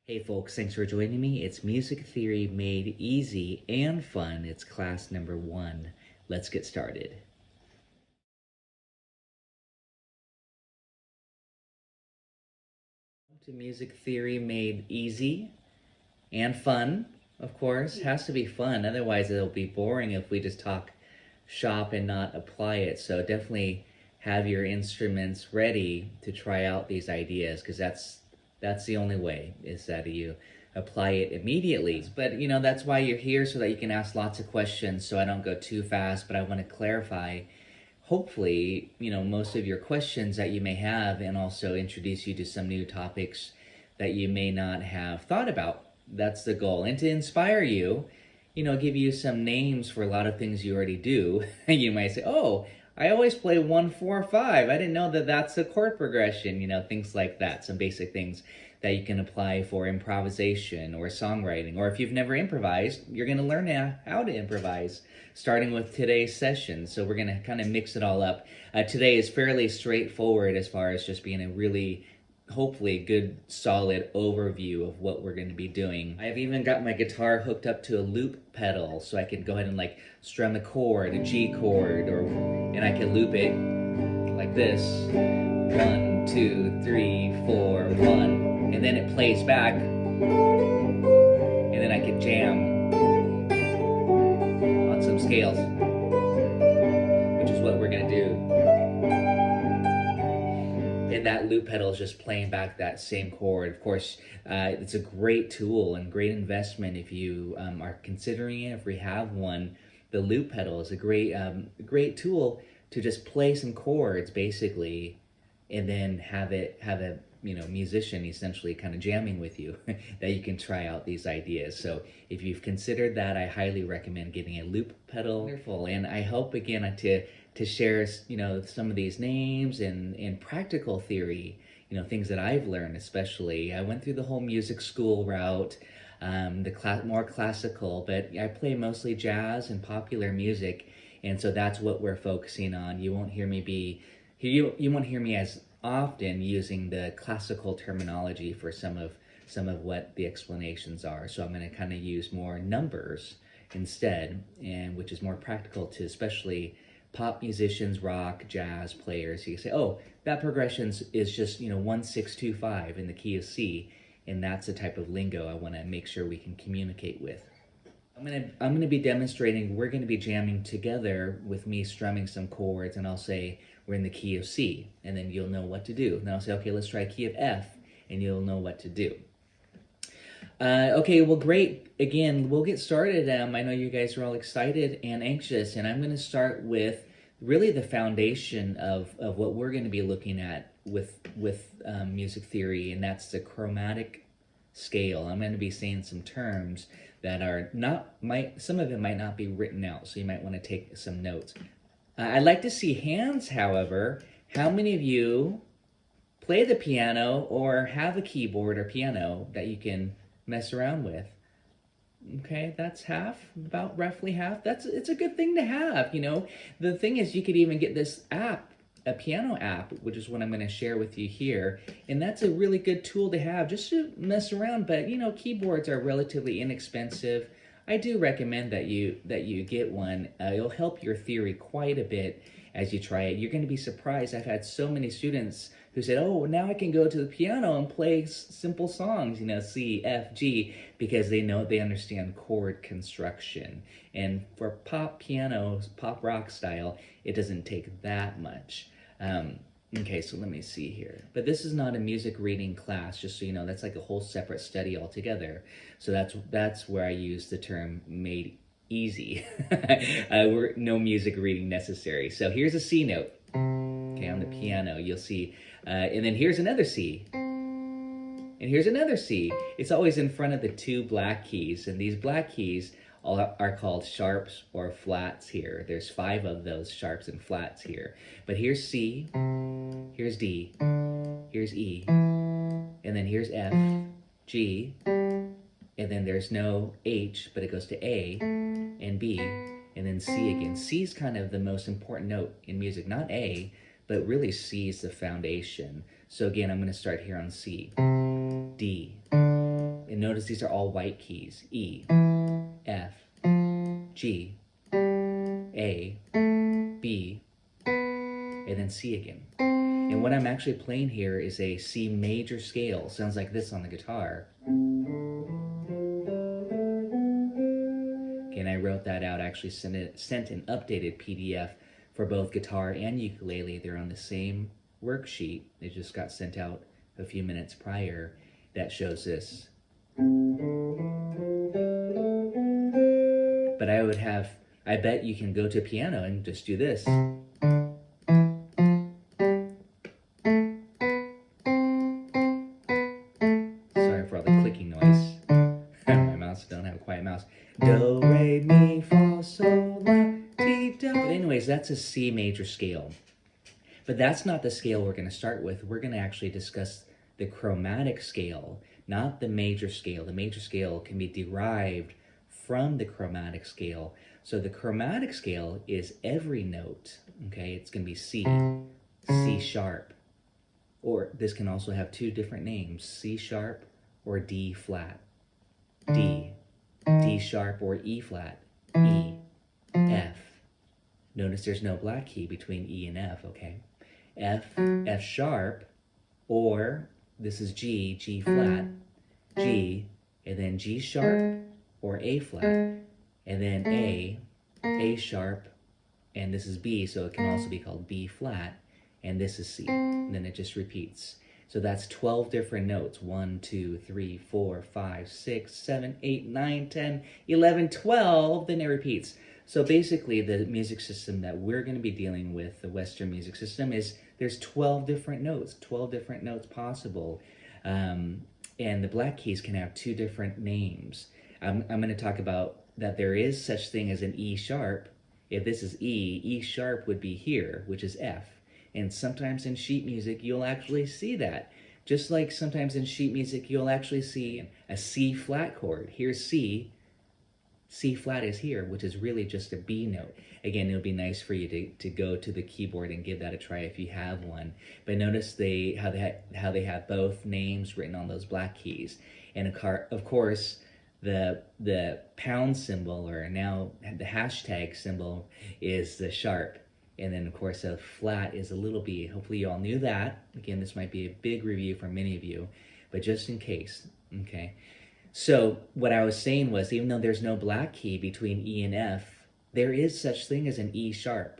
Hey folks, thanks for joining me. It's Music Theory Made Easy and Fun. It's class number 1. Let's get started. To Music Theory Made Easy and Fun, of course. Has to be fun, otherwise it'll be boring if we just talk shop and not apply it. So definitely have your instruments ready to try out these ideas, because that's the only way, is that you apply it immediately. But that's why you're here, so that you can ask lots of questions, so I don't go too fast. But I want to clarify, hopefully, most of your questions that you may have, and also introduce you to some new topics that you may not have thought about. That's the goal. And to inspire you, give you some names for a lot of things you already do. You might say, oh, I always play 1, 4, 5. I didn't know that that's a chord progression, things like that. Some basic things that you can apply for improvisation or songwriting. Or if you've never improvised, you're going to learn how to improvise, starting with today's session. So we're going to kind of mix it all up. Today is fairly straightforward as far as just being a really, hopefully, good, solid overview of what we're going to be doing. I've even got my guitar hooked up to a loop pedal, so I can go ahead and strum a chord, a G chord, and I can loop it like this. 1, 2, 3, 4, 1. And then it plays back, and then I can jam on some scales, which is what we're going to do. And that loop pedal is just playing back that same chord. Of course, it's a great tool and great investment if you are considering it. If we have one, the loop pedal is a great tool to just play some chords, basically, and then have a musician essentially kind of jamming with you that you can try out these ideas. So if you've considered that, I highly recommend getting a loop pedal. Wonderful. And I hope, again, to share some of these names and practical theory, things that I've learned. Especially I went through the whole music school route, more classical, but I play mostly jazz and popular music, and so that's what we're focusing on. You won't hear me you won't hear me as often using the classical terminology for some of what the explanations are. So I'm going to kind of use more numbers instead, and which is more practical to especially pop musicians, rock, jazz players. You say, oh, that progression is just 1, 6, 2, 5 in the key of C, and that's the type of lingo I want to make sure we can communicate with. I'm gonna be demonstrating. We're gonna be jamming together with me strumming some chords, and I'll say we're in the key of C, and then you'll know what to do. And I'll say, okay, let's try key of F, and you'll know what to do. Okay, well, great. Again, we'll get started. I know you guys are all excited and anxious, and I'm going to start with really the foundation of what we're going to be looking at with music theory, and that's the chromatic scale. I'm going to be saying some terms that are some of it might not be written out, so you might want to take some notes. I'd like to see hands, however. How many of you play the piano or have a keyboard or piano that you can mess around with? Okay, that's half, about roughly half. It's a good thing to have, The thing is, you could even get this app, a piano app, which is what I'm going to share with you here, and that's a really good tool to have just to mess around. But keyboards are relatively inexpensive. I do recommend that you get one. It'll help your theory quite a bit as you try it. You're going to be surprised. I've had so many students who said, oh, now I can go to the piano and play simple songs, C, F, G, because they understand chord construction. And for pop pianos, pop rock style, it doesn't take that much. Okay, so let me see here. But this is not a music reading class, just so you know. That's like a whole separate study altogether. So that's where I use the term made easy. No music reading necessary. So here's a C note. Okay, on the piano, you'll see. And then here's another C. And here's another C. It's always in front of the 2 black keys. And these black keys are called sharps or flats here. There's 5 of those sharps and flats here. But here's C, here's D, here's E, and then here's F, G, and then there's no H, but it goes to A and B, and then C again. C is kind of the most important note in music, not A, but really C is the foundation. So again, I'm going to start here on C, D, And notice these are all white keys. E, F, G, A, B, and then C again. And what I'm actually playing here is a C major scale. Sounds like this on the guitar. Okay, and I wrote that out, actually sent an updated PDF for both guitar and ukulele. They're on the same worksheet. They just got sent out a few minutes prior. That shows this. But I bet you can go to piano and just do this. Sorry for all the clicking noise. My mouse, don't have a quiet mouse. Do, re, mi, fa, sol, la, ti, do. But anyways, that's a C major scale. But that's not the scale we're going to start with. We're going to actually discuss the chromatic scale, not the major scale. The major scale can be derived from the chromatic scale. So the chromatic scale is every note, okay? It's going to be C, C sharp, or this can also have two different names, C sharp or D flat, D, D sharp or E flat, E, F. Notice there's no black key between E and F, okay? F, F sharp, or this is G, G flat, G, and then G sharp or A flat, and then A sharp, and this is B, so it can also be called B flat, and this is C, and then it just repeats. So that's 12 different notes. 1, 2, 3, 4, 5, 6, 7, 8, 9, 10, 11, 12, then it repeats. So basically the music system that we're going to be dealing with, the Western music system, is there's 12 different notes possible. And the black keys can have two different names. I'm going to talk about that there is such thing as an E sharp. If this is E, E sharp would be here, which is F. And sometimes in sheet music, you'll actually see that. Just like sometimes in sheet music, you'll actually see a C flat chord. Here's C. C flat is here, which is really just a B note. Again, it would be nice for you to go to the keyboard and give that a try if you have one. But notice how they have both names written on those black keys. And of course, the pound symbol, or now the hashtag symbol, is the sharp. And then, of course, a flat is a little b. Hopefully you all knew that. Again, this might be a big review for many of you, but just in case, okay? So what I was saying was, even though there's no black key between E and F, there is such thing as an E sharp.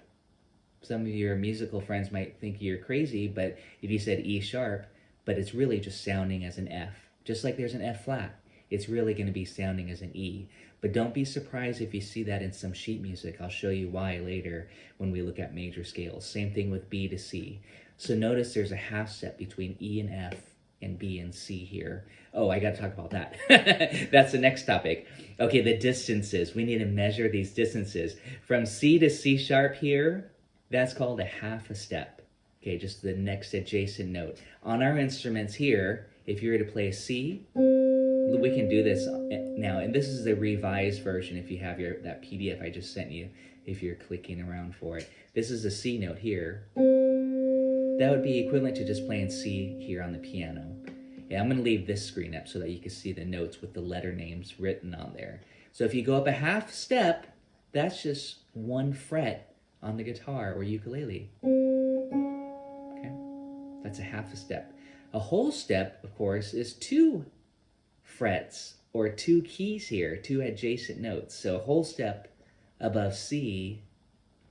Some of your musical friends might think you're crazy, but if you said E sharp, but it's really just sounding as an F. Just like there's an F flat, it's really going to be sounding as an E. But don't be surprised if you see that in some sheet music. I'll show you why later when we look at major scales. Same thing with B to C. So notice there's a half step between E and F and B and C here. Oh, I got to talk about that. That's the next topic. Okay, the distances. We need to measure these distances. From C to C sharp here, that's called a half a step. Okay, just the next adjacent note. On our instruments here, if you were to play a C, we can do this now, and this is the revised version if you have that PDF I just sent you, if you're clicking around for it. This is a C note here. That would be equivalent to just playing C here on the piano. And I'm going to leave this screen up so that you can see the notes with the letter names written on there. So if you go up a half step, that's just one fret on the guitar or ukulele. Okay, that's a half a step. A whole step, of course, is two frets or two keys here, two adjacent notes. So a whole step above C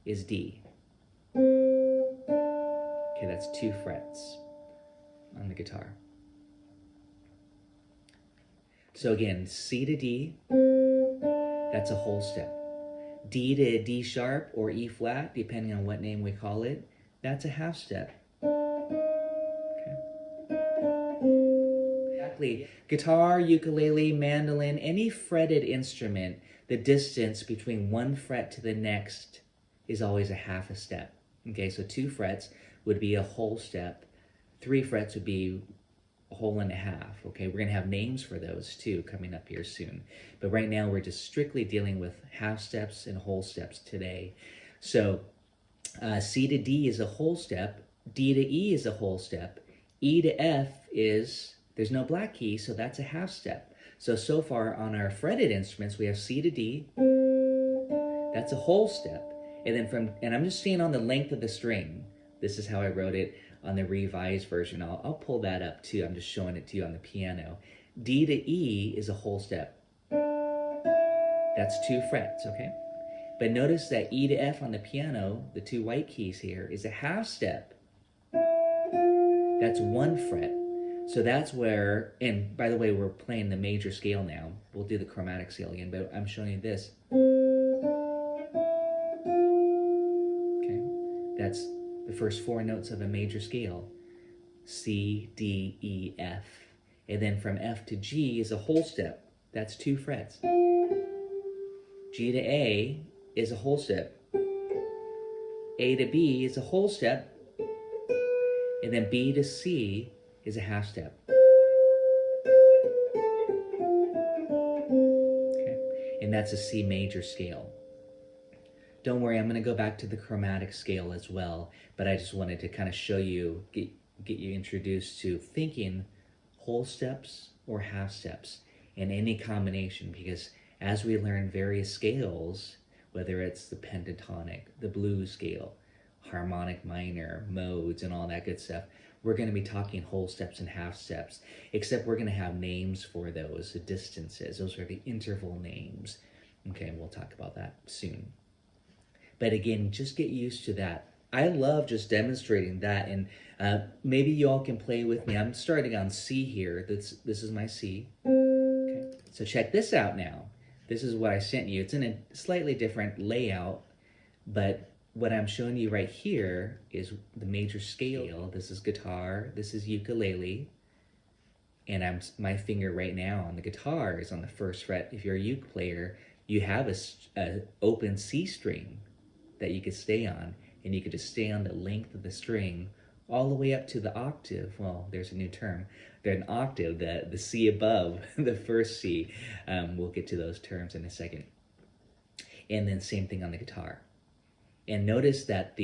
is D. Okay, that's two frets on the guitar. So again, C to D, that's a whole step. D to D sharp or E flat, depending on what name we call it, that's a half step. Guitar, ukulele, mandolin, any fretted instrument, the distance between one fret to the next is always a half a step. Okay, so 2 frets would be a whole step. 3 frets would be a whole and a half. Okay, we're going to have names for those too coming up here soon. But right now we're just strictly dealing with half steps and whole steps today. So C to D is a whole step. D to E is a whole step. E to F is... there's no black key, so that's a half step. So far on our fretted instruments, we have C to D. That's a whole step. And then and I'm just staying on the length of the string. This is how I wrote it on the revised version. I'll pull that up too. I'm just showing it to you on the piano. D to E is a whole step. That's 2 frets, okay? But notice that E to F on the piano, the 2 white keys here, is a half step. That's 1 fret. So that's where, and by the way, we're playing the major scale now. We'll do the chromatic scale again, but I'm showing you this. Okay, that's the first 4 notes of a major scale. C, D, E, F. And then from F to G is a whole step. That's 2 frets. G to A is a whole step. A to B is a whole step. And then B to C is a half step. Okay. And that's a C major scale. Don't worry, I'm going to go back to the chromatic scale as well, but I just wanted to kind of show you, get you introduced to thinking whole steps or half steps in any combination, because as we learn various scales, whether it's the pentatonic, the blues scale, harmonic minor, modes, and all that good stuff, we're going to be talking whole steps and half steps, except we're going to have names for those, the distances. Those are the interval names. Okay, we'll talk about that soon. But again, just get used to that. I love just demonstrating that, and maybe you all can play with me. I'm starting on C here. This is my C. Okay. So check this out now. This is what I sent you. It's in a slightly different layout, but what I'm showing you right here is the major scale. This is guitar, this is ukulele, and my finger right now on the guitar is on the 1st fret. If you're a uke player, you have a open C string that you could stay on, and you could just stay on the length of the string all the way up to the octave. Well, there's a new term. There's an octave, the C above the 1st C. We'll get to those terms in a second. And then same thing on the guitar. And notice that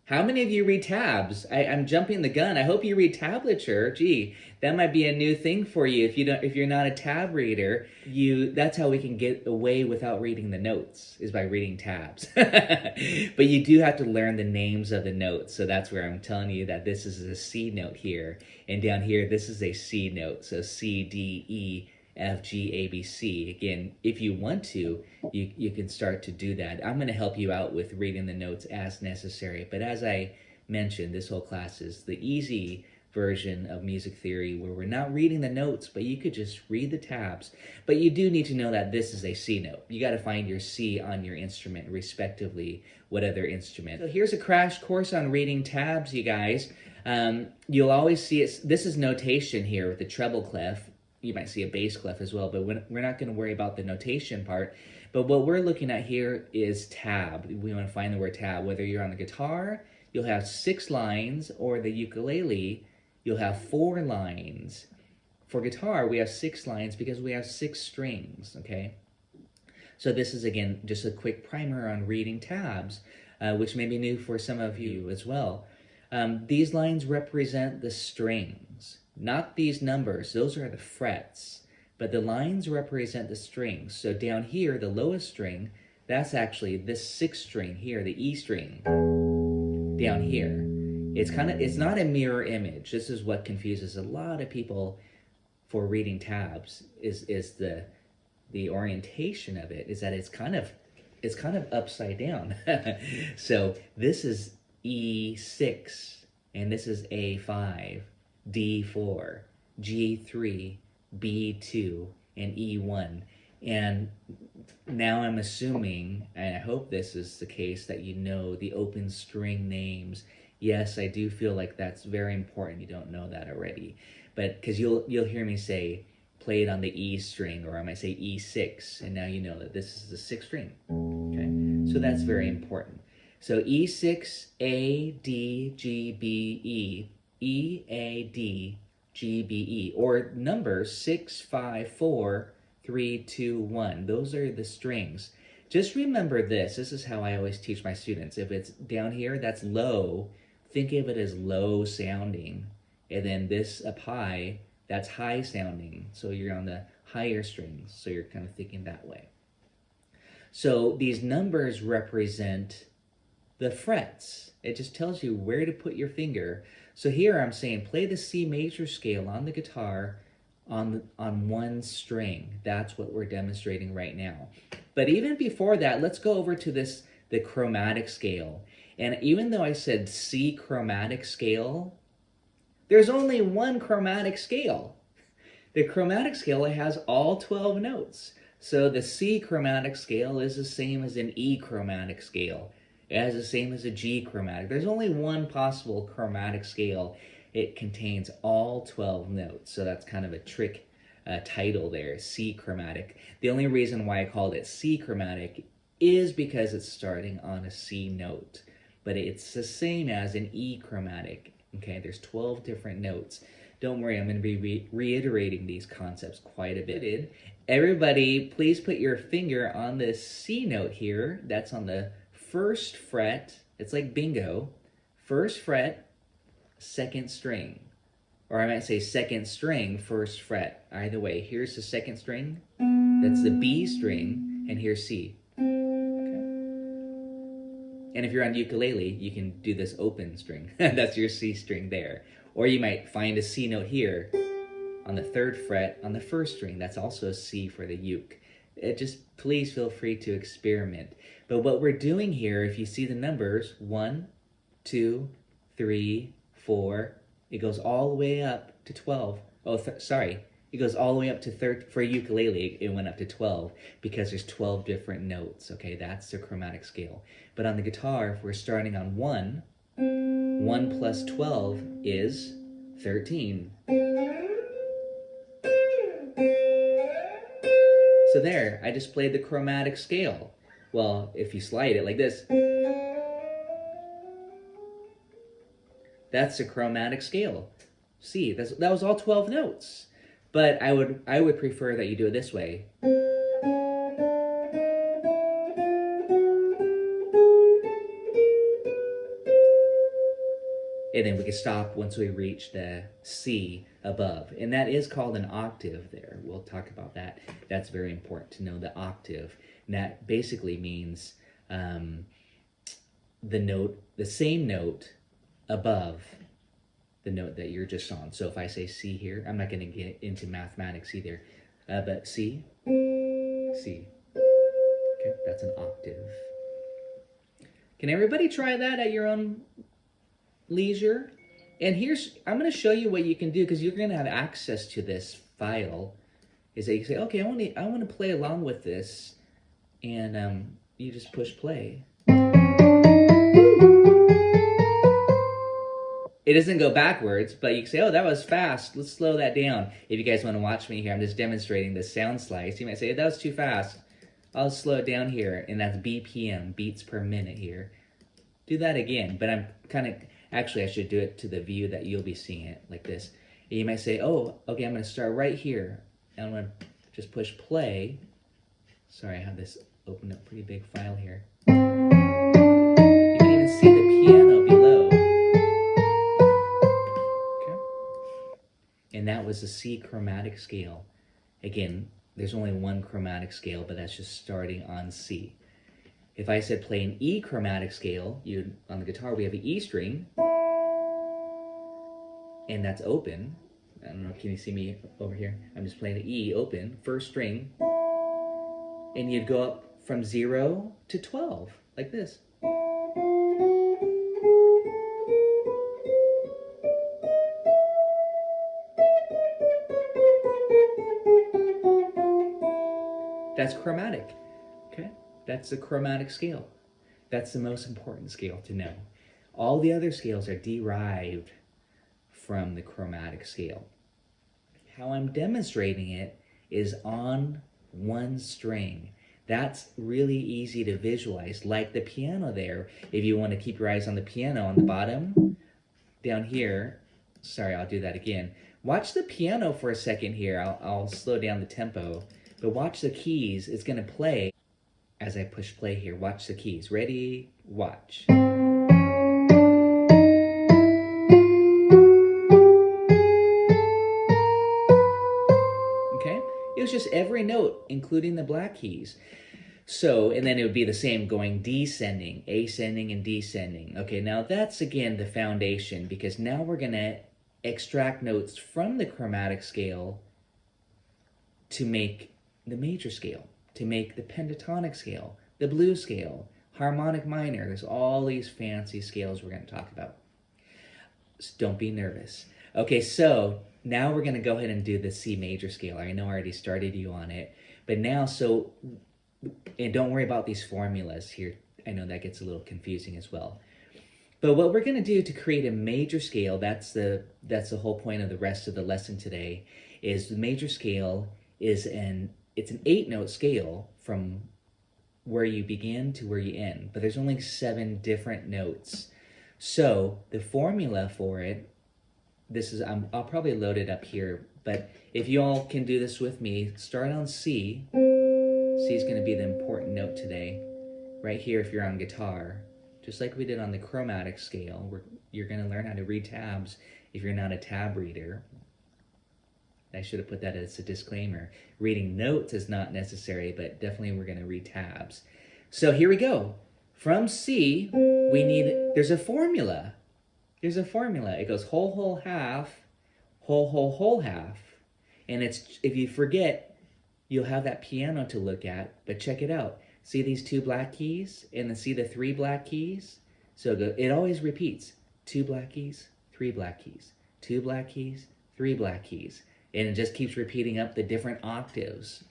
how many of you read tabs? I'm jumping the gun. I hope you read tablature. Gee, that might be a new thing for you. If you're not a tab reader, that's how we can get away without reading the notes, is by reading tabs. But you do have to learn the names of the notes. So that's where I'm telling you that this is a C note here, and down here this is a C note. So C, D, E, F, G, A, B, C. Again, if you want to, you can start to do that. I'm going to help you out with reading the notes as necessary. But as I mentioned, this whole class is the easy version of music theory where we're not reading the notes, but you could just read the tabs. But you do need to know that this is a C note. You got to find your C on your instrument, respectively, what other instrument. So here's a crash course on reading tabs, you guys. You'll always see it. This is notation here with the treble clef. You might see a bass clef as well, but we're not going to worry about the notation part. But what we're looking at here is tab. We want to find the word tab. Whether you're on the guitar, you'll have 6 lines, or the ukulele, you'll have 4 lines. For guitar, we have 6 lines because we have 6 strings, okay? So this is, again, just a quick primer on reading tabs, which may be new for some of you as well. These lines represent the strings. Not these numbers, those are the frets, but the lines represent the strings. So down here, the lowest string, that's actually this 6th string here, the E string, down here. It's not a mirror image. This is what confuses a lot of people for reading tabs, is the orientation of it, is that it's kind of upside down. So this is E6, and this is A5. D4, G3, B2, and E1. And now I'm assuming, and I hope this is the case, that you know the open string names. Yes, I do feel like that's very important. You don't know that already. But because you'll hear me say, play it on the E string, or I might say E6, and now you know that this is the 6th string. Okay, so that's very important. So E6, A, D, G, B, E. E, A, D, G, B, E, or numbers 6, 5, 4, 3, 2, 1. Those are the strings. Just remember this. This is how I always teach my students. If it's down here, that's low. Think of it as low sounding. And then this up high, That's high sounding. So you're on the higher strings. So you're kind of thinking that way. So these numbers represent the frets. It just tells you where to put your finger. So here I'm saying play the C major scale on the guitar on one string. That's what we're demonstrating right now. But even before that, let's go over to the chromatic scale. And even though I said C chromatic scale, there's only one chromatic scale. The chromatic scale has all 12 notes. So the C chromatic scale is the same as an E chromatic scale. It has the same as a G chromatic. There's only one possible chromatic scale. It contains all 12 notes. So that's kind of a trick title there, C chromatic. The only reason why I called it C chromatic is because it's starting on a C note. But it's the same as an E chromatic. Okay, there's 12 different notes. Don't worry, I'm going to be reiterating these concepts quite a bit. Everybody, please put your finger on this C note here. That's on the first fret. It's like bingo. First fret, second string. Or I might say second string, first fret. Either way, here's the second string. That's the B string, and here's C. And if you're on ukulele, you can do this open string. That's your C string there. Or you might find a C note here on the third fret on the first string. That's also a C for the uke. Just please feel free to experiment. But what we're doing here, if you see the numbers, 1, 2, 3, 4, it goes all the way up to 12. Oh, sorry. It goes all the way up to 13. For ukulele, it went up to 12 because there's 12 different notes. Okay, that's the chromatic scale. But on the guitar, if we're starting on 1, 1 plus 12 is 13. So there, I just played the chromatic scale. Well, if you slide it like this, that's the chromatic scale. See, that was all 12 notes. But I would prefer that you do it this way. And then we can stop once we reach the C above. And that is called an octave there. We'll talk about that. That's very important to know the octave. And that basically means the same note above the note that you're just on. So if I say C here, I'm not going to get into mathematics either, but C, C. Okay, that's an octave. Can everybody try that at your own leisure? And I'm going to show you what you can do, because you're going to have access to this file. Is that you say, okay, I want to play along with this, and you just push play. It doesn't go backwards, but you can say, oh, that was fast. Let's slow that down. If you guys want to watch me here, I'm just demonstrating the sound slice. You might say, that was too fast. I'll slow it down here, and that's BPM, beats per minute here. Do that again, but I'm kind of, actually I should do it to the view that you'll be seeing it, like this. And you might say, oh, okay, I'm going to start right here. And I'm going to just push play. Sorry, I have this opened up pretty big file here. You can even see the piano below. And that was the C chromatic scale. Again, there's only one chromatic scale, but that's just starting on C. If I said play an E chromatic scale, on the guitar we have an E string, and that's open. I don't know, can you see me over here? I'm just playing the E open, first string, and you'd go up from 0 to 12, like this. That's chromatic, okay? That's the chromatic scale. That's the most important scale to know. All the other scales are derived from the chromatic scale. How I'm demonstrating it is on one string. That's really easy to visualize, like the piano there. If you want to keep your eyes on the piano on the bottom, down here, sorry, I'll do that again. Watch the piano for a second here. I'll slow down the tempo. But watch the keys. It's going to play as I push play here. Watch the keys. Ready? Watch. It was just every note, including the black keys. So, and then it would be the same going descending, ascending, and descending. Okay, now that's again the foundation, because now we're going to extract notes from the chromatic scale to make the major scale, to make the pentatonic scale, the blues scale, harmonic minor. There's all these fancy scales we're going to talk about. So don't be nervous. Okay, so now we're going to go ahead and do the C major scale. I know I already started you on it, but now, and don't worry about these formulas here. I know that gets a little confusing as well. But what we're going to do to create a major scale, that's the whole point of the rest of the lesson today, is the major scale is it's an 8-note scale from where you begin to where you end, but there's only 7 different notes. So the formula for it, I'll probably load it up here, but if you all can do this with me, start on C. C is going to be the important note today. Right here, if you're on guitar, just like we did on the chromatic scale, you're going to learn how to read tabs if you're not a tab reader. I should have put that as a disclaimer. Reading notes is not necessary, but definitely we're going to read tabs. So here we go. From C, there's a formula. There's a formula. It goes whole, whole, half, whole, whole, whole, half. And if you forget, you'll have that piano to look at, but check it out. See these 2 black keys, and then see the 3 black keys? So it always repeats. 2 black keys, 3 black keys, 2 black keys, 3 black keys. And it just keeps repeating up the different octaves.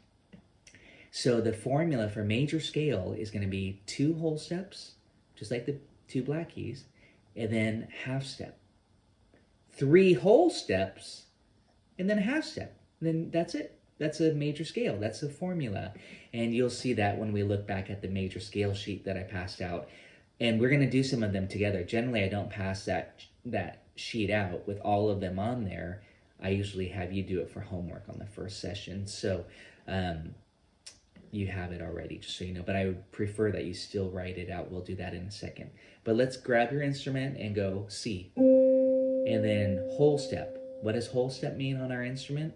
So the formula for major scale is going to be 2 whole steps, just like the 2 black keys, and then half step. 3 whole steps, and then a half step. And then that's it. That's a major scale. That's the formula. And you'll see that when we look back at the major scale sheet that I passed out. And we're going to do some of them together. Generally, I don't pass that sheet out with all of them on there. I usually have you do it for homework on the first session. So you have it already, just so you know. But I would prefer that you still write it out. We'll do that in a second. But let's grab your instrument and go C. And then whole step. What does whole step mean on our instrument?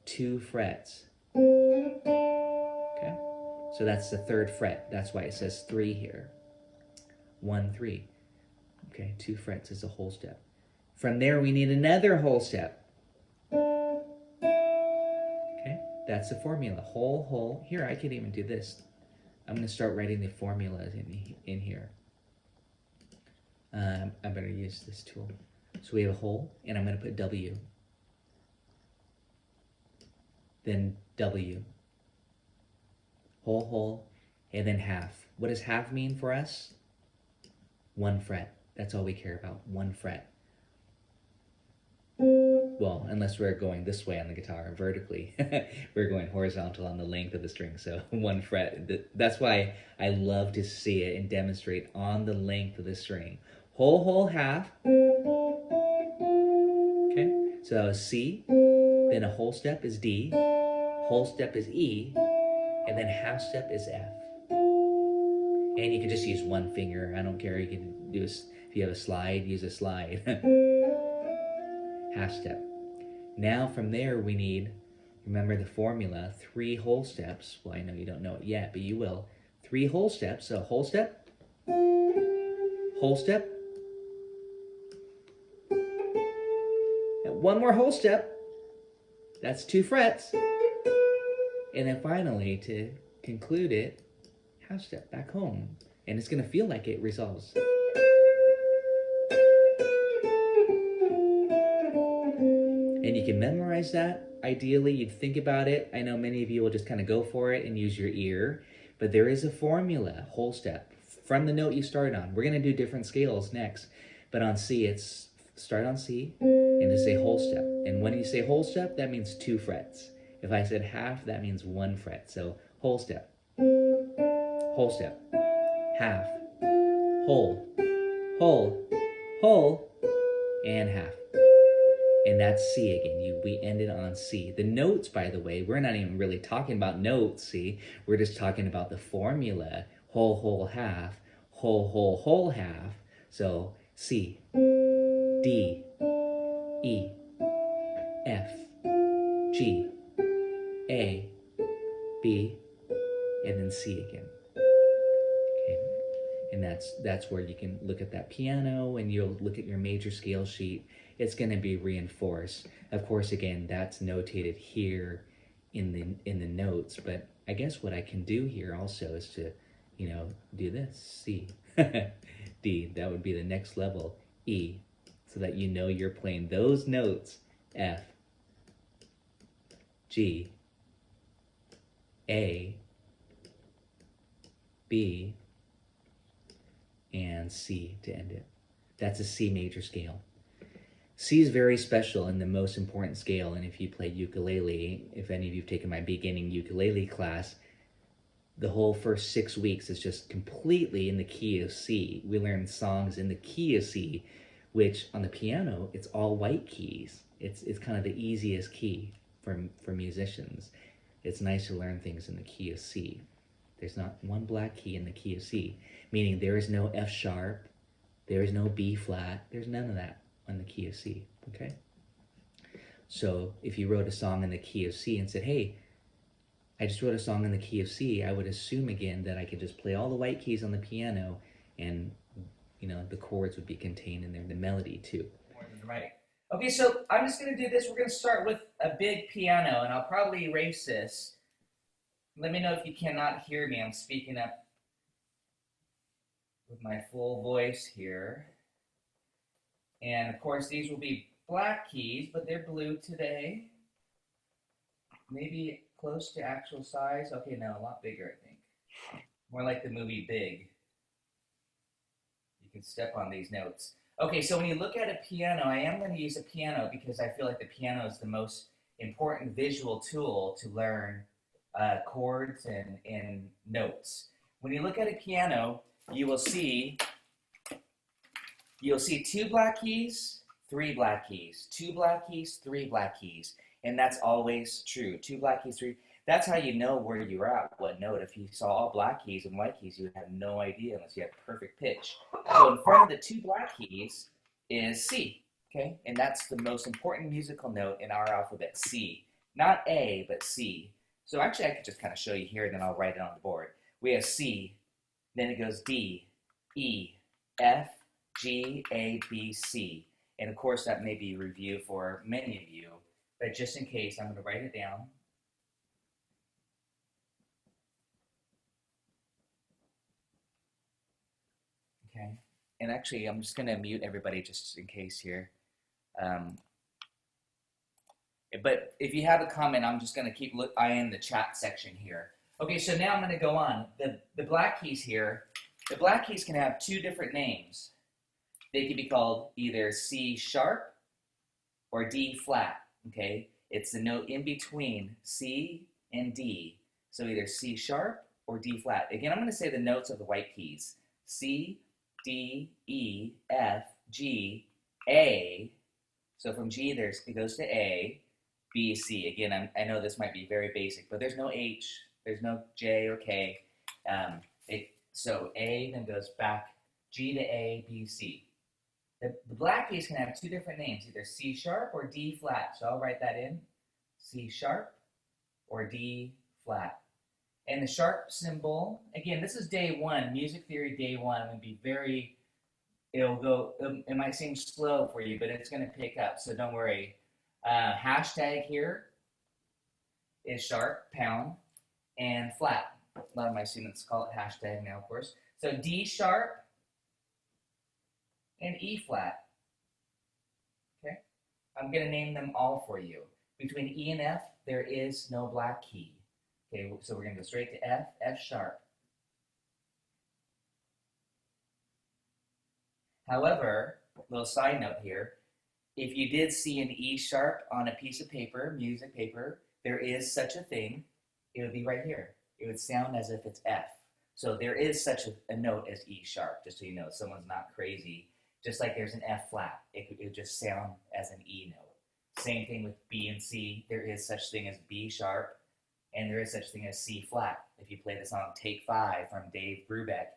2 frets. Okay? So that's the 3rd fret. That's why it says 3 here. 1, 3. Okay, 2 frets is a whole step. From there, we need another whole step. Okay, that's the formula. Whole, whole. Here, I could even do this. I'm going to start writing the formulas in here. I better use this tool. So we have a whole, and I'm going to put W. Then W. Whole, whole, and then half. What does half mean for us? 1 fret. That's all we care about, 1 fret. Well, unless we're going this way on the guitar, vertically. We're going horizontal on the length of the string, so 1 fret. That's why I love to see it and demonstrate on the length of the string. Whole, whole, half. Okay, so that was C. Then a whole step is D. Whole step is E. And then half step is F. And you can just use 1 finger. I don't care. You can do if you have a slide, use a slide. Half step. Now from there we need, remember the formula, 3 whole steps. Well, I know you don't know it yet, but you will. 3 whole steps. So whole step, whole step, and 1 more whole step. That's 2 frets. And then finally, to conclude it, half step back home. And it's going to feel like it resolves. And you can memorize that. Ideally, you'd think about it. I know many of you will just kind of go for it and use your ear. But there is a formula, whole step, from the note you started on. We're going to do different scales next. But on C, it's start on C and just say whole step. And when you say whole step, that means 2 frets. If I said half, that means 1 fret. So whole step, half, whole, whole, whole, and half. And that's C again. We ended on C. The notes, by the way, we're not even really talking about notes, see? We're just talking about the formula. Whole, whole, half. Whole, whole, whole, half. So C, D, E, F, G, A, B, and then C again. Okay. And that's where you can look at that piano and you'll look at your major scale sheet. It's going to be reinforced. Of course, again, that's notated here in the notes, but I guess what I can do here also is to, do this, C, D, that would be the next level, E, so that you know you're playing those notes, F, G, A, B, and C to end it. That's a C major scale. C is very special and the most important scale, and if you play ukulele, if any of you have taken my beginning ukulele class, the whole first 6 weeks is just completely in the key of C. We learn songs in the key of C, which on the piano, it's all white keys. It's kind of the easiest key for musicians. It's nice to learn things in the key of C. There's not one black key in the key of C, meaning there is no F sharp, there is no B flat, there's none of that on the key of C, okay? So if you wrote a song in the key of C and said, hey, I just wrote a song in the key of C, I would assume again that I could just play all the white keys on the piano and, the chords would be contained in there, the melody too. More than right. Okay, so I'm just going to do this. We're going to start with a big piano, and I'll probably erase this. Let me know if you cannot hear me. I'm speaking up with my full voice here. And of course, these will be black keys, but they're blue today. Maybe close to actual size. Okay, no, a lot bigger, I think. More like the movie Big. You can step on these notes. Okay, so when you look at a piano, I am going to use a piano because I feel like the piano is the most important visual tool to learn chords and notes. When you look at a piano, you'll see 2 black keys, 3 black keys, 2 black keys, 3 black keys, and that's always true. 2 black keys, 3. That's how you know where you're at, what note. If you saw all black keys and white keys, you would have no idea unless you had perfect pitch. So in front of the 2 black keys is C, okay? And that's the most important musical note in our alphabet, C. Not A, but C. So actually, I could just kind of show you here, and then I'll write it on the board. We have C, then it goes D, E, F, G, A, B, C. And of course, that may be review for many of you, but just in case, I'm going to write it down. Okay, and actually, I'm just going to mute everybody just in case here. But if you have a comment, I'm just going to keep eyeing the chat section here. Okay, so now I'm going to go on. The black keys here, the black keys can have 2 different names. They can be called either C sharp or D flat, okay? It's the note in between C and D. So either C sharp or D flat. Again, I'm going to say the notes of the white keys. C, D, E, F, G, A. So from G, it goes to A, B, C. Again, I know this might be very basic, but there's no H, there's no J or K. So A then goes back, G to A, B, C. The black keys can have 2 different names, either C sharp or D flat. So I'll write that in, C sharp or D flat. And the sharp symbol, again, this is day 1, music theory day 1. I'm going to be it might seem slow for you, but it's going to pick up, so don't worry. Hashtag here is sharp, pound, and flat. A lot of my students call it hashtag now, of course. So D sharp and E flat. Okay? I'm going to name them all for you. Between E and F, there is no black key. Okay, so we're going to go straight to F, F sharp. However, little side note here, if you did see an E sharp on a piece of paper, music paper, there is such a thing. It would be right here. It would sound as if it's F. So there is such a note as E sharp, just so you know, someone's not crazy. Just like there's an F flat, it would just sound as an E note. Same thing with B and C. There is such thing as B sharp, and there is such thing as C flat. If you play the song Take 5 from Dave Brubeck,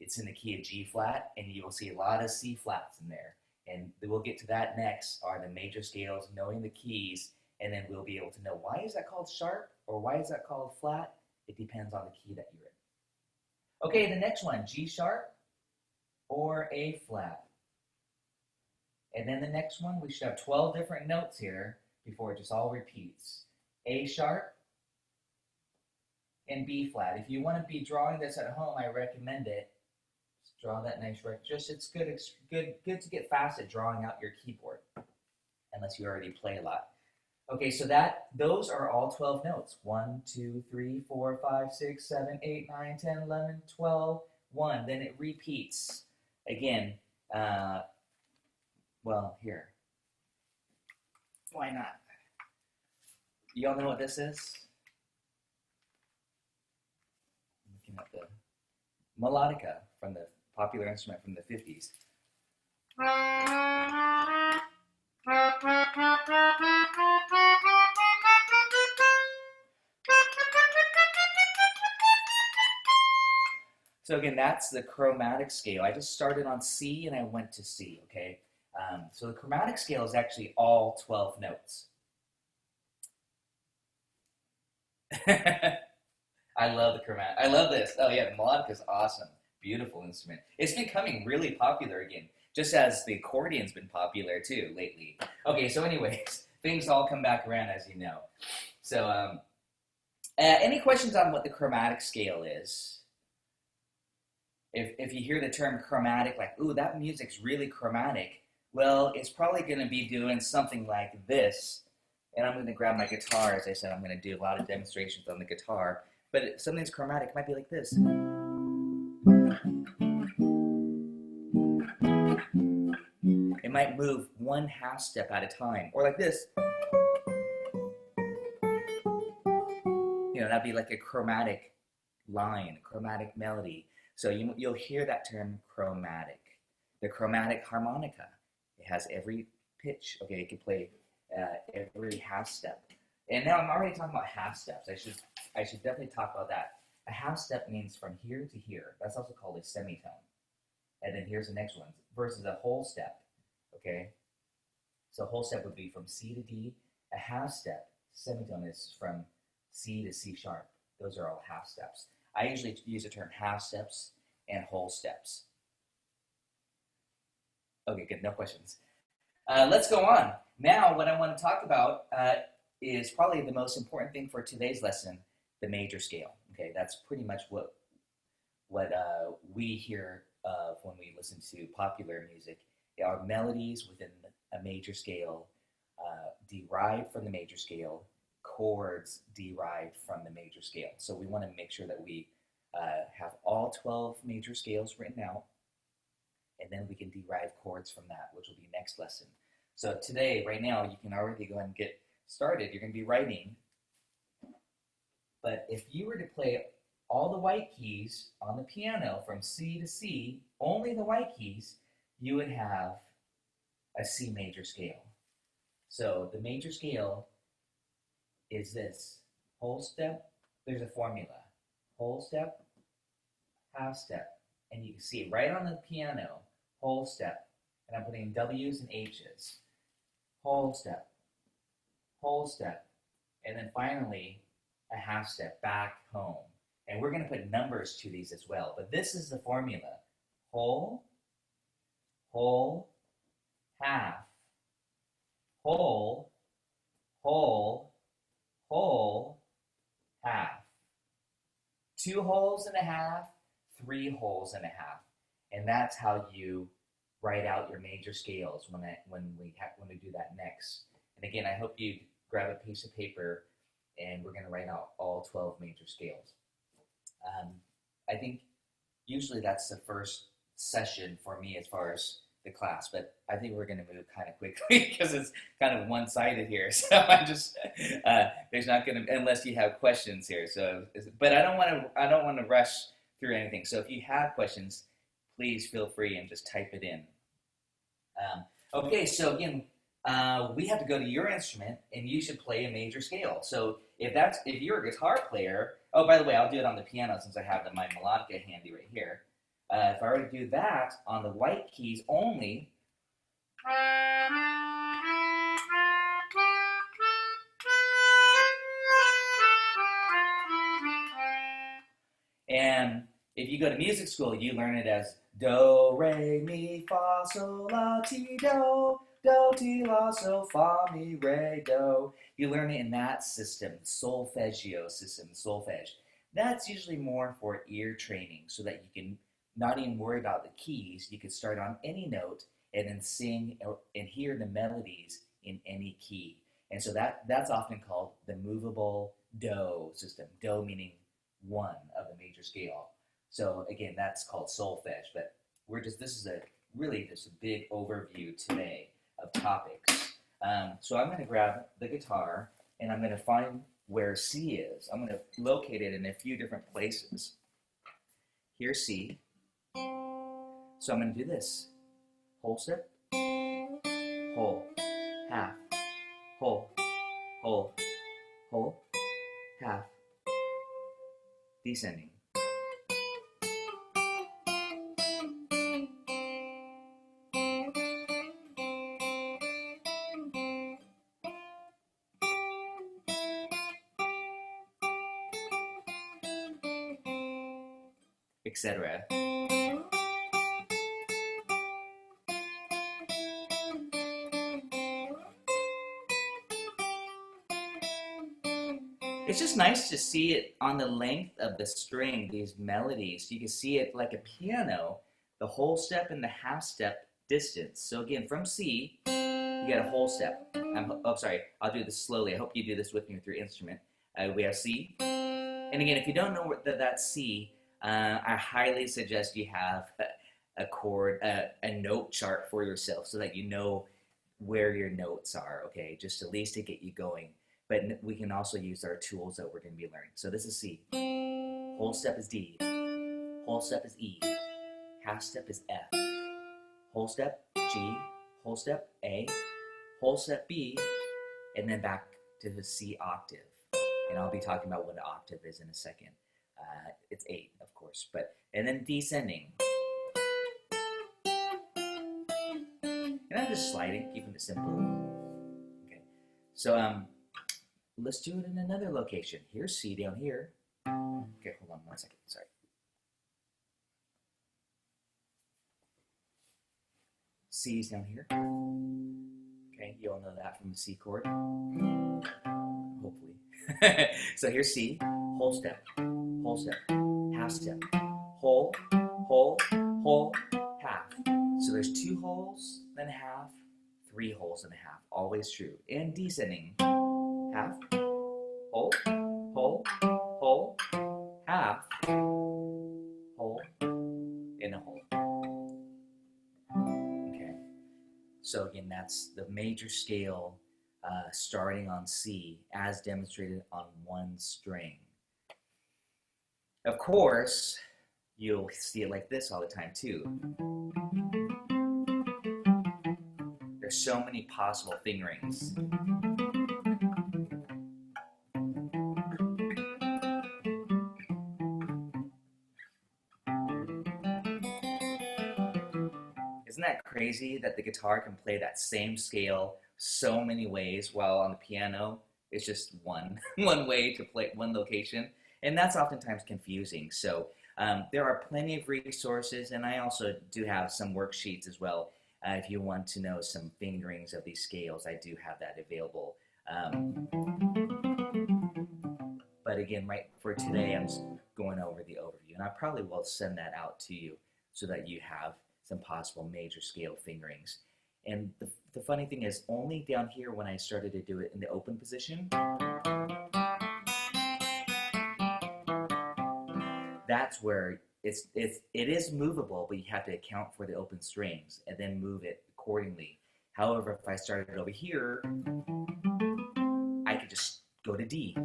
it's in the key of G flat, and you will see a lot of C flats in there. And we'll get to that next, are the major scales, knowing the keys, and then we'll be able to know, why is that called sharp? Or why is that called flat? It depends on the key that you're in. Okay, the next one, G sharp or A flat. And then the next one, we should have 12 different notes here before it just all repeats. A sharp and B flat. If you want to be drawing this at home, I recommend it. Just draw that nice it's good to get fast at drawing out your keyboard, unless you already play a lot. Okay, so those are all 12 notes. 1, 2, 3, 4, 5, 6, 7, 8, 9, 10, 11, 12, 1. Then it repeats again. Well, here. Why not? You all know what this is? I'm looking at the melodica from the popular instrument from the 50s. So again, that's the chromatic scale. I just started on C and I went to C, okay? So the chromatic scale is actually all 12 notes. I love the chromatic. I love this. Oh yeah, the melodica is awesome. Beautiful instrument. It's becoming really popular again, just as the accordion's been popular too lately. Okay, so anyways, things all come back around, as you know. So any questions on what the chromatic scale is? If you hear the term chromatic, like, ooh, that music's really chromatic, well, it's probably going to be doing something like this. And I'm going to grab my guitar. As I said, I'm going to do a lot of demonstrations on the guitar. But something that's chromatic might be like this. It might move 1/2 step at a time. Or like this. You know, that'd be like a chromatic line, chromatic melody. So you'll hear that term chromatic. The chromatic harmonica. It has every pitch. Okay, it can play every 1/2 step. And now I'm already talking about 1/2 steps. I should definitely talk about that. A 1/2 step means from here to here. That's also called a semitone. And then here's the next one, versus a whole step. Okay? So a whole step would be from C to D. A 1/2 step, semitone, is from C to C sharp. Those are all 1/2 steps. I usually use the term 1/2 steps and whole steps. Okay, good. No questions. Let's go on. Now, what I want to talk about is probably the most important thing for today's lesson, the major scale. Okay, that's pretty much what we hear of when we listen to popular music. Are melodies within a major scale, derived from the major scale, chords derived from the major scale. So we want to make sure that we have all 12 major scales written out, and then we can derive chords from that, which will be next lesson. So today, right now, you can already go ahead and get started. You're going to be writing. But if you were to play all the white keys on the piano from C to C, only the white keys, you would have a C major scale. So the major scale is this. Whole step, there's a formula. Whole step, 1/2 step. And you can see it right on the piano, whole step. And I'm putting W's and H's. Whole step, and then finally a 1/2 step back home. And we're going to put numbers to these as well. But this is the formula. Whole, 1/2, whole, 1/2. 2 wholes and a half, 3 wholes and a half. And that's how you write out your major scales when we do that next. And again, I hope you grab a piece of paper and we're going to write out all 12 major scales. I think usually that's the first session for me as far as the class, but I think we're going to move kind of quickly because it's kind of one-sided here. So I just there's not going to, unless you have questions here. So, but I don't want to rush through anything. So if you have questions, please feel free and just type it in. Okay, so again, we have to go to your instrument, and you should play a major scale. So if you're a guitar player, oh, by the way, I'll do it on the piano since I have my melodica handy right here. If I were to do that on the white keys only, And if you go to music school, you learn it as do, re, mi, fa, sol, la, ti, do, do, ti, la, so, fa, mi, re, do. You learn it in that system, solfeggio system, solfege. That's usually more for ear training so that you can not even worry about the keys. You can start on any note and then sing and hear the melodies in any key. And so that's often called the movable do system. Do meaning one of the major scale. So again, that's called solfege. But this is really just a big overview today of topics. So I'm going to grab the guitar and I'm going to find where C is. I'm going to locate it in a few different places. Here's C. So I'm going to do this. Whole step, whole, half, whole, whole, whole, half, descending. Etc. It's just nice to see it on the length of the string, these melodies. You can see it like a piano, the whole step and the half step distance. So again, from C, you get a whole step. Sorry, I'll do this slowly. I hope you do this with me with your instrument. We have C. And again, if you don't know what that's C, I highly suggest you have a chord, a note chart for yourself so that you know where your notes are, okay? Just at least to get you going. But we can also use our tools that we're going to be learning. So this is C. Whole step is D. Whole step is E. Half step is F. Whole step, G. Whole step, A. Whole step, B. And then back to the C octave. And I'll be talking about what an octave is in a second. It's 8, of course. And then descending. And I'm just sliding, keeping it simple. Okay. So, let's do it in another location. Here's C down here. Okay, hold on 1 second. Sorry. C's down here. Okay, you all know that from the C chord. Hopefully. So here's C. Whole step. Whole step. Half step. Whole. Whole. Whole. Half. So there's 2 wholes, then half, 3 wholes and a half. Always true. And descending. Half, whole, whole, whole, half, whole, and a whole. Okay. So again, that's the major scale starting on C as demonstrated on 1 string. Of course, you'll see it like this all the time too. There's so many possible fingerings. Isn't that crazy that the guitar can play that same scale so many ways while on the piano it's just one way to play one location? And that's oftentimes confusing. So there are plenty of resources, and I also do have some worksheets as well. If you want to know some fingerings of these scales, I do have that available. But again, right for today, I'm just going over the overview, and I probably will send that out to you so that you have some possible major scale fingerings. And the funny thing is, only down here when I started to do it in the open position, that's where it is movable, but you have to account for the open strings and then move it accordingly. However, if I started over here, I could just go to D,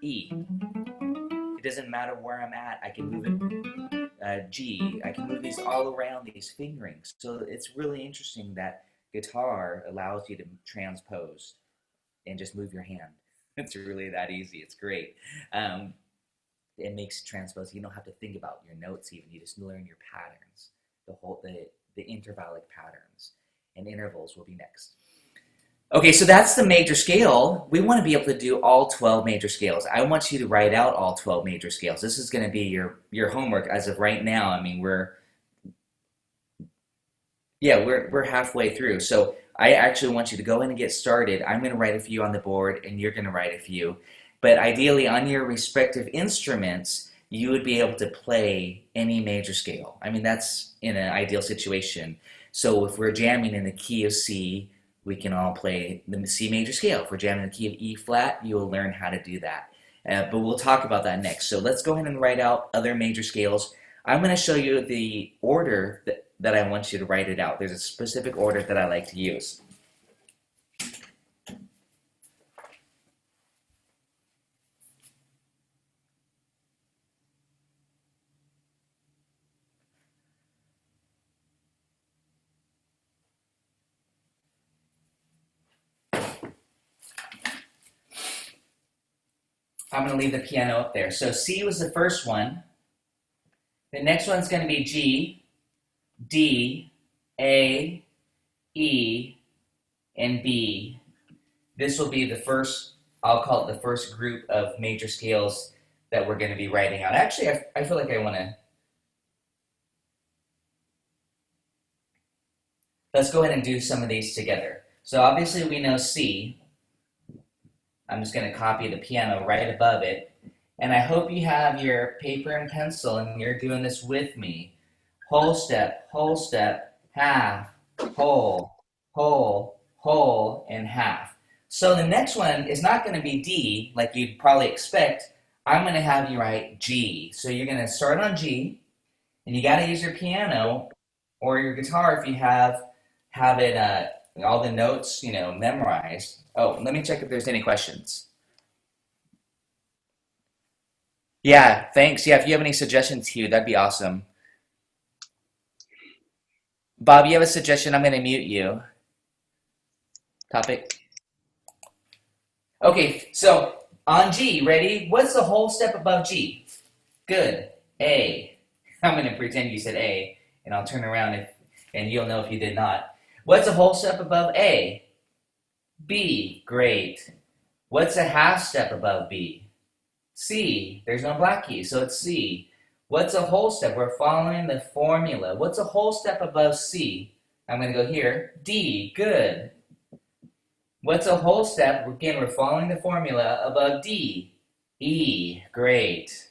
E. It doesn't matter where I'm at. I can move it G. I can move these all around these fingerings. So it's really interesting that guitar allows you to transpose and just move your hand. It's really that easy. It's great. It makes transpose. You don't have to think about your notes even. You just learn your patterns, the intervallic patterns, and intervals will be next. Okay, so that's the major scale. We want to be able to do all 12 major scales. I want you to write out all 12 major scales. This is going to be your homework as of right now. I mean, we're halfway through. So I actually want you to go in and get started. I'm going to write a few on the board and you're going to write a few. But ideally on your respective instruments, you would be able to play any major scale. I mean, that's in an ideal situation. So if we're jamming in the key of C, we can all play the C major scale. If we're jamming in the key of E flat, you'll learn how to do that. But we'll talk about that next. So let's go ahead and write out other major scales. I'm going to show you the order that I want you to write it out. There's a specific order that I like to use. I'm going to leave the piano up there. So C was the first one. The next one's going to be G, D, A, E, and B. This will be the first, I'll call it the first group of major scales that we're going to be writing out. Actually, I feel like I want to, let's go ahead and do some of these together. So obviously we know C. I'm just going to copy the piano right above it. And I hope you have your paper and pencil and you're doing this with me. Whole step, half, whole, and half. So the next one is not going to be D like you'd probably expect. I'm going to have you write G. So you're going to start on G, and you got to use your piano or your guitar if you have it all the notes, memorized. Oh, let me check if there's any questions. Yeah, thanks. Yeah, if you have any suggestions, Hugh, that'd be awesome. Bob, you have a suggestion? I'm going to mute you. Topic. Okay, so on G, ready? What's the whole step above G? Good. A. I'm going to pretend you said A, and I'll turn around and you'll know if you did not. What's a whole step above A? B. Great. What's a half step above B? C. There's no black key, so it's C. What's a whole step? We're following the formula. What's a whole step above C? I'm going to go here. D. Good. What's a whole step? Again, we're following the formula above D. E. Great.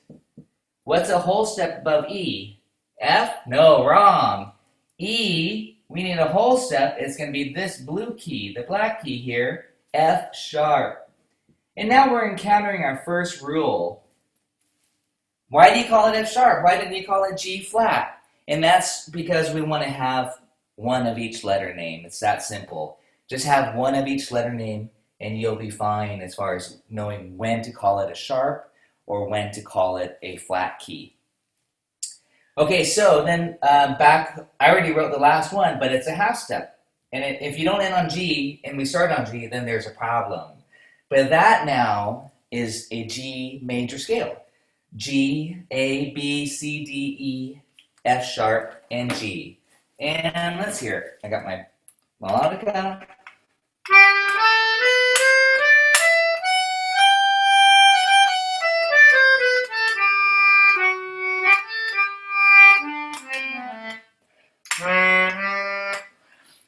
What's a whole step above E? F? No, wrong. E, we need a whole step. It's going to be this blue key, the black key here, F sharp. And now we're encountering our first rule. Why do you call it F sharp? Why didn't you call it G flat? And that's because we want to have one of each letter name. It's that simple. Just have one of each letter name and you'll be fine as far as knowing when to call it a sharp or when to call it a flat key. Okay, so then back, I already wrote the last one, but it's a half step. And if you don't end on G and we start on G, then there's a problem. But that now is a G major scale. G, A, B, C, D, E, F sharp, and G. And let's hear it. I got my melodica.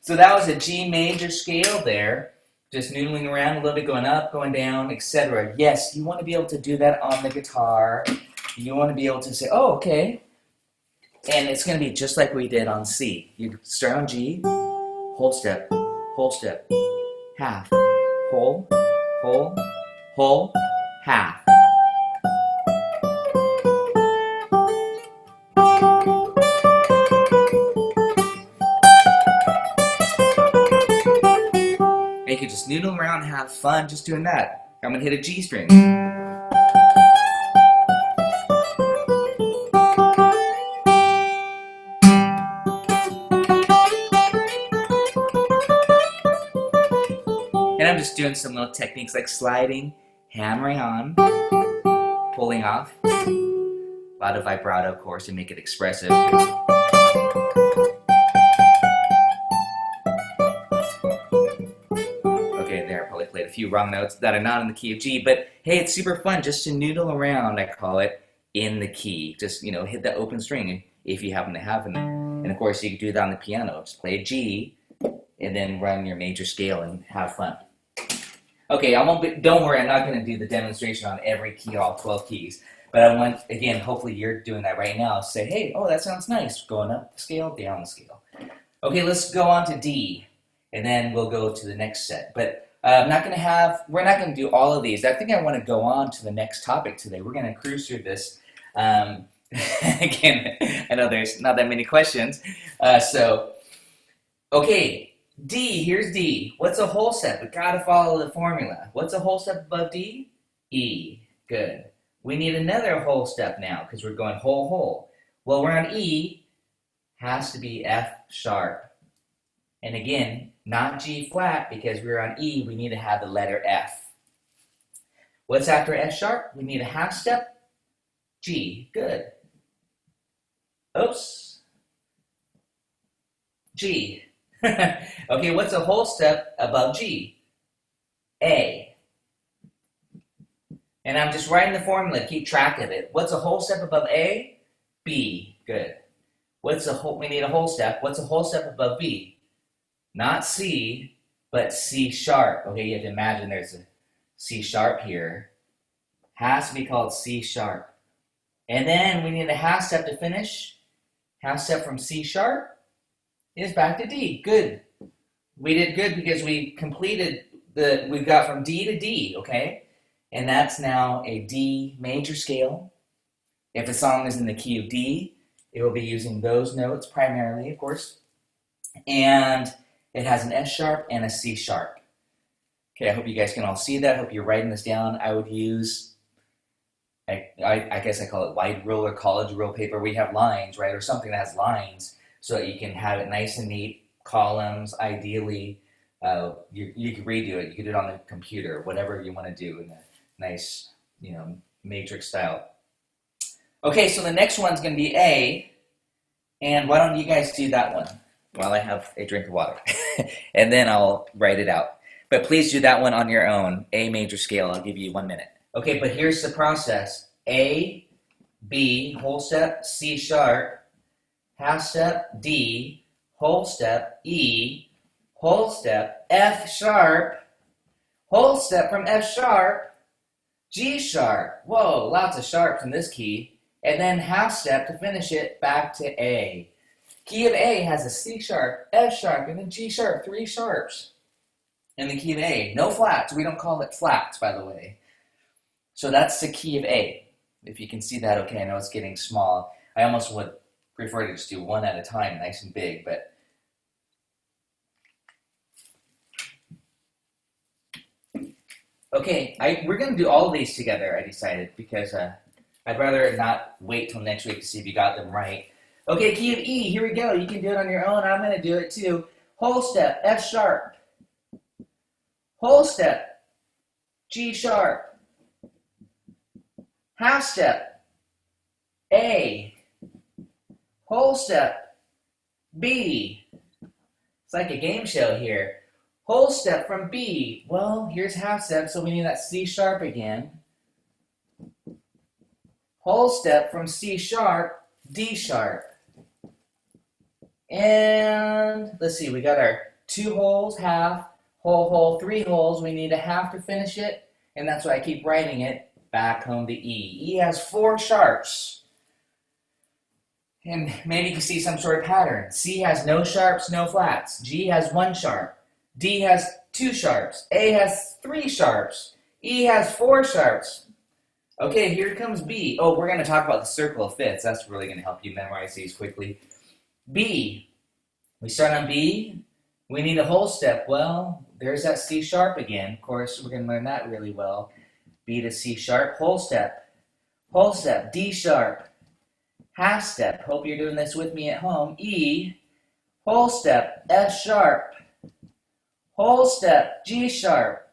So that was a G major scale there, just noodling around a little bit, going up, going down, etc. Yes, you want to be able to do that on the guitar. You want to be able to say, oh, okay. And it's going to be just like we did on C. You start on G, whole step, half, whole, half. And you can just noodle around and have fun just doing that. I'm going to hit a G string. And I'm just doing some little techniques like sliding, hammering on, pulling off. A lot of vibrato, of course, to make it expressive. few wrong notes that are not in the key of G, but hey, it's super fun just to noodle around, I call it, in the key. Just, you know, hit that open string if you happen to have them. And of course, you can do that on the piano. Just play a G and then run your major scale and have fun. Okay, don't worry, I'm not going to do the demonstration on every key, all 12 keys. But I want, again, hopefully you're doing that right now. Say, hey, oh, that sounds nice. Going up the scale, down the scale. Okay, let's go on to D, and then we'll go to the next set. But we're not going to do all of these. I think I want to go on to the next topic today. We're going to cruise through this. Again, I know there's not that many questions. Okay, D, here's D. What's a whole step? We got to follow the formula. What's a whole step above D? E. Good. We need another whole step now because we're going whole, whole. Well, we're on E. Has to be F sharp. And again, not G flat because we're on E. We need to have the letter F. What's after F sharp? We need a half step. G. Good. Oops. G. Okay, what's a whole step above G? A. And I'm just writing the formula to keep track of it. What's a whole step above A? B. Good. We need a whole step. What's a whole step above B? Not C, but C sharp. Okay, you have to imagine there's a C sharp here. Has to be called C sharp. And then we need a half step to finish. Half step from C sharp is back to D. Good. We did good because we completed we got from D to D, okay? And that's now a D major scale. If a song is in the key of D, it will be using those notes primarily, of course. And it has an F sharp and a C sharp. Okay, I hope you guys can all see that. I hope you're writing this down. I would use, I guess I call it wide rule or college rule paper. We have lines, right? Or something that has lines so that you can have it nice and neat, columns, ideally. You can redo it. You can do it on the computer, whatever you want to do in a nice, you know, matrix style. Okay, so the next one's going to be A, and why don't you guys do that one while I have a drink of water, and then I'll write it out. But please do that one on your own, A major scale. I'll give you 1 minute. Okay, but here's the process. A, B, whole step, C sharp, half step, D, whole step, E, whole step, F sharp, whole step from F sharp, G sharp. Whoa, lots of sharps in this key. And then half step to finish it back to A. Key of A has a C sharp, F sharp, and a G sharp, 3 sharps in the key of A. No flats. We don't call it flats, by the way. So that's the key of A. If you can see that, okay, I know it's getting small. I almost would prefer to just do one at a time, nice and big, but okay, we're going to do all of these together, I decided, because I'd rather not wait till next week to see if you got them right. Okay, key of E, here we go. You can do it on your own. I'm going to do it too. Whole step, F sharp. Whole step, G sharp. Half step, A. Whole step, B. It's like a game show here. Whole step from B. Well, here's half step, so we need that C sharp again. Whole step from C sharp, D sharp. And let's see, we got our 2 holes, half, whole, whole, 3 holes. We need a half to finish it, and that's why I keep writing it back home to E. E has 4 sharps. And maybe you can see some sort of pattern. C has no sharps, no flats. G has 1 sharp. D has 2 sharps. A has 3 sharps. E has 4 sharps. Okay, here comes B. Oh, we're going to talk about the circle of fifths. That's really going to help you memorize these quickly. B. We start on B. We need a whole step. Well, there's that C sharp again. Of course, we're going to learn that really well. B to C sharp, whole step. Whole step, D sharp. Half step. Hope you're doing this with me at home. E. Whole step, F sharp. Whole step, G sharp.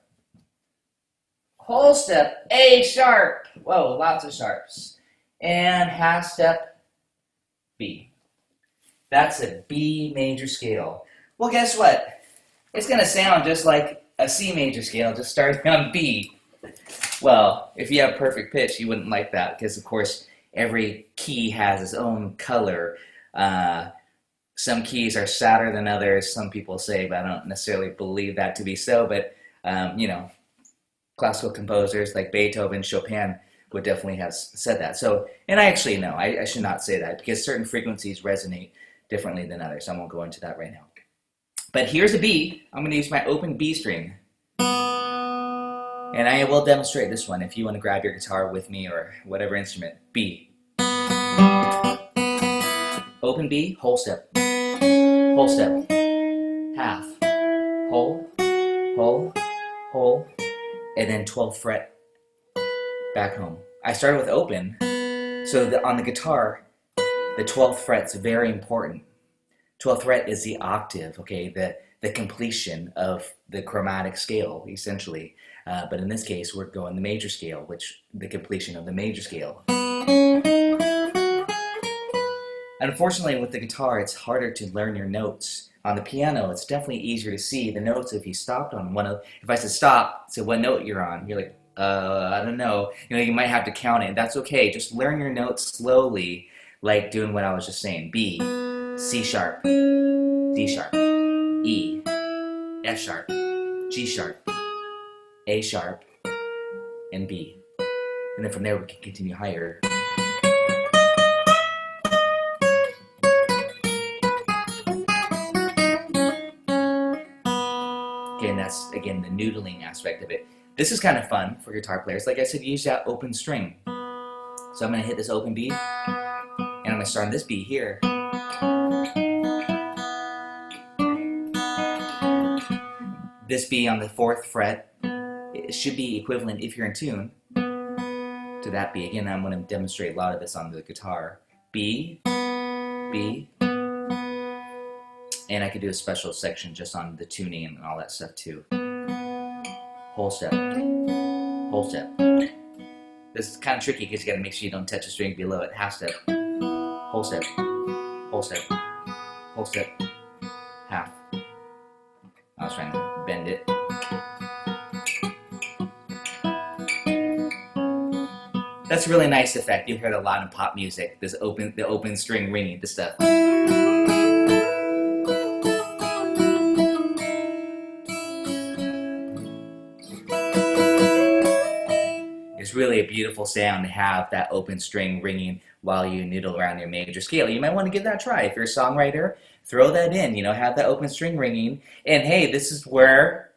Whole step, A sharp. Whoa, lots of sharps. And half step, B. That's a B major scale. Well, guess what? It's going to sound just like a C major scale just starting on B. Well, if you have perfect pitch, you wouldn't like that because, of course, every key has its own color. Some keys are sadder than others, some people say, but I don't necessarily believe that to be so. But, you know, classical composers like Beethoven, Chopin would definitely have said that. So, and I actually know, I should not say that because certain frequencies resonate differently than others. I won't go into that right now. But here's a B. I'm going to use my open B string. And I will demonstrate this one if you want to grab your guitar with me or whatever instrument. B. Open B, whole step, half, whole, and then 12th fret, back home. I started with open, so on the guitar, the 12th fret's very important. 12th fret is the octave, okay, the completion of the chromatic scale, essentially. But in this case, we're going the major scale, which the completion of the major scale. Unfortunately, with the guitar, it's harder to learn your notes. On the piano, it's definitely easier to see the notes if you stopped on one of. If I said stop, say what note you're on, you're like, I don't know. You know, you might have to count it. That's okay. Just learn your notes slowly, like doing what I was just saying. B, C sharp, D sharp, E, F sharp, G sharp, A sharp, and B. And then from there we can continue higher. Okay, and that's, again, the noodling aspect of it. This is kind of fun for guitar players. Like I said, use that open string. So I'm going to hit this open B, and I'm going to start on this B here. This B on the 4th fret, it should be equivalent, if you're in tune, to that B. Again, I'm going to demonstrate a lot of this on the guitar. B, B, and I could do a special section just on the tuning and all that stuff too. Whole step, whole step. This is kind of tricky because you got to make sure you don't touch a string below it. Half step, whole step, whole step, whole step, half. I was trying to bend it. That's a really nice effect. You've heard a lot in pop music. The open string ringing, this stuff. It's really a beautiful sound to have that open string ringing while you noodle around your major scale. You might want to give that a try. If you're a songwriter, throw that in, you know, have that open string ringing. And hey, this is where,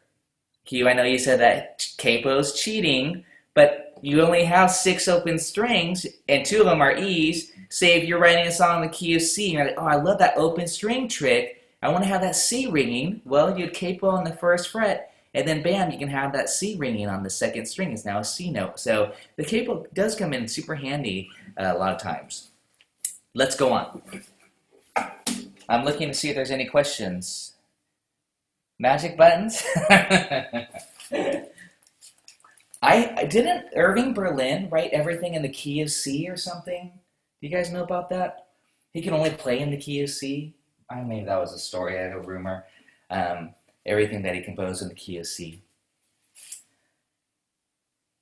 Q, I know you said that capo's cheating, but you only have 6 open strings, and 2 of them are E's. Say if you're writing a song in the key of C, and you're like, oh, I love that open string trick. I want to have that C ringing. Well, you'd capo on the 1st fret, and then bam, you can have that C ringing on the 2nd string. It's now a C note. So the capo does come in super handy a lot of times. Let's go on. I'm looking to see if there's any questions. Magic buttons? I didn't Irving Berlin write everything in the key of C or something? Do you guys know about that? He can only play in the key of C. Maybe that was a story, I have a rumor. Everything that he composed in the key of C.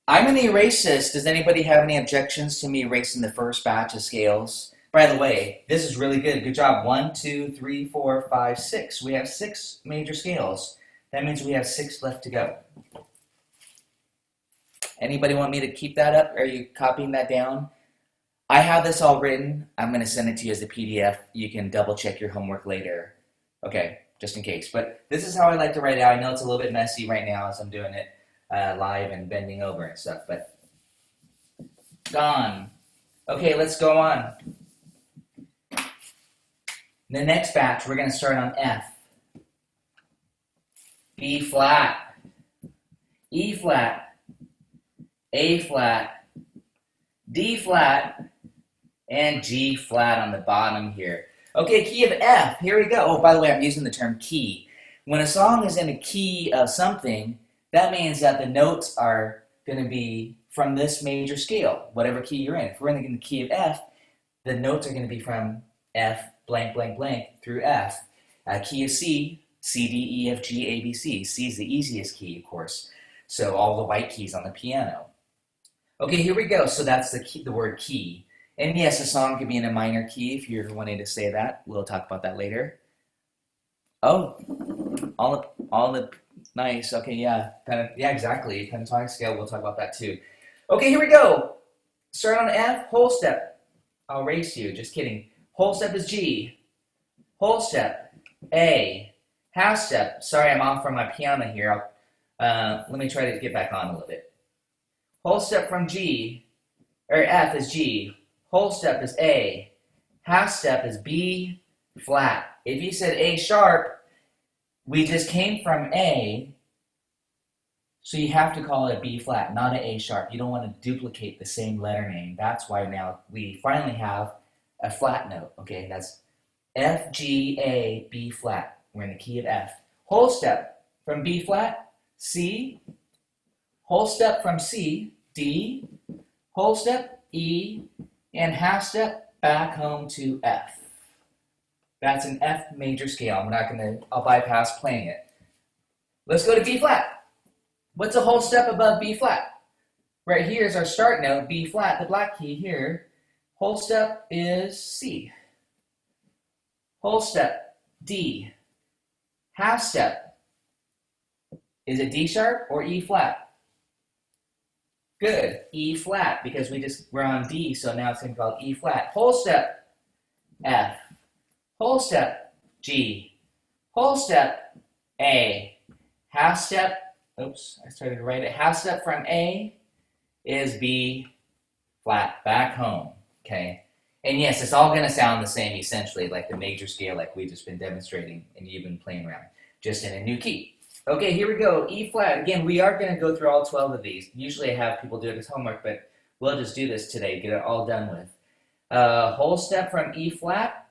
I'm going to erase this. Does anybody have any objections to me erasing the first batch of scales? By the way, this is really good. Good job. 1, 2, 3, 4, 5, 6. We have 6 major scales. That means we have 6 left to go. Anybody want me to keep that up? Are you copying that down? I have this all written. I'm going to send it to you as a PDF. You can double check your homework later. Okay, just in case. But this is how I like to write it out. I know it's a little bit messy right now as I'm doing it live and bending over and stuff, but gone. Okay, let's go on. The next batch, we're going to start on F. B flat, E flat, A flat, D flat, and G flat on the bottom here. Okay, key of F, here we go. Oh, by the way, I'm using the term key. When a song is in a key of something, that means that the notes are going to be from this major scale, whatever key you're in. If we're in the key of F, the notes are going to be from F blank blank blank through F. Key of C, C, D, E, F, G, A, B, C. C is the easiest key, of course. So all the white keys on the piano. Okay, here we go. So that's the key, the word key. And yes, a song could be in a minor key if you're wanting to say that. We'll talk about that later. Oh, all the nice. Okay, yeah, yeah, exactly. Pentatonic scale. We'll talk about that too. Okay, here we go. Start on F. Whole step. I'll race you. Just kidding. Whole step is G. Whole step A. Half step. Sorry, I'm off from my piano here. Let me try to get back on a little bit. Whole step from G, or F is G. Whole step is A. Half step is B flat. If you said A sharp, we just came from A, so you have to call it a B flat, not an A sharp. You don't want to duplicate the same letter name. That's why now we finally have a flat note. Okay, that's F, G, A, B flat. We're in the key of F. Whole step from B flat, C. Whole step from C, D. Whole step, E. And half step back home to F. That's an F major scale. I'll bypass playing it. Let's go to B flat. What's a whole step above B flat? Right here is our start note, B flat, the black key here. Whole step is C. Whole step, D. Half step, is it D sharp or E flat? Good, E flat, because we're on D, so now it's going to be called E flat. Whole step, F. Whole step, G. Whole step, A. Half step, oops, I started to write it. Half step from A is B flat, back home, okay? And yes, it's all going to sound the same, essentially, like the major scale, like we've just been demonstrating and you've been playing around, just in a new key. Okay, here we go, E flat. Again, we are going to go through all 12 of these. Usually I have people do it as homework, but we'll just do this today, get it all done with. Whole step from E flat.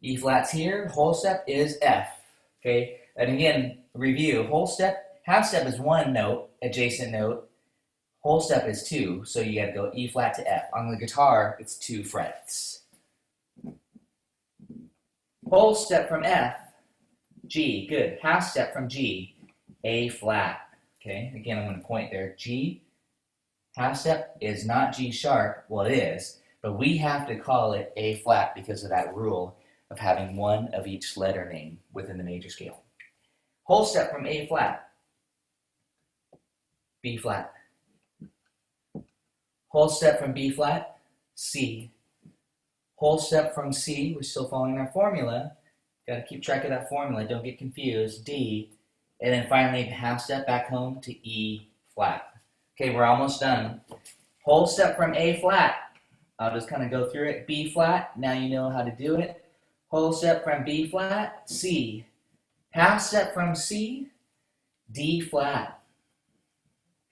E flat's here. Whole step is F. Okay, and again, review. Whole step, half step is one note, adjacent note. Whole step is two, so you got to go E flat to F. On the guitar, it's 2 frets. Whole step from F, G, good. Half step from G, A flat. Okay, again, I'm going to point there. G, half step is not G sharp. Well, it is, but we have to call it A flat because of that rule of having one of each letter name within the major scale. Whole step from A flat, B flat. Whole step from B flat, C. Whole step from C, we're still following our formula. Got to keep track of that formula, don't get confused, D. And then finally, half step back home to E flat. Okay, we're almost done. Whole step from A flat, I'll just kind of go through it. B flat, now you know how to do it. Whole step from B flat, C. Half step from C, D flat.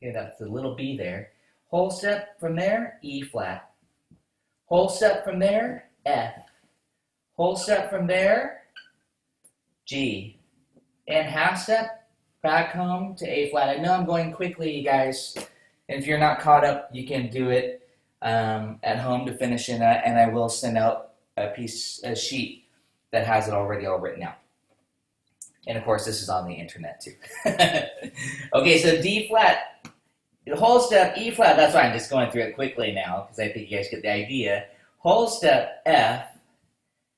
Okay, that's the little B there. Whole step from there, E flat. Whole step from there, F. Whole step from there, G. And half step back home to A flat. I know I'm going quickly, you guys. And if you're not caught up, you can do it at home to finish in that. And I will send out a sheet that has it already all written out. And of course, this is on the internet too. Okay, so D flat. The whole step, E flat, that's why I'm just going through it quickly now, because I think you guys get the idea. Whole step, F.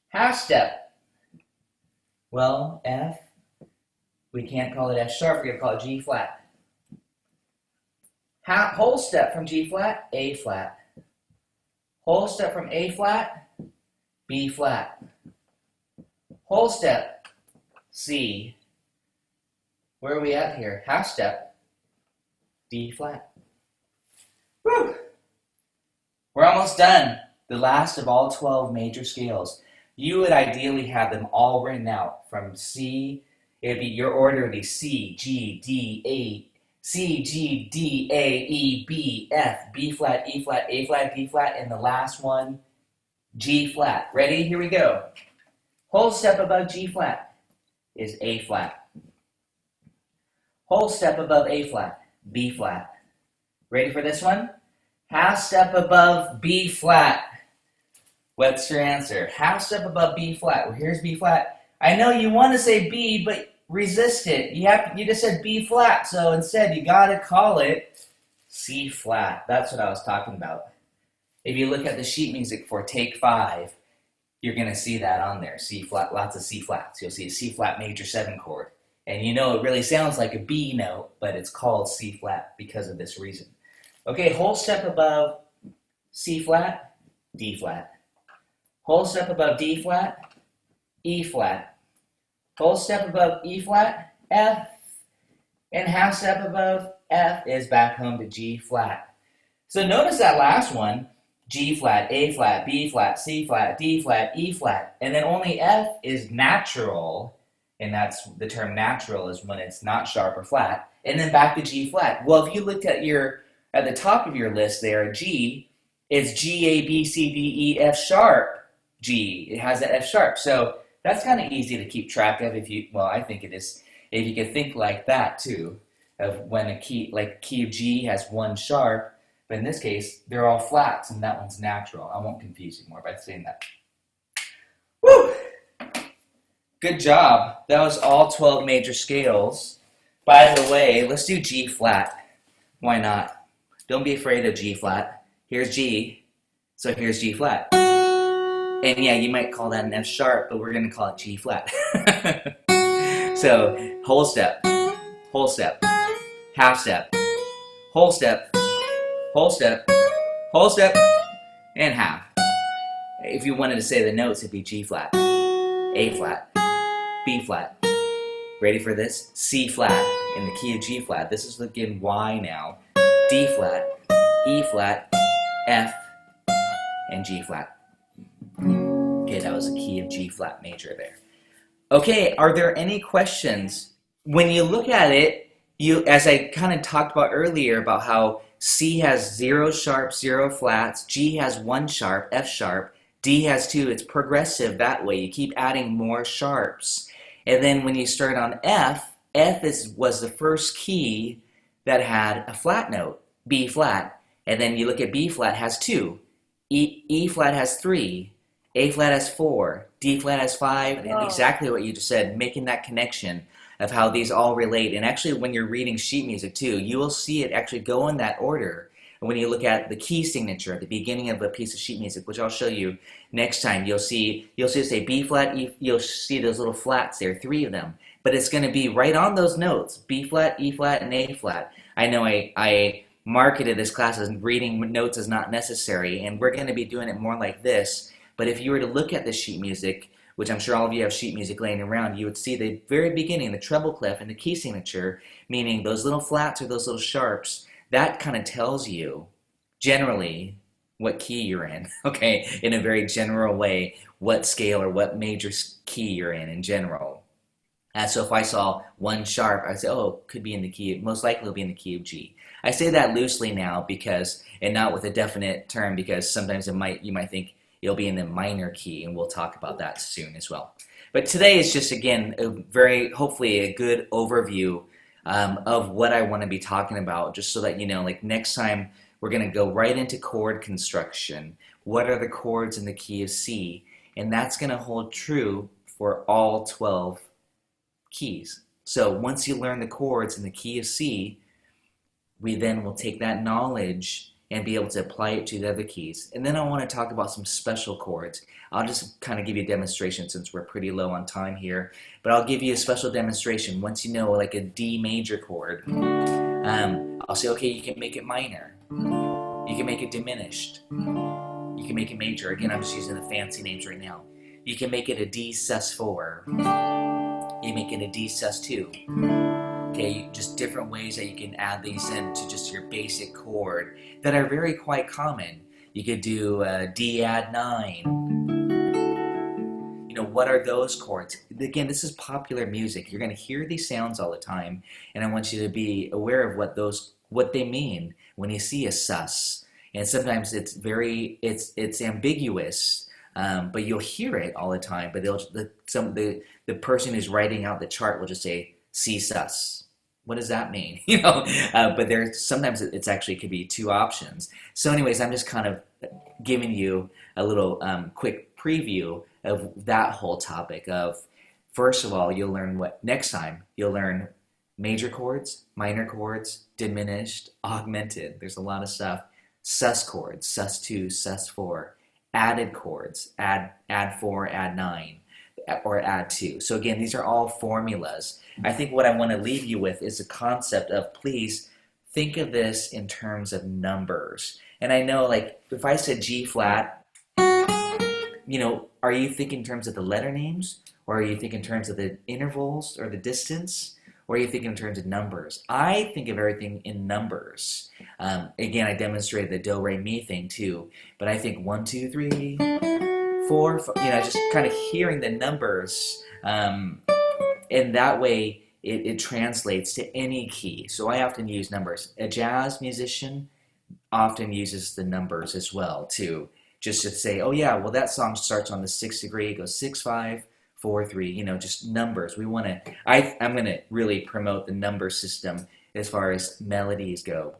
Half step, well, F. We can't call it F sharp, we're going to call it G flat. Whole step from G flat, A flat. Whole step from A flat, B flat. Whole step, C. Where are we at here? Half step, D flat. Woo! We're almost done. The last of all 12 major scales. You would ideally have them all written out from C. It'd be your order would be C, G, D, A, C, G, D, A, E, B, F, B flat, E flat, A flat, D flat, and the last one, G flat. Ready? Here we go. Whole step above G flat is A flat. Whole step above A flat, B flat. Ready for this one? Half step above B flat. What's your answer? Half step above B flat. Well, here's B flat. I know you want to say B, but resist it. You just said B flat, so instead you gotta call it C flat. That's what I was talking about. If you look at the sheet music for take 5, you're gonna see that on there. C flat, lots of C flats. You'll see a C flat major 7 chord. And you know it really sounds like a B note, but it's called C flat because of this reason. Okay, whole step above C flat, D flat. Whole step above D flat, E flat. Whole step above E flat, F. And half step above F is back home to G flat. So notice that last one, G flat, A flat, B flat, C flat, D flat, E flat. And then only F is natural. And that's the term natural is when it's not sharp or flat. And then back to G flat. Well, if you looked at the top of your list there, G, it's G, A, B, C, D, E, F sharp, G. It has that F sharp. So that's kind of easy to keep track of I think it is, if you could think like that too, of when a key, like key of G has 1 sharp, but in this case, they're all flats and that one's natural. I won't confuse you more by saying that. Woo! Good job. That was all 12 major scales. By the way, let's do G flat. Why not? Don't be afraid of G flat. Here's G, so here's G flat. And yeah, you might call that an F sharp, but we're going to call it G flat. So, whole step, half step, whole step, whole step, whole step, and half. If you wanted to say the notes, it'd be G flat, A flat, B flat. Ready for this? C flat in the key of G flat. This is again Y now. D flat, E flat, F, and G flat. Okay, that was a key of G flat major there. Okay, are there any questions? When you look at it, as I kind of talked about earlier about how C has 0 sharps, 0 flats, G has 1 sharp, F sharp, D has 2, it's progressive that way. You keep adding more sharps. And then when you start on F, was the first key that had a flat note, B flat. And then you look at B flat has 2, E flat has 3, A flat has 4, D flat has 5, and exactly what you just said, making that connection of how these all relate. And actually when you're reading sheet music too, you will see it actually go in that order. And when you look at the key signature at the beginning of a piece of sheet music, which I'll show you next time, you'll see it say B flat, you'll see those little flats there, 3 of them. But it's going to be right on those notes, B flat, E flat, and A flat. I know I marketed this class as reading notes is not necessary, and we're going to be doing it more like this. But if you were to look at the sheet music, which I'm sure all of you have sheet music laying around, you would see the very beginning, the treble clef and the key signature, meaning those little flats or those little sharps, that kind of tells you generally what key you're in, okay, in a very general way, what scale or what major key you're in general. So if I saw 1 sharp, I'd say, oh, it could be in the key, most likely it'll be in the key of G. I say that loosely now because, and not with a definite term, because sometimes you might think it'll be in the minor key, and we'll talk about that soon as well. But today is just, again, hopefully a good overview of what I want to be talking about, just so that you know, like next time we're going to go right into chord construction. What are the chords in the key of C? And that's going to hold true for all 12 keys. So once you learn the chords in the key of C, we then will take that knowledge and be able to apply it to the other keys. And then I want to talk about some special chords. I'll just kind of give you a demonstration since we're pretty low on time here. But I'll give you a special demonstration. Once you know like a D major chord, I'll say, okay, you can make it minor. You can make it diminished. You can make it major. Again, I'm just using the fancy names right now. You can make it a D sus4. You make it a D sus2. Okay, just different ways that you can add these into just your basic chord that are very quite common. You could do D add 9. You know, what are those chords? Again, this is popular music. You're going to hear these sounds all the time, and I want you to be aware of what they mean when you see a sus. And sometimes it's ambiguous, but you'll hear it all the time. But the person who's writing out the chart will just say C sus. What does that mean? You know, but sometimes it's actually could be 2 options. So anyways, I'm just kind of giving you a little quick preview of that whole topic of First of all, you'll learn next time you'll learn major chords, minor chords, diminished, augmented. There's a lot of stuff. Sus chords, sus2, sus4, added chords, add 4, add 9, or add 2. So again, these are all formulas. I think what I want to leave you with is the concept of, please think of this in terms of numbers. And I know, like, if I said G flat, are you thinking in terms of the letter names? Or are you thinking in terms of the intervals or the distance? Or are you thinking in terms of numbers? I think of everything in numbers. Again, I demonstrated the do, re, mi thing too. But I think 1, 2, 3, 4, 5, just kind of hearing the numbers. And that way, it translates to any key. So I often use numbers. A jazz musician often uses the numbers as well too. Just to say, oh yeah, well that song starts on the 6th degree, it goes 6, 5, 4, 3, just numbers. I'm going to really promote the number system as far as melodies go.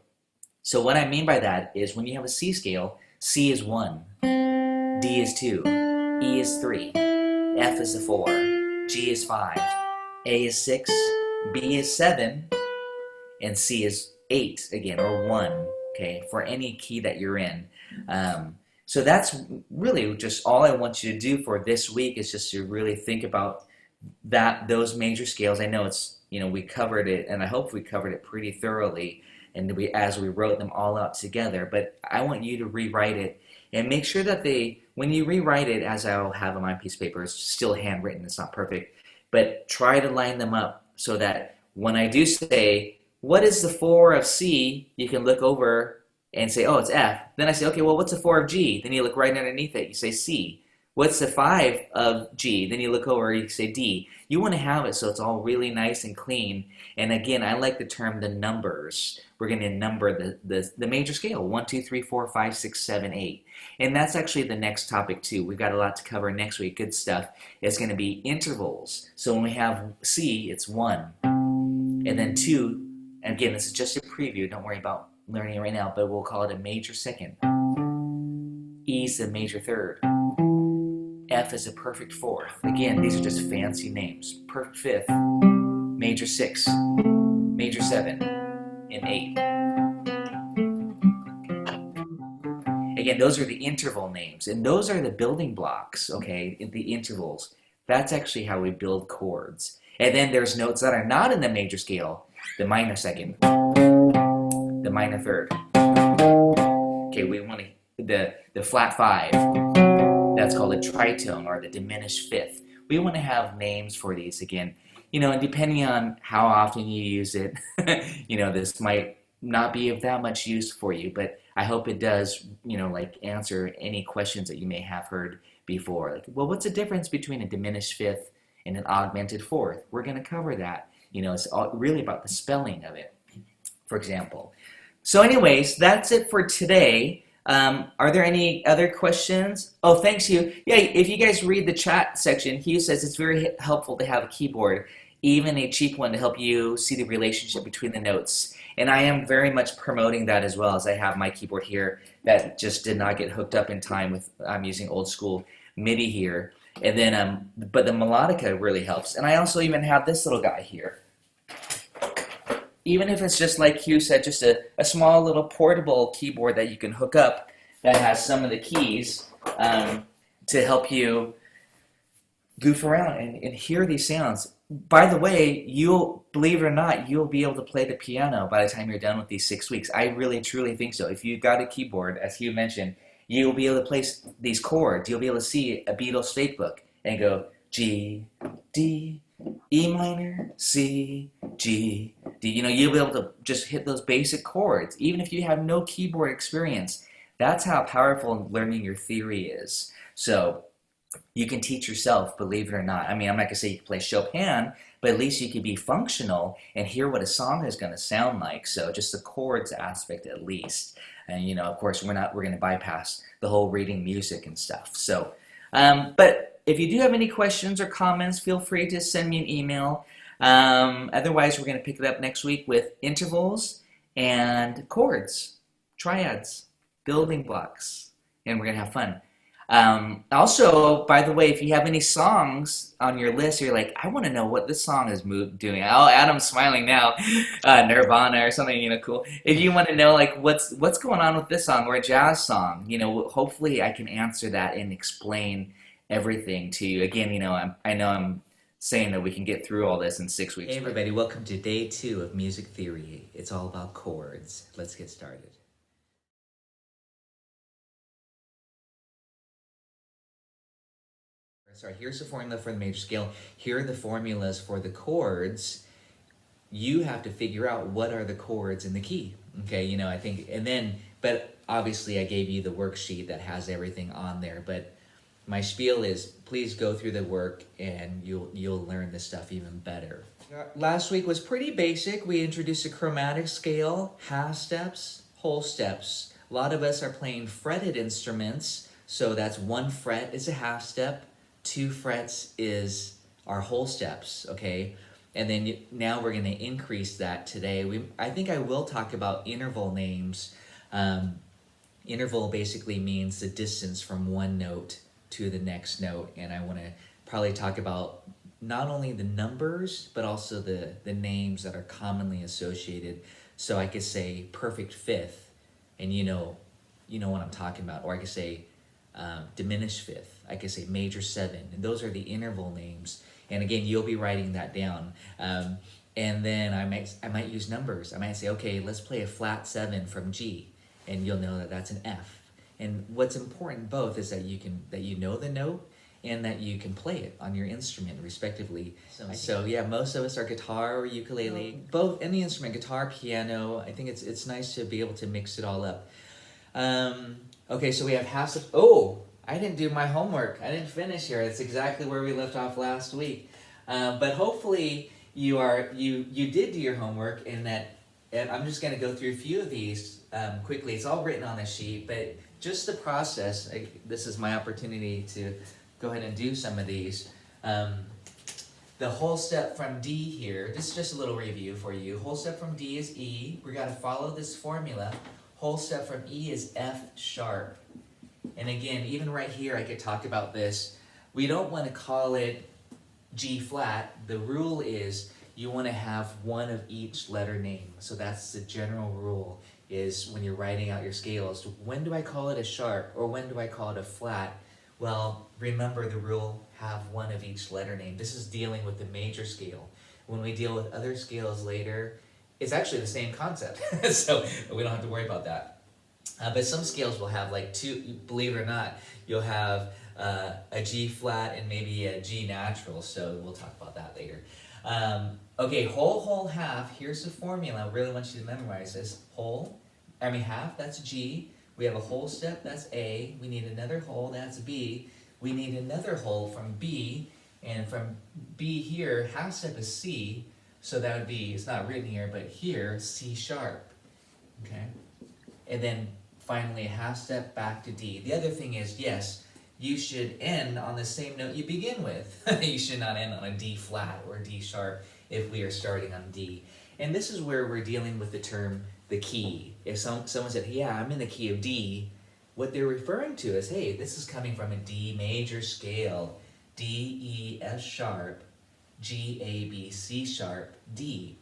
So what I mean by that is when you have a C scale, C is 1, D is 2, E is 3, F is a 4, G is 5, A is 6, B is 7, and C is 8 again, or 1, okay, for any key that you're in. So that's really just all I want you to do for this week, is just to really think about those major scales. I know it's, we covered it, and I hope we covered it pretty thoroughly, and as we wrote them all out together. But I want you to rewrite it, and make sure that when you rewrite it, as I'll have on my piece of paper, it's still handwritten, it's not perfect, but try to line them up so that when I do say, what is the 4 of C, you can look over and say, oh, it's F. Then I say, okay, well, what's the 4 of G? Then you look right underneath it, you say C. What's the 5 of G? Then you look over, you say D. You want to have it so it's all really nice and clean. And again, I like the term the numbers. We're going to number the major scale, 1, 2, 3, 4, 5, 6, 7, 8. And that's actually the next topic too. We've got a lot to cover next week, good stuff. It's going to be intervals. So when we have C, it's 1. And then 2, and again, this is just a preview, don't worry about learning it right now, but we'll call it a major second. E is the major third. F is a perfect fourth. Again, these are just fancy names. Perfect fifth, major 6, major 7, and 8. Again, those are the interval names, and those are the building blocks, okay, the intervals. That's actually how we build chords. And then there's notes that are not in the major scale, the minor second, the minor third. Okay, we want the flat 5. That's called a tritone, or the diminished fifth. We want to have names for these again. And depending on how often you use it, this might not be of that much use for you, but I hope it does, answer any questions that you may have heard before. Like, well, what's the difference between a diminished fifth and an augmented fourth? We're going to cover that. It's really about the spelling of it, for example. So anyways, that's it for today. Are there any other questions? Oh, thanks, Hugh. Yeah, if you guys read the chat section, Hugh says it's very helpful to have a keyboard, even a cheap one, to help you see the relationship between the notes. And I am very much promoting that as well, as I have my keyboard here that just did not get hooked up in time I'm using old school MIDI here. And then, but the melodica really helps. And I also even have this little guy here. Even if it's just like Hugh said, just a small little portable keyboard that you can hook up that has some of the keys to help you goof around and hear these sounds. By the way, believe it or not, you'll be able to play the piano by the time you're done with these 6 weeks. I really, truly think so. If you've got a keyboard, as Hugh mentioned, you'll be able to play these chords. You'll be able to see a Beatles fake book and go G, D, E minor, C, G, D. You'll be able to just hit those basic chords, even if you have no keyboard experience. That's how powerful learning your theory is. So you can teach yourself, believe it or not. I mean, I'm not going to say you can play Chopin, but at least you can be functional and hear what a song is going to sound like. So just the chords aspect at least. And, of course, we're going to bypass the whole reading music and stuff. So, but if you do have any questions or comments, feel free to send me an email. Otherwise, we're going to pick it up next week with intervals and chords, triads, building blocks, and we're going to have fun. Also, by the way, if you have any songs on your list, you're like, I want to know what this song is doing. Oh, Adam's smiling now. Nirvana or something, cool. If you want to know like what's going on with this song or a jazz song, hopefully I can answer that and explain everything to you. Again, I know I'm saying that we can get through all this in 6 weeks. Hey everybody, welcome to day 2 of music theory. It's all about chords. Let's get started. Sorry, here's the formula for the major scale. Here are the formulas for the chords. You have to figure out what are the chords in the key. Okay, I think, but obviously I gave you the worksheet that has everything on there. But my spiel is, please go through the work and you'll learn this stuff even better. Last week was pretty basic. We introduced a chromatic scale, half steps, whole steps. A lot of us are playing fretted instruments, so that's 1 fret is a half step. 2 frets is our whole steps, okay? And then now we're going to increase that today. I think I will talk about interval names. Interval basically means the distance from one note to the next note, and I want to probably talk about not only the numbers, but also the names that are commonly associated. So I could say perfect fifth, and you know what I'm talking about, or I could say diminished fifth. I could say major 7, and those are the interval names. And again, you'll be writing that down. And then I might use numbers. I might say, okay, let's play a flat 7 from G, and you'll know that that's an F. And what's important both is that you know the note and that you can play it on your instrument respectively. So yeah, most of us are guitar or ukulele, both any instrument, guitar, piano. I think it's nice to be able to mix it all up. Okay, so we have half steps. Oh, I didn't do my homework. I didn't finish here. That's exactly where we left off last week. But hopefully you did do your homework, and I'm just going to go through a few of these quickly. It's all written on a sheet, but just the process. This is my opportunity to go ahead and do some of these. The whole step from D here, this is just a little review for you. Whole step from D is E. We got to follow this formula. Whole step from E is F sharp. And again, even right here, I could talk about this. We don't want to call it G flat. The rule is you want to have one of each letter name. So that's the general rule, is when you're writing out your scales. When do I call it a sharp, or when do I call it a flat? Well, remember the rule, have one of each letter name. This is dealing with the major scale. When we deal with other scales later, it's actually the same concept. So we don't have to worry about that. But some scales will have like 2, believe it or not, you'll have a G flat and maybe a G natural, so we'll talk about that later. Okay, whole, half, here's the formula. I really want you to memorize this. Half, that's G. We have a whole step, that's A. We need another whole, that's B. We need another whole from B, and from B here, half step is C, so that would be, it's not written here, but here, C sharp, okay? And then finally a half step back to D. The other thing is, yes, you should end on the same note you begin with. You should not end on a D flat or D sharp if we are starting on D. And this is where we're dealing with the term, the key. If someone said, yeah, I'm in the key of D, what they're referring to is, hey, this is coming from a D major scale, D, E, F sharp, G, A, B, C sharp, D.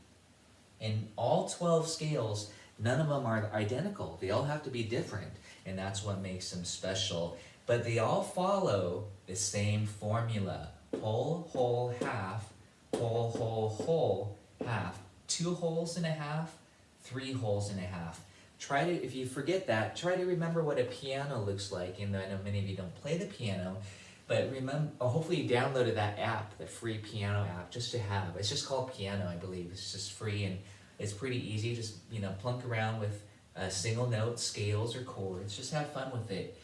In all 12 scales, none of them are identical. They all have to be different, and that's what makes them special. But they all follow the same formula. Whole, half, whole, half. 2 wholes and a half, 3 wholes and a half. If you forget that, try to remember what a piano looks like. And I know many of you don't play the piano, but remember, hopefully you downloaded that app, the free piano app, just to have. It's just called Piano, I believe. It's just free, and it's pretty easy. Just plunk around with single notes, scales, or chords. Just have fun with it.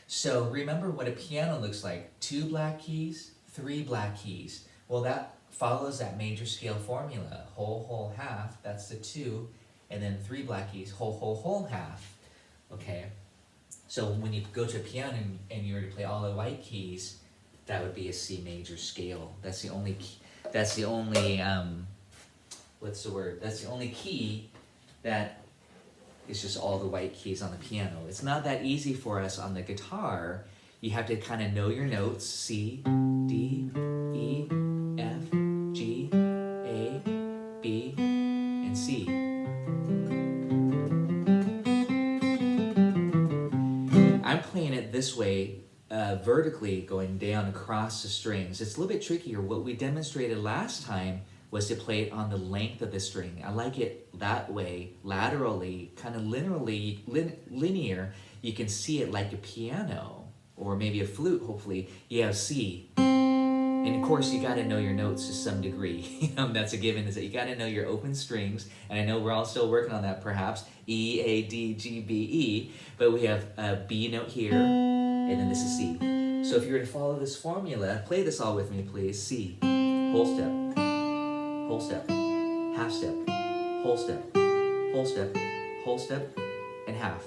So remember what a piano looks like. 2 black keys, 3 black keys. Well, that follows that major scale formula. Whole, half, that's the 2. And then 3 black keys, whole, half. Okay? So when you go to a piano and you were to play all the white keys, that would be a C major scale. That's the only key, That's the only key that It's just all the white keys on the piano. It's not that easy for us on the guitar. You have to kind of know your notes. C, D, E, F, G, A, B, and C. I'm playing it this way, vertically going down across the strings. It's a little bit trickier. What we demonstrated last time was to play it on the length of the string. I like it that way, laterally, kind of linear. You can see it like a piano, or maybe a flute, hopefully. You have C. And of course, you gotta know your notes to some degree. That's a given, is that you gotta know your open strings, and I know we're all still working on that perhaps. E, A, D, G, B, E, but we have a B note here, and then this is C. So if you were to follow this formula, play this all with me, please. C, whole step, whole step, half step, whole step, whole step, whole step, and half.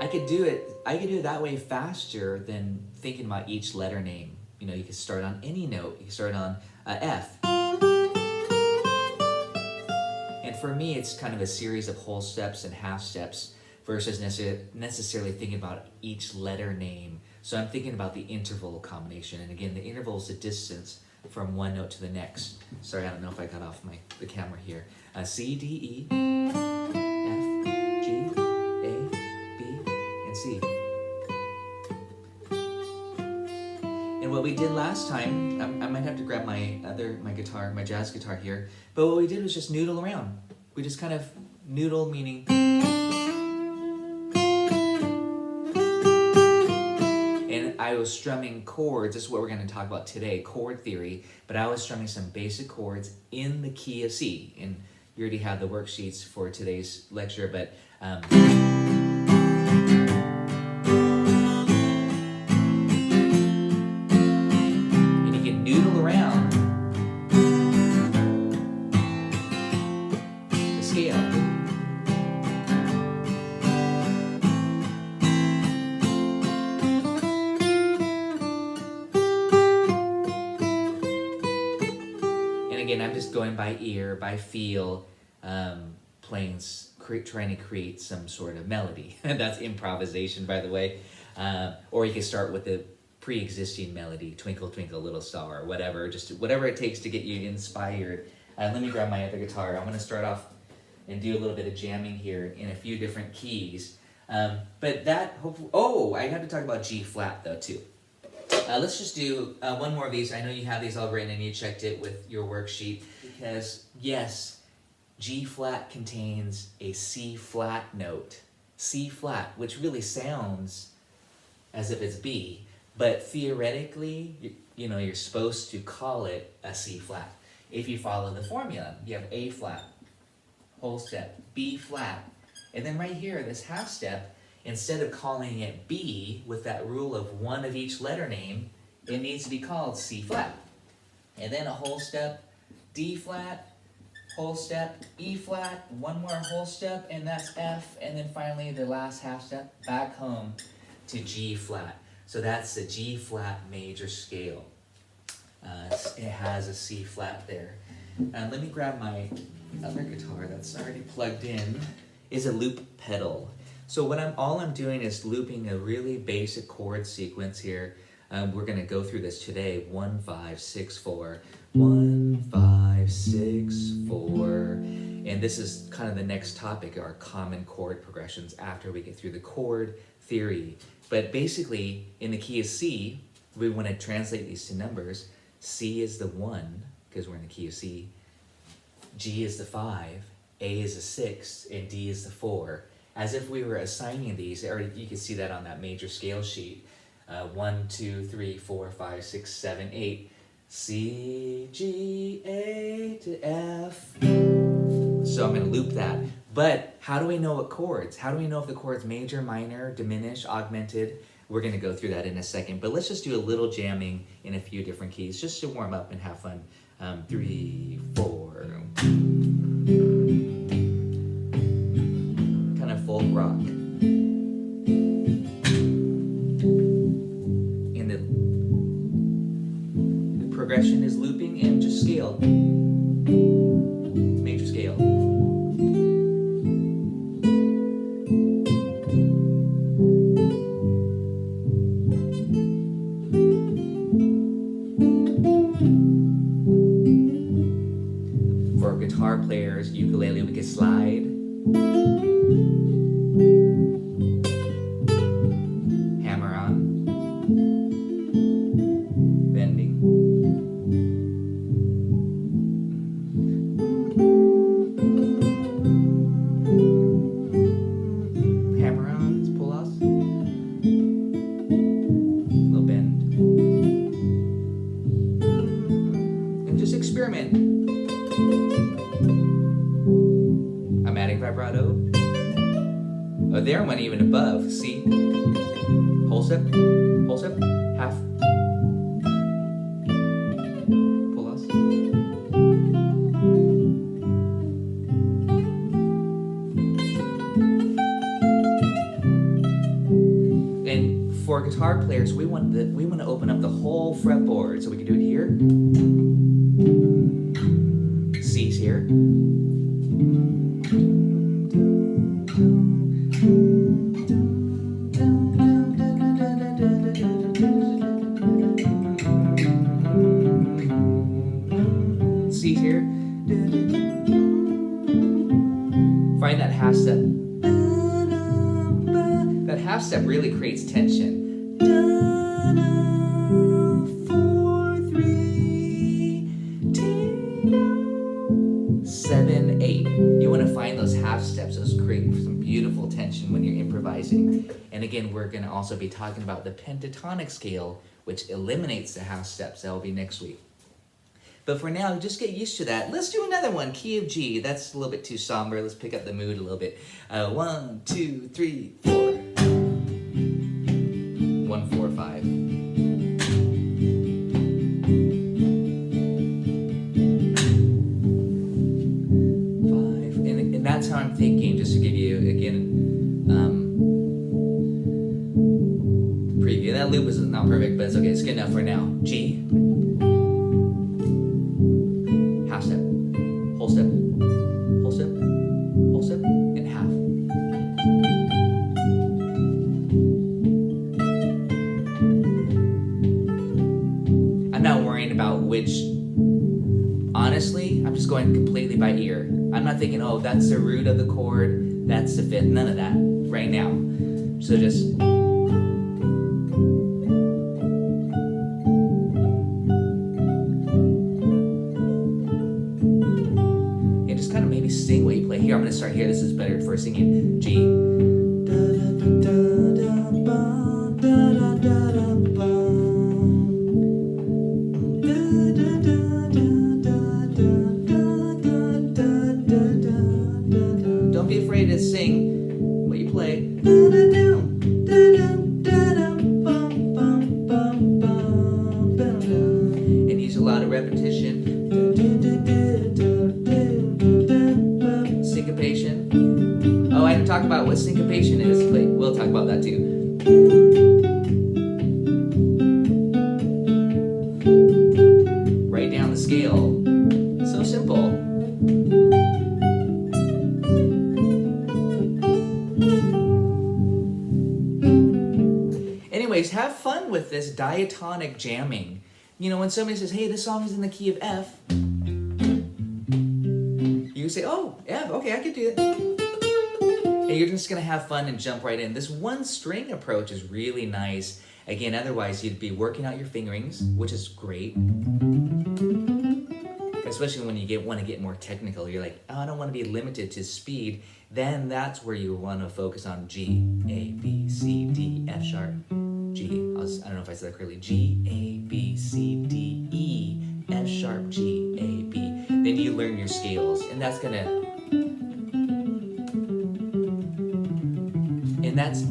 I could do it that way faster than thinking about each letter name. You know, you can start on any note. You can start on F. And for me, it's kind of a series of whole steps and half steps versus necessarily thinking about each letter name. So I'm thinking about the interval combination. And again, the interval is the distance from one note to the next. Sorry, I don't know if I got off the camera here. C, D, E, F, G, A, B, and C. And what we did last time, I might have to grab my guitar, my jazz guitar here, but what we did was just noodle around. We just kind of noodle, meaning... And I was strumming chords. This is what we're going to talk about today, chord theory, but I was strumming some basic chords in the key of C. And you already have the worksheets for today's lecture, but... going by ear, by feel, trying to create some sort of melody. That's improvisation, by the way. Or you can start with the pre-existing melody, Twinkle Twinkle Little Star, or whatever, just whatever it takes to get you inspired. Let me grab my other guitar. I'm going to start off and do a little bit of jamming here in a few different keys. But that, I have to talk about G flat though too. Let's just do one more of these. I know you have these all written and you checked it with your worksheet. Because, yes, G flat contains a C flat note. C flat, which really sounds as if it's B. But theoretically, you're supposed to call it a C flat. If you follow the formula, you have A flat, whole step, B flat. And then right here, this half step, instead of calling it B with that rule of one of each letter name, it needs to be called C flat. And then a whole step, D flat, whole step, E flat, one more whole step, and that's F, and then finally the last half step back home to G flat. So that's the G flat major scale. It has a C flat there. Let me grab my other guitar that's already plugged in. Is a loop pedal. So all I'm doing is looping a really basic chord sequence here. We're going to go through this today. 1, 5, 6, 4. 1, 5, 6, 4. And this is kind of the next topic, our common chord progressions after we get through the chord theory. But basically, in the key of C, we want to translate these to numbers. C is the 1, because we're in the key of C. G is the 5, A is the 6, and D is the 4. As if we were assigning these, or you can see that on that major scale sheet. 1, 2, 3, 4, 5, 6, 7, 8. C, G, A to F. So I'm going to loop that. But how do we know what chords? How do we know if the chord's major, minor, diminished, augmented? We're going to go through that in a second. But let's just do a little jamming in a few different keys just to warm up and have fun. 3, 4. Kind of folk rock. Progression is looping and just scale. Major scale. there went even above. C, whole step, half, pull loss. And for guitar players, we want to open up the whole fretboard, so we can do it here. C's here. C's here. Find that half step. That half step really creates tension. 4, 3, 7, 8. You want to find those half steps. Those create some beautiful tension when you're improvising. And again, we're going to also be talking about the pentatonic scale, which eliminates the half steps. That will be next week. But for now, just get used to that. Let's do another one, key of G. That's a little bit too somber. Let's pick up the mood a little bit. 1, 2, 3, 4. 1, 4, 5. 5. And that's how I'm thinking, just to give you, again, preview. That loop is not perfect, but it's okay. It's good enough for now. G. Half step, whole step, whole step, whole step, and half. I'm not worrying about which, honestly, I'm just going completely by ear. I'm not thinking, oh, that's the root of the chord, that's the fifth, none of that right now. So just, sing what you play. Here, I'm going to start here. This is better for singing. G. Don't be afraid to sing what you play. And use a lot of repetition. Syncopation. Oh, I didn't talk about what syncopation is, but we'll talk about that too. Write down the scale. So simple. Anyways, have fun with this diatonic jamming. You know, when somebody says, hey, this song is in the key of F, you say, oh, F, okay, I can do it. And you're just going to have fun and jump right in. This one string approach is really nice. Again, otherwise you'd be working out your fingerings, which is great. Especially when you want to get more technical. You're like, oh, I don't want to be limited to speed. Then that's where you want to focus on G, A, B, C, D, F sharp, G. I don't know if I said that correctly. G, A, B, C, D, E, F sharp, G, A, B. Then you learn your scales, and that's gonna, and that's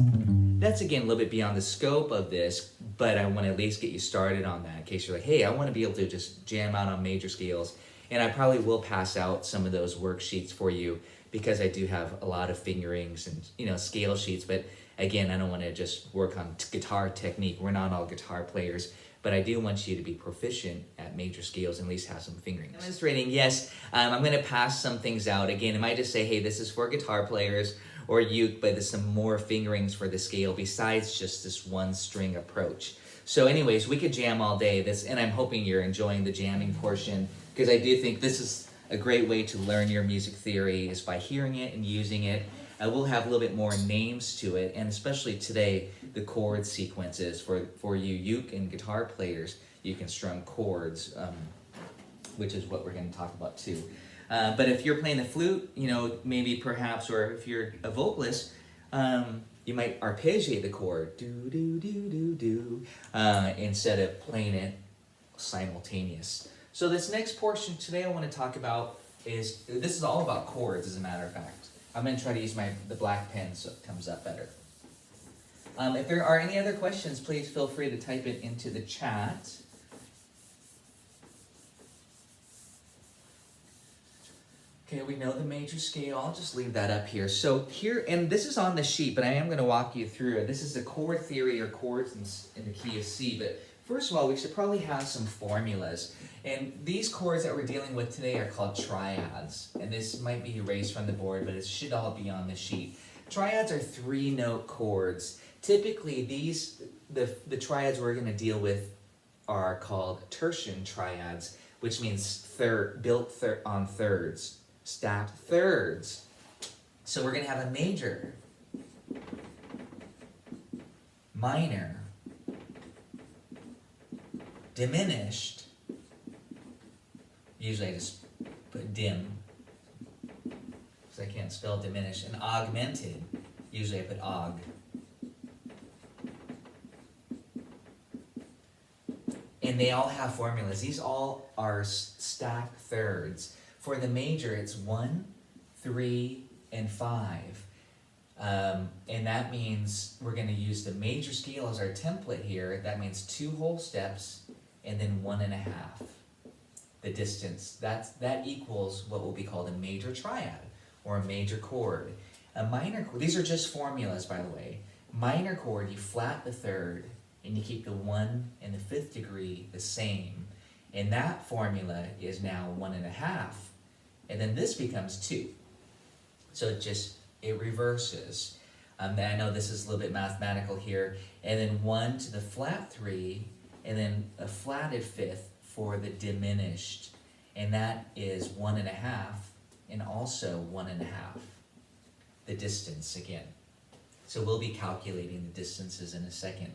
again a little bit beyond the scope of this, but I want to at least get you started on that in case you're like, hey, I want to be able to just jam out on major scales. And I probably will pass out some of those worksheets for you because I do have a lot of fingerings and, you know, scale sheets. But again, I don't want to just work on guitar technique. We're not all guitar players, but I do want you to be proficient at major scales and at least have some fingerings. Demonstrating, yes, I'm going to pass some things out. Again, it might just say, hey, this is for guitar players or uke, but there's some more fingerings for the scale besides just this one string approach. So anyways, we could jam all day, and I'm hoping you're enjoying the jamming portion, because I do think this is a great way to learn your music theory is by hearing it and using it. We'll have a little bit more names to it, and especially today, the chord sequences for you uke and guitar players. You can strum chords, which is what we're going to talk about too. But if you're playing the flute, you know, maybe perhaps, or if you're a vocalist, you might arpeggiate the chord, do, do, do, do, do, instead of playing it simultaneous. So this next portion today I want to talk about this is all about chords, as a matter of fact. I'm going to try to use the black pen so it comes up better. If there are any other questions, please feel free to type it into the chat. Okay, we know the major scale. I'll just leave that up here. So here, and this is on the sheet, but I am going to walk you through it. This is the chord theory or chords in the key of C. But first of all, we should probably have some formulas. And these chords that we're dealing with today are called triads. And this might be erased from the board, but it should all be on the sheet. Triads are 3-note chords. Typically, the triads we're going to deal with are called Tertian triads, which means built on thirds, stacked thirds. So we're going to have a major, minor, diminished, usually I just put dim, because I can't spell diminish, and augmented, usually I put aug. And they all have formulas. These all are stacked thirds. For the major, it's 1, 3, and 5. And that means we're going to use the major scale as our template here. That means 2 whole steps and then 1.5. The distance. That equals what will be called a major triad or a major chord. A minor chord, these are just formulas, by the way. Minor chord, you flat the third and you keep the 1 and the 5th degree the same. And that formula is now 1.5. And then this becomes 2. So it reverses. I know this is a little bit mathematical here. And then 1 to the flat 3, and then a flatted 5th for the diminished. And that is 1.5, and also 1.5. The distance again. So we'll be calculating the distances in a second.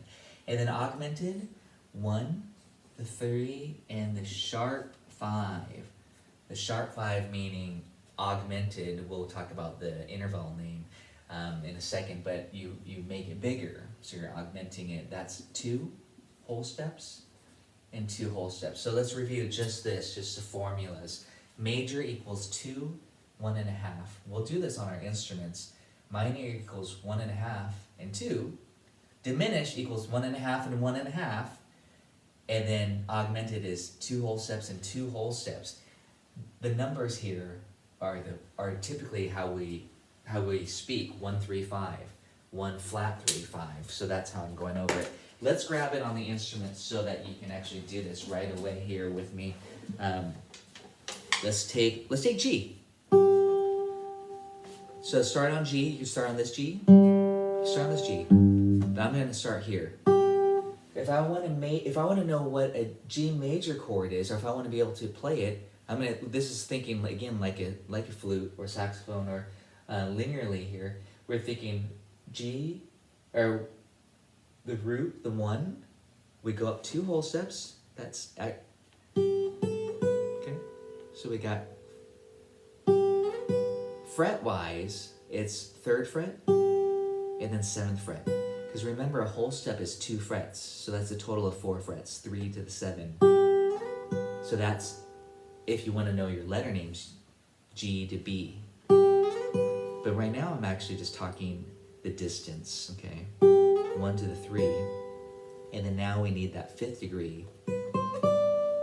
And then augmented, 1, the 3, and the sharp 5. The sharp 5 meaning augmented, we'll talk about the interval name in a second, but you make it bigger, so you're augmenting it. That's 2 whole steps and 2 whole steps. So let's review just the formulas. Major equals 2, 1.5. We'll do this on our instruments. Minor equals 1.5 and 2. Diminished equals 1.5 and 1.5. And then augmented is 2 whole steps and 2 whole steps. The numbers here are typically how we speak. 1, 3, 5. 1 flat 3, 5. So that's how I'm going over it. Let's grab it on the instrument so that you can actually do this right away here with me. Let's take G. So start on G. You start on this G. Start on this G. But I'm going to start here. If I want to know what a G major chord is, or if I want to be able to play it, this is thinking again like a flute or saxophone or linearly here. We're thinking G, or the root, the 1. We go up 2 whole steps. That's okay. So we got fret wise, it's 3rd fret and then 7th fret. Because remember, a whole step is 2 frets, so that's a total of 4 frets, 3 to the 7. So that's, if you want to know your letter names, G to B. But right now I'm actually just talking the distance, okay? 1 to the 3. And then now we need that 5th degree.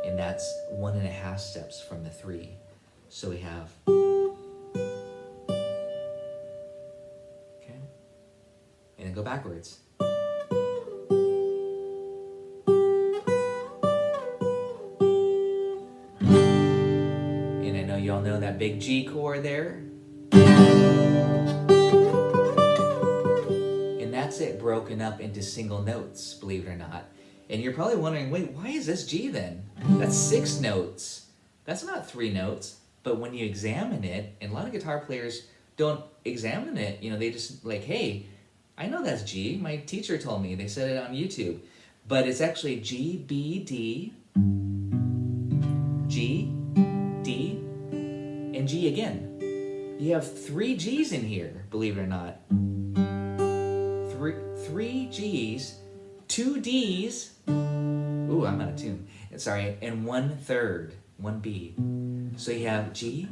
And that's 1.5 steps from the 3. So we have, okay? And then go backwards. And I know you all know that big G chord there. And that's it broken up into single notes, believe it or not. And you're probably wondering, wait, why is this G then? That's 6 notes. That's not 3 notes. But when you examine it, and a lot of guitar players don't examine it, they just like, hey, I know that's G. My teacher told me. They said it on YouTube. But it's actually G, B, D, G, D, and G again. You have 3 G's in here, believe it or not. 3 G's, 2 D's, ooh, I'm out of tune. Sorry, and 1/3, 1 B. So you have G,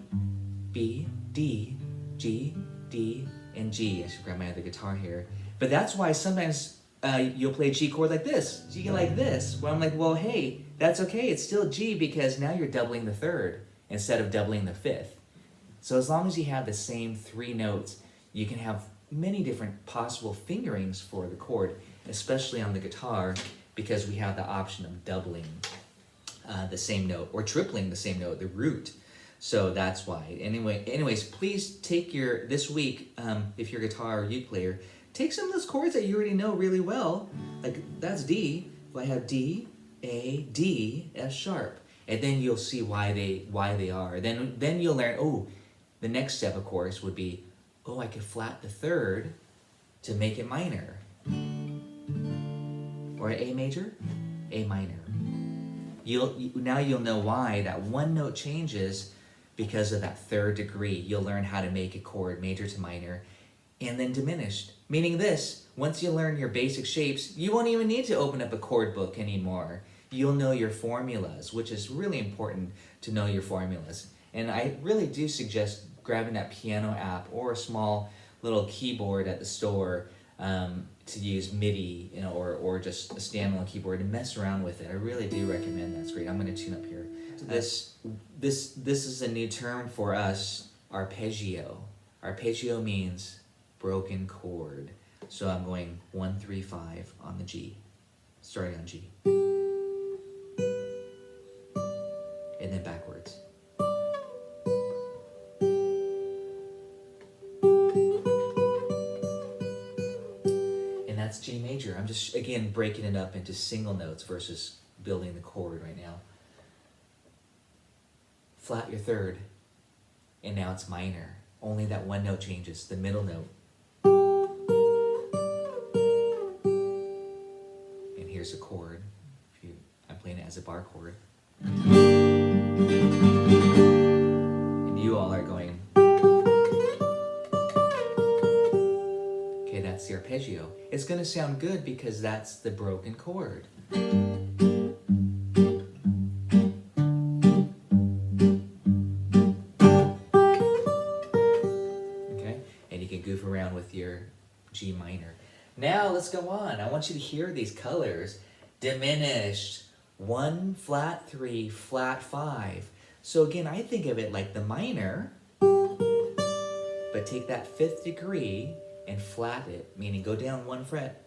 B, D, G, D, and G. I should grab my other guitar here. But that's why sometimes you'll play a G chord like this, G like this. Well, I'm like, well, hey, that's okay. It's still G because now you're doubling the third instead of doubling the fifth. So as long as you have the same 3 notes, you can have many different possible fingerings for the chord, especially on the guitar, because we have the option of doubling the same note or tripling the same note, the root. So that's why. Anyways, please take this week, if you're a guitar or uke player, take some of those chords that you already know really well. Like that's D. Well, I have D, A, D, F sharp, and then you'll see why they are. Then you'll learn. Oh, the next step, of course, would be, oh, I could flat the third to make it minor, or A major, A minor. Now you'll know why that one note changes because of that third degree. You'll learn how to make a chord major to minor, and then diminished. Meaning this, once you learn your basic shapes, you won't even need to open up a chord book anymore. You'll know your formulas, which is really important to know your formulas. And I really do suggest grabbing that piano app or a small little keyboard at the store to use MIDI, or just a standalone keyboard and mess around with it. I really do recommend that. It's great. I'm going to tune up here. This is a new term for us, arpeggio. Arpeggio means broken chord. So I'm going 1, 3, 5 on the G, starting on G, and then backwards. And that's G major. I'm just, again, breaking it up into single notes versus building the chord right now. Flat your third, and now it's minor. Only that one note changes, the middle note. And here's a chord. I'm playing it as a bar chord. And you all are going. Okay, that's the arpeggio. It's going to sound good because that's the broken chord. With your G minor. Now let's go on. I want you to hear these colors. Diminished, 1 flat 3 flat 5. So again, I think of it like the minor, but take that 5th degree and flat it, meaning go down 1 fret.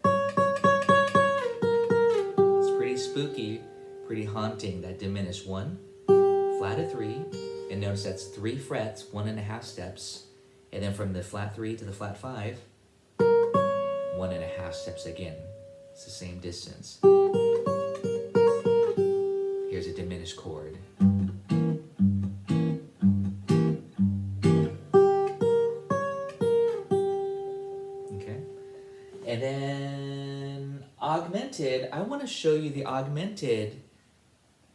It's pretty spooky, pretty haunting, that diminished 1, flat a 3, and notice that's 3 frets, 1.5 steps. And then from the flat 3 to the flat 5, 1.5 steps again. It's the same distance. Here's a diminished chord. Okay. And then augmented, I want to show you the augmented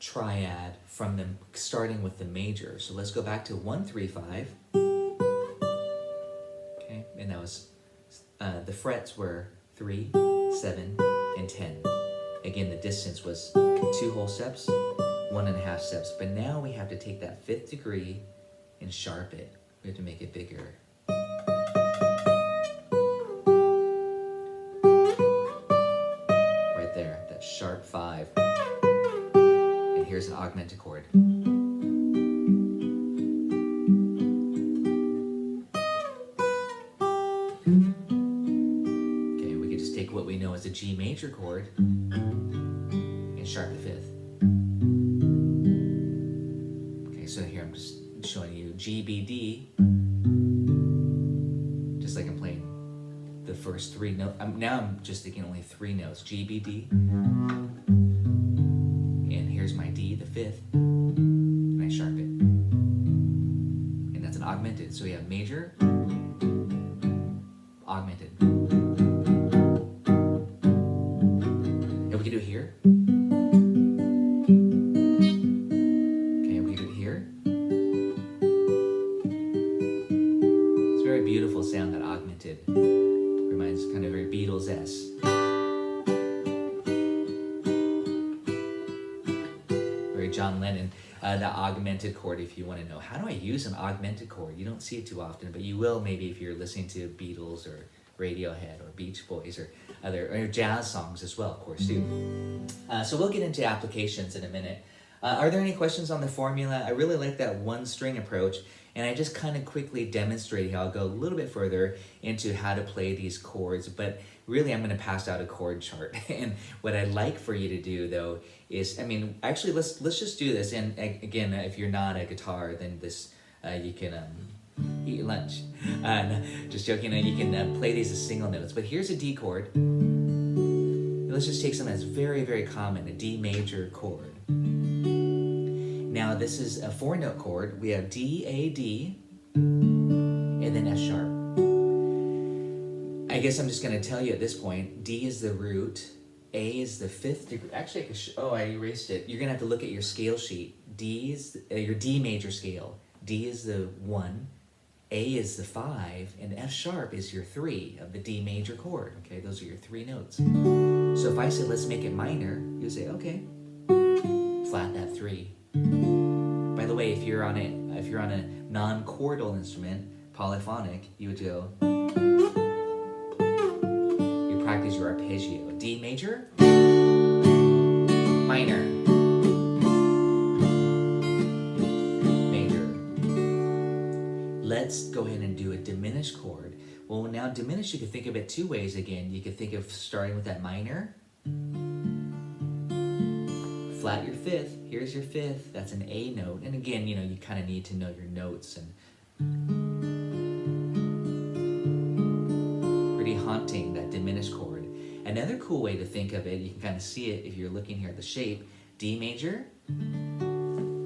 triad from the starting with the major. So let's go back to 1, 3, 5. And that was, the frets were 3, 7, and 10. Again, the distance was 2 whole steps, 1.5 steps. But now we have to take that 5th degree and sharp it. We have to make it bigger. Right there, that sharp 5. And here's an augmented chord. What we know as a G major chord and sharp the 5th. Okay, so here I'm just showing you G, B, D, just like I'm playing the first 3 notes. Now I'm just thinking only 3 notes, G, B, D, and here's my D, the 5th, and I sharp it. And that's an augmented, so we have major, augmented. We can do it here. Okay, we can do it here. It's a very beautiful sound, that augmented. Reminds kind of very Beatles-esque. Very John Lennon. the augmented chord if you want to know. How do I use an augmented chord? You don't see it too often, but you will maybe if you're listening to Beatles or Radiohead or Beach Boys or other or jazz songs as well, of course, too. So we'll get into applications in a minute. Are there any questions on the formula? I really like that one string approach, and I just kind of quickly demonstrated how I'll go a little bit further into how to play these chords, but really I'm going to pass out a chord chart. And what I'd like for you to do though is, I mean, actually let's just do this. And again, if you're not a guitar, then this, you can eat lunch. No, just joking, you can play these as single notes. But here's a D chord. Let's just take something that's very, very common, a D major chord. Now this is a 4-note chord. We have D, A, D, and then F sharp. I guess I'm just going to tell you at this point, D is the root, A is the 5th degree. Actually, I erased it. You're going to have to look at your scale sheet. D is your D major scale. D is the 1, A is the 5, and F sharp is your 3 of the D major chord. Okay, those are your 3 notes. So if I said, let's make it minor, you'll say, okay, flat that 3. By the way, if you're on a non-chordal instrument, polyphonic, you would go, you practice your arpeggio. D major, minor, major. Let's go ahead and do a diminished chord. Well, now diminished, you can think of it 2 ways again. You could think of starting with that minor, flat your 5th, here's your 5th, that's an A note. And again, you kind of need to know your notes, and pretty haunting, that diminished chord. Another cool way to think of it, you can kind of see it if you're looking here at the shape, D major,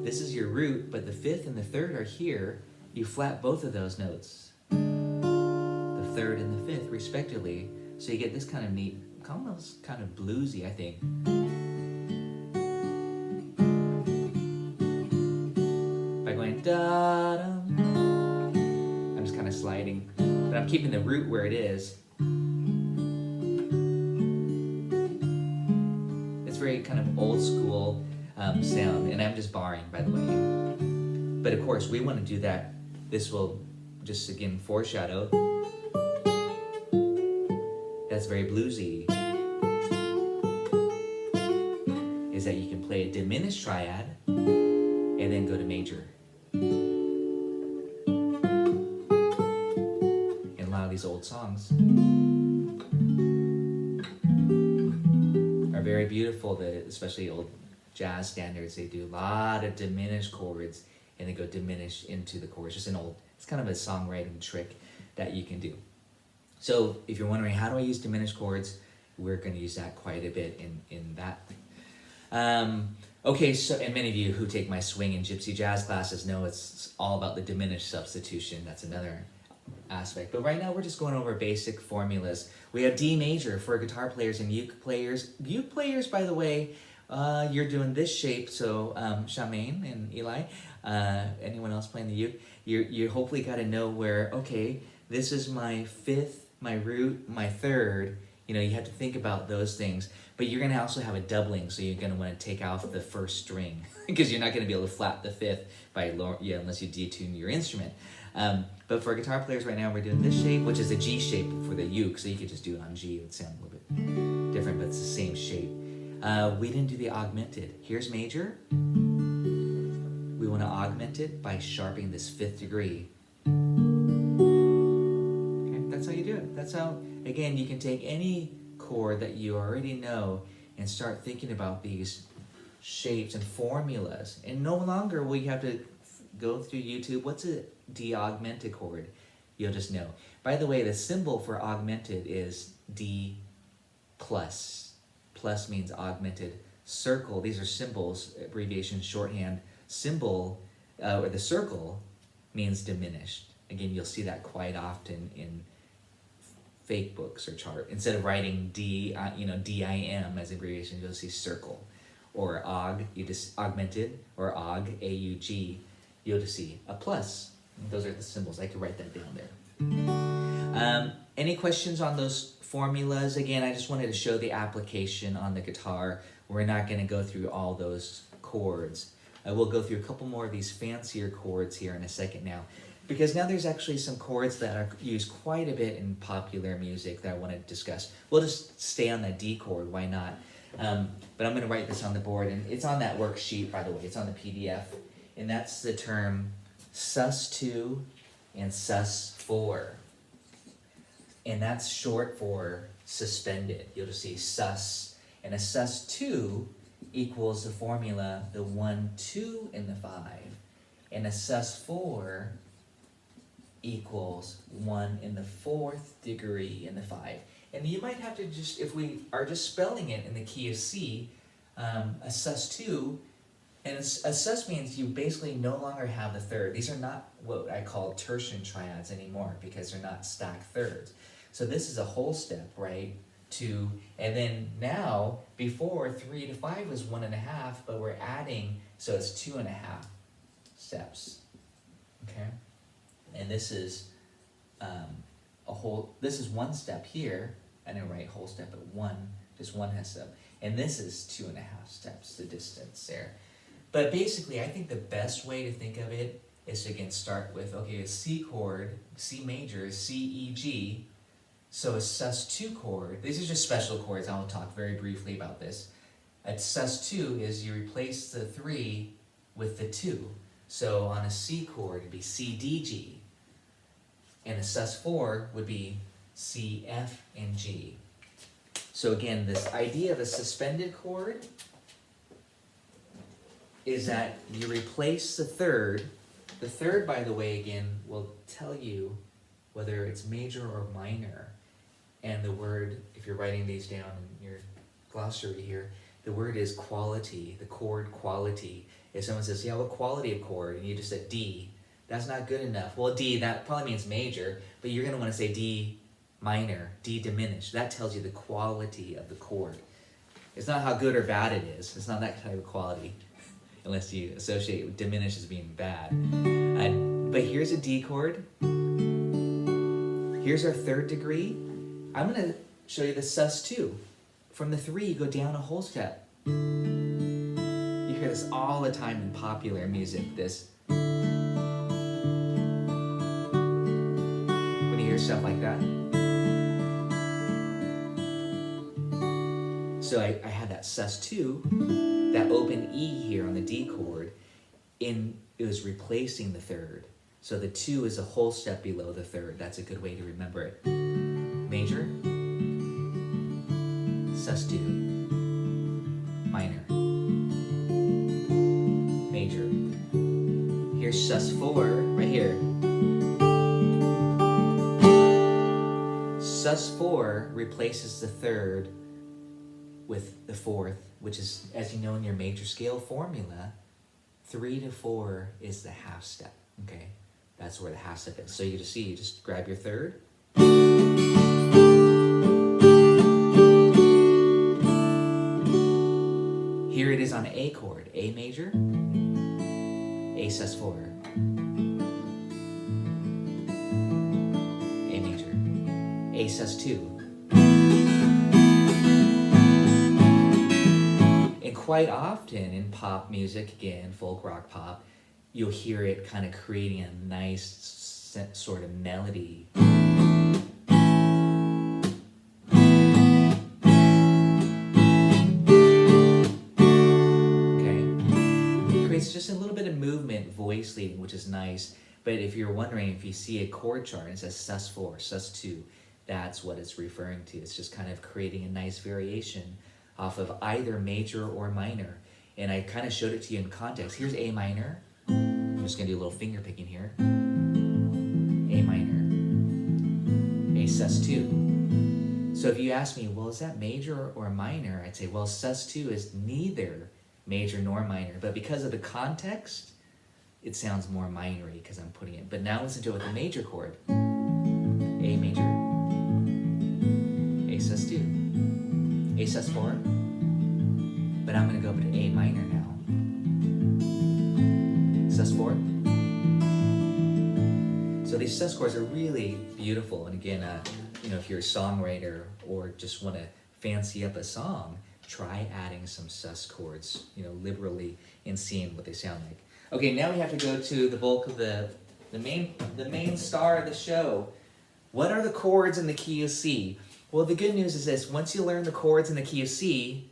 this is your root, but the 5th and the 3rd are here. You flat both of those notes, the 3rd and the 5th respectively, so you get this kind of neat, almost kind of bluesy, I think. I'm just kind of sliding, but I'm keeping the root where it is. It's very kind of old school sound, and I'm just barring, by the way. But of course, we want to do that. This will just again foreshadow. That's very bluesy. Is that you can play a diminished triad and then go to major. In a lot of these old songs are very beautiful, especially old jazz standards, they do a lot of diminished chords and they go diminished into the chorus. It's kind of a songwriting trick that you can do. So if you're wondering, how do I use diminished chords? We're going to use that quite a bit in that. Okay, so, and many of you who take my swing and gypsy jazz classes know it's all about the diminished substitution. That's another aspect. But right now we're just going over basic formulas. We have D major for guitar players and uke players. Uke players, by the way, you're doing this shape, so Charmaine and Eli, anyone else playing the uke, you hopefully got to know where, okay, this is my 5th, my root, my 3rd. You have to think about those things. But you're going to also have a doubling, so you're going to want to take off the 1st string because you're not going to be able to flat the 5th unless you detune your instrument. But for guitar players right now, we're doing this shape, which is a G shape for the uke, so you could just do it on G. It would sound a little bit different, but it's the same shape. We didn't do the augmented. Here's major. We want to augment it by sharpening this 5th degree. Okay, that's how you do it. That's how, again, you can take any chord that you already know and start thinking about these shapes and formulas. And no longer will you have to go through YouTube. What's a D augmented chord? You'll just know. By the way, the symbol for augmented is D plus. Plus means augmented. Circle, these are symbols, abbreviation, shorthand. Symbol, or the circle, means diminished. Again, you'll see that quite often in fake books or chart. Instead of writing D, D-I-M as abbreviation, you'll see circle. Or aug, you just augmented, or aug, A-U-G, you'll just see a plus. Those are the symbols. I could write that down there. Any questions on those formulas? Again, I just wanted to show the application on the guitar. We're not going to go through all those chords. We'll go through a couple more of these fancier chords here in a second now, because now there's actually some chords that are used quite a bit in popular music that I want to discuss. We'll just stay on that D chord, why not? But I'm going to write this on the board, and it's on that worksheet, by the way. It's on the PDF, and that's the term sus2 and sus4, and that's short for suspended. You'll just see sus, and a sus2 equals the formula, the 1, 2, and the 5, and a sus4 equals 1 in the 4th degree in the 5. And you might have to just, if we are just spelling it in the key of C, a sus2, and a sus means you basically no longer have the third. These are not what I call tertian triads anymore because they're not stacked thirds. So this is a whole step, right? 2, and then now, before 3 to 5 was 1.5, but we're adding, so it's 2.5 steps, okay? And this is this is one step here. I didn't write whole step, but just one half step. And this is 2.5 steps, the distance there. But basically, I think the best way to think of it is to again start with, okay, a C chord, C major, C, E, G. So a sus2 chord, these are just special chords, I'll talk very briefly about this. A sus2 is you replace the 3 with the 2. So on a C chord, it'd be C, D, G. And a sus4 would be C, F, and G. So again, this idea of a suspended chord is that you replace the third. The third, by the way, again, will tell you whether it's major or minor. And the word, if you're writing these down in your glossary here, the word is quality, the chord quality. If someone says, yeah, what quality of chord? And you just said D, that's not good enough. Well, D, that probably means major, but you're going to want to say D minor, D diminished. That tells you the quality of the chord. It's not how good or bad it is. It's not that type of quality, unless you associate diminished as being bad. But here's a D chord. Here's our 3rd degree. I'm going to show you the sus2. From the 3, you go down a whole step. You hear this all the time in popular music, this. When you hear stuff like that. So I had that sus2, that open E here on the D chord, it was replacing the 3rd. So the 2 is a whole step below the 3rd. That's a good way to remember it. Major, sus2, minor, major. Here's sus4, right here. Sus4 replaces the 3rd with the 4th, which is, as you know in your major scale formula, 3 to 4 is the half step, okay? That's where the half step is. So you just grab your 3rd. Here it is on A chord, A major, A sus4, A major, A sus2. And quite often in pop music, again, folk rock pop, you'll hear it kind of creating a nice sort of melody. It's just a little bit of movement, voice leading, which is nice. But if you're wondering, if you see a chord chart and it says sus4, sus2, that's what it's referring to. It's just kind of creating a nice variation off of either major or minor. And I kind of showed it to you in context. Here's A minor. I'm just going to do a little finger picking here. A minor. A sus2. So if you ask me, well, is that major or minor? I'd say, well, sus2 is neither major nor minor, but because of the context, it sounds more minory because I'm putting it. But now listen to it with a major chord. A major, A sus2, A sus4, but I'm going to go to A minor now. Sus4. So these sus chords are really beautiful, and again, if you're a songwriter or just want to fancy up a song, try adding some sus chords, liberally, and seeing what they sound like. Okay, now we have to go to the bulk of the main star of the show. What are the chords in the key of C? Well, the good news is this: once you learn the chords in the key of C,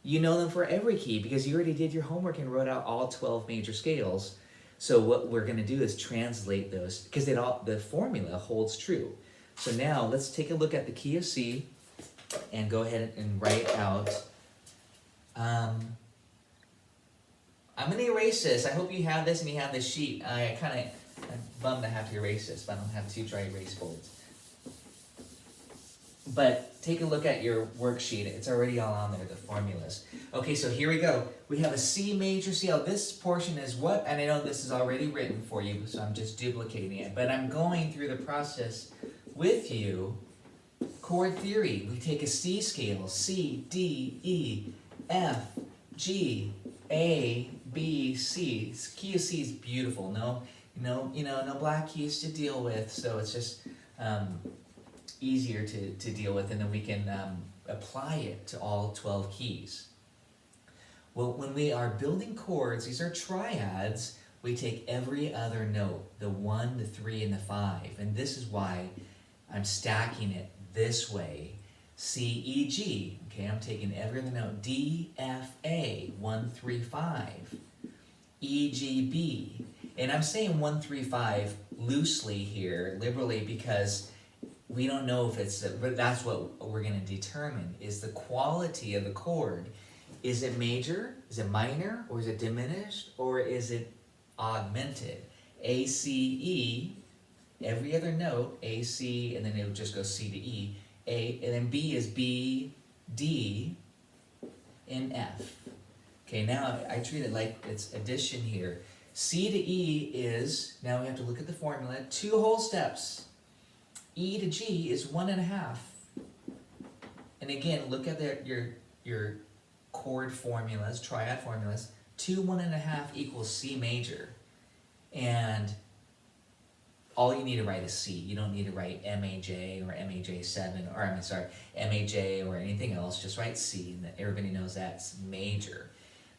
you know them for every key because you already did your homework and wrote out all 12 major scales. So what we're going to do is translate those because the formula holds true. So now let's take a look at the key of C and go ahead and write out. I'm going to erase this. I hope you have this and you have this sheet. I'm bummed I have to erase this, but I don't have two dry erase boards. But take a look at your worksheet. It's already all on there, the formulas. Okay, so here we go. We have a C major scale. This portion is what? And I know this is already written for you, so I'm just duplicating it. But I'm going through the process with you. Chord theory. We take a C scale. C, D, E, F, G, A, B, C. Key of C is beautiful. No black keys to deal with. So it's just easier to deal with, and then we can apply it to all 12 keys. Well, when we are building chords, these are triads, we take every other note, the 1, the 3, and the 5, and this is why I'm stacking it this way. C, E, G, okay, I'm taking every other note. D, F, A, 1, 3, 5. E, G, B, and I'm saying 1, 3, 5 loosely here, liberally, because we don't know if it's, but that's what we're going to determine, is the quality of the chord. Is it major, is it minor, or is it diminished, or is it augmented? A, C, E, every other note, A, C, and then it would just go C to E. A, and then B is B, D, and F. Okay, now I treat it like it's addition here. C to E is, now we have to look at the formula, 2 whole steps. E to G is 1.5. And again, look at your chord formulas, triad formulas. 2 1.5 equals C major. And all you need to write is C. You don't need to write MAJ or MAJ7, or MAJ or anything else. Just write C, and everybody knows that's major.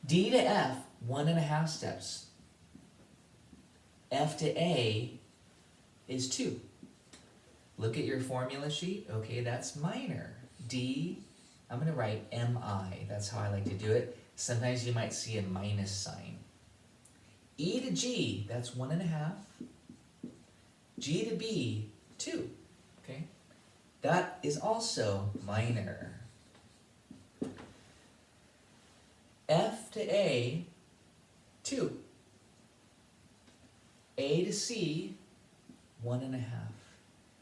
D to F, 1.5 steps. F to A is 2. Look at your formula sheet. Okay, that's minor. D, I'm going to write MI. That's how I like to do it. Sometimes you might see a minus sign. E to G, that's 1.5. G to B, 2. Okay, that is also minor. F to A, 2. A to C, 1.5.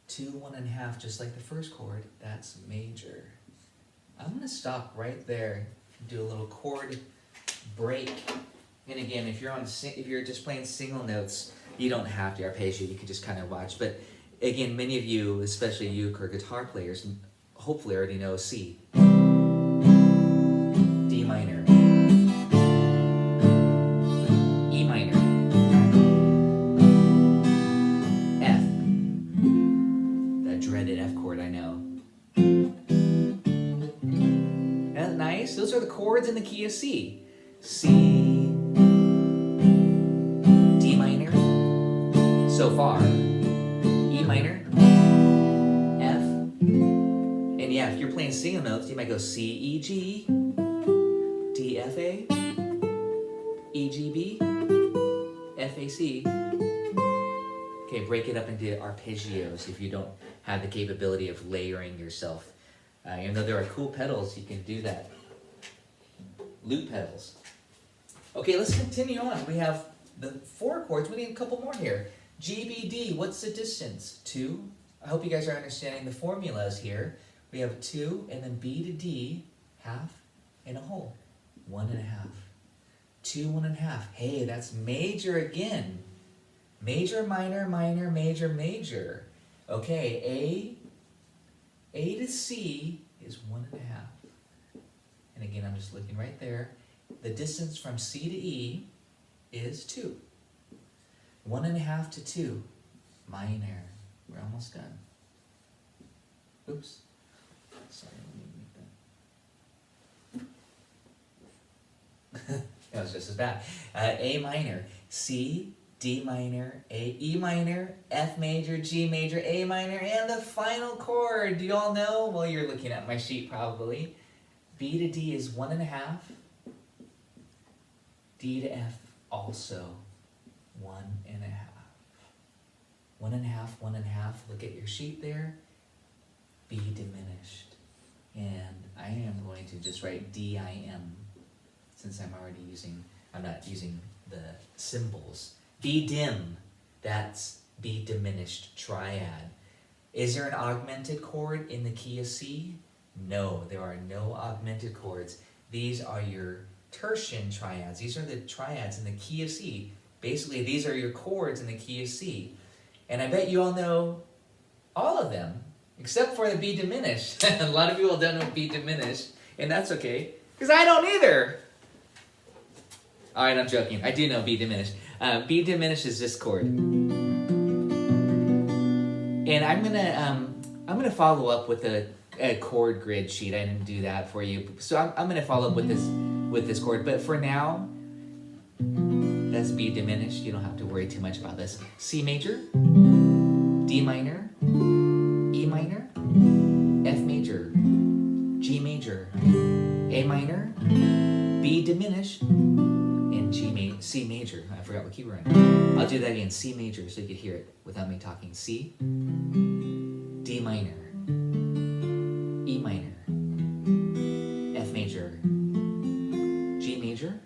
2 1.5, just like the first chord, that's major. I'm going to stop right there, do a little chord break. And again, if you're just playing single notes, you don't have to arpeggio, you can just kind of watch. But again, many of you, especially you who are guitar players, hopefully already know C, D minor, E minor, F, that dreaded F chord, I know. That's nice. Those are the chords in the key of C. C, D minor, so far, E minor, F, and yeah, if you're playing single notes, you might go C, E, G, D, F, A, E, G, B, F, A, C. Okay, break it up into arpeggios if you don't have the capability of layering yourself. Even though there are cool pedals, you can do that. Loop pedals. Okay, let's continue on. We have the 4 chords. We need a couple more here. G, B, D, what's the distance? 2. I hope you guys are understanding the formulas here. We have 2, and then B to D, half and a whole. 1.5. 2 1.5. Hey, that's major again. Major, minor, minor, major, major. Okay, A to C is 1.5. And again, I'm just looking right there. The distance from C to E is 2. 1.5 to 2, minor. We're almost done. Oops. Sorry, let me make that. That was just as bad. A minor, C, D minor, A, E minor, F major, G major, A minor, and the final chord. Do you all know? Well, you're looking at my sheet probably. B to D is 1.5. D to F also 1.5. 1.5, 1.5. Look at your sheet there. B diminished. And I am going to just write DIM since I'm not using the symbols. B dim, that's B diminished triad. Is there an augmented chord in the key of C? No, there are no augmented chords. These are your tertian triads. These are the triads in the key of C. Basically, these are your chords in the key of C. And I bet you all know all of them, except for the B diminished. A lot of people don't know B diminished, and that's okay, because I don't either. All right, I'm joking. I do know B diminished. B diminished is this chord. And I'm gonna follow up with a chord grid sheet. I didn't do that for you, so I'm gonna follow up with this chord. But for now, that's B diminished. You don't have to worry too much about this. C major, D minor, E minor, F major, G major, A minor, B diminished, and C major. I forgot what key we're in. I'll do that again. C major, so you can hear it without me talking. C, D minor, E minor, F major, G major,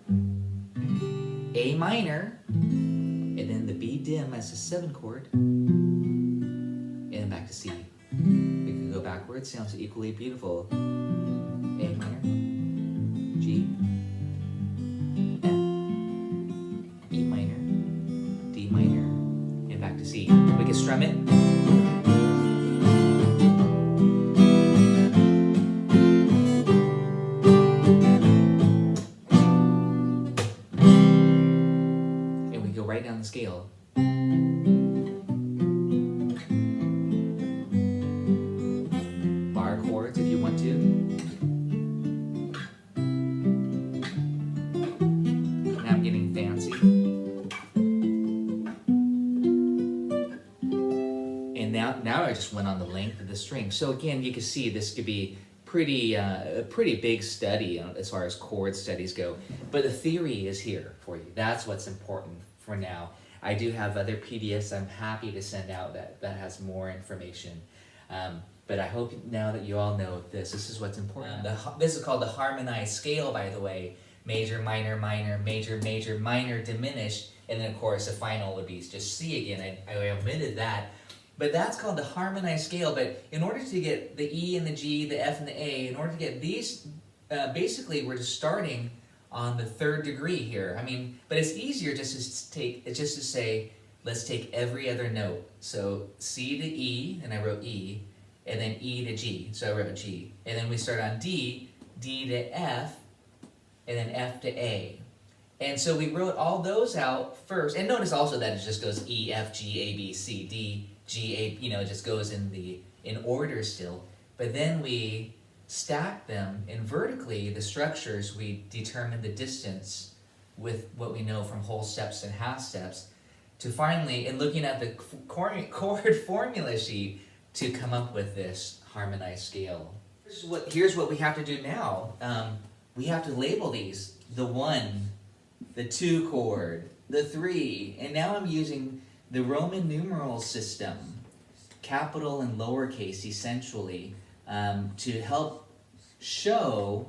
A minor, and then the B dim as the 7 chord, and then back to C. We can go backwards. Sounds equally beautiful. A minor, G, F, E minor, D minor, and back to C. We can strum it. And we go right down the scale. Bar chords if you want to. Now I'm getting fancy. And now I just went on the length of the string. So again, you can see this could be a pretty big study as far as chord studies go. But the theory is here for you. That's what's important for now. I do have other PDFs I'm happy to send out that has more information. But I hope now that you all know this is what's important. This is called the harmonized scale, by the way. Major, minor, minor, major, major, minor, diminished, and then of course the final would be just C again. I omitted that. But that's called the harmonized scale. But in order to get the E and the G, the F and the A, in order to get these, basically we're just starting on the 3rd degree here. I mean, but it's easier just to say, let's take every other note. So C to E, and I wrote E, and then E to G, so I wrote G. And then we start on D, D to F, and then F to A. And so we wrote all those out first. And notice also that it just goes E, F, G, A, B, C, D, G, A, it just goes in order still. But then we stack them, and vertically, the structures, we determine the distance with what we know from whole steps and half steps to finally, and looking at the chord formula sheet, to come up with this harmonized scale. Here's what we have to do now. We have to label these. The 1, the 2 chord, the 3, and now I'm using the Roman numeral system, capital and lowercase essentially, to help show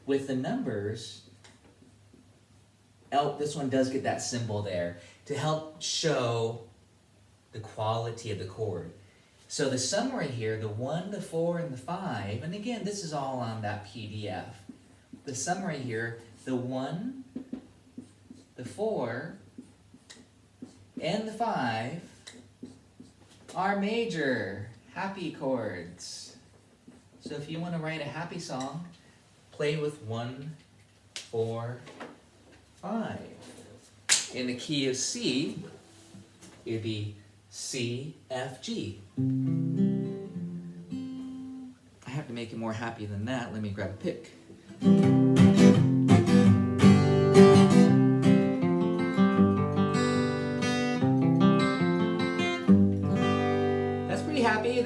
with the numbers. Oh, this one does get that symbol there, to help show the quality of the chord. So the summary here, the 1, the 4, and the 5, and again, this is all on that PDF. The summary here, the 1, the 4, and the 5 are major, happy chords. So if you want to write a happy song, play with 1, 4, 5. In the key of C, it'd be C, F, G. I have to make it more happy than that. Let me grab a pick.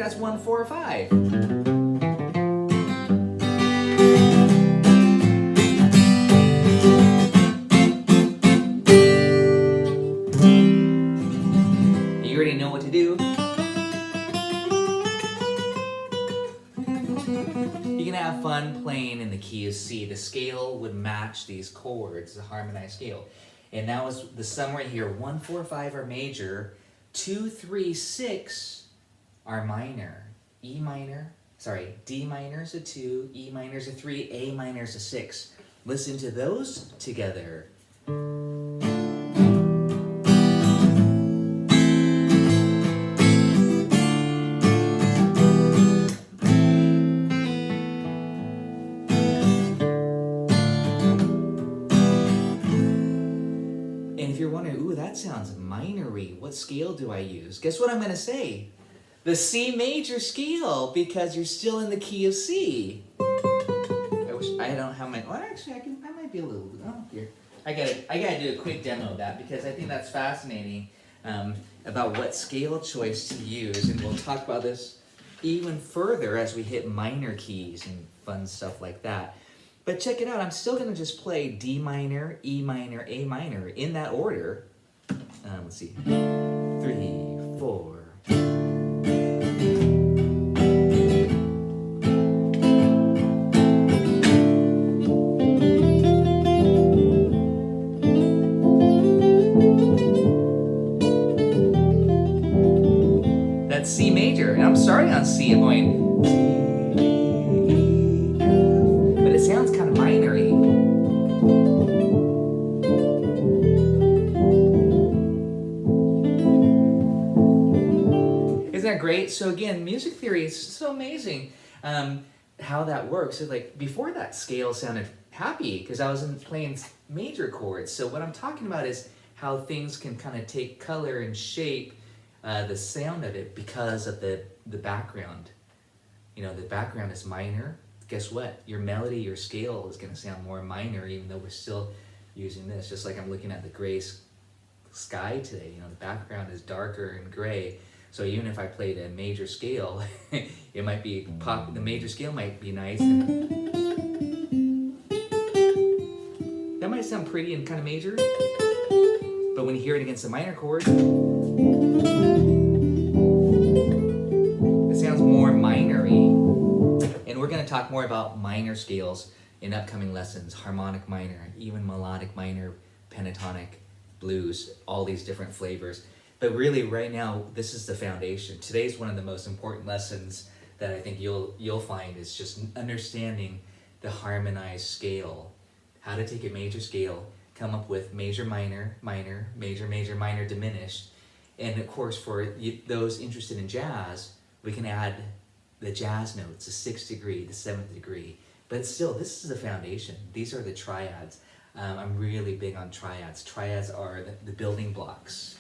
That's 1, 4, 5. You already know what to do. You can have fun playing in the key of C. The scale would match these chords, the harmonized scale. And that was the summary here. 1, 4, 5 are major. 2, 3, 6 are minor. D minor is a 2, E minor is a 3, A minor is a 6. Listen to those together. And if you're wondering, ooh, that sounds minor-y, what scale do I use? Guess what I'm going to say? The C major scale, because you're still in the key of C. I wish I don't have my. Well, actually, I might be a little. Oh, here. I gotta do a quick demo of that because I think that's fascinating about what scale choice to use, and we'll talk about this even further as we hit minor keys and fun stuff like that. But check it out. I'm still gonna just play D minor, E minor, A minor in that order. Let's see. 3, 4. That's C major, and I'm starting on C and going C, E, F, but it sounds kind of minor-y. Isn't that great? So again, music theory is so amazing how that works. So like before that scale sounded happy because I was playing major chords. So what I'm talking about is how things can kind of take color and shape the sound of it because of the background. You know, the background is minor. Guess what? Your melody, your scale is going to sound more minor even though we're still using this. Just like I'm looking at the gray sky today. You know, the background is darker and gray. So even if I played a major scale, it might be the major scale might be nice. That might sound pretty and kind of major. But when you hear it against the minor chord, it sounds more minor-y. And we're going to talk more about minor scales in upcoming lessons. Harmonic minor, even melodic minor, pentatonic, blues, all these different flavors. But really right now, this is the foundation. Today's one of the most important lessons that I think you'll find is just understanding the harmonized scale. How to take a major scale, come up with major, minor, minor, major, major, minor, diminished. And of course, for those interested in jazz, we can add the jazz notes, the 6th degree, the 7th degree. But still, this is the foundation. These are the triads. I'm really big on triads. Triads are the building blocks.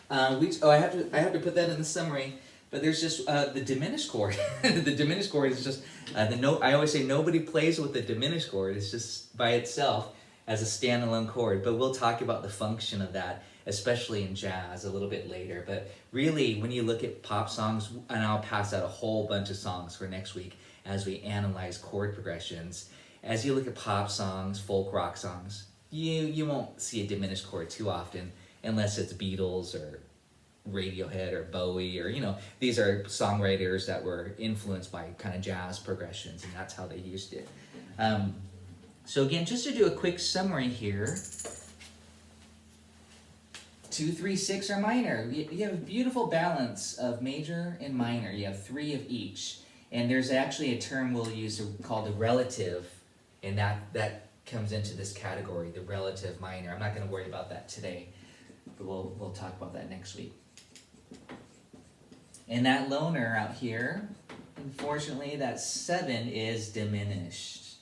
I have to put that in the summary. But there's just the diminished chord. The diminished chord is just the note. I always say nobody plays with the diminished chord. It's just by itself as a standalone chord. But we'll talk about the function of that, especially in jazz, a little bit later. But really, when you look at pop songs, and I'll pass out a whole bunch of songs for next week as we analyze chord progressions. As you look at pop songs, folk rock songs, you won't see a diminished chord too often, unless it's Beatles or Radiohead or Bowie, or these are songwriters that were influenced by kind of jazz progressions, and that's how they used it. So again, just to do a quick summary here, 2, 3, 6 are minor. You have a beautiful balance of major and minor. You have 3 of each, and there's actually a term we'll use called the relative, and that comes into this category, the relative minor. I'm not going to worry about that today, but we'll talk about that next week. And that loner out here, unfortunately, that 7 is diminished.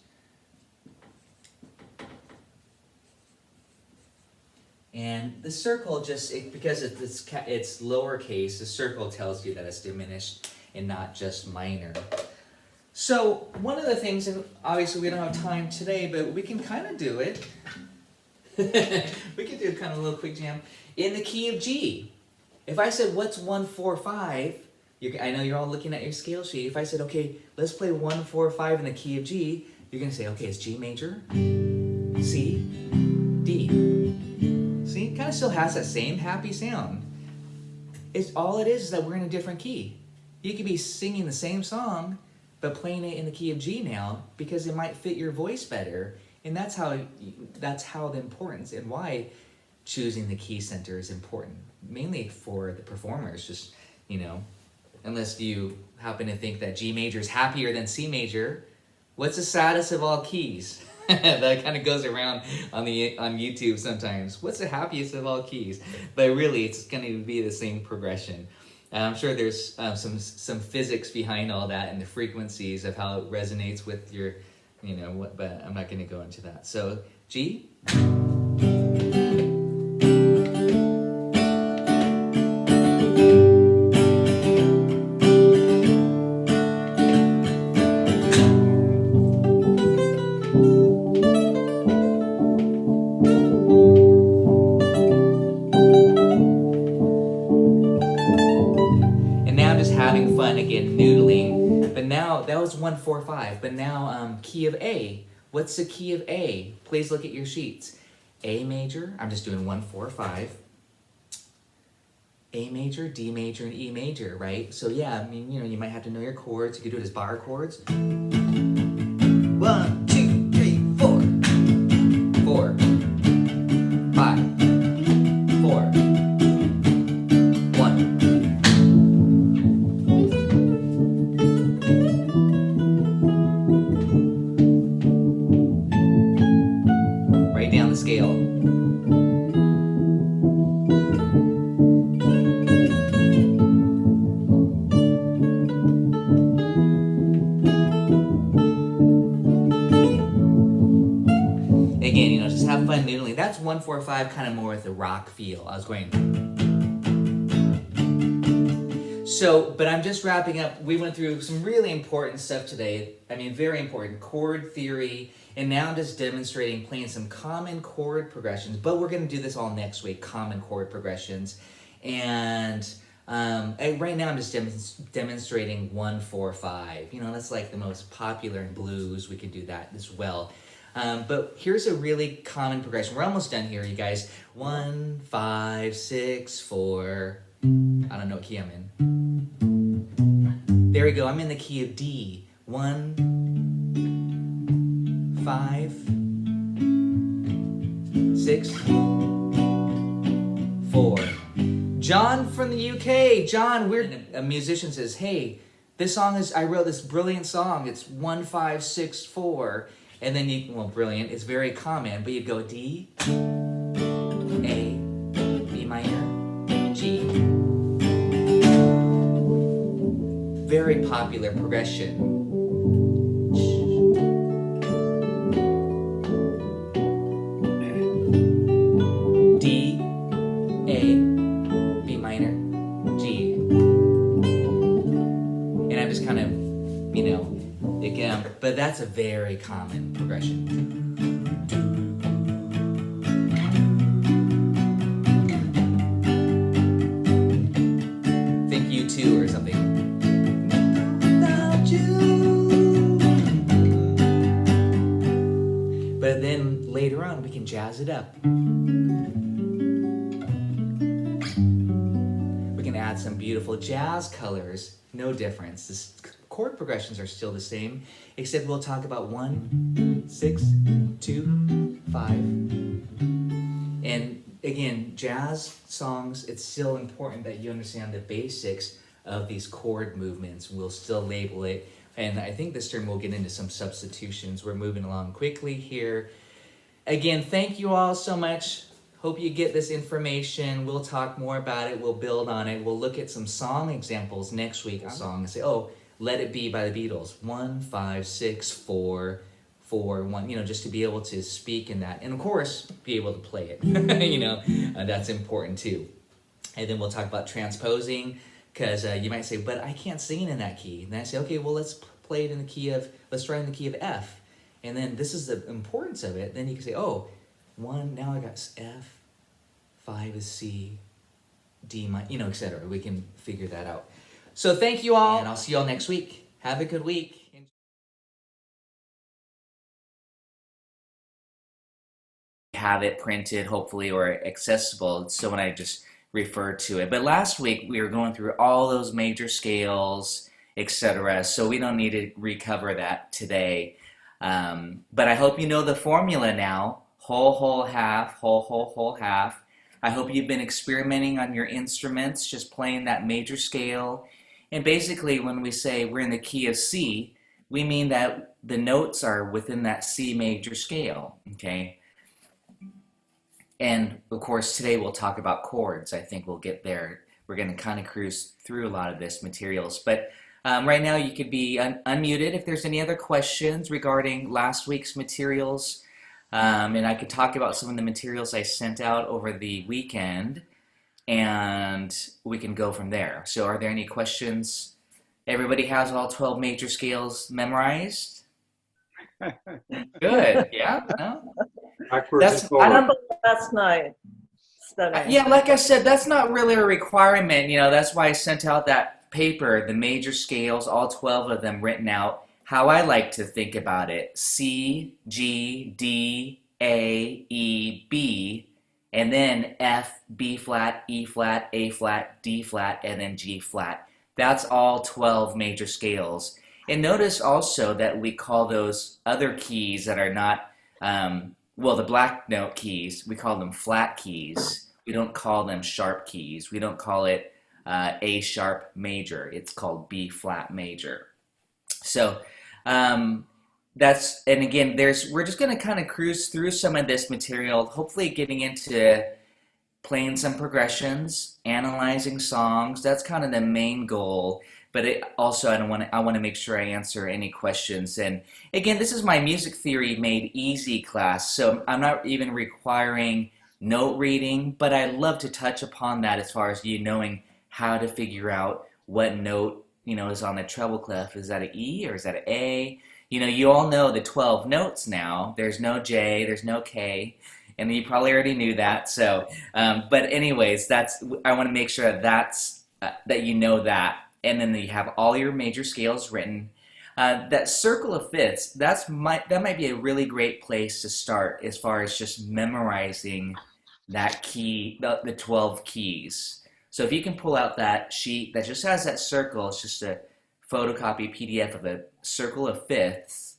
And the circle because it's lowercase, the circle tells you that it's diminished and not just minor. So one of the things, and obviously we don't have time today, but we can kind of do it. We can do kind of a little quick jam in the key of G. If I said, what's 1, 4, 5, I know you're all looking at your scale sheet. If I said, okay, let's play 1, 4, 5 in the key of G, you're gonna say, okay, it's G major, C, D. See, it kind of still has that same happy sound. All it is that we're in a different key. You could be singing the same song, but playing it in the key of G now because it might fit your voice better. And that's how the importance and why choosing the key center is important, mainly for the performers. Just, you know, unless you happen to think that G major is happier than C major, what's the saddest of all keys? That kind of goes around on YouTube sometimes. What's the happiest of all keys? But really, it's going to be the same progression. I'm sure there's some physics behind all that and the frequencies of how it resonates with your, you know, but I'm not going to go into that. So G. Again, noodling, but now that was 1, 4, 5. But now key of A. What's the key of A? Please look at your sheets. A major. I'm just doing 1, 4, 5. A major, D major, and E major, right? So yeah, I mean, you know, you might have to know your chords. You could do it as bar chords. 1, 2, 3, 4. 4, 5, 4. Scale. Again, you know, just have fun noodling. That's 1, 4, 5, kind of more with the rock feel. I was going. So, but I'm just wrapping up. We went through some really important stuff today. I mean, very important. Chord theory. And now I'm just demonstrating playing some common chord progressions, but we're going to do this all next week, common chord progressions. And right now I'm just demonstrating 1, 4, 5. You know, that's like the most popular in blues. We can do that as well. But here's a really common progression. We're almost done here, you guys. 1, 5, 6, 4. I don't know what key I'm in. There we go. I'm in the key of D. 1, 5, 6, 4. John from the UK. John, a musician says, hey, this song I wrote this brilliant song. It's 1, 5, 6, 4. And then well, brilliant. It's very common, but you'd go D, A, B minor, G. Very popular progression. But that's a very common progression. Think you too or something. Without you. But then later on we can jazz it up. We can add some beautiful jazz colors. No difference. This chord progressions are still the same, except we'll talk about 1, 6, 2, 5. And again, jazz songs, it's still important that you understand the basics of these chord movements. We'll still label it. And I think this term we'll get into some substitutions. We're moving along quickly here. Again, thank you all so much. Hope you get this information. We'll talk more about it. We'll build on it. We'll look at some song examples next week. A song and say, oh, Let It Be by the Beatles. 1, 5, 6, 4, 4, 1. You know, just to be able to speak in that. And of course, be able to play it. You know, that's important too. And then we'll talk about transposing. Because you might say, but I can't sing in that key. And I say, okay, well, let's play it in the key of, let's try in the key of F. And then this is the importance of it. Then you can say, oh, 1, now I got F, 5 is C, D minor, you know, etc. We can figure that out. So thank you all, and I'll see you all next week. Have a good week. Have it printed, hopefully, or accessible, so when I just refer to it. But last week, we were going through all those major scales, etc., so we don't need to recover that today. But I hope you know the formula now. Whole, whole, half, whole, whole, whole, half. I hope you've been experimenting on your instruments, just playing that major scale. And basically, when we say we're in the key of C, we mean that the notes are within that C major scale, okay? And of course, today we'll talk about chords. I think we'll get there. We're going to kind of cruise through a lot of this materials. But right now you could be unmuted if there's any other questions regarding last week's materials. And I could talk about some of the materials I sent out over the weekend. And we can go from there. So are there any questions? Everybody has all 12 major scales memorized? Good. Yeah? No? Backwards and forward. I remember last night studying. Yeah, like I said, that's not really a requirement. You know, that's why I sent out that paper, the major scales, all 12 of them written out, how I like to think about it. C, G, D, A, E, B, and then F, B flat, E flat, A flat, D flat, and then G flat. That's all 12 major scales. And notice also that we call those other keys that are not, well, the black note keys, we call them flat keys. We don't call them sharp keys. We don't call it A sharp major. It's called B flat major. So that's, and again, we're just going to kind of cruise through some of this material, hopefully getting into playing some progressions, analyzing songs. That's kind of the main goal. But also, I want to make sure I answer any questions. And again, this is my music theory made easy class, so I'm not even requiring note reading, but I love to touch upon that as far as you knowing how to figure out what note, you know, is on the treble clef. Is that an E or is that an A? You know, you all know the 12 notes now. There's no J, there's no K, and you probably already knew that. So, but anyways, I want to make sure that you know that. And then you have all your major scales written. That circle of fifths, that might be a really great place to start as far as just memorizing that key, the 12 keys. So if you can pull out that sheet that just has that circle, it's just a photocopy PDF of a circle of fifths.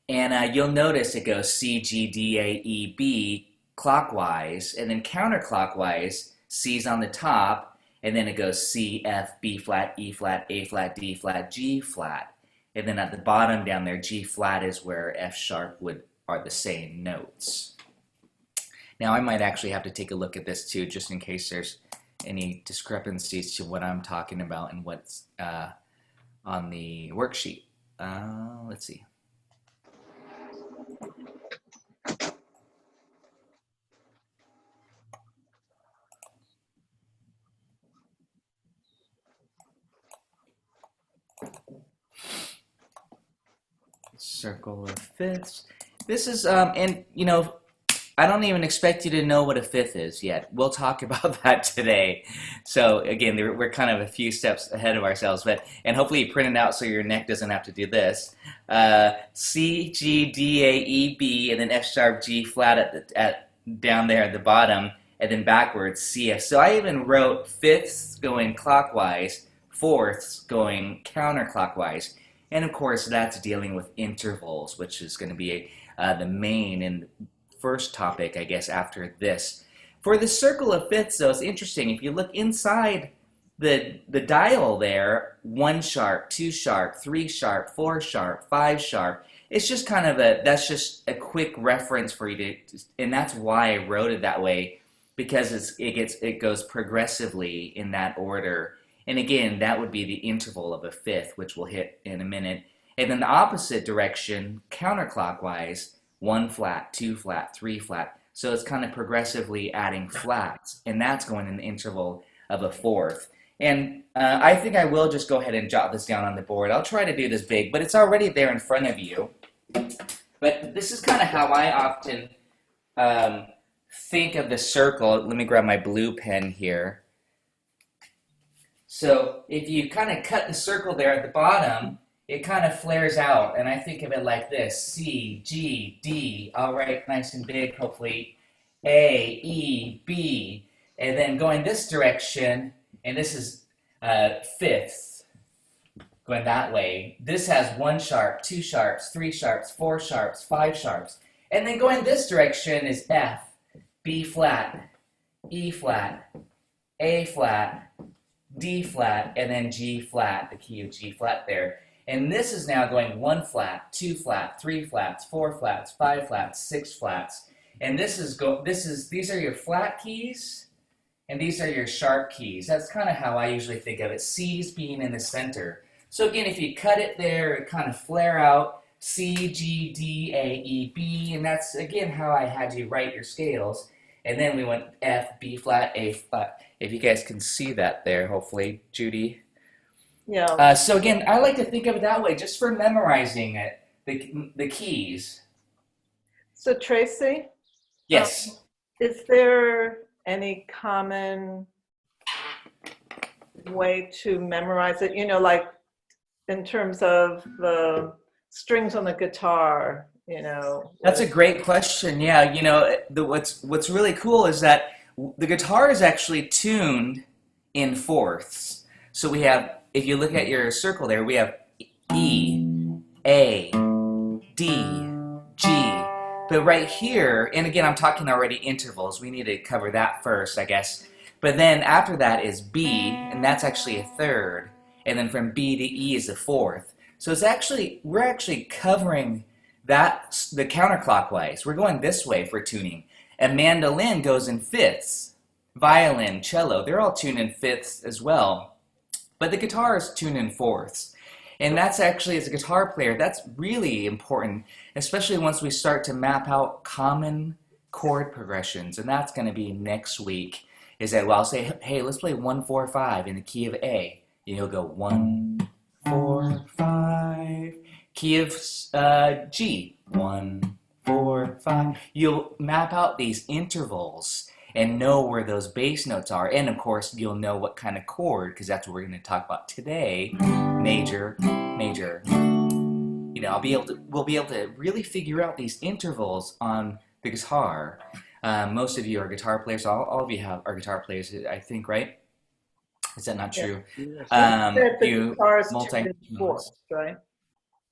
And you'll notice it goes C, G, D, A, E, B clockwise, and then counterclockwise, C's on the top, and then it goes C, F, B flat, E flat, A flat, D flat, G flat. And then at the bottom down there, G flat is where F sharp are the same notes. Now I might actually have to take a look at this too, just in case there's any discrepancies to what I'm talking about and what's on the worksheet. Let's see. Circle of fifths. This is, and you know, I don't even expect you to know what a fifth is yet. We'll talk about that today. So again, we're kind of a few steps ahead of ourselves, and hopefully you print it out so your neck doesn't have to do this. C, G, D, A, E, B, and then F sharp, G flat down there at the bottom, and then backwards, C, F. So I even wrote fifths going clockwise, fourths going counterclockwise. And of course, that's dealing with intervals, which is going to be the main and first topic, I guess, after this. For the circle of fifths, though, it's interesting. If you look inside the dial there, 1 sharp, 2 sharp, 3 sharp, 4 sharp, 5 sharp, it's just kind of that's just a quick reference for you to, and that's why I wrote it that way, because it goes progressively in that order. And again, that would be the interval of a fifth, which we'll hit in a minute. And then the opposite direction, counterclockwise, 1 flat, 2 flat, 3 flat. So it's kind of progressively adding flats, and that's going in the interval of a fourth. And I think I will just go ahead and jot this down on the board. I'll try to do this big, but it's already there in front of you. But this is kind of how I often think of the circle. Let me grab my blue pen here. So if you kind of cut the circle there at the bottom, it kind of flares out, and I think of it like this: C, G, D, all right, nice and big, hopefully, A, E, B, and then going this direction, and this is fifths, going that way. This has 1 sharp, 2 sharps, 3 sharps, 4 sharps, 5 sharps, and then going this direction is F, B flat, E flat, A flat, D flat, and then G flat, the key of G flat there. And this is now going 1 flat, 2 flat, 3 flats, 4 flats, 5 flats, 6 flats. And these are your flat keys, and these are your sharp keys. That's kind of how I usually think of it, C's being in the center. So again, if you cut it there, it kind of flare out, C, G, D, A, E, B, and that's again how I had you write your scales. And then we went F, B flat, A flat. If you guys can see that there, hopefully, Judy. Yeah. So again, I like to think of it that way, just for memorizing it, the keys. So Tracy, Yes. is there any common way to memorize it? You know, like in terms of the strings on the guitar, you know. That's a great question. Yeah, you know, what's really cool is that the guitar is actually tuned in fourths. So we have, if you look at your circle there, we have E, A, D, G. But right here, and again, I'm talking already intervals. We need to cover that first, I guess. But then after that is B, and that's actually a third. And then from B to E is a fourth. So it's actually, we're actually covering that, the counterclockwise. We're going this way for tuning. And mandolin goes in fifths. Violin, cello, they're all tuned in fifths as well. But the guitar is tuned in fourths. And that's actually, as a guitar player, that's really important, especially once we start to map out common chord progressions. And that's going to be next week, is that, well, I'll say, hey, let's play 1, 4, 5 in the key of A. And you'll go 1, 4, 5. Key of G, 1, 4, 5. You'll map out these intervals and know where those bass notes are. And of course, you'll know what kind of chord, because that's what we're going to talk about today. Major, major. You know, we'll be able to really figure out these intervals on the guitar. Most of you are guitar players. All of you are guitar players, I think, right? Is that not true? The guitar is tuned in fourths, right?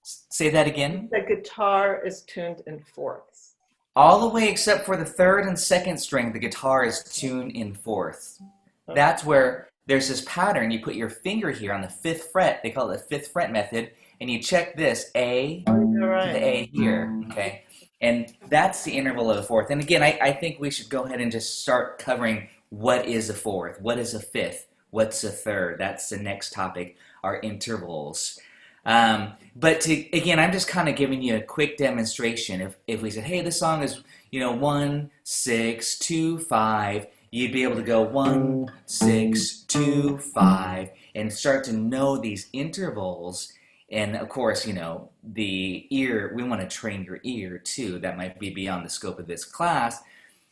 Say that again. The guitar is tuned in fourths. All the way except for the third and second string, the guitar is tuned in fourths. Okay. That's where there's this pattern. You put your finger here on the 5th fret. They call it the 5th fret method. And you check this, A to the A here. Okay. And that's the interval of the fourth. And again, I think we should go ahead and just start covering what is a fourth, what is a fifth, what's a third. That's the next topic, our intervals. But again, I'm just kind of giving you a quick demonstration. If we said, hey, this song is, 1, 6, 2, 5, you'd be able to go 1, 6, 2, 5, and start to know these intervals. And of course, the ear, we want to train your ear too. That might be beyond the scope of this class,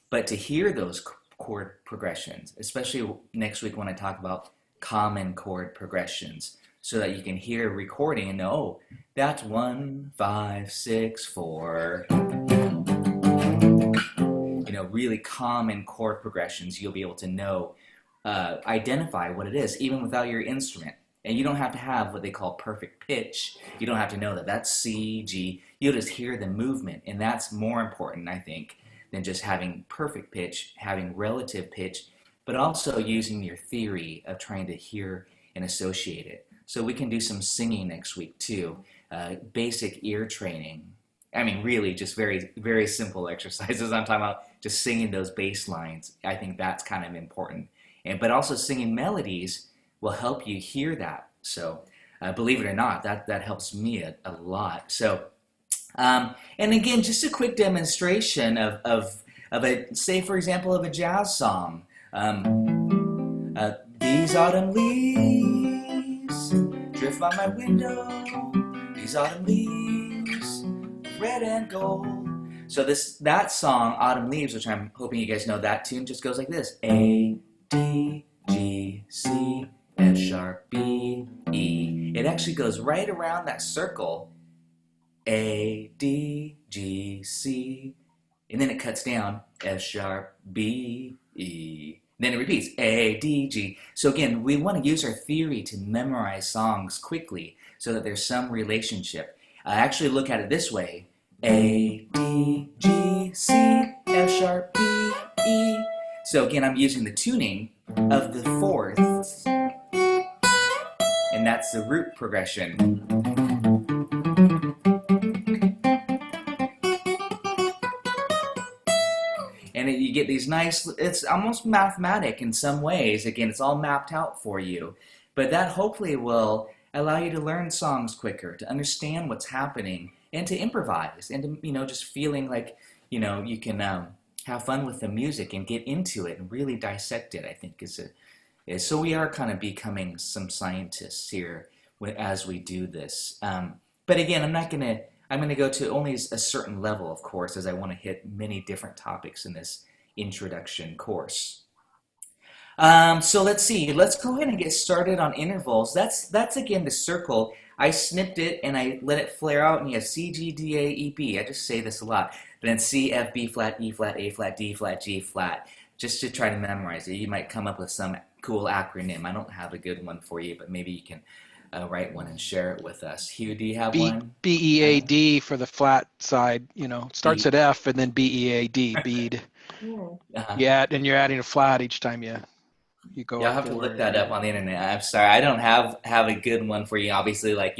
but to hear those chord progressions, especially next week when I talk about common chord progressions, so that you can hear a recording and know, oh, that's 1, 5, 6, 4. Really common chord progressions, you'll be able to know, identify what it is, even without your instrument. And you don't have to have what they call perfect pitch. You don't have to know that that's C, G. You'll just hear the movement, and that's more important, I think, than just having perfect pitch, having relative pitch, but also using your theory of trying to hear and associate it. So we can do some singing next week too, basic ear training. I mean, really just very, very simple exercises. I'm talking about just singing those bass lines. I think that's kind of important. But also singing melodies will help you hear that. So believe it or not, that helps me a lot. So, and again, just a quick demonstration of a, say for example, of a jazz song. These autumn leaves drift by my window. These autumn leaves, red and gold. So that song, Autumn Leaves, which I'm hoping you guys know that tune, just goes like this: A, D, G, C, F. F sharp, B, E. It actually goes right around that circle. A, D, G, C. And then it cuts down F sharp, B, E. Then it repeats A, D, G. So again, we want to use our theory to memorize songs quickly so that there's some relationship. I actually look at it this way. A, D, G, C, F sharp, B, E. So again, I'm using the tuning of the fourths. And that's the root progression. And you get these nice, it's almost mathematic in some ways. Again, it's all mapped out for you. But that hopefully will allow you to learn songs quicker, to understand what's happening, and to improvise, and to, just feeling like, you can have fun with the music and get into it and really dissect it, I think is. So we are kind of becoming some scientists here as we do this. But again, I'm going to go to only a certain level, of course, as I want to hit many different topics in this introduction course. So let's see. Let's go ahead and get started on intervals. That's again the circle. I snipped it and I let it flare out, and you have C, G, D, A, E, B. I just say this a lot. Then C, F, B flat, E flat, A flat, D flat, G flat. Just to try to memorize it. You might come up with some cool acronym. I don't have a good one for you, but maybe you can write one and share it with us. Hugh, do you have one? B-E-A-D for the flat side, starts at F and then B-E-A-D, bead. Yeah, and you're adding a flat each time you go. I'll have to look that up on the internet. I'm sorry, I don't have a good one for you. Obviously, like,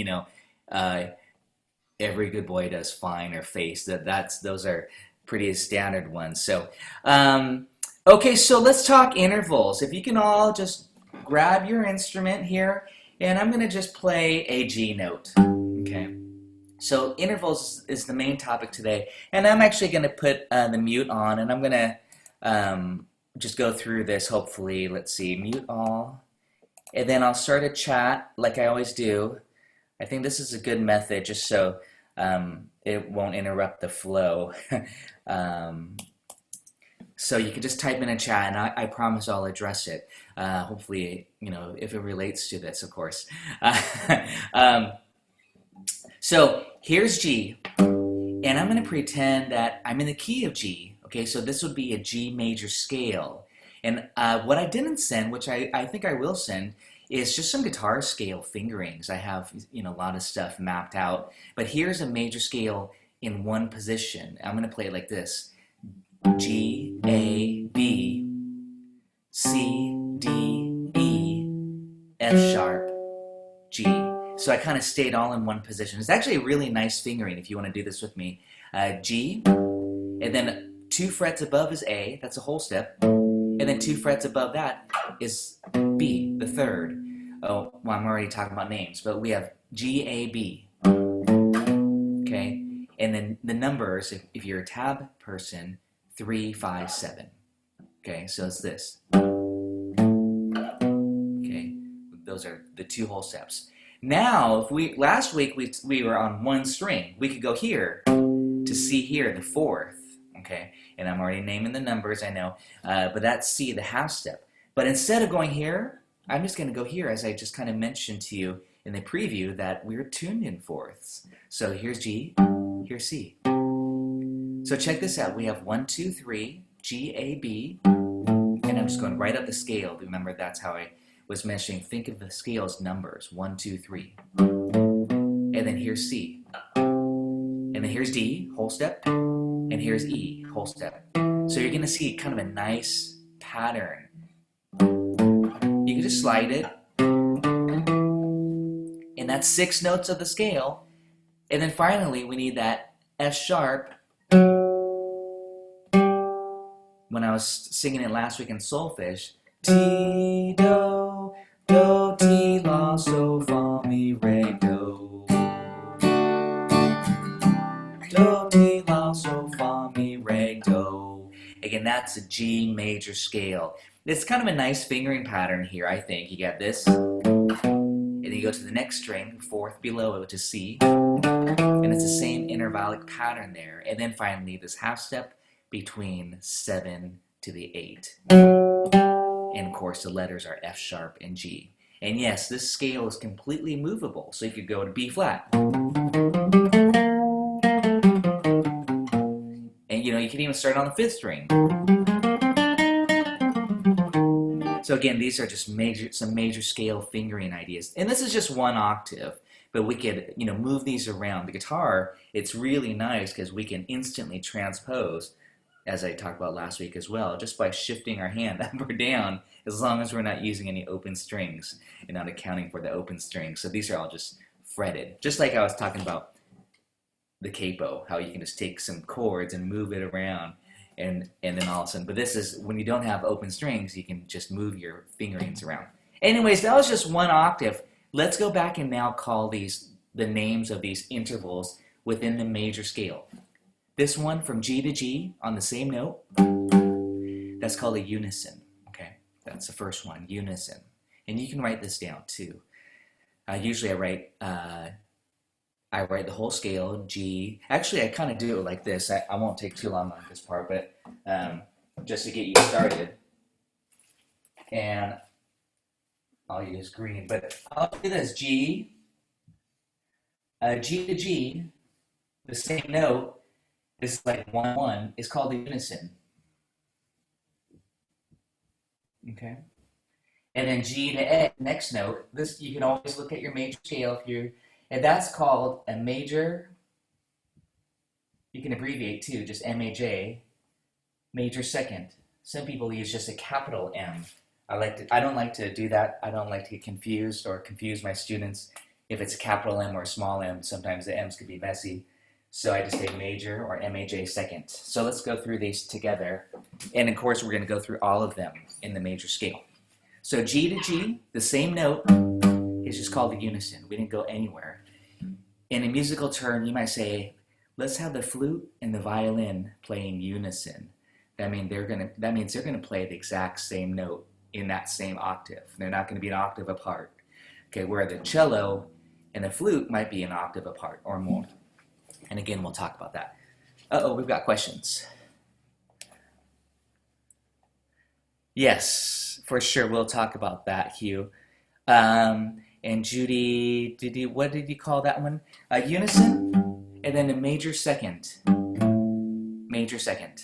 every good boy does fine or face. Those are pretty standard ones. So, okay, so let's talk intervals. If you can all just grab your instrument here. And I'm going to just play a G note, okay? So intervals is the main topic today. And I'm actually going to put the mute on, and I'm going to just go through this, hopefully. Let's see, mute all. And then I'll start a chat like I always do. I think this is a good method just so it won't interrupt the flow. So you can just type in a chat, and I promise I'll address it. Hopefully, if it relates to this, of course. So here's G, and I'm going to pretend that I'm in the key of G. Okay, so this would be a G major scale. And what I didn't send, which I think I will send, is just some guitar scale fingerings. I have a lot of stuff mapped out. But here's a major scale in one position. I'm going to play it like this. G, A, B, C, D, E, F sharp, G. So I kind of stayed all in one position. It's actually a really nice fingering if you want to do this with me. G, and then 2 frets above is A, that's a whole step. And then 2 frets above that is B, the third. Oh, well, I'm already talking about names, but we have G, A, B. Okay, and then the numbers, if you're a tab person, 3, 5, 7. Okay, so it's this. Okay, those are the 2 whole steps. Now, last week we were on 1 string. We could go here to C here, the 4th. Okay, and I'm already naming the numbers, I know, but that's C, the half step. But instead of going here, I'm just going to go here, as I just kind of mentioned to you in the preview that we're tuned in 4ths. So here's G, here's C. So check this out. We have 1, 2, 3, G, A, B, and I'm just going right up the scale. Remember, that's how I was mentioning. Think of the scale as numbers. 1, 2, 3. And then here's C. And then here's D, whole step. And here's E, whole step. So you're going to see kind of a nice pattern. You can just slide it. And that's 6 notes of the scale. And then finally, we need that F sharp. When I was singing it last week in Solfish, Ti, do, do, ti, la, so, fa, mi, re, do. Do, ti, la, so, fa, mi, re, do. Again, that's a G major scale. It's kind of a nice fingering pattern here, I think. You got this, and then you go to the next string, 4th below it, which is C, and it's the same intervallic pattern there. And then finally, this half step between 7 to the 8. And of course, the letters are F sharp and G. And yes, this scale is completely movable. So you could go to B flat. And you know, you can even start on the 5th string. So again, these are just some major scale fingering ideas. And this is just 1 octave, but we could, you know, move these around. The guitar, it's really nice because we can instantly transpose, as I talked about last week as well, just by shifting our hand up or down, as long as we're not using any open strings and not accounting for the open strings. So these are all just fretted. Just like I was talking about the capo, how you can just take some chords and move it around and then all of a sudden, but this is, when you don't have open strings, you can just move your fingerings around. Anyways, that was just 1 octave. Let's go back and now call these, the names of these intervals within the major scale. This one from G to G on the same note, that's called a unison, okay? That's the first one, unison. And you can write this down too. Usually I write the whole scale, G. Actually, I kind of do it like this. I won't take too long on this part, but just to get you started. And I'll use green, but I'll do this, G. G to G, the same note, is like 1-1, is called the unison. Okay? And then G to A, next note, this, you can always look at your major scale if you're, and that's called a major, you can abbreviate too, just MAJ, major second. Some people use just a capital M. I don't like to do that. I don't like to get confused or confuse my students if it's a capital M or a small m. Sometimes the M's could be messy. So I just say major or MAJ second. So let's go through these together. And of course, we're going to go through all of them in the major scale. So G to G, the same note, is just called the unison. We didn't go anywhere. In a musical term, you might say, let's have the flute and the violin play in unison. That means they're gonna play the exact same note in that same octave. They're not gonna be an octave apart. Okay, where the cello and the flute might be an octave apart or more. And again, we'll talk about that. Uh-oh, we've got questions. Yes, for sure, we'll talk about that, Hugh. And Judy, what did you call that one? Unison, and then a major second. Major second.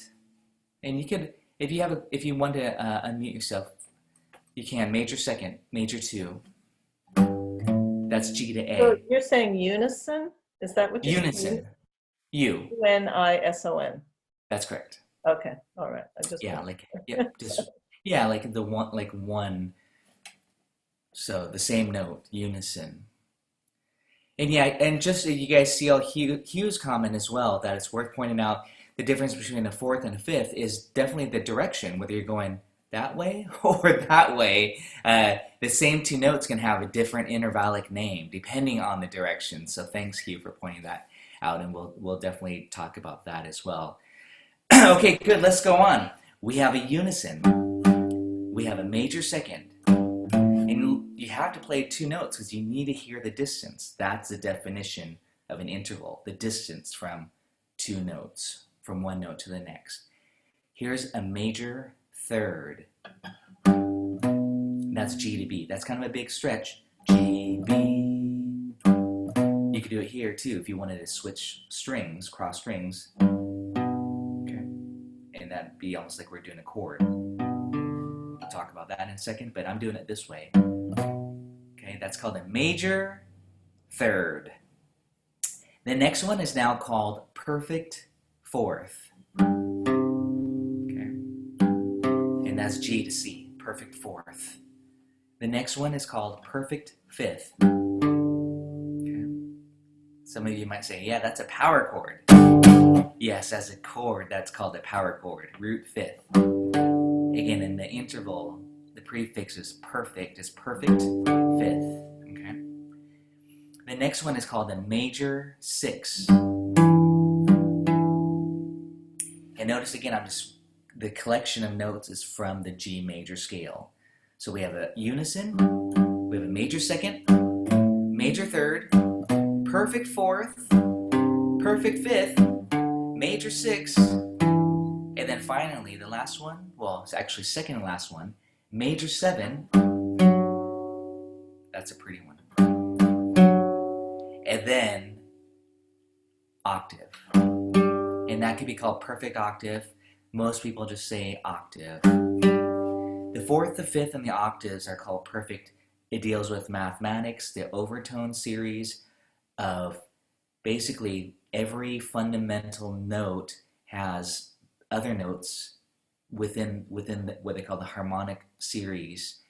And you could, if you want to unmute yourself, you can. Major second, major 2. That's G to A. So you're saying unison? Is that what you're saying? Unison. U. UNISON. That's correct. Okay, all right. Like the one, like one. So the same note, unison. And yeah, and just so you guys see all Hugh's comment as well, that it's worth pointing out the difference between a 4th and a 5th is definitely the direction, whether you're going that way or that way. The same 2 notes can have a different intervallic name depending on the direction. So thanks, Hugh, for pointing that out, and we'll definitely talk about that as well. Okay, good, let's go on. We have a unison. We have a major second. And you have to play 2 notes because you need to hear the distance. That's the definition of an interval, the distance from 2 notes, from one note to the next. Here's a major third. That's G to B. That's kind of a big stretch. G, B. You could do it here too if you wanted to switch strings, cross strings. Okay. And that'd be almost like we're doing a chord. We'll talk about that in a second, but I'm doing it this way. Okay, that's called a major third. The next one is now called perfect 4th. Okay. And that's G to C, perfect 4th. The next one is called perfect 5th. Okay. Some of you might say, yeah, that's a power chord. Yes, as a chord, that's called a power chord, root 5th. Again, in the interval, the prefix is perfect 5th. Okay. The next one is called a major 6. And notice again, the collection of notes is from the G major scale. So we have a unison, we have a major second, major third, perfect 4th, perfect 5th, major 6, and then finally the last one, well, it's actually second to last one, major 7, That's a pretty one. And then octave. And that could be called perfect octave. Most people just say octave. The fourth, the fifth, and the octaves are called perfect. It deals with mathematics, the overtone series of basically every fundamental note has other notes within what they call the harmonic series,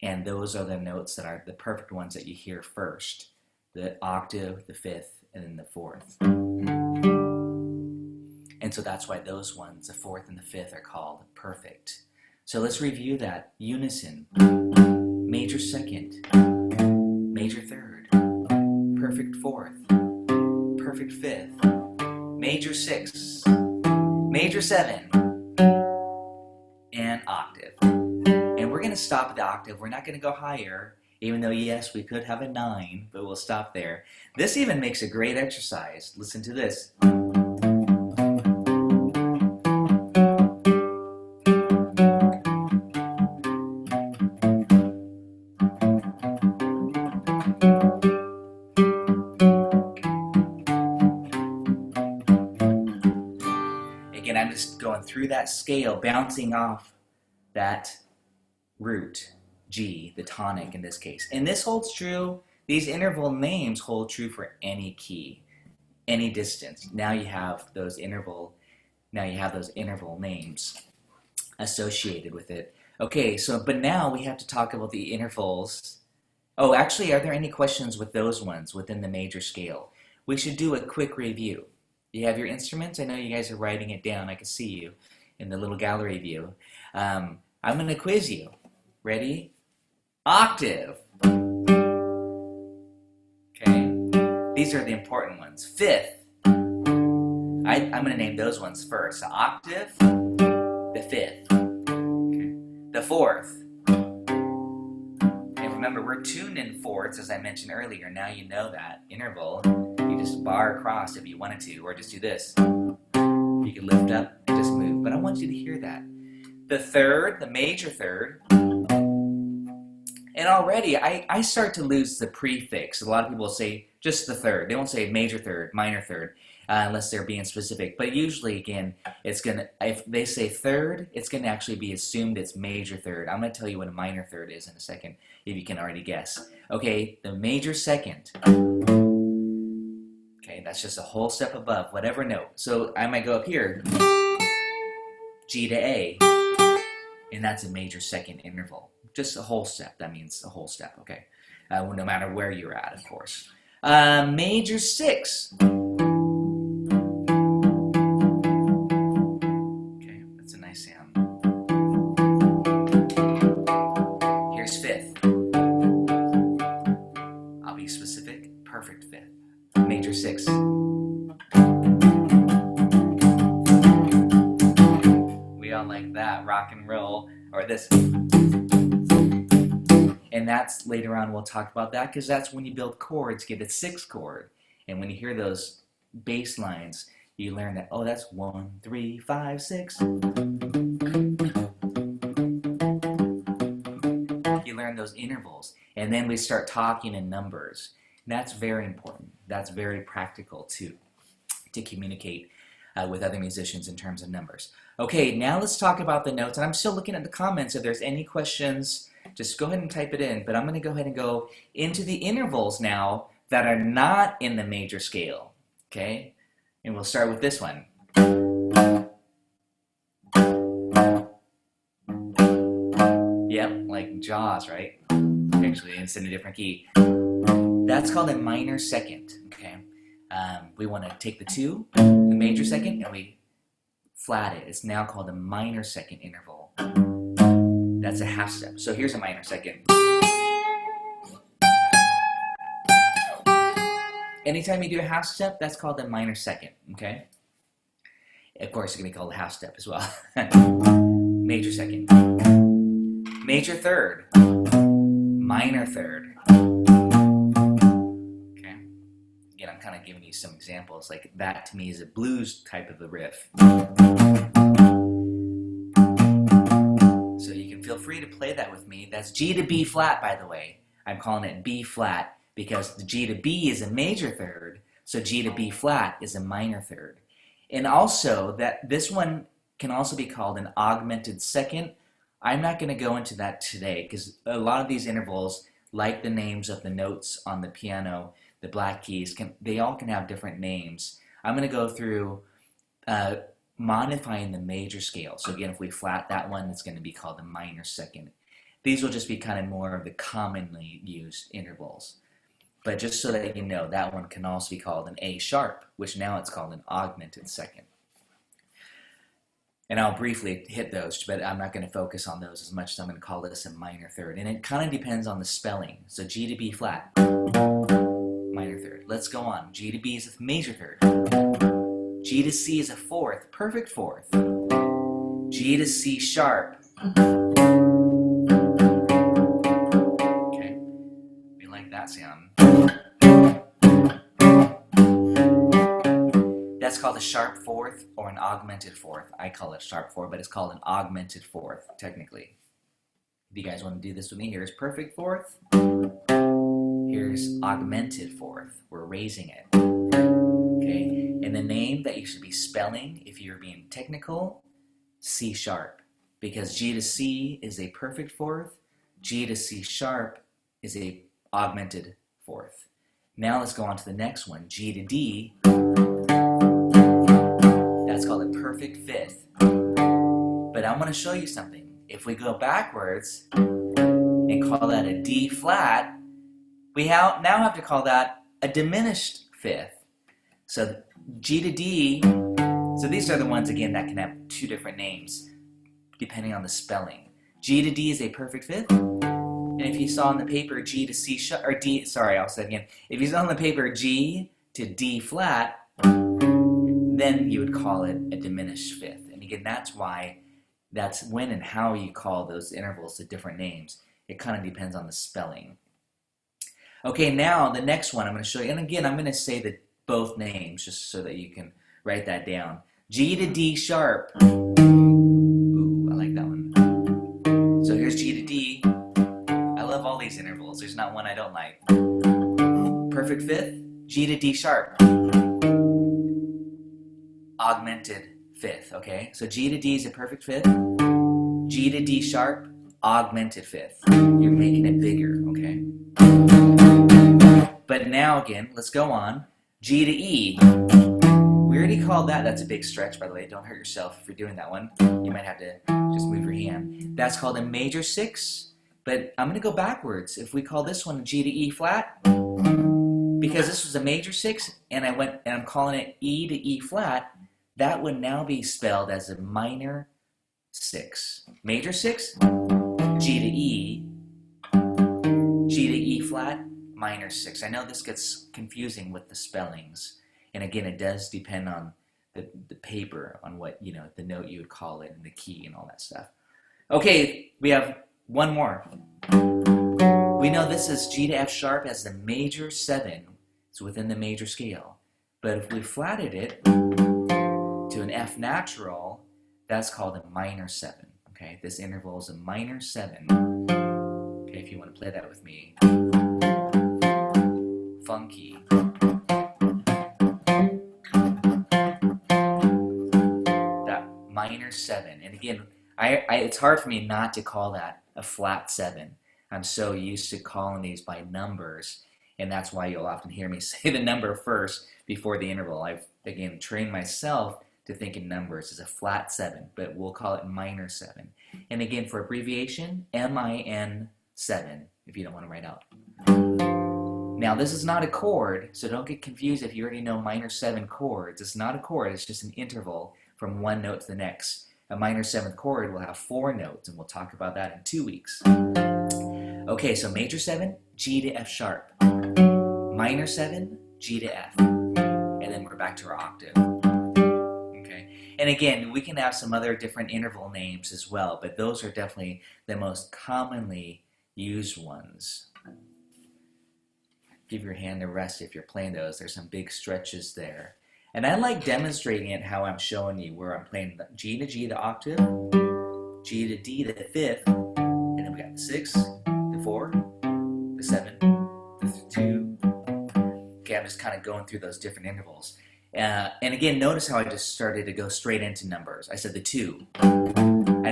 and those are the notes that are the perfect ones that you hear first. The octave, the fifth, and then the fourth. And so that's why those ones, the fourth and the fifth, are called perfect. So let's review that. Unison, major second, major third, perfect fourth, perfect fifth, major sixth, major seven, and octave. And we're going to stop at the octave. We're not going to go higher, even though, yes, we could have a 9, but we'll stop there. This even makes a great exercise. Listen to this. Again, I'm just going through that scale, bouncing off that root, G, the tonic in this case. And this holds true, these interval names hold true for any key, any distance. Now you have those interval names associated with it. Okay, so, but now we have to talk about the intervals. Oh, actually, are there any questions with those ones within the major scale? We should do a quick review. You have your instruments? I know you guys are writing it down. I can see you in the little gallery view. I'm going to quiz you. Ready? Octave. Okay. These are the important ones. Fifth. I'm going to name those ones first. The octave, the fifth. Okay. The fourth. And remember, we're tuned in fourths, as I mentioned earlier. Now you know that. Interval. You just bar across if you wanted to, or just do this. You can lift up and just move. But I want you to hear that. The third, the major third. And already, I start to lose the prefix. A lot of people say just the third. They won't say major third, minor third, unless they're being specific. But usually, again, it's gonna. If they say third, it's gonna actually be assumed it's major third. I'm gonna tell you what a minor third is in a second, if you can already guess. Okay, the major second. Okay, that's just a whole step above whatever note. So I might go up here, G to A, and that's a major second interval. Just a whole step. That means a whole step, okay? No matter where you're at, of course. Major six. Okay, that's a nice sound. Here's fifth. I'll be specific. Perfect fifth. Major six. We all like that. Rock and roll. Or this. And that's later on we'll talk about that, because that's when you build chords, get a 6th chord. And when you hear those bass lines, you learn that, oh, that's 1, 3, 5, 6. You learn those intervals. And then we start talking in numbers. And that's very important. That's very practical too, to communicate with other musicians in terms of numbers. Okay, now let's talk about the notes. And I'm still looking at the comments. If there's any questions, just go ahead and type it in. But I'm going to go ahead and go into the intervals now that are not in the major scale. Okay? And we'll start with this one. Yep, like Jaws, right? Actually, it's in a different key. That's called a minor second. Okay? We want to take the 2, the major second, and we flat it. It's now called a minor second interval. That's a half step. So here's a minor second. Anytime you do a half step, that's called a minor second, okay? Of course, it's going to be called a half step as well. Major second. Major third. Minor third. Okay? Again, I'm kind of giving you some examples. Like that to me is a blues type of a riff. So you can feel free to play that with me. That's G to B flat, by the way. I'm calling it B flat because the G to B is a major third, so G to B flat is a minor third. And also that this one can also be called an augmented second. I'm not going to go into that today because a lot of these intervals, like the names of the notes on the piano, the black keys, they all can have different names. I'm going to go through modifying the major scale. So again, if we flat that one, it's going to be called the minor second. These will just be kind of more of the commonly used intervals. But just so that you know, that one can also be called an A sharp, which now it's called an augmented second. And I'll briefly hit those, but I'm not going to focus on those as much, so I'm going to call this a minor third. And it kind of depends on the spelling. So G to B flat, minor third. Let's go on. G to B is a major third. G to C is a fourth, perfect fourth. G to C sharp. Okay, we like that sound. That's called a sharp fourth or an augmented fourth. I call it sharp fourth, but it's called an augmented fourth, technically. If you guys want to do this with me, here's perfect fourth. Here's augmented fourth. We're raising it. Okay, and the name that you should be spelling, if you're being technical, C sharp. Because G to C is a perfect fourth, G to C sharp is a augmented fourth. Now let's go on to the next one, G to D. That's called a perfect fifth. But I'm going to show you something. If we go backwards and call that a D flat, we now have to call that a diminished fifth. So G to D, so these are the ones again that can have two different names depending on the spelling. G to D is a perfect fifth. And if you saw on the paper G to C sharp, or D, sorry, I'll say it again. If you saw on the paper G to D flat, then you would call it a diminished fifth. And again, that's when and how you call those intervals the different names. It kind of depends on the spelling. Okay, now the next one I'm going to show you, and again, I'm going to say both names just so that you can write that down. G to D sharp. Ooh, I like that one. So here's G to D. I love all these intervals. There's not one I don't like. Perfect fifth, G to D sharp. Augmented fifth, okay? So G to D is a perfect fifth. G to D sharp, augmented fifth. You're making it bigger, okay? But now again, let's go on. G to E. We already called that. That's a big stretch, by the way. Don't hurt yourself if you're doing that one. You might have to just move your hand. That's called a major six. But I'm going to go backwards. If we call this one G to E flat, because this was a major six, and I'm calling it E to E flat, that would now be spelled as a minor six. Major six, G to E, G to E flat, minor six. I know this gets confusing with the spellings. And again, it does depend on the paper, on what, the note you would call it, and the key and all that stuff. Okay, we have one more. We know this is G to F sharp as the major seven. It's within the major scale. But if we flatted it to an F natural, that's called a minor seven. Okay, this interval is a minor seven. Okay, if you want to play that with me. Funky. That minor seven. And again, it's hard for me not to call that a flat seven. I'm so used to calling these by numbers, and that's why you'll often hear me say the number first before the interval. I've, again, trained myself to think in numbers as a flat seven, but we'll call it minor seven. And again, for abbreviation, MIN7, if you don't want to write out. Now, this is not a chord, so don't get confused if you already know minor seven chords. It's not a chord, it's just an interval from one note to the next. A minor seventh chord will have 4 notes, and we'll talk about that in 2 weeks. Okay, so major 7, G to F sharp. Minor 7, G to F. And then we're back to our octave. Okay, and again, we can have some other different interval names as well, but those are definitely the most commonly used ones. Give your hand a rest if you're playing those. There's some big stretches there. And I like demonstrating it how I'm showing you, where I'm playing the G to G, the octave, G to D, the fifth, and then we got the 6, the 4, the 7, the 2. Okay, I'm just kind of going through those different intervals. And again, notice how I just started to go straight into numbers. I said the 2. I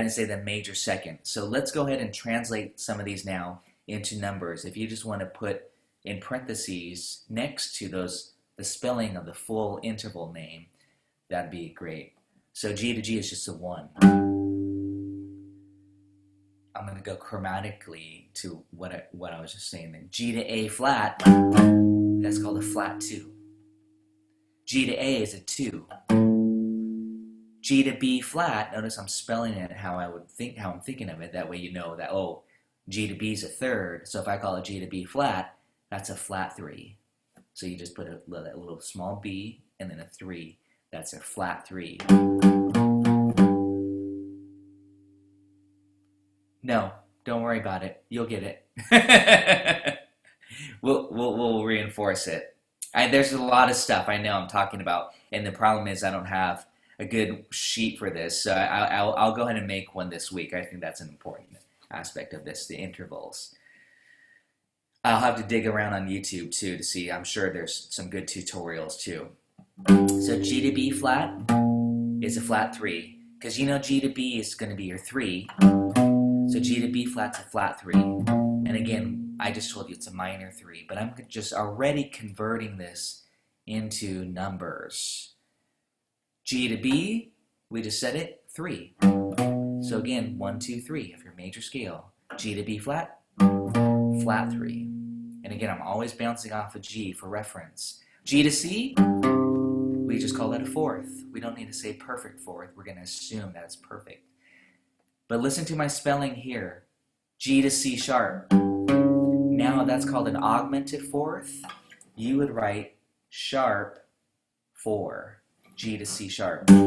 didn't say the major second. So let's go ahead and translate some of these now into numbers. If you just want to put in parentheses next to those the spelling of the full interval name, that'd be great. So G to G is just a 1. I'm going to go chromatically to what I was just saying then. G to A flat, that's called a flat 2. G to A is a 2. G to B flat, notice I'm spelling it how I'm thinking of it. That way you know that, oh, G to B is a 3rd. So if I call it G to B flat, that's a flat 3. So you just put a little small B and then a 3. That's a flat 3. No, don't worry about it. You'll get it. We'll reinforce it. There's a lot of stuff I know I'm talking about, and the problem is I don't have a good sheet for this, so I'll go ahead and make one this week. I think that's an important aspect of this, the intervals. I'll have to dig around on YouTube too to see. I'm sure there's some good tutorials too. So G to B flat is a flat 3, because you know G to B is going to be your 3. So G to B flat's a flat 3. And again, I just told you it's a minor 3, but I'm just already converting this into numbers. G to B, we just said it, 3. So again, 1, 2, 3 of your major scale. G to B flat, flat 3. And again, I'm always bouncing off of G for reference. G to C, we just call that a 4th. We don't need to say perfect 4th. We're going to assume that it's perfect. But listen to my spelling here. G to C sharp. Now that's called an augmented 4th. You would write sharp 4. G to C sharp. Okay.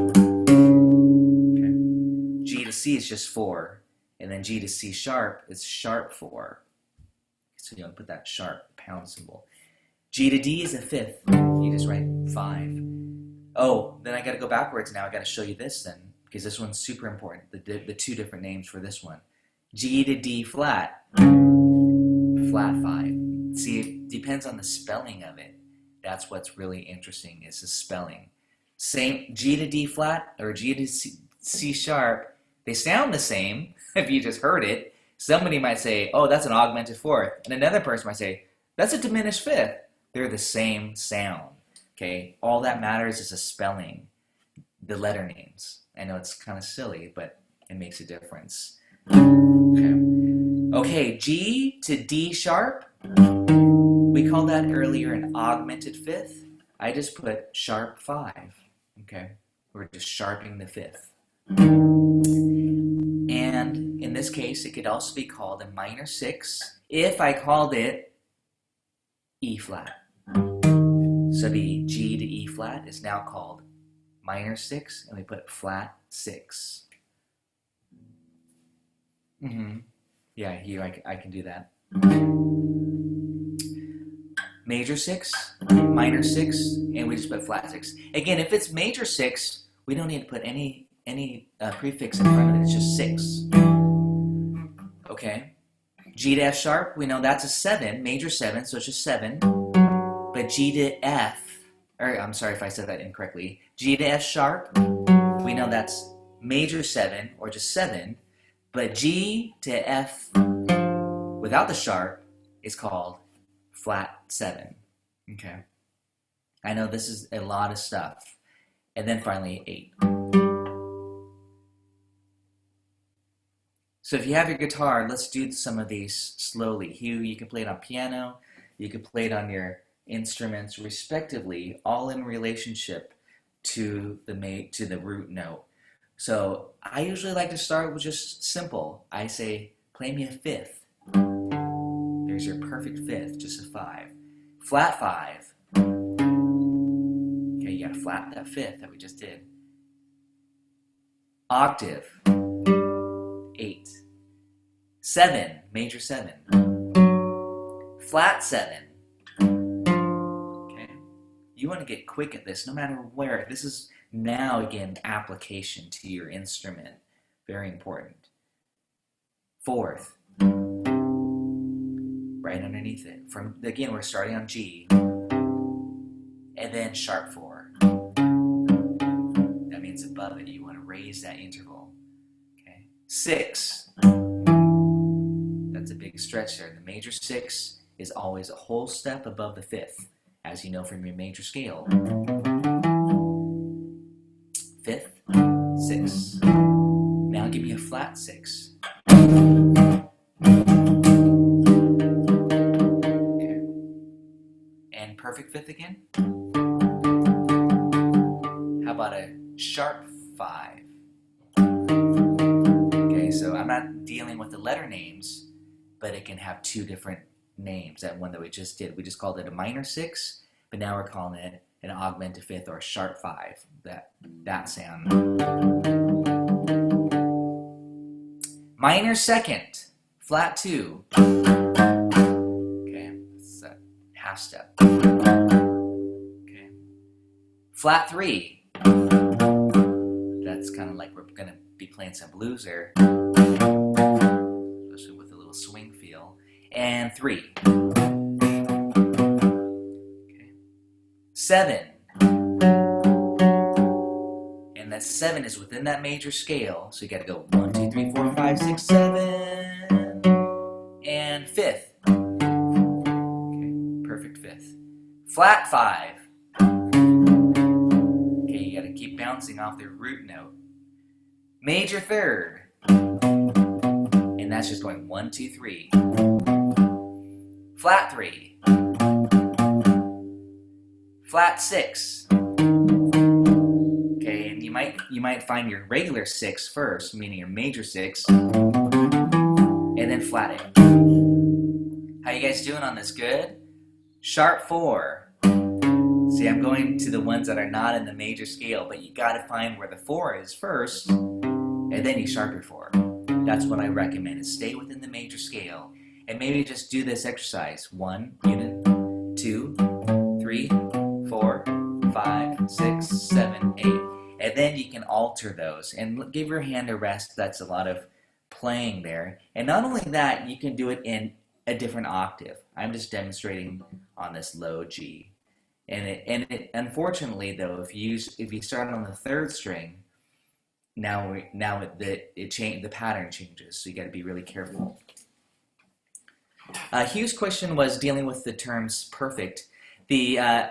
G to C is just 4. And then G to C sharp is sharp 4. So you don't put that sharp pound symbol. G to D is a 5th. You just write 5. Oh, then I got to go backwards now. I got to show you this then, because this one's super important. The 2 different names for this one. G to D flat, flat 5. See, it depends on the spelling of it. That's what's really interesting, is the spelling. Same G to D flat or G to C sharp, they sound the same if you just heard it. Somebody might say, oh, that's an augmented 4th. And another person might say, that's a diminished 5th. They're the same sound. Okay? All that matters is the spelling, the letter names. I know it's kind of silly, but it makes a difference. Okay, G to D sharp. We called that earlier an augmented 5th. I just put sharp 5. Okay? We're just sharpening the 5th. And in this case, it could also be called a minor 6 if I called it E flat. So the G to E flat is now called minor 6, and we put flat 6. Yeah, here I can do that. Major 6, minor 6, and we just put flat 6. Again, if it's major 6, we don't need to put any prefix in front of it. It's just 6. Okay. G to F sharp, we know that's a 7, major 7, so it's just 7. But G to F, or I'm sorry if I said that incorrectly. G to F sharp, we know that's major 7 or just 7. But G to F without the sharp is called flat 7. Okay. I know this is a lot of stuff. And then finally 8. So if you have your guitar, let's do some of these slowly. Hugh, you can play it on piano, you can play it on your instruments respectively, all in relationship to the root note. So I usually like to start with just simple. I say, play me a 5th. There's your perfect 5th, just a 5. Flat 5. Okay, you gotta flat that 5th that we just did. Octave. 8. 7, major 7. Flat 7. Okay. You want to get quick at this no matter where. This is now, again, application to your instrument. Very important. 4th. right underneath it. From again, we're starting on G, and then sharp 4. That means above it. You want to raise that interval. Okay, 6. That's a big stretch there. The major 6 is always a whole step above the 5th, as you know from your major scale. 5th, 6. Now give me a flat 6. Okay. And perfect 5th again. How about a sharp 5? Okay, so I'm not dealing with the letter names, but it can have 2 different names. That one that we just did, we just called it a minor 6, but now we're calling it an augmented 5th or a sharp 5. That sound. Minor 2nd, flat 2. Okay, it's a half step. Okay, flat 3. That's kind of like we're gonna be playing some blues there, especially with a little swing feel. And 3. Okay, 7. And that 7 is within that major scale, so you got to go 1, 2, 3, 4, 5, 6, 7, and 5th. Okay, perfect 5th. Flat 5. Okay, you got to keep bouncing off the root note. Major 3rd, and that's just going 1, 2, 3. Flat 3. Flat 6. You might find your regular 6 first, meaning your major 6, and then flat it. How you guys doing on this? Good? Sharp 4. See, I'm going to the ones that are not in the major scale, but you got to find where the 4 is first, and then you sharp your 4. That's what I recommend, is stay within the major scale, and maybe just do this exercise. 1 unit, 2, 3, 4, 5, 6, 7, 8. And then you can alter those and give your hand a rest. That's a lot of playing there. And not only that, you can do it in a different octave. I'm just demonstrating on this low G. And it unfortunately though, if you start on the 3rd string, the pattern changes. So you got to be really careful. Hugh's question was dealing with the terms perfect. The 2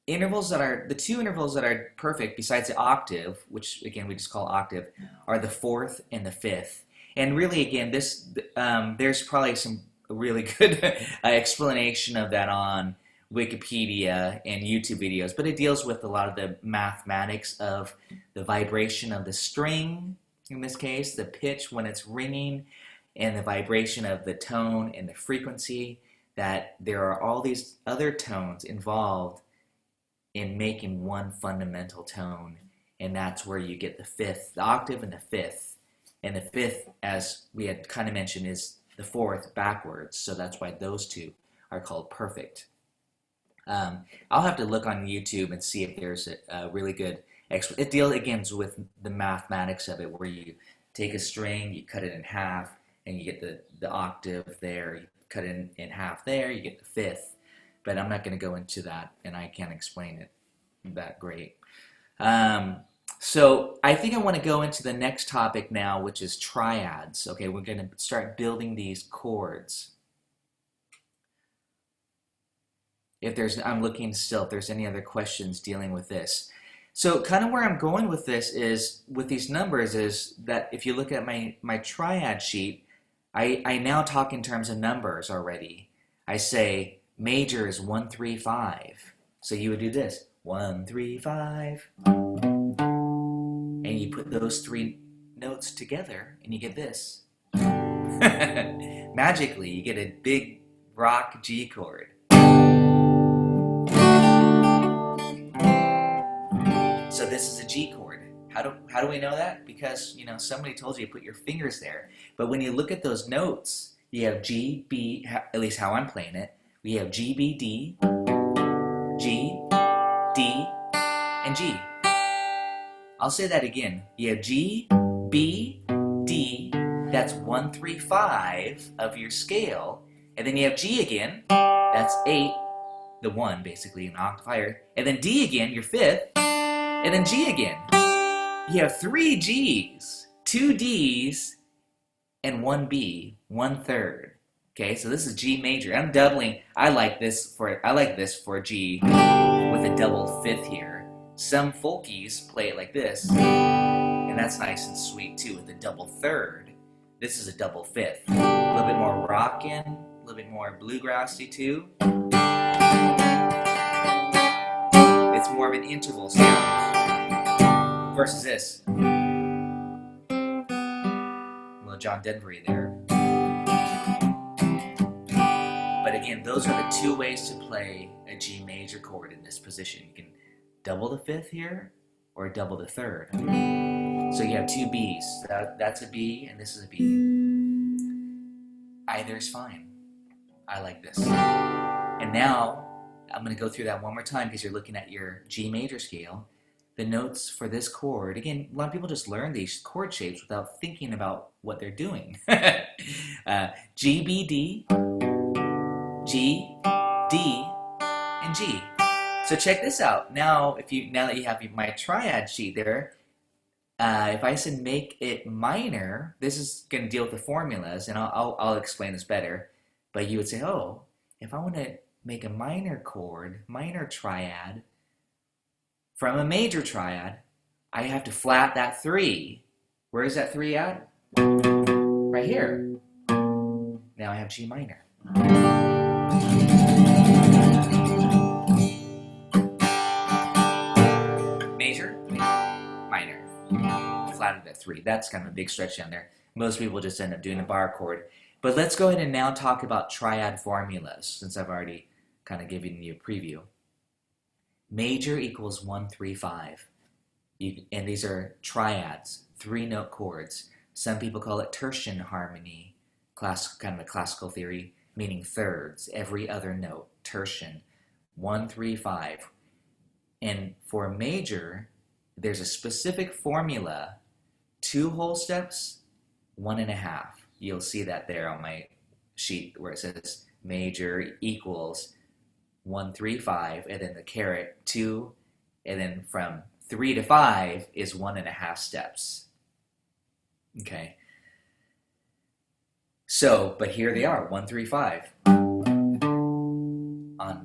intervals that are perfect besides the octave, which again we just call octave, are the 4th and the 5th. And really, again, there's probably some really good explanation of that on Wikipedia and YouTube videos, but it deals with a lot of the mathematics of the vibration of the string, in this case, the pitch when it's ringing, and the vibration of the tone and the frequency, that there are all these other tones involved in making one fundamental tone, and that's where you get the 5th, the octave and the 5th. And the 5th, as we had kind of mentioned, is the 4th backwards, so that's why those 2 are called perfect. I'll have to look on YouTube and see if there's a really good it deals again with the mathematics of it, where you take a string, you cut it in half, and you get the octave there. You cut it in half there, you get the 5th. But I'm not going to go into that, and I can't explain it that great. So I think I want to go into the next topic now, which is triads. Okay, we're going to start building these chords. I'm looking still if there's any other questions dealing with this. So kind of where I'm going with this is, with these numbers, is that if you look at my triad sheet, I now talk in terms of numbers already. I say major is 1, 3, 5. So you would do this, 1, 3, 5. And you put those 3 notes together and you get this. Magically, you get a big rock G chord. So this is a G chord. How do we know that? Because, somebody told you to put your fingers there. But when you look at those notes, you have G, B, at least how I'm playing it, we have G, B, D, G, D, and G. I'll say that again. You have G, B, D, that's 1, 3, 5 of your scale, And then you have G again. That's 8, the 1 basically, an octave higher. And then D again, your 5th. And then G again. You have 3 Gs, 2 Ds, and 1 B, 1/3. Okay, so this is G major. I'm doubling. I like this for G with a double 5th here. Some folkies play it like this, and that's nice and sweet too with a double 3rd. This is a double 5th. A little bit more rockin', a little bit more bluegrassy too. It's more of an interval sound versus this. A little John Denvery there. But again, those are the 2 ways to play a G major chord in this position. You can double the 5th here or double the 3rd. So you have 2 Bs. That's a B and this is a B. Either is fine. I like this. And now I'm going to go through that one more time because you're looking at your G major scale. The notes for this chord, again, a lot of people just learn these chord shapes without thinking about what they're doing. G, B, D, G, D, and G. So check this out. Now that you have my triad sheet there, if I said make it minor, this is going to deal with the formulas, and I'll explain this better. But you would say, oh, if I want to make a minor chord, minor triad, from a major triad, I have to flat that 3. Where is that 3 at? Right here. Now I have G minor. Major, minor. Flatted that 3. That's kind of a big stretch down there. Most people just end up doing a bar chord. But let's go ahead and now talk about triad formulas, since I've already kind of given you a preview. Major equals 1, 3, 5. And these are triads, 3-note chords. Some people call it tertian harmony, kind of a classical theory, meaning thirds, every other note, tertian, 1, 3, 5. And for major, there's a specific formula, 2 whole steps, 1.5. You'll see that there on my sheet where it says major equals 1, 3, 5, and then the caret 2, and then from 3 to 5 is 1.5 steps. Okay. So, but here they are, 1, 3, 5.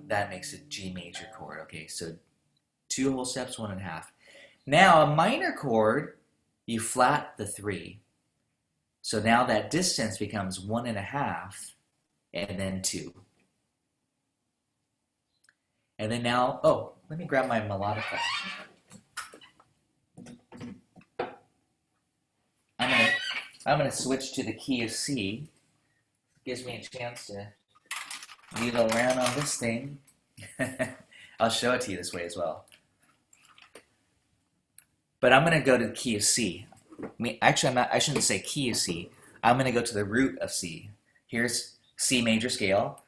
That makes a G major chord. Okay, so 2 whole steps, 1.5. Now a minor chord, you flat the 3. So now that distance becomes 1.5 and then 2. And then now, oh, let me grab my melodica. I'm gonna switch to the key of C. Gives me a chance to needle around on this thing. I'll show it to you this way as well. But I'm gonna go to the key of C. Actually, I shouldn't say key of C. I'm gonna go to the root of C. Here's C major scale.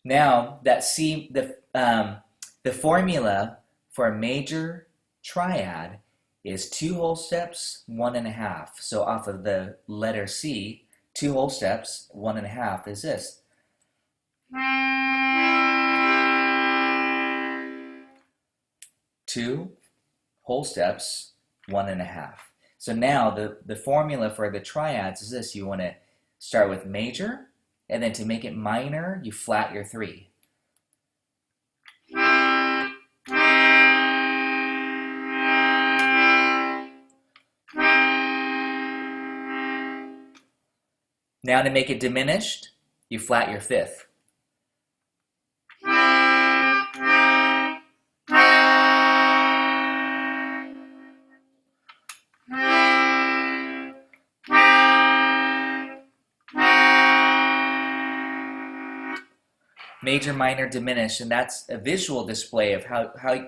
Now that C, the formula for a major triad is 2 whole steps, 1.5. So off of the letter C, 2 whole steps, 1.5 is this. 2 whole steps, 1.5. So now the formula for the triads is this. You want to start with major, and then to make it minor, you flat your 3. Now to make it diminished, you flat your 5th. Major, minor, diminished, and that's a visual display of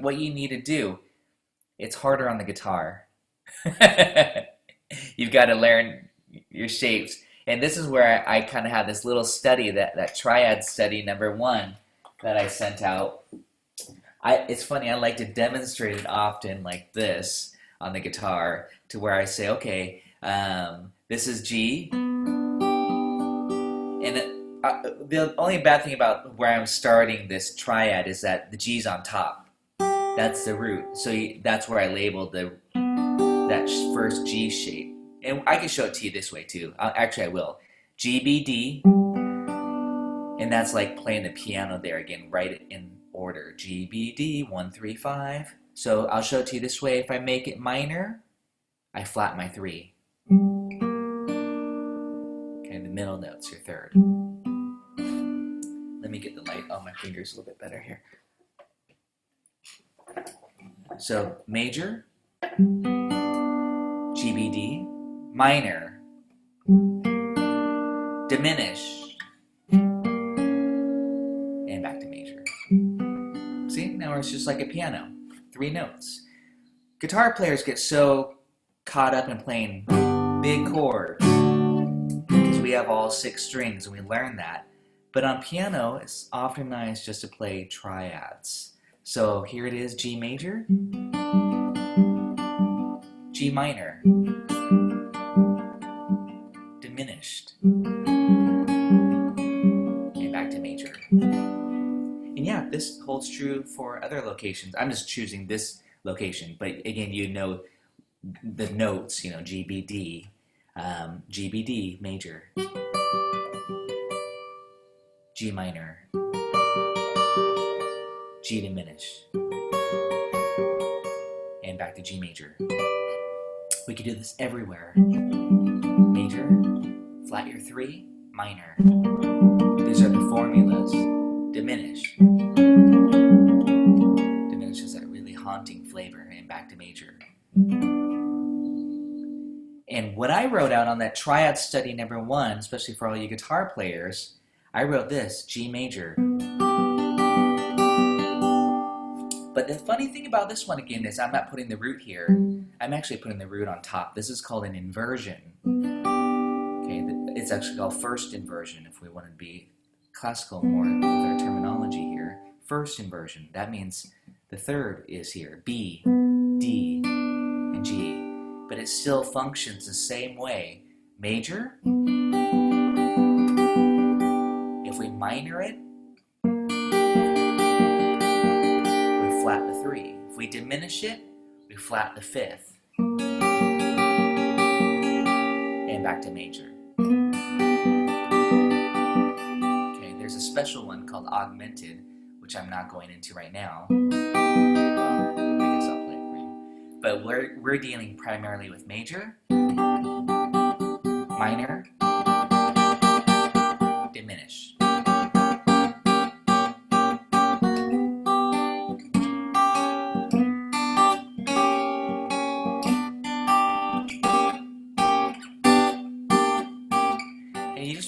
what you need to do. It's harder on the guitar. You've got to learn your shapes. And this is where I kind of have this little study, that triad study number 1 that I sent out. It's funny, I like to demonstrate it often like this. on the guitar to where I say, okay, this is G, and the only bad thing about where I'm starting this triad is that the G's on top. That's the root, so that's where I labeled that first G shape. And I can show it to you this way too. Actually, I will. G, B, D, and that's like playing the piano there again, right in order. G, B, D, 1, 3, 5. So I'll show it to you this way. If I make it minor, I flat my 3. Okay, the middle note's your third. Let me get the light on my fingers a little bit better here. So major, G, B, D, minor, diminish, and back to major. See, now it's just like a piano, 3 notes. Guitar players get so caught up in playing big chords because we have all 6 strings and we learn that. But on piano, it's often nice just to play triads. So here it is, G major, G minor, diminished, and back to major. And yeah, this holds true for other locations. I'm just choosing this location, but again, you know the notes, you know, G, B, D, G, B, D, major, G minor, G diminished, and back to G major. We could do this everywhere. Major, flat your 3, minor. These are the formulas. Diminish. Diminish is that really haunting flavor, and back to major. And what I wrote out on that triad study number 1, especially for all you guitar players, I wrote this, G major. But the funny thing about this one again is I'm not putting the root here. I'm actually putting the root on top. This is called an inversion. Okay, it's actually called first inversion if we want to be classical more with our terminology here. First inversion. That means the third is here. B, D, and G. But it still functions the same way. Major. If we minor it, we flat the 3. If we diminish it, we flat the 5th. And back to major. Okay, there's a special one called Augmented, which I'm not going into right now. I guess I'll play it for you. But we're dealing primarily with major, minor, diminish.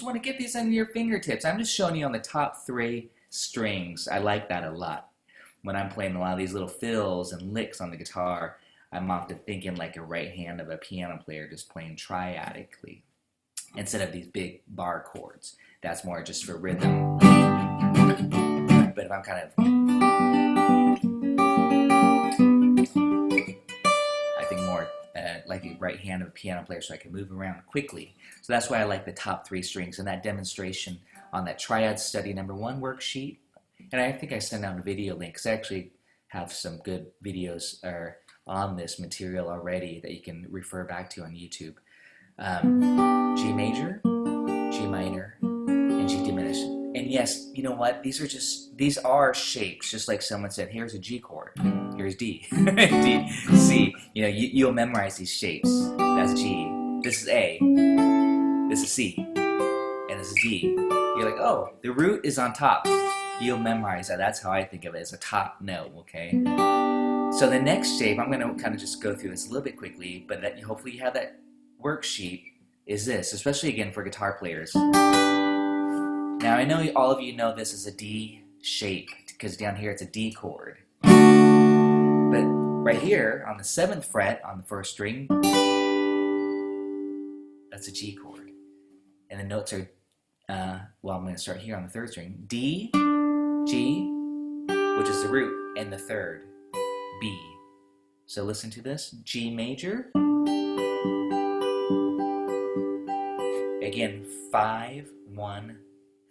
Want to get these under your fingertips. I'm just showing you on the top 3 strings. I like that a lot. When I'm playing a lot of these little fills and licks on the guitar, I'm often thinking like a right hand of a piano player just playing triadically instead of these big bar chords. That's more just for rhythm. But if I'm kind of, I think more like a right hand of a piano player so I can move around quickly. So that's why I like the top 3 strings and that demonstration on that Triad Study number 1 worksheet. And I think I sent out a video link because I actually have some good videos on this material already that you can refer back to on YouTube. G major, G minor, and G diminished. And yes, you know what? These are shapes, just like someone said, here's a G chord, here's D, D, C. You know, you'll memorize these shapes. That's G. This is A. This is C. And this is D. You're like, oh, the root is on top. You'll memorize that. That's how I think of it, as a top note, okay? So the next shape, I'm going to kind of just go through this a little bit quickly, but hopefully you have that worksheet, is this, especially again for guitar players. Now I know all of you know this is a D shape, because down here it's a D chord. But right here, on the 7th fret, on the 1st string, that's a G chord. And the notes are, well, I'm going to start here on the 3rd string. D, G, which is the root, and the 3rd, B. So listen to this, G major. Again, 5, 1,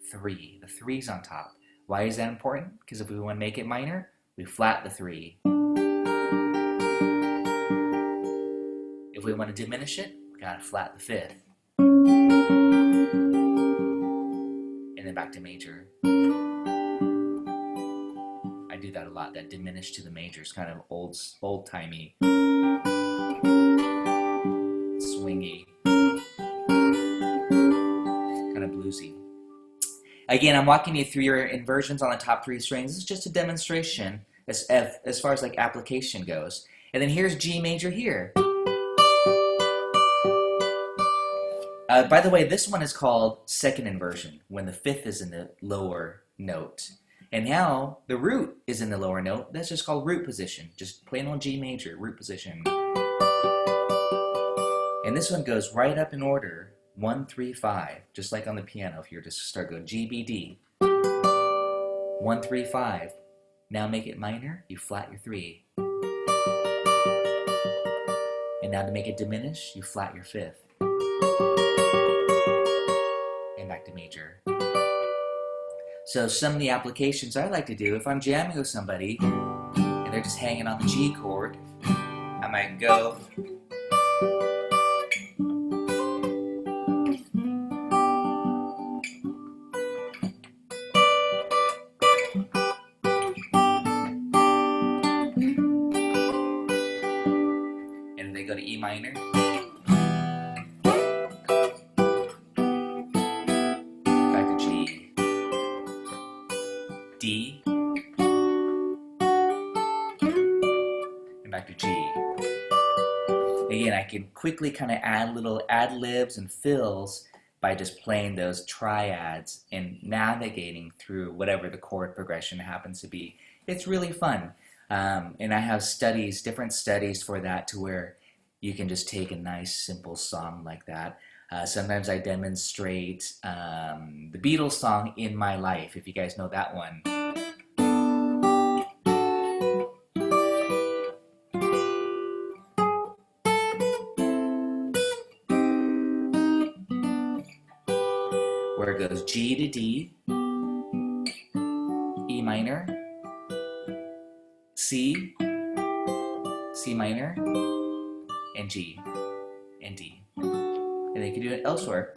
3. The 3's on top. Why is that important? Because if we want to make it minor, we flat the 3. If we want to diminish it, we gotta flat the 5th. And then back to major. I do that a lot, that diminish to the major. It's kind of old-timey, swingy, kind of bluesy. Again, I'm walking you through your inversions on the top 3 strings. This is just a demonstration as far as like application goes. And then here's G major here. By the way, this one is called second inversion, when the 5th is in the lower note. And now the root is in the lower note. That's just called root position. Just plain old G major, root position. And this one goes right up in order, 1, 3, 5, just like on the piano. If you were to start going G, B, D, 1, 3, 5. Now make it minor, you flat your 3. And now to make it diminish, you flat your 5th. And back to major. So some of the applications I like to do, if I'm jamming with somebody and they're just hanging on the G chord, I might go and if they go to E minor, D, and back to G. Again, I can quickly kind of add little ad-libs and fills by just playing those triads and navigating through whatever the chord progression happens to be. It's really fun. And I have studies, different studies for that, to where you can just take a nice simple song like that. Sometimes I demonstrate the Beatles song In My Life, if you guys know that one. Where it goes G to D, E minor, C, C minor, and G, and D. And they can do it elsewhere.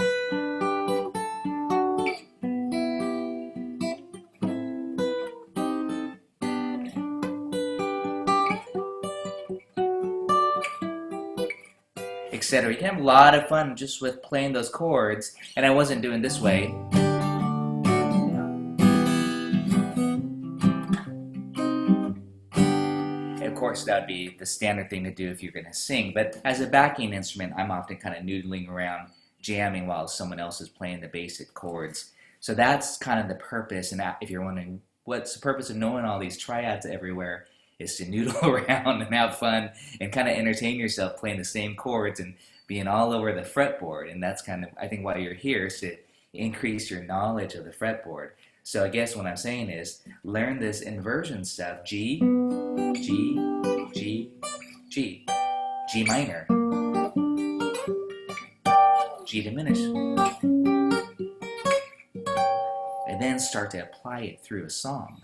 Etc. You can have a lot of fun just with playing those chords, and I wasn't doing this way. Of course, that would be the standard thing to do if you're going to sing, but as a backing instrument, I'm often kind of noodling around, jamming while someone else is playing the basic chords. So that's kind of the purpose, and if you're wondering what's the purpose of knowing all these triads everywhere, is to noodle around and have fun and kind of entertain yourself playing the same chords and being all over the fretboard. And that's kind of, I think, why you're here, is to increase your knowledge of the fretboard. So I guess what I'm saying is, learn this inversion stuff. G, G, G, G, G minor, G diminished, and then start to apply it through a song.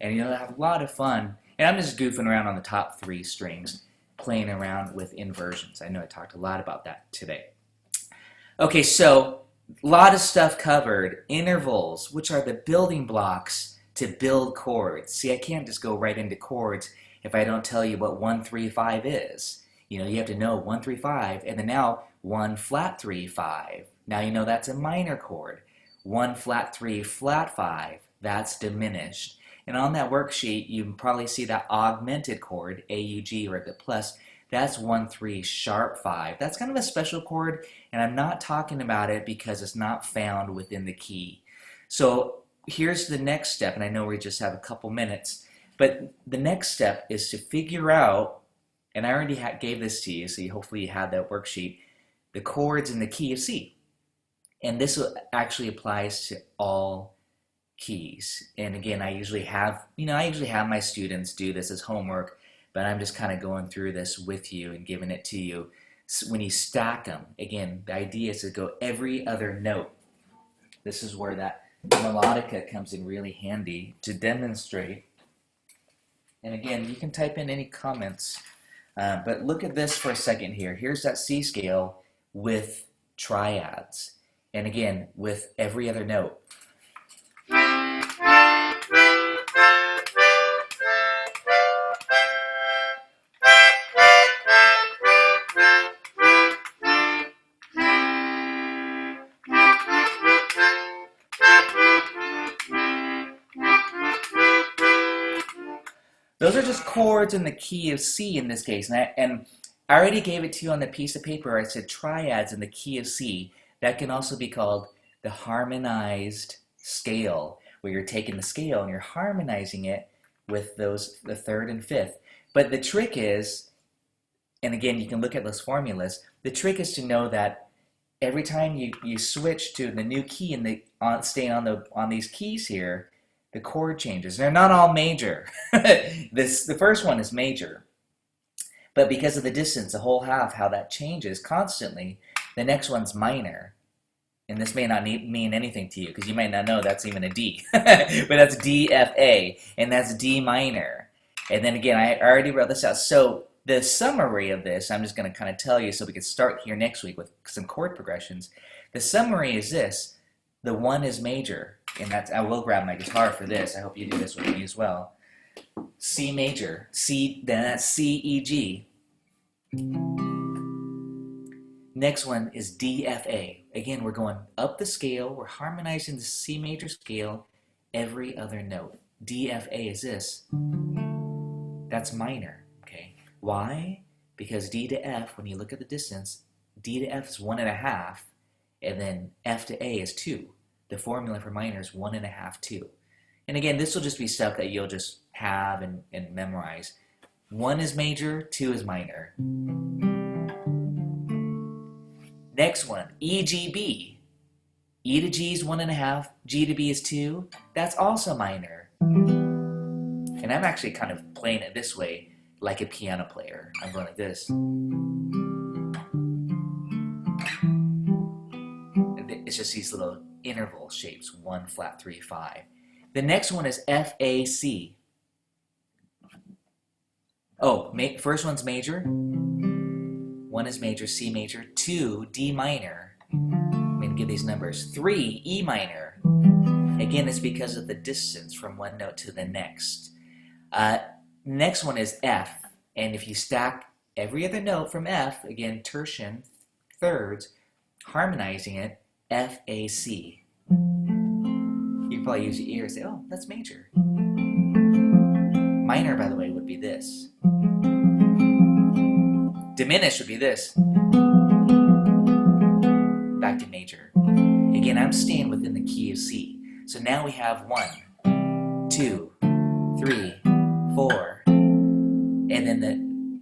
And you'll have a lot of fun. And I'm just goofing around on the top 3 strings, playing around with inversions. I know I talked a lot about that today. Okay, so a lot of stuff covered. Intervals, which are the building blocks to build chords. See, I can't just go right into chords if I don't tell you what 1, 3, 5 is. You know, you have to know 1, 3, 5, and then now 1 flat 3, 5. Now you know that's a minor chord. 1 flat 3, flat 5, that's diminished. And on that worksheet, you can probably see that augmented chord, AUG, or the plus. That's 1, 3, sharp 5. That's kind of a special chord, and I'm not talking about it because it's not found within the key. So here's the next step, and I know we just have a couple minutes, but the next step is to figure out, and I already gave this to you, so hopefully you had that worksheet, the chords in the key of C. And this actually applies to all keys. And again, I usually have my students do this as homework, but I'm just kind of going through this with you and giving it to you. So when you stack them, again, the idea is to go every other note. This is where that melodica comes in really handy to demonstrate. And again, you can type in any comments, but look at this for a second here. Here's that C scale with triads. And again, with every other note. Those are just chords in the key of C in this case. And I already gave it to you on the piece of paper. I said triads in the key of C. That can also be called the harmonized scale, where you're taking the scale and you're harmonizing it with the third and fifth. But the trick is, and again, you can look at those formulas, the trick is to know that every time you switch to the new key and staying on these keys here, the chord changes. They're not all major. The first one is major. But because of the distance, the whole half, how that changes constantly, the next one's minor. And this may not mean anything to you, because you might not know that's even a D. But that's D, F, A, and that's D minor. And then again, I already wrote this out. So the summary of this, I'm just going to kind of tell you so we can start here next week with some chord progressions. The summary is this. The 1 is major. And I will grab my guitar for this. I hope you do this with me as well. C major. C, then that's C, E, G. Next one is D, F, A. Again, we're going up the scale. We're harmonizing the C major scale every other note. D, F, A is this. That's minor. Okay. Why? Because D to F, when you look at the distance, D to F is 1.5, and then F to A is 2. The formula for minor is 1.5, 2. And again, this will just be stuff that you'll just have and memorize. 1 is major, 2 is minor. Next one, E, G, B. E to G is 1.5, G to B is 2. That's also minor. And I'm actually kind of playing it this way, like a piano player. I'm going like this. It's just these little interval shapes, 1, flat, 3, 5. The next one is F, A, C. Oh, first one's major. 1 is major, C major. 2, D minor. I'm going to give these numbers. 3, E minor. Again, it's because of the distance from one note to the next. Next one is F. And if you stack every other note from F, again, tertian, thirds, harmonizing it, F, A, C. You can probably use your ear and say, oh, that's major. Minor, by the way, would be this. Diminished would be this. Back to major. Again, I'm staying within the key of C. So now we have 1, 2, 3, 4. And then the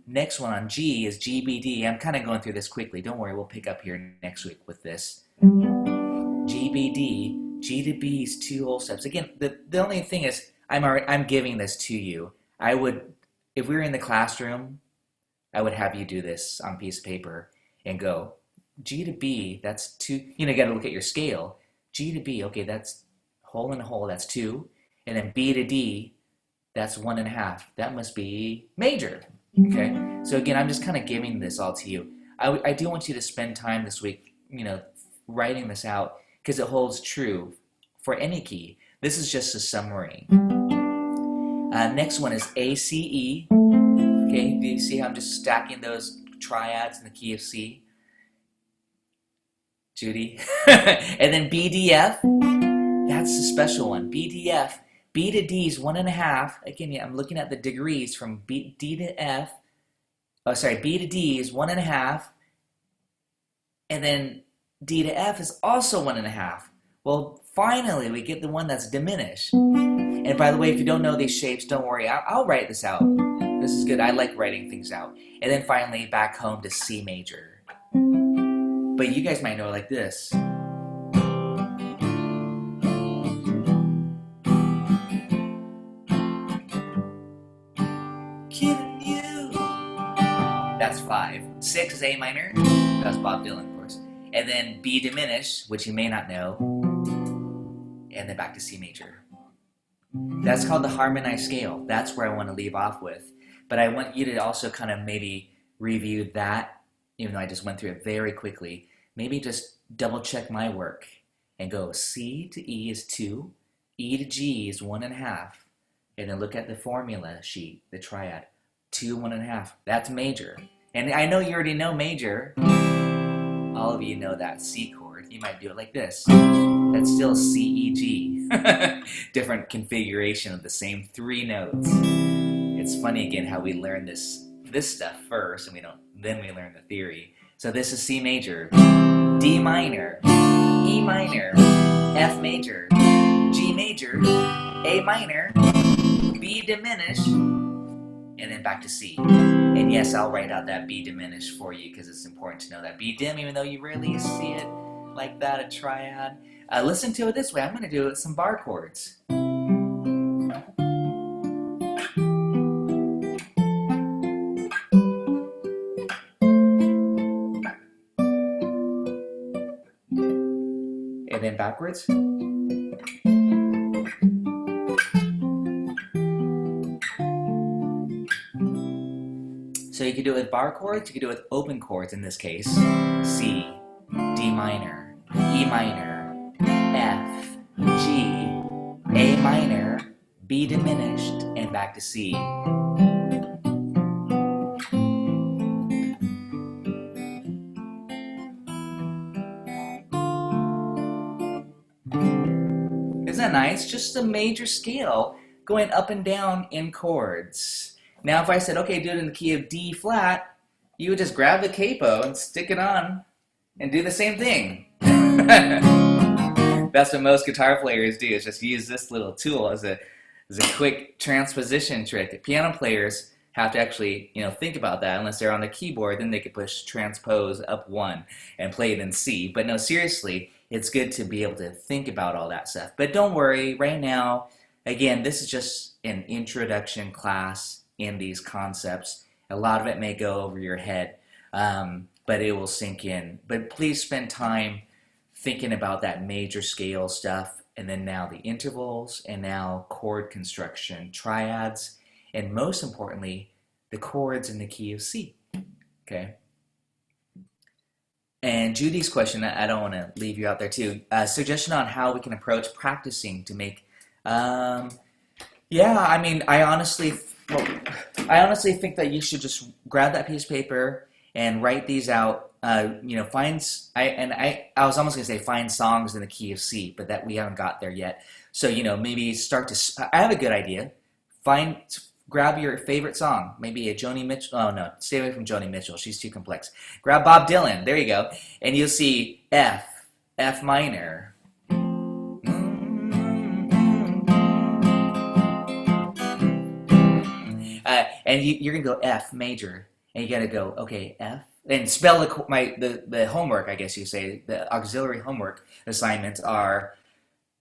next one on G is G, B, D. I'm kind of going through this quickly. Don't worry, we'll pick up here next week with this. G, B, D. G to B is 2 whole steps. Again, the only thing is I'm giving this to you. I would, if we were in the classroom, I would have you do this on a piece of paper and go, G to B, that's 2. You got to look at your scale. G to B, okay, that's hole in a hole, that's 2. And then B to D, that's 1.5. That must be major. Okay? So again, I'm just kind of giving this all to you. I do want you to spend time this week, writing this out, because it holds true for any key. This is just a summary. Next one is A, C, E. Okay, do you see how I'm just stacking those triads in the key of C? Judy. And then B, D, F. That's the special one. B, D, F. B to D is 1.5. Again, yeah, I'm looking at the degrees from D to F. Oh, sorry, B to D is 1.5. And then D to F is also 1.5. Well, finally, we get the one that's diminished. And by the way, if you don't know these shapes, don't worry. I'll write this out. This is good. I like writing things out. And then finally, back home to C major. But you guys might know it like this. 5. 6 is A minor. That's Bob Dylan, of course. And then B diminished, which you may not know. And then back to C major. That's called the harmonized scale. That's where I want to leave off with. But I want you to also kind of maybe review that, even though I just went through it very quickly. Maybe just double check my work and go C to E is 2, E to G is 1.5, and then look at the formula sheet, the triad, 2, 1.5. That's major. And I know you already know major. All of you know that C chord. You might do it like this. That's still C, E, G. Different configuration of the same 3 notes. It's funny again how we learn this stuff first, and then we learn the theory. So this is C major, D minor, E minor, F major, G major, A minor, B diminished, and then back to C. And yes, I'll write out that B diminished for you because it's important to know that B dim, even though you rarely see it like that, a triad. Listen to it this way. I'm going to do it with some bar chords. And then backwards. So you could do it with bar chords, you could do it with open chords in this case. C, D minor, E minor, F, G, A minor, B diminished, and back to C. Isn't that nice? Just a major scale going up and down in chords. Now if I said, okay, do it in the key of D flat, you would just grab the capo and stick it on and do the same thing. That's what most guitar players do, is just use this little tool as a quick transposition trick. Piano players have to actually, think about that. Unless they're on the keyboard, then they could push transpose up 1 and play it in C. But no, seriously, it's good to be able to think about all that stuff. But don't worry, right now, again, this is just an introduction class in these concepts. A lot of it may go over your head, but it will sink in. But please spend time thinking about that major scale stuff, and then now the intervals, and now chord construction, triads, and most importantly, the chords in the key of C. Okay? And Judy's question, I don't want to leave you out there too. Suggestion on how we can approach practicing to make. I honestly think that you should just grab that piece of paper and write these out. I was almost gonna say find songs in the key of C, but that we haven't got there yet. So maybe start to. I have a good idea. Grab your favorite song, maybe a Joni Mitchell. Oh no, stay away from Joni Mitchell. She's too complex. Grab Bob Dylan. There you go, and you'll see F minor. And you're gonna go F major, and you gotta go F, and spell the homework. I guess you say the auxiliary homework assignments are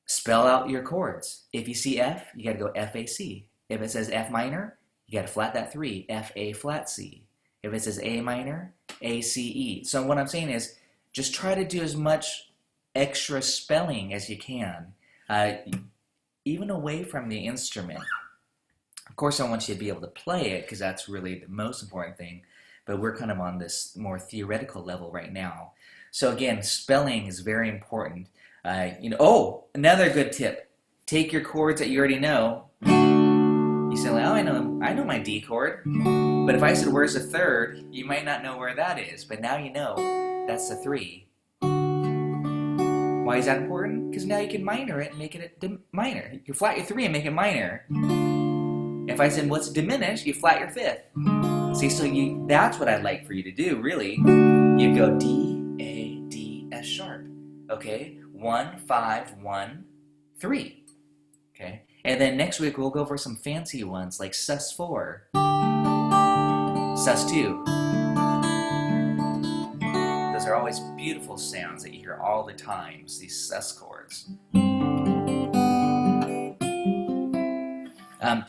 spell out your chords. If you see F, you gotta go F A C. If it says F minor, you gotta flat that 3, F A flat C. If it says A minor, A C E. So what I'm saying is, just try to do as much extra spelling as you can, even away from the instrument. Of course, I want you to be able to play it because that's really the most important thing. But we're kind of on this more theoretical level right now. So again, spelling is very important. Another good tip: take your chords that you already know. You say, "Oh, I know my D chord." But if I said, "Where's the third?" you might not know where that is. But now you know that's the 3. Why is that important? Because now you can minor it and make it a minor. You can flat your 3 and make it minor. If I said, what's diminished, you flat your 5th. See, so that's what I'd like for you to do, really. You go D, A, D, S sharp. Okay? 1, 5, 1, 3. Okay? And then next week, we'll go over some fancy ones like sus4, sus2. Those are always beautiful sounds that you hear all the time, these sus chords.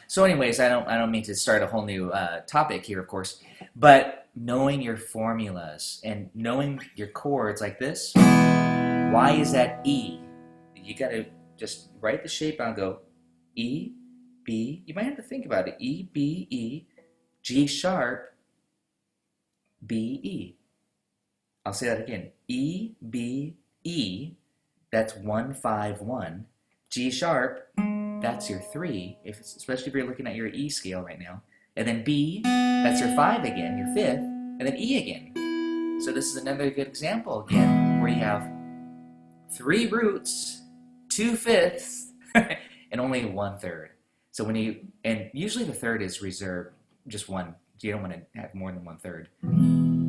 So anyways, I don't mean to start a whole new topic here, of course, but knowing your formulas and knowing your chords like this. Why is that E? You gotta just write the shape out and go E, B. You might have to think about it. E, B, E, G sharp, B, E. I'll say that again. E, B, E. That's 1, 5, 1. G sharp, that's your 3, especially if you're looking at your E scale right now. And then B, that's your 5 again, your 5th, and then E again. So this is another good example again, where you have 3 roots, 2 fifths, and only 1/3. So when and usually the third is reserved, just one. You don't want to have more than 1/3.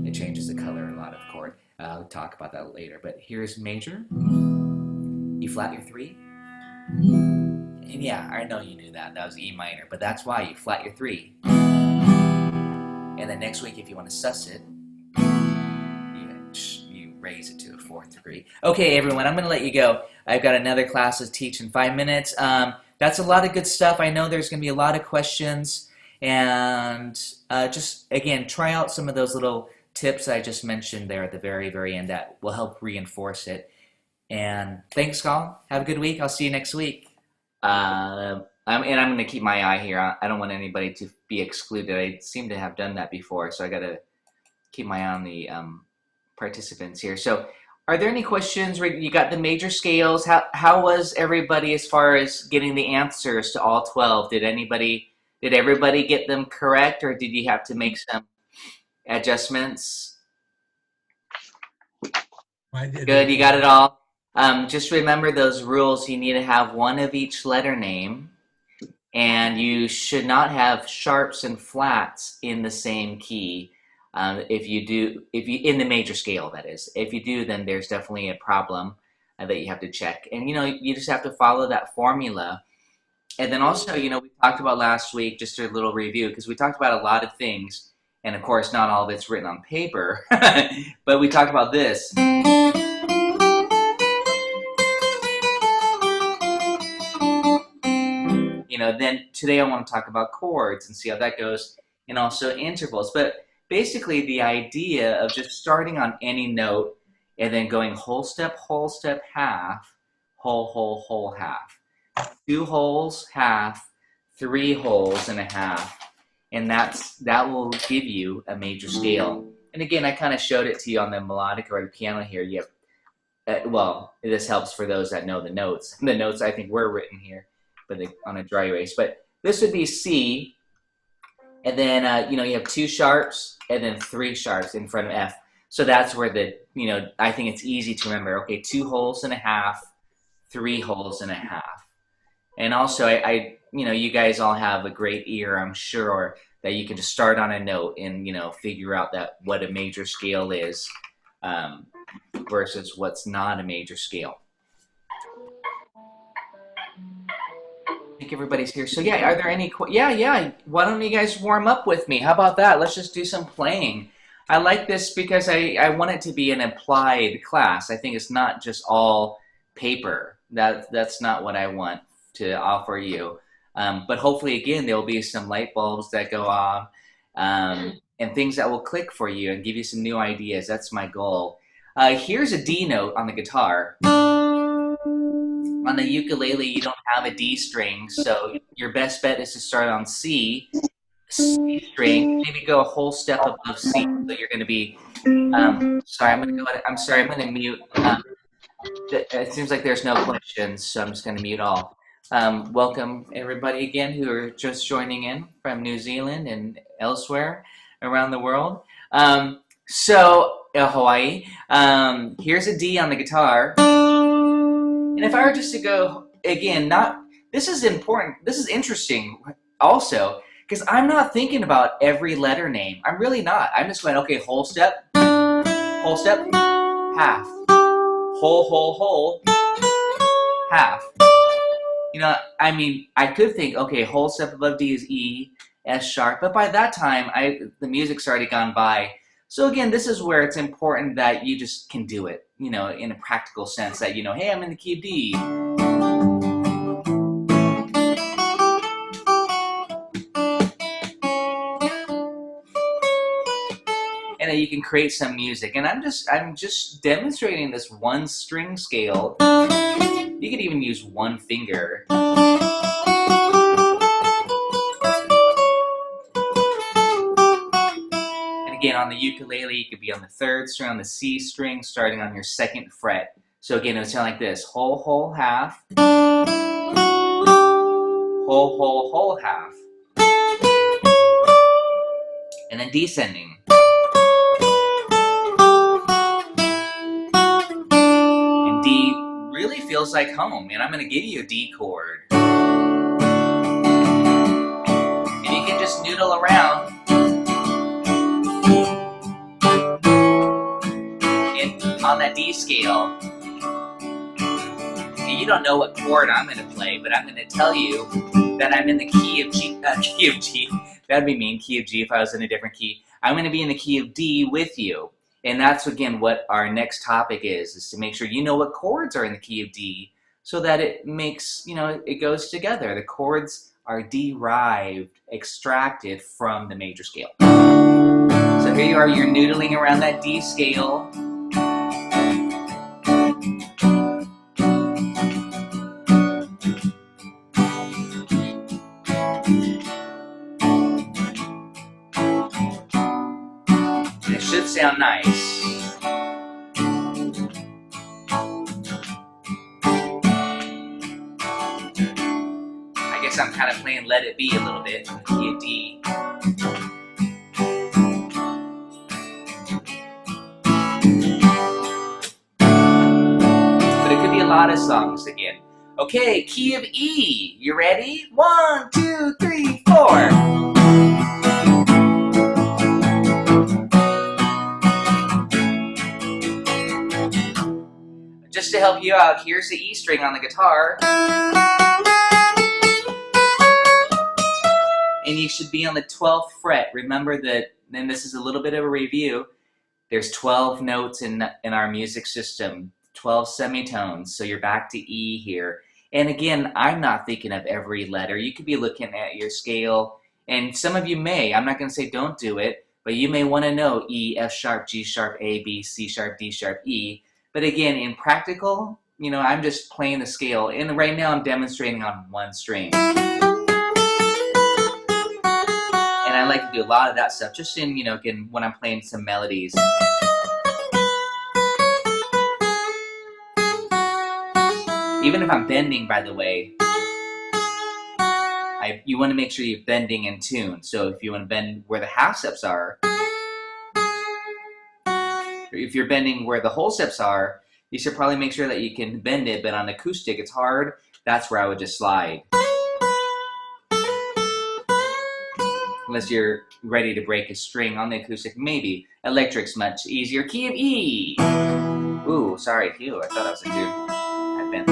It changes the color a lot of the chord. I'll talk about that later. But here's major. You flat your 3. And yeah, I know you knew that. That was E minor. But that's why you flat your 3. And then next week, if you want to sus it, you raise it to a 4th degree. Okay, everyone, I'm going to let you go. I've got another class to teach in 5 minutes. That's a lot of good stuff. I know there's going to be a lot of questions. And just, again, try out some of those little tips I just mentioned there at the very, very end that will help reinforce it. And thanks, Colin. Have a good week. I'll see you next week. And I'm going to keep my eye here. I don't want anybody to be excluded. I seem to have done that before, so I got to keep my eye on the participants here. So are there any questions? You got the major scales. How was everybody as far as getting the answers to all 12? Did everybody get them correct, or did you have to make some adjustments? I did. Good, you got it all. Just remember those rules. You need to have one of each letter name, and you should not have sharps and flats in the same key. If you in the major scale, that is. If you do, then there's definitely a problem that you have to check. And you just have to follow that formula. And then also, we talked about last week, just a little review, because we talked about a lot of things, and of course, not all of it's written on paper, but we talked about this. Then today I want to talk about chords and see how that goes, and also intervals. But basically, the idea of just starting on any note and then going whole step, half, whole, half. 2 wholes, half, 3 wholes and a half, and that will give you a major scale. And again, I kind of showed it to you on the melodic or the piano here. You have, well, this helps for those that know the notes. The notes I think were written here, but on a dry erase. But this would be C, and then you have 2 sharps and then 3 sharps in front of F. So that's where I think it's easy to remember. Okay, 2 wholes and a half, 3 wholes and a half. And also, you guys all have a great ear, I'm sure, that you can just start on a note and, figure out what a major scale is versus what's not a major scale. I think everybody's here. So yeah, are there any, yeah. Why don't you guys warm up with me? How about that? Let's just do some playing. I like this because I want it to be an applied class. I think it's not just all paper. That's not what I want to offer you. But hopefully, again, there will be some light bulbs that go off and things that will click for you and give you some new ideas. That's my goal. Here's a D note on the guitar. On the ukulele, you don't have a D string, so your best bet is to start on C string, maybe go a whole step above C. So you're going to be, sorry, I'm going to mute. It seems like there's no questions, so I'm just going to mute all. Welcome everybody again who are just joining in from New Zealand and elsewhere around the world. Hawaii. Here's a D on the guitar. And if I were just to go, again, this is important, this is interesting also, because I'm not thinking about every letter name. I'm really not. I'm just going, okay, whole step, half, whole, half. I could think, okay, whole step above D is E, S sharp, but by that time, the music's already gone by. So again, this is where it's important that you just can do it, in a practical sense that, hey, I'm in the key of D. you can create some music. And I'm just demonstrating this one string scale. You could even use one finger. And again, on the ukulele, you could be on the 3rd string, on the C string, starting on your 2nd fret. So again, it would sound like this: whole, whole, half, whole, whole, whole, half, and then descending. And D really feels like home, and I'm going to give you a D chord. And you can just noodle around on that D scale. And you don't know what chord I'm going to play, but I'm going to tell you that I'm in the key of G. Key of G. That'd be mean, key of G if I was in a different key. I'm going to be in the key of D with you. And that's, again, what our next topic is to make sure you know what chords are in the key of D so that it makes, it goes together. The chords are derived, extracted from the major scale. So here you are, you're noodling around that D scale. Should sound nice. I guess I'm kind of playing Let It Be a little bit in the key of D. But it could be a lot of songs again. Okay, key of E. You ready? 1, 2, 3, 4. Just to help you out, here's the E string on the guitar. And you should be on the 12th fret. Remember that, and this is a little bit of a review, there's 12 notes in our music system, 12 semitones, so you're back to E here. And again, I'm not thinking of every letter. You could be looking at your scale, and some of you may, I'm not going to say don't do it, but you may want to know E, F sharp, G sharp, A, B, C sharp, D sharp, E. But again, in practical, I'm just playing the scale, and right now I'm demonstrating on one string. And I like to do a lot of that stuff, just in, again, when I'm playing some melodies. Even if I'm bending, by the way, you want to make sure you're bending in tune. So if you want to bend where the half steps are, if you're bending where the whole steps are, you should probably make sure that you can bend it, but on acoustic it's hard. That's where I would just slide. Unless you're ready to break a string on the acoustic, maybe. Electric's much easier. Key of E. Ooh, sorry, phew, I thought I was in tune. I bent.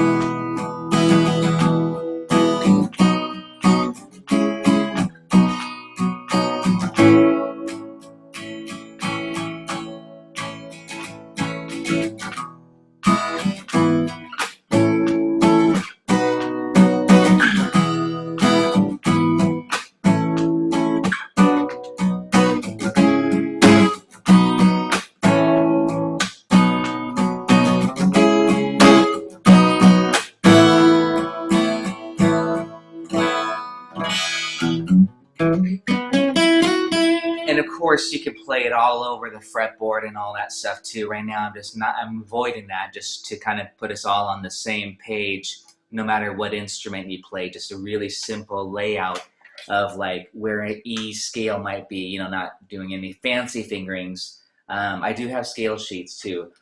And of course, you can play it all over the fretboard and all that stuff too. Right now, I'm avoiding that just to kind of put us all on the same page, no matter what instrument you play. Just a really simple layout of like where an E scale might be. Not doing any fancy fingerings. I do have scale sheets too.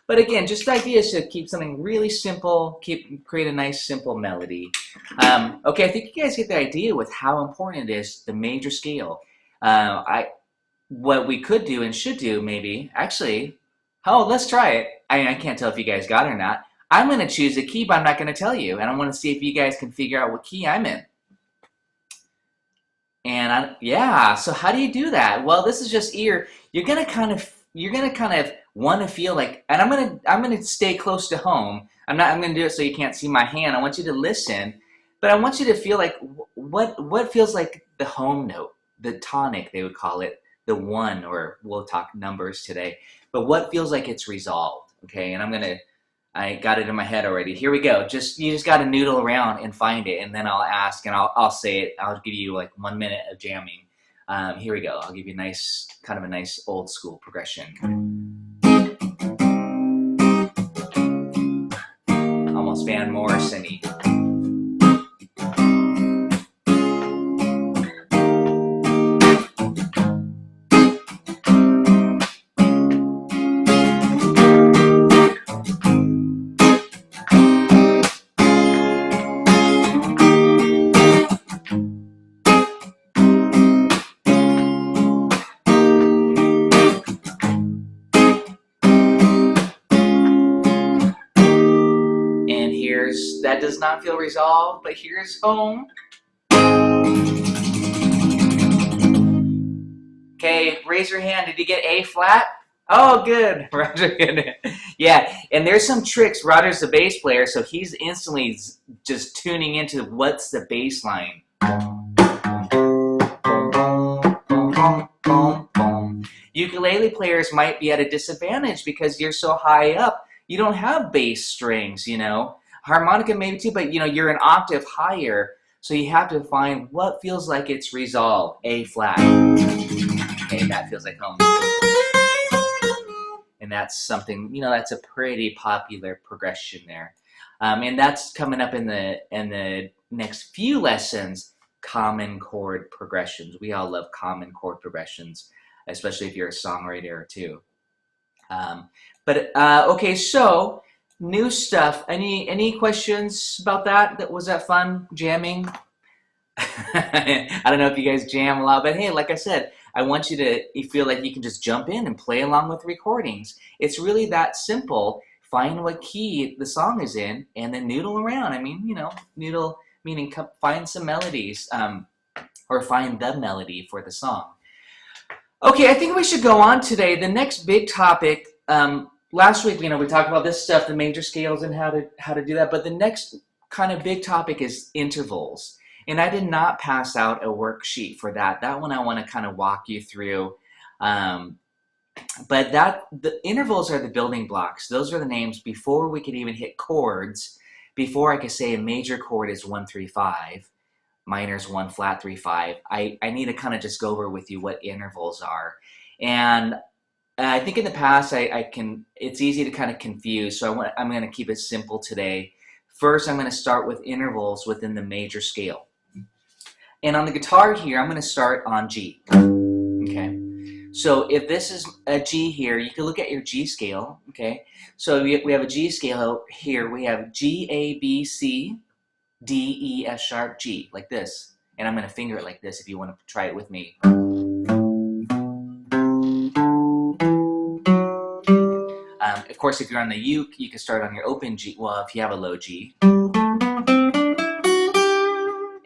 But again, just the idea is to keep something really simple, create a nice simple melody. Okay, I think you guys get the idea with how important it is, the major scale. What we could do and should do maybe, actually, let's try it. I can't tell if you guys got it or not. I'm going to choose a key, but I'm not going to tell you. And I want to see if you guys can figure out what key I'm in. And yeah, so how do you do that? Well, this is just ear. You're gonna kind of want to feel like, and I'm gonna stay close to home. I'm gonna do it so you can't see my hand. I want you to listen But I want you to feel like what feels like the home note, the tonic they would call it, the one, or we'll talk numbers today. But what feels like it's resolved, okay? And I got it in my head already. Here we go. You just got to noodle around and find it, and then I'll ask and I'll say it. I'll give you like 1 minute of jamming. Here we go. I'll give you kind of a nice old school progression. Almost Van Morrison-y. That does not feel resolved, but here's home. Okay, raise your hand. Did you get A flat? Oh, good. Roger, good. Yeah, and there's some tricks. Roger's the bass player, so he's instantly just tuning into what's the bass line. Ukulele players might be at a disadvantage because you're so high up. You don't have bass strings, you know. Harmonica maybe too, but you know, you're an octave higher, so you have to find what feels like it's resolved. A flat. Okay, that feels like home. And that's something, you know, that's a pretty popular progression there. And that's coming up in the next few lessons, common chord progressions. We all love common chord progressions, especially if you're a songwriter too. Okay, so new stuff. Any questions about that? Was that fun jamming? I don't know if you guys jam a lot, but hey, like I said, I want you to feel like you can just jump in and play along with recordings. It's really that simple. Find what key the song is in and then noodle around. I mean, you know, noodle meaning find some melodies or find the melody for the song. Okay, I think we should go on today. The next big topic, last week, you know, we talked about this stuff, the major scales and how to do that, but the next kind of big topic is intervals. And I did not pass out a worksheet for that. That one I want to kind of walk you through. But the intervals are the building blocks. Those are the names before we could even hit chords. Before I could say a major chord is 1, 3, 5, minor is 1 flat 3 5. I need to kind of just go over with you what intervals are. And I think in the past it's easy to kind of confuse. So I'm going to keep it simple today. First, I'm going to start with intervals within the major scale. And on the guitar here, I'm going to start on G. Okay. So if this is a G here, you can look at your G scale. Okay. So we have a G scale here. We have G, A, B, C, D, E, F sharp, G, like this. And I'm going to finger it like this if you want to try it with me. Of course, if you're on the uke, you can start on your open G. Well, if you have a low G.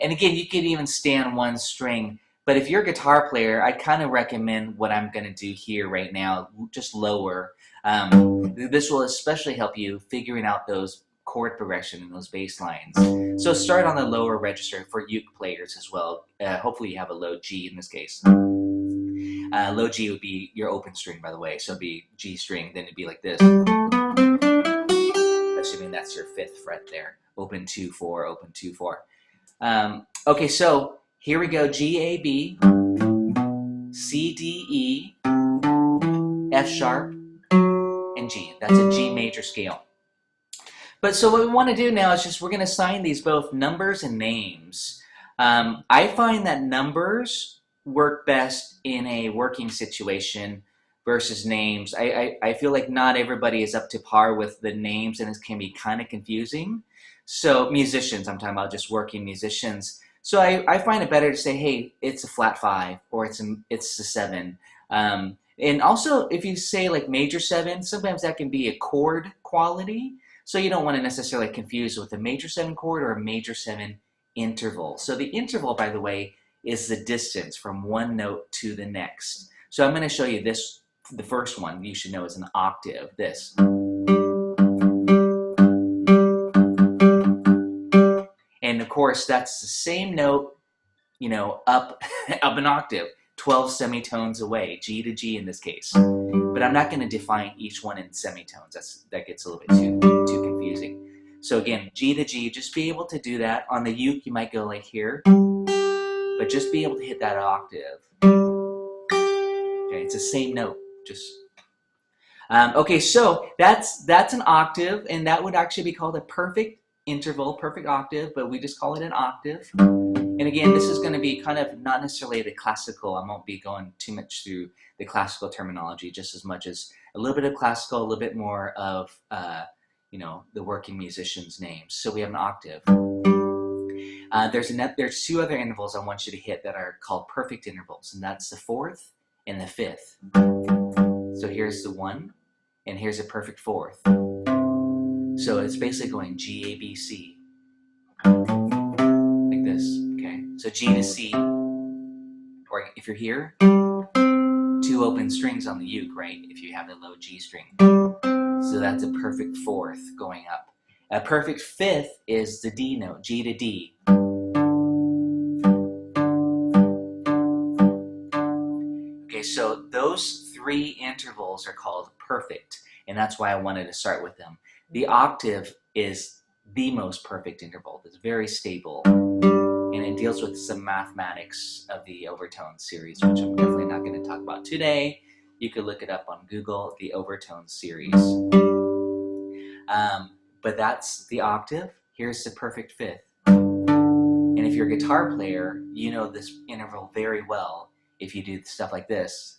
And again, you can even stay on one string. But if you're a guitar player, I kind of recommend what I'm going to do here right now, just lower. This will especially help you figuring out those chord progression and those bass lines. So start on the lower register for uke players as well. Hopefully you have a low G in this case. Low G would be your open string, by the way. So it'd be G string, then it'd be like this. Assuming that's your 5th fret there. Open 2, 4, open 2, 4. Okay, so here we go. G, A, B, C, D, E, F sharp, and G. That's a G major scale. But so what we want to do now is we're going to assign these both numbers and names. I find that numbers work best in a working situation versus names. I feel like not everybody is up to par with the names, and it can be kind of confusing. So musicians, I'm talking about just working musicians. So I find it better to say, hey, it's a flat 5 or it's a 7. And also, if you say like major 7, sometimes that can be a chord quality. So you don't want to necessarily confuse with a major 7 chord or a major 7 interval. So the interval, by the way, is the distance from one note to the next. So I'm going to show you this. The first one you should know is an octave, this. And of course, that's the same note, you know, up an octave, 12 semitones away, G to G in this case. But I'm not going to define each one in semitones. That gets a little bit too confusing. So again, G to G, just be able to do that. On the uke, you might go like here, but just be able to hit that octave. Okay, it's the same note. Just okay. So that's an octave, and that would actually be called a perfect interval, perfect octave, but we just call it an octave. And again, this is going to be kind of not necessarily the classical. I won't be going too much through the classical terminology, just as much as a little bit of classical, a little bit more of you know, the working musicians' names. So we have an octave. There's two other intervals I want you to hit that are called perfect intervals, and that's the fourth and the fifth. So here's the 1, and here's a perfect fourth. So it's basically going G, A, B, C. Like this, okay? So G to C, or if you're here, 2 open strings on the uke, right? If you have the low G string. So that's a perfect fourth going up. A perfect fifth is the D note, G to D. Okay, so those 3 intervals are called perfect, and that's why I wanted to start with them. The octave is the most perfect interval. It's very stable, and it deals with some mathematics of the overtone series, which I'm definitely not going to talk about today. You could look it up on Google, the overtone series. But that's the octave. Here's the perfect fifth. And if you're a guitar player, you know this interval very well if you do stuff like this.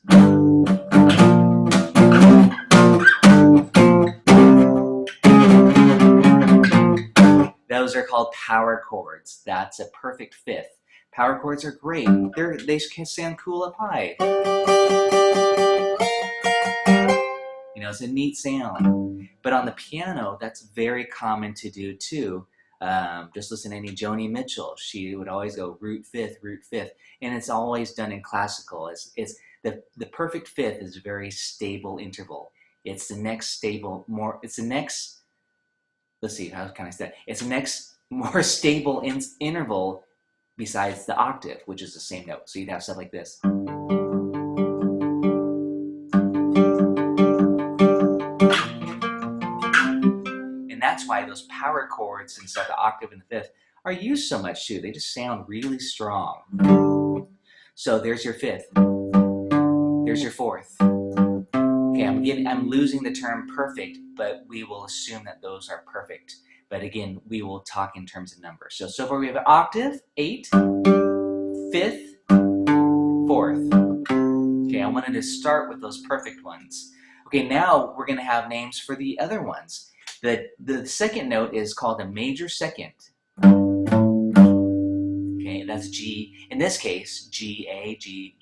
Those are called power chords. That's a perfect fifth. Power chords are great. They can sound cool up high. You know, it's a neat sound. But on the piano, that's very common to do too. Just listen to any Joni Mitchell. She would always go root fifth, and it's always done in classical. It's the perfect fifth is a very stable interval. It's the next stable, it's the next, let's see, how can I say it? It's the next more stable interval besides the octave, which is the same note. So you'd have stuff like this. And that's why those power chords inside the octave and the fifth are used so much too. They just sound really strong. So there's your fifth. There's your fourth. Okay, I'm losing the term perfect, but we will assume that those are perfect. But again, we will talk in terms of numbers. So far we have an octave, 8, fifth, fourth. Okay, I wanted to start with those perfect ones. Okay, now we're going to have names for the other ones. The second note is called a major second. Okay, that's G. In this case, G, A, G,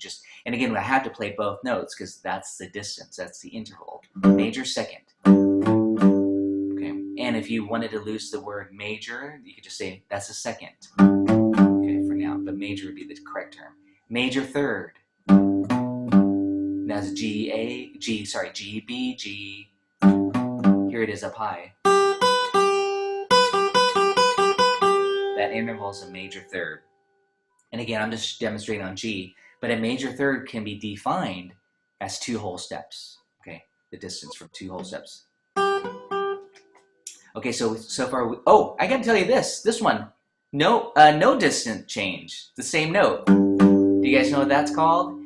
and again, I had to play both notes because that's the distance, that's the interval. Major second. Okay, and if you wanted to lose the word major, you could just say that's a second. Okay, for now, but major would be the correct term. Major third. That's G, B, G. Here it is up high. That interval is a major third. And again, I'm just demonstrating on G, but a major third can be defined as 2 whole steps. Okay, the distance from 2 whole steps. Okay, so far, I gotta tell you this one, no distant change, the same note. Do you guys know what that's called?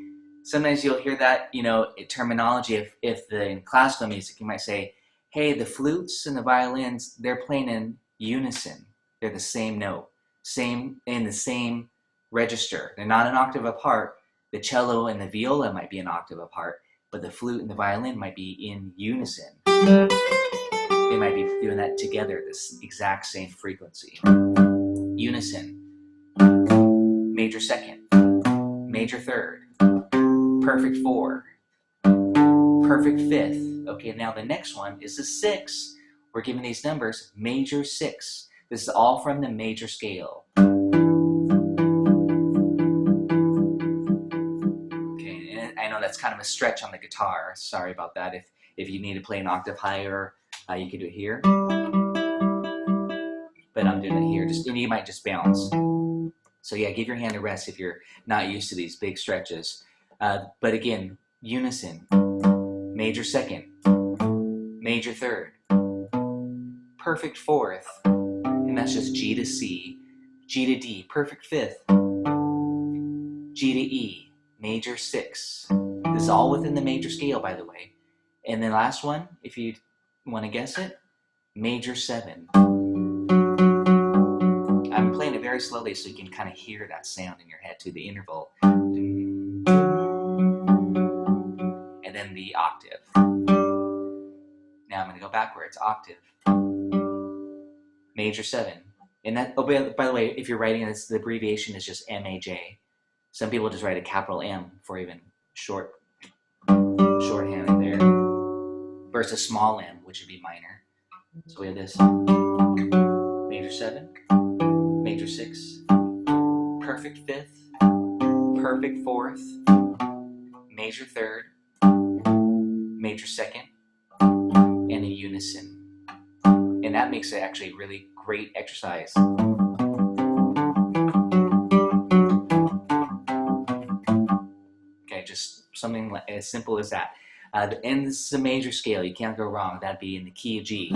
Sometimes you'll hear that, you know, terminology. If in classical music, you might say, hey, the flutes and the violins, they're playing in unison. They're the same note, in the same register. They're not an octave apart. The cello and the viola might be an octave apart, but the flute and the violin might be in unison. They might be doing that together, this exact same frequency. Unison. Major second. Major third. Perfect 4. Perfect fifth. Okay, now the next one is the 6. We're giving these numbers major 6. This is all from the major scale. Okay, and I know that's kind of a stretch on the guitar. Sorry about that. If you need to play an octave higher, you could do it here. but I'm doing it here. And you might just bounce. So yeah, give your hand a rest if you're not used to these big stretches. But again, unison, major second, major third, perfect fourth, and that's just G to C, G to D, perfect fifth, G to E, major six. This is all within the major scale, by the way. And then last one, if you want to guess it, major seven. I'm playing it very slowly so you can kind of hear that sound in your head to the interval. And then the octave. Now I'm going to go backwards. Octave. Major seven. And that, oh, by the way, if you're writing this, the abbreviation is just MAJ. Some people just write a capital M for even shorthand there. Versus small m, which would be minor. So we have this. Major seven. Major six, perfect fifth, perfect fourth, major third, major second, and a unison. And that makes it actually a really great exercise. Okay, just something as simple as that. And this is a major scale, you can't go wrong. That'd be in the key of G.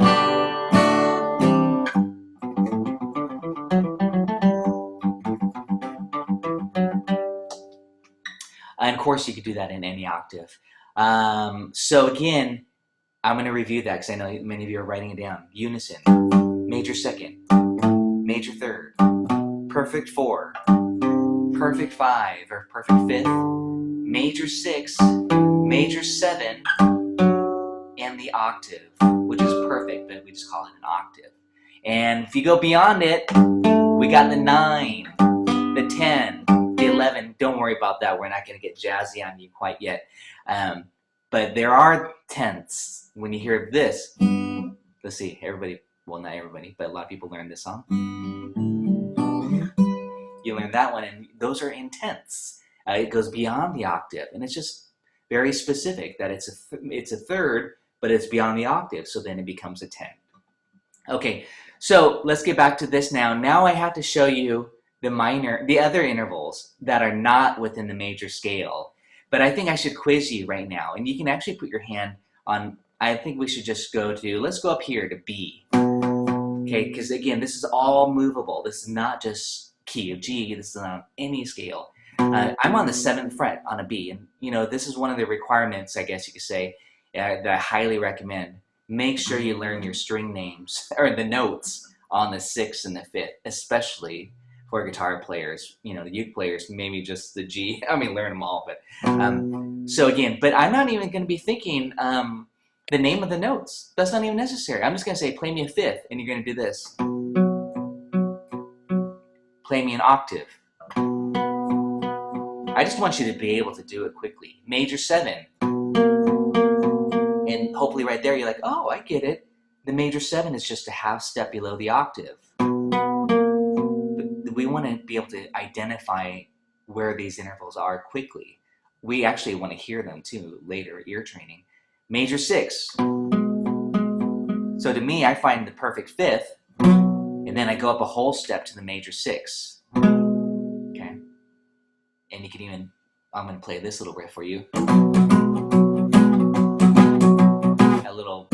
And of course, you could do that in any octave. So again, I'm going to review that because I know many of you are writing it down. Unison, major second, major third, perfect four, perfect five or perfect fifth, major six, major seven, and the octave, which is perfect, but we just call it an octave. And if you go beyond it, we got the 9, the 10, the 11. Don't worry about that. We're not going to get jazzy on you quite yet. But there are tenths. When you hear this, let's see, everybody, well, not everybody, but a lot of people learn this song. You learn that one, and those are in tenths. It goes beyond the octave, and it's just very specific that it's a third, but it's beyond the octave, so then it becomes a tenth. Okay, so let's get back to this now. Now I have to show you the other intervals that are not within the major scale. But I think I should quiz you right now, and you can actually put your hand on, I think we should just go to, let's go up here to B. Okay, because again, this is all movable. This is not just key of G, this is on any scale. I'm on the 7th fret on a B, and you know, this is one of the requirements, I guess you could say, that I highly recommend. Make sure you learn your string names, or the notes on the 6th and the 5th, especially for guitar players. You know, the uke players, maybe just the G. I mean, learn them all, but so again, but I'm not even going to be thinking the name of the notes. That's not even necessary. I'm just going to say, play me a 5th, and you're going to do this. Play me an octave. I just want you to be able to do it quickly. Major 7. And hopefully right there you're like, oh, I get it. The major 7 is just a half step below the octave. But we want to be able to identify where these intervals are quickly. We actually want to hear them too later, ear training. Major 6. So to me, I find the perfect 5th, and then I go up a whole step to the major 6. Okay? And you can even, I'm going to play this little riff for you. That little,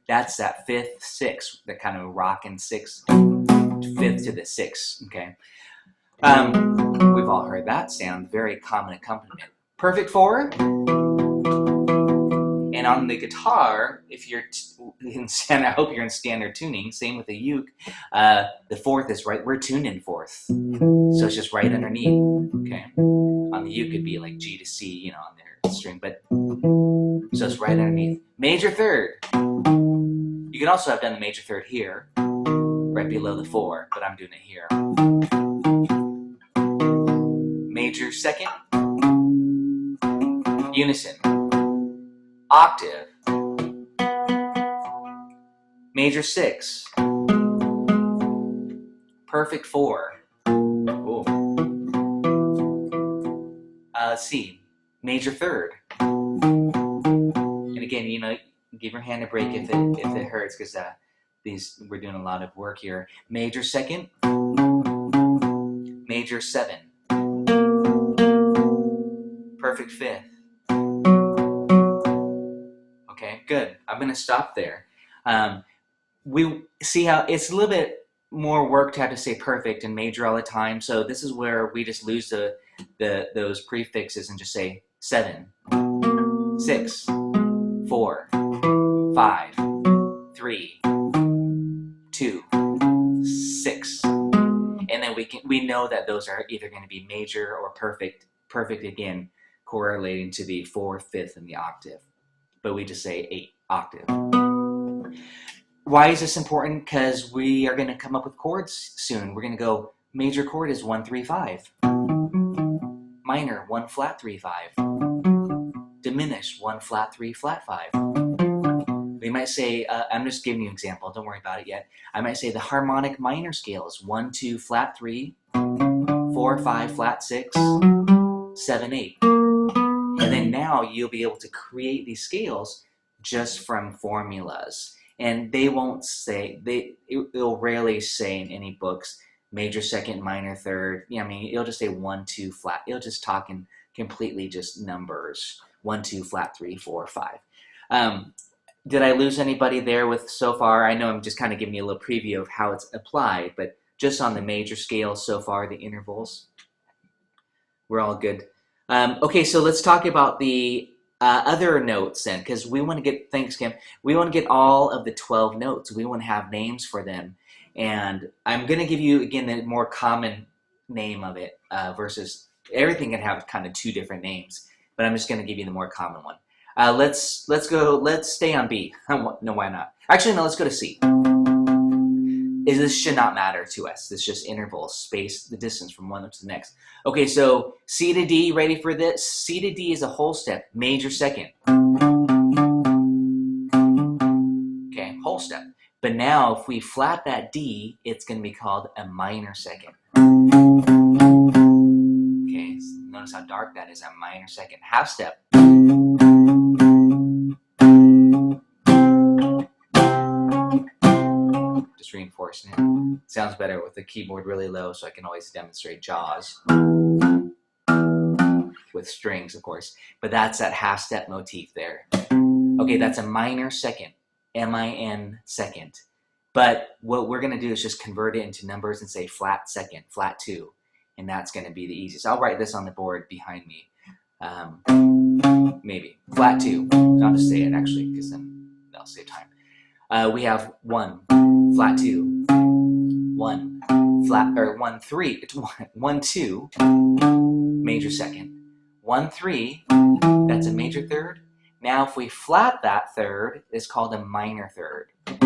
that's that 5th, 6th, that kind of rockin' 6th, 5th to the 6th, okay? We've all heard that sound, very common accompaniment. Perfect 4. And on the guitar, if you're in standard, I hope you're in standard tuning, same with the uke, the 4th is right, we're tuned in 4th. So it's just right underneath, okay? On the uke it'd be like G to C, you know, on their string, but, so it's right underneath. Major 3rd. You can also have done the major 3rd here, right below the 4, but I'm doing it here. Major 2nd. Unison. Octave. Major 6. Perfect 4. Ooh. C. Major 3rd. And again, you know, give your hand a break if it hurts, because we're doing a lot of work here. Major second, major 7, perfect 5th. Okay, good. I'm going to stop there. We see how it's a little bit more work to have to say perfect and major all the time. So this is where we just lose those prefixes and just say 7, 6, 4, 5, 3, 2, 6. And then we know that those are either going to be major or perfect. Perfect again, correlating to the 4th, 5th, and the octave. But we just say 8 octave. Why is this important? Because we are going to come up with chords soon. We're going to go major chord is 1, 3, 5. Minor 1 flat 3 5. Diminished 1 flat 3 flat 5. We might say, I'm just giving you an example, don't worry about it yet. I might say the harmonic minor scale is 1 2 flat 3, 4 5 flat 6, 7 8. And then now you'll be able to create these scales just from formulas. And they won't say, it'll rarely say in any books major second, minor third. I mean, it'll just say 1 2 flat. It'll just talk in completely just numbers. 1 2 flat 3 4 5. Did I lose anybody there with so far? I know I'm just kind of giving you a little preview of how it's applied, but just on the major scale so far, the intervals, we're all good. Okay, so let's talk about the other notes then, because we want to get, thanks Kim, we want to get all of the 12 notes. We want to have names for them. And I'm going to give you, again, the more common name of it versus everything can have kind of 2 different names, but I'm just going to give you the more common one. Let's stay on B. No, why not? Actually, no, let's go to C. This should not matter to us. It's just intervals, space, the distance from one to the next. Okay, so C to D, ready for this? C to D is a whole step, major second. Okay, whole step. But now if we flat that D, it's going to be called a minor second. Okay, so notice how dark that is, a minor second. Half step. Just reinforcing it. Sounds better with the keyboard really low, so I can always demonstrate jaws with strings, of course. But that's that half step motif there. Okay, that's a minor second, M-I-N second. But what we're going to do is just convert it into numbers and say flat second, flat 2, and that's going to be the easiest. I'll write this on the board behind me. Maybe flat 2. I'll just say it actually, because then that'll save time. We have 1 flat 2, 1 flat, or 1 3. It's 1 2 major second, 1 3. That's a major third. Now, if we flat that third, it's called a minor third. Okay,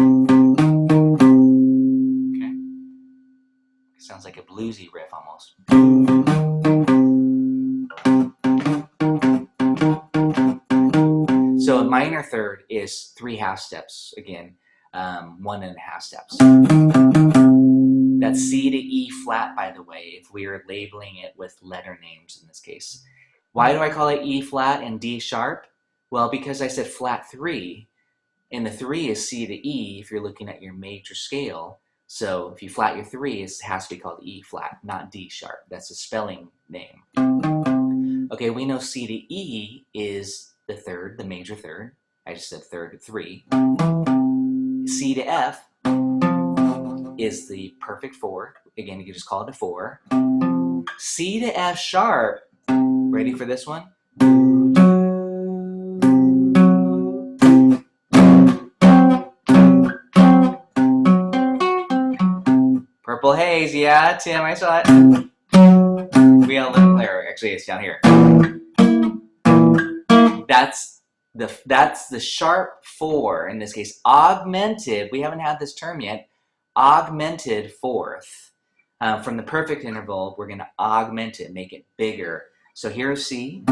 sounds like a bluesy riff almost. So a minor third is 3 half steps, again, 1.5 steps. That's C to E flat, by the way, if we are labeling it with letter names in this case. Why do I call it E flat and D sharp? Well, because I said flat 3, and the 3 is C to E if you're looking at your major scale. So if you flat your 3, it has to be called E flat, not D sharp. That's a spelling name. Okay, we know C to E is the third, the major third. I just said third, 3. C to F is the perfect 4. Again, you can just call it a 4. C to F sharp, ready for this one? Purple haze, yeah, Tim, I saw it. We got a little there. Actually, it's down here. That's the sharp 4 in this case. Augmented. We haven't had this term yet. Augmented 4th. From the perfect interval, we're going to augment it, make it bigger. So here's C.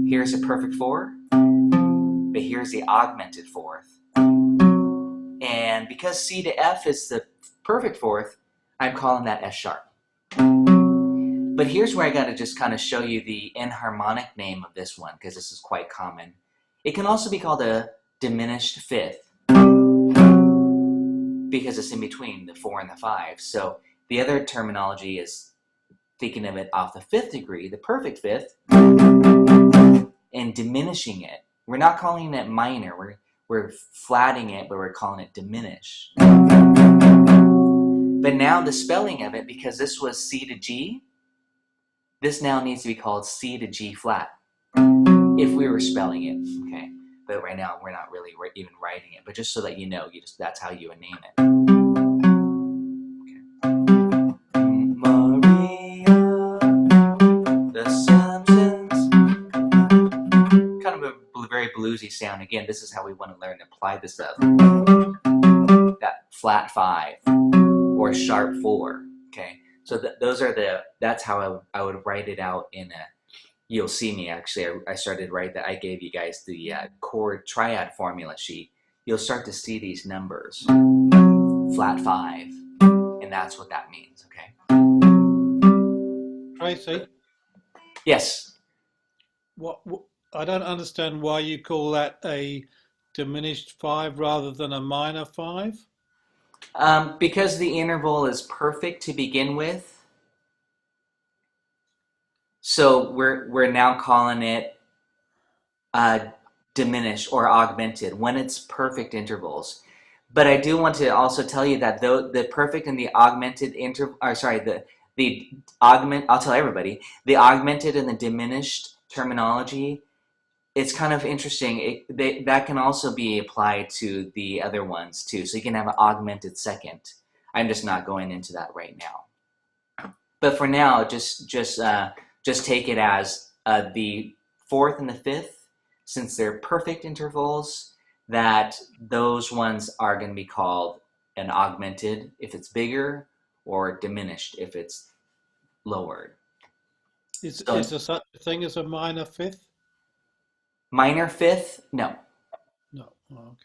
Here's a perfect 4. But here's the augmented 4th. And because C to F is the perfect 4th, I'm calling that F sharp. But here's where I got to just kind of show you the enharmonic name of this one, because this is quite common. It can also be called a diminished 5th. because it's in between the 4 and the 5. So the other terminology is thinking of it off the 5th degree, the perfect 5th, and diminishing it. We're not calling it minor. We're flatting it, but we're calling it diminished. But now the spelling of it, because this was C to G, this now needs to be called C to G flat, if we were spelling it, okay? But right now, we're not really even writing it, but just so that you know, that's how you would name it. Okay. Maria, the Simpsons. Kind of a very bluesy sound. Again, this is how we want to learn to apply this stuff. That flat 5 or sharp 4, okay? So that's how I would write it out in a, you'll see me actually, I started to write that, I gave you guys the chord triad formula sheet. You'll start to see these numbers, flat 5, and that's what that means, okay? Tracy? Yes? What I don't understand why you call that a diminished 5 rather than a minor 5? Because the interval is perfect to begin with, so we're now calling it diminished or augmented when it's perfect intervals. But I do want to also tell you that the perfect and the augmented I'll tell everybody, the augmented and the diminished terminology, it's kind of interesting. That can also be applied to the other ones too. So you can have an augmented second. I'm just not going into that right now. But for now, just take it as the 4th and the 5th, since they're perfect intervals, that those ones are going to be called an augmented if it's bigger, or diminished if it's lowered. Is there such a thing as a minor 5th? Minor 5th? No. No. Oh,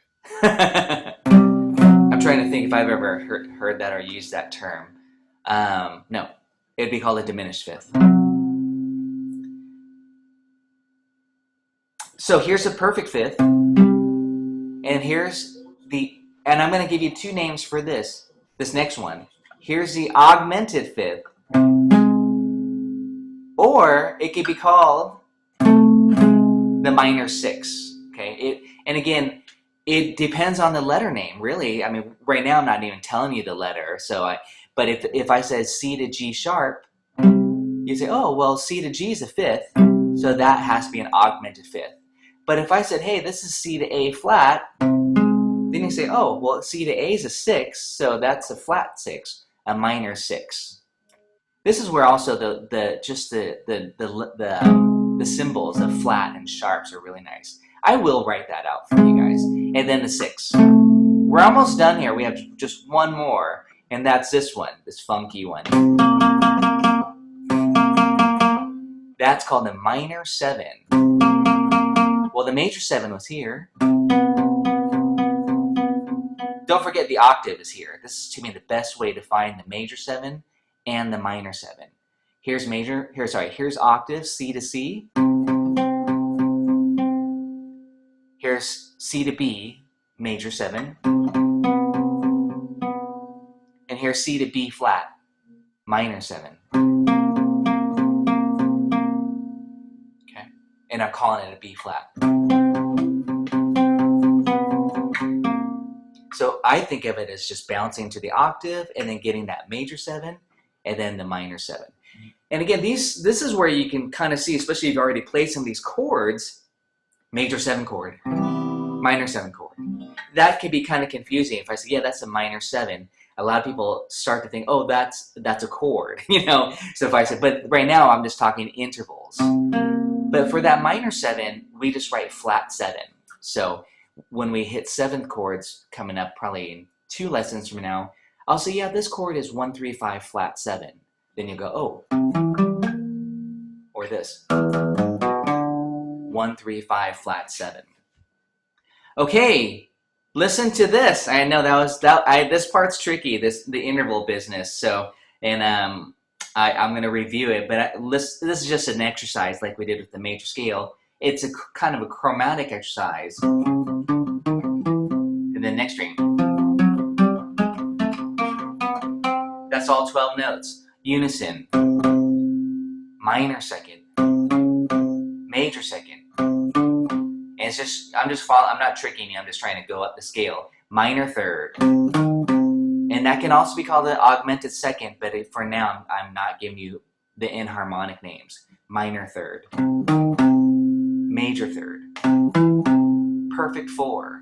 okay. I'm trying to think if I've ever heard that or used that term. No. It'd be called a diminished 5th. So here's a perfect 5th. And here's and I'm going to give you 2 names for this next one. Here's the augmented 5th. Or it could be called the minor 6, okay? And again, it depends on the letter name, really. I mean, right now I'm not even telling you the letter, but if I said C to G sharp, you say, oh, well, C to G is a 5th, so that has to be an augmented 5th. But if I said, hey, this is C to A flat, then you say, oh, well, C to A is a 6, so that's a flat 6, a minor 6. This is where also the symbols of flat and sharps are really nice. I will write that out for you guys. And then the 6. We're almost done here. We have just one more, and that's this one, this funky one. That's called the minor 7. Well, the major 7 was here. Don't forget the octave is here. This is, to me, the best way to find the major 7 and the minor 7. Here's octave, C to C. Here's C to B, major 7. And here's C to B flat, minor 7. Okay, and I'm calling it a B flat. So I think of it as just bouncing to the octave and then getting that major 7 and then the minor 7. And again, this is where you can kind of see, especially if you've already played some of these chords, major 7 chord, minor 7 chord. That can be kind of confusing. If I say, yeah, that's a minor 7, a lot of people start to think, oh, that's a chord, you know? So if I said, but right now I'm just talking intervals. But for that minor 7, we just write flat 7. So when we hit 7th chords coming up probably in 2 lessons from now, I'll say, yeah, this chord is 1, 3, 5, flat 7. Then you'll go, oh. Or this. 1, 3, 5, flat 7. Okay, listen to this. I know this part's tricky, the interval business. So, and I'm going to review it, but this is just an exercise like we did with the major scale. It's a kind of a chromatic exercise. And then next string. That's all 12 notes. Unison, minor second, major second. And it's just, I'm not tricking you, I'm just trying to go up the scale. Minor third. And that can also be called an augmented second, but for now, I'm not giving you the inharmonic names. Minor third, major third, perfect four,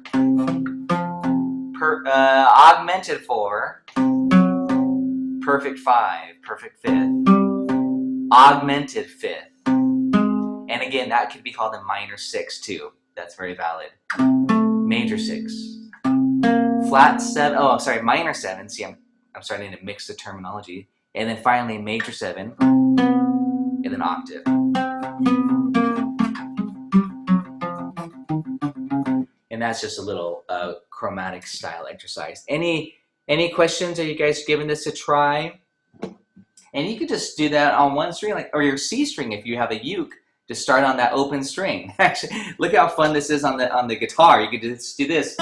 augmented four, perfect five, perfect fifth, augmented fifth. And again, that could be called a minor six too. That's very valid. Major six, flat seven, oh, I'm sorry, minor seven. See, I'm starting to mix the terminology. And then finally, major seven, and then octave. And that's just a little chromatic style exercise. Any questions? Are you guys giving this a try? And you could just do that on one string, like, or your C string if you have a uke. Just start on that open string. Actually, look how fun this is on the guitar. You could just do this.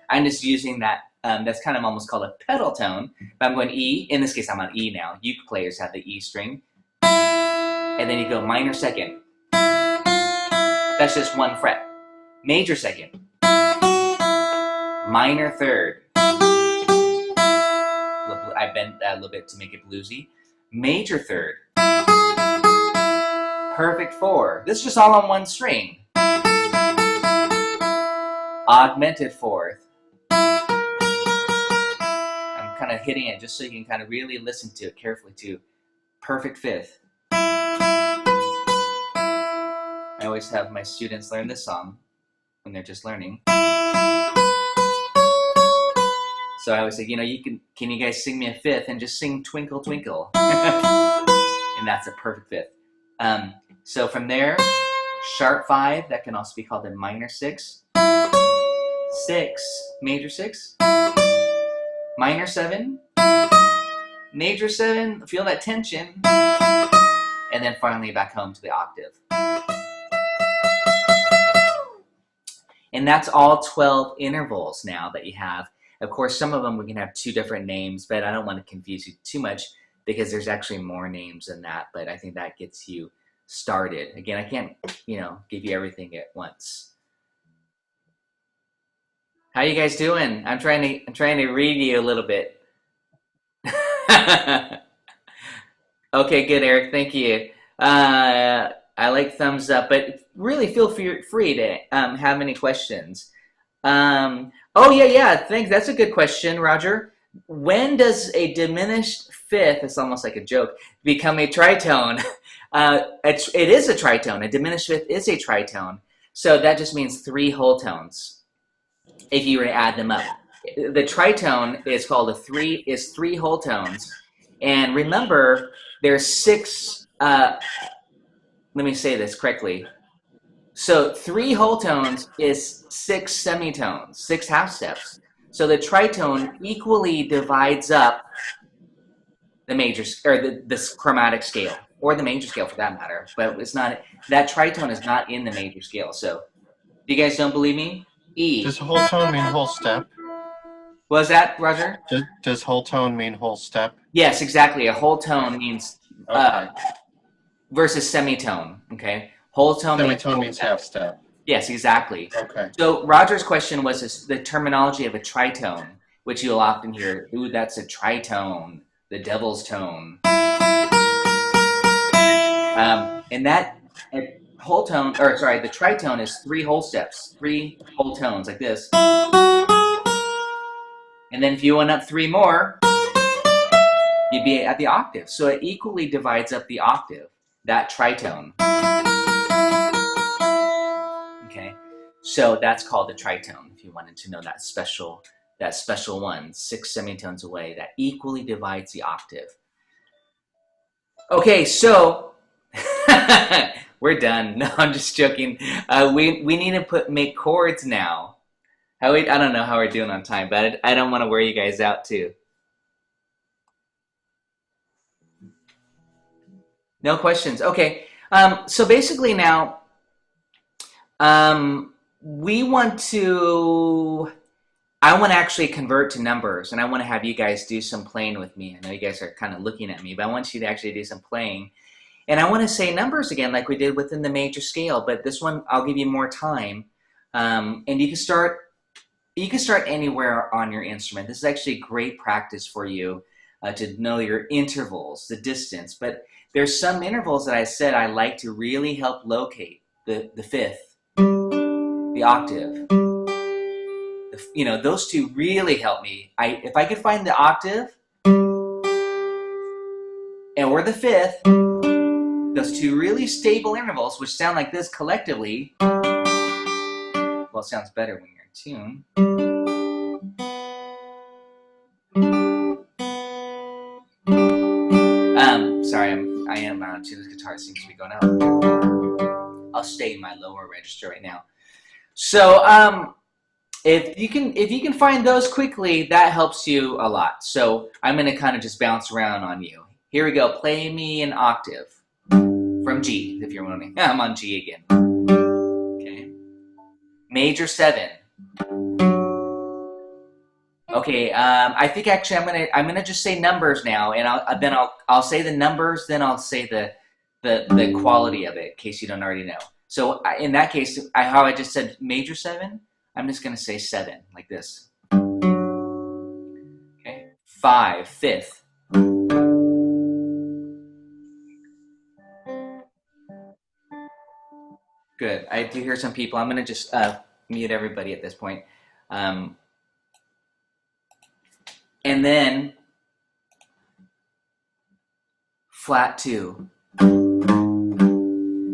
I'm just using that. That's kind of almost called a pedal tone. If I'm going E, in this case I'm on E now. Uke players have the E string. And then you go minor second. That's just one fret. Major second. Minor third. I bent that a little bit to make it bluesy. Major third. Perfect four. This is just all on one string. Augmented fourth. I'm kind of hitting it just so you can kind of really listen to it carefully too. Perfect fifth. I always have my students learn this song when they're just learning. So I always say, you know, can you guys sing me a fifth and just sing Twinkle Twinkle? And that's a perfect fifth. So from there, sharp five, that can also be called a minor six. Six, major six. Minor seven. Major seven, feel that tension. And then finally back home to the octave. And that's all 12 intervals now that you have. Of course, some of them we can have two different names, but I don't want to confuse you too much because there's actually more names than that, but I think that gets you started. Again, I can't, give you everything at once. How you guys doing? I'm trying to read you a little bit. Okay, good, Eric. Thank you. I like thumbs up, but really feel free to have any questions. Oh, yeah, thanks. That's a good question, Roger. When does a diminished fifth, it's almost like a joke, become a tritone? It is a tritone. A diminished fifth is a tritone. So that just means three whole tones, if you were to add them up. The tritone is called three whole tones. And remember, there's six, let me say this correctly. So three whole tones is six semitones, six half steps. So the tritone equally divides up the major, or this chromatic scale, or the major scale for that matter. But it's not, that tritone is not in the major scale. So, you guys don't believe me? E. Does whole tone mean whole step? Was that, Roger? Does whole tone mean whole step? Yes, exactly. A whole tone means versus semitone. Okay. Whole tone semitone means half step. Yes, exactly. Okay. So Roger's question was the terminology of a tritone, which you'll often hear, ooh, that's a tritone, the devil's tone. And that whole tone, or sorry, the tritone is three whole steps, three whole tones like this. And then if you went up three more, you'd be at the octave. So it equally divides up the octave, that tritone. Okay, so that's called the tritone. If you wanted to know that special one, six semitones away, that equally divides the octave. Okay, so we're done. No, I'm just joking. We need to make chords now. I don't know how we're doing on time, but I don't want to wear you guys out too. No questions. Okay. So basically now, we want to I want to actually convert to numbers, and I want to have you guys do some playing with me. I know you guys are kind of looking at me, but I want you to actually do some playing. And I want to say numbers again like we did within the major scale, but this one I'll give you more time. And you can start anywhere on your instrument. This is actually great practice for you to know your intervals, the distance. But there's some intervals that I said I like to really help locate. The fifth, the octave. You know, those two really help me. If I could find the octave or the fifth, those two really stable intervals, which sound like this collectively, well, it sounds better when you're in tune. Sorry, I am tuned. This guitar seems to be going out. I'll stay in my lower register right now. So, if you can find those quickly, that helps you a lot. So I'm going to kind of just bounce around on you. Here we go. Play me an octave from G, if you're wondering. I'm on G again. Okay. Major 7. Okay. I think actually I'm gonna just say numbers now, and I'll say the numbers, then I'll say the quality of it, in case you don't already know. So in that case, how I just said major 7. I'm just going to say 7, like this. Okay. 5, fifth. Good. I do hear some people. I'm going to just mute everybody at this point. And then flat 2.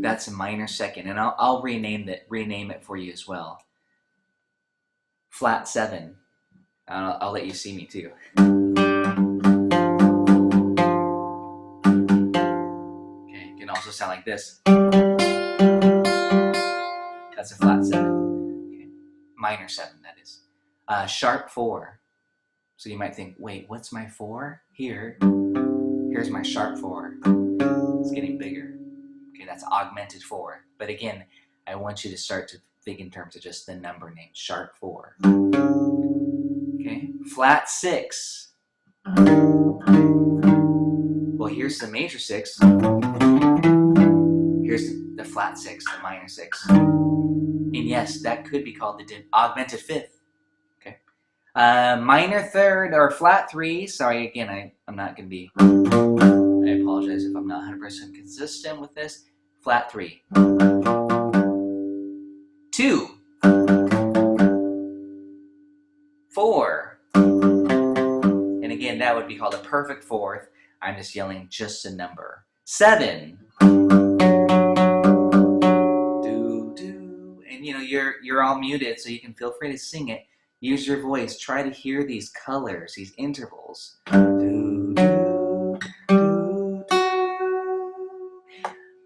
That's a minor 2nd, and I'll rename it for you as well. Flat 7. I'll let you see me too. Okay, it can also sound like this. That's a flat 7. Okay. Minor 7, that is. Sharp 4. So you might think, wait, what's my 4? Here's my sharp 4. It's getting bigger. Okay, that's augmented 4. But again, I want you to start to think in terms of just the number name, sharp 4. Okay, flat 6. Well, here's the major 6. Here's the flat 6, the minor 6. And yes, that could be called the augmented 5th. Okay, minor 3rd or flat 3. Sorry, again, I'm not going to be. I apologize if I'm not 100% consistent with this. Flat 3. 2. 4. And again, that would be called a perfect 4th. I'm just yelling just a number. 7. Do, do. And you know, you're all muted, so you can feel free to sing it. Use your voice. Try to hear these colors, these intervals. Do, do, do, do.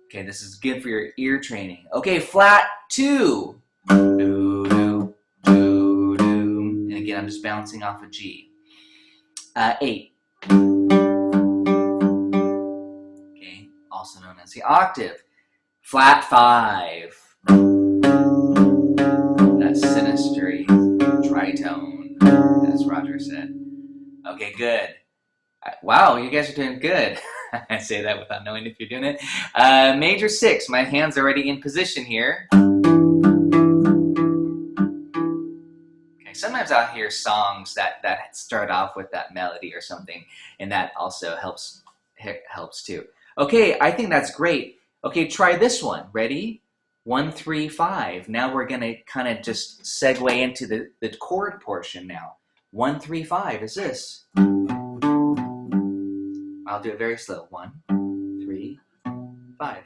Okay, this is good for your ear training. Okay, flat 2. Do, do, do, do. And again, I'm just bouncing off of G. 8. Okay, also known as the octave. Flat 5. That's sinistry, tritone, as Roger said. Okay, good. Wow, you guys are doing good. I say that without knowing if you're doing it. Major 6. My hand's already in position here. Okay, sometimes I'll hear songs that start off with that melody or something, and that also helps too. Okay, I think that's great. Okay, try this one. Ready? 1, 3, 5. Now we're going to kind of just segue into the chord portion now. 1, 3, 5 is this. I'll do it very slow. 1, 3, 5.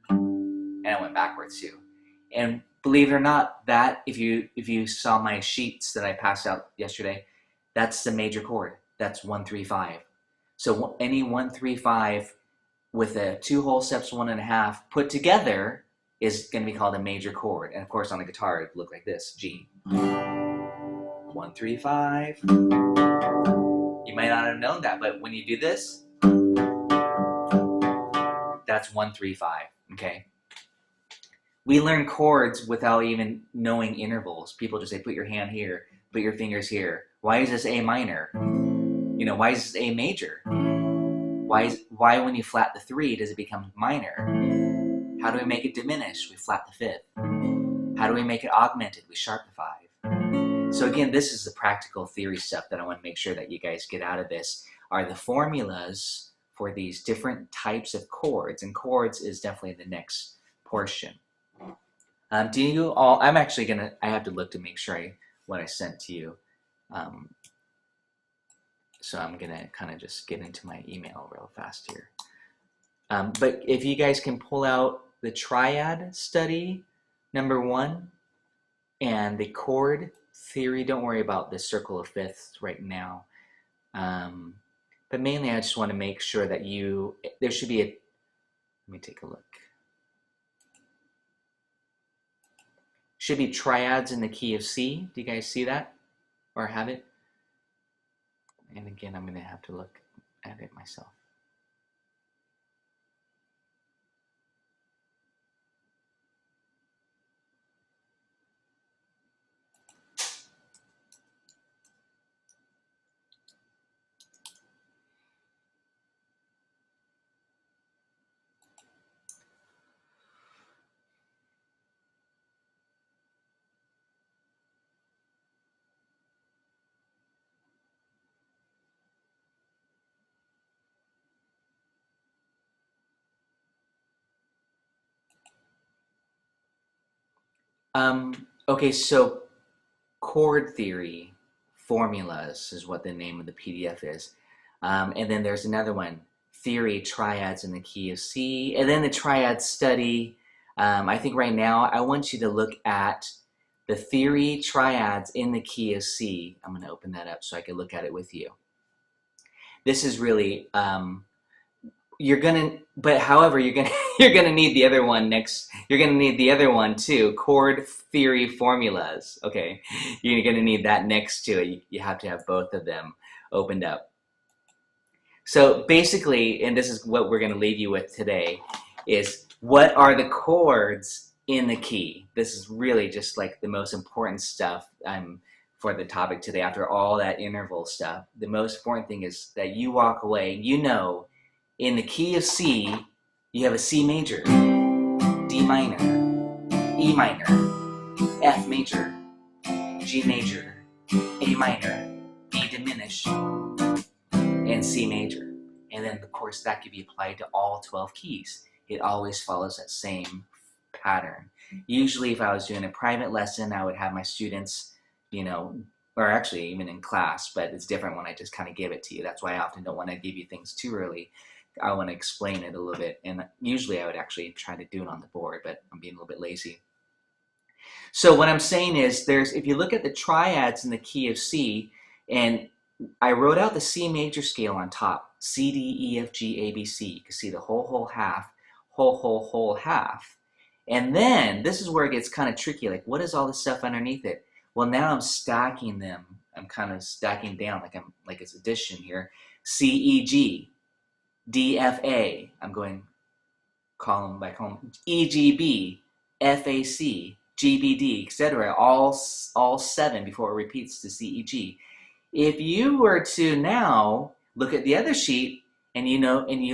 And I went backwards too. And believe it or not, that if you saw my sheets that I passed out yesterday, that's the major chord. That's 1, 3, 5. So any 1, 3, 5 with a 2 whole steps, 1.5 put together is going to be called a major chord. And of course, on the guitar, it would look like this: G. 1, 3, 5. You might not have known that, but when you do this, that's 1, 3, 5. Okay. We learn chords without even knowing intervals. People just say, put your hand here, put your fingers here. Why is this A minor? You know, why is this A major? Why when you flat the 3 does it become minor? How do we make it diminished? We flat the 5th. How do we make it augmented? We sharp the 5. So again, this is the practical theory stuff that I want to make sure that you guys get out of this, are the formulas for these different types of chords, and chords is definitely the next portion. Do you all, I'm actually gonna, I have to look to make sure what I sent to you. So I'm gonna kind of just get into my email real fast here. But if you guys can pull out the triad study, number 1, and the chord theory, don't worry about the circle of fifths right now. But mainly I just want to make sure that there should be a, let me take a look. Should be triads in the key of C. Do you guys see that or have it? And again, I'm going to have to look at it myself. Okay, so chord theory formulas is what the name of the PDF is. And then there's another one, theory triads in the key of C. And then the triad study. I think right now I want you to look at the theory triads in the key of C. I'm going to open that up so I can look at it with you. This is really, however, you're gonna need the other one next. You're gonna need the other one too. Chord theory formulas. Okay, you're gonna need that next to it. You have to have both of them opened up. So basically, and this is what we're gonna leave you with today, is what are the chords in the key? This is really just like the most important stuff for the topic today. After all that interval stuff, the most important thing is that you walk away. You know. In the key of C, you have a C major, D minor, E minor, F major, G major, A minor, B diminished, and C major. And then, of course, that could be applied to all 12 keys. It always follows that same pattern. Usually, if I was doing a private lesson, I would have my students, you know, or actually even in class, but it's different when I just kind of give it to you. That's why I often don't want to give you things too early. I want to explain it a little bit, and usually I would actually try to do it on the board, but I'm being a little bit lazy. So what I'm saying is, if you look at the triads in the key of C, and I wrote out the C major scale on top, C, D, E, F, G, A, B, C. You can see the whole half, whole half. And then this is where it gets kind of tricky, like what is all this stuff underneath it? Well, now I'm stacking them. I'm kind of stacking down like it's addition here. C, E, G. D, F, A, I'm going column by column, E, G, B, F, A, C, G, B, D, etc. All 7 before it repeats to C, E, G. If you were to now look at the other sheet and you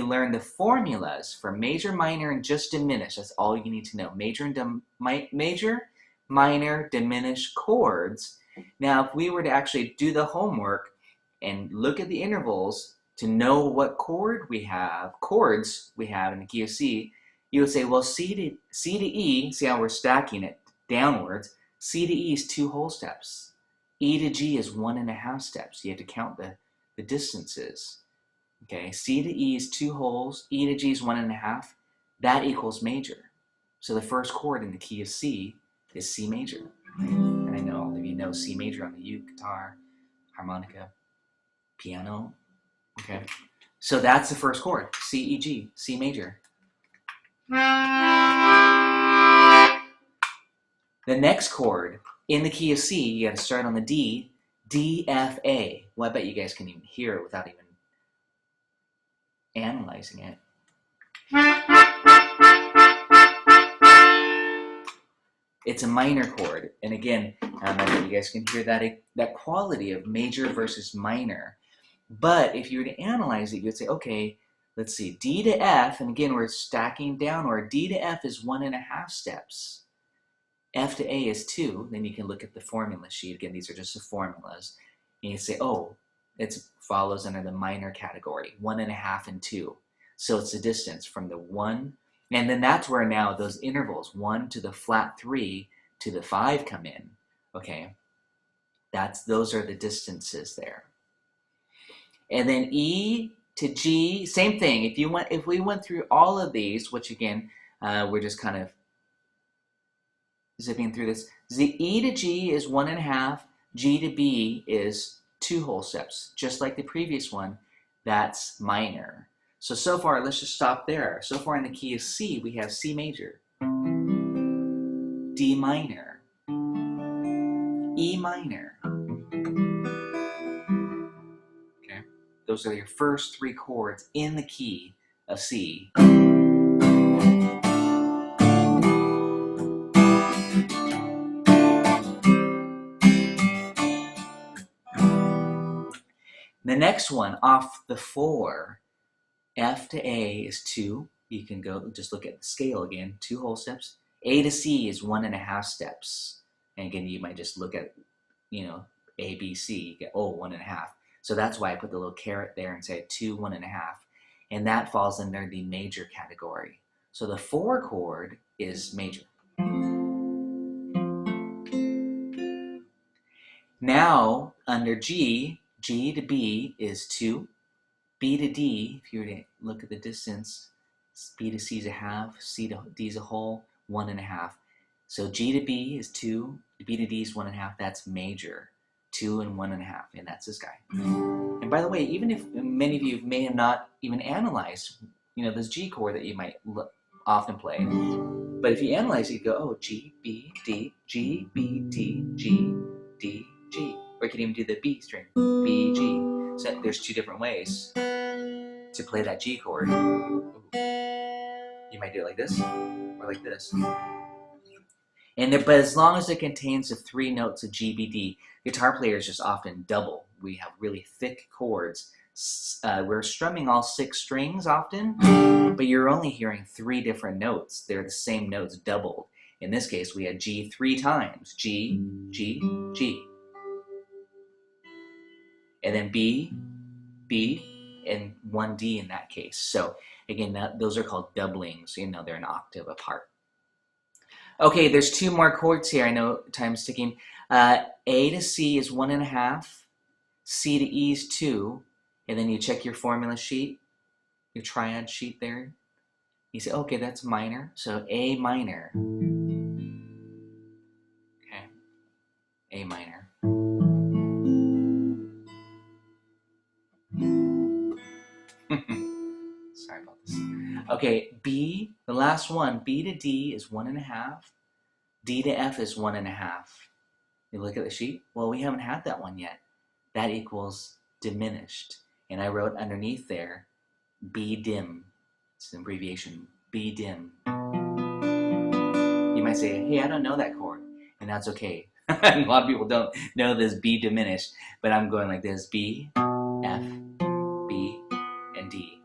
learn the formulas for major, minor, and just diminished, that's all you need to know. Major, minor, diminished chords. Now, if we were to actually do the homework and look at the intervals, to know what chords we have in the key of C, you would say, well, C to E, see how we're stacking it downwards, C to E is 2 whole steps. E to G is 1.5 steps. You have to count the distances. Okay, C to E is 2 wholes, E to G is 1.5. That equals major. So the first chord in the key of C is C major. And I know all of you know C major on the uke, guitar, harmonica, piano. Okay, so that's the first chord, C, E, G, C major. The next chord in the key of C, you got to start on the D, D, F, A. Well, I bet you guys can even hear it without even analyzing it. It's a minor chord. And again, I think you guys can hear that quality of major versus minor. But if you were to analyze it, you'd say, okay, let's see, D to F, and again, we're stacking downward. D to F is 1.5 steps. F to A is 2. Then you can look at the formula sheet. Again, these are just the formulas. And you say, oh, it follows under the minor category, 1.5 and 2. So it's the distance from the 1, and then that's where now those intervals, 1 to the flat 3 to the 5 come in. Okay, those are the distances there. And then E to G, same thing. If we went through all of these, which again, we're just kind of zipping through this. The E to G is 1.5. G to B is 2 whole steps, just like the previous one. That's minor. So far, let's just stop there. So far in the key of C, we have C major, D minor, E minor. Okay, those are your first 3 chords in the key of C. The next one off the 4, F to A is 2. You can go just look at the scale again, 2 whole steps. A to C is 1.5 steps. And again, you might just look at, A, B, C, get, 1.5. So that's why I put the little caret there and say 2, 1.5. And that falls under the major category. So the 4 chord is major. Now, under G, G to B is 2. B to D, if you were to look at the distance, B to C is 1/2, C to D is a whole, 1.5. So G to B is 2, B to D is 1.5, that's major. 2 and 1.5, and that's this guy. And by the way, even if many of you may have not even analyzed, this G chord that you might often play, but if you analyze it, you go, oh, G, B, D, G, B, D, G, D, G. Or you can even do the B string, B, G. So there's 2 different ways to play that G chord. You might do it like this, or like this. But as long as it contains the 3 notes of G, B, D, guitar players just often double. We have really thick chords. We're strumming all 6 strings often, but you're only hearing 3 different notes. They're the same notes doubled. In this case, we had G 3 times. G, G, G. And then B, B, and 1 D in that case. So again, those are called doublings. They're an octave apart. Okay, there's 2 more chords here. I know time's ticking. A to C is 1.5. C to E is 2. And then you check your formula sheet, your triad sheet there. You say, okay, that's minor. So A minor. Okay, A minor. Sorry about this. Okay, B, the last one, B to D is 1.5. D to F is 1.5. You look at the sheet. Well, we haven't had that one yet. That equals diminished. And I wrote underneath there, B dim. It's an abbreviation, B dim. You might say, hey, I don't know that chord. And that's okay. A lot of people don't know this B diminished. But I'm going like this, B, F, B, and D.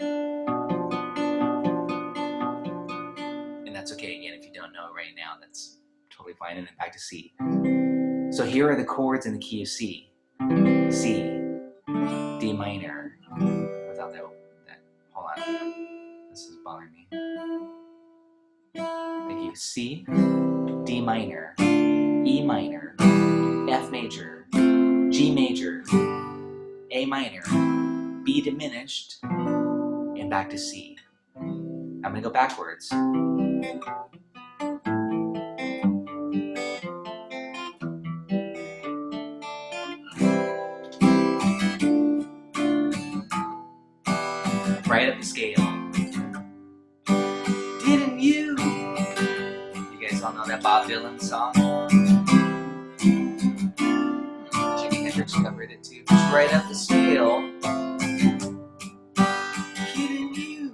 And that's okay, again, if you don't know right now, that's totally fine. And then back to C. So here are the chords in the key of C. C, D minor, without that, hold on, this is bothering me. Thank you. C, D minor, E minor, F major, G major, A minor, B diminished, and back to C. I'm going to go backwards. Right up the scale. Didn't you? You guys all know that Bob Dylan song? Jimi Hendrix covered it too. Just right up the scale. Didn't you?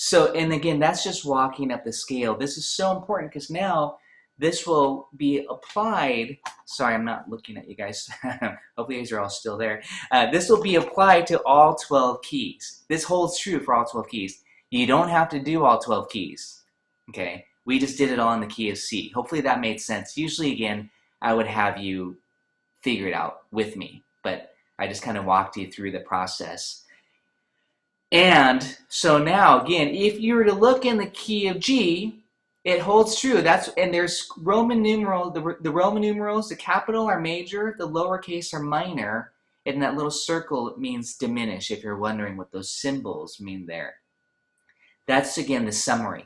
So, and again, that's just walking up the scale. This is so important because now this will be applied. Sorry, I'm not looking at you guys. Hopefully you guys are all still there. This will be applied to all 12 keys. This holds true for all 12 keys. You don't have to do all 12 keys. Okay, we just did it all in the key of C. Hopefully that made sense. Usually, again, I would have you figure it out with me, but I just kind of walked you through the process. And so now, again, if you were to look in the key of G, it holds true. And there's Roman numeral, the Roman numerals, the capital are major, the lowercase are minor, and that little circle means diminish, if you're wondering what those symbols mean there. That's, again, the summary.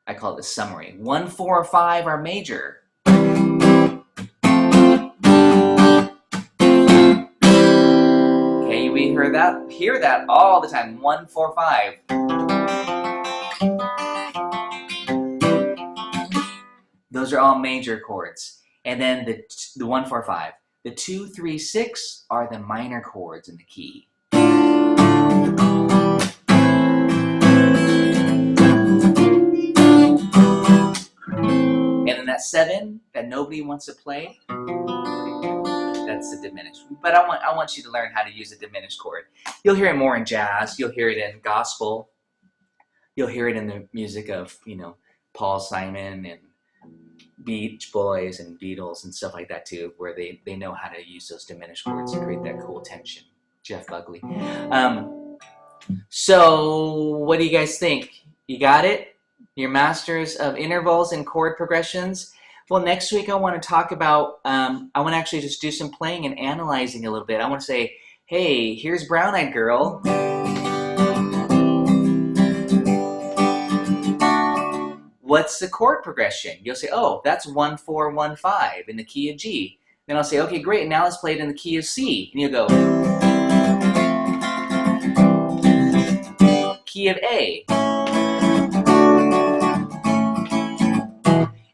I call it the summary. 1, 4, 5 are major. Okay, we hear that all the time. 1, 4, 5. Those are all major chords. And then the 1, 4, 5. The 2, 3, 6 are the minor chords in the key. And then that 7 that nobody wants to play, that's the diminished. But I want you to learn how to use a diminished chord. You'll hear it more in jazz. You'll hear it in gospel. You'll hear it in the music of, you know, Paul Simon and Beach Boys and Beatles and stuff like that too, where they know how to use those diminished chords to create that cool tension. Jeff Buckley. So what do you guys think? You got it? Your masters of intervals and chord progressions? Well, next week I want to talk about, I want to actually just do some playing and analyzing a little bit. I want to say, hey, here's Brown Eyed Girl. What's the chord progression? You'll say, oh, that's 1, 4, 1, 5 in the key of G. Then I'll say, okay, great, now let's play it in the key of C. And you'll go, key of A.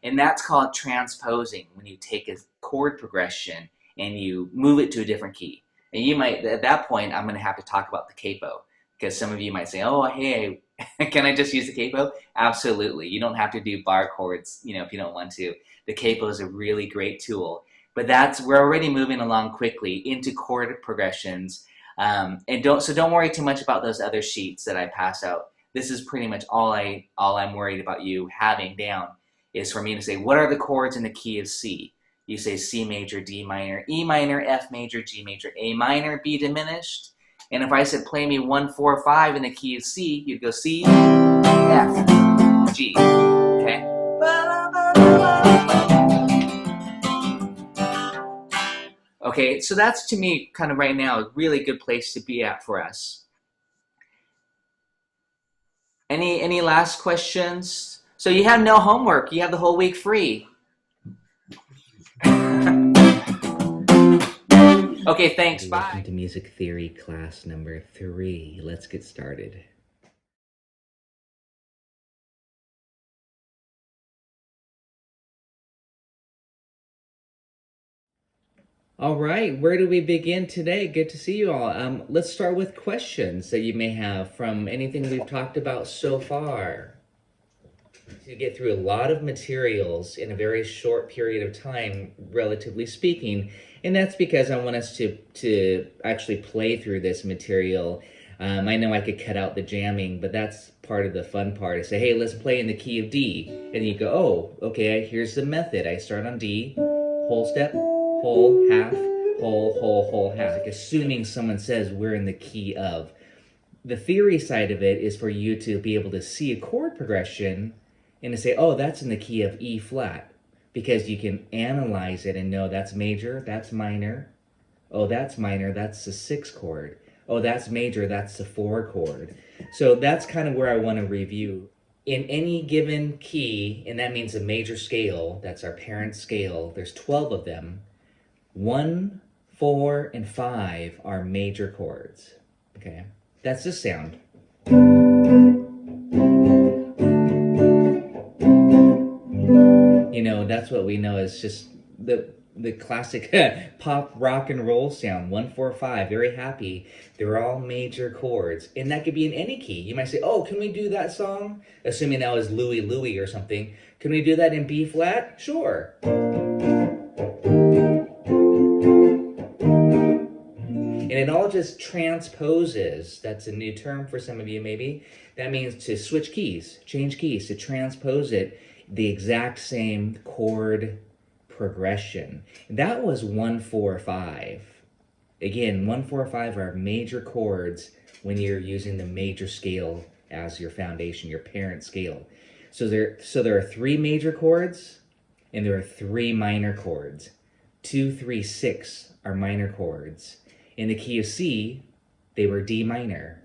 And that's called transposing, when you take a chord progression and you move it to a different key. And you might, at that point, I'm going to have to talk about the capo, because some of you might say, oh, hey, can I just use the capo? Absolutely. You don't have to do bar chords, you know, if you don't want to. The capo is a really great tool. But we're already moving along quickly into chord progressions. And don't worry too much about those other sheets that I pass out. This is pretty much all I'm worried about you having down, is for me to say, what are the chords in the key of C? You say C major, D minor, E minor, F major, G major, A minor, B diminished. And if I said play me 1, 4, 5 in the key of C, you'd go C, F, G. Okay? Okay, so that's, to me, kind of right now, a really good place to be at for us. Any last questions? So you have no homework. You have the whole week free. Okay, thanks. Bye. Welcome to Music Theory class number 3. Let's get started. All right, where do we begin today? Good to see you all. Let's start with questions that you may have from anything we've talked about so far. To get through a lot of materials in a very short period of time, relatively speaking, and that's because I want us to actually play through this material. I know I could cut out the jamming, but that's part of the fun part. I say, hey, let's play in the key of D, and you go, oh, okay, here's the method. I start on D, whole step, whole, half, whole, half. Like assuming someone says we're in the key of. The theory side of it is for you to be able to see a chord progression and to say, oh, that's in the key of E flat, because you can analyze it and know that's major, that's minor. Oh, that's minor, that's the 6 chord. Oh, that's major, that's the 4 chord. So that's kind of where I want to review. In any given key, and that means a major scale, that's our parent scale, there's 12 of them. 1, 4, and 5 are major chords. Okay, that's the sound. You know, that's what we know is just the classic pop rock and roll sound, 1-4-5, very happy. They're all major chords, and that could be in any key. You might say, oh, can we do that song? Assuming that was Louie Louie or something. Can we do that in B flat? Sure. And it all just transposes. That's a new term for some of you maybe. That means to switch keys, change keys, to transpose it, the exact same chord progression. That was 1-4-5. Again, 1-4-5 are major chords when you're using the major scale as your foundation, your parent scale. So there are 3 major chords and there are 3 minor chords. 2, 3, 6 are minor chords. In the key of C, they were D minor,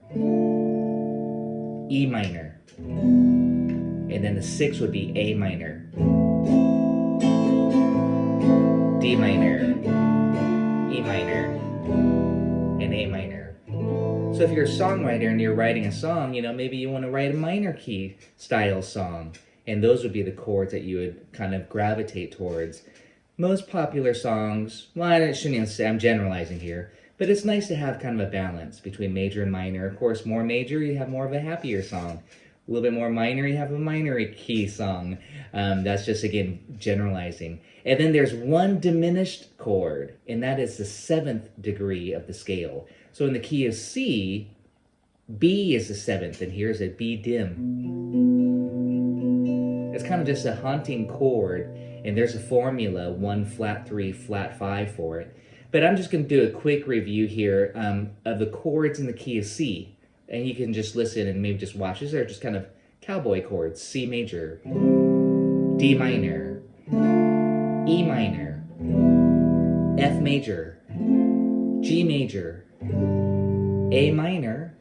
E minor, and then the 6 would be A minor, D minor, E minor, and A minor. So if you're a songwriter and you're writing a song, maybe you want to write a minor key style song, and those would be the chords that you would kind of gravitate towards. Most popular songs, well, I shouldn't even say, I'm generalizing here, but it's nice to have kind of a balance between major and minor. Of course, more major, you have more of a happier song. A little bit more minor, you have a minor key song. That's just, again, generalizing. And then there's one diminished chord, and that is the 7th degree of the scale. So in the key of C, B is the 7th, and here's a B dim. It's kind of just a haunting chord, and there's a formula, 1 flat 3 flat 5 for it. But I'm just going to do a quick review here of the chords in the key of C. And you can just listen and maybe just watch. These are just kind of cowboy chords. C major, D minor, E minor, F major, G major, A minor,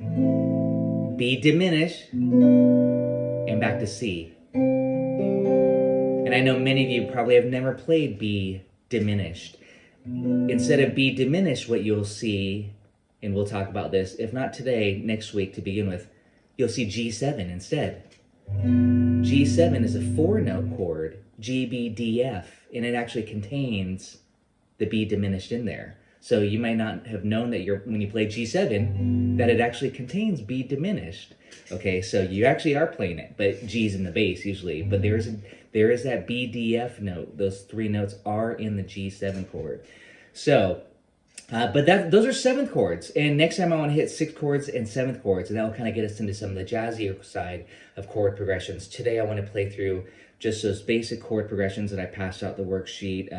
B diminished, and back to C. And I know many of you probably have never played B diminished. Instead of B diminished, what you'll see, and we'll talk about this, if not today, next week to begin with, you'll see G7 instead. G7 is a 4-note chord, G, B, D, F, and it actually contains the B diminished in there. So you might not have known that when you play G7, that it actually contains B diminished. Okay, so you actually are playing it, but G's in the bass usually, but there is that B, D, F note. Those 3 notes are in the G7 chord. So, but those are 7th chords. And next time I want to hit 6th chords and 7th chords, and that will kind of get us into some of the jazzier side of chord progressions. Today I want to play through just those basic chord progressions that I passed out the worksheet.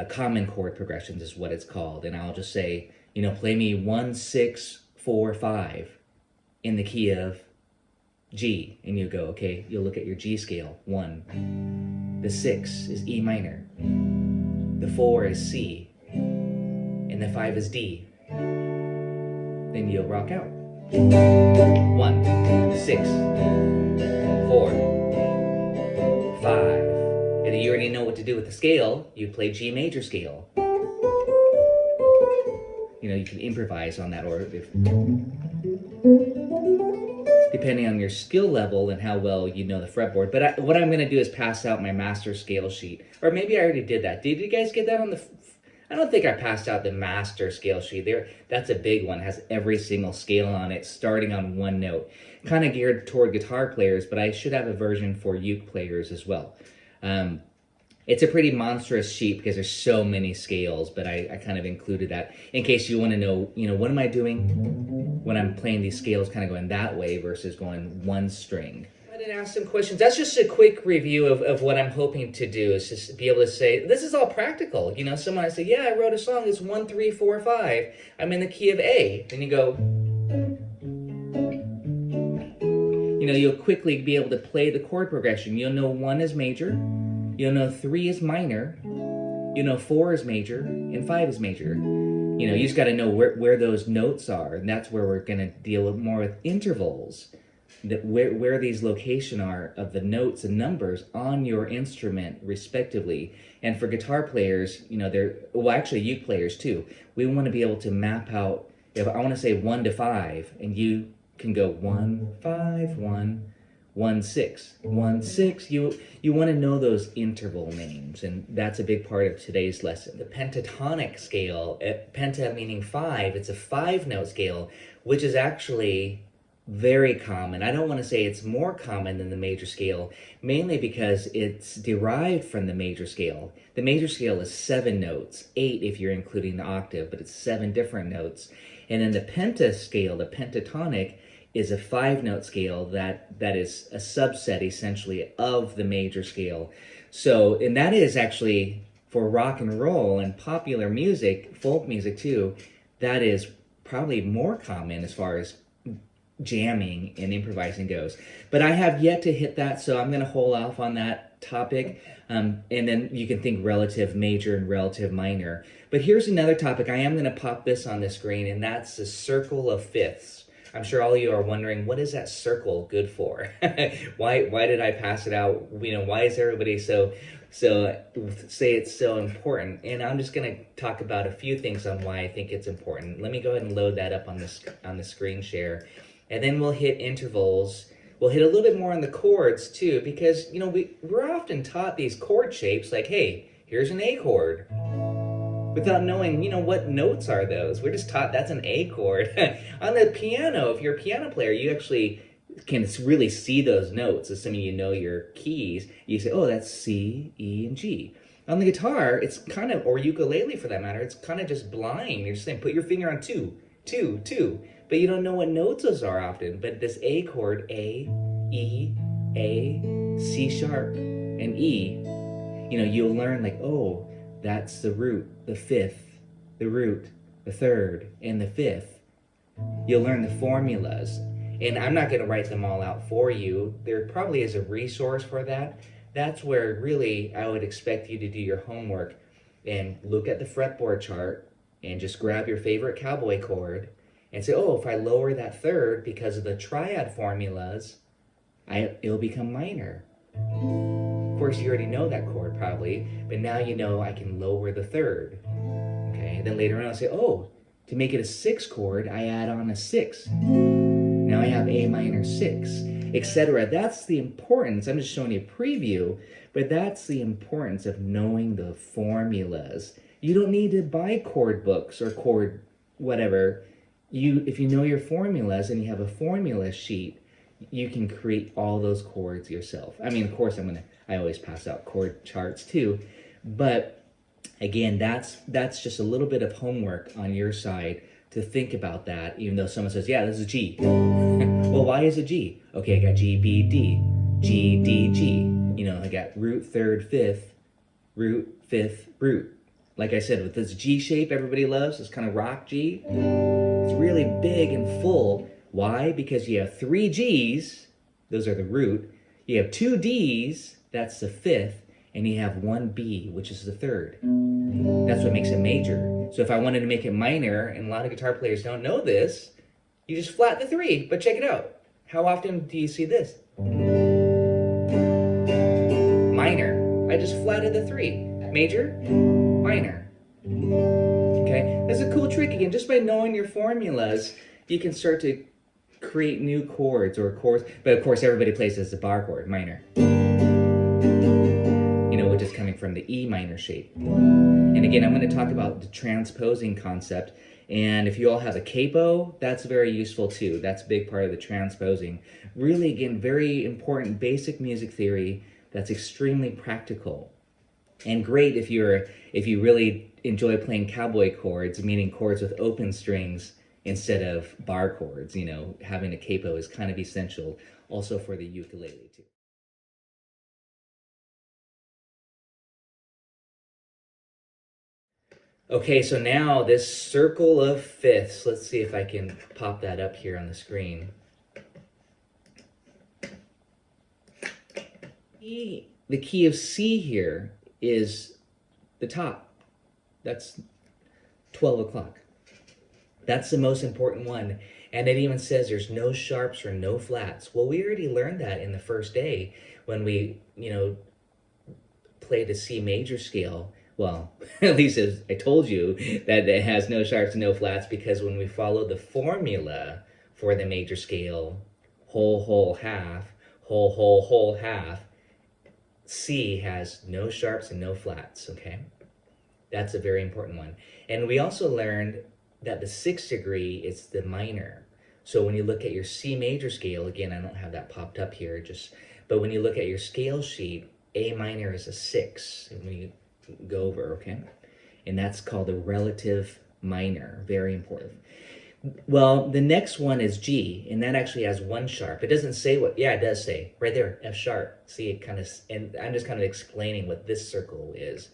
Common chord progressions is what it's called. And I'll just say, play me 1, 6, 4, 5 in the key of G, and you go, okay, you'll look at your G scale, 1. The 6 is E minor. The 4 is C. And the 5 is D. Then you'll rock out. 1, 6, 4, 5. And you already know what to do with the scale. You play G major scale. You can improvise on that, or depending on your skill level and how well you know the fretboard. But what I'm going to do is pass out my master scale sheet. Or maybe I already did that. Did you guys get that on the... I don't think I passed out the master scale sheet. That's a big one. It has every single scale on it, starting on 1 note. Kind of geared toward guitar players, but I should have a version for uke players as well. It's a pretty monstrous sheet because there's so many scales, but I kind of included that in case you want to know, what am I doing when I'm playing these scales kind of going that way versus going 1 string. I didn't ask some questions. That's just a quick review of what I'm hoping to do, is just be able to say, this is all practical. Someone I say, yeah, I wrote a song, it's 1, 3, 4, 5. I'm in the key of A. Then you go, you'll quickly be able to play the chord progression. You'll know 1 is major. You'll know 3 is minor, 4 is major, and 5 is major. You just got to know where those notes are, and that's where we're going to deal more with intervals, that where these location are of the notes and numbers on your instrument, respectively. And for guitar players, actually uke players too, we want to be able to map out, if I want to say 1 to 5, and you can go 1, 5, 1, 1/6, 1/6. You want to know those interval names, and that's a big part of today's lesson. The pentatonic scale, penta meaning 5, it's a 5-note scale, which is actually very common. I don't want to say it's more common than the major scale, mainly because it's derived from the major scale. The major scale is 7 notes, 8 if you're including the octave, but it's 7 different notes. And then the penta scale, the pentatonic, is a 5-note scale that is a subset essentially of the major scale. So, and that is actually for rock and roll and popular music, folk music too, that is probably more common as far as jamming and improvising goes. But I have yet to hit that, so I'm going to hold off on that topic. And then you can think relative major and relative minor. But here's another topic. I am going to pop this on the screen, and that's the circle of fifths. I'm sure all of you are wondering, what is that circle good for? Why did I pass it out? Why is everybody so say it's so important? And I'm just going to talk about a few things on why I think it's important. Let me go ahead and load that up on the screen share. And then we'll hit intervals. We'll hit a little bit more on the chords too, because we're often taught these chord shapes like, hey, here's an A chord, without knowing, what notes are those. We're just taught that's an A chord. On the piano, if you're a piano player, you actually can really see those notes, assuming you know your keys. You say, oh, that's C, E, and G. On the guitar, it's kind of, or ukulele for that matter, it's kind of just blind. You're just saying, put your finger on 2, 2, 2. But you don't know what notes those are often. But this A chord, A, E, A, C sharp, and E, you'll learn like, oh, that's the root, the fifth, the root, the third, and the fifth. You'll learn the formulas. And I'm not going to write them all out for you. There probably is a resource for that. That's where really I would expect you to do your homework and look at the fretboard chart and just grab your favorite cowboy chord and say, oh, if I lower that third because of the triad formulas, it'll become minor. Of course, you already know that chord probably, but now you know I can lower the third. Okay, then later on I'll say, oh, to make it a 6 chord, I add on a 6. Now I have A minor 6, etc. That's the importance. I'm just showing you a preview, but that's the importance of knowing the formulas. You don't need to buy chord books or chord whatever. If you know your formulas and you have a formula sheet, you can create all those chords yourself. I mean, of course, I always pass out chord charts too, but again, that's just a little bit of homework on your side to think about that, even though someone says, yeah, this is a G. Well, why is it G? Okay, I got G, B, D, G, D, G. I got root, third, fifth, root, fifth, root. Like I said, with this G shape everybody loves, this kind of rock G, it's really big and full. Why? Because you have 3 G's, those are the root. You have 2 D's, that's the fifth, and you have 1 B, which is the third. That's what makes it major. So if I wanted to make it minor, and a lot of guitar players don't know this, you just flat the 3, but check it out. How often do you see this? Minor. I just flatted the 3. Major, minor. Okay, that's a cool trick. Again, just by knowing your formulas, you can start to create new chords or chords. But of course, everybody plays this as a bar chord, minor. Which is coming from the E minor shape. And again, I'm going to talk about the transposing concept. And if you all have a capo, that's very useful too. That's a big part of the transposing. Really, again, very important basic music theory that's extremely practical. And great if you really enjoy playing cowboy chords, meaning chords with open strings instead of bar chords. Having a capo is kind of essential also for the ukulele too. Okay, so now this circle of fifths, let's see if I can pop that up here on the screen. The key of C here is the top. That's 12 o'clock. That's the most important one. And it even says there's no sharps or no flats. Well, we already learned that in the first day when we, played the C major scale. Well, at least I told you that it has no sharps and no flats, because when we follow the formula for the major scale, whole, whole, half, whole half, C has no sharps and no flats, okay? That's a very important one. And we also learned that the 6th degree is the minor. So when you look at your C major scale, again, I don't have that popped up here, but when you look at your scale sheet, A minor is a 6, and we go over, okay? And that's called a relative minor, very important. Well, the next one is G, and that actually has 1 sharp. It doesn't say what, yeah, it does say, right there, F sharp. See, it kind of, and I'm just kind of explaining what this circle is.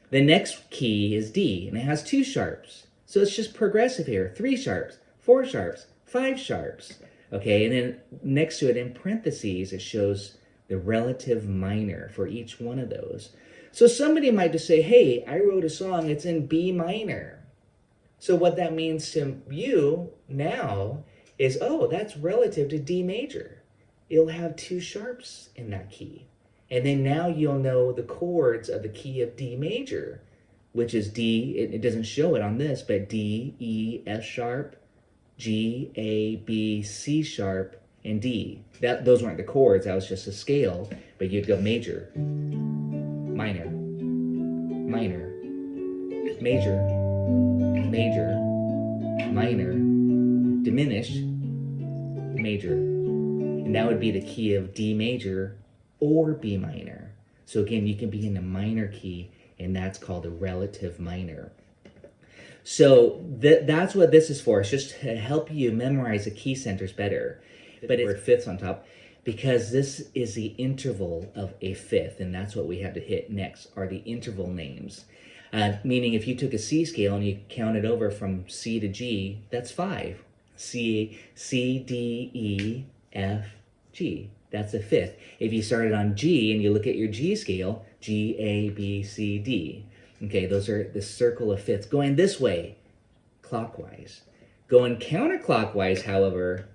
The next key is D, and it has 2 sharps. So it's just progressive here, 3 sharps, 4 sharps, 5 sharps. Okay, and then next to it in parentheses, it shows the relative minor for each one of those. So somebody might just say, hey, I wrote a song, it's in B minor. So what that means to you now is, oh, that's relative to D major. It'll have 2 sharps in that key. And then now you'll know the chords of the key of D major, which is D, it doesn't show it on this, but D, E, F sharp, G, A, B, C sharp, and D. Those weren't the chords, that was just a scale, but you'd go major, minor, minor, major, major, minor, diminished, major. And that would be the key of D major or B minor. So again, you can be in a minor key, and that's called a relative minor. So that's what this is for. It's just to help you memorize the key centers better. But it's fifths on top, because this is the interval of a fifth, and that's what we have to hit next, are the interval names. Meaning if you took a C scale and you counted over from C to G, that's 5. C, D, E, F, G. That's a fifth. If you started on G and you look at your G scale, G, A, B, C, D. Okay, those are the circle of fifths. Going this way, clockwise. Going counterclockwise, however,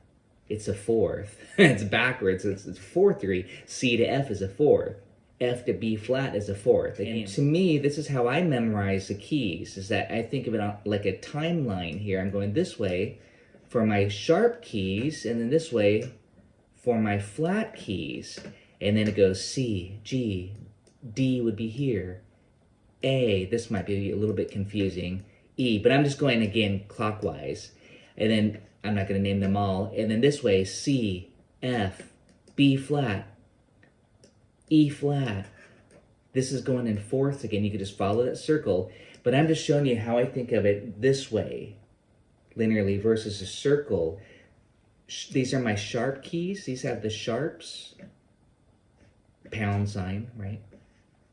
it's a fourth. It's backwards. It's 4-3. C to F is a fourth. F to B flat is a fourth. And to me, this is how I memorize the keys, is that I think of it like a timeline here. I'm going this way for my sharp keys, and then this way for my flat keys. And then it goes C, G, D would be here. A, this might be a little bit confusing. E, but I'm just going again clockwise. And then I'm not going to name them all. And then this way, C, F, B flat, E flat. This is going in fourths again. You could just follow that circle. But I'm just showing you how I think of it this way, linearly versus a circle. These are my sharp keys. These have the sharps, pound sign, right?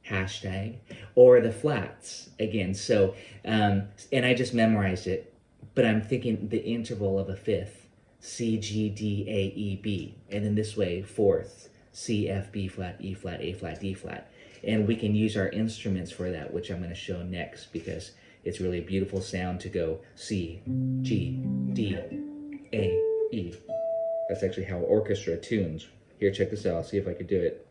Hashtag, or the flats again. So, and I just memorized it, but I'm thinking the interval of a fifth, C, G, D, A, E, B, and then this way, fourth, C, F, B flat, E flat, A flat, D flat. And we can use our instruments for that, which I'm going to show next, because it's really a beautiful sound to go C, G, D, A, E. That's actually how orchestra tunes. Here, check this out. I'll see if I could do it.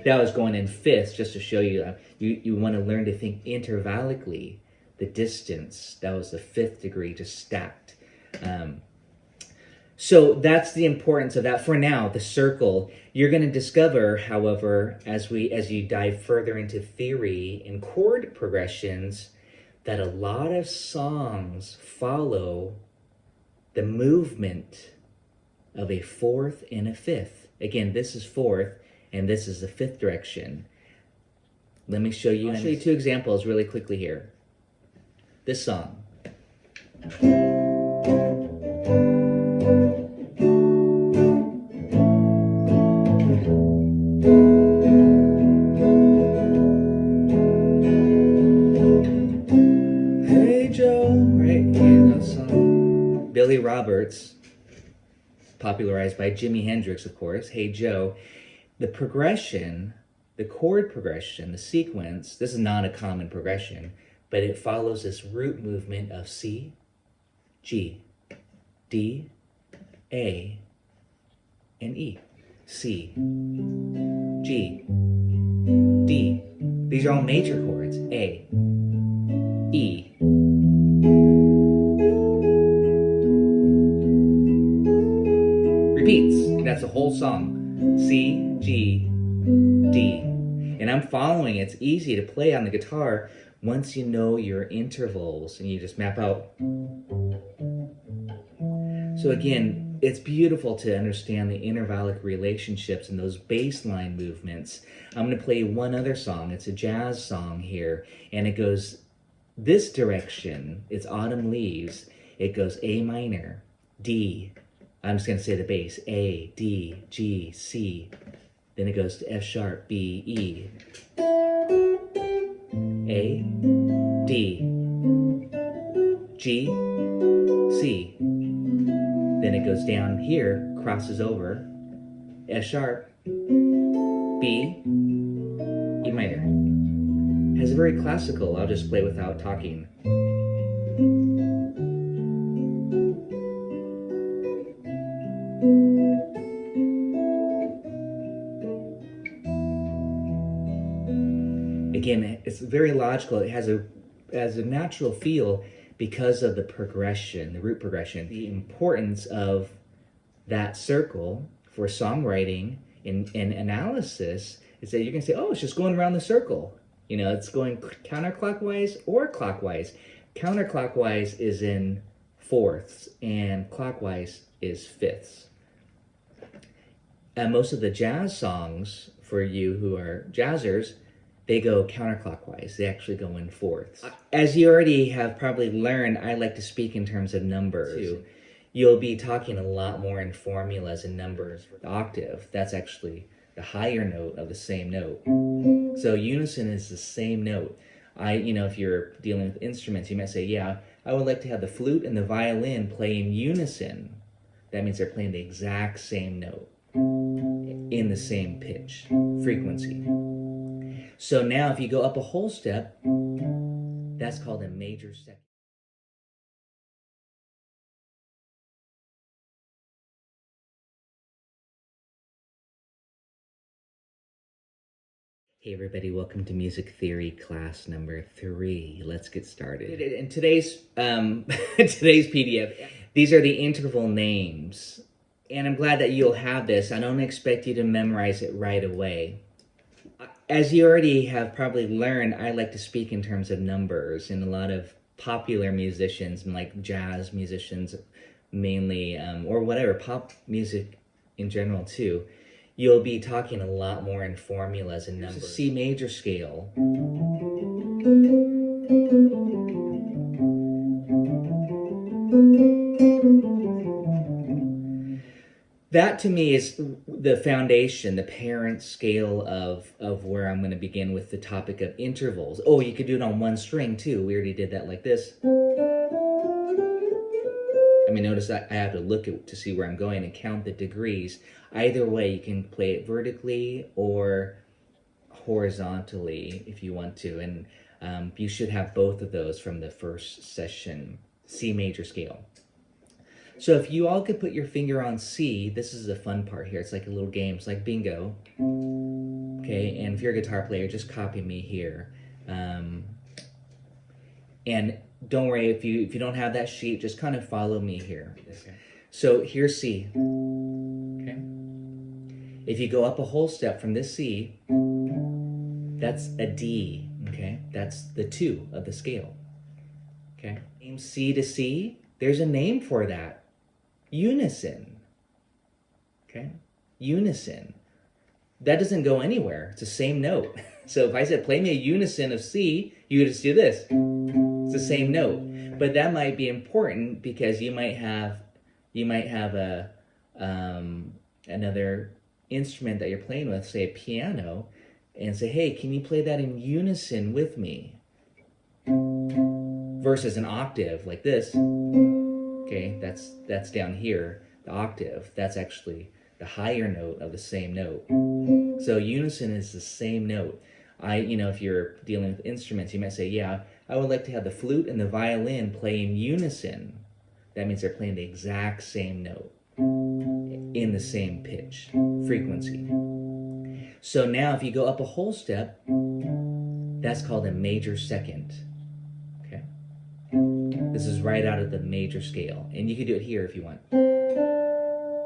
That was going in fifths, just to show you, you want to learn to think intervallically. The distance, that was the 5th degree, just stacked. So that's the importance of that. For now, the circle. You're going to discover, however, as you dive further into theory and chord progressions, that a lot of songs follow the movement of a 4th and a 5th. Again, this is 4th, and this is the 5th direction. Let me show you. I'll show you 2 examples really quickly here. This song. Hey Joe, right? Here's that song. Billy Roberts, popularized by Jimi Hendrix, of course. Hey Joe. The progression, the chord progression, the sequence, this is not a common progression, but it follows this root movement of C, G, D, A, and E. C, G, D. These are all major chords. A, E, that's the whole song. C, G, D. And I'm following. It's easy to play on the guitar once you know your intervals and you just map out. So again, it's beautiful to understand the intervallic relationships and those bass line movements. I'm going to play one other song. It's a jazz song here, and it goes this direction. It's Autumn Leaves. It goes A minor, D. I'm just going to say the bass. A, D, G, C. Then it goes to F sharp, B, E. A, D, G, C. Then it goes down here, crosses over, F sharp, B, E minor. Has a very classical, I'll just play without talking. Again, it's very logical. It has a natural feel because of the progression, the root progression. The importance of that circle for songwriting and analysis is that you can say, oh, it's just going around the circle. You know, it's going counterclockwise or clockwise. Counterclockwise is in fourths and clockwise is fifths. And most of the jazz songs, for you who are jazzers, they go counterclockwise. They actually go in fourths. As you already have probably learned, I like to speak in terms of numbers too. You'll be talking a lot more in formulas and numbers. The octave, that's actually the higher note of the same note. So unison is the same note. If you're dealing with instruments, you might say, yeah, I would like to have the flute and the violin play in unison. That means they're playing the exact same note in the same pitch, frequency. So now if you go up a whole step, that's called a major second. Hey everybody, welcome to Music Theory class number 3. Let's get started. In today's PDF, these are the interval names. And I'm glad that you'll have this. I don't expect you to memorize it right away. As you already have probably learned, I like to speak in terms of numbers, and a lot of popular musicians, like jazz musicians mainly, or whatever, pop music in general too, you'll be talking a lot more in formulas and numbers. The C major scale. That to me is the foundation, the parent scale of where I'm going to begin with the topic of intervals. Oh, you could do it on one string too. We already did that like this. I mean, notice that I have to look to see where I'm going and count the degrees. Either way, you can play it vertically or horizontally if you want to. And you should have both of those from the first session, C major scale. So if you all could put your finger on C, this is the fun part here. It's like a little game. It's like bingo. Okay, and if you're a guitar player, just copy me here. And don't worry, if you don't have that sheet, just kind of follow me here. Okay. So here's C. Okay. If you go up a whole step from this C, that's a D. Okay, that's the 2 of the scale. Okay, name C to C. There's a name for that. Unison. Okay? Unison. That doesn't go anywhere. It's the same note. So if I said, play me a unison of C, you would just do this. It's the same note. But that might be important because you might have a another instrument that you're playing with, say a piano, and say, hey, can you play that in unison with me? Versus an octave like this. Okay, that's down here, the octave. That's actually the higher note of the same note. So unison is the same note. If you're dealing with instruments, you might say, yeah, I would like to have the flute and the violin play in unison. That means they're playing the exact same note in the same pitch, frequency. So now if you go up a whole step, that's called a major second. This is right out of the major scale. And you can do it here if you want.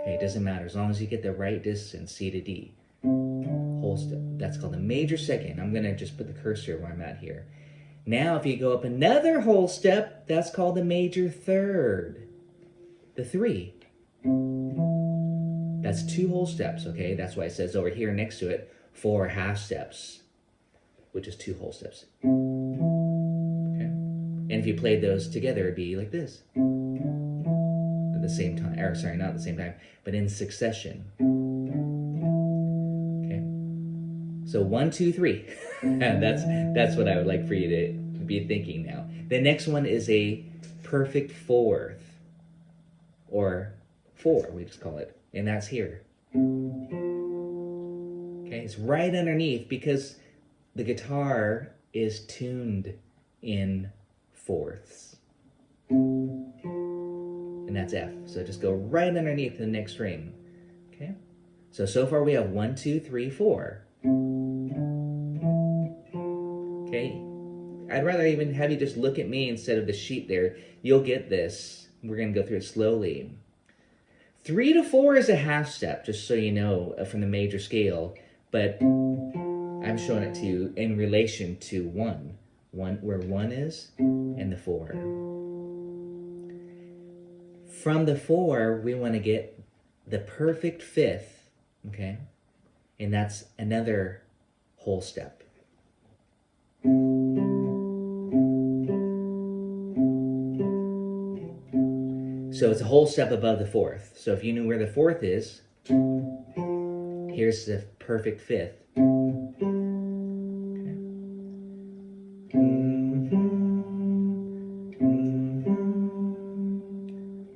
Okay, it doesn't matter as long as you get the right distance, C to D. Whole step. That's called a major second. I'm going to just put the cursor where I'm at here. Now, if you go up another whole step, that's called a major third. The 3. That's 2 whole steps, okay? That's why it says over here next to it, 4 half steps, which is 2 whole steps. Okay? And if you played those together, it'd be like this. At the same time, or sorry, not at the same time, but in succession. Okay? So 1, 2, 3. That's what I would like for you to be thinking now. The next one is a perfect fourth, or 4, we just call it, and that's here. Okay, it's right underneath because the guitar is tuned in fourths, and that's F. So just go right underneath the next string. Okay, so far we have 1, 2, 3, 4. Okay, I'd rather even have you just look at me instead of the sheet there. You'll get this. We're going to go through it slowly. 3 to 4 is a half step, just so you know, from the major scale, but I'm showing it to you in relation to 1, where 1 is, and the 4. From the 4, we want to get the perfect fifth, okay? And that's another whole step. So it's a whole step above the 4th. So if you knew where the 4th is, here's the perfect fifth. Okay.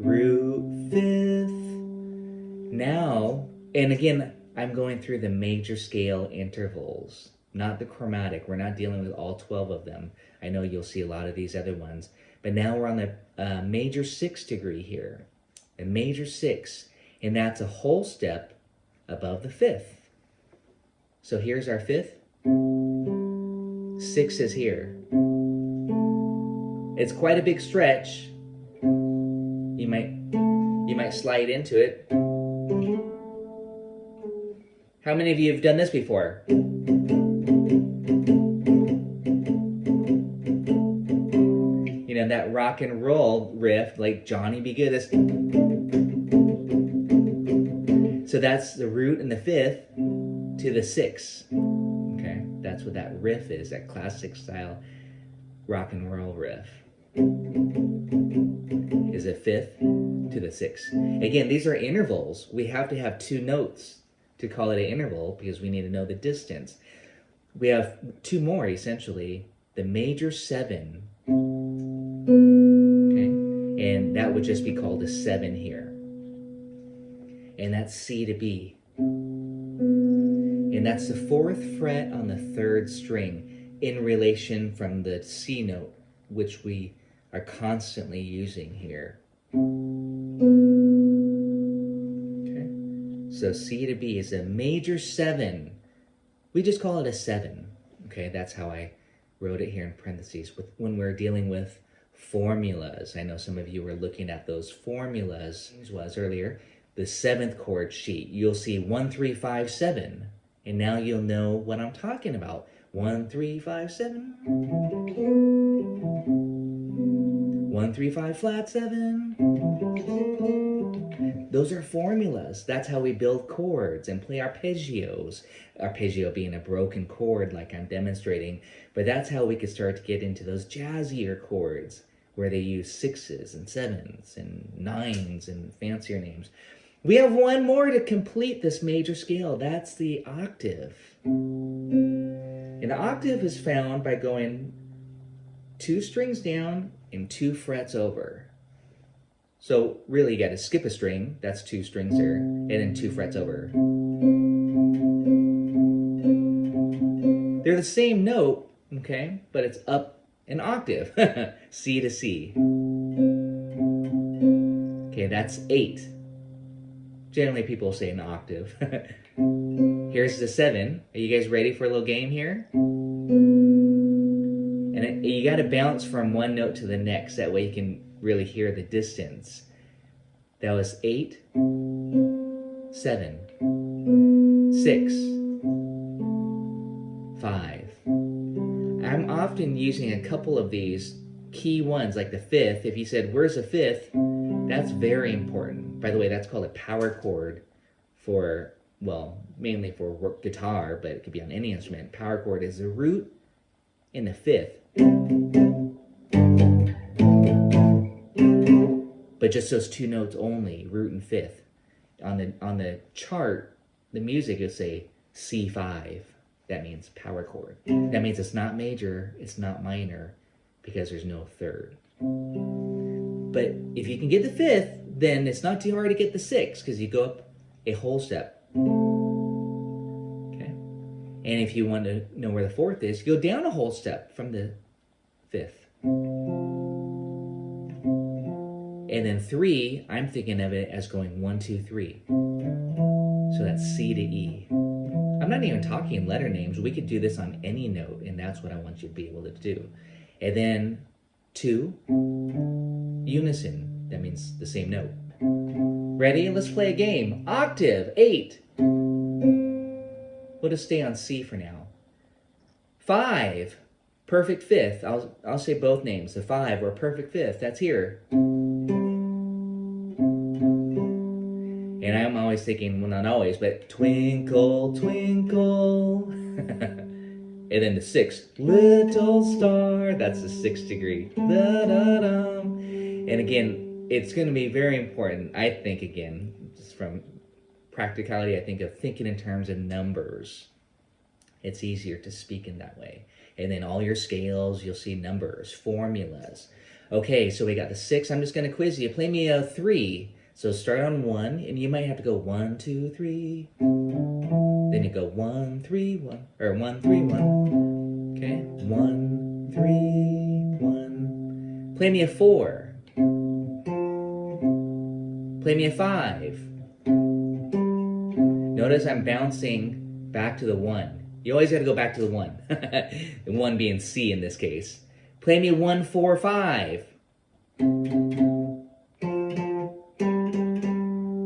Root fifth. Now, and again, I'm going through the major scale intervals, not the chromatic. We're not dealing with all 12 of them. I know you'll see a lot of these other ones. But now we're on the major 6 degree here, a major 6, and that's a whole step above the 5th. So here's our 5th. 6 is here. It's quite a big stretch. You might slide into it. How many of you have done this before? You know, that rock and roll riff, like Johnny B. Good. So that's the root and the 5th to the 6. Okay, that's what that riff is, that classic style rock and roll riff. Is a 5th to the 6. Again, these are intervals. We have to have 2 notes to call it an interval because we need to know the distance. We have 2 more, essentially. The major 7. Okay, and that would just be called a 7 here. And that's C to B. And that's the 4th fret on the 3rd string in relation from the C note, which we are constantly using here. Okay, so C to B is a major 7. We just call it a 7. Okay, that's how I wrote it here in parentheses when we're dealing with formulas. I know some of you were looking at those formulas as was earlier. The 7th chord sheet, you'll see 1, 3, 5, 7, and now you'll know what I'm talking about. 1, 3, 5, 7. 1, 3, 5, flat 7. Those are formulas. That's how we build chords and play arpeggios. Arpeggio being a broken chord like I'm demonstrating, but that's how we could start to get into those jazzier chords where they use 6s and 7s and 9s and fancier names. We have one more to complete this major scale. That's the octave. And the octave is found by going 2 strings down and 2 frets over. So really you got to skip a string, that's 2 strings there, and then 2 frets over. They're the same note, okay, but it's up an octave, C to C. Okay, that's 8. Generally people say an octave. Here's the 7. Are you guys ready for a little game here? And you got to bounce from one note to the next. That way you can really hear the distance. That was 8. 7, 6, 5. I'm often using a couple of these key ones, like the 5th. If you said, where's the 5th? That's very important. By the way, that's called a power chord for, well, mainly for guitar, but it could be on any instrument. Power chord is the root in the 5th. But just those two notes only, root and 5th. On the chart, the music will say C5. That means power chord. That means it's not major, it's not minor, because there's no third. But if you can get the 5th, then it's not too hard to get the 6th, because you go up a whole step. Okay. And if you want to know where the 4th is, you go down a whole step from the 5th. And then 3, I'm thinking of it as going 1, 2, 3. So that's C to E. I'm not even talking letter names. We could do this on any note, and that's what I want you to be able to do. And then 2, unison. That means the same note. Ready? Let's play a game. Octave, 8. We'll just stay on C for now. 5, perfect 5th. I'll say both names. The 5 or perfect 5th. That's here. And I'm always thinking, well, not always, but twinkle, twinkle. And then the 6, little star. That's the 6th degree. Da-da-da. And again, it's going to be very important, I think, again, just from practicality, I think of thinking in terms of numbers. It's easier to speak in that way. And then all your scales, you'll see numbers, formulas. Okay, so we got the 6. I'm just going to quiz you. Play me a 3. So start on 1, and you might have to go 1, 2, 3. Then you go 1, 3, 1, or 1, 3, 1. Okay, 1, 3, 1. Play me a 4. Play me a 5. Notice I'm bouncing back to the 1. You always got to go back to the 1. The 1 being C in this case. Play me 1, 4, 5.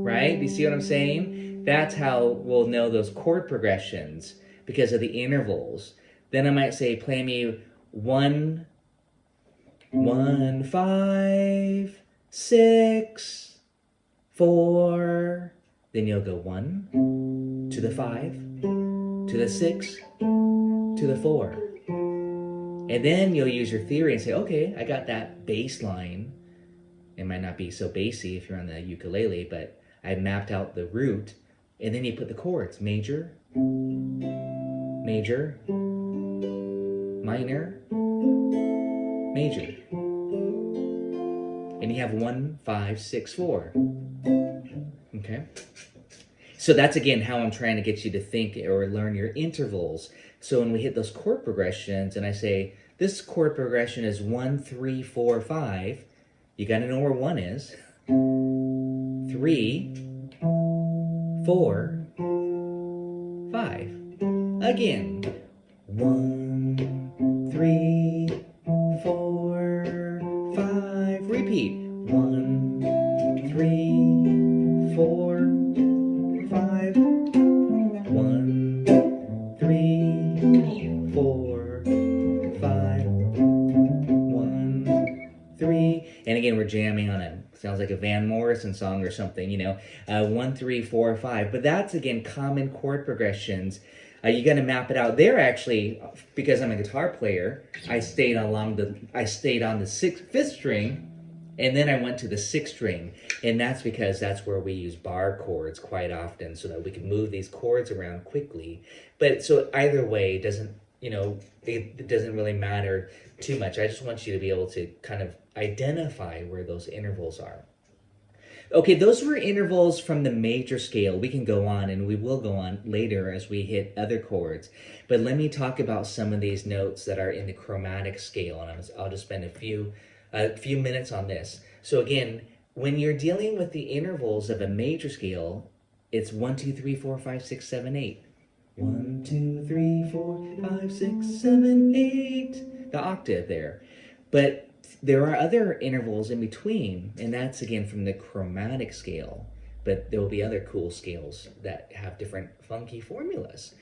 Right? Do you see what I'm saying? That's how we'll know those chord progressions, because of the intervals. Then I might say, play me 1, 1, 5, 6, 4. Then you'll go 1 to the 5, to the 6, to the 4. And then you'll use your theory and say, okay, I got that bass line. It might not be so bassy if you're on the ukulele, but I mapped out the root, and then you put the chords: major, major, minor, major. And you have 1, 5, 6, 4. Okay? So that's again how I'm trying to get you to think or learn your intervals. So when we hit those chord progressions and I say, this chord progression is 1, 3, 4, 5, you got to know where 1 is. 3, 4, 5. Again. 1, 3, 4, 5. Repeat. 1, 3, 4, 5. 1, 3, 4, 5. 1, 3. And again, we're jamming on it. Sounds like a Van Morrison song or something, 1, 3, 4, 5. But that's, again, common chord progressions. You got to map it out. There, actually, because I'm a guitar player, I stayed on the 5th string, and then I went to the 6th string. And that's because that's where we use bar chords quite often, so that we can move these chords around quickly. But so either way, it doesn't really matter too much. I just want you to be able to kind of identify where those intervals are. Okay, those were intervals from the major scale. We can go on, and we will go on later as we hit other chords. But let me talk about some of these notes that are in the chromatic scale, and I'll just spend a few minutes on this. So again, when you're dealing with the intervals of a major scale, it's 1, 2, 3, 4, 5, 6, 7, 8. 1, 2, 3, 4, 5, 6, 7, 8. The octave there. But there are other intervals in between, and that's again from the chromatic scale. but there will be other cool scales that have different funky formulas.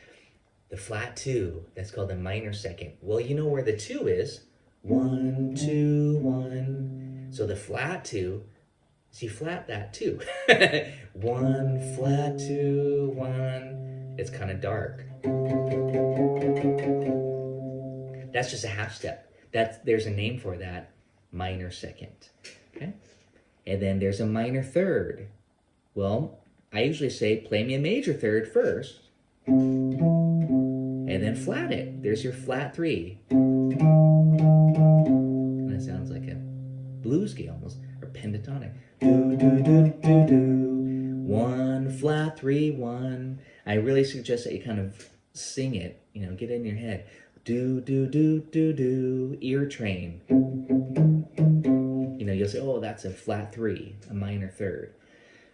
The flat 2, that's called the minor second. Well, you know where the 2 is. 1, 2, 1. So the flat 2, so you flat that 2. 1, flat 2, 1. It's kind of dark. That's just a half step. There's a name for that, minor second. Okay? And then there's a minor third. Well, I usually say play me a major third first, and then flat it. There's your flat 3. Kind of sounds like a blues scale almost, or pentatonic. Do, do, do, do, do. 1, flat 3, 1. I really suggest that you kind of sing it, get it in your head. Do, do, do, do, do, ear train. You'll say, oh, that's a flat 3, a minor third.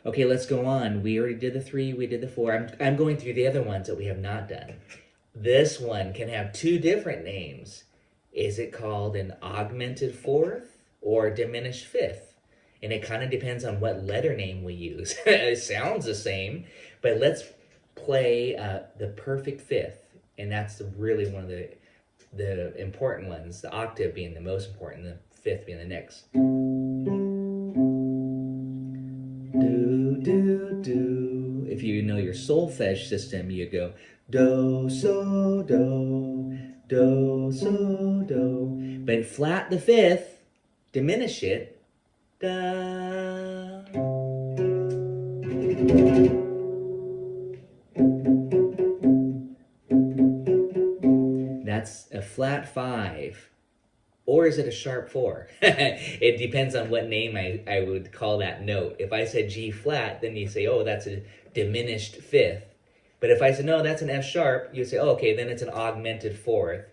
Okay, let's go on. We already did the 3, we did the 4. I'm going through the other ones that we have not done. This one can have 2 different names. Is it called an augmented 4th or diminished 5th? And it kind of depends on what letter name we use. It sounds the same, but let's play the perfect 5th. And that's really one of the important ones, the octave being the most important, the 5th being the next. Do, do, do. If you know your solfege system, you go do, so, do, do, so, do. But flat the 5th, diminish it, da. That's a flat 5. Or is it a sharp 4? It depends on what name I would call that note. If I said G flat, then you say, oh, that's a diminished 5th. But if I said, no, that's an F sharp, you say, oh, okay, then it's an augmented 4th.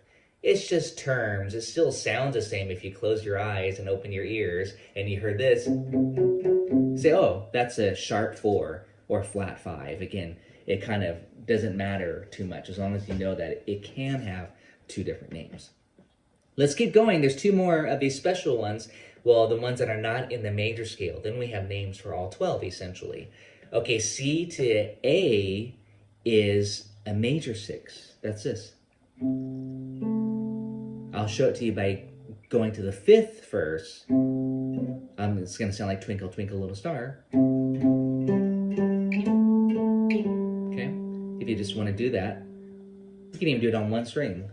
It's just terms. It still sounds the same if you close your eyes and open your ears and you heard this. Say, oh, that's a sharp 4 or flat 5. Again, it kind of doesn't matter too much as long as you know that it can have 2 different names. Let's keep going. There's 2 more of these special ones. Well, the ones that are not in the major scale. Then we have names for all 12, essentially. Okay, C to A is a major 6. That's this. I'll show it to you by going to the 5th first. It's going to sound like Twinkle, Twinkle, Little Star. Okay, if you just want to do that, you can even do it on 1 string.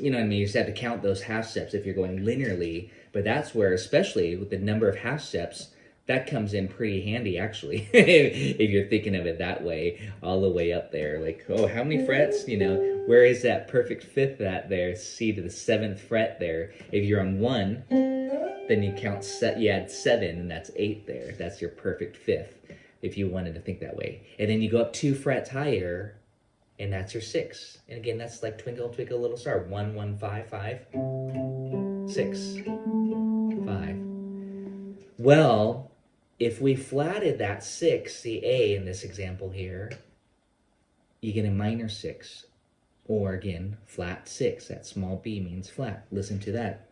You know what I mean? You just have to count those half steps if you're going linearly, but that's where, especially with the number of half steps, that comes in pretty handy, actually, if you're thinking of it that way, all the way up there. Like, oh, how many frets? Where is that perfect 5th at there? C to the 7th fret there. If you're on 1, then you count, you add 7, and that's 8 there. That's your perfect 5th, if you wanted to think that way. And then you go up 2 frets higher, and that's your 6. And again, that's like Twinkle, Twinkle, Little Star. 1, 1, 5, 5, 6, 5. Well, if we flatted that 6, the A in this example here, you get a minor 6. Or again, flat 6. That small B means flat. Listen to that.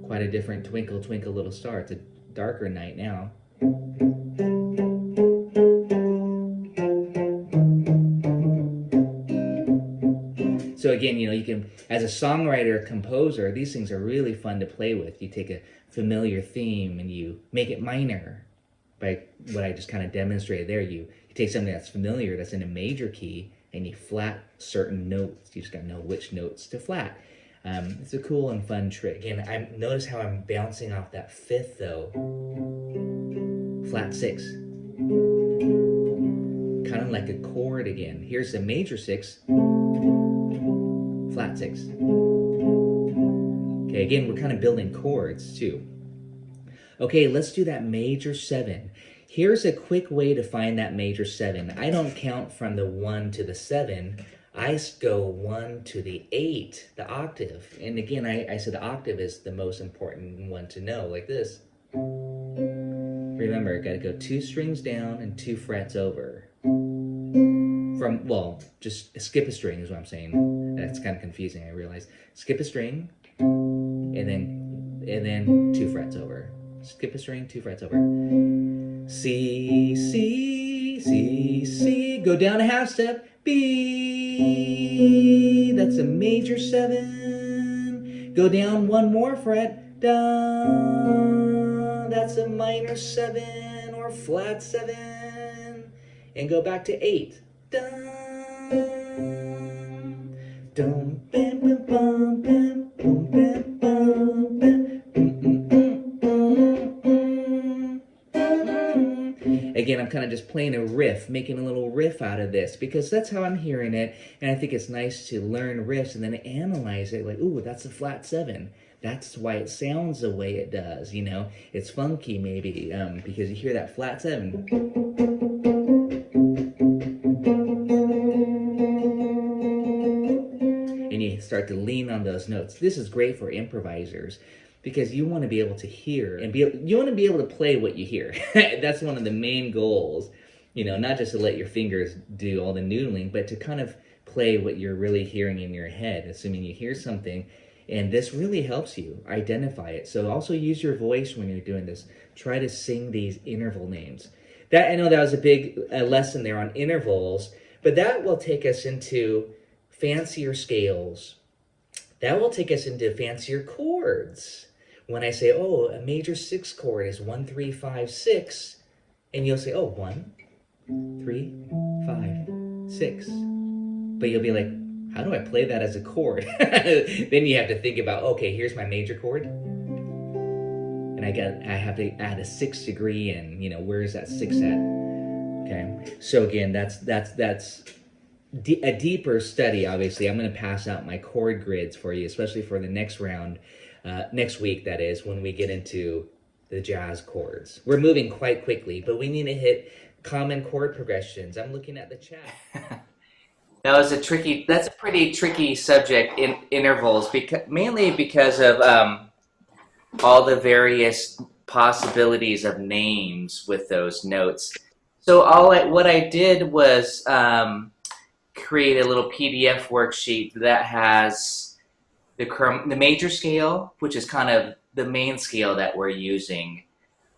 Quite a different Twinkle, Twinkle, Little Star. It's a darker night now. So again, you can, as a songwriter, composer, these things are really fun to play with. You take a familiar theme and you make it minor by what I just kind of demonstrated there. You take something that's familiar, that's in a major key, and you flat certain notes. You just got to know which notes to flat. It's a cool and fun trick. And notice how I'm bouncing off that 5th, though. Flat 6. Kind of like a chord again. Here's the major 6. Flat 6. Okay, again, we're kind of building chords too. Okay, let's do that major 7. Here's a quick way to find that major 7. I don't count from the 1 to the 7. I go 1 to the 8, the octave. And again, I said the octave is the most important one to know, like this. Remember, got to go 2 strings down and 2 frets over. Just skip a string is what I'm saying. That's kind of confusing, I realize. Skip a string, and then 2 frets over. Skip a string, 2 frets over. C, C, C, C. Go down a half step. B. That's a major 7. Go down 1 more fret. Da. That's a minor 7 or flat 7. And go back to 8. Da. Dum, bam, bam, bam, bam, boom, bam, bam, bam. Again, I'm kind of just playing a riff, making a little riff out of this, because that's how I'm hearing it, and I think it's nice to learn riffs and then analyze it, like, ooh, that's a flat 7. That's why it sounds the way it does, you know? It's funky, maybe, because you hear that flat 7. And you start to lean on those notes. This is great for improvisers, because you want to be able to hear and you want to be able to play what you hear. That's one of the main goals, you know, not just to let your fingers do all the noodling, but to kind of play what you're really hearing in your head, assuming you hear something. And this really helps you identify it. So also use your voice when you're doing this. Try to sing these interval names. That, I know that was a big lesson there on intervals, but that will take us into fancier scales. That will take us into fancier chords. When I say, oh, a major 6 chord is 1, 3, 5, 6, and you'll say, oh, 1, 3, 5, 6. But you'll be like, how do I play that as a chord? Then you have to think about, okay, here's my major chord, and I have to add a 6th degree, and you know, where is that 6 at? Okay, so again, that's a deeper study. Obviously, I'm going to pass out my chord grids for you, especially for the next round. Next week, that is, when we get into the jazz chords. We're moving quite quickly, but we need to hit common chord progressions. I'm looking at the chat. That's a pretty tricky subject in intervals, mainly because of all the various possibilities of names with those notes. So what I did was create a little PDF worksheet that has the major scale, which is kind of the main scale that we're using,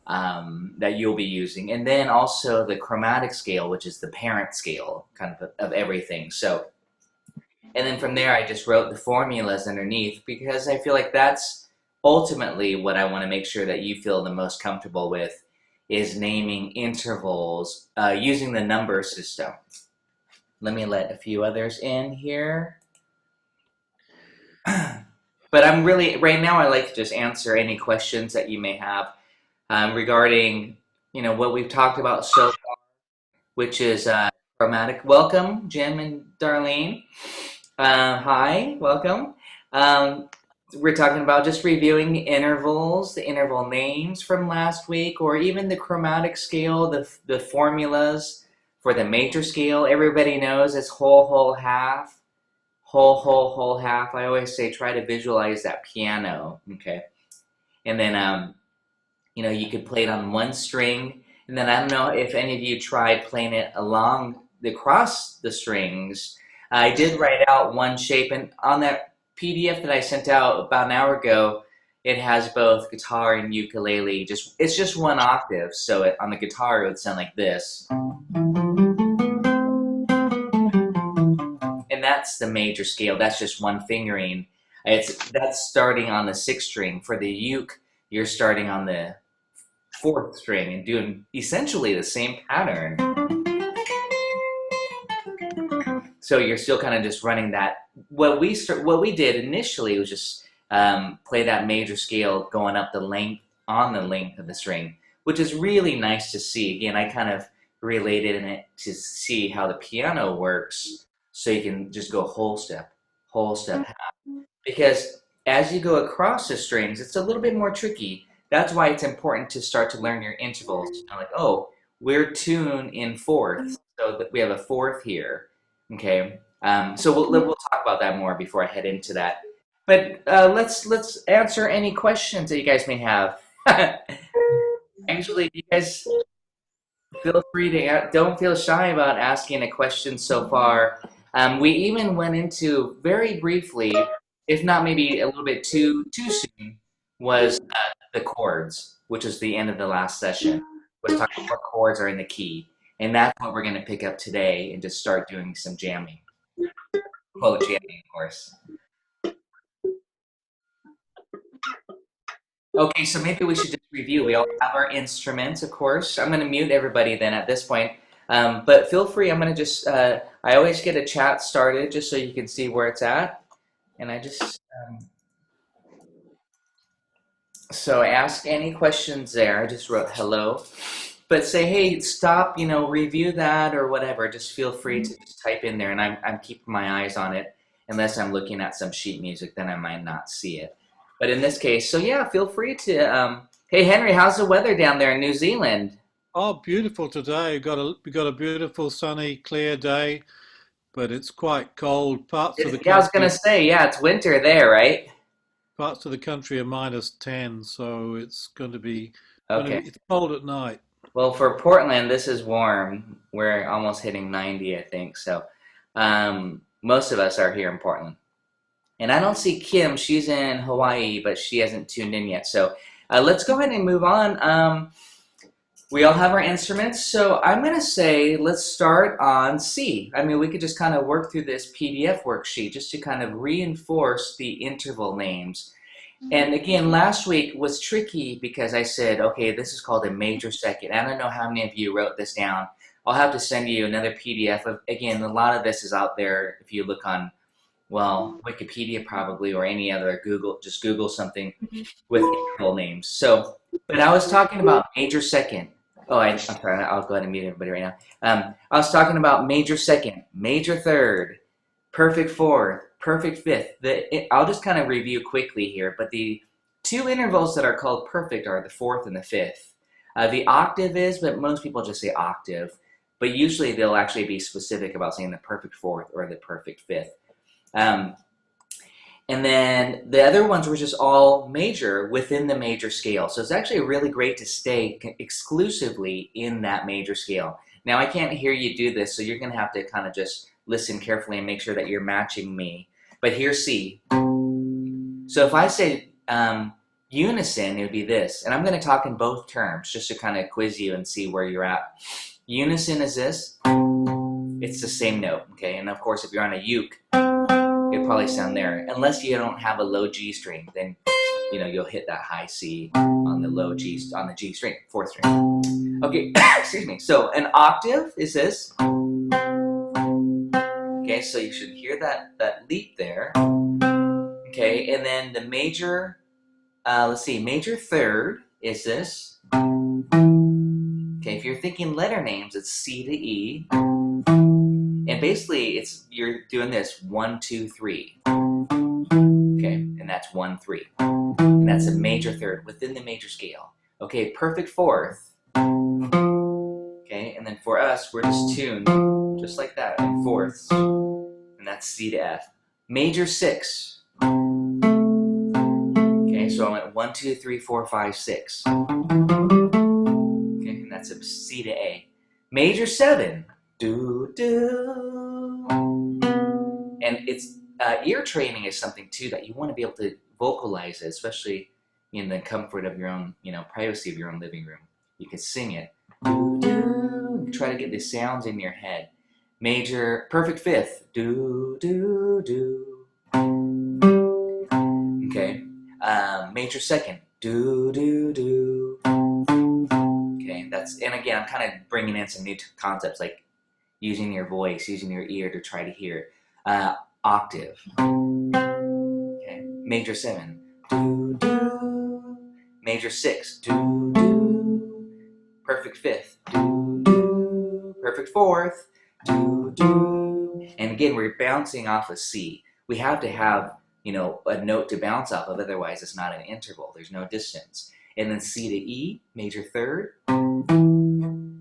that you'll be using, and then also the chromatic scale, which is the parent scale kind of everything. So, and then from there I just wrote the formulas underneath, because I feel like that's ultimately what I want to make sure that you feel the most comfortable with, is naming intervals using the number system. Let me let a few others in here. But I'm really, right now, I like to just answer any questions that you may have regarding, you know, what we've talked about so far, which is chromatic. Welcome, Jim and Darlene. Hi, welcome. We're talking about just reviewing the intervals, the interval names from last week, or even the chromatic scale, the formulas for the major scale. Everybody knows it's whole, whole, half. Whole, whole, whole, half. I always say try to visualize that piano, okay? And then, you know, you could play it on 1 string, and then I don't know if any of you tried playing it across the strings. I did write out one shape, and on that PDF that I sent out about an hour ago, it has both guitar and ukulele. It's just 1 octave, so on the guitar it would sound like this. And that's the major scale. That's just 1 fingering. That's starting on the 6th string. For the uke, you're starting on the 4th string and doing essentially the same pattern. So you're still kind of just running that. What we did initially was just play that major scale going up the length of the string, which is really nice to see. Again, I kind of related in it to see how the piano works. So you can just go whole step, half. Because as you go across the strings, it's a little bit more tricky. That's why it's important to start to learn your intervals. You know, like, oh, we're tuned in 4th, so that we have a 4th here. Okay, so we'll talk about that more before I head into that. But let's answer any questions that you guys may have. Actually, you guys feel free to, don't feel shy about asking a question so far. We even went into very briefly, if not maybe a little bit too soon, was the chords, which is the end of the last session. Was talking about what chords are in the key, and that's what we're going to pick up today and just start doing some jamming. Quote jamming, of course. Okay, so maybe we should just review. We all have our instruments, of course. I'm going to mute everybody then at this point. But feel free, I'm going to just, I always get a chat started just so you can see where it's at. And I just, so ask any questions there. I just wrote hello. But say, hey, stop, you know, review that or whatever. Just feel free to just type in there. And I'm keeping my eyes on it. Unless I'm looking at some sheet music, then I might not see it. But in this case, so yeah, feel free to, hey, Henry, how's the weather down there in New Zealand? Oh, beautiful today. We got a beautiful, sunny, clear day, but it's quite cold. Yeah, I was gonna say, yeah, it's winter there, right? Parts of the country are -10, so it's going to be. Okay. It's cold at night. Well, for Portland, this is warm. We're almost hitting 90, I think. So, most of us are here in Portland. And I don't see Kim. She's in Hawaii, but she hasn't tuned in yet. So, let's go ahead and move on. We all have our instruments, so I'm going to say let's start on C. I mean, we could just kind of work through this PDF worksheet just to kind of reinforce the interval names. And again, last week was tricky because I said, okay, this is called a major second. I don't know how many of you wrote this down. I'll have to send you another PDF. Again, a lot of this is out there if you look on, well, Wikipedia probably, or any other Google, just Google something with interval names. So, but I was talking about major second. Oh, I'm sorry, I'll go ahead and mute everybody right now. I was talking about major second, major third, perfect fourth, perfect fifth. I'll just kind of review quickly here, but the two intervals that are called perfect are the fourth and the fifth. The octave is, but most people just say octave, but usually they'll actually be specific about saying the perfect fourth or the perfect fifth. And then the other ones were just all major within the major scale. So it's actually really great to stay exclusively in that major scale. Now I can't hear you do this, so you're gonna have to kind of just listen carefully and make sure that you're matching me. But here's C. So if I say unison, it would be this. And I'm gonna talk in both terms just to kind of quiz you and see where you're at. Unison is this. It's the same note, okay? And of course, if you're on a uke, it'll probably sound there. Unless you don't have a low G string, then you know you'll hit that high C on the low G, on the G string, fourth string. Okay, excuse me. So an octave is this. Okay, so you should hear that leap there. Okay, and then the major, let's see, major third is this. Okay, if you're thinking letter names, it's C to E. And basically, you're doing this 1, 2, 3. Okay, and that's 1, 3. And that's a major third within the major scale. Okay, perfect fourth. Okay, and then for us, we're just tuned just like that in fourths. And that's C to F. Major 6. Okay, so I'm at 1, 2, 3, 4, 5, 6. Okay, and that's a C to A. Major 7. Do, do. And it's ear training is something too that you want to be able to vocalize it, especially in the comfort of your own, privacy of your own living room. You can sing it. Do, do. Try to get the sounds in your head. Major, perfect fifth. Do, do, do. Okay. Major second. Do, do, do. Okay, and again, I'm kind of bringing in some new concepts like using your voice, using your ear to try to hear. Octave. Okay. Major 7. Do, do. Major 6. Do, do. Perfect fifth. Do, do. Perfect fourth. Do, do. And again, we're bouncing off of C. We have to have, a note to bounce off of, otherwise it's not an interval. There's no distance. And then C to E, major third.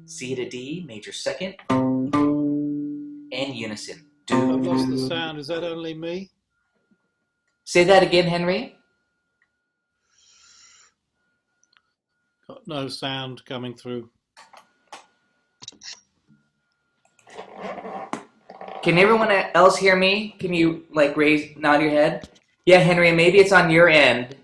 C to D, major second. And unison. I've lost the sound. Is that only me? Say that again, Henry. Got no sound coming through. Can everyone else hear me? Can you like nod your head? Yeah, Henry, maybe it's on your end.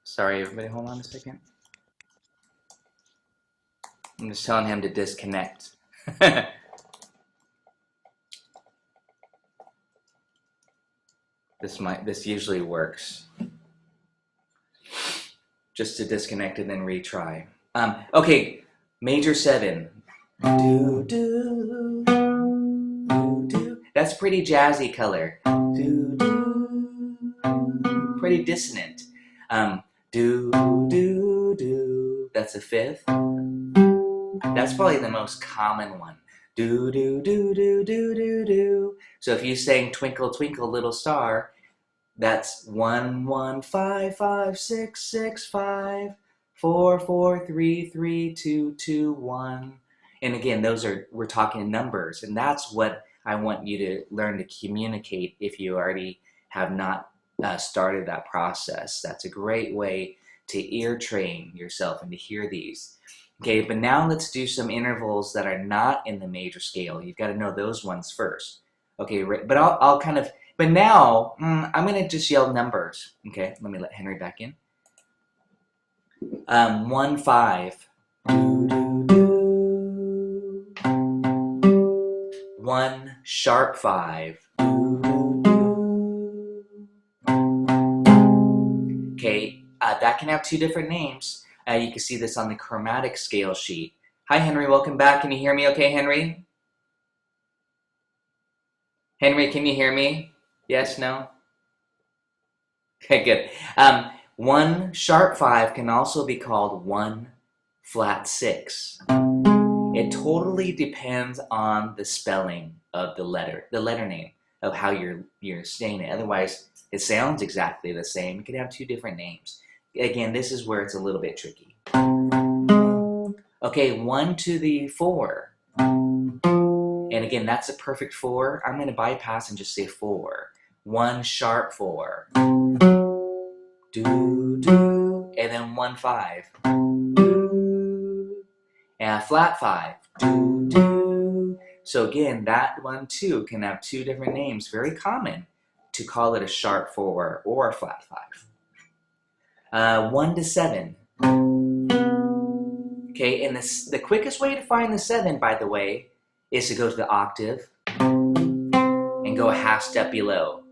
Sorry, everybody, hold on a second. I'm just telling him to disconnect. This usually works. Just to disconnect and then retry. Okay, major 7. Do, do, do, do. That's pretty jazzy color. Do, do. Pretty dissonant. Do, do, do. That's a 5th. That's probably the most common one. Do, do, do, do, do, do, do. So if you sang Twinkle, Twinkle, Little Star, that's 1, 1, 5, 5, 6, 6, 5, 4, 4, 3, 3, 2, 2, 1. And again, we're talking numbers, and that's what I want you to learn to communicate if you already have not started that process. That's a great way to ear train yourself and to hear these. Okay, but now let's do some intervals that are not in the major scale. You've got to know those ones first. Okay, but I'll kind of, but now I'm going to just yell numbers. Okay, let me let Henry back in. 1, 5. 1 sharp 5. Okay, that can have 2 different names. You can see this on the chromatic scale sheet. Hi, Henry. Welcome back. Can you hear me okay, Henry? Henry, can you hear me? Yes, no? Okay, good. 1 sharp 5 can also be called 1 flat 6. It totally depends on the spelling of the letter name of how you're saying it. Otherwise, it sounds exactly the same. It could have 2 different names. Again, this is where it's a little bit tricky. Okay, 1 to the 4. And again, that's a perfect 4. I'm going to bypass and just say 4. 1 sharp 4. Do, do. And then 1, 5. Do. And a flat 5. Do, do. So again, that one too can have 2 different names. Very common to call it a sharp 4 or a flat 5. 1 to 7. Okay, and the quickest way to find the 7, by the way, is to go to the octave and go a half step below.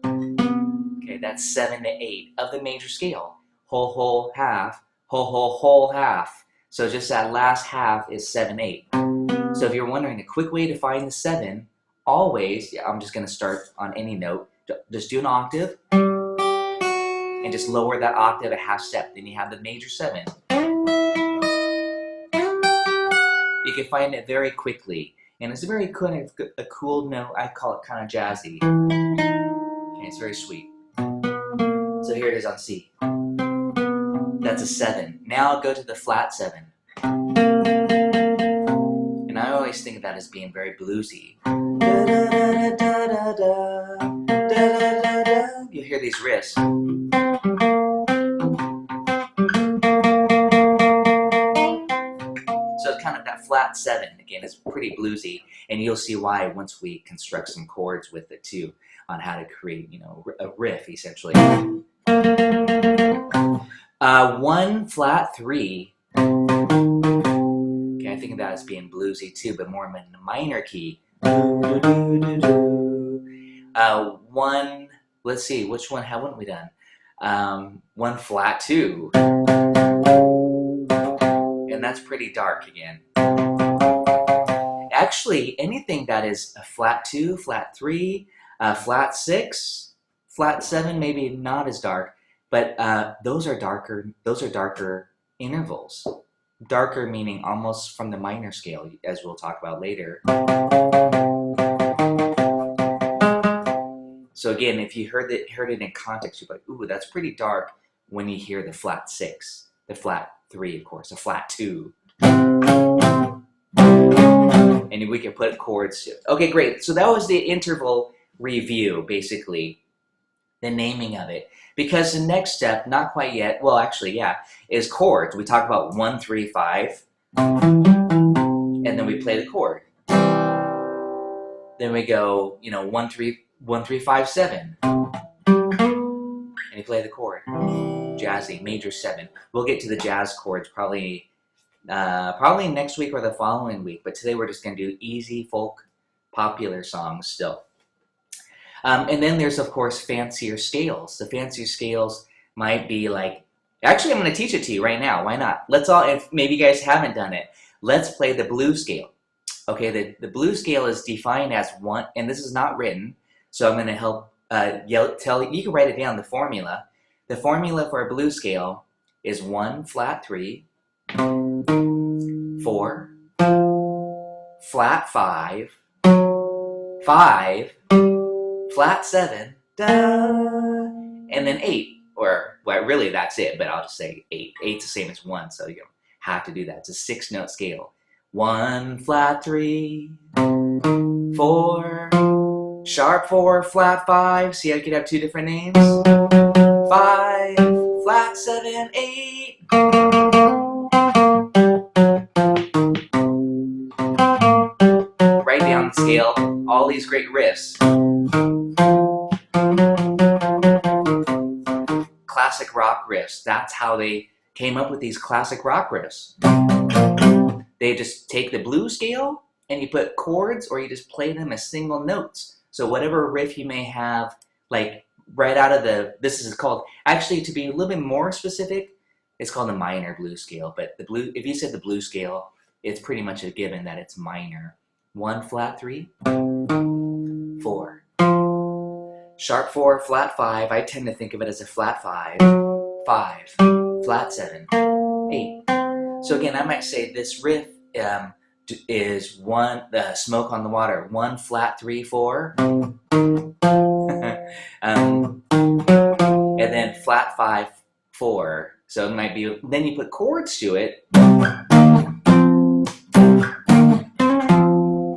Okay, that's 7 to 8 of the major scale. Whole, whole, half, whole, whole, whole, half. So just that last half is 7, 8. So if you're wondering a quick way to find the 7, always, I'm just going to start on any note. Just do an octave and just lower that octave a half step. Then you have the major 7. You can find it very quickly. And it's a very cool note. I call it kind of jazzy. Okay, it's very sweet. So here it is on C. That's a 7. Now I'll go to the flat 7. And I always think of that as being very bluesy. You'll hear these riffs. So it's kind of that flat 7. Again, it's pretty bluesy. And you'll see why once we construct some chords with it too, on how to create, a riff essentially. 1 flat 3. Okay, I think of that as being bluesy too, but more in the minor key. 1, let's see, which one haven't we done? 1 flat 2. And that's pretty dark again. Actually, anything that is a flat 2, flat 3, flat 6, flat 7, maybe not as dark, but those are darker intervals. Darker meaning almost from the minor scale, as we'll talk about later. So again, if you heard it in context, you're like, ooh, that's pretty dark when you hear the flat 6, the flat 3, of course, a flat 2. And we can put chords. Okay, great. So that was the interval review, basically, the naming of it. Because the next step, not quite yet, well, actually, yeah, is chords. We talk about 1, 3, 5, and then we play the chord. Then we go, you know, 1, 3, 1, 3, 5, 7, and you play the chord. Jazzy, major 7. We'll get to the jazz chords probably next week or the following week, but today we're just going to do easy folk popular songs still. And then there's, of course, fancier scales. The fancier scales might be like, actually, I'm going to teach it to you right now. Why not? Let's all, if maybe you guys haven't done it, let's play the blues scale. Okay, the blues scale is defined as 1, and this is not written, so I'm going to help tell you can write it down, the formula. The formula for a blues scale is 1 flat 3, 4, flat 5, 5, flat 7, da, and then 8. Or, well, really that's it, but I'll just say 8. 8's the same as 1, so you don't have to do that. It's a 6-note scale. 1 flat 3, 4, sharp 4, flat 5. See how you could have 2 different names? 5, flat 7, 8. Write down the scale, all these great riffs. Classic rock riffs. That's how they came up with these classic rock riffs. They just take the blues scale and you put chords, or you just play them as single notes. So whatever riff you may have, like right out of this is called, actually, to be a little bit more specific, it's called the minor blues scale. But if you said the blues scale, it's pretty much a given that it's minor. 1 flat 3, 4, sharp 4, flat 5. I tend to think of it as a flat 5, 5, flat 7, 8. So again, I might say this riff is the Smoke on the Water, 1 flat 3, 4, and then flat 5, 4. So it might be, then you put chords to it,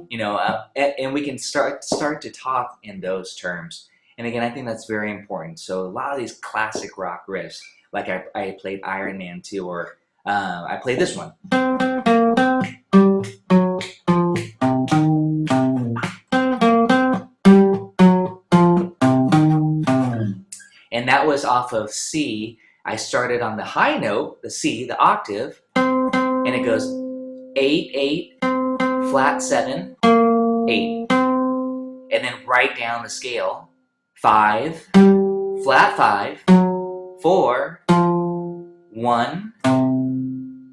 you know, and we can start to talk in those terms. And again, I think that's very important. So a lot of these classic rock riffs, like I played Iron Man 2, or I played this one. And that was off of C. I started on the high note, the C, the octave, and it goes 8, 8, flat 7, 8. And then write down the scale. 5, flat 5, 4, 1,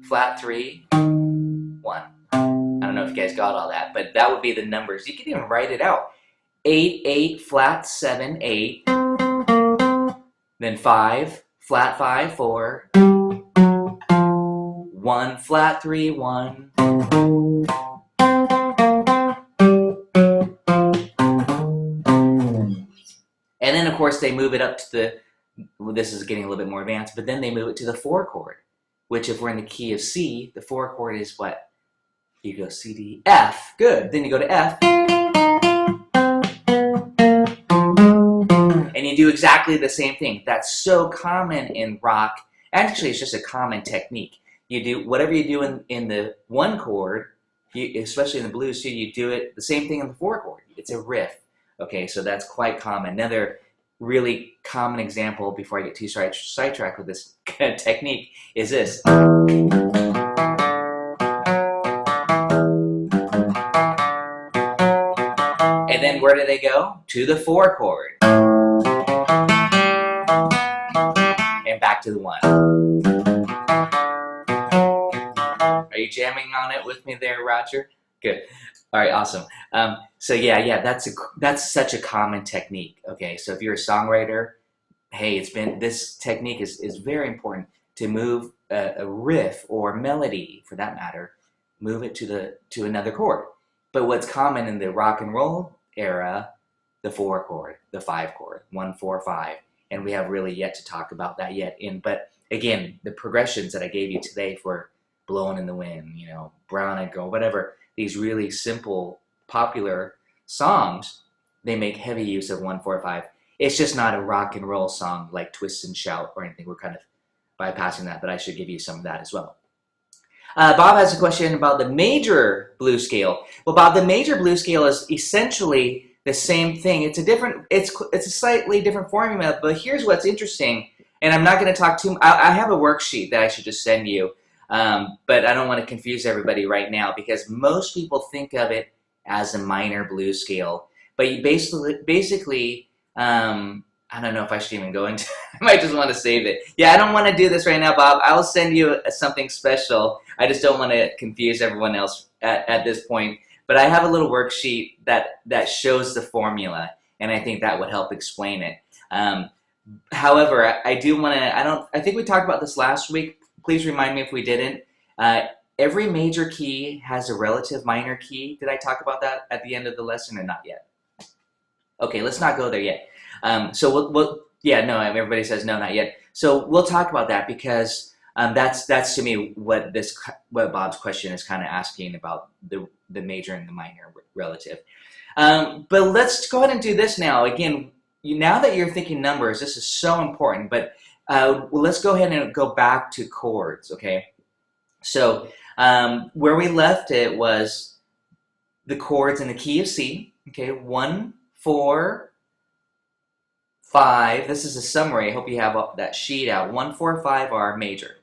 flat 3, 1. I don't know if you guys got all that, but that would be the numbers. You can even write it out. 8, 8, flat 7, 8. Then 5, flat 5, 4. 1, flat 3, 1. And then, of course, they move it up to the, well, this is getting a little bit more advanced, but then they move it to the 4 chord, which if we're in the key of C, the 4 chord is what? You go C, D, F. Good. Then you go to F. And you do exactly the same thing. That's so common in rock. Actually, it's just a common technique. You do whatever you do in the 1 chord, especially in the blues too, you do it the same thing in the 4 chord. It's a riff. Okay, so that's quite common. Another really common example, before I get too sidetracked with this technique, is this. And then where do they go? To the 4 chord. And back to the 1. Are you jamming on it with me there, Roger? Good. All right, awesome. So yeah, that's such a common technique. Okay, so if you're a songwriter, hey, this technique is very important to move a riff or melody, for that matter, move it to another chord. But what's common in the rock and roll era, the 4 chord, the 5 chord, 1, 4, 5, and we have really yet to talk about that yet. But again, the progressions that I gave you today for Blowing in the Wind, you know, Brown Eyed Girl, whatever. These really simple, popular songs, they make heavy use of 1-4-5. It's just not a rock and roll song like Twist and Shout or anything. We're kind of bypassing that, but I should give you some of that as well. Bob has a question about the major blues scale. Well, Bob, the major blues scale is essentially the same thing. It's a slightly different formula, but here's what's interesting. And I'm not going to talk too much. I have a worksheet that I should just send you, but I don't want to confuse everybody right now because most people think of it as a minor blues scale. But you basically, I don't know if I should even go into I might just want to save it. Yeah, I don't want to do this right now, Bob. I will send you something special. I just don't want to confuse everyone else at this point. But I have a little worksheet that shows the formula, and I think that would help explain it. However, I do want to, I think we talked about this last week. Please remind me if we didn't. Every major key has a relative minor key. Did I talk about that at the end of the lesson or not yet? Okay, let's not go there yet. So yeah, no, everybody says no, not yet. So we'll talk about that because that's to me what Bob's question is kind of asking about the major and the minor relative. But let's go ahead and do this now. Again, now that you're thinking numbers, this is so important. But let's go ahead and go back to chords. Okay, so where we left it was the chords in the key of C. Okay, 1, 4, 5. This is a summary. I hope you have that sheet out. 1, 4, 5 are major,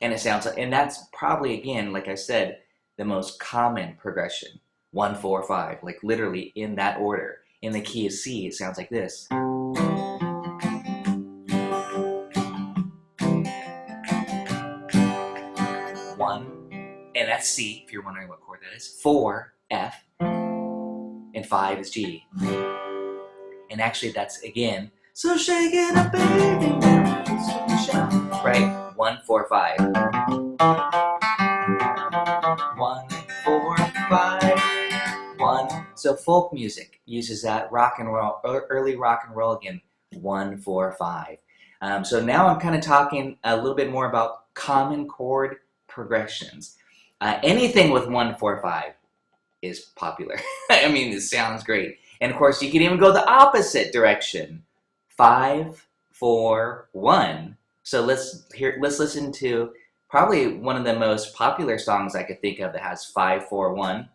and it sounds like, and that's probably, again, like I said, the most common progression. 1, 4, 5, like literally in that order. In the key of C, it sounds like this. 1, and that's C, if you're wondering what chord that is. 4, F, and 5 is G. And actually that's, again, so shake it up, baby, right? 1, 4, 5. 1, 4, 5. 1. So folk music uses that rock and roll, early rock and roll again. 1, 4, 5. So now I'm kind of talking a little bit more about common chord progressions. Anything with 1, 4, 5 is popular. I mean, it sounds great. And of course, you can even go the opposite direction. 5, 4, 1. So let's listen to probably one of the most popular songs I could think of that has 5, 4, 1.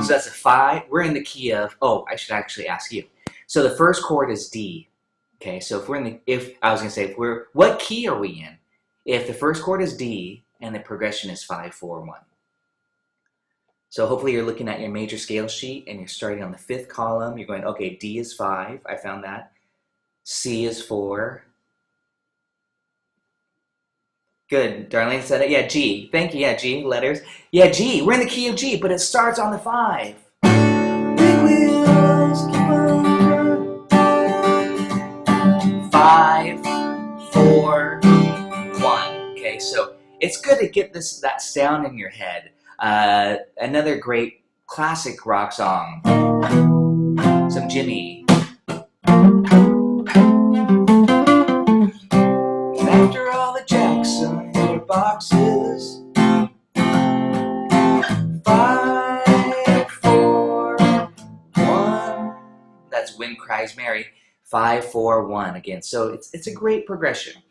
So that's a 5. We're in the key of, oh, I should actually ask you. So the first chord is D. Okay, so if we're in the, what key are we in? If the first chord is D and the progression is 5, 4, 1. So hopefully you're looking at your major scale sheet and you're starting on the 5th column. You're going, okay, D is 5. I found that. C is 4. Good. Darlene said it. Yeah, G. Thank you. Yeah, G. Letters. Yeah, G. We're in the key of G, but it starts on the 5. Big wheels keep on running. 5, 4, 1. Okay, so it's good to get that sound in your head. Another great classic rock song. Some Jimmy. After all the jacks on your boxes, 5, 4, 1. That's Wind Cries Mary. 5, 4, 1 again. So it's a great progression.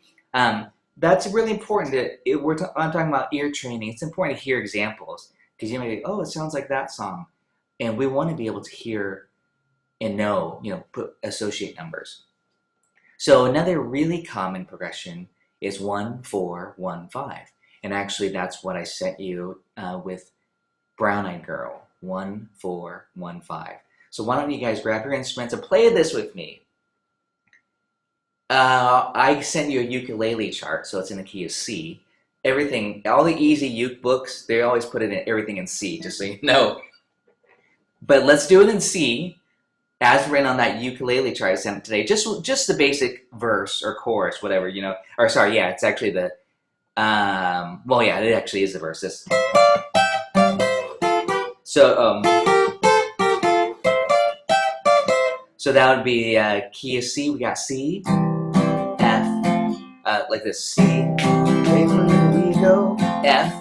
That's really important. I'm talking about ear training. It's important to hear examples because you may be, oh, it sounds like that song, and we want to be able to hear and know, associate numbers. So another really common progression is 1, 4, 1, 5, and actually that's what I sent you with Brown Eyed Girl. 1, 4, 1, 5. So why don't you guys grab your instruments and play this with me? I sent you a ukulele chart, so it's in the key of C. Everything, all the easy uke books, they always put everything in C, just so you know. But let's do it in C, as written on that ukulele chart I sent today. Just the basic verse or chorus, whatever, Or sorry, yeah, it's actually the, well, yeah, it actually is the verse. So that would be key of C. We got C, F, like this. C, okay, where we go, F,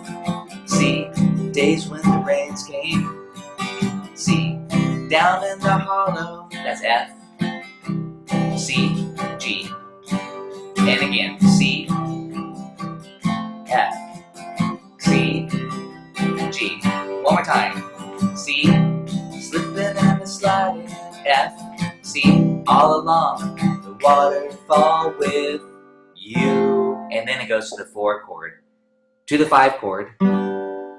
C, days when the rains came. C, down in the hollow, that's F. C, G. And again, C, F, C, G. One more time. C, slipping and sliding, F, C, all along the waterfall with you. And then it goes to the 4 chord, to the 5 chord,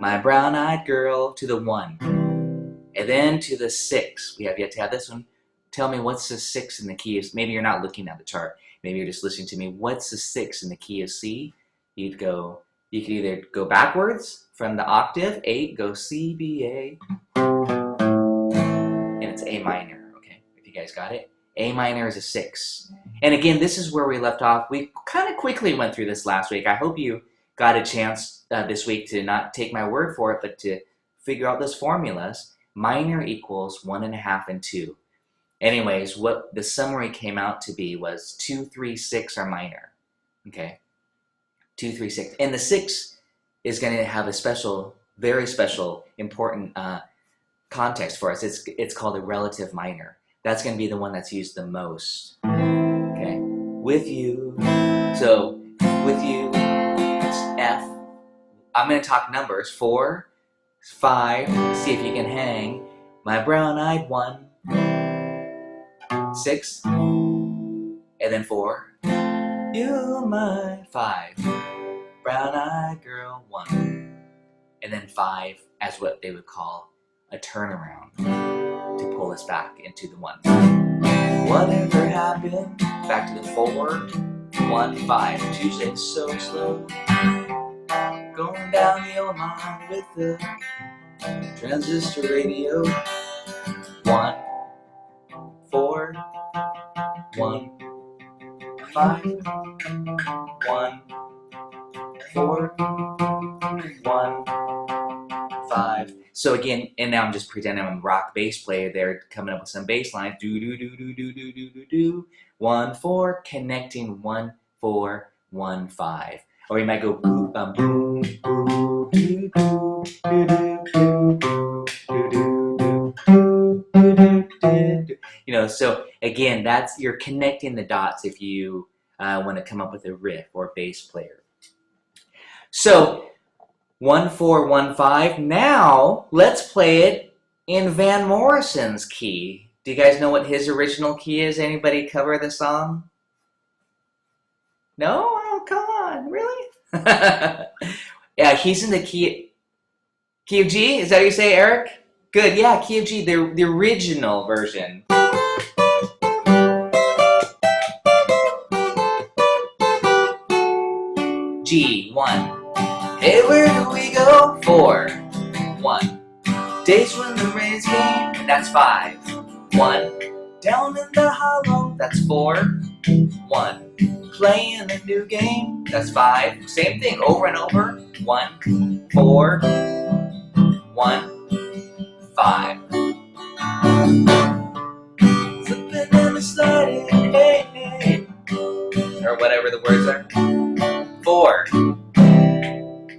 my brown-eyed girl, to the 1. And then to the 6. We have yet to have this one. Tell me what's the 6 in the key of, maybe you're not looking at the chart. Maybe you're just listening to me. What's the 6 in the key of C? You could either go backwards from the octave, 8, go C, B, A. And it's A minor, okay? If you guys got it. A minor is a 6. And again, this is where we left off. We kind of quickly went through this last week. I hope you got a chance this week to not take my word for it, but to figure out those formulas. Minor equals 1.5 and 2. Anyways, what the summary came out to be was 2, 3, 6 are minor. Okay? 2, 3, 6. And the 6 is going to have a special, very special, important context for us. It's called a relative minor. That's going to be the one that's used the most. Okay? With you. So, with you, it's F. I'm going to talk numbers. 4, 5, see if you can hang. My brown-eyed 1. 6, and then 4. You my 5. Brown-eyed girl 1. And then 5 as what they would call a turnaround to pull us back into the 1. Whatever happened? Back to the 4. 1, 5. Tuesday so slow. Going down the old line with the transistor radio. 1, 4, 1, 5, 1, 4, 1, 5. So again, and now I'm just pretending I'm a rock bass player there, coming up with some bass lines. Do do do do do do do do do. 1, 4, connecting 1, 4, 1, 5. Or you might go boom, boom, boom, boom, do do do do do do do. You know, so again, that's, you're connecting the dots if you want to come up with a riff or bass player. So 1, 4, 1, 5. Now let's play it in Van Morrison's key. Do you guys know what his original key is? Anybody cover the song? No? Oh, come on, really? Yeah, he's in the key of G. Is that what you say, Eric? Good, yeah, key of G, the original version. G, 1. Hey, where do we go? 4, 1. Days when the rains came, that's 5. 1. Down in the hollow, that's 4. 1. Playing a new game, that's 5. Same thing over and over. 1, 4, 1, 5. Flipping and sliding, hey, hey. Or whatever the words are. 4,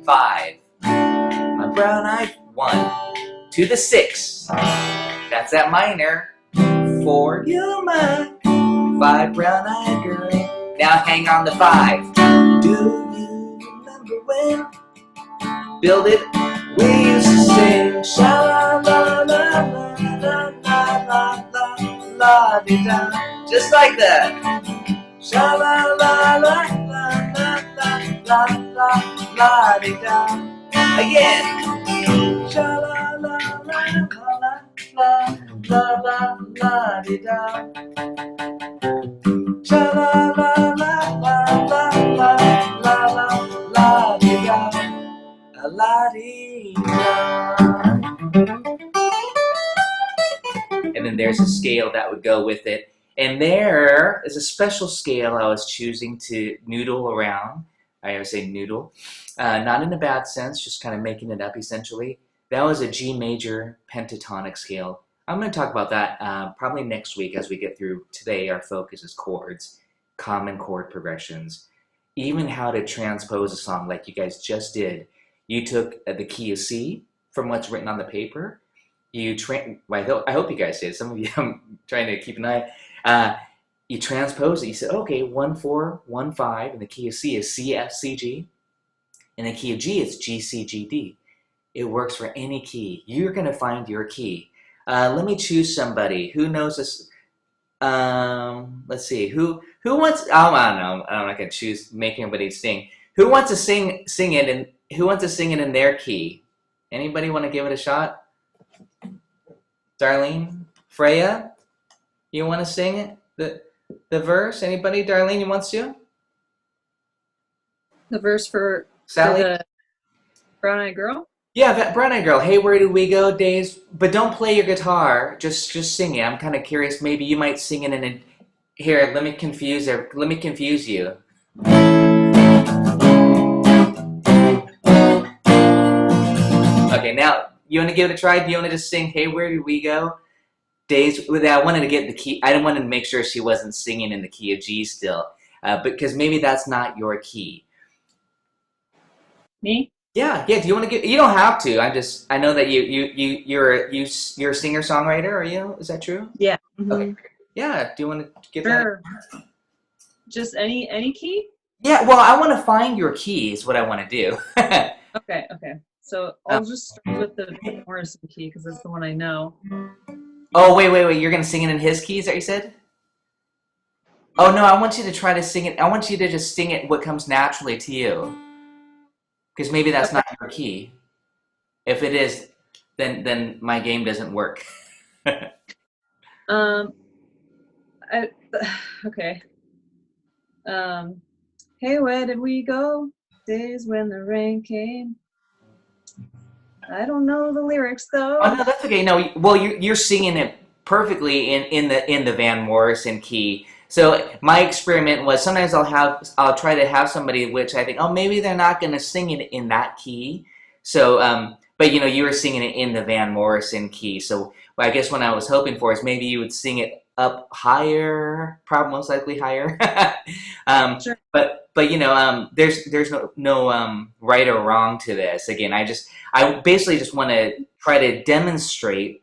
5. My brown-eyed 1. To the 6. That's that minor. 4, you my 5 brown-eyed girl. Now hang on the 5. Do you remember when? Build it. We used to sing sha la la la la la la la la la da, just like that. Sha la la la la la la la la la da. Again. Sha la la la la la la la la da. Sha la la la la la la la la la da. A la dee da. And then there's a scale that would go with it. And there is a special scale I was choosing to noodle around. I always say noodle. Not in a bad sense, just kind of making it up essentially. That was a G major pentatonic scale. I'm going to talk about that probably next week as we get through. Today our focus is chords, common chord progressions, even how to transpose a song like you guys just did. You took the key of C from what's written on the paper. I hope you guys did. Some of you, I'm trying to keep an eye. You transpose it. You said, okay, 1 4 1 5, and the key of C is C F C G, and the key of G is G C G D. It works for any key. You're going to find your key. Let me choose somebody who knows this. Let's see. Who wants? Oh, I don't know. I'm not going to make anybody sing. Who wants to sing it? And who wants to sing it in their key? Anybody want to give it a shot? Darlene, Freya, you want to sing it? The verse? Anybody? Darlene, you wants to? The verse for Sally? the Brown Eyed Girl? Yeah, Brown Eyed Girl. Hey, where do we go? Days. But don't play your guitar. Just sing it. I'm kind of curious. Maybe you might sing it in a. Here, let me confuse you. Okay, now you want to give it a try? Do you want to just sing? Hey, where do we go? Days. I wanted to get the key. I wanted to make sure she wasn't singing in the key of G still, because maybe that's not your key. Me? Yeah. Do you want to get? You don't have to. I know that you're a singer-songwriter. Are you? Is that true? Yeah. Okay. Yeah. Do you want to get Sure. Just any key? Yeah. Well, I want to find your key. Is what I want to do. Okay. So I'll just start with the Morrison key because that's the one I know. Oh, wait. You're going to sing it in his key, is that what you said? Oh, no, I want you to try to sing it. I want you to just sing it what comes naturally to you. Because maybe that's not your key. If it is, then my game doesn't work. Okay. Hey, where did we go? Days when the rain came. I don't know the lyrics though. Oh no, that's okay. No, well, you're singing it perfectly in the Van Morrison key. So my experiment was sometimes I'll try to have somebody which I think, oh, maybe they're not going to sing it in that key. So but you were singing it in the Van Morrison key. So I guess what I was hoping for is maybe you would sing it up higher, probably most likely higher. Sure. But there's no right or wrong to this. Again, I basically just want to try to demonstrate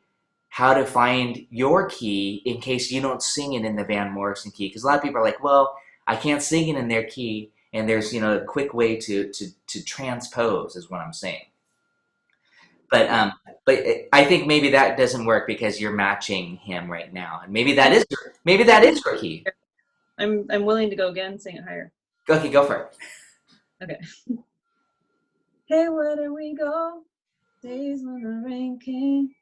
how to find your key in case you don't sing it in the Van Morrison key. Because a lot of people are like, well, I can't sing it in their key, and there's a quick way to transpose is what I'm saying. But I think maybe that doesn't work because you're matching him right now, and maybe that is your key. I'm willing to go again, sing it higher. Okay, go for it. Okay. Hey, where did we go? Days when the rain came.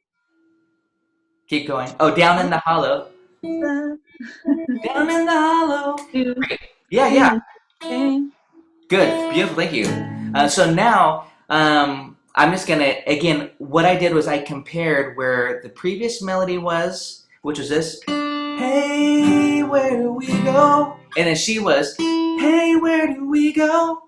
Keep going. Oh, down in the hollow. Down in the hollow. Great. Yeah. Good. Beautiful. Thank you. So now, I'm just going to, again, what I did was I compared where the previous melody was, which was this. Hey, where do we go? And then she was, hey, where do we go?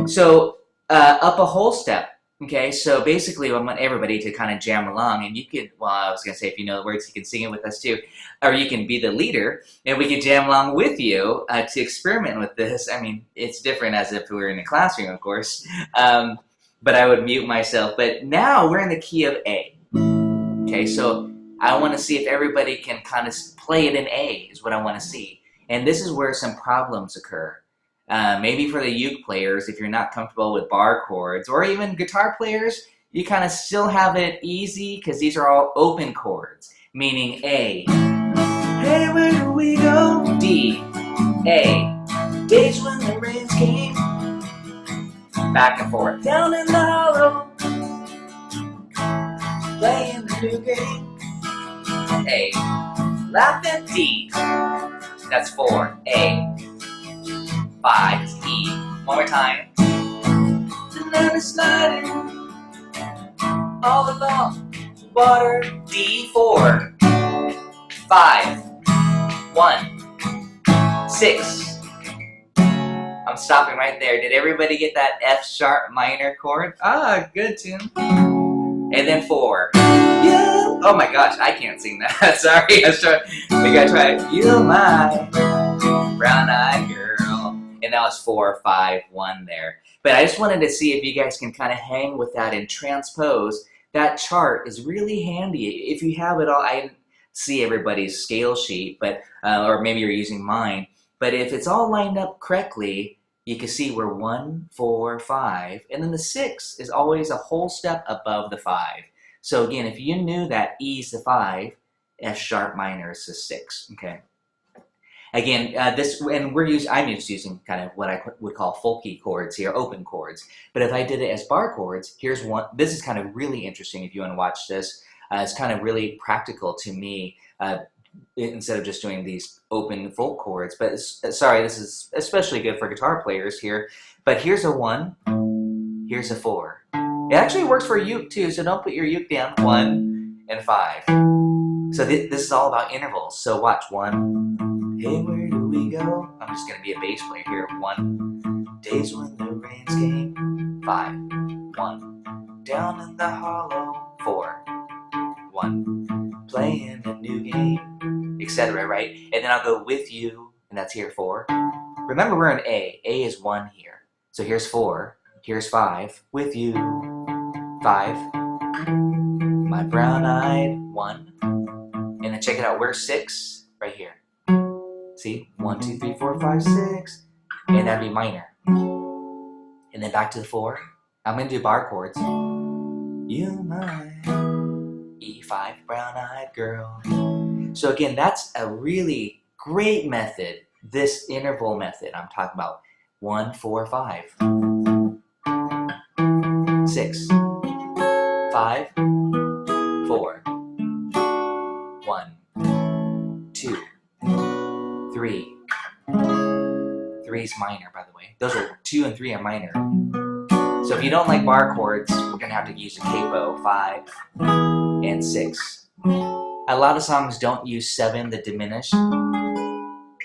So up a whole step. Okay, so basically I want everybody to kind of jam along, and you could, well, I was going to say if you know the words, you can sing it with us too, or you can be the leader, and we can jam along with you to experiment with this. I mean, it's different as if we were in a classroom, of course, but I would mute myself. But now we're in the key of A. Okay, so I want to see if everybody can kind of play it in A is what I want to see. And this is where some problems occur. Maybe for the uke players, if you're not comfortable with bar chords, or even guitar players, you kind of still have it easy because these are all open chords, meaning A. Hey, where do we go? D. A. Days when the rains came. Back and forth. Down in the hollow. Playing the new game. A. Laughing D. That's 4. A. 5 is E. One more time. And then it's sliding all along the water. D4. 5. 1. 6. I'm stopping right there. Did everybody get that F sharp minor chord? Ah, good tune. And then 4. You. Oh my gosh, I can't sing that. Sorry, I was trying. We gotta try it. You're my brown-eyed girl. And that was 4, 5, 1 there. But I just wanted to see if you guys can kind of hang with that and transpose. That chart is really handy. If you have it all, I didn't see everybody's scale sheet, but or maybe you're using mine. But if it's all lined up correctly, you can see we're 1, 4, 5, and then the 6 is always a whole step above the 5. So again, if you knew that E is the 5, F sharp minor is the 6. Okay. Again, I'm just using kind of what I would call folky chords here, open chords. But if I did it as bar chords, here's one. This is kind of really interesting if you want to watch this. It's kind of really practical to me instead of just doing these open folk chords. But sorry, this is especially good for guitar players here. But here's a 1, here's a 4. It actually works for a uke too, so don't put your uke down. 1 and 5. So this is all about intervals. So watch 1. Hey, where do we go? I'm just going to be a bass player here. 1. Days when the rains came. 5. 1. Down in the hollow. 4. 1. Playing a new game, etc. Right? And then I'll go with you, and that's here 4. Remember, we're in A. A is 1 here. So here's 4. Here's 5. With you. 5. My brown-eyed 1. And then check it out. We're 6 right here. See? 1, 2, 3, 4, 5, 6. And that'd be minor. And then back to the 4. I'm going to do bar chords. You my E5 brown-eyed girl. So again, that's a really great method. This interval method I'm talking about. 1, 4, 5. 6. 5. 4. 1. 2. 3. 3 is minor, by the way. Those are 2 and 3 are minor. So if you don't like bar chords, we're gonna have to use a capo. 5 and 6. A lot of songs don't use 7, the diminished.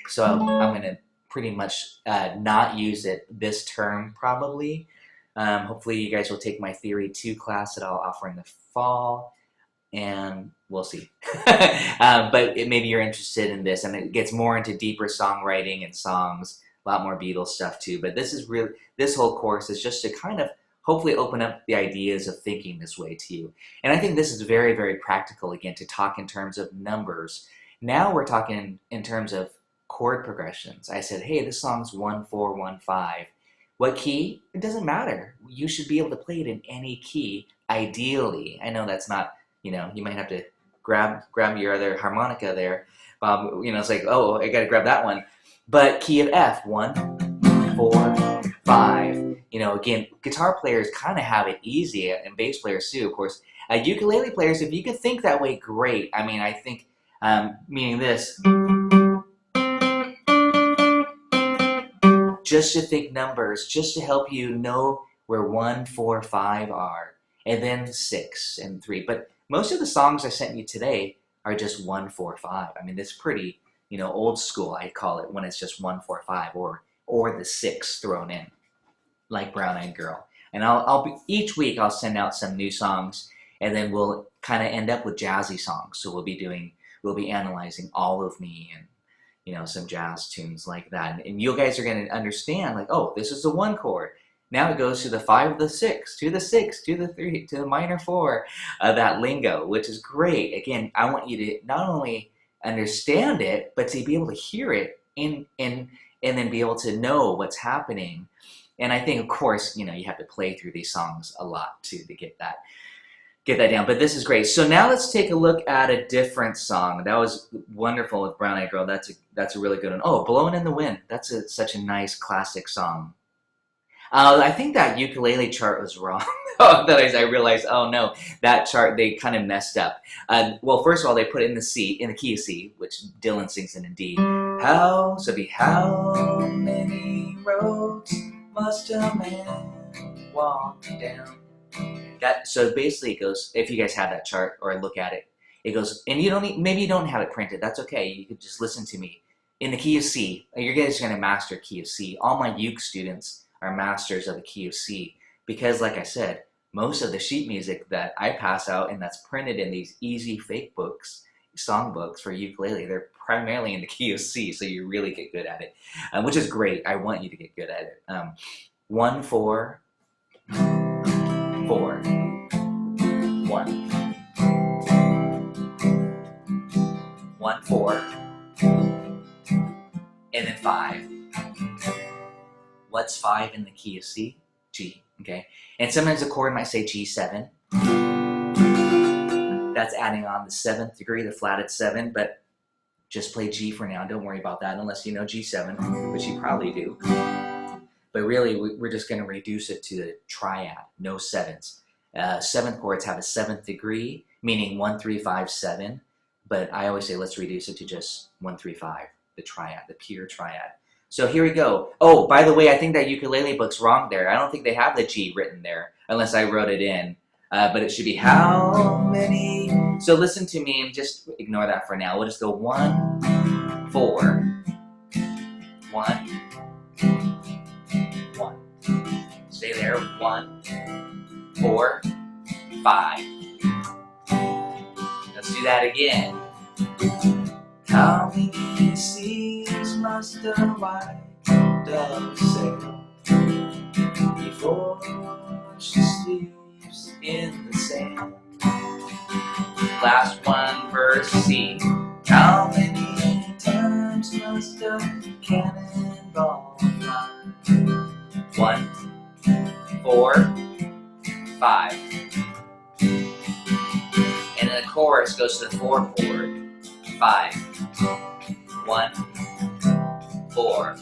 So I'm gonna pretty much not use it this term probably. Hopefully you guys will take my Theory 2 class that I'll offer in the fall. And we'll see. But maybe you're interested in this, and it gets more into deeper songwriting and songs, a lot more Beatles stuff too. But this is really, this whole course is just to kind of hopefully open up the ideas of thinking this way to you. And I think this is very, very practical, again, to talk in terms of numbers. Now we're talking in terms of chord progressions. I said, hey, this song's 1, 4, 1, 5. What key? It doesn't matter. You should be able to play it in any key, ideally. I know that's not, you know, you might have to grab your other harmonica there. You know, it's like, oh, I got to grab that one. But key of F, 1, 4, 5. You know, again, guitar players kind of have it easy, and bass players too, of course. Ukulele players, if you could think that way, great. I mean, I think, meaning this. Just to think numbers, just to help you know where 1, 4, 5 are, and then 6 and 3. But most of the songs I sent you today are just 1, 4, 5. I mean, it's pretty, you know, old school, I call it, when it's just 1, 4, 5, or the 6 thrown in, like Brown Eyed Girl. And I'll be, each week I'll send out some new songs, and then we'll kind of end up with jazzy songs. So we'll be analyzing All of Me and, you know, some jazz tunes like that. And you guys are going to understand, like, oh, this is the 1 chord. Now it goes to the 5, the 6, to the 6, to the 3, to the minor 4, that lingo, which is great. Again, I want you to not only understand it, but to be able to hear it and then be able to know what's happening. And I think, of course, you know, you have to play through these songs a lot too to get that down. But this is great. So now let's take a look at a different song. That was wonderful with Brown Eyed Girl. That's a really good one. Oh, Blowing in the Wind. That's such a nice classic song. I think that ukulele chart was wrong. I realized, oh no, that chart, they kind of messed up. Well, first of all, they put it in the key of C, which Dylan sings in D. So it'd be, how many roads must a man walk down? So basically it goes, if you guys have that chart or look at it, it goes, and maybe you don't have it printed, that's okay, you could just listen to me. In the key of C, you guys are going to master key of C. All my uke students are masters of the key of C, because like I said, most of the sheet music that I pass out and that's printed in these easy fake books, song books for ukulele, they're primarily in the key of C, so you really get good at it, which is great. I want you to get good at it. 1, 4, 4, 1. 1, 4, and then 5. What's 5 in the key of C? G, okay? And sometimes a chord might say G7. That's adding on the 7th degree, the flatted 7, but just play G for now. Don't worry about that unless you know G7, which you probably do. But really, we're just going to reduce it to the triad, no 7s. 7th chords have a 7th degree, meaning 1, 3, 5, 7. But I always say let's reduce it to just 1, 3, 5, the triad, the pure triad. So here we go. Oh, by the way, I think that ukulele book's wrong there. I don't think they have the G written there, unless I wrote it in. But it should be how many. So listen to me and just ignore that for now. We'll just go 1, 4, 1, 1. Stay there. 1, 4, 5. Let's do that again. How many seas must a white dove sail before she sleeps in the sand? Last one, verse C. How many times must a cannonball fly? 1, 4, 5. And then the chorus goes to the 4 chord. 5, 1, 4,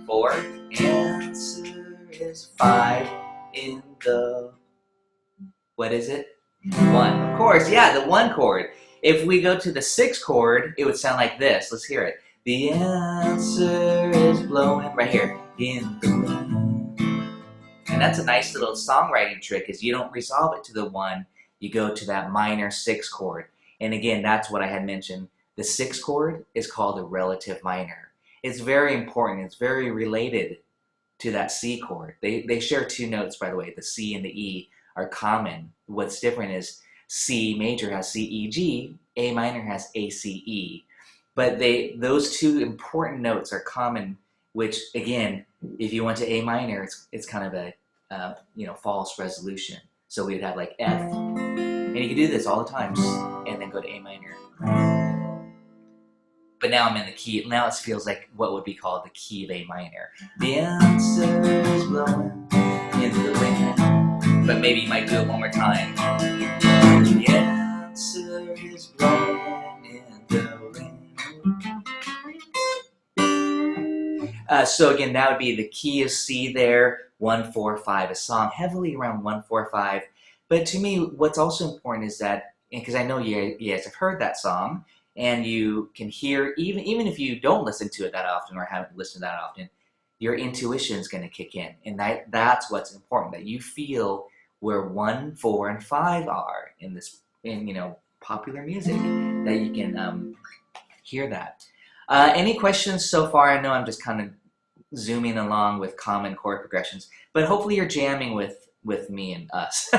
4. Answer is 5 in the, what is it? 1. Of course, yeah, the 1 chord. If we go to the 6 chord, it would sound like this. Let's hear it. The answer is blowing, right here, in the wind. And that's a nice little songwriting trick, is you don't resolve it to the 1, you go to that minor 6 chord. And again, that's what I had mentioned. The 6th chord is called a relative minor. It's very important. It's very related to that C chord. They share 2 notes, by the way. The C and the E are common. What's different is C major has C, E, G. A minor has A, C, E. But those 2 important notes are common, which, again, if you went to A minor, it's kind of a false resolution. So we'd have like F. And you can do this all the time, and then go to A minor. But now I'm in the key. Now it feels like what would be called the key of A minor. The answer is blowing in the wind. But maybe you might do it one more time. The answer is blowing in the wind. So again, that would be the key of C there. 1, 4, 5. A song heavily around 1, 4, 5. But to me, what's also important is that, because I know you guys have heard that song, and you can hear, even if you don't listen to it that often or haven't listened that often, your intuition is going to kick in. And that's what's important, that you feel where 1, 4, and 5 are in popular music, that you can hear that. Any questions so far? I know I'm just kind of zooming along with common chord progressions, but hopefully you're jamming with me and us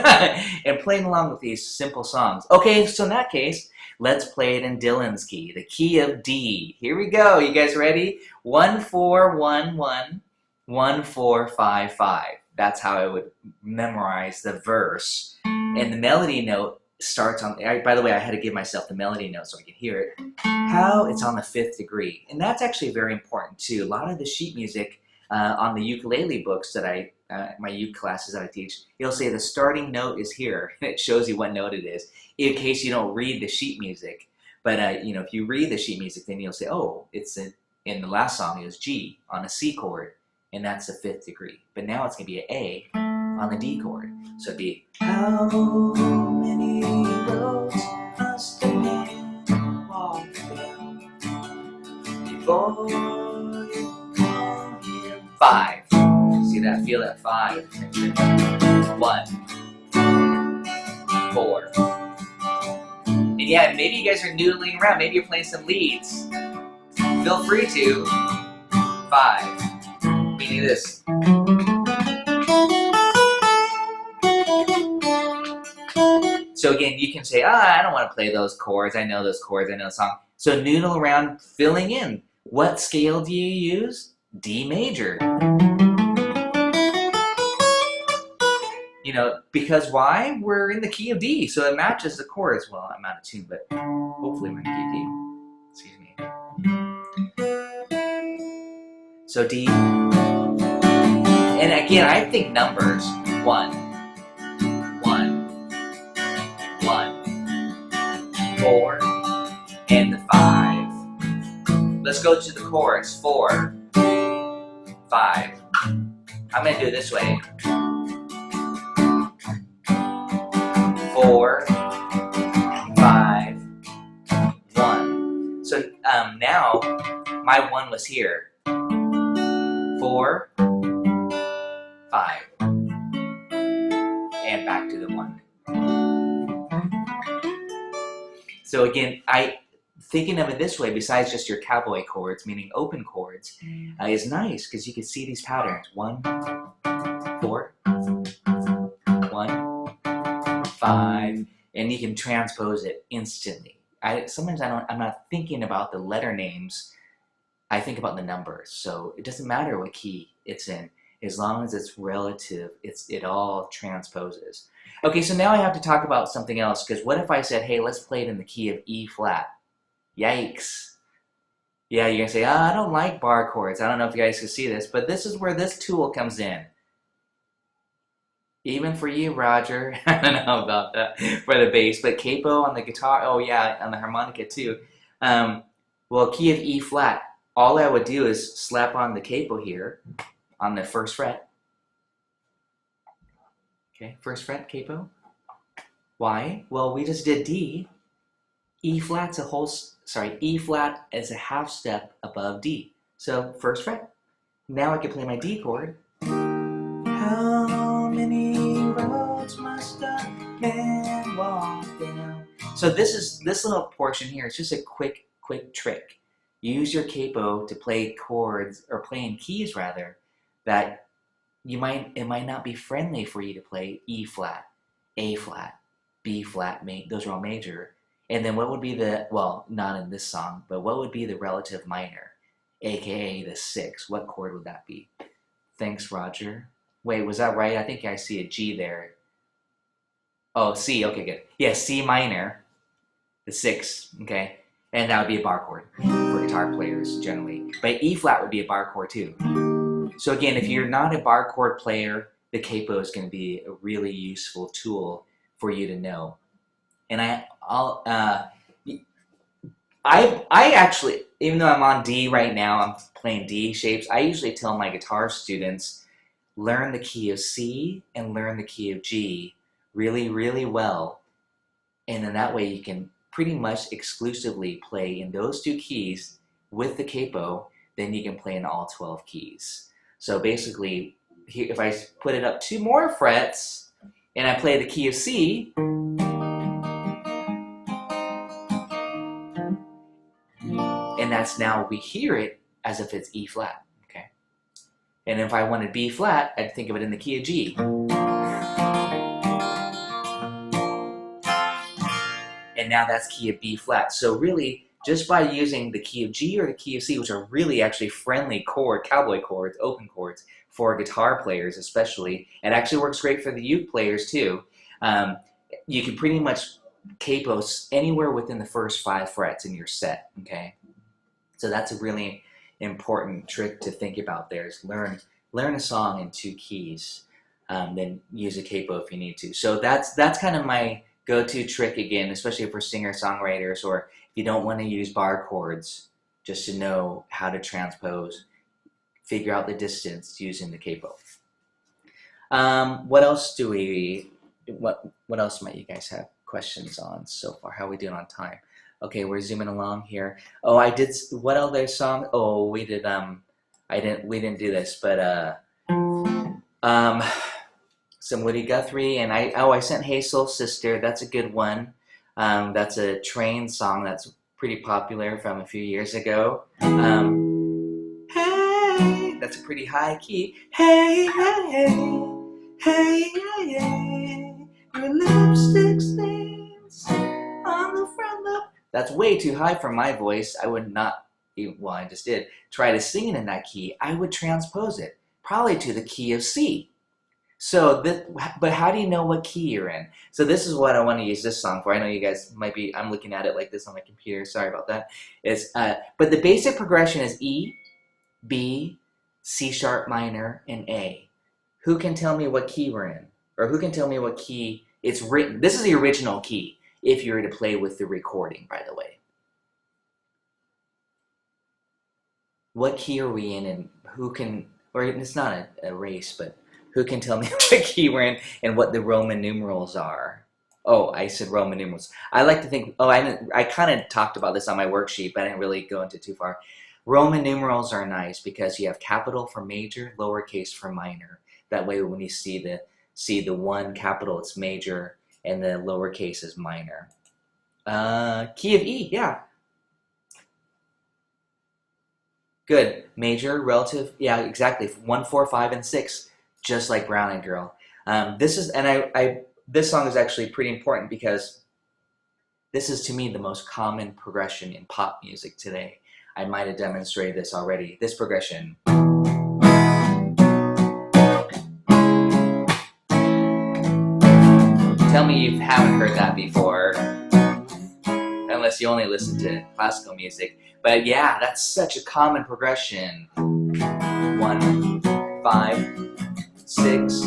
and playing along with these simple songs. Okay, so in that case, let's play it in Dylan's key, the key of D. Here we go. You guys ready? 1, 4, 1, 1, 1, 4, 5, 5. That's how I would memorize the verse. And the melody note starts on, by the way, I had to give myself the melody note so I could hear it. How it's on the 5th degree. And that's actually very important too. A lot of the sheet music on the ukulele books that my uke classes that I teach, it'll say the starting note is here. It shows you what note it is, in case you don't read the sheet music. But if you read the sheet music, then you'll say, oh, it's in the last song it was G on a C chord, and that's the 5th degree. But now it's gonna be an A on the D chord. So it'd be how many roads must a man walk down before you come here? 5. See that? Feel that 5. 1, 4. And yeah, maybe you guys are noodling around. Maybe you're playing some leads. Feel free to. 5. We do this. So again, you can say, I don't want to play those chords. I know those chords. I know the song. So noodle around filling in. What scale do you use? D major. know, because why? We're in the key of D, so it matches the chords. Well, I'm out of tune, but hopefully we're in the key of D. Excuse me. So D. And again, I think numbers. 1, 1, 1, 4, and the 5. Let's go to the chorus. 4, 5. I'm going to do it this way. 4, 5, 1. So now my 1 was here. 4, 5. And back to the 1. So again, thinking of it this way, besides just your cowboy chords, meaning open chords, is nice because you can see these patterns. 1, 4, 1, 5, and you can transpose it instantly. Sometimes I'm not thinking about the letter names. I think about the numbers. So it doesn't matter what key it's in, as long as it's relative. It all transposes. Okay, so now I have to talk about something else, because what if I said, hey, let's play it in the key of E flat? Yikes. Yeah, you're gonna say, I don't like bar chords. I don't know if you guys can see this, but this is where this tool comes in. Even for you, Roger. I don't know about that for the bass, but capo on the guitar, oh yeah, on the harmonica too. Well, key of E flat, all I would do is slap on the capo here on the first fret. Okay, first fret, capo. Why? Well, we just did D. E flat's E flat is a half step above D. So first fret. Now I can play my D chord. How many roads must a man walk down? So this little portion here is just a quick trick. Use your capo to play chords, or play in keys rather, that it might not be friendly for you to play E flat, A flat, B flat. Those are all major. And then what would be well, not in this song, but what would be the relative minor, aka the 6? What chord would that be? Thanks, Roger. Wait, was that right? I think I see a G there. Oh, C. Okay, good. Yeah, C minor, the 6. Okay, and that would be a bar chord for guitar players generally. But E flat would be a bar chord too. So again, if you're not a bar chord player, the capo is going to be a really useful tool for you to know. And I actually, even though I'm on D right now, I'm playing D shapes, I usually tell my guitar students, learn the key of C and learn the key of G really, really well. And then that way you can pretty much exclusively play in those 2 keys with the capo, then you can play in all 12 keys. So basically, here, if I put it up 2 more frets, and I play the key of C, and that's now, we hear it as if it's E flat, okay? And if I wanted B flat, I'd think of it in the key of G. And now that's key of B flat. So really, just by using the key of G or the key of C, which are really actually friendly cowboy chords, open chords, for guitar players especially, it actually works great for the uke players too. You can pretty much capo anywhere within the first 5 frets in your set, okay? So that's a really important trick to think about there, is learn a song in 2 keys, then use a capo if you need to. So that's kind of my go-to trick again, especially for singer-songwriters, or if you don't want to use bar chords, just to know how to transpose, figure out the distance using the capo. What else do what else might you guys have questions on so far? How are we doing on time? Okay, we're zooming along here. Oh, I did, what other song? Oh, we did, we didn't do this, but, some Woody Guthrie, and I sent Hey Soul Sister, that's a good one. That's a train song that's pretty popular from a few years ago. Hey, that's a pretty high key. Hey, hey, hey, hey, hey, hey, your lipstick stains on the front lip. That's way too high for my voice. I would not, well, I just did, try to sing it in that key. I would transpose it, probably to the key of C. So this, but how do you know what key you're in? So this is what I want to use this song for. I know you guys might be, I'm looking at it like this on my computer. Sorry about that. It's, but the basic progression is E, B, C sharp minor, and A. Who can tell me what key we're in? Or who can tell me what key it's written? This is the original key if you were to play with the recording, by the way. What key are we in, and who can, or it's not a race, but who can tell me what key we're in and what the Roman numerals are? Oh, I said Roman numerals. I like to think, oh, I kind of talked about this on my worksheet, but I didn't really go into too far. Roman numerals are nice because you have capital for major, lowercase for minor. That way when you see the one capital, it's major, and the lowercase is minor. Key of E, yeah. Good. Major, relative, yeah, exactly. 1, 4, 5, and 6, just like Brown Eyed Girl. This song is actually pretty important because this is, to me, the most common progression in pop music today. I might have demonstrated this already. This progression. Tell me you haven't heard that before, unless you only listen to classical music. But yeah, that's such a common progression. 1, 5, 6,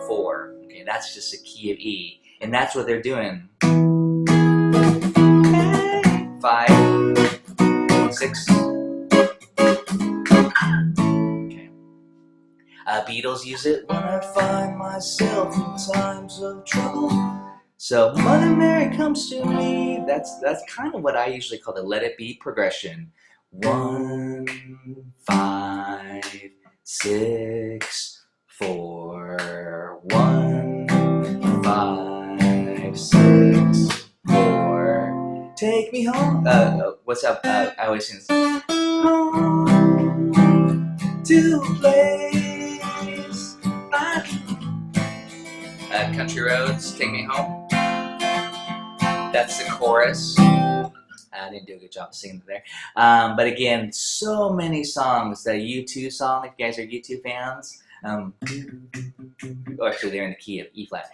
4. Okay, that's just a key of E. And that's what they're doing. 5, 6. Okay. Beatles use it when I find myself in times of trouble. So Mother Mary comes to me. That's kind of what I usually call the Let It Be progression. 1, 5, 6, 4. 1, 5, 6, 4. Take me home. What's up? I always sing this. Home to a place I can. Country Roads, Take Me Home. That's the chorus. I didn't do a good job singing there. But again, so many songs. The U2 song, if you guys are U2 fans. Oh, actually, they're in the key of E flat.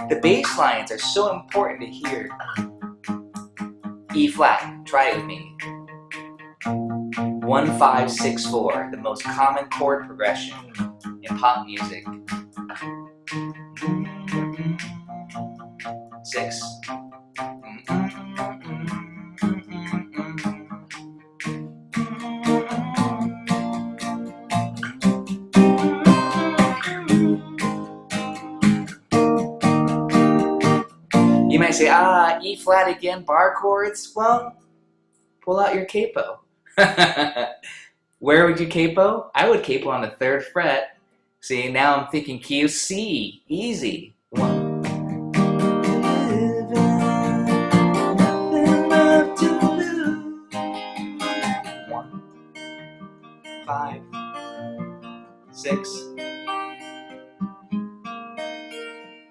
The bass lines are so important to hear. E flat, try it with me. 1, 5, 6, 4, the most common chord progression in pop music. 6. You might say, E flat again, bar chords? Well, pull out your capo. Where would you capo? I would capo on the 3rd fret. See, now I'm thinking key of C. Easy. 1. 5, 6,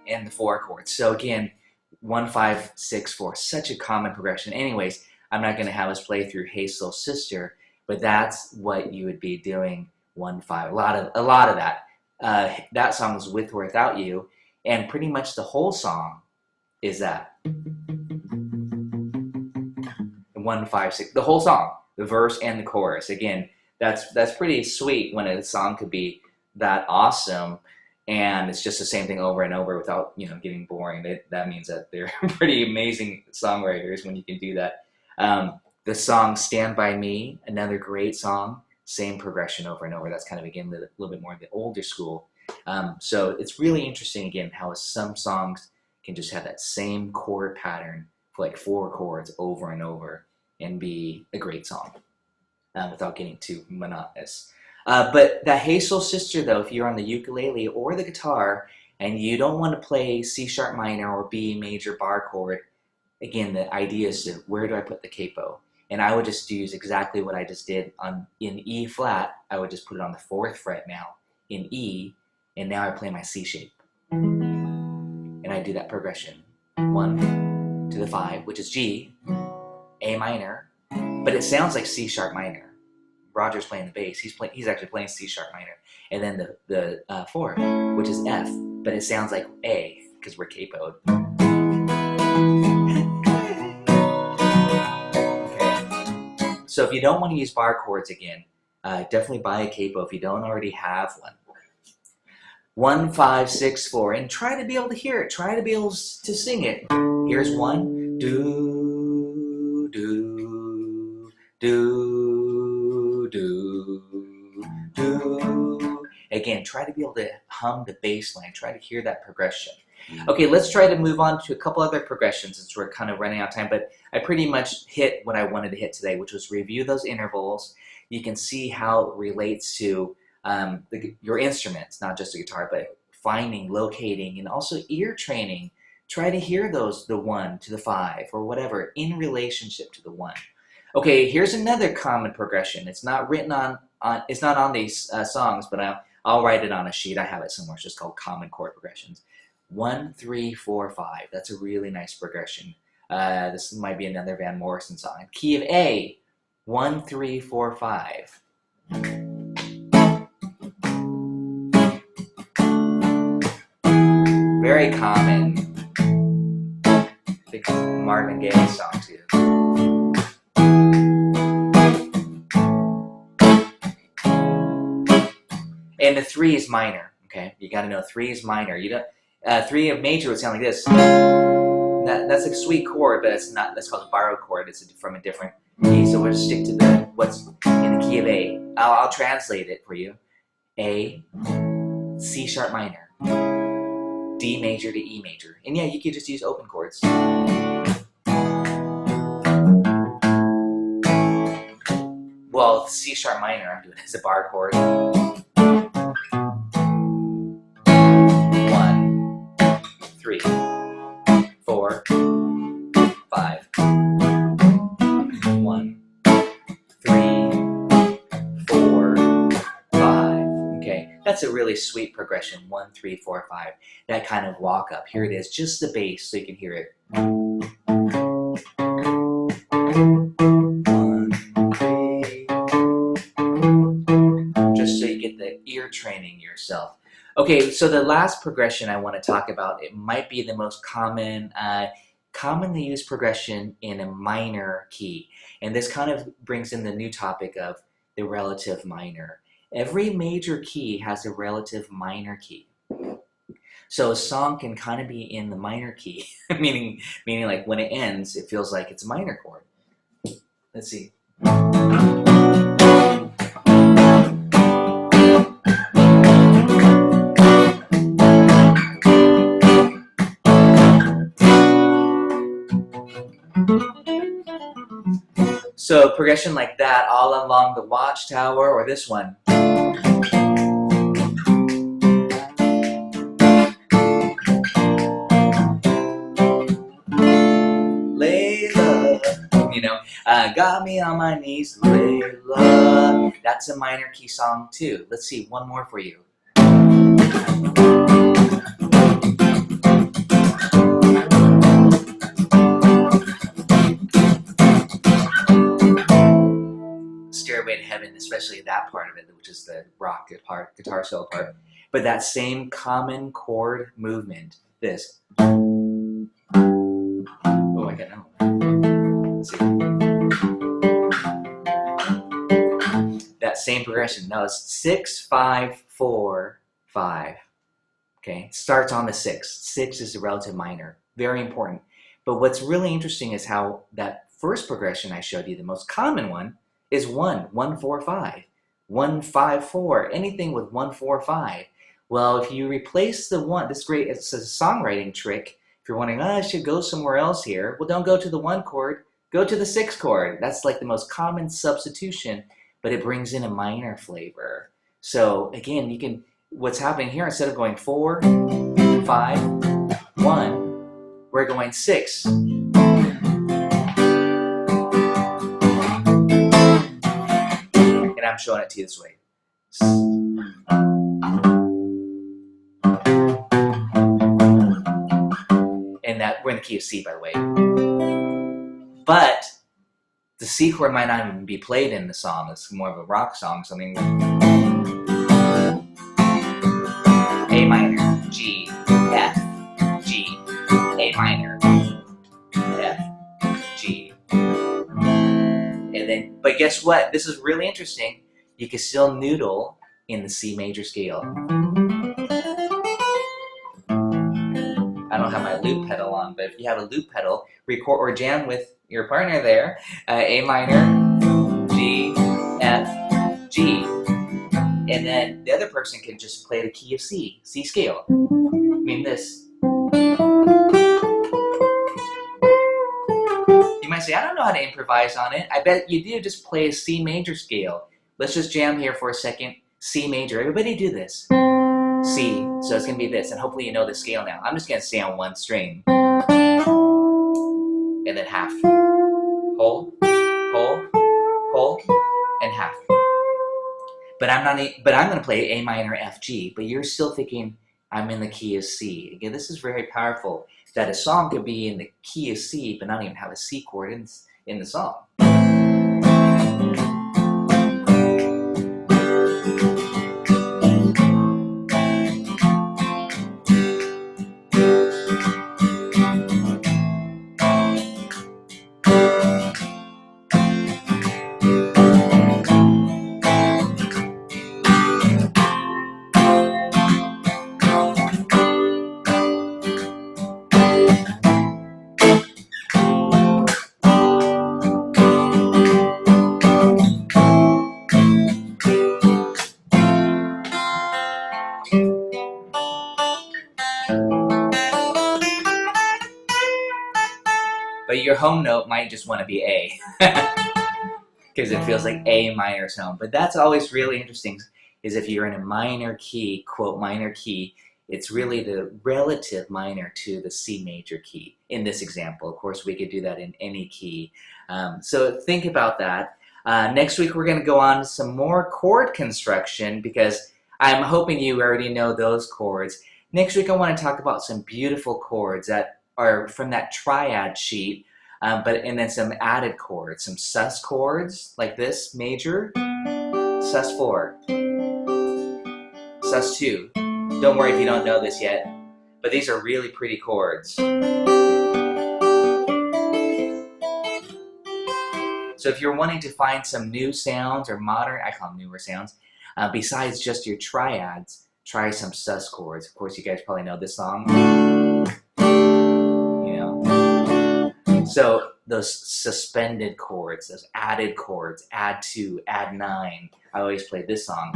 and the 4 chords. So again, 1, 5, 6, 4. Such a common progression. Anyways, I'm not going to have us play through Hey Soul Sister, but that's what you would be doing. 1, 5. A lot of that. That song is With or Without You, and pretty much the whole song is that. 1, 5, 6. The whole song, the verse and the chorus. Again, that's pretty sweet when a song could be that awesome, and it's just the same thing over and over without getting boring. That means that they're pretty amazing songwriters when you can do that. The song Stand By Me, another great song. Same progression over and over. That's kind of, again, a little bit more of the older school. So it's really interesting, again, how some songs can just have that same chord pattern for like 4 chords over and over and be a great song without getting too monotonous. But that Hey Soul Sister, though, if you're on the ukulele or the guitar and you don't want to play C sharp minor or B major bar chord, again, the idea is to, where do I put the capo? And I would just use exactly what I just did in E flat. I would just put it on the 4th fret now in E, and now I play my C shape. And I do that progression. 1 to the 5, which is G, A minor, but it sounds like C sharp minor. Roger's playing the bass, he's actually playing C sharp minor, and then the 4, which is F, but it sounds like A because we're capoed. Okay. So if you don't want to use bar chords again, definitely buy a capo if you don't already have one. 1, 5, 6, 4, and try to be able to hear it. Try to be able to sing it. Here's 1, do, do, do, do, do. Again, try to be able to hum the bass line. Try to hear that progression. Okay, let's try to move on to a couple other progressions since we're kind of running out of time, but I pretty much hit what I wanted to hit today, which was review those intervals. You can see how it relates to your instruments, not just a guitar, but finding, locating, and also ear training. Try to hear those, the 1 to the 5 or whatever, in relationship to the 1. Okay, here's another common progression. It's not written on it's not on these songs, but I'll write it on a sheet. I have it somewhere. It's just called common chord progressions. 1, 3, 4, 5. That's a really nice progression. This might be another Van Morrison song. Key of A, 1, 3, 4, 5. Very common. Big Marvin Gaye song too. And the 3 is minor. Okay, you got to know 3 is minor. You don't. 3 of major would sound like this. That's a sweet chord, but it's not. That's called a borrowed chord. It's from a different key. So we'll just stick to what's in the key of A. I'll translate it for you. A, C sharp minor, D major to E major. And yeah, you could just use open chords. Well, C sharp minor, I'm doing it as a bar chord. 1, 3, 4, 5. 1, 3, 4, 5. Okay, that's a really sweet progression. 1, 3, 4, 5. That kind of walk up. Here it is, just the bass, so you can hear it. 1, 3. Just so you get the ear training yourself. Okay, so the last progression I want to talk about, it might be the most common, commonly used progression in a minor key. And this kind of brings in the new topic of the relative minor. Every major key has a relative minor key. So a song can kind of be in the minor key, meaning like when it ends, it feels like it's a minor chord. Let's see. So progression like that all along the Watchtower, or this one. Layla, you know, got me on my knees, Layla. That's a minor key song too. Let's see, one more for you. Stairway to Heaven, especially that part of it, which is the rock part, guitar solo part. But that same common chord movement, this. Oh, I got no. Let's see. That same progression. Now it's 6, 5, 4, 5. Okay, it starts on the 6. 6 is the relative minor. Very important. But what's really interesting is how that first progression I showed you, the most common one, is 1, 1, 4, 5, 1, 5, 4, anything with 1, 4, 5. Well, if you replace the 1, this great, it's a songwriting trick. If you're wondering, I should go somewhere else here, well, don't go to the 1 chord, go to the 6 chord. That's like the most common substitution, but it brings in a minor flavor. So again, you can, what's happening here, instead of going 4, 5, 1, we're going 6. And I'm showing it to you this way. And that we're in the key of C, by the way. But the C chord might not even be played in the song. It's more of a rock song, something like A minor, G, F, G, A minor, F, G. And then, but guess what? This is really interesting. You can still noodle in the C major scale. I don't have my loop pedal on, but if you have a loop pedal, record or jam with your partner there. A minor, G, F, G. And then the other person can just play the key of C, C scale. I mean this. You might say, I don't know how to improvise on it. I bet you do. Just play a C major scale. Let's just jam here for a second. C major. Everybody do this. C. So it's going to be this. And hopefully you know the scale now. I'm just going to stay on one string. And then half. Hold, hold, hold, and half. But I'm going to play A minor, F, G. But you're still thinking, I'm in the key of C. Again, this is very powerful. That a song could be in the key of C, but not even have a C chord in the song. But your home note might just want to be A, because it feels like A minor's home. But that's always really interesting, is if you're in a minor key, quote, minor key, it's really the relative minor to the C major key in this example. Of course, we could do that in any key. So think about that. Next week, we're going to go on to some more chord construction, because I'm hoping you already know those chords. Next week, I want to talk about some beautiful chords that are from that triad sheet, and then some added chords, some sus chords like this, major, sus 4, sus 2. Don't worry if you don't know this yet, but these are really pretty chords. So if you're wanting to find some new sounds or modern, I call them newer sounds, besides just your triads, try some sus chords. Of course, you guys probably know this song. So those suspended chords, those added chords, add 2, add 9. I always play this song.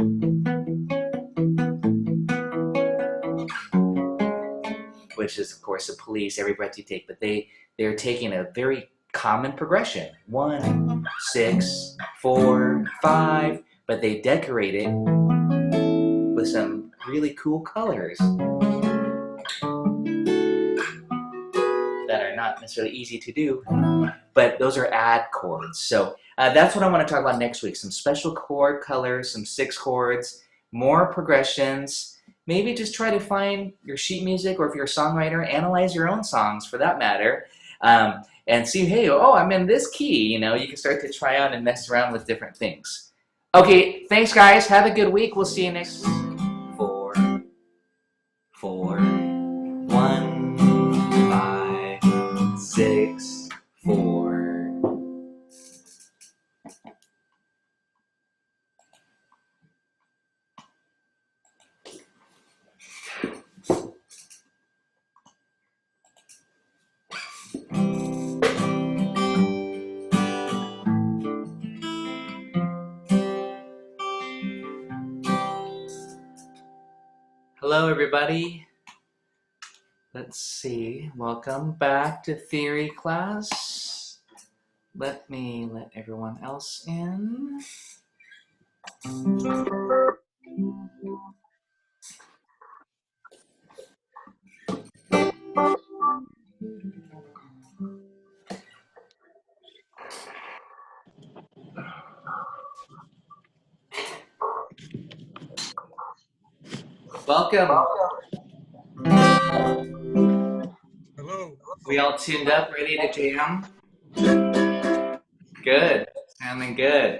Which is, of course, The Police, Every Breath You Take. But they're taking a very common progression. 1, 6, 4, 5. But they decorate it with some really cool colors that are not necessarily easy to do, but those are add chords. So that's what I want to talk about next week. Some special chord colors, some 6 chords, more progressions. Maybe just try to find your sheet music, or if you're a songwriter, analyze your own songs for that matter, and see, hey, oh, I'm in this key. You can start to try out and mess around with different things. Okay, thanks guys. Have a good week. We'll see you next 4, 4, 1, 5, 6, 4. Hello, everybody. Let's see. Welcome back to theory class. Let me let everyone else in. Welcome. Hello. We all tuned up, ready to jam? Good. Sounding good.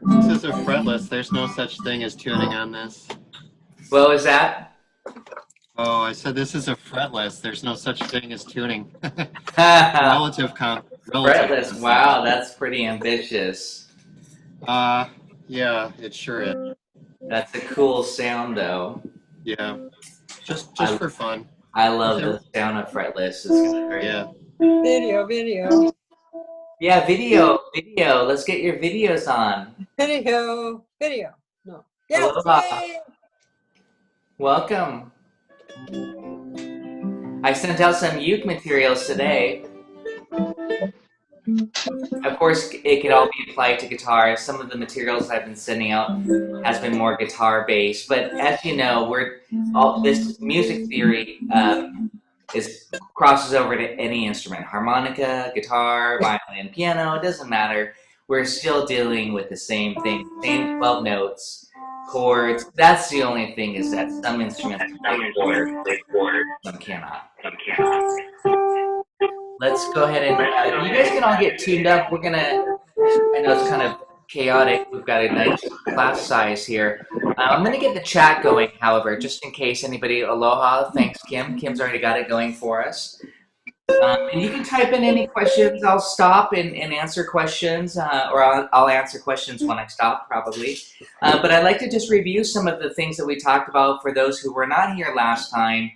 This is a fretless. There's no such thing as tuning on this. What was that? Oh, I said this is a fretless. There's no such thing as tuning. Relative. Fretless. Wow, that's pretty ambitious. Yeah, it sure is. That's a cool sound, though. Yeah, just for fun. I love the sound of fretless. It's great. Yeah. Video. Yeah, video. Let's get your videos on. Video. No. Aloha. Yay! Welcome. I sent out some uke materials today. Of course, it could all be applied to guitar. Some of the materials I've been sending out has been more guitar based, but as you know, this music theory crosses over to any instrument: harmonica, guitar, violin, piano. It doesn't matter. We're still dealing with the same thing, same 12 notes, chords. That's the only thing, is that some instruments play chords, some cannot. Let's go ahead and you guys can all get tuned up. I know it's kind of chaotic. We've got a nice class size here. I'm gonna get the chat going, however, just in case anybody. Aloha, thanks, Kim. Kim's already got it going for us. And you can type in any questions. I'll stop and answer questions, or I'll answer questions when I stop, probably. But I'd like to just review some of the things that we talked about for those who were not here last time.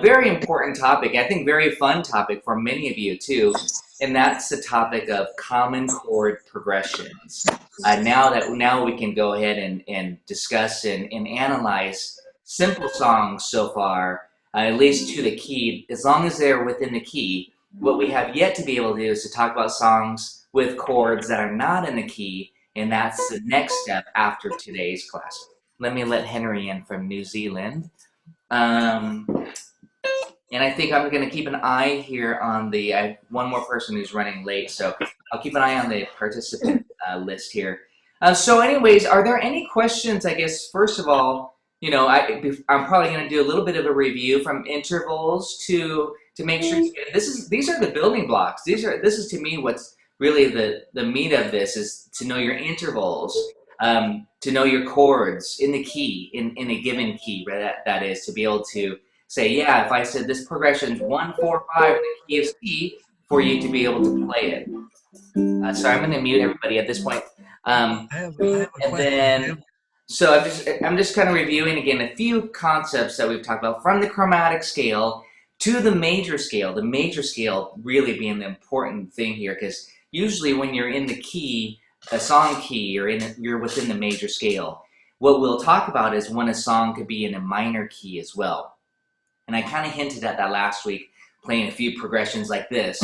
Very important topic, I think very fun topic for many of you too, and that's the topic of common chord progressions. Now we can go ahead and discuss and analyze simple songs so far, at least to the key, as long as they're within the key. What we have yet to be able to do is to talk about songs with chords that are not in the key, and that's the next step after today's class. Let me let Henry in from New Zealand. And I think I'm going to keep an eye here on I have one more person who's running late, so I'll keep an eye on the participant list here. So anyways, are there any questions? I guess, first of all, I'm probably going to do a little bit of a review from intervals to make sure these are the building blocks. This is to me what's really the meat of this, is to know your intervals, to know your chords in the key, in a given key, right? That is to be able to say, yeah, if I said this progression's 1, 4, 5 in the key of C, for you to be able to play it. Sorry, I'm going to mute everybody at this point. So I'm just kind of reviewing again a few concepts that we've talked about, from the chromatic scale to the major scale. The major scale really being the important thing here, because usually when you're in the key, a song key, you're within the major scale. What we'll talk about is when a song could be in a minor key as well. And I kind of hinted at that last week, playing a few progressions like this.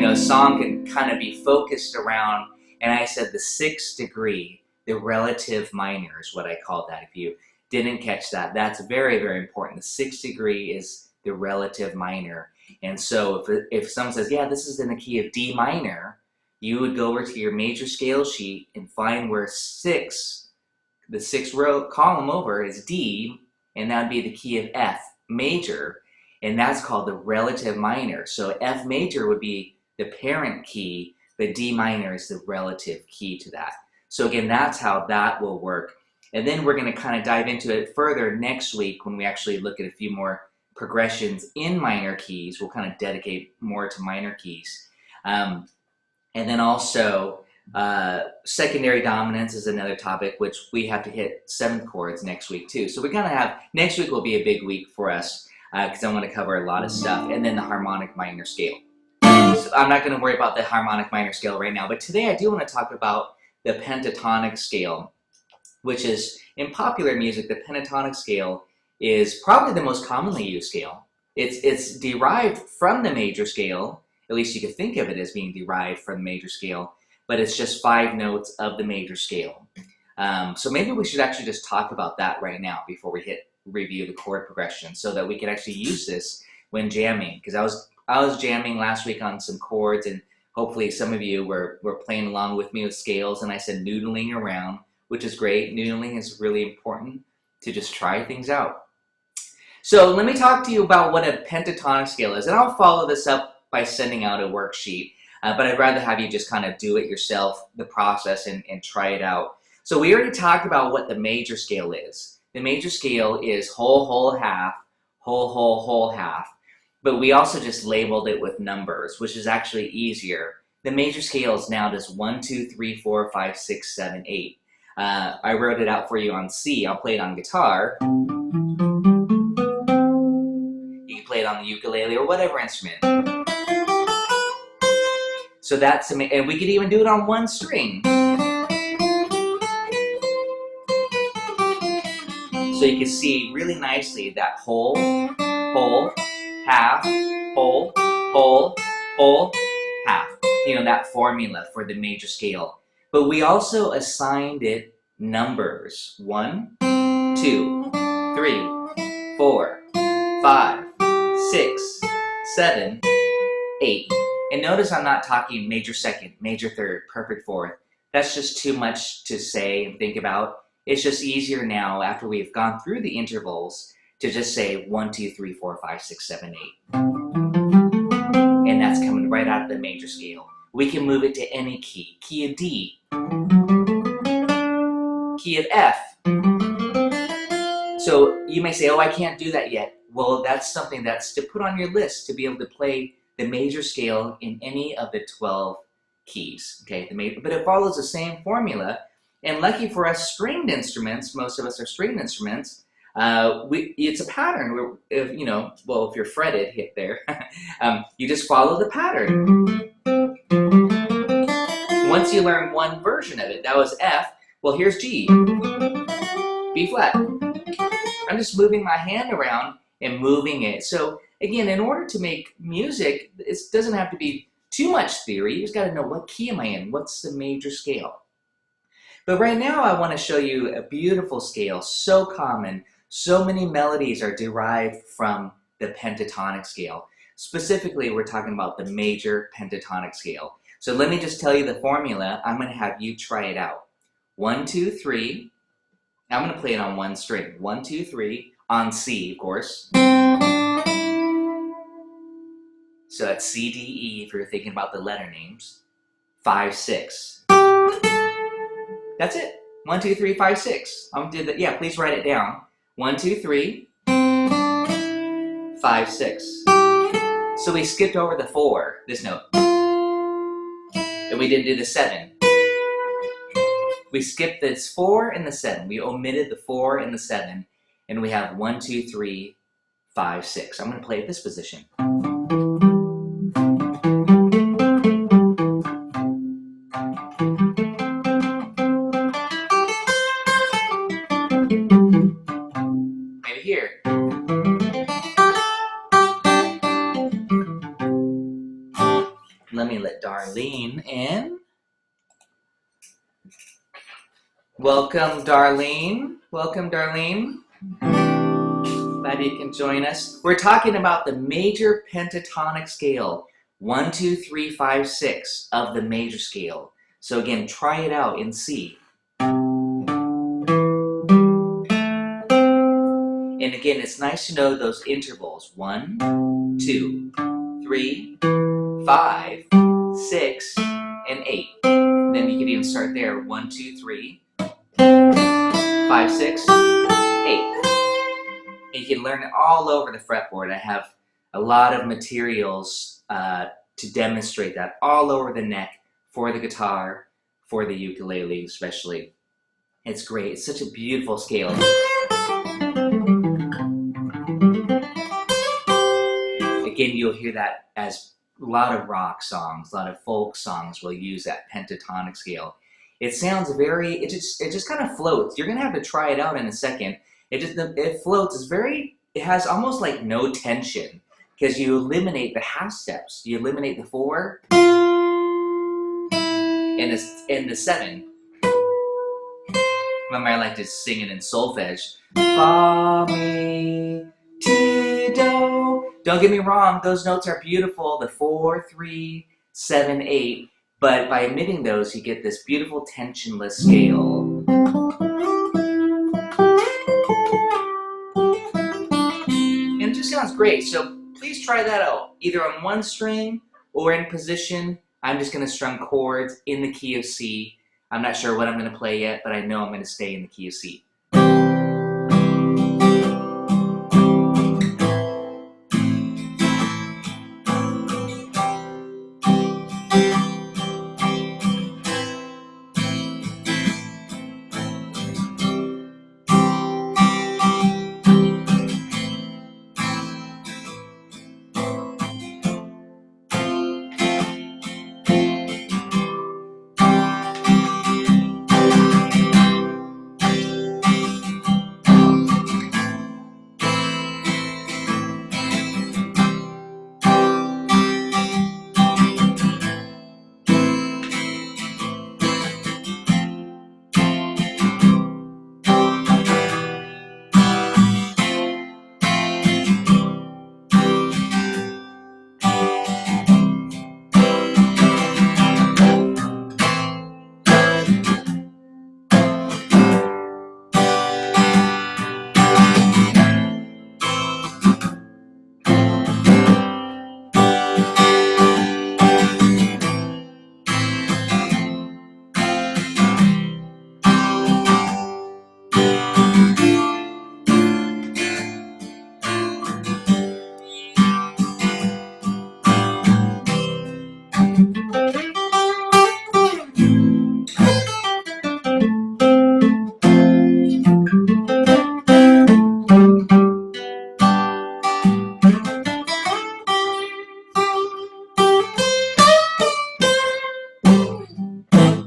A song can kind of be focused around, and I said the 6th degree, the relative minor is what I called that. If you didn't catch that, that's very, very important. The 6th degree is the relative minor. And so if someone says, yeah, this is in the key of D minor, you would go over to your major scale sheet and find where the 6th row column over is D, and that would be the key of F major, and that's called the relative minor. So F major would be the parent key, but D minor is the relative key to that. So again, that's how that will work. And then we're going to kind of dive into it further next week when we actually look at a few more progressions in minor keys. We'll kind of dedicate more to minor keys. And then also secondary dominance is another topic, which we have to hit 7th chords next week too. So we kind of have, next week will be a big week for us because I want to cover a lot of stuff. And then the harmonic minor scale. So I'm not going to worry about the harmonic minor scale right now, but today I do want to talk about the pentatonic scale, which is, in popular music, the pentatonic scale is probably the most commonly used scale. It's derived from the major scale, at least you could think of it as being derived from the major scale, but it's just 5 notes of the major scale. So maybe we should actually just talk about that right now before we review the chord progression, so that we can actually use this when jamming, because I was jamming last week on some chords, and hopefully some of you were playing along with me with scales, and I said noodling around which is great. Noodling is really important to just try things out. So let me talk to you about what a pentatonic scale is, and I'll follow this up by sending out a worksheet, but I'd rather have you just kind of do it yourself, the process, and try it out. So we already talked about what the major scale is. The major scale is whole, whole, half, whole, whole, whole, half, but we also just labeled it with numbers, which is actually easier. The major scale is now just 1, 2, 3, 4, 5, 6, 7, 8. I wrote it out for you on C. I'll play it on guitar. You can play it on the ukulele or whatever instrument. So that's, and we could even do it on one string. So you can see really nicely that whole, whole, half, whole, whole, whole, half. You know, that formula for the major scale. But we also assigned it numbers. 1, 2, 3, 4, 5, 6, 7, 8. And notice I'm not talking major second, major third, perfect fourth. That's just too much to say and think about. It's just easier now after we've gone through the intervals to just say 1, 2, 3, 4, 5, 6, 7, 8. And that's coming right out of the major scale. We can move it to any key. Key of D. Key of F. So you may say, oh, I can't do that yet. Well, that's something that's to put on your list to be able to play the major scale in any of the 12 keys. Okay, but it follows the same formula. And lucky for us stringed instruments, most of us are stringed instruments, it's a pattern. If you're fretted, hit there, you just follow the pattern. Once you learn one version of it, that was F, well here's G, B flat. I'm just moving my hand around and moving it. So again, in order to make music, it doesn't have to be too much theory. You just got to know, what key am I in? What's the major scale? But right now I want to show you a beautiful scale, so common. So many melodies are derived from the pentatonic scale. Specifically, we're talking about the major pentatonic scale. So let me just tell you the formula. I'm going to have you try it out. 1, 2, 3. I'm going to play it on one string. 1, 2, 3 on C, of course. So that's C, D, E if you're thinking about the letter names. 5, 6. That's it. 1, 2, 3, 5, 6. I'm gonna do that. Yeah, please write it down. 1, 2, 3, 5, 6. So we skipped over the 4, this note. And we didn't do the 7. We skipped this 4 and the 7. We omitted the 4 and the 7. And we have 1, 2, 3, 5, 6. I'm going to play at this position. Maybe here. Let me let Darlene in. Welcome, Darlene. Welcome, Darlene. Glad you can join us. We're talking about the major pentatonic scale. 1, 2, 3, 5, 6 of the major scale. So again, try it out in C. And again, it's nice to know those intervals. 1, 2, 3, 5, 6, and 8. Then you can even start there. 1, 2, 3, 5, 6, 8. And you can learn it all over the fretboard. I have a lot of materials to demonstrate that all over the neck for the guitar, for the ukulele especially. It's great. It's such a beautiful scale. Again, you'll hear that as a lot of rock songs, a lot of folk songs will use that pentatonic scale. It sounds very, it just kind of floats. You're gonna have to try it out in a second. It floats. It has almost like no tension because you eliminate the half steps. You eliminate the 4 and the 7. Remember, I like to sing it in solfege. Fa, mi, ti, do. Don't get me wrong, those notes are beautiful. The 4, 3, 7, 8. But by omitting those, you get this beautiful tensionless scale. And it just sounds great. So please try that out, either on one string or in position. I'm just going to strum chords in the key of C. I'm not sure what I'm going to play yet, but I know I'm going to stay in the key of C.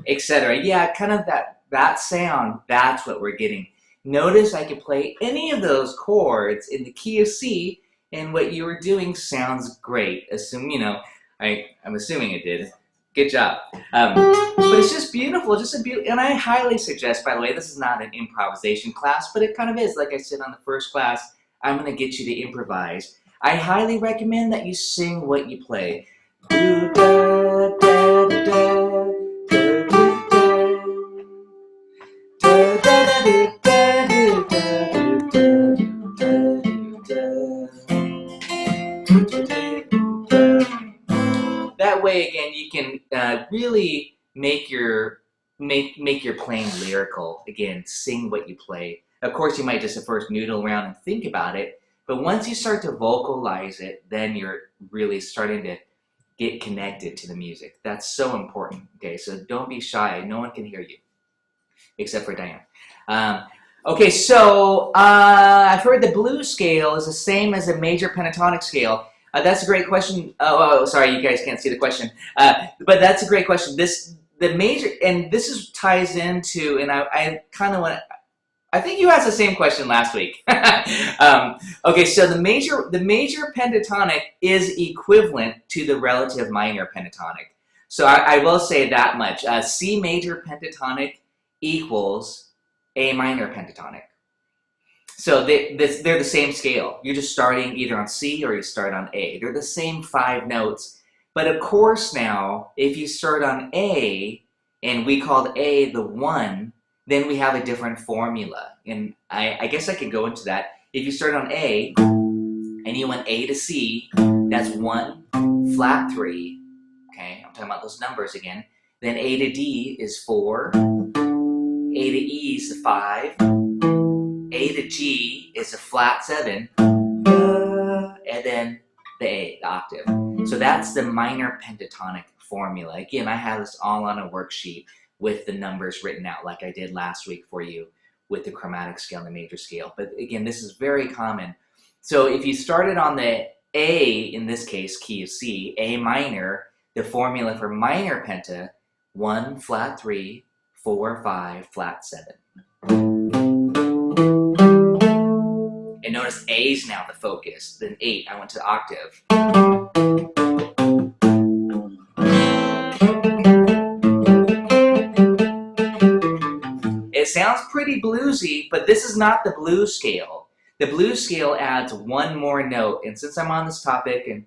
Etc. Yeah, kind of that sound, that's what we're getting. Notice I can play any of those chords in the key of C, and what you were doing sounds great. I'm assuming it did. Good job. But it's just beautiful, and I highly suggest, by the way, this is not an improvisation class, but it kind of is. Like I said on the first class, I'm going to get you to improvise. I highly recommend that you sing what you play. That way, again, you can really make your playing lyrical. Again, sing what you play. Of course, you might just at first noodle around and think about it, but once you start to vocalize it, then you're really starting to get connected to the music. That's so important. Okay, so don't be shy. No one can hear you, except for Diane. Okay, so I've heard the blues scale is the same as a major pentatonic scale. That's a great question. Oh, sorry, you guys can't see the question. But that's a great question. The major, and this ties into, and I kind of want to, I think you asked the same question last week. Okay, so the major pentatonic is equivalent to the relative minor pentatonic. So I will say that much. C major pentatonic equals A minor pentatonic. So they're the same scale. You're just starting either on C or you start on A. They're the same 5 notes. But of course now, if you start on A, and we called A the 1, then we have a different formula. And I guess I could go into that. If you start on A, and you went A to C, that's 1, flat 3. Okay, I'm talking about those numbers again. Then A to D is 4. A to E is 5. A to G is a flat 7, and then the A, the octave. So that's the minor pentatonic formula. Again, I have this all on a worksheet with the numbers written out like I did last week for you with the chromatic scale and the major scale. But again, this is very common. So if you started on the A, in this case, key of C, A minor, the formula for minor penta, 1, flat 3, 4, 5, flat 7. And notice A is now the focus. Then 8, I went to the octave. It sounds pretty bluesy, but this is not the blues scale. The blues scale adds 1 more note. And since I'm on this topic and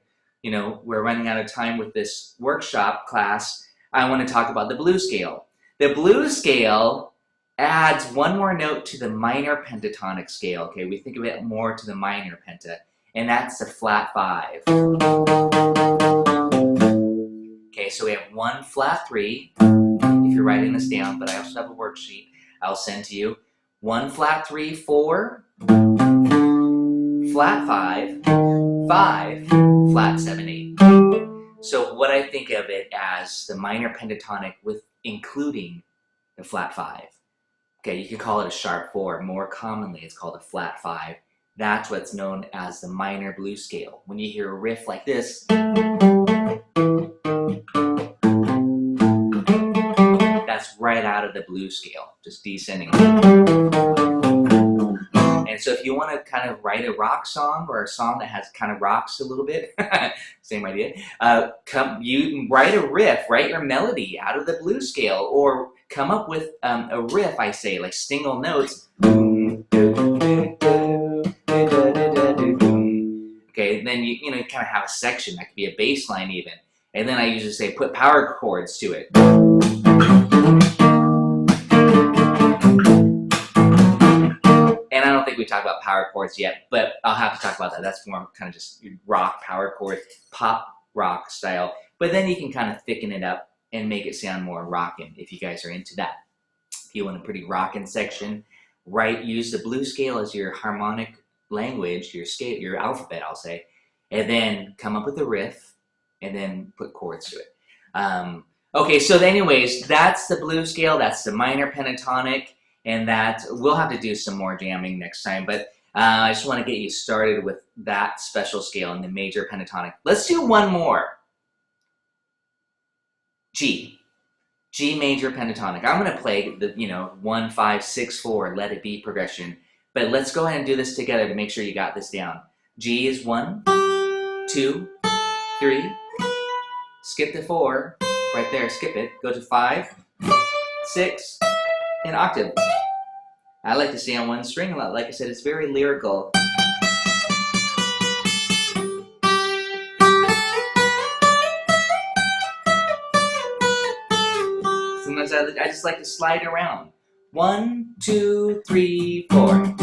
we're running out of time with this workshop class, I want to talk about the blues scale. The blues scale adds one more note to the minor pentatonic scale. Okay, we think of it more to the minor penta, and that's the flat 5. Okay, so we have 1 flat 3, if you're writing this down, but I also have a worksheet I'll send to you. 1 flat 3, 4, flat 5, 5, flat 7, 8. So what I think of it as the minor pentatonic with including the flat 5. Okay, you can call it a sharp 4. More commonly, it's called a flat 5. That's what's known as the minor blues scale. When you hear a riff like this, that's right out of the blues scale, just descending. And so if you want to kind of write a rock song or a song that has kind of rocks a little bit, same idea, you write a riff, write your melody out of the blues scale, or come up with a riff, I say, like single notes. Okay, then you kind of have a section that could be a bass line even. And then I usually say put power chords to it. And I don't think we talked about power chords yet, but I'll have to talk about that. That's more kind of just rock power chord, pop rock style. But then you can kind of thicken it up and make it sound more rockin' if you guys are into that. If you want a pretty rockin' section, use the blues scale as your harmonic language, your scale, your alphabet, I'll say, and then come up with a riff, and then put chords to it. Okay, so anyways, that's the blues scale, that's the minor pentatonic, and that we'll have to do some more jamming next time, but I just want to get you started with that special scale in the major pentatonic. Let's do one more. G major pentatonic. I'm going to play the 1, 5, 6, 4, let it be progression, but let's go ahead and do this together to make sure you got this down. G is 1, 2, 3, skip to 4, right there, skip it, go to 5, 6, and octave. I like to stay on one string a lot. Like I said, it's very lyrical. Sometimes I just like to slide around. 1, 2, 3, 4.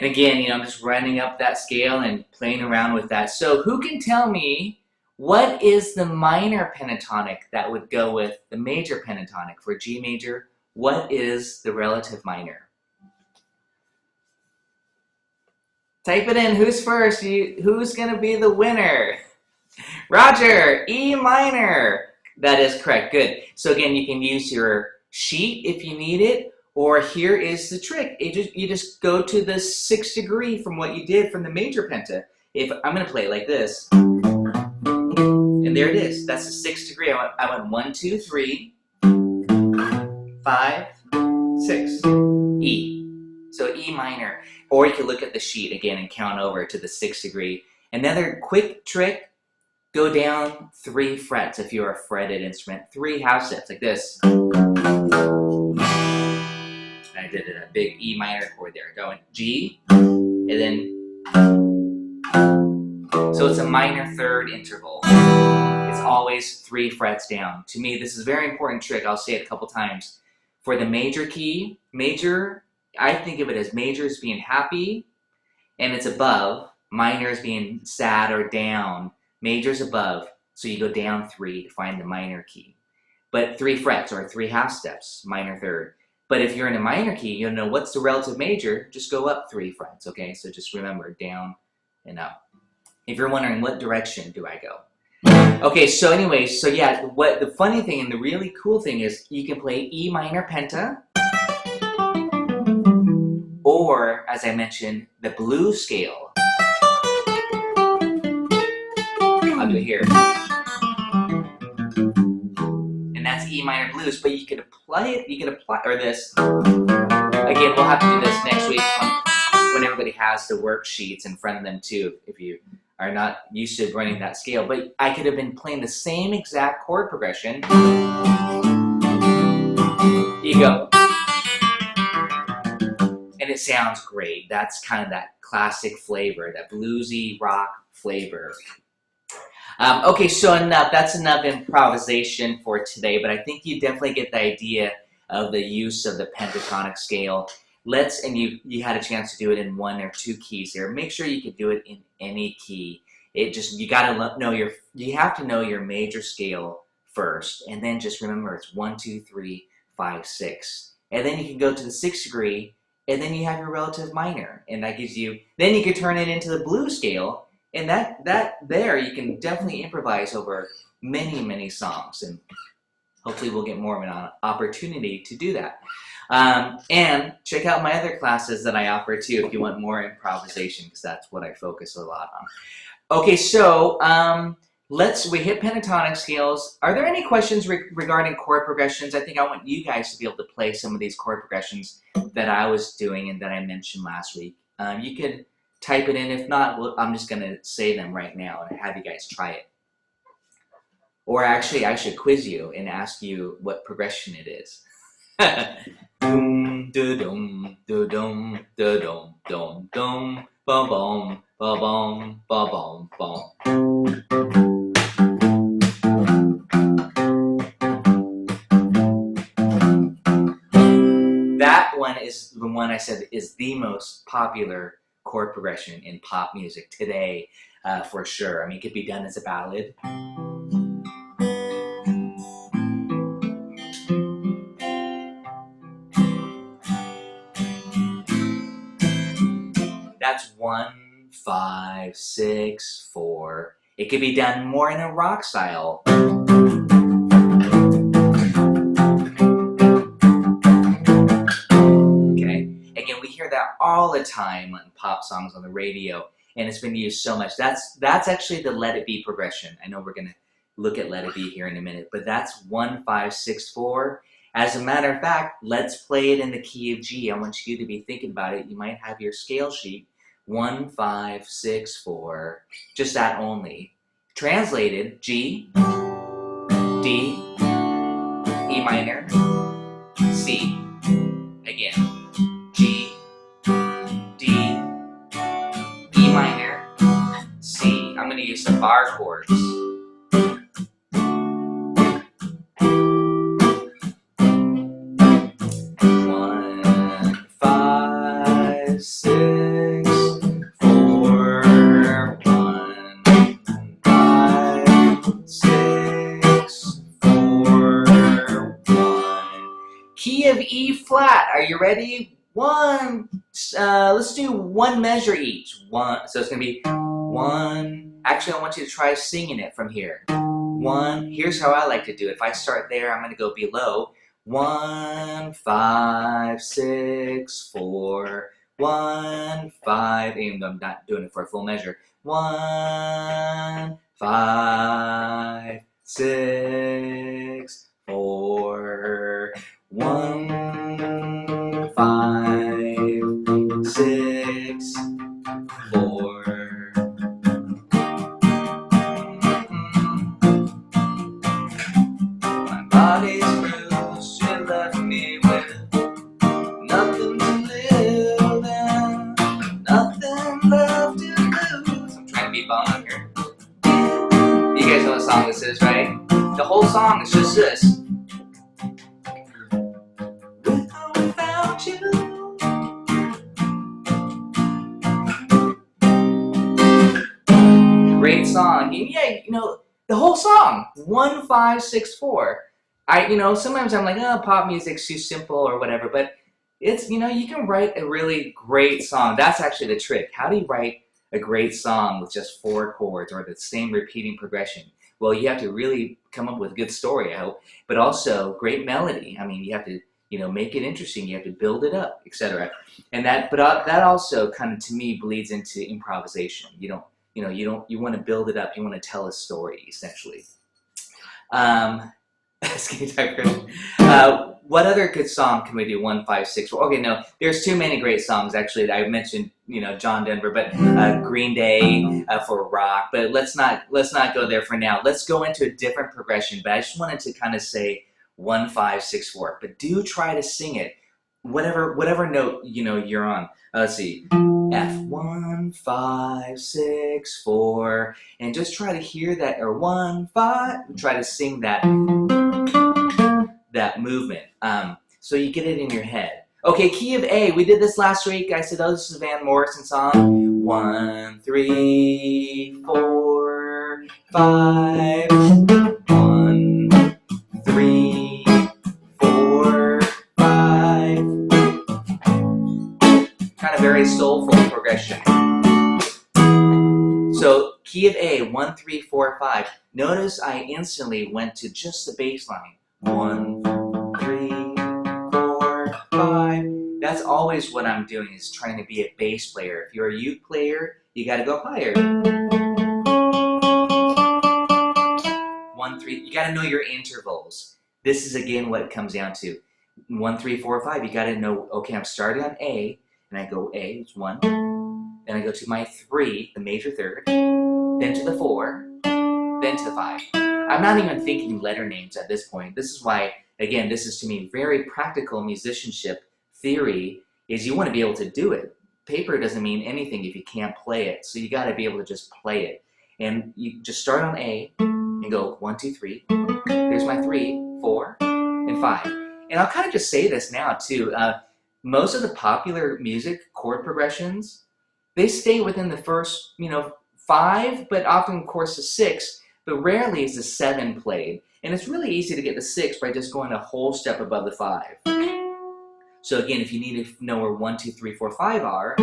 And again, I'm just running up that scale and playing around with that. So who can tell me what is the minor pentatonic that would go with the major pentatonic for G major? What is the relative minor? Type it in. Who's first? Who's going to be the winner? Roger, E minor. That is correct. Good. So again, you can use your sheet if you need it. Or here is the trick. You just go to the 6th degree from what you did from the major penta. If I'm going to play it like this, and there it is. That's the 6th degree. I went 1, 2, 3, 5, 6, E. So E minor. Or you can look at the sheet again and count over to the 6th degree. Another quick trick: go down 3 frets if you're a fretted instrument. 3 half steps like this. I did a big E minor chord there, going G, and then, so it's a minor third interval. It's always 3 frets down. To me, this is a very important trick. I'll say it a couple times. For the major key, major, I think of it as major as being happy, and it's above. Minor as being sad or down. Major's above, so you go down 3 to find the minor key. But 3 frets or 3 half steps, minor third. But if you're in a minor key, you'll know what's the relative major, just go up 3 frets, okay? So just remember, down and up. If you're wondering, what direction do I go? Okay, so anyways, so yeah, what the funny thing and the really cool thing is you can play E minor penta, or, as I mentioned, the blues scale. I'll do it here. And that's E minor blues, but you could apply it, or this. Again, we'll have to do this next week when everybody has the worksheets in front of them too, if you are not used to running that scale. But I could have been playing the same exact chord progression. You go. And it sounds great. That's kind of that classic flavor, that bluesy rock flavor. Okay, so that's enough improvisation for today, but I think you definitely get the idea of the use of the pentatonic scale. And you had a chance to do it in 1 or 2 keys there. Make sure you can do it in any key. You have to know your major scale first, and then just remember it's 1, 2, 3, 5, 6. And then you can go to the 6th degree, and then you have your relative minor, and that gives you, then you can turn it into the blues scale, and there you can definitely improvise over many, many songs, and hopefully we'll get more of an opportunity to do that. And check out my other classes that I offer too if you want more improvisation, because that's what I focus a lot on. Okay, so we hit pentatonic scales. Are there any questions regarding chord progressions? I think I want you guys to be able to play some of these chord progressions that I was doing and that I mentioned last week. You could type it in. If not, I'm just going to say them right now and have you guys try it. Or actually, I should quiz you and ask you what progression it is. Dum da dum da dum da dum dum dum ba bum ba bum ba bum bum. That one is the one I said is the most popular chord progression in pop music today, for sure. I mean, it could be done as a ballad. That's 1, 5, 6, 4. It could be done more in a rock style. Okay. Again, we hear that all the time on pop songs on the radio, and it's been used so much. That's actually the Let It Be progression. I know we're going to look at Let It Be here in a minute, but that's 1, 5, 6, 4. As a matter of fact, let's play it in the key of G. I want you to be thinking about it. You might have your scale sheet. 1, 5, 6, 4. Just that only. Translated, G, D, E minor, C. Again, G, D, E minor, C. I'm going to use the bar chords. 1, 5, 6, 4, 1, 5, 6, 4, 1. Key of E flat. Are you ready? Let's do 1 measure each. 1. So it's going to be 1. Actually, I want you to try singing it from here. 1. Here's how I like to do it. If I start there, I'm going to go below. 1, 5, 6, 4, 1, 5. Even though I'm not doing it for a full measure. 1, 5, 6, 4, 1, 5, 6, 4. My body's bruised, she left me with nothing to live in, nothing left to lose. I'm trying to be bum here. You guys know what song this is, right? The whole song is just this. With or without you. Great song. And yeah, you know, the whole song. 1, 5, 6, 4. sometimes I'm like, oh, pop music's too simple or whatever, but it's, you can write a really great song. That's actually the trick. How do you write a great song with just 4 chords or the same repeating progression? Well, you have to really come up with a good story, I hope, but also great melody. I mean, you have to, make it interesting. You have to build it up, etc. And that also kind of, to me, bleeds into improvisation. You want to build it up. You want to tell a story, essentially. What other good song can we do? 1, 5, 6. Okay, no, there's too many great songs actually. I mentioned, John Denver, but Green Day for rock. But let's not go there for now. Let's go into a different progression. But I just wanted to kind of say 1, 5, 6, 4. But do try to sing it, whatever note you're on. Let's see, F 1, 5, 6, 4, and just try to hear that, or 1, 5. Try to sing that movement, so you get it in your head. Okay, key of A. We did this last week. I said, oh, this is a Van Morrison song. 1, 3, 4, 5. 1, 3, 4, 5. Kind of very soulful progression. So key of A, 1, 3, 4, 5. Notice I instantly went to just the bass line. 1, 3, 4, 5. That's always what I'm doing, is trying to be a bass player. If you're a uke player, you got to go higher. 1, 3. You got to know your intervals. This is again what it comes down to. 1, 3, 4, 5. You got to know. Okay, I'm starting on A, and I go A. It's 1. Then I go to my 3, the major third. Then to the 4. Then to the 5. I'm not even thinking letter names at this point. This is why, again, this is to me very practical musicianship theory, is you want to be able to do it. Paper doesn't mean anything if you can't play it. So you got to be able to just play it. And you just start on A and go 1, 2, 3. There's my 3, 4, and 5. And I'll kind of just say this now too. Most of the popular music chord progressions, they stay within the first, 5, but often, of course, the 6. But rarely is the 7 played. And it's really easy to get the 6 by just going a whole step above the 5. So again, if you need to know where 1, 2, 3, 4, 5 are,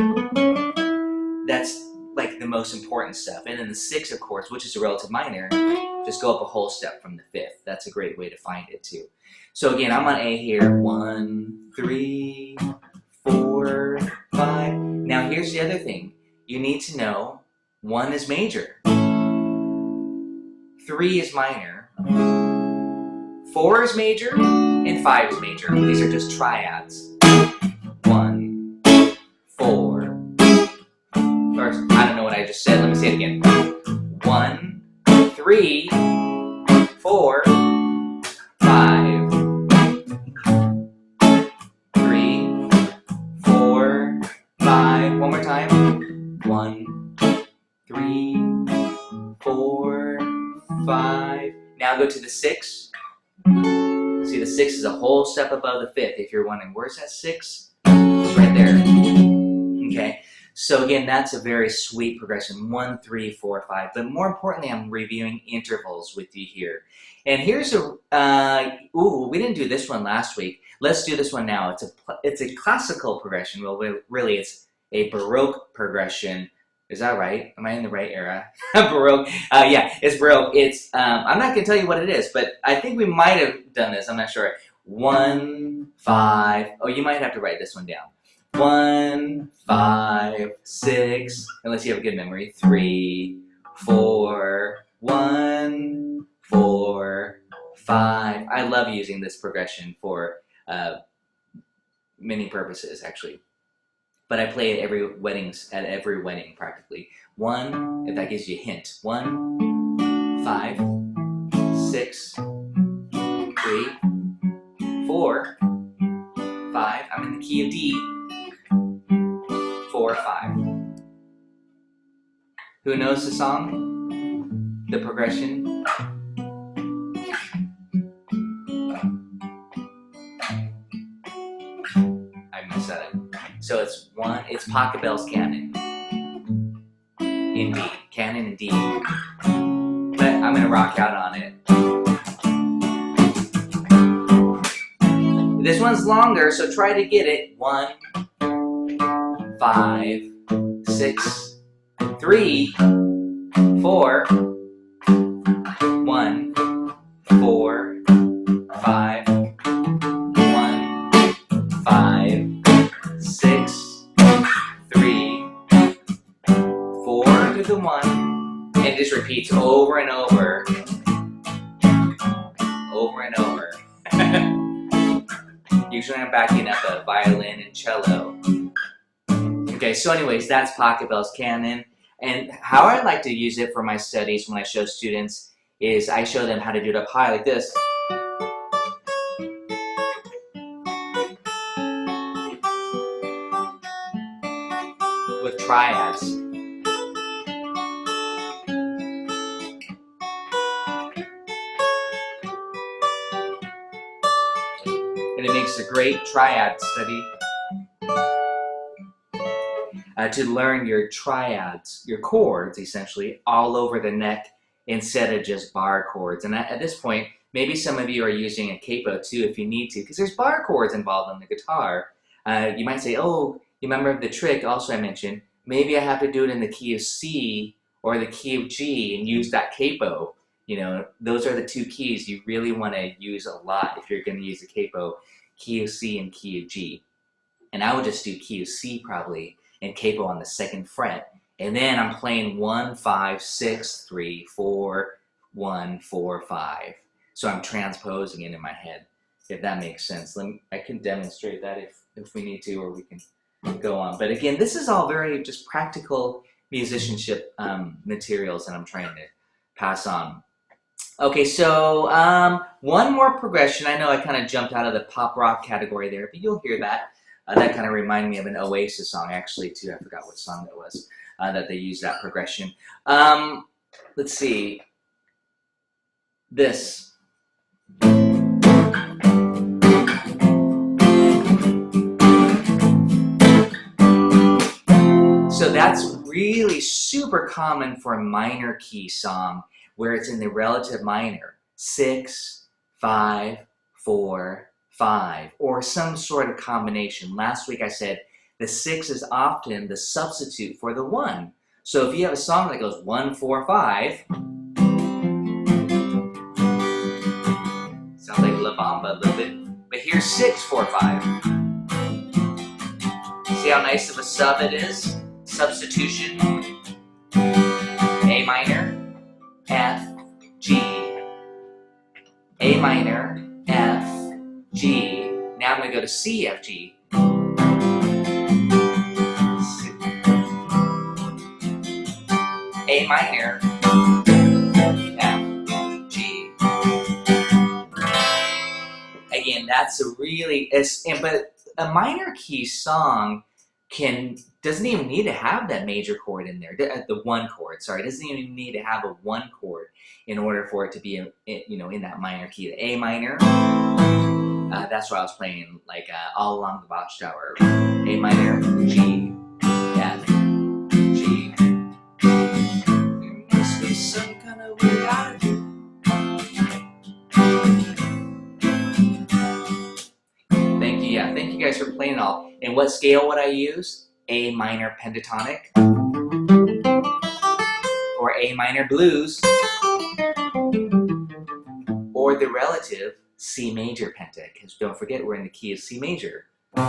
that's like the most important stuff. And then the 6, of course, which is a relative minor, just go up a whole step from the 5th. That's a great way to find it too. So again, I'm on A here. 1, 3, 4, 5. Now here's the other thing. You need to know 1 is major. 3 is minor, 4 is major, and 5 is major. These are just triads. 1, 4, or I don't know what I just said. Let me say it again. 1, 3, 4, 5. 3, 4, 5. One more time. 1, 3, 4, 5. Now go to the 6. See, the 6 is a whole step above the 5th. If you're wondering, where's that 6? It's right there. Okay. So again, that's a very sweet progression. 1, 3, 4, 5. But more importantly, I'm reviewing intervals with you here. And here's a, we didn't do this one last week. Let's do this one now. It's a classical progression. Well, really, it's a Baroque progression. Is that right? Am I in the right era? Baroque. Yeah, it's Baroque. It's I'm not gonna tell you what it is, but I think we might have done this. I'm not sure. 1, 5. Oh, you might have to write this one down. 1, 5, 6. Unless you have a good memory. 3, 4. 1, 4, 5. I love using this progression for many purposes, actually. But I play it at every wedding practically. 1, if that gives you a hint. 1, 5, 6, 3, 4, 5. I'm in the key of D. 4, 5. Who knows the song? The progression? I messed that up. So it's Pachelbel's canon. In D. Canon in D. But I'm gonna rock out on it. This one's longer, so try to get it. 1, 5, 6, 3, 4, 1, 4, 5, 1, 5, 6, 3, 4 to the 1, and it just repeats over and over. Over and over. Usually I'm backing up a violin and cello. Okay, so anyways, that's Pocket Bell's canon. And how I like to use it for my studies when I show students is I show them how to do it up high like this. With triads. And it makes a great triad study. To learn your triads, your chords, essentially, all over the neck instead of just bar chords. And at this point, maybe some of you are using a capo too if you need to, because there's bar chords involved on the guitar. You might say, oh, you remember the trick also I mentioned, maybe I have to do it in the key of C or the key of G and use that capo. You know, those are the two keys you really want to use a lot if you're going to use a capo, key of C and key of G. And I would just do key of C probably and capo on the 2nd fret. And then I'm playing 1, 5, 6, 3, 4, 1, 4, 5. So I'm transposing it in my head, if that makes sense. I can demonstrate that if we need to, or we can go on. But again, this is all very just practical musicianship materials that I'm trying to pass on. Okay, so one more progression. I know I kind of jumped out of the pop rock category there, but you'll hear that. That kind of reminded me of an Oasis song, actually, too. I forgot what song that was, that they used that progression. Let's see. This. So that's really super common for a minor key song, where it's in the relative minor. 6, 5, 4, 5, or some sort of combination. Last week I said the 6 is often the substitute for the 1. So if you have a song that goes 1, 4, 5, sounds like La Bamba a little bit, but here's 6, 4, 5. See how nice of a sub it is? Substitution. A minor, F, G. A minor, F, G. Now I'm going to go to C, F, G. A minor, F, G. Again, that's a really, but a minor key song doesn't even need to have that major chord in there, the 1 chord, sorry, doesn't even need to have a 1 chord in order for it to be, in that minor key. The A minor, that's what I was playing, like all along the Watchtower. A minor, G, F, G. There must be some kind of way out of it. Thank you, yeah, thank you guys for playing it all. And what scale would I use? A minor pentatonic, or A minor blues, or the relative C major penta, because don't forget we're in the key of C major. A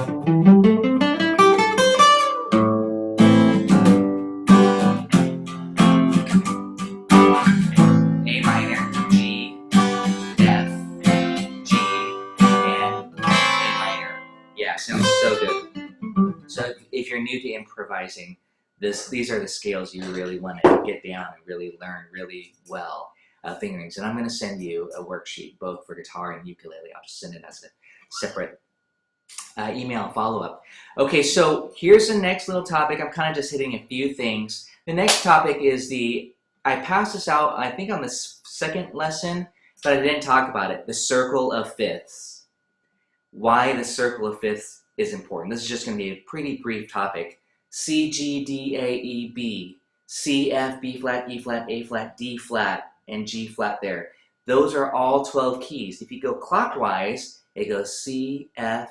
minor, G, F, G, and A minor. Yeah, sounds so good. So if you're new to improvising, these are the scales you really want to get down and really learn really well. Fingerings. And I'm going to send you a worksheet both for guitar and ukulele. I'll just send it as a separate email follow-up. Okay, so here's the next little topic. I'm kind of just hitting a few things. The next topic is I passed this out, I think on the 2nd lesson, but I didn't talk about it, the circle of fifths. Why the circle of fifths is important. This is just going to be a pretty brief topic. C, G, D, A, E, B, C, F, B flat, E flat, A flat, D flat, and G flat there. Those are all 12 keys. If you go clockwise, It goes C, F.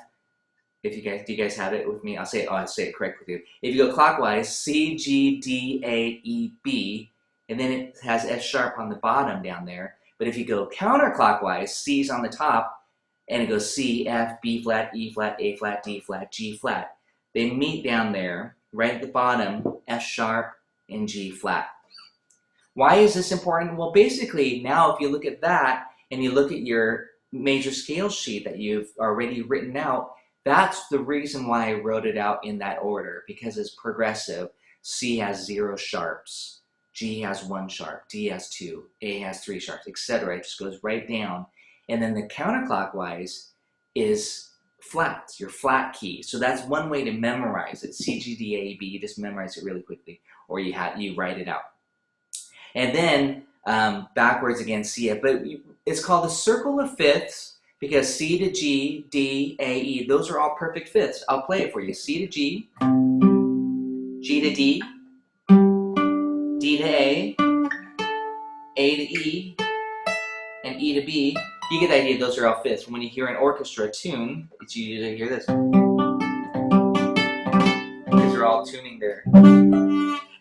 If you guys, do you guys have it with me? I'll say it correct with you. If you go clockwise, C, G, D, A, E, B, and then it has F sharp on the bottom down there. But if you go counterclockwise, C's on the top, and it goes C, F, B flat, E flat, A flat, D flat, G flat. They meet down there, right at the bottom, F sharp and G flat. Why is this important? Well, basically, now if you look at that, and you look at your major scale sheet that you've already written out, that's the reason why I wrote it out in that order, because it's progressive. C has 0 sharps, G has 1 sharp, D has 2, A has 3 sharps, etc. It just goes right down. And then the counterclockwise is flats, your flat key. So that's one way to memorize it. C, G, D, A, B, you just memorize it really quickly, or you write it out. And then backwards again, C, F, but it's called the circle of fifths, because C to G, D, A, E, those are all perfect fifths. I'll play it for you. C to G, G to D, D to A to E, and E to B. You get the idea, those are all fifths. When you hear an orchestra tune, it's you usually hear this. Because they're all tuning there.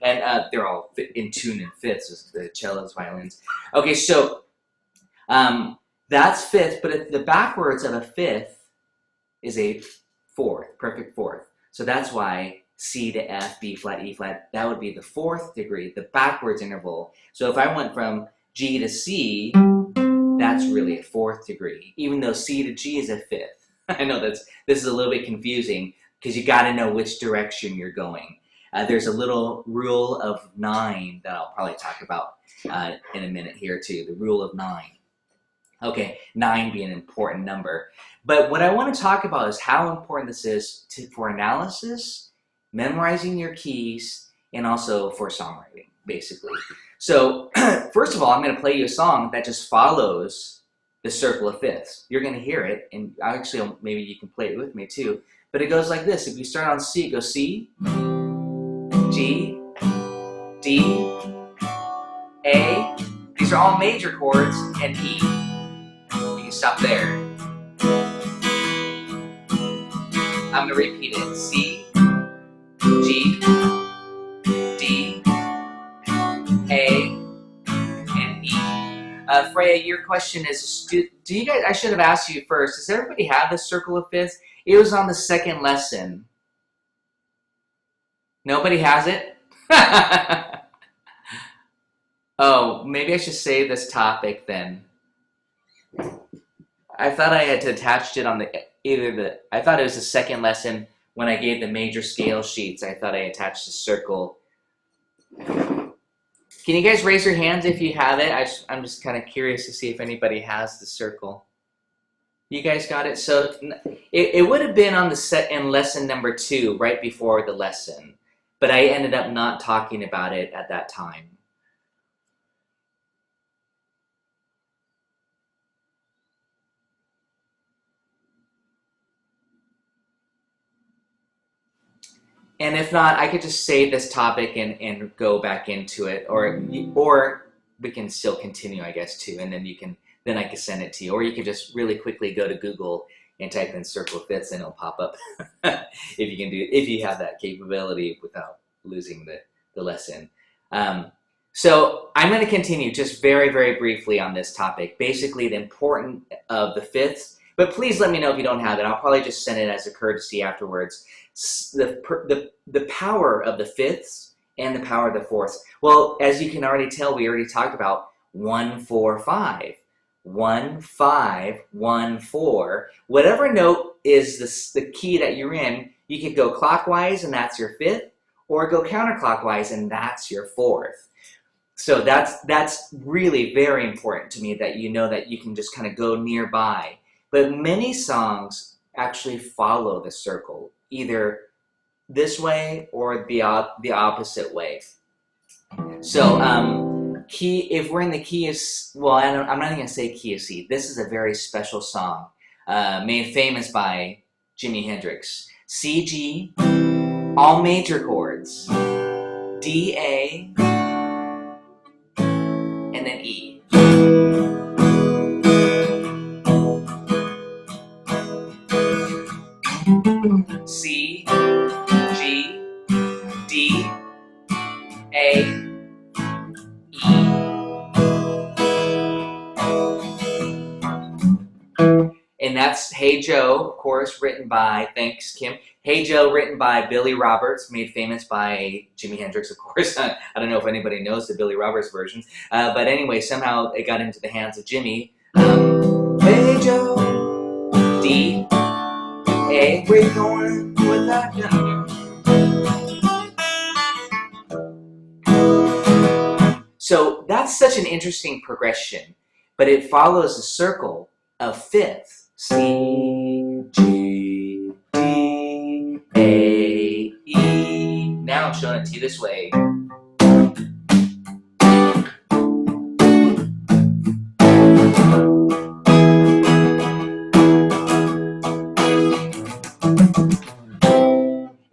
And they're all in tune in fifths, the cellos, violins. Okay, so that's fifth, but if the backwards of a fifth is a fourth, perfect fourth. So that's why C to F, B flat, E flat, that would be the 4th degree, the backwards interval. So if I went from G to C, that's really a 4th degree, even though C to G is a 5th. I know this is a little bit confusing because you got to know which direction you're going. There's a little rule of 9 that I'll probably talk about in a minute here too, the rule of 9. Okay, 9 being an important number. But what I want to talk about is how important this is for analysis, memorizing your keys, and also for songwriting, basically. So, first of all, I'm going to play you a song that just follows the circle of fifths. You're going to hear it, and actually, maybe you can play it with me too. But it goes like this. If you start on C, it goes C, G, D, A. These are all major chords, and E. You can stop there. I'm going to repeat it. C, G, D, A, and E. Freya, your question is, do you guys, I should have asked you first, does everybody have the circle of fifths? It was on the 2nd lesson. Nobody has it? Oh, maybe I should save this topic then. I thought I had attached it on I thought it was the 2nd lesson when I gave the major scale sheets. I thought I attached the circle. Can you guys raise your hands if you have it? I'm just kind of curious to see if anybody has the circle. You guys got it? So it would have been on in lesson number 2, right before the lesson. But I ended up not talking about it at that time. And if not, I could just save this topic and go back into it, or we can still continue, I guess, too, and then I can send it to you, or you can just really quickly go to Google and type in circle of fifths, and it'll pop up if you have that capability without losing the lesson. So I'm going to continue just very, very briefly on this topic. Basically, the importance of the fifths, but please let me know if you don't have it. I'll probably just send it as a courtesy afterwards. The power of the fifths and the power of the fourths. Well, as you can already tell, we already talked about 1, 4, 5. 1, 5, 1, 4. Whatever note is the key that you're in, you could go clockwise and that's your 5th, or go counterclockwise and that's your 4th. So that's really very important to me, that you know that you can just kind of go nearby. But many songs actually follow the circle, either this way or the opposite way. So if we're in the key of, well, I'm not even going to say key of C. This is a very special song made famous by Jimi Hendrix. C, G, all major chords, D, A, and then E. C, G, D, A, E. And that's Hey Joe, of course, written by, thanks Kim. Hey Joe, written by Billy Roberts, made famous by Jimi Hendrix, of course. I don't know if anybody knows the Billy Roberts version. But anyway, somehow it got into the hands of Jimmy. Hey Joe, D, A, where you going with that gun? So that's such an interesting progression, but it follows a circle of fifths. C, G, D, A, E. Now I'm showing it to you this way.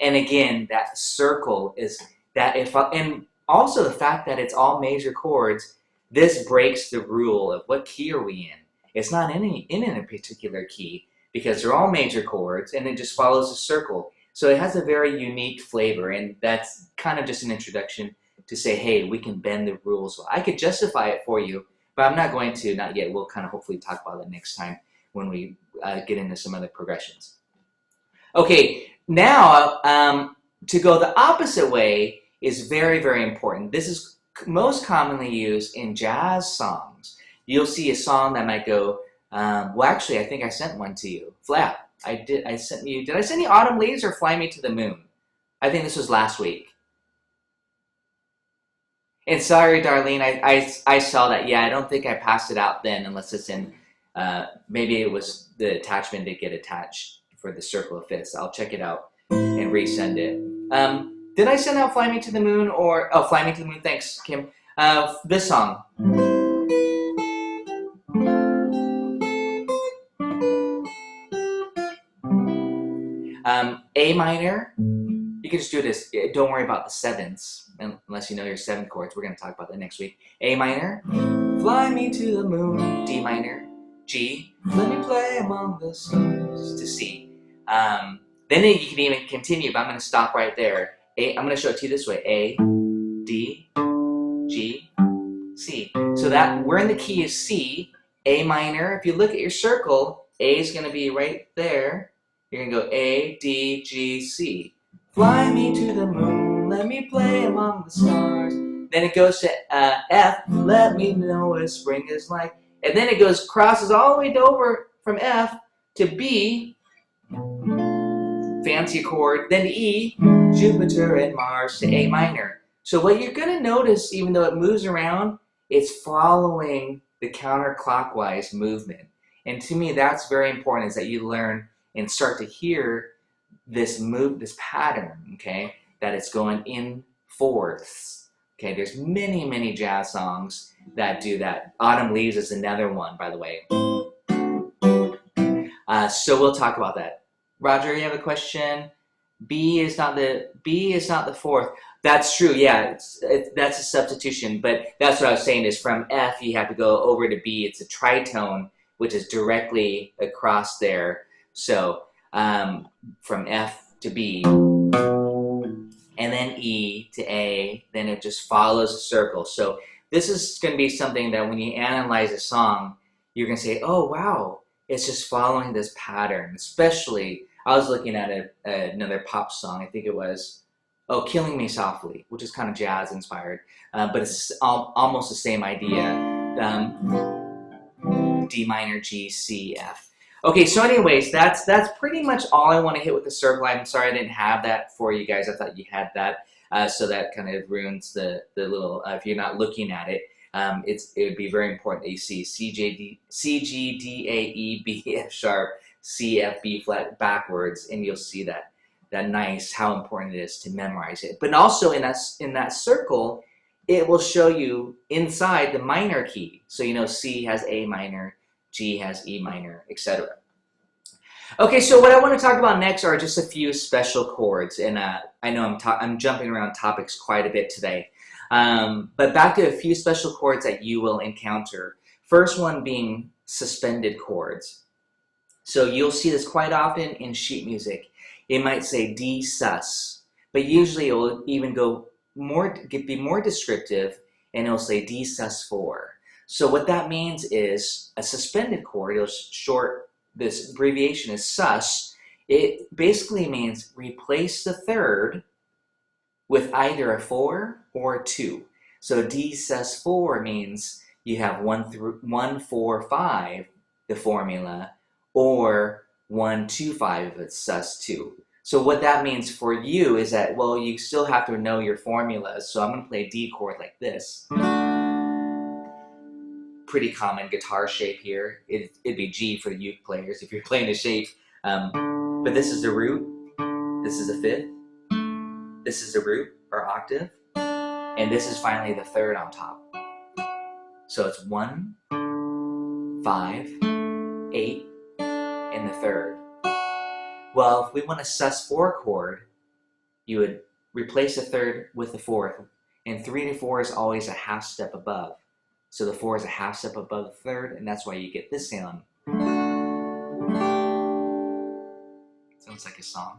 And again, that circle is that and also the fact that it's all major chords, this breaks the rule of what key are we in. It's not in a particular key because they're all major chords and it just follows a circle. So it has a very unique flavor, and that's kind of just an introduction to say, hey, we can bend the rules. Well, I could justify it for you, but I'm not going to, not yet. We'll kind of hopefully talk about that next time when we get into some other progressions. Okay, now to go the opposite way is very, very important. This is most commonly used in jazz songs. You'll see a song that might go, well, actually, I think I sent one to you. Flap, did I send you Autumn Leaves or Fly Me to the Moon? I think this was last week. And sorry, Darlene, I saw that. Yeah, I don't think I passed it out then unless it's in, maybe it was the attachment did get attached for the circle of fifths. I'll check it out and resend it. Did I send out Fly Me to the Moon or, oh, Fly Me to the Moon, thanks, Kim. This song. A minor, you can just do this. Don't worry about the sevenths, unless you know your seventh chords. We're going to talk about that next week. A minor, fly me to the moon. D minor, G, let me play among the stars. To C. Then you can even continue, but I'm going to stop right there. I'm going to show it to you this way. A, D, G, C. So that we're in the key of C. A minor. If you look at your circle, A is going to be right there. You're going to go A, D, G, C. Fly me to the moon, let me play among the stars. Then it goes to F, let me know what spring is like. And then it crosses all the way over from F to B, fancy chord, then E, Jupiter and Mars to A minor. So what you're going to notice, even though it moves around, it's following the counterclockwise movement. And to me, that's very important, is that you learn and start to hear this pattern, okay, that it's going in fourths. Okay, there's many, many jazz songs that do that. Autumn Leaves is another one, by the way. So we'll talk about that. Roger, you have a question? B is not the fourth. That's true, yeah, that's a substitution, but that's what I was saying is from F, you have to go over to B. It's a tritone, which is directly across there. So from F to B, and then E to A, then it just follows a circle. So this is going to be something that when you analyze a song, you're going to say, oh, wow, it's just following this pattern. Especially, I was looking at another pop song, I think it was, Killing Me Softly, which is kind of jazz inspired, but it's almost the same idea, D minor, G, C, F. Okay, so anyways, that's pretty much all I want to hit with the circle. I'm sorry I didn't have that for you guys. I thought you had that, so that kind of ruins the little, if you're not looking at it, it would be very important that you see C, G, D, A, E, B, F sharp, C, F, B flat backwards, and you'll see that nice, how important it is to memorize it. But also in that circle, it will show you inside the minor key. So you know C has A minor, G has E minor, etc. Okay, so what I want to talk about next are just a few special chords, and I know I'm jumping around topics quite a bit today, but back to a few special chords that you will encounter. First one being suspended chords. So you'll see this quite often in sheet music. it might say D sus, but usually it will even be more descriptive, and it'll say D sus4. So what that means is a suspended chord, this abbreviation is sus. It basically means replace the third with either a 4 or a 2. So D sus4 means you have 1, 4, 5, the formula, or 1, 2, 5 if it's sus2. So what that means for you is that, well, you still have to know your formulas. So I'm going to play a D chord like this. Pretty common guitar shape here. It'd be G for the uke players if you're playing a shape. But this is the root. This is the fifth. This is the root or octave. And this is finally the third on top. So it's 1, 5, 8, and the third. Well, if we want a sus4 chord, you would replace the third with the fourth. And 3 to 4 is always a half step above. So the 4 is a half step above the third, and that's why you get this sound. Sounds like a song.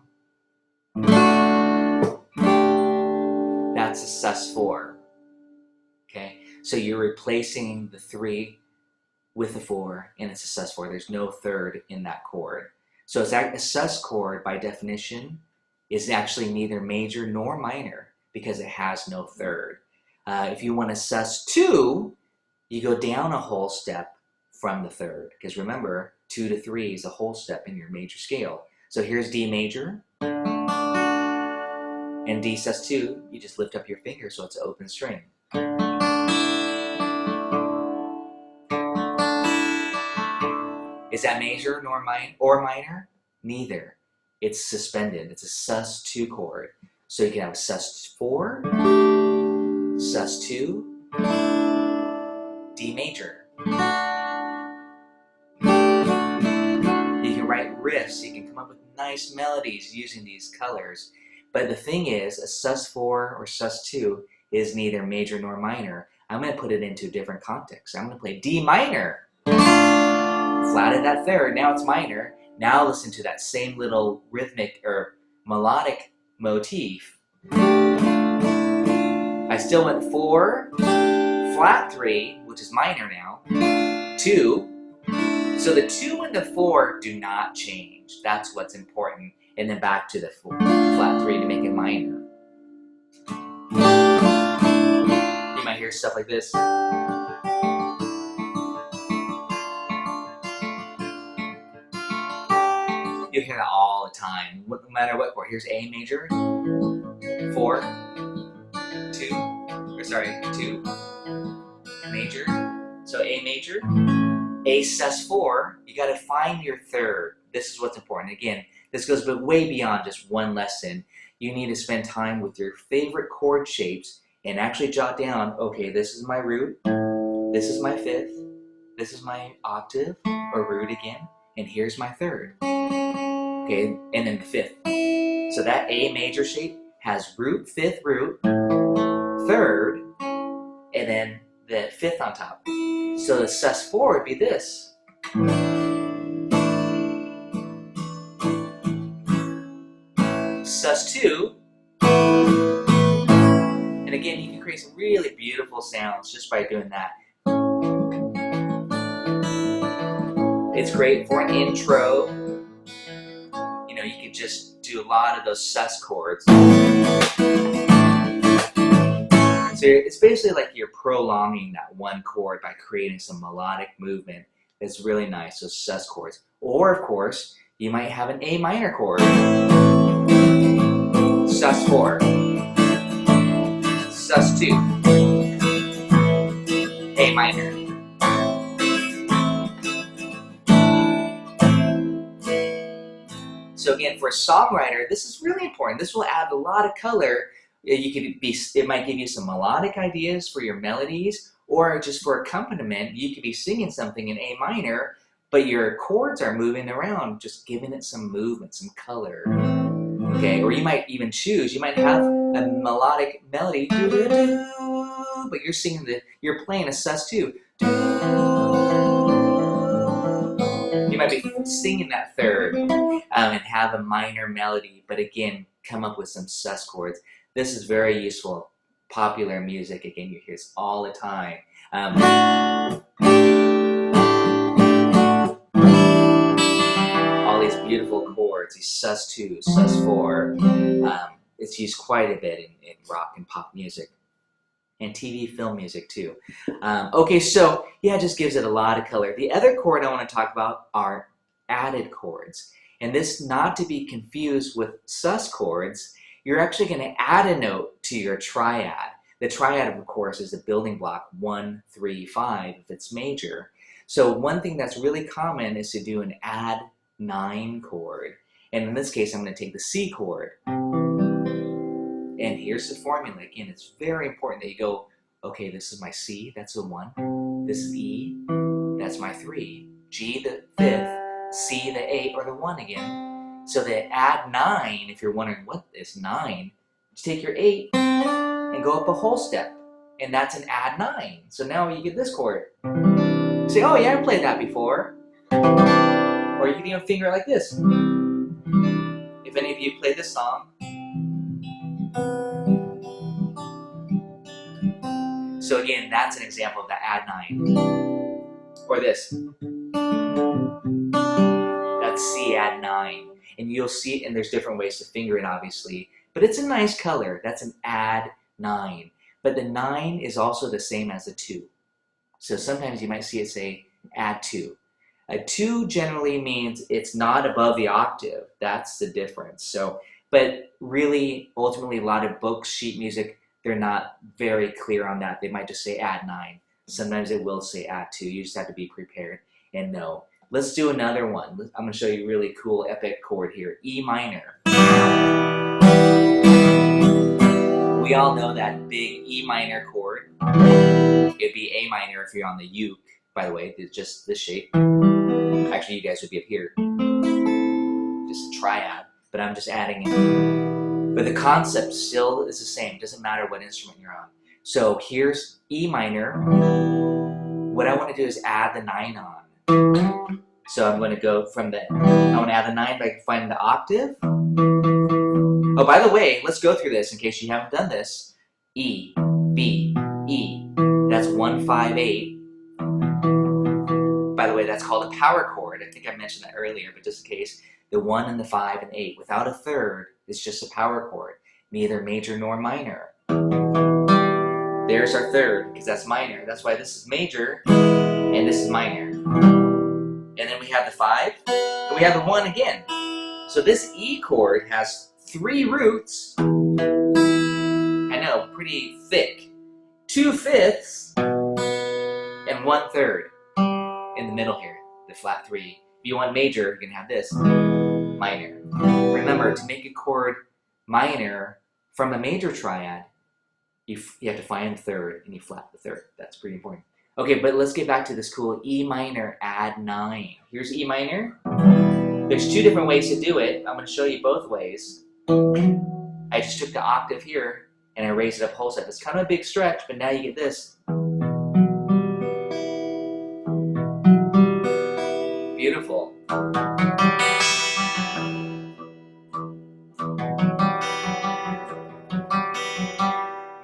That's a sus4. Okay, so you're replacing the 3 with the 4, and it's a sus4. There's no third in that chord. So a sus chord, by definition, is actually neither major nor minor because it has no third. If you want a sus2, you go down a whole step from the third, because remember, 2 to 3 is a whole step in your major scale. So here's D major, and D sus2, you just lift up your finger so it's an open string. Is that major or minor? Neither. It's suspended. It's a sus2 chord. So you can have a sus4, sus2, D major. You can write riffs. You can come up with nice melodies using these colors. But the thing is, a sus4 or sus2 is neither major nor minor. I'm going to put it into a different context. I'm going to play D minor. Flatted that third, now it's minor. Now listen to that same little rhythmic or melodic motif. I still went 4, flat 3, which is minor now, 2. So the 2 and the 4 do not change. That's what's important. And then back to the flat 3 to make it minor. You might hear stuff like this. You hear that all the time, no matter what chord. Here's A major, 4, 2, major. So A major, A sus4, you gotta find your third. This is what's important. Again, this goes way beyond just one lesson. You need to spend time with your favorite chord shapes and actually jot down, okay, this is my root, this is my fifth, this is my octave, or root again, and here's my third. Okay, and then the fifth. So that A major shape has root, fifth root, third, and then the fifth on top. So the sus4 would be this. Sus2. And again, you can create some really beautiful sounds just by doing that. It's great for an intro. You know, you could just do a lot of those sus chords. So it's basically like you're prolonging that one chord by creating some melodic movement that's really nice, those sus chords. Or, of course, you might have an A minor chord. Sus4. Sus2. A minor. So again, for a songwriter, this is really important. This will add a lot of color. It might give you some melodic ideas for your melodies, or just for accompaniment, you could be singing something in A minor, but your chords are moving around, just giving it some movement, some color. Okay, or you might even choose, you might have a melodic melody, but you're playing a sus2. You might be singing that third. and have a minor melody, but again, come up with some sus chords. This is very useful. Popular music, again, you hear this all the time. All these beautiful chords, these sus2, sus4. It's used quite a bit in rock and pop music. And TV, film music too. Okay, so yeah, it just gives it a lot of color. The other chord I want to talk about are added chords. And this, not to be confused with sus chords, you're actually going to add a note to your triad. The triad, of course, is the building block 1, 3, 5 if it's major. So one thing that's really common is to do an add 9 chord. And in this case, I'm going to take the C chord. And here's the formula. Again, it's very important that you go, okay, this is my C, that's the 1. This is E, that's my 3. G, the 5th, C, the 8, or the 1 again. So the add 9, if you're wondering what is 9, you take your 8 and go up a whole step. And that's an add 9. So now you get this chord. You say, oh yeah, I played that before. Or you can even finger it like this. If any of you play this song. So again, that's an example of the add 9. Or this. That's C add 9. And you'll see it, and there's different ways to finger it, obviously. But it's a nice color. That's an add 9. But the 9 is also the same as a 2. So sometimes you might see it say add 2. A 2 generally means it's not above the octave. That's the difference. So, but really, ultimately, a lot of books, sheet music, they're not very clear on that. They might just say add 9. Sometimes it will say add 2. You just have to be prepared and know. Let's do another one. I'm going to show you a really cool epic chord here. E minor. We all know that big E minor chord. It'd be A minor if you're on the uke, by the way. It's just this shape. Actually, you guys would be up here. Just a triad, but I'm just adding it. But the concept still is the same. It doesn't matter what instrument you're on. So here's E minor. What I want to do is add the 9 on. So I'm going to go from the, I want to add the 9 by finding the octave. Oh, by the way, let's go through this in case you haven't done this. E, B, E. That's 1, 5, 8. By the way, that's called a power chord. I think I mentioned that earlier, but just in case, the 1 and the 5 and 8. Without a third, it's just a power chord. Neither major nor minor. There's our third, because that's minor. That's why this is major, and this is minor. And then we have the 5, and we have the 1 again. So this E chord has 3 roots. I know, pretty thick. 2/5 and 1/3 in the middle here, the flat 3. If you want major, you can have this, minor. Remember, to make a chord minor from a major triad, you have to find the 3rd and you flat the 3rd. That's pretty important. Okay, but let's get back to this cool E minor add 9. Here's E minor. There's 2 different ways to do it. I'm going to show you both ways. I just took the octave here and I raised it up whole step. It's kind of a big stretch, but now you get this. Beautiful.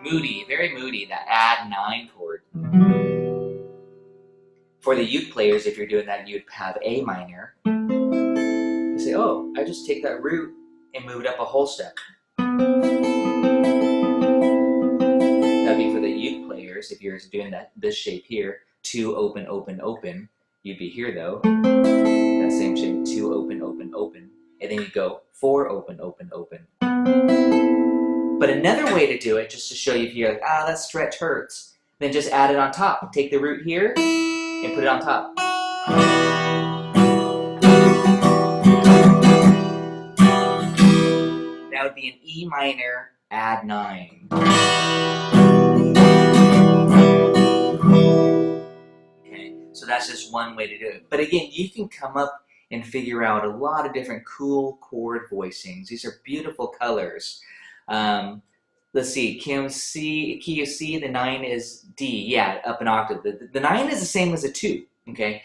Moody, very moody, that add 9 chord. For the uke players, if you're doing that, you'd have A minor. You say, oh, I just take that root and move it up a whole step. That'd be for the uke players, if you're doing this shape here, 2 open, open, open. You'd be here though, that same shape, 2 open, open, open. And then you go 4 open, open, open. But another way to do it, just to show you if you're like, ah, that stretch hurts, then just add it on top. Take the root here and put it on top. That would be an E minor add 9. Okay, so that's just one way to do it. But again, you can come up and figure out a lot of different cool chord voicings. These are beautiful colors. Let's see, key of C, the 9 is D, yeah, up an octave. The 9 is the same as a 2, okay?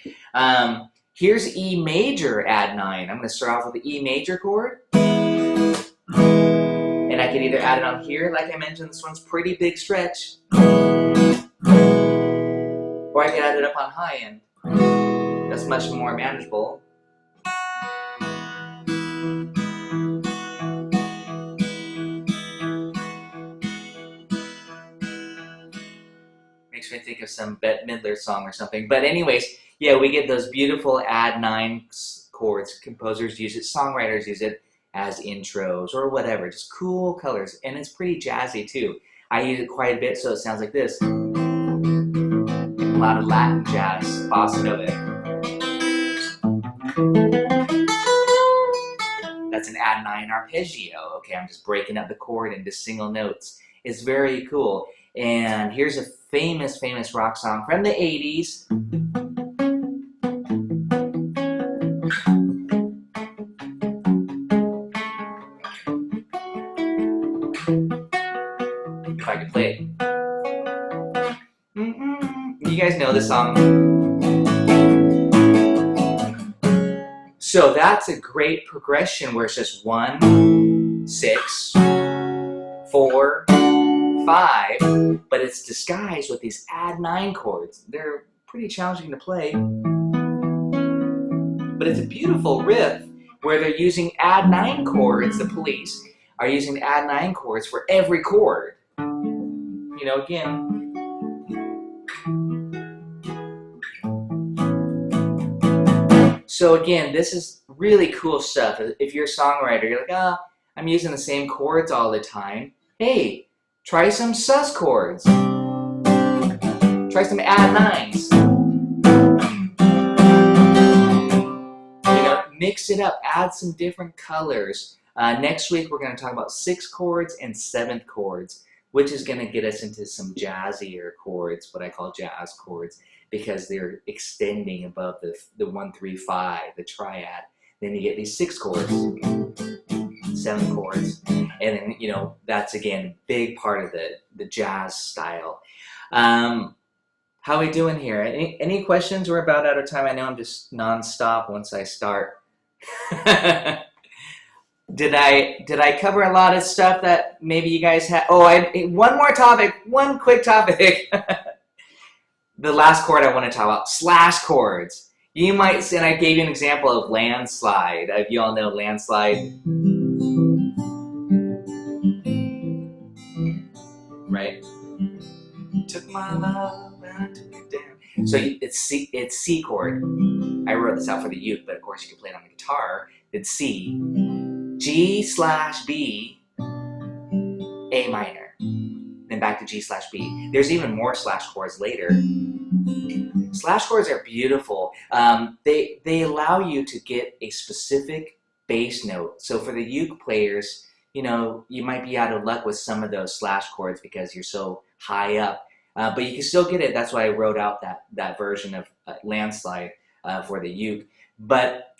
Here's E major add 9. I'm going to start off with the E major chord. And I can either add it on here, like I mentioned, this one's pretty big stretch. Or I can add it up on high end. That's much more manageable. Makes me think of some Bette Midler song or something. But anyways, yeah, we get those beautiful add 9 chords. Composers use it, songwriters use it as intros or whatever. Just cool colors. And it's pretty jazzy too. I use it quite a bit, so it sounds like this. A lot of Latin jazz, bossa nova. That's an add 9 arpeggio. Okay, I'm just breaking up the chord into single notes. It's very cool. And here's a famous, famous rock song from the 80s. If I could play it. You guys know this song. So that's a great progression where it's just 1, 6, 4, 5, but it's disguised with these add 9 chords. They're pretty challenging to play, but it's a beautiful riff where they're using add 9 chords. The Police are using add 9 chords for every chord. You know, again. So again, this is really cool stuff. If you're a songwriter, you're like, ah, I'm using the same chords all the time. Hey, try some sus chords. Try some add 9s. You know, mix it up. Add some different colors. Next week, we're going to talk about 6th chords and 7th chords, which is going to get us into some jazzier chords, what I call jazz chords, because they're extending above the 1, 3, 5, the triad. Then you get these 6 chords, 7 chords, and then, you know, that's again a big part of the jazz style. How are we doing here? Any questions? We're about out of time. I know I'm just non-stop once I start. Did I cover a lot of stuff that maybe you guys had? Oh, one more topic, one quick topic. The last chord I want to talk about, slash chords. You might say, and I gave you an example of landslide. You all know landslide, right? Took my love and took it down. So it's C chord. I wrote this out for the uke, but of course you can play it on the guitar. It's C, G/B, A minor, then back to G/B. There's even more slash chords later. Slash chords are beautiful. They allow you to get a specific bass note. So for the uke players, you know, you might be out of luck with some of those slash chords because you're so high up. But you can still get it. That's why I wrote out that version of landslide for the uke. But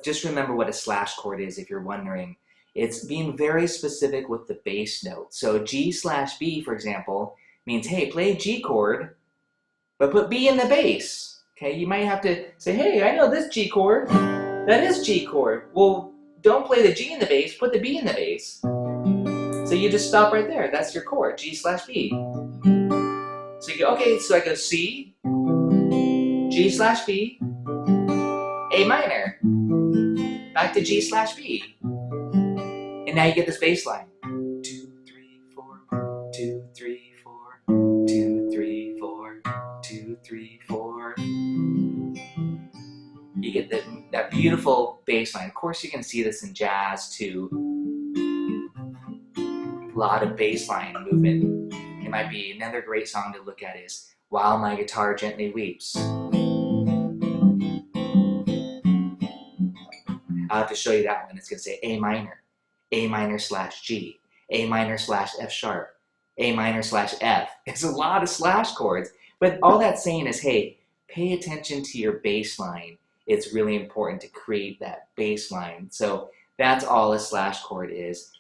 just remember what a slash chord is if you're wondering. It's being very specific with the bass note. So G/B, for example, means, hey, play a G chord, but put B in the bass. Okay, you might have to say, hey, I know this G chord. That is G chord. Well, don't play the G in the bass, put the B in the bass. So you just stop right there. That's your chord, G/B. So you go, okay, so I go C, G/B, A minor, back to G/B. And now you get this bass line. 2, 3, 4, 2, 3, 4, 2, 3, 4, 2, 3, 4. You get that beautiful bass line. Of course, you can see this in jazz too. A lot of bass line movement. It might be another great song to look at is While My Guitar Gently Weeps. I'll have to show you that one. It's going to say A minor, A minor/G, A minor/F sharp, A minor/F. It's a lot of slash chords, but all that's saying is, hey, pay attention to your bass line. It's really important to create that bass line. So that's all a slash chord is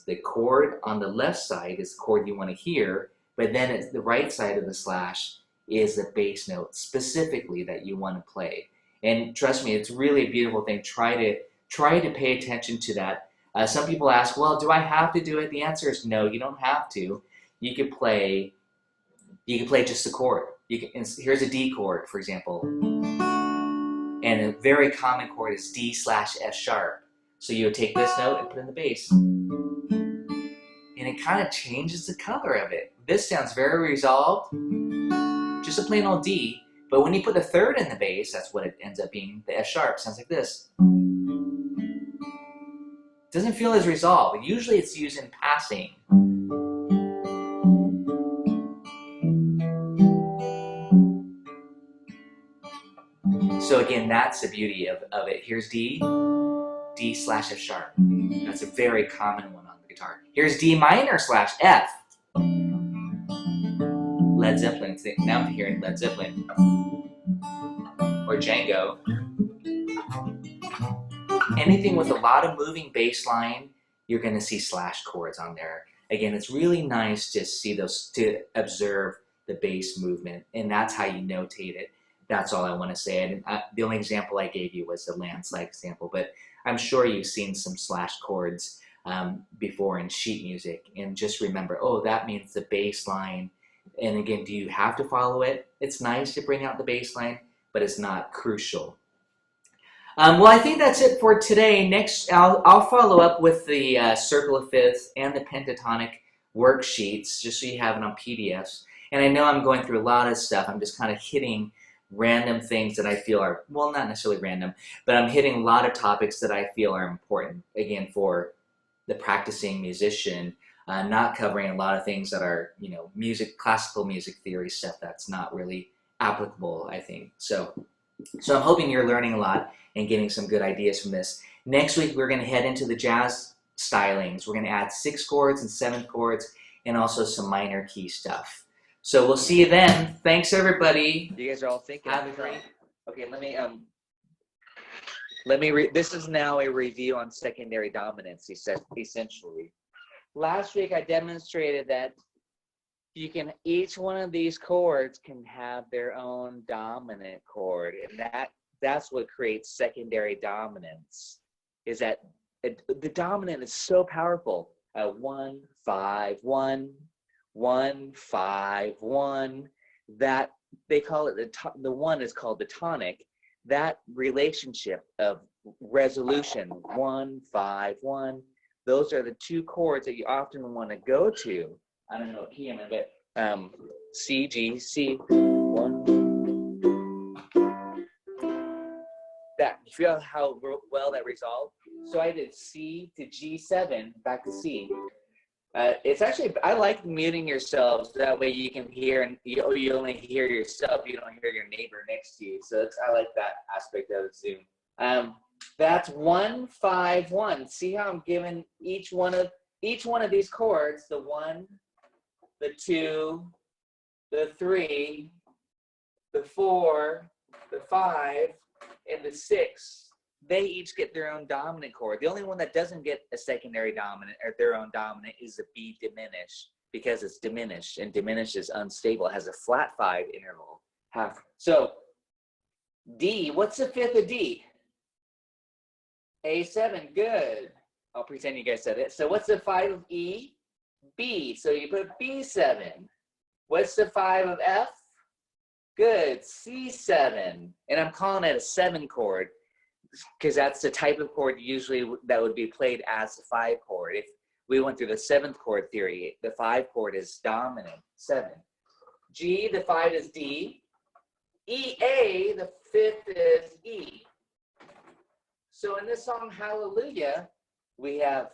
the chord on the left side is the chord you want to hear, but then it's the right side of the slash is the bass note specifically that you want to play. And trust me, it's really a beautiful thing. Try to pay attention to that. Some people ask, well, do I have to do it? The answer is no, you don't have to. You can play just the chord. Here's a D chord, for example. And a very common chord is D/F sharp. So you would take this note and put it in the bass. And it kind of changes the color of it. This sounds very resolved, just a plain old D. But when you put the third in the bass, that's what it ends up being. The F sharp sounds like this. Doesn't feel as resolved. Usually it's used in passing. So again, that's the beauty of it. Here's D/F sharp. That's a very common one on the guitar. Here's D minor/F. Led Zeppelin. Now I'm hearing Led Zeppelin. Or Django. Anything with a lot of moving bass line, you're going to see slash chords on there. Again, it's really nice to see those, to observe the bass movement, and that's how you notate it. That's all I want to say. And the only example I gave you was the landslide example, but I'm sure you've seen some slash chords before in sheet music. And just remember, oh, that means the bass line. And again, do you have to follow it? It's nice to bring out the bass line, but it's not crucial. Well, I think that's it for today. Next, I'll follow up with the circle of fifths and the pentatonic worksheets, just so you have it on PDFs. And I know I'm going through a lot of stuff. I'm just kind of hitting random things that I feel are, well, not necessarily random, but I'm hitting a lot of topics that I feel are important, again, for the practicing musician, not covering a lot of things that are, you know, classical music theory stuff that's not really applicable, I think. So I'm hoping you're learning a lot and getting some good ideas from this. Next week, we're going to head into the jazz stylings. We're going to add 6th chords and 7th chords and also some minor key stuff. So we'll see you then. Thanks, everybody. You guys are all thinking. Have a great. Okay, let me this is now a review on secondary dominance, essentially. Last week, I demonstrated that each one of these chords can have their own dominant chord, and that's what creates secondary dominance, is that the dominant is so powerful. 1, 5, 1, 1, 5, 1. That they call it the one is called the tonic. That relationship of resolution, 1, 5, 1. Those are the 2 chords that you often want to go to. I don't know what key I'm in, but C, G, C, 1. That, you feel how well that resolved? So I did C to G7, back to C. It's actually, I like muting yourselves. That way you can hear, and you only hear yourself. You don't hear your neighbor next to you. So I like that aspect of Zoom. That's 1, 5, 1. See how I'm giving each one of these chords, the 1, the 2, the 3, the 4, the 5, and the 6. They each get their own dominant chord. The only one that doesn't get a secondary dominant or their own dominant is the B diminished, because it's diminished, and diminished is unstable. It has a flat 5 interval. So D, what's the 5th of D? A7, good. I'll pretend you guys said it. So what's the 5 of E? B, so you put B7. What's the 5 of F? Good, C7. And I'm calling it a 7 chord, because that's the type of chord usually that would be played as the 5 chord. If we went through the 7th chord theory, the 5 chord is dominant, 7. G, the 5 is D. E, A, the 5th is E. So in this song, Hallelujah, we have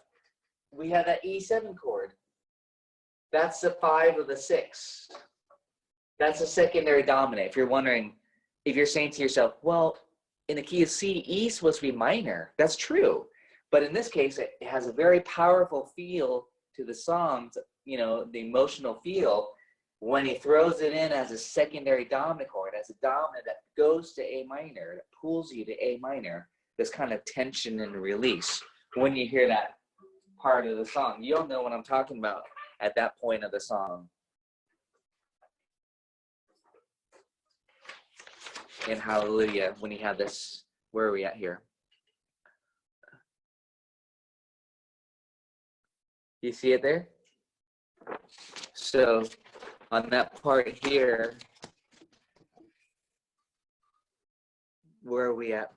that E7 chord. That's the 5 of the 6. That's a secondary dominant. If you're wondering, if you're saying to yourself, well, in the key of C, E is supposed to be minor. That's true. But in this case, it has a very powerful feel to the songs, you know, the emotional feel, when he throws it in as a secondary dominant chord, as a dominant that goes to A minor, that pulls you to A minor, this kind of tension and release. When you hear that part of the song, you'll know what I'm talking about at that point of the song. in Hallelujah when you have this. Where are we at here? You see it there? So on that part here, where are we at?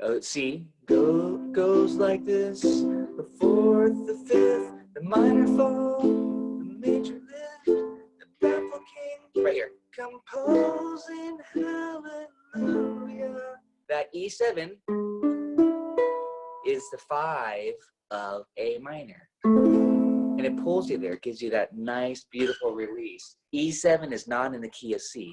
Oh, C goes like this: the fourth, the fifth, the minor fall, the major lift, the baffled king. Right here. Composing hallelujah. That E7 is the 5 of A minor. And it pulls you there, gives you that nice, beautiful release. E7 is not in the key of C,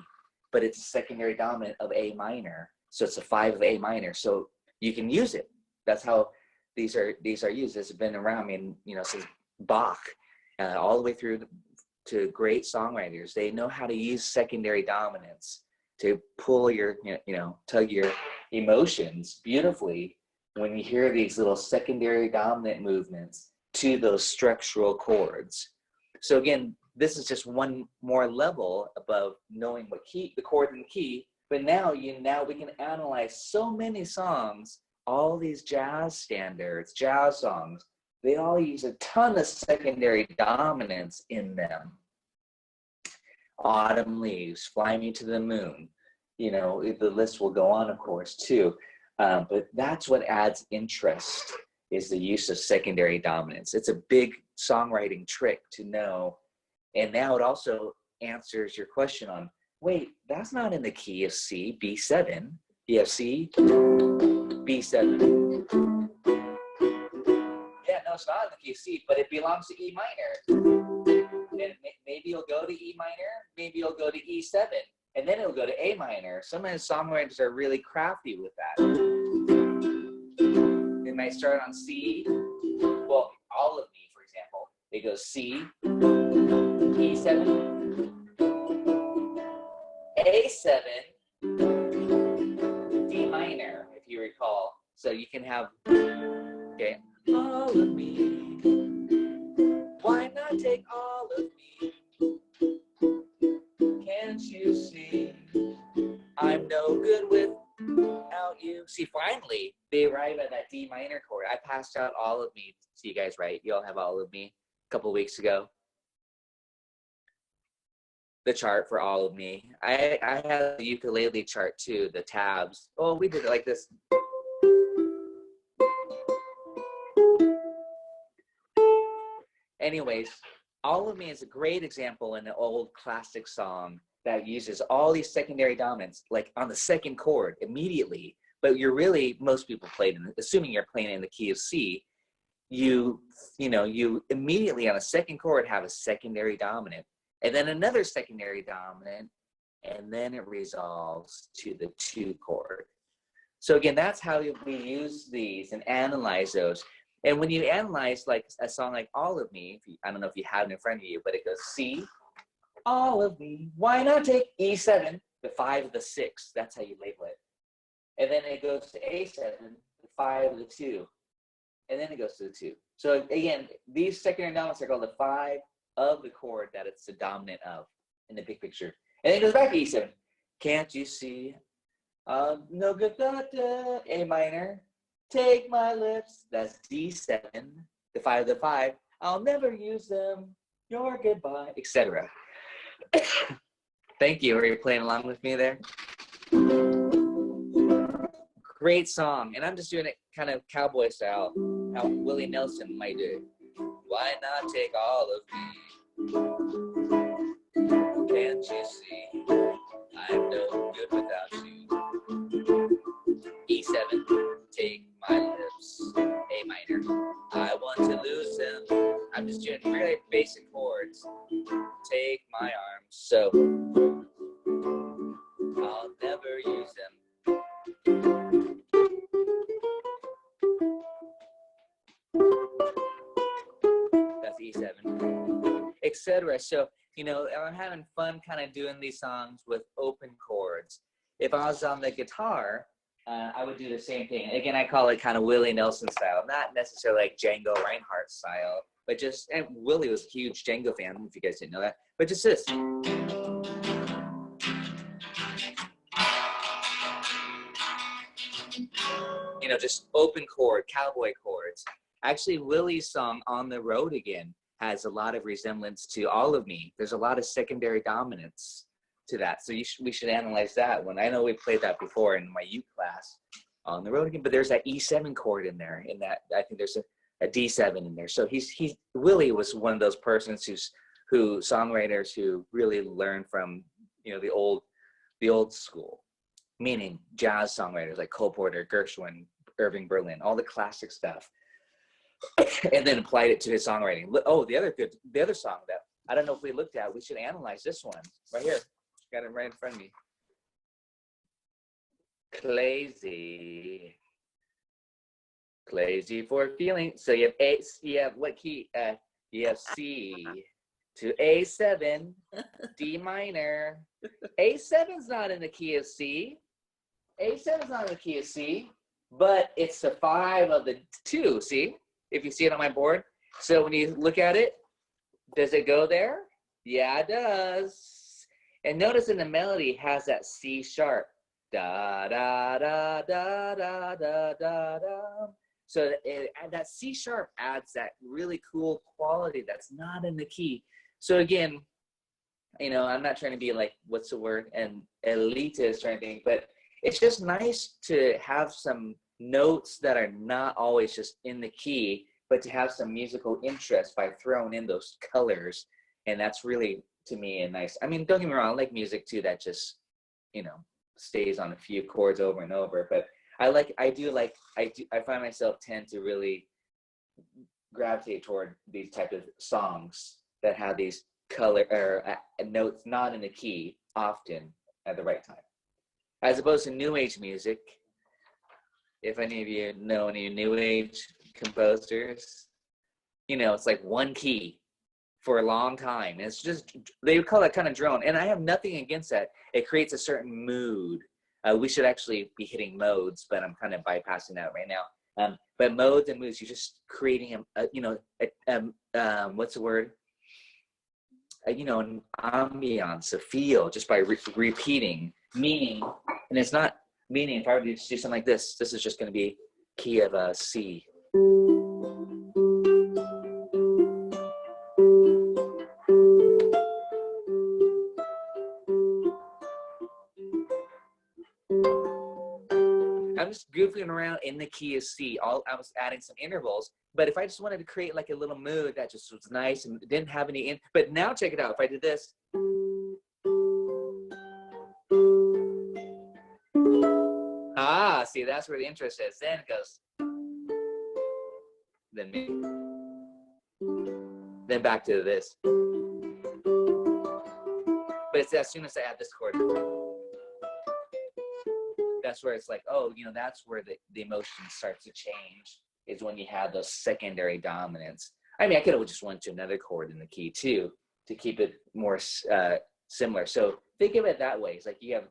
but it's a secondary dominant of A minor. So it's a 5 of A minor. So you can use it. That's how these are used. This has been around, I mean, you know, since Bach, all the way through to great songwriters. They know how to use secondary dominants to pull your, tug your emotions beautifully when you hear these little secondary dominant movements to those structural chords. So again, this is just one more level above knowing what key, the chord and the key, but now we can analyze so many songs, all these jazz standards, jazz songs, they all use a ton of secondary dominants in them. Autumn Leaves, Fly Me to the Moon, the list will go on, of course, too. But that's what adds interest, is the use of secondary dominants. It's a big songwriting trick to know. And now it also answers your question on, wait, that's not in the key of C, B7. You have C, B7. Yeah, no, it's not in the key of C, but it belongs to E minor. And maybe you'll go to E minor, maybe you'll go to E7, and then it'll go to A minor. Sometimes songwriters are really crafty with that. They might start on C, well, All of Me, for example. They go C, E7, A7, D minor, if you recall. So you can have, okay, all of me. Why not take all of me? Can't you see? I'm no good without you. See, finally, they arrive at that D minor chord. I passed out All of Me to you guys, right? You all have All of Me a couple weeks ago. The chart for All of Me. I have the ukulele chart too, the tabs. Oh, we did it like this. Anyways, All of Me is a great example in an old classic song that uses all these secondary dominants, like on the second chord immediately. But most people played assuming you're playing in the key of C, you immediately on a second chord have a secondary dominant, and then another secondary dominant, and then it resolves to the 2 chord. So again, that's how we use these and analyze those. And when you analyze like a song like All of Me, I don't know if you have it in front of you, but it goes C, all of me. Why not take E7, the 5 of the 6? That's how you label it. And then it goes to A7, the 5 of the 2. And then it goes to the 2. So again, these secondary dominants are called the 5 of the chord that it's the dominant of in the big picture. And then it goes back to E7. Can't you see? No good, A minor. Take my lips, that's D7, the 5 of the 5. I'll never use them, your goodbye, etc. Thank you. Are you playing along with me there? Great song. And I'm just doing it kind of cowboy style, how Willie Nelson might do it. Why not take all of me? Can't you see? I'm no good without you. E7, take my lips, A minor. I want to lose them. I'm just doing really basic chords. Take my arms, so I'll never use them. That's E7, etc. So, I'm having fun kind of doing these songs with open chords. If I was on the guitar, I would do the same thing. Again, I call it kind of Willie Nelson style, not necessarily like Django Reinhardt style, but just, and Willie was a huge Django fan, if you guys didn't know that, but just this. know, just open chord, cowboy chords. Actually, Willie's song On the Road Again has a lot of resemblance to All of Me. There's a lot of secondary dominance to that. So we should analyze that one. I know we played that before in my uke class, On the Road Again, but there's that E7 chord in there. In that, I think there's a D7 in there. So Willie was one of those persons who songwriters who really learned from, you know, the old school, meaning jazz songwriters like Cole Porter, Gershwin, Irving Berlin, all the classic stuff, and then applied it to his songwriting. Oh, the other song that I don't know if we looked at, we should analyze this one right here. Got it right in front of me. Crazy for feeling. So you have A, you have what key? You have C to A7, D minor. A7's not in the key of C. A7's not in the key of C, but it's the 5 of the 2, see? If you see it on my board. So when you look at it, does it go there? Yeah, it does. And notice in the melody it has that C sharp. Da, da, da, da, da, da, da, da. So that C sharp adds that really cool quality that's not in the key. So again, you know, I'm not trying to be like, what's the word, and elitist or anything, but it's just nice to have some notes that are not always just in the key, but to have some musical interest by throwing in those colors. And that's really, to me, a nice, I mean, don't get me wrong, I like music too that just, you know, stays on a few chords over and over, but I find myself tend to really gravitate toward these type of songs that have these color or notes not in the key often at the right time, as opposed to new age music. If any of you know any new age composers, you know, it's like one key for a long time. It's just, they call it kind of drone, and I have nothing against that. It creates a certain mood. We should actually be hitting modes, but I'm kind of bypassing that right now. But modes and moods, you're just creating what's the word? You know, an ambiance, a feel, just by repeating meaning. And it's not meaning. If I were to just do something like this, this is just going to be key of a C. I'm just goofing around in the key of C. I was adding some intervals, but if I just wanted to create like a little mood that just was nice and didn't have any but now check it out. If I did this, see, that's where the interest is. Then it goes, then back to this. But it's as soon as I add this chord, that's where it's like, oh, you know, that's where the emotion starts to change, is when you have those secondary dominants. I mean, I could have just went to another chord in the key too to keep it more similar. So think of it that way. It's like you have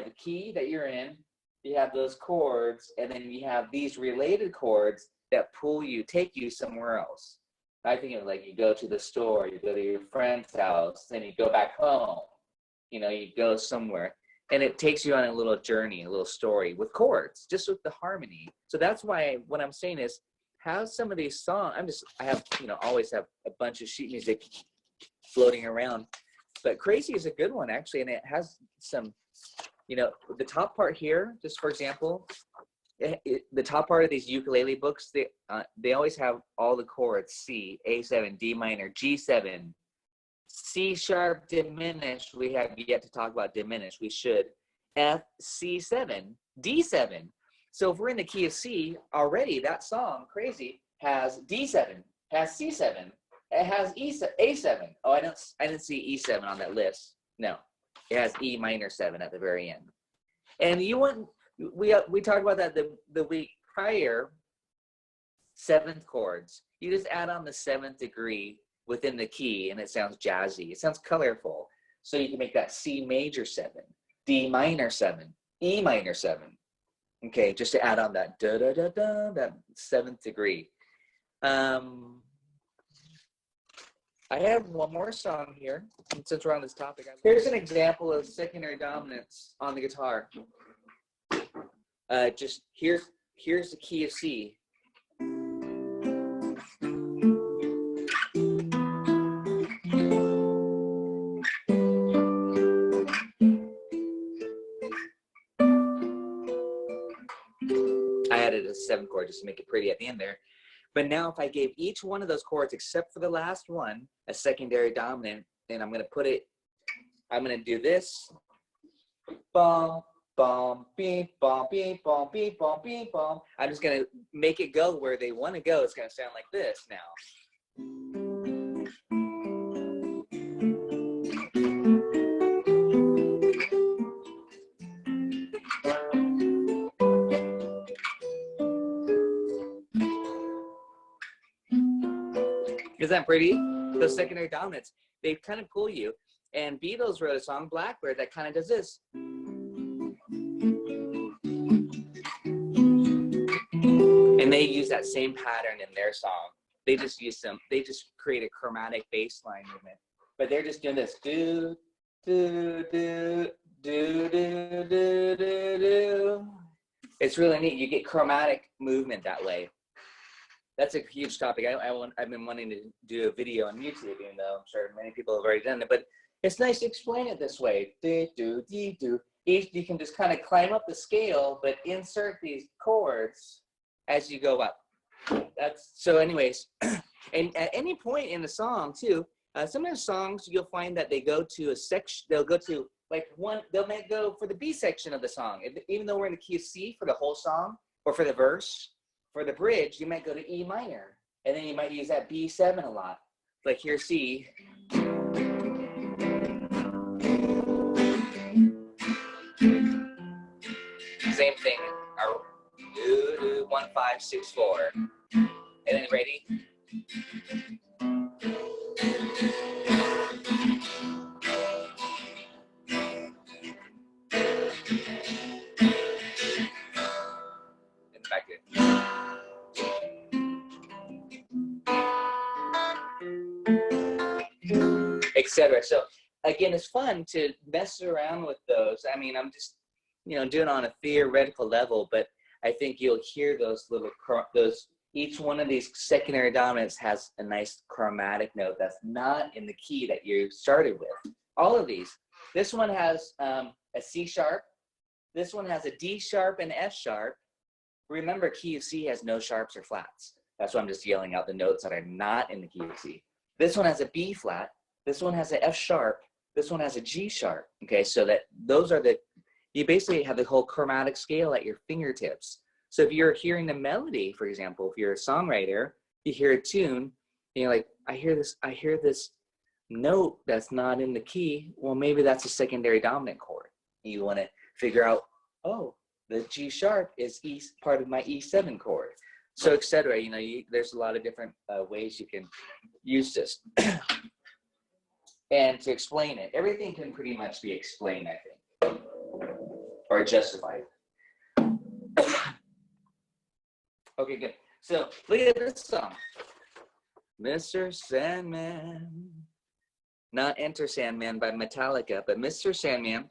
a key that you're in, you have those chords, and then you have these related chords that take you somewhere else. I think of it like you go to the store, you go to your friend's house, then you go back home. You know, you go somewhere. And it takes you on a little journey, a little story with chords, just with the harmony. So that's why what I'm saying is, have some of these songs. I have, you know, always have a bunch of sheet music floating around. But Crazy is a good one, actually. And it has some, you know, the top part here, just for example, the top part of these ukulele books, they always have all the chords: C, A7, D minor, G7, C sharp diminished. We have yet to talk about diminished. We should. F, C7, D7. So if we're in the key of C already, that song Crazy has D7, has C7, it has A7. Oh, I didn't see E7 on that list. No, it has E minor 7 at the very end. And we talked about that the week prior. 7th chords. You just add on the 7th degree within the key, and it sounds jazzy. It sounds colorful. So you can make that C major 7, D minor 7, E minor 7. Okay, just to add on that da da da da, that 7th degree. I have one more song here, since we're on this topic. Here's an example of secondary dominance on the guitar. here's the key of C. I added a 7 chord just to make it pretty at the end there. But now if I gave each one of those chords, except for the last one, a secondary dominant, and I'm going to do this. Bum, bum, beep, bum, beep, bum, beep, bum, beep, bum. I'm just going to make it go where they want to go. It's going to sound like this now. Isn't that pretty? Those secondary dominants, they kind of pull you. And Beatles wrote a song, Blackbird, that kind of does this. And they use that same pattern in their song. They just create a chromatic bass line movement. But they're just doing this. Do, do, do, do, do, do, do, do. It's really neat. You get chromatic movement that way. That's a huge topic. I've been wanting to do a video on YouTube, even though I'm sure many people have already done it. But it's nice to explain it this way. Do, do, do, do. You can just kind of climb up the scale, but insert these chords as you go up. That's so. Anyways, and at any point in the song too, sometimes songs you'll find that they go to a section. They'll go to like one. They might go for the B section of the song, even though we're in the key of C for the whole song or for the verse. For the bridge, you might go to E minor, and then you might use that B7 a lot. Like here, C. Same thing. 1, 5, 6, 4. And then ready? And back in. Etc. So again, it's fun to mess around with those. I mean, I'm just, doing it on a theoretical level, but I think you'll hear those each one of these secondary dominants has a nice chromatic note that's not in the key that you started with. All of these. This one has a C sharp. This one has a D sharp and F sharp. Remember, key of C has no sharps or flats. That's why I'm just yelling out the notes that are not in the key of C. This one has a B flat. This one has an F sharp. This one has a G sharp. Okay, so that those are you basically have the whole chromatic scale at your fingertips. So if you're hearing the melody, for example, if you're a songwriter, you hear a tune, and you're like, I hear this note that's not in the key. Well, maybe that's a secondary dominant chord. You want to figure out, oh, the G sharp is part of my E7 chord. So, etc. There's a lot of different ways you can use this. And to explain it, everything can pretty much be explained, I think, or justified. Okay, good. So look at this song, Mr. Sandman. Not Enter Sandman by Metallica, but Mr. Sandman.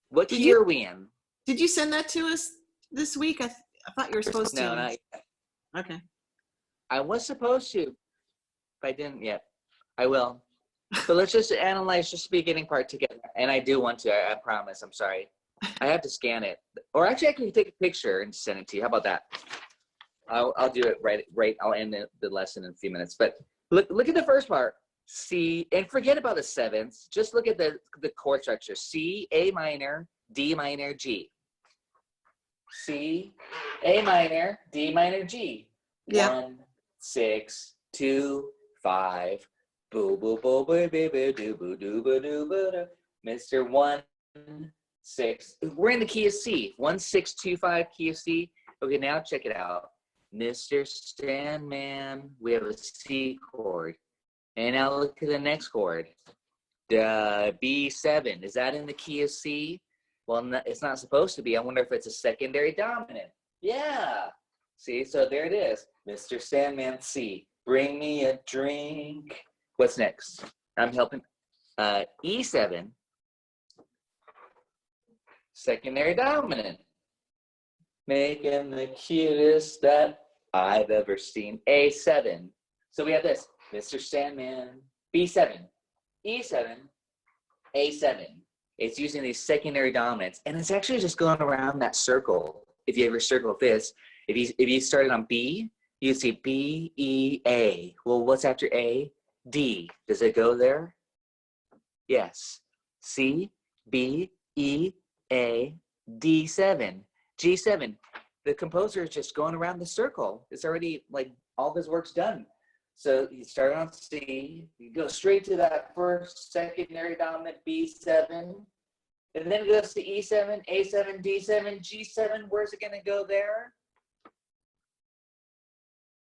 What key are we in? Did you send that to us this week? I thought you were supposed to. No, not yet. Okay. I was supposed to, but I didn't yet. I will. So let's just analyze just the beginning part together. And I do want to, I promise. I'm sorry. I have to scan it. Or actually, I can take a picture and send it to you. How about that? I'll do it right. I'll end the lesson in a few minutes. But look at the first part. C, and forget about the sevenths. Just look at the chord structure. C, A minor, D minor, G. C, A minor, D minor, G. Yeah. 1, 6, 2, 5. Boo boo boo boo boo boo doo boo doo boo doo boo doo. Mr. 1, 6. We're in the key of C. 1, 6, 2, 5 key of C. Okay, now check it out. Mr. Sandman. We have a C chord. And now look at the next chord. The B7. Is that in the key of C? Well, no, it's not supposed to be. I wonder if it's a secondary dominant. Yeah. See, so there it is. Mr. Sandman C. Bring me a drink. What's next? I'm helping. E7. Secondary dominant. Making the cutest that I've ever seen. A7. So we have this, Mr. Sandman, B7, E7, A7. It's using these secondary dominants, and it's actually just going around that circle. If you ever circle this, if you started on B, you'd see B, E, A. Well, what's after A? D. Does it go there? Yes. C, B, E, A, D7, G7. The composer is just going around the circle. It's already like all of his work's done. So you start on C, you go straight to that first secondary dominant B7, and then it goes to E7, A7, D7, G7. Where's it gonna go there?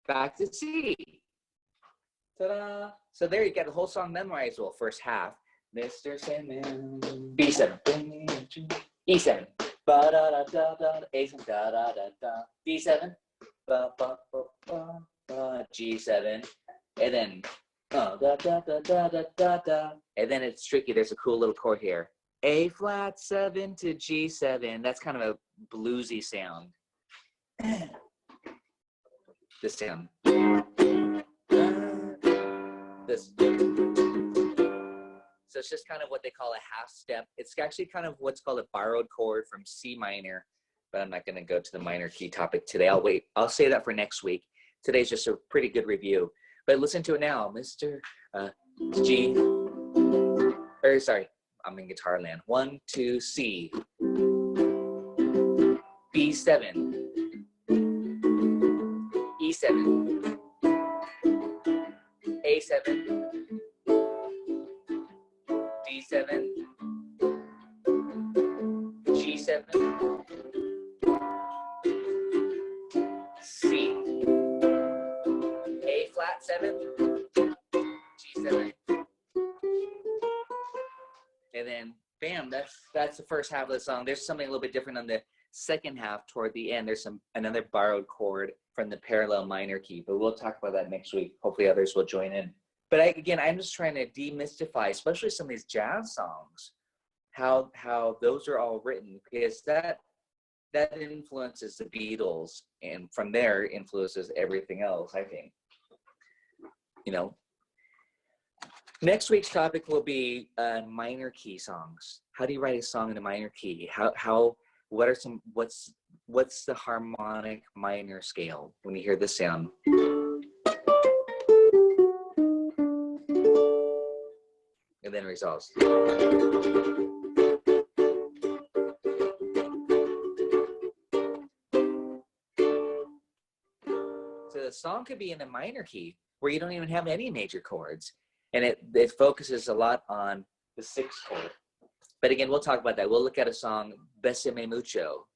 Back to C. Ta-da! So there you get the whole song memorized. Well, first half. Mr. Sandman, B7, E7, ba da da da da, A7, da da da da, D7, ba ba ba ba, G7, and then da da da da da da da, and then it's tricky. There's a cool little chord here. A flat 7 to G7. That's kind of a bluesy sound. This sound. This. So it's just kind of what they call a half step. It's actually kind of what's called a borrowed chord from C minor, but I'm not going to go to the minor key topic today. I'll wait. I'll say that for next week. Today's just a pretty good review. But listen to it now, Mr. G. Or sorry, I'm in guitar land. 1, 2, C. B7. E7. A7. D7, G7, C, A flat 7, G7, and then bam, that's the first half of the song. There's something a little bit different on the second half toward the end. There's another borrowed chord from the parallel minor key, but we'll talk about that next week. Hopefully others will join in. But again, I'm just trying to demystify, especially some of these jazz songs, how those are all written, because that influences the Beatles, and from there influences everything else, I think. You know, next week's topic will be minor key songs. How do you write a song in a minor key? What's the harmonic minor scale when you hear this sound? And then resolves. So the song could be in a minor key where you don't even have any major chords, and it focuses a lot on the 6th chord. But again, we'll talk about that. We'll look at a song, Besame Mucho.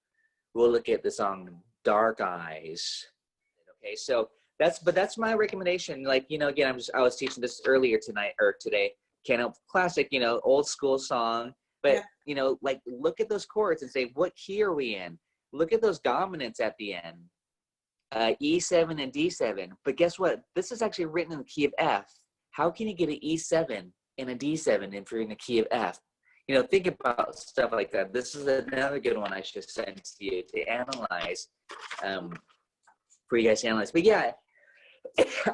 We'll look at the song Dark Eyes. Okay, so that's my recommendation. Like, you know, again, I was teaching this earlier today. Piano classic, you know, old school song, but yeah. You know, like, look at those chords and say, what key are we in? Look at those dominants at the end, E7 and D7. But guess what? This is actually written in the key of F. How can you get an E7 and a D7 if you're in the key of F? You know, think about stuff like that. This is another good one I should send to you to analyze, for you guys to analyze. But yeah,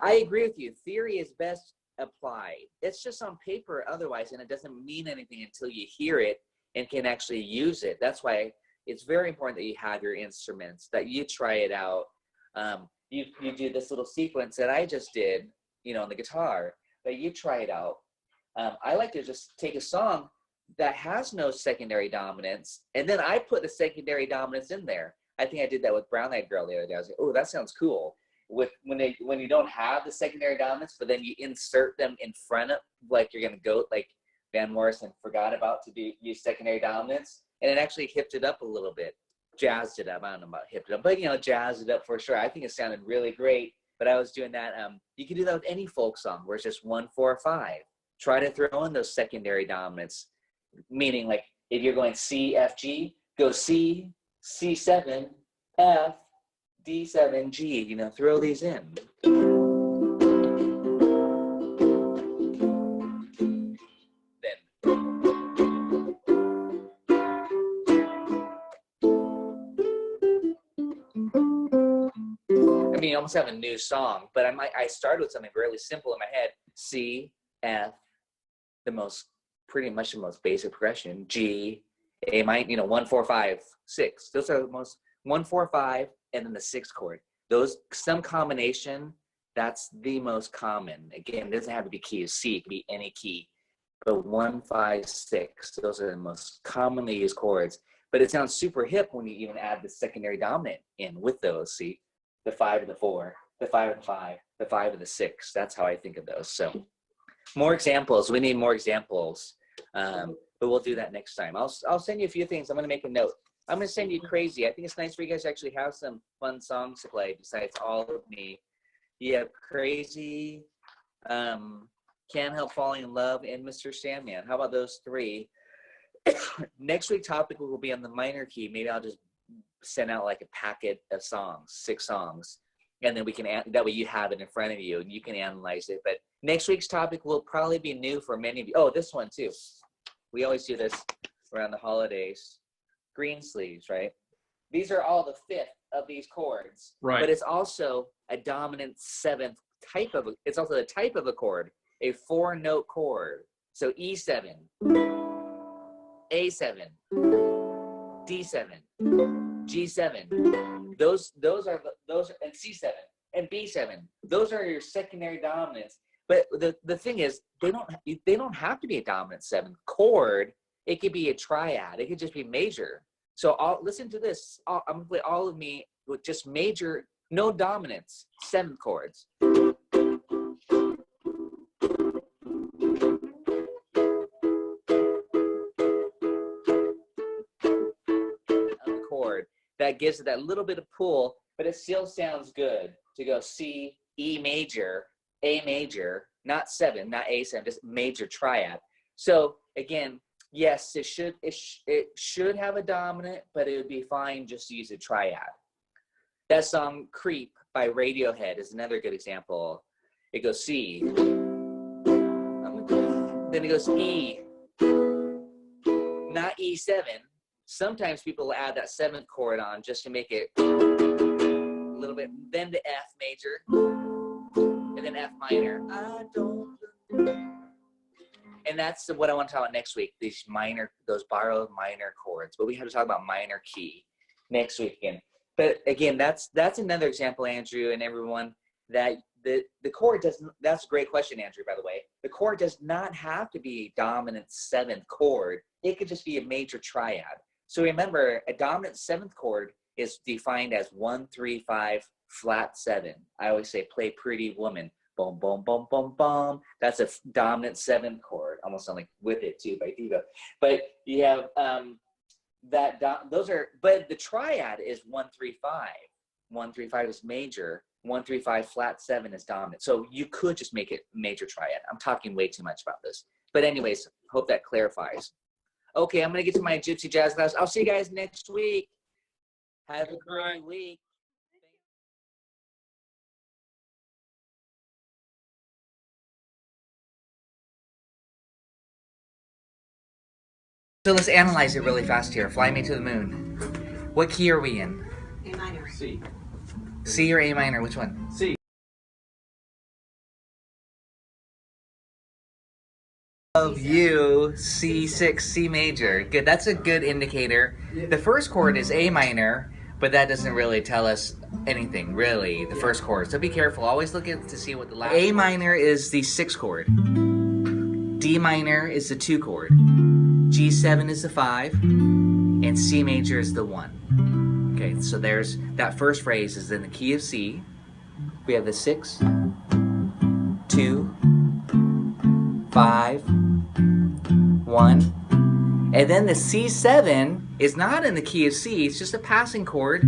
I agree with you. Theory is best applied. It's just on paper otherwise, and it doesn't mean anything until you hear it and can actually use it. That's why it's very important that you have your instruments, that you try it out. You do this little sequence that I just did, you know, on the guitar, that you try it out. I like to just take a song that has no secondary dominance, and then I put the secondary dominance in there. I think I did that with Brown Eyed Girl the other day. I was like, oh, that sounds cool. When you don't have the secondary dominants, but then you insert them in front of, like you're gonna go, like Van Morrison forgot about to use secondary dominants, and it actually hipped it up a little bit, jazzed it up. I don't know about hipped it up, but you know, jazzed it up for sure. I think it sounded really great. But I was doing that. You can do that with any folk song where it's just 1, 4, 5. Try to throw in those secondary dominants, meaning like if you're going C, F, G, go C, C7, F, D7, G, you know, throw these in. Then you almost have a new song. But I started with something really simple in my head: C, F, pretty much the most basic progression. G, A minor, 1, 4, 5, 6. Those are the most 1, 4, 5, and then the 6th chord. Those some combination. That's the most common. Again, it doesn't have to be key of C. It can be any key. But 1, 5, 6. Those are the most commonly used chords. But it sounds super hip when you even add the secondary dominant in with those. See, the 5 and the 4, the 5 and the 5, the 5 and the 6. That's how I think of those. So more examples. We need more examples. But we'll do that next time. I'll send you a few things. I'm going to make a note. I'm going to send you Crazy. I think it's nice for you guys to actually have some fun songs to play besides all of me. Yeah, Crazy, Can't Help Falling in Love, and Mr. Sandman. How about those 3? Next week's topic will be on the minor key. Maybe I'll just send out like a packet of songs, 6 songs, and then we can, that way you have it in front of you and you can analyze it. But next week's topic will probably be new for many of you. Oh, this one too. We always do this around the holidays. Green sleeves, right? These are all the 5th of these chords, right? But it's also a dominant 7th type of, it's also the type of a chord, a 4-note chord. So E7, A7, D7, G7. Those are and C7 and B7. Those are your secondary dominants. But the thing is, they don't have to be a dominant 7th chord. It could be a triad. It could just be major. So listen to this. I'm gonna play all of me with just major, no dominance, 7th chords. Chord that gives it that little bit of pull, but it still sounds good to go C, E major, A major, not 7, not A7, just major triad. So again, yes, it should have a dominant, but it would be fine just to use a triad. That song Creep by Radiohead is another good example. It goes C, then it goes E, not E7. Sometimes people will add that 7th chord on just to make it a little bit, then the F major, and then F minor. And that's what I want to talk about next week, these those borrowed minor chords. But we have to talk about minor key next week again. But again, that's another example, Andrew and everyone, that the chord doesn't, that's a great question, Andrew, by the way. The chord does not have to be a dominant 7th chord. It could just be a major triad. So remember, a dominant 7th chord is defined as 1, 3, 5, flat 7. I always say, play Pretty Woman. Boom, boom, boom, boom, boom. That's a dominant 7th chord. Almost sound like With It too by Diva. But you have but the triad is 1, 3, 5. 1, 3, 5 is major. 1, 3, 5, flat 7 is dominant. So you could just make it major triad. I'm talking way too much about this. But anyways, hope that clarifies. Okay, I'm going to get to my Gypsy Jazz class. I'll see you guys next week. Have a great week. So let's analyze it really fast here. Fly Me to the Moon. What key are we in? A minor. C. C or A minor? Which one? C. Of you, C6, C major. Good. That's a good indicator. The first chord is A minor, but that doesn't really tell us anything, really, the first chord. So be careful. Always look at to see what the last A minor is the 6th chord. D minor is the 2 chord. G7 is the 5. And C major is the 1. Okay, so there's that first phrase is in the key of C. We have the 6, 2, 5, 1, and then the C7 is not in the key of C, it's just a passing chord,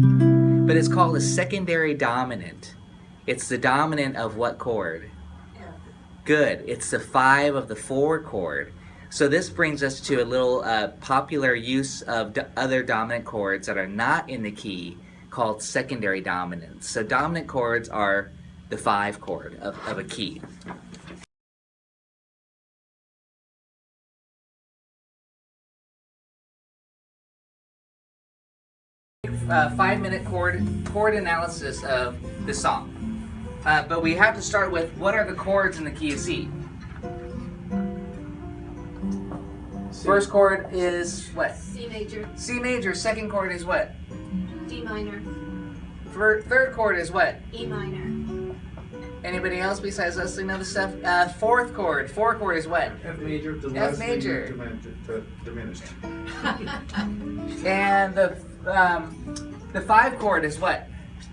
but it's called a secondary dominant. It's the dominant of what chord? Good, it's the 5 of the 4 chord. So this brings us to a little popular use of other dominant chords that are not in the key called secondary dominants. So dominant chords are the 5 chord of a key. 5-minute chord analysis of the song. But we have to start with, what are the chords in the key of C? First chord is what? C major. C major. Second chord is what? D minor. Third chord is what? E minor. Anybody else besides us know the stuff? Fourth chord. Fourth chord is what? F major. The F major. Diminished. And the five chord is what?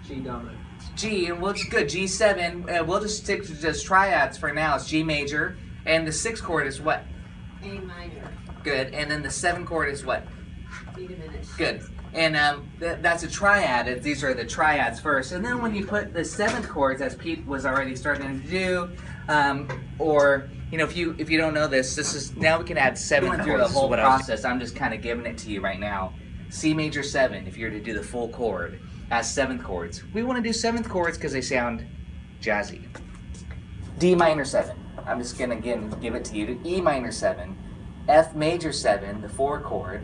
G dominant. G, and good. G7. We'll just stick to just triads for now. It's G major. And the sixth chord is what? A minor. Good. And then the seventh chord is what? D diminished. Good. And that's a triad. These are the triads first. And then when you put the seventh chords, as Pete was already starting to do, or you know, if you don't know this is now we can add seven chords. Through the whole process. I'm just kind of giving it to you right now. C major 7. If you're to do the full chord as seventh chords, we want to do seventh chords because they sound jazzy. D minor 7. I'm just gonna again give it to you. E minor 7, F major 7, the 4 chord.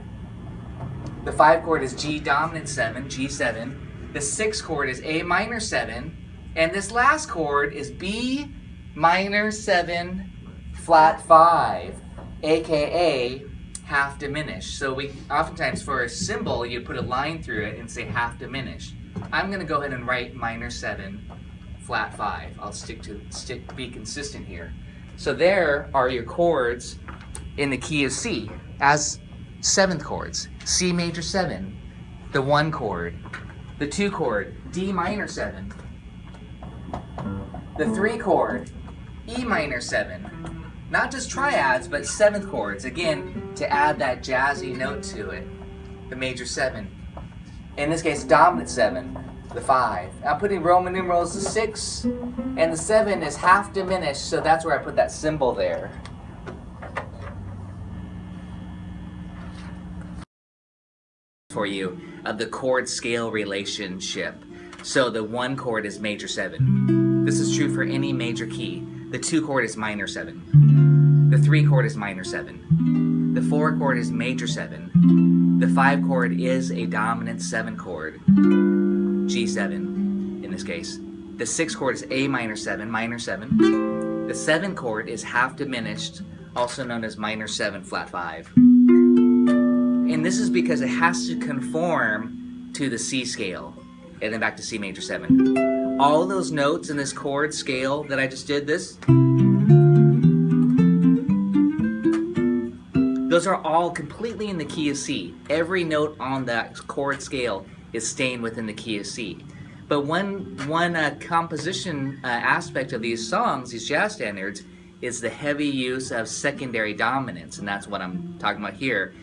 The 5 chord is G dominant 7, G7. The 6 chord is A minor 7. And this last chord is B minor 7 flat 5, aka half diminished. So we oftentimes for a symbol you put a line through it and say half diminished. I'm gonna go ahead and write minor 7 flat 5. I'll be consistent here. So there are your chords in the key of C as seventh chords. C major 7, the 1 chord, the 2 chord, D minor 7, the 3 chord, E minor 7. Not just triads, but seventh chords, again, to add that jazzy note to it. The major 7. In this case, dominant 7, the 5. I'm putting Roman numerals, the 6, and the 7 is half diminished, so that's where I put that symbol there. For you of the chord scale relationship. So the 1 chord is major 7. This is true for any major key. The 2 chord is minor 7. The 3 chord is minor 7. The 4 chord is major 7. The 5 chord is a dominant 7 chord, G7 in this case. The 6 chord is A minor 7, minor 7. The 7 chord is half diminished, also known as minor 7 flat 5. And this is because it has to conform to the C scale. And then back to C major 7. All those notes in this chord scale that I just did those are all completely in the key of C. Every note on that chord scale is staying within the key of C. But one composition aspect of these songs, these jazz standards, is the heavy use of secondary dominants, and that's what I'm talking about here.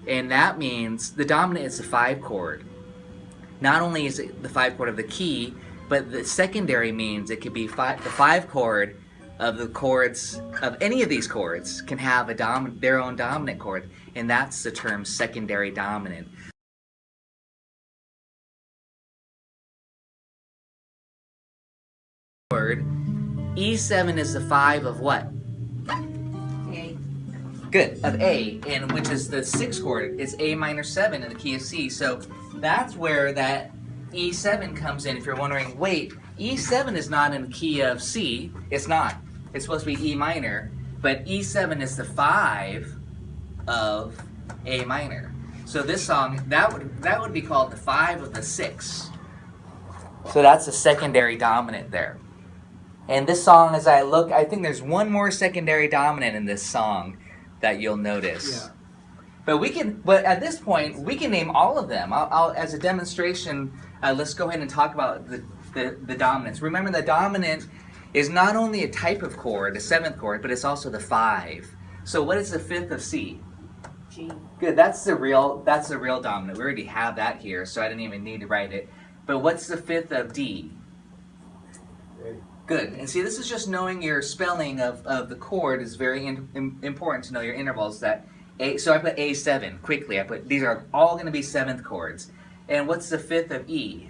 And that means the dominant is the 5 chord. Not only is it the 5 chord of the key, but the secondary means it could be the 5 chord of the chords of any of these chords can have their own dominant chord, and that's the term secondary dominant. E7 is the 5 of what? A. Good, of A, and which is the 6th chord. It's A minor 7 in the key of C. So that's where that E7 comes in. If you're wondering, wait, E7 is not in the key of C. It's not. It's supposed to be E minor, but E7 is the 5 of A minor. So this song, that would be called the 5 of the 6. So that's the secondary dominant there. And this song, as I look, I think there's one more secondary dominant in this song that you'll notice. Yeah. But at this point, we can name all of them. I'll as a demonstration, let's go ahead and talk about the dominants. Remember, the dominant is not only a type of chord, the 7th chord, but it's also the 5. So what is the 5th of C? G. Good, that's the real dominant. We already have that here, so I didn't even need to write it. But what's the 5th of D? A. Good, and see, this is just knowing your spelling of the chord is very important to know your intervals. That A, so I put A7 quickly. These are all going to be 7th chords. And what's the 5th of E?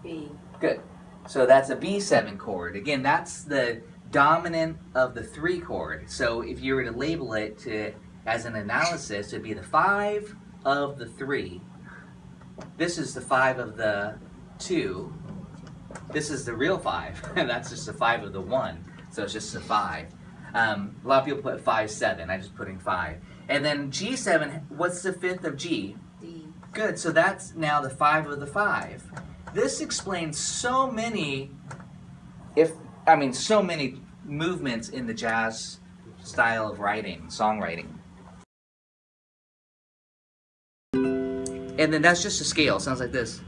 B. Good. So that's a B7 chord. Again, that's the dominant of the 3 chord. So if you were to label it as an analysis, it'd be the 5 of the 3. This is the 5 of the 2. This is the real 5. That's just a 5 of the 1. So it's just a 5. A lot of people put 5, 7. I just putting 5. And then G7, what's the 5th of G? D. Good, so that's now the 5 of the 5. This explains so many, so many movements in the jazz style of writing, songwriting. And then that's just a scale. Sounds like this.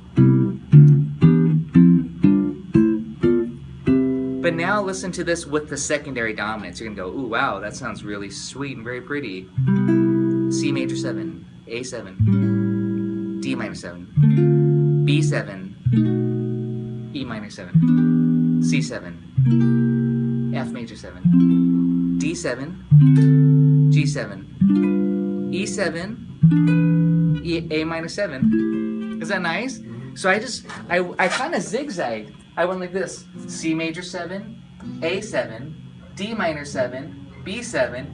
But now listen to this with the secondary dominants. You're gonna go, ooh, wow, that sounds really sweet and very pretty. C major 7, A7, D minor 7, B7, E minor 7, C7, F major 7, D7, G7, E7, A minor 7. Is that nice? So I kind of zigzagged. I went like this: C major 7, A7, D minor 7, B7.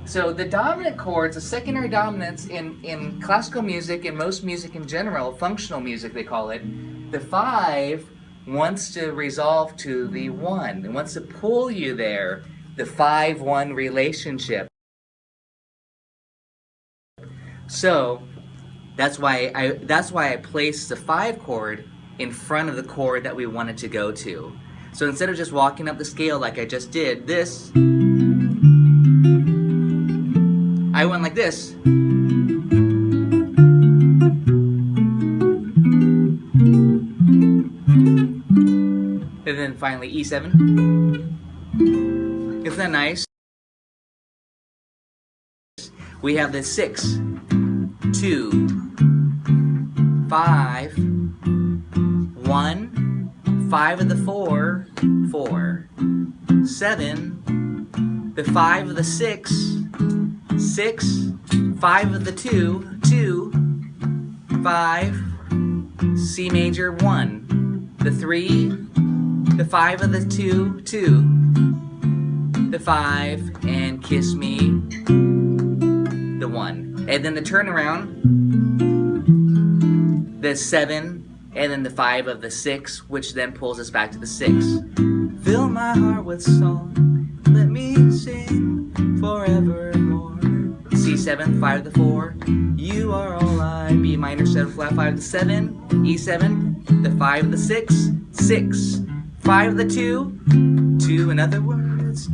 So the dominant chords, the secondary dominants in classical music and most music in general, functional music they call it, the 5 wants to resolve to the 1. It wants to pull you there, the 5-1 relationship. So that's why I placed the 5 chord in front of the chord that we wanted to go to. So instead of just walking up the scale like I just did, I went like this. And then finally E7. Isn't that nice? We have this 6, 2, 5, 1, 5 of the 4, 4, 7, the 5 of the 6, 6, 5 of the 2, 2, 5, C major 1, the 3, the 5 of the 2, 2, the 5, and kiss me, the 1. And then the turnaround, the 7, and then the 5 of the 6, which then pulls us back to the 6. Fill my heart with song, let me sing forevermore. C7, 5 of the 4, you are all I. B minor 7, flat 5 of the 7, E7, the 5 of the 6, 6, 5 of the 2, 2 in other words.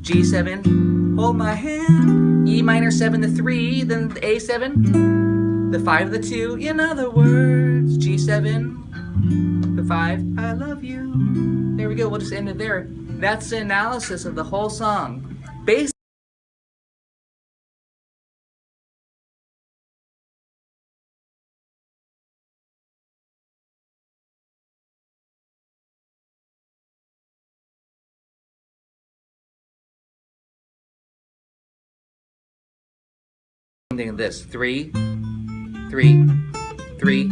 G7, hold my hand. E minor 7, the 3, then the A7, the 5 of the 2, in other words. G7, the 5, I love you. There we go, we'll just end it there. That's the analysis of the whole song. Based of this 3, 3, 3,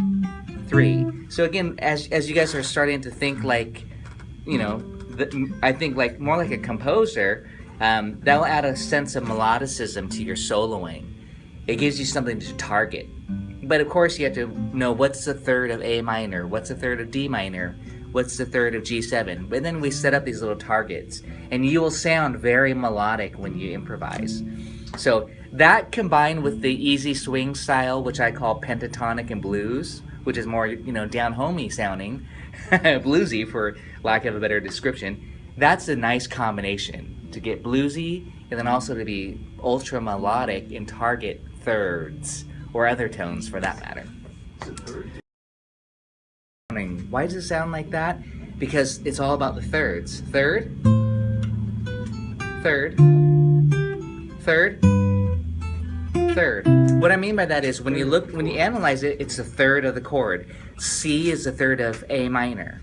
3. So again, as you guys are starting to think like, I think like more like a composer, that'll add a sense of melodicism to your soloing. It gives you something to target. But of course you have to know what's the 3rd of A minor, what's the 3rd of D minor, what's the 3rd of G7. But then we set up these little targets, and you will sound very melodic when you improvise. So that combined with the easy swing style, which I call pentatonic and blues, which is more, down-homey sounding, bluesy for lack of a better description, that's a nice combination to get bluesy and then also to be ultra melodic and target thirds or other tones for that matter. Why does it sound like that? Because it's all about the thirds. Third, third, third, third. What I mean by that is when you analyze it, it's a third of the chord. C is a third of A minor.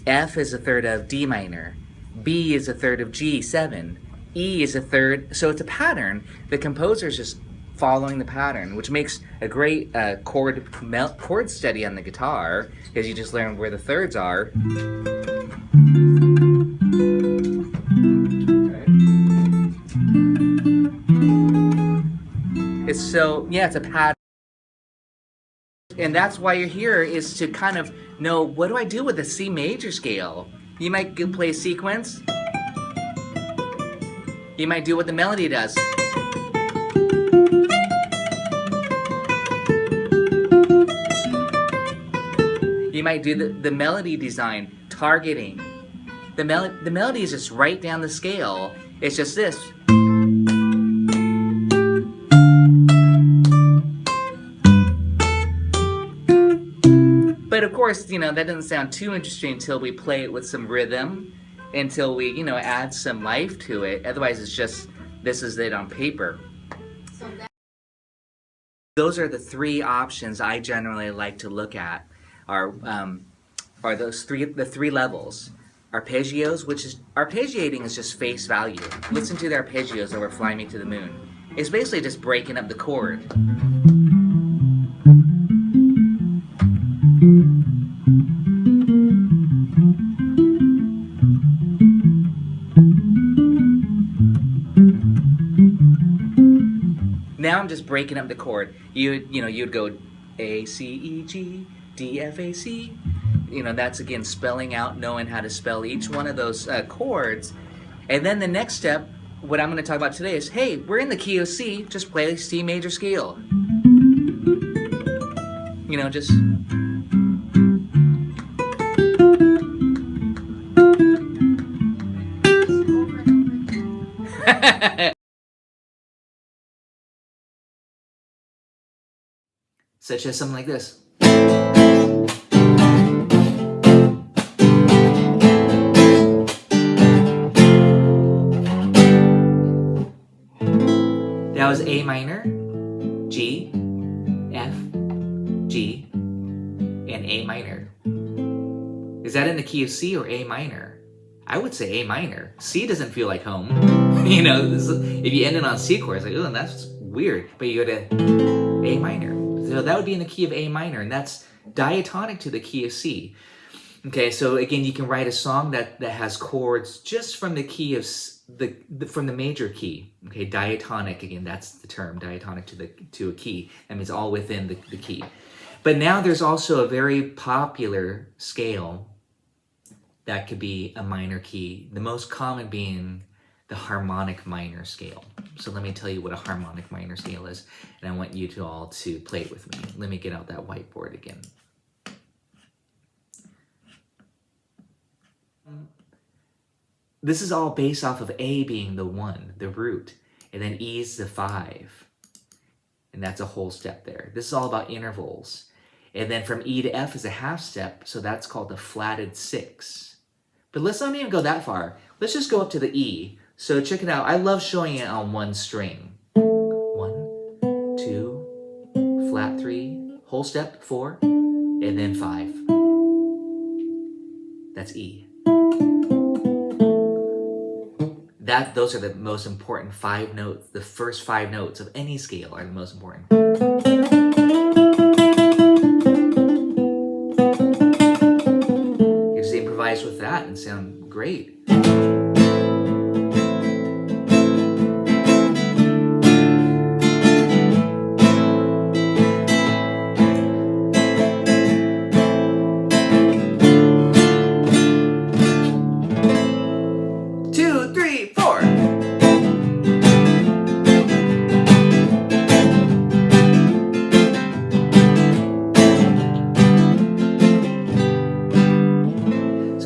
F is a third of D minor. B is a third of G7. E is a third. So it's a pattern. The composer is just following the pattern, which makes a great chord study on the guitar, because you just learn where the thirds are. It's a pattern. And that's why you're here, is to kind of know, what do I do with the C major scale? You might play a sequence. You might do what the melody does. You might do the melody design, targeting. The melody is just right down the scale. It's just this. But of course, you know, that doesn't sound too interesting until we play it with some rhythm, until we, you know, add some life to it. Otherwise, it's just, this is it on paper. Those are the three options I generally like to look at. Are the three levels. Arpeggios, which is, arpeggiating is just face value. Listen to the arpeggios over Fly Me to the Moon. It's basically just breaking up the chord. Now I'm just breaking up the chord. You'd go A, C, E, G, D, F, A, C. You know, that's again spelling out, knowing how to spell each one of those chords. And then the next step, what I'm going to talk about today is, hey, we're in the key of C, just play C major scale. You know, just... Such as something like this. That was A minor, G, F, G, and A minor. Is that in the key of C or A minor? I would say A minor. C doesn't feel like home. You know, if you end it on C chords, like, oh, that's weird. But you go to A minor. So that would be in the key of A minor, and that's diatonic to the key of C. Okay, so again, you can write a song that has chords just from the key of from the major key. Okay, diatonic, again, that's the term, diatonic to a key. That means all within the key. But now there's also a very popular scale that could be a minor key, the most common being the harmonic minor scale. So let me tell you what a harmonic minor scale is, and I want you to all to play it with me. Let me get out that whiteboard again. This is all based off of A being the 1, the root, and then E is the 5. And that's a whole step there. This is all about intervals. And then from E to F is a half step, so that's called the flatted 6. But let's not even go that far. Let's just go up to the E. So check it out. I love showing it on one string. 1, 2, flat 3, whole step 4, and then 5. That's E. Those are the most important 5 notes. The first 5 notes of any scale are the most important. You just improvise with that and sound great.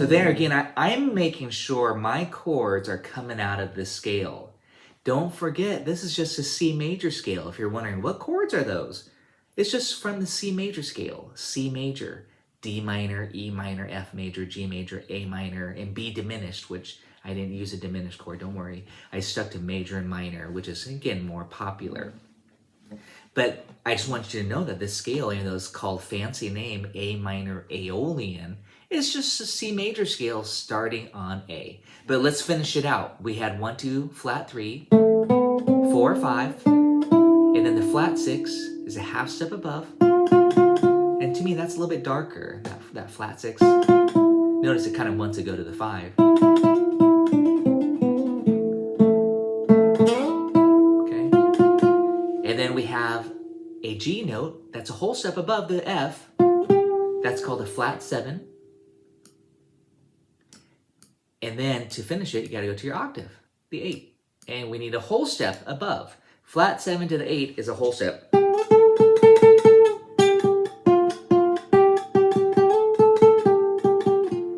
There again, I'm making sure my chords are coming out of the scale. Don't forget, this is just a C major scale. If you're wondering, what chords are those? It's just from the C major scale. C major, D minor, E minor, F major, G major, A minor, and B diminished, which I didn't use a diminished chord, don't worry. I stuck to major and minor, which is, again, more popular. But I just want you to know that this scale, even though it's called fancy name, A minor Aeolian, it's just a C major scale starting on A. But let's finish it out. We had 1, 2, flat 3, 4, 5, and then the flat 6 is a half step above. And to me, that's a little bit darker, that flat 6. Notice it kind of wants to go to the 5. Okay. And then we have a G note that's a whole step above the F. That's called a flat 7. And then to finish it, you got to go to your octave, the 8. And we need a whole step above. Flat 7 to the 8 is a whole step.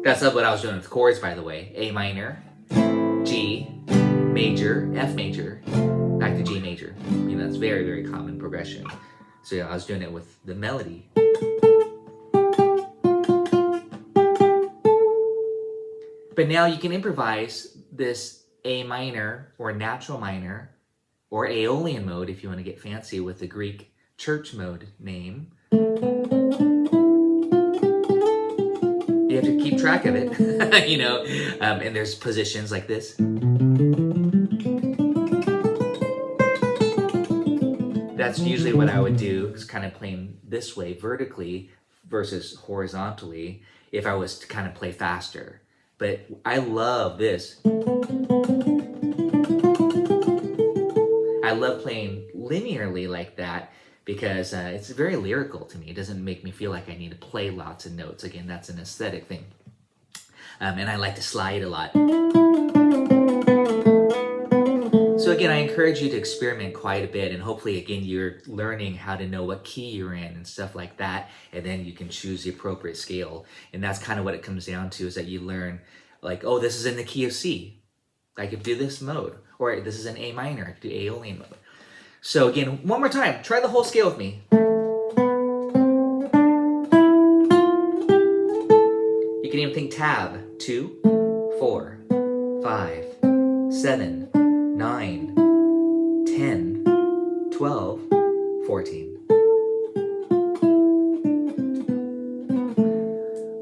That's not what I was doing with chords, by the way. A minor, G, major, F major, back to G major. You know, that's very, very common progression. So yeah, I was doing it with the melody. But now you can improvise this A minor or natural minor or Aeolian mode if you want to get fancy with the Greek church mode name. You have to keep track of it, you know, and there's positions like this. That's usually what I would do, is kind of playing this way vertically versus horizontally if I was to kind of play faster. But I love this. I love playing linearly like that because it's very lyrical to me. It doesn't make me feel like I need to play lots of notes. Again, that's an aesthetic thing. And I like to slide a lot. So again, I encourage you to experiment quite a bit, and hopefully, again, you're learning how to know what key you're in and stuff like that, and then you can choose the appropriate scale. And that's kind of what it comes down to, is that you learn, like, oh, this is in the key of C. I could do this mode. Or this is an A minor. I could do Aeolian mode. So again, one more time, try the whole scale with me. You can even think tab. 2, 4, 5, 7, 9, 10, 12, 14.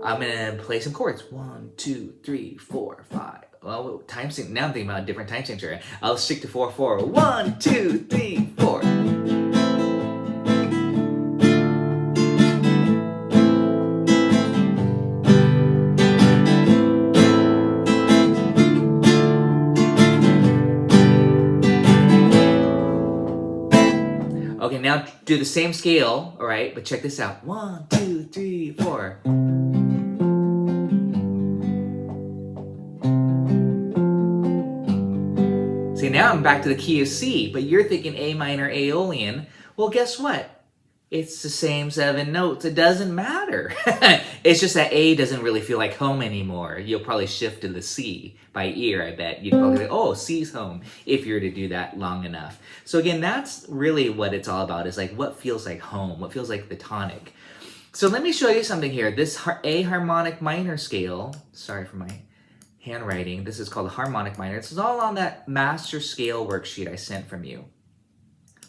I'm gonna play some chords. 1, 2, 3, 4, 5. Well, time sync. Now I'm thinking about a different time signature. I'll stick to 4, 4. 1, 2, 3, 4. Okay, now do the same scale, all right? But check this out. 1, 2, 3, 4. See, now I'm back to the key of C, but you're thinking A minor Aeolian. Well, guess what? It's the same 7 notes. It doesn't matter. It's just that A doesn't really feel like home anymore. You'll probably shift to the C by ear, I bet. You'd probably say, oh, C's home, if you were to do that long enough. So again, that's really what it's all about, is like what feels like home, what feels like the tonic. So let me show you something here. This A harmonic minor scale, sorry for my handwriting, this is called a harmonic minor. This is all on that master scale worksheet I sent from you.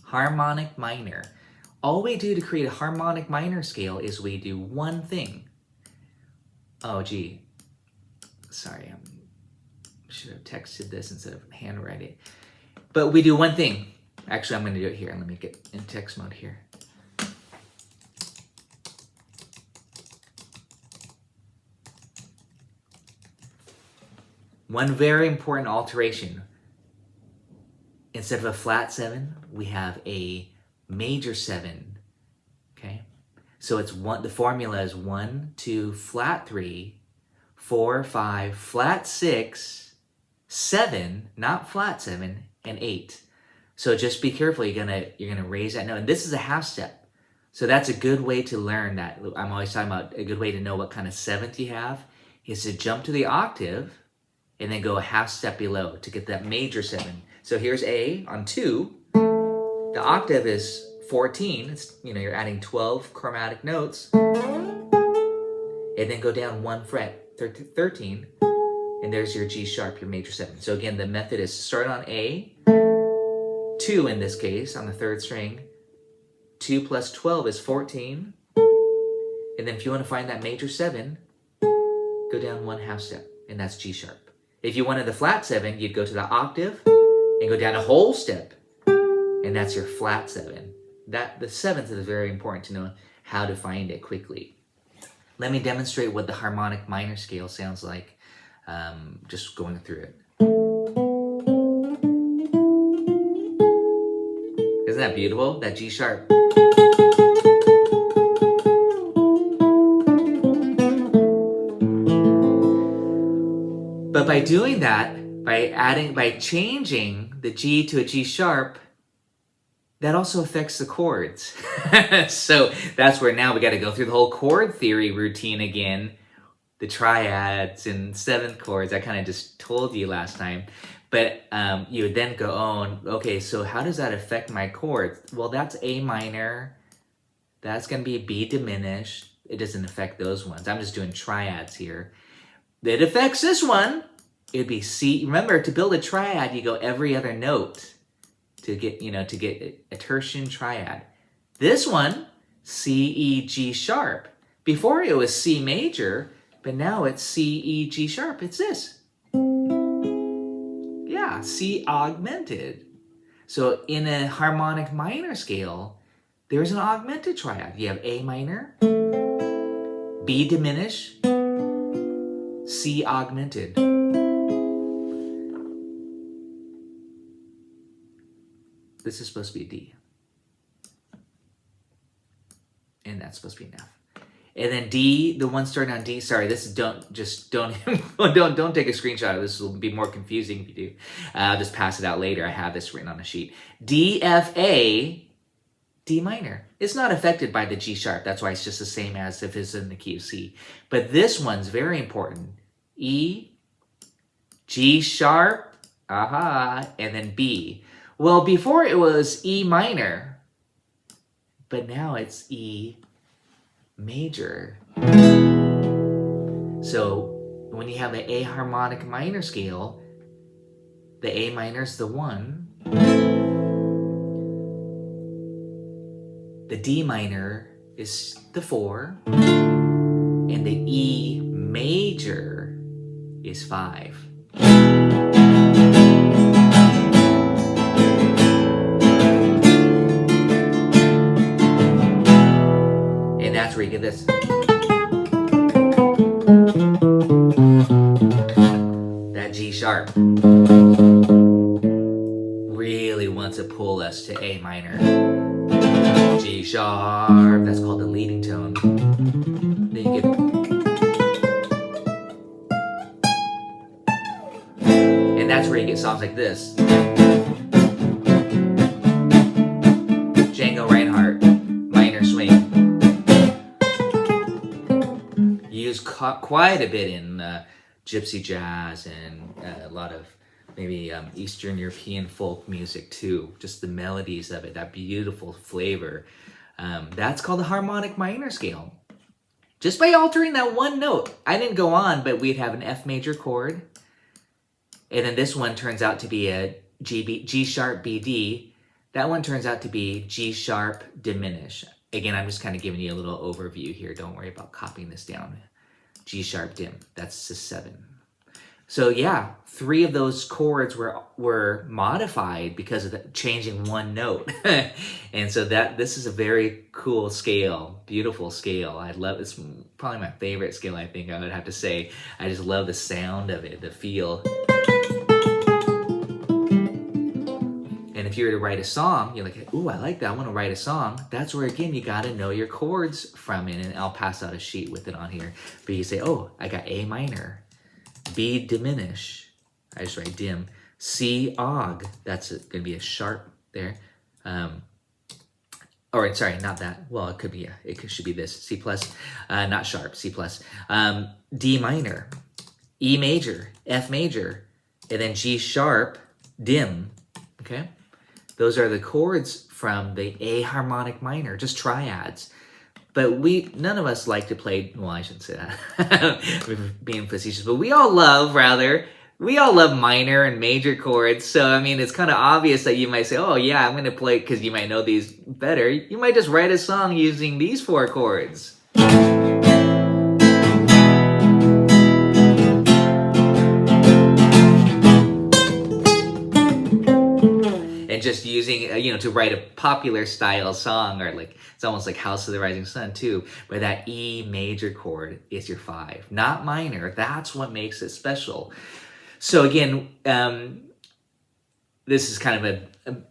Harmonic minor. All we do to create a harmonic minor scale is we do one thing. Oh, gee. Sorry, I should have texted this instead of handwriting. But we do one thing. Actually, I'm going to do it here. Let me get in text mode here. One very important alteration. Instead of a flat 7, we have a major 7, okay? So it's one. The formula is 1, 2, flat 3, 4, 5, flat 6, 7, not flat 7, and 8. So just be careful. You're gonna raise that note, and this is a half step. So that's a good way to learn that. I'm always talking about a good way to know what kind of 7th you have is to jump to the octave and then go a half step below to get that major 7. So here's A on 2. The octave is 14. It's, you're adding 12 chromatic notes. And then go down 1 fret, 13. And there's your G sharp, your major 7. So again, the method is start on A, 2 in this case, on the 3rd string. 2 plus 12 is 14. And then if you want to find that major 7, go down 1 half step, and that's G sharp. If you wanted the flat 7, you'd go to the octave and go down a whole step, and that's your flat 7. The 7th is very important to know how to find it quickly. Let me demonstrate what the harmonic minor scale sounds like, just going through it. Isn't that beautiful? That G sharp. But by doing that, by changing the G to a G sharp, that also affects the chords. So that's where now we got to go through the whole chord theory routine again, the triads and seventh chords. I kind of just told you last time. But you would then go, oh, okay, so how does that affect my chords? Well, that's A minor. That's going to be B diminished. It doesn't affect those ones. I'm just doing triads here. It affects this one. It would be C. Remember, to build a triad, you go every other note to get a tertian triad. This one, C, E, G sharp. Before it was C major, but now it's C, E, G sharp. It's this. Yeah, C augmented. So in a harmonic minor scale, there's an augmented triad. You have A minor, B diminished, C augmented. This is supposed to be a D. And that's supposed to be an F. And then D, the one starting on D, sorry, this is don't take a screenshot of this. Will be more confusing if you do. I'll just pass it out later. I have this written on a sheet. D, F, A, D minor. It's not affected by the G sharp. That's why it's just the same as if it's in the key of C. But this one's very important. E, G sharp, and then B. Well, before it was E minor, but now it's E major. So when you have an A harmonic minor scale, the A minor is the 1, the D minor is the 4, and the E major is 5. And that's where you get this. That G sharp really wants to pull us to A minor. G sharp, that's called the leading tone. Then you get, and that's where you get songs like this. Django Reinhardt, minor swing. Used quite a bit in gypsy jazz and a lot of maybe Eastern European folk music too. Just the melodies of it, that beautiful flavor. That's called the harmonic minor scale. Just by altering that one note. I didn't go on, but we'd have an F major chord. And then this one turns out to be a G sharp BD. That one turns out to be G sharp diminished. Again, I'm just kind of giving you a little overview here. Don't worry about copying this down. G sharp dim, that's the 7. So yeah, 3 of those chords were modified because of changing one note. And so this is a very cool scale, beautiful scale. I love it's probably my favorite scale, I think I would have to say. I just love the sound of it, the feel. And if you were to write a song, you're like, ooh, I like that, I want to write a song. That's where, again, you got to know your chords from it. And I'll pass out a sheet with it on here. But you say, oh, I got A minor, B diminish, I just write dim, C aug, that's going to be a sharp there. Or sorry, not that. Well, it could be, should be this, C plus, not sharp, C plus. D minor, E major, F major, and then G sharp, dim, okay? Those are the chords from the A harmonic minor, just triads. But none of us like to play, well, I shouldn't say that, we're being facetious, but we all love minor and major chords. So, I mean, it's kind of obvious that you might say, oh yeah, I'm going to play, because you might know these better. You might just write a song using these 4 chords. And just using, to write a popular style song, or like, it's almost like House of the Rising Sun too, where that E major chord is your 5, not minor. That's what makes it special. So again, this is kind of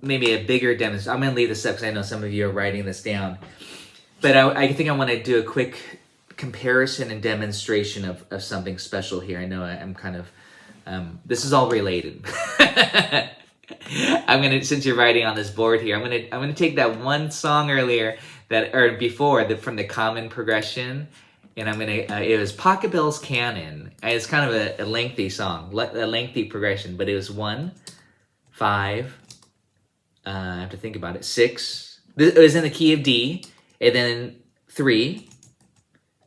maybe a bigger demonstration. I'm going to leave this up because I know some of you are writing this down. But I think I want to do a quick comparison and demonstration of something special here. I know I'm kind of This is all related. Since you're writing on this board here, I'm gonna take that one song earlier from the common progression, and it was Pachelbel's Canon. And it's kind of a lengthy song, a lengthy progression, but it was 1, 5. I have to think about it. 6. It was in the key of D, and then 3,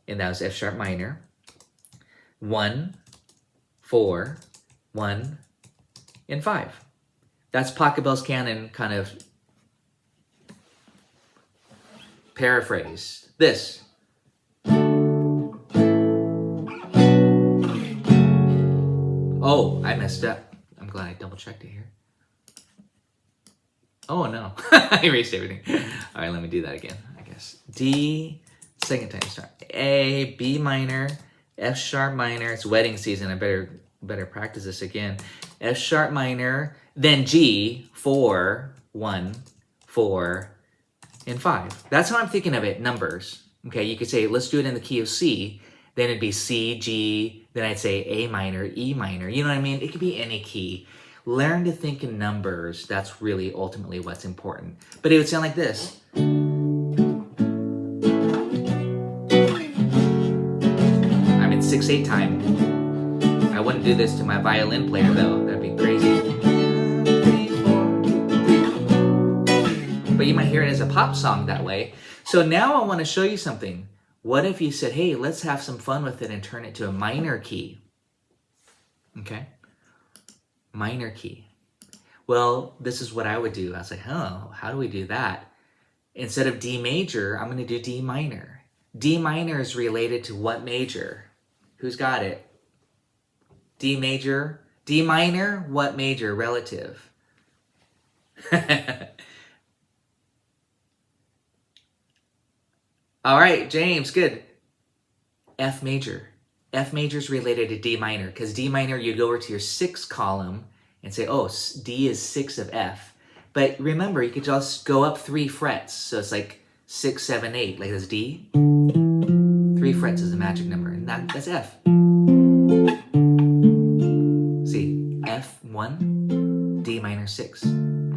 and that was F sharp minor. 1, 4, 1, and 5. That's Pachelbel's Canon kind of paraphrase. This. Oh, I messed up. I'm glad I double checked it here. Oh no, I erased everything. All right, let me do that again, I guess. D, second time start. A, B minor, F sharp minor. It's wedding season. I better practice this again. F sharp minor, then G, 4, 1, 4, and 5. That's how I'm thinking of it, numbers. Okay, you could say, let's do it in the key of C. Then it'd be C, G, then I'd say A minor, E minor. You know what I mean? It could be any key. Learn to think in numbers. That's really ultimately what's important. But it would sound like this. I'm in 6/8 time. I wouldn't do this to my violin player though. That'd be crazy. But you might hear it as a pop song that way. So now I want to show you something. What if you said, hey, let's have some fun with it and turn it to a minor key? Okay? Minor key. Well, this is what I would do. I was like, oh, how do we do that? Instead of D major, I'm going to do D minor. D minor is related to what major? Who's got it? D major. D minor, what major? Relative. All right, James, good. F major. F major is related to D minor, because D minor, you'd go over to your 6 column and say, oh, D is 6 of F. But remember, you could just go up 3 frets. So it's like 6, 7, 8, like this D. 3 frets is the magic number, and that's F. See, F1, D minor 6.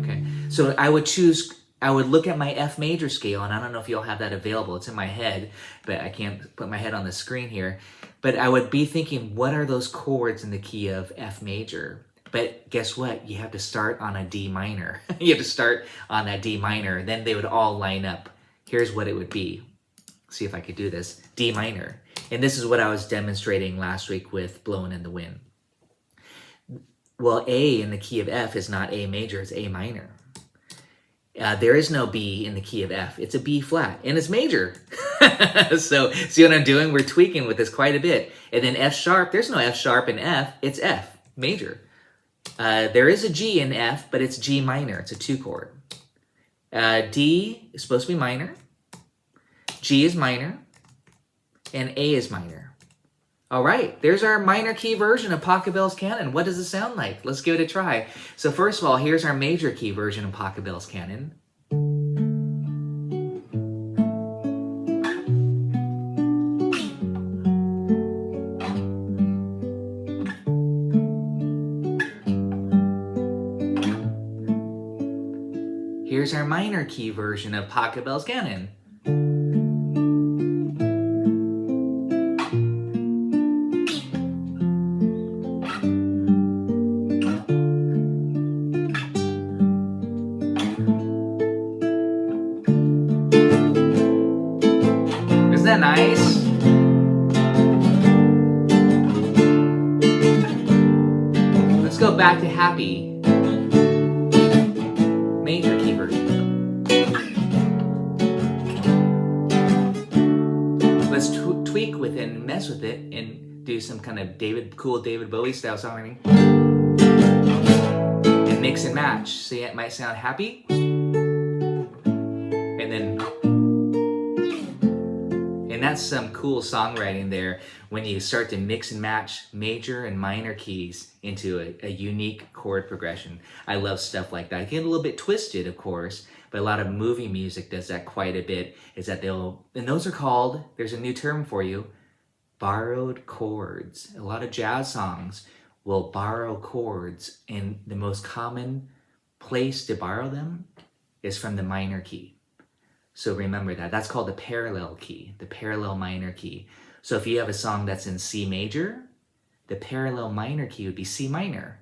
Okay, so I would look at my F major scale, and I don't know if you'll have that available. It's in my head, but I can't put my head on the screen here. But I would be thinking, what are those chords in the key of F major? But guess what? You have to start on a D minor. You have to start on that D minor. Then they would all line up. Here's what it would be. See if I could do this. D minor. And this is what I was demonstrating last week with Blowing in the Wind. Well, A in the key of F is not A major, it's A minor. There is no B in the key of F. It's a B flat, and it's major. So, see what I'm doing? We're tweaking with this quite a bit. And then F sharp, there's no F sharp in F. It's F, major. There is a G in F, but it's G minor. It's a 2 chord. D is supposed to be minor. G is minor. And A is minor. All right, there's our minor key version of Pachelbel's Canon. What does it sound like? Let's give it a try. So first of all, here's our major key version of Pachelbel's Canon. Here's our minor key version of Pachelbel's Canon. Nice. Let's go back to happy. Major key version. Let's tweak with it and mess with it and do some kind of cool David Bowie style songwriting. And mix and match. See, it might sound happy. And then that's some cool songwriting there when you start to mix and match major and minor keys into a unique chord progression. I love stuff like that. It can get a little bit twisted, of course, but a lot of movie music does that quite a bit. And those are called, there's a new term for you, borrowed chords. A lot of jazz songs will borrow chords, and the most common place to borrow them is from the minor key. So remember that. That's called the parallel key, the parallel minor key. So if you have a song that's in C major, the parallel minor key would be C minor.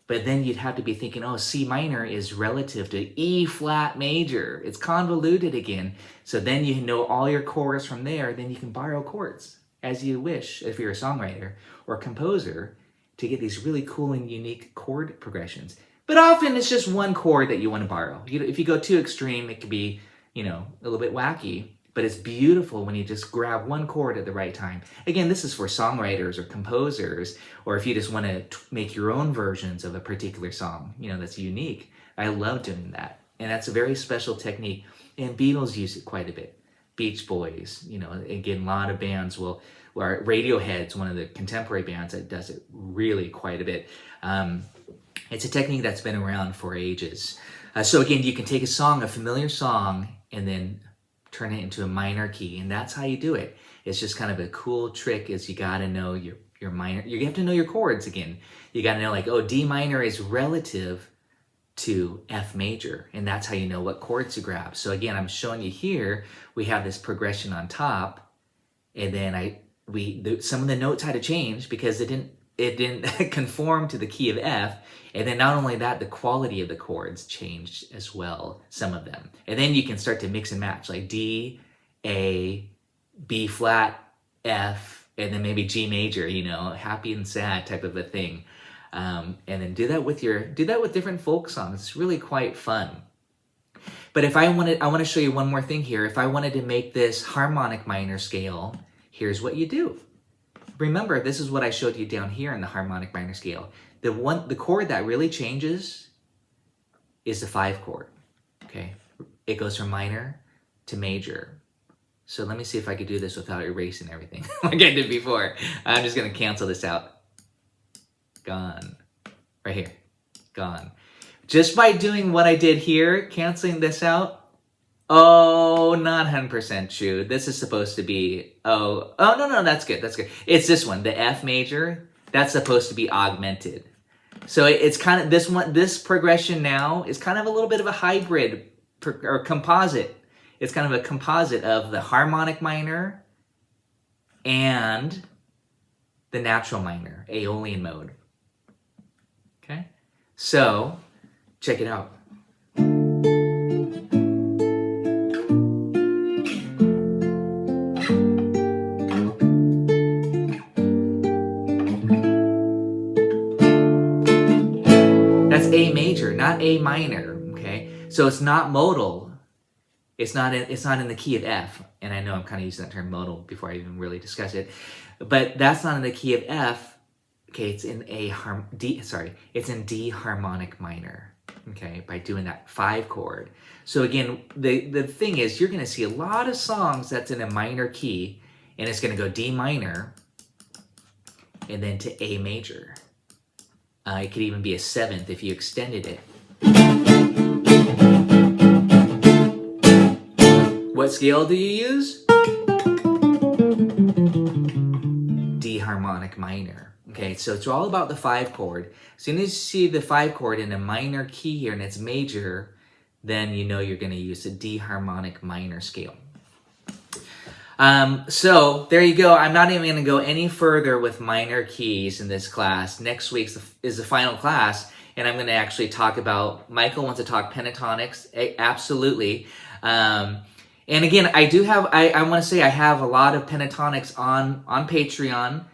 But then you'd have to be thinking, oh, C minor is relative to E flat major. It's convoluted again. So then you know all your chords from there, then you can borrow chords as you wish if you're a songwriter or composer to get these really cool and unique chord progressions. But often it's just one chord that you want to borrow. If you go too extreme, it could be, a little bit wacky. But it's beautiful when you just grab one chord at the right time. Again, this is for songwriters or composers, or if you just want to make your own versions of a particular song, that's unique. I love doing that. And that's a very special technique. And Beatles use it quite a bit. Beach Boys, again, a lot of bands will, or Radiohead's one of the contemporary bands that does it really quite a bit. It's a technique that's been around for ages. So again, you can take a song, a familiar song, and then turn it into a minor key, and that's how you do it. It's just kind of a cool trick is you got to know your minor, you have to know your chords again. You got to know D minor is relative to F major, and that's how you know what chords to grab. So again, I'm showing you here, we have this progression on top, and then some of the notes had to change because it didn't conform to the key of F. And then not only that, the quality of the chords changed as well, some of them. And then you can start to mix and match, like D, A, B flat, F, and then maybe G major, happy and sad type of a thing. And then do that with different folk songs. It's really quite fun. But I want to show you one more thing here. If I wanted to make this harmonic minor scale, here's what you do. Remember, this is what I showed you down here in the harmonic minor scale. The chord that really changes is the 5 chord, okay? It goes from minor to major. So let me see if I could do this without erasing everything like I did before. I'm just gonna cancel this out. Gone, right here, gone. Just by doing what I did here, canceling this out, oh, not 100% true. This is supposed to be, no, that's good. It's this one, the F major, that's supposed to be augmented. So it's kind of, this progression now is kind of a little bit of a hybrid or composite. It's kind of a composite of the harmonic minor and the natural minor, Aeolian mode. Okay? So, check it out. A major, not A minor, okay? So it's not modal. It's not in the key of F. And I know I'm kind of using that term modal before I even really discuss it. But that's not in the key of F. Okay, it's in it's in D harmonic minor. Okay, by doing that 5 chord. So again, the thing is, you're going to see a lot of songs that's in a minor key, and it's going to go D minor and then to A major. It could even be a 7th if you extended it. What scale do you use? D harmonic minor. Okay, so it's all about the 5 chord. As soon as you see the 5 chord in a minor key here and it's major, then you know you're going to use a D harmonic minor scale. So there you go. I'm not even going to go any further with minor keys in this class. Next week is the final class, and I'm going to actually talk about, Michael wants to talk pentatonics. Absolutely. And again, I want to say I have a lot of pentatonics on Patreon.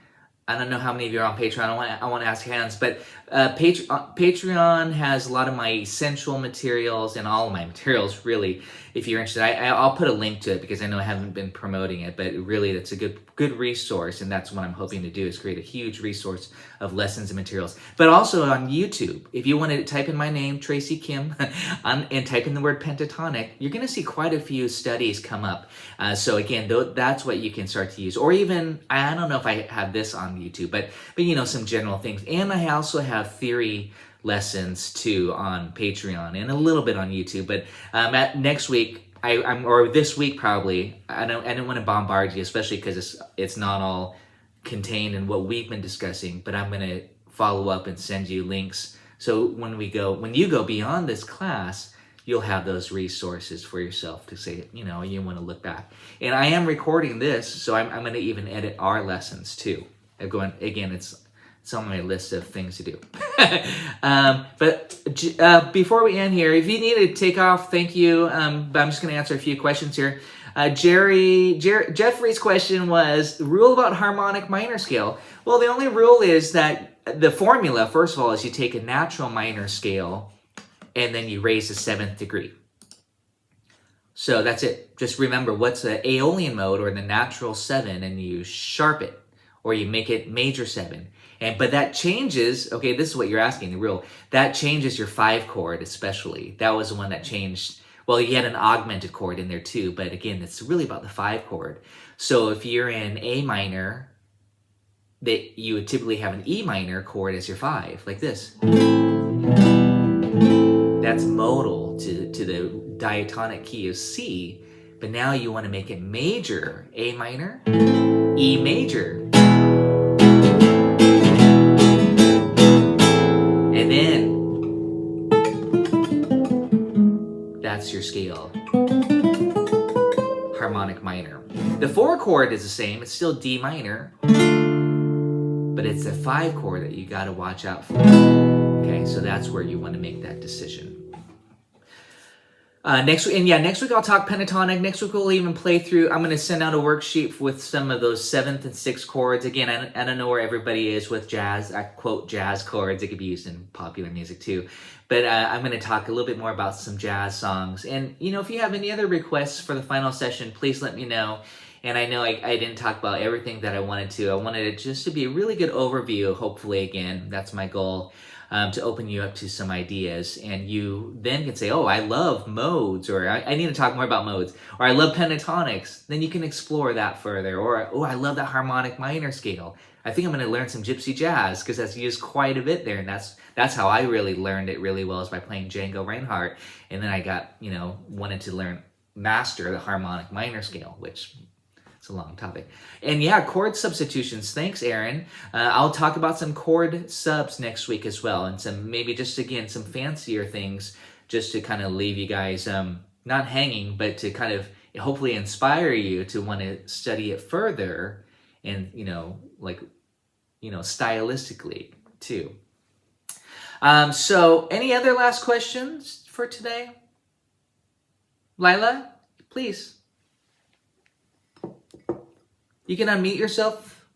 I don't know how many of you are on Patreon. I want to ask hands, but Patreon has a lot of my essential materials and all of my materials, really. If you're interested, I'll put a link to it because I know I haven't been promoting it, but really that's a good resource, and that's what I'm hoping to do is create a huge resource of lessons and materials. But also on YouTube, if you want to type in my name, Tracy Kim, and type in the word pentatonic, you're going to see quite a few studies come up. So again, that's what you can start to use. Or even, I don't know if I have this on YouTube, but some general things. And I also have theory lessons too on Patreon and a little bit on YouTube. But next week, or this week probably, I don't want to bombard you, especially because it's not all contained in what we've been discussing. But I'm going to follow up and send you links. So when you go beyond this class, you'll have those resources for yourself to say, you want to look back. And I am recording this, so I'm going to even edit our lessons too. It's on my list of things to do. But before we end here, if you need to take off, thank you. But I'm just going to answer a few questions here. Jeffrey's question was, rule about harmonic minor scale. Well, the only rule is that the formula, first of all, is you take a natural minor scale and then you raise the 7th degree. So that's it. Just remember what's the Aeolian mode or the natural 7, and you sharp it, or you make it major 7. But that changes, okay, this is what you're asking, the rule. That changes your 5 chord especially. That was the one that changed. Well, you had an augmented chord in there too, but again, it's really about the 5 chord. So if you're in A minor, that you would typically have an E minor chord as your 5, like this. That's modal to the diatonic key of C, but now you want to make it major, A minor, E major. And then that's your scale. Harmonic minor. The 4 chord is the same, it's still D minor, but it's the 5 chord that you got to watch out for. Okay, so that's where you want to make that decision. Next week I'll talk pentatonic. Next week we'll even play through. I'm going to send out a worksheet with some of those 7th and 6th chords. Again, I don't know where everybody is with jazz. I quote jazz chords. It could be used in popular music too. But I'm going to talk a little bit more about some jazz songs. And, if you have any other requests for the final session, please let me know. And I know I didn't talk about everything that I wanted to. I wanted it just to be a really good overview, hopefully, again. That's my goal. To open you up to some ideas, and you then can say, oh, I love modes, or I need to talk more about modes, or I love pentatonics. Then you can explore that further. Or, oh, I love that harmonic minor scale. I think I'm going to learn some gypsy jazz because that's used quite a bit there, and that's how I really learned it really well, is by playing Django Reinhardt. And then I got, wanted to master the harmonic minor scale, which it's a long topic. And yeah, chord substitutions. Thanks, Aaron. I'll talk about some chord subs next week as well, and some some fancier things, just to kind of leave you guys not hanging, but to kind of hopefully inspire you to want to study it further, and stylistically too. So any other last questions for today? Lila, please. You can unmute yourself.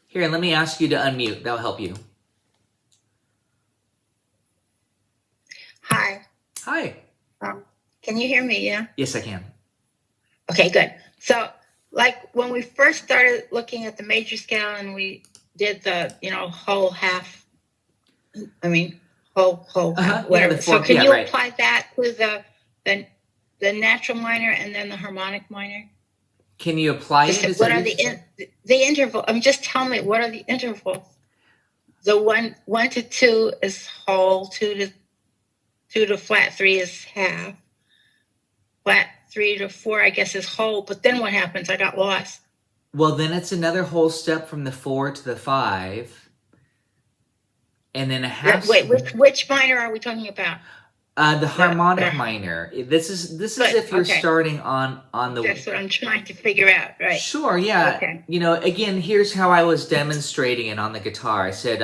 Here, let me ask you to unmute. That'll help you. Hi. Hi. Can you hear me? Yeah? Yes, I can. Okay, good. So, when we first started looking at the major scale and we did the, whole half, whole half, whatever. So can you apply that to the natural minor and then the harmonic minor? Can you apply it? What are the interval? Just tell me, what are the intervals? The 1 to 2 is whole, 2 to flat 3 is half, flat 3 to 4, I guess, is whole. But then what happens? I got lost. Well, then it's another whole step from the 4 to the 5. And then a half. Wait, which minor are we talking about? The harmonic minor. This is if you're starting on the. That's what I'm trying to figure out, right? Sure, yeah. Okay. Again, here's how I was demonstrating it on the guitar. I said,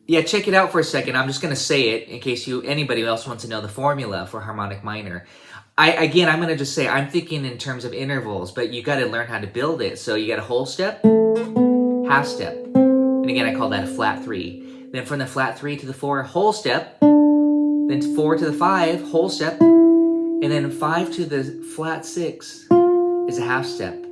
yeah, check it out for a second. I'm just going to say it in case anybody else wants to know the formula for harmonic minor. I'm going to just say I'm thinking in terms of intervals, but you got to learn how to build it. So you got a whole step, half step. And again, I call that a flat 3. Then from the flat 3 to the 4, whole step. Then 4 to the 5, whole step. And then 5 to the flat 6 is a half step.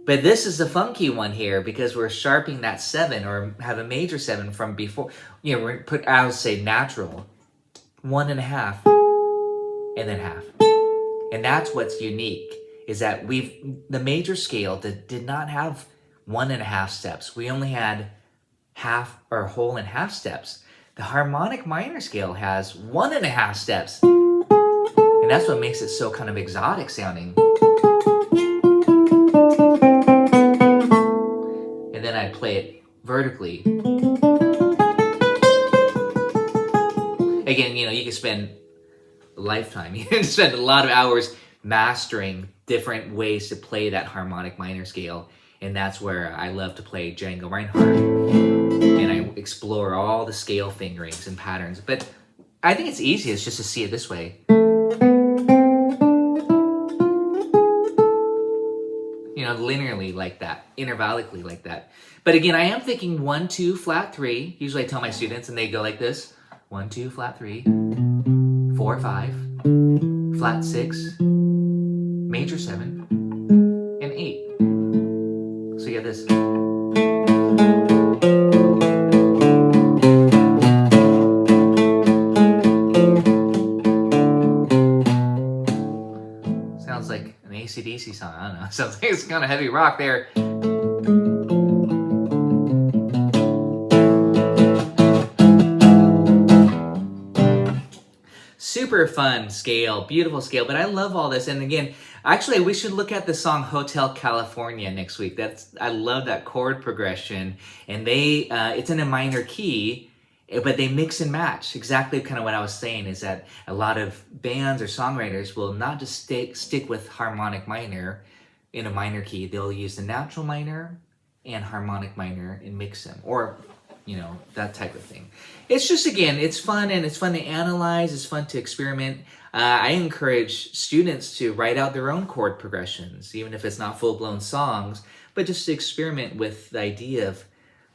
But this is the funky one here because we're sharpening that 7 or have a major 7 from before. We're I would say natural. 1.5 and then half. And that's what's unique, is that the major scale did not have 1.5 steps. We only had half or whole and half steps. The harmonic minor scale has 1.5 steps. And And that's what makes it so kind of exotic sounding. And then I play it vertically. Again, you can spend a lifetime. You can spend a lot of hours mastering different ways to play that harmonic minor scale. And that's where I love to play Django Reinhardt. And I explore all the scale fingerings and patterns. But I think it's easiest just to see it this way. Linearly like that, intervallically like that. But again, I am thinking 1, 2, flat 3. Usually I tell my students and they go like this. 1, 2, flat 3, 4, 5, flat 6, major 7, and 8. So you get this. Sounds like an AC/DC song. I don't know. Sounds like it's kind of heavy rock there. Super fun scale, beautiful scale, but I love all this. And again, actually, we should look at the song Hotel California next week. I love that chord progression, and it's in a minor key, but they mix and match. Exactly kind of what I was saying is that a lot of bands or songwriters will not just stick with harmonic minor in a minor key. They'll use the natural minor and harmonic minor and mix them, or that type of thing. It's just, again, it's fun, and it's fun to analyze, it's fun to experiment. I encourage students to write out their own chord progressions, even if it's not full-blown songs, but just to experiment with the idea of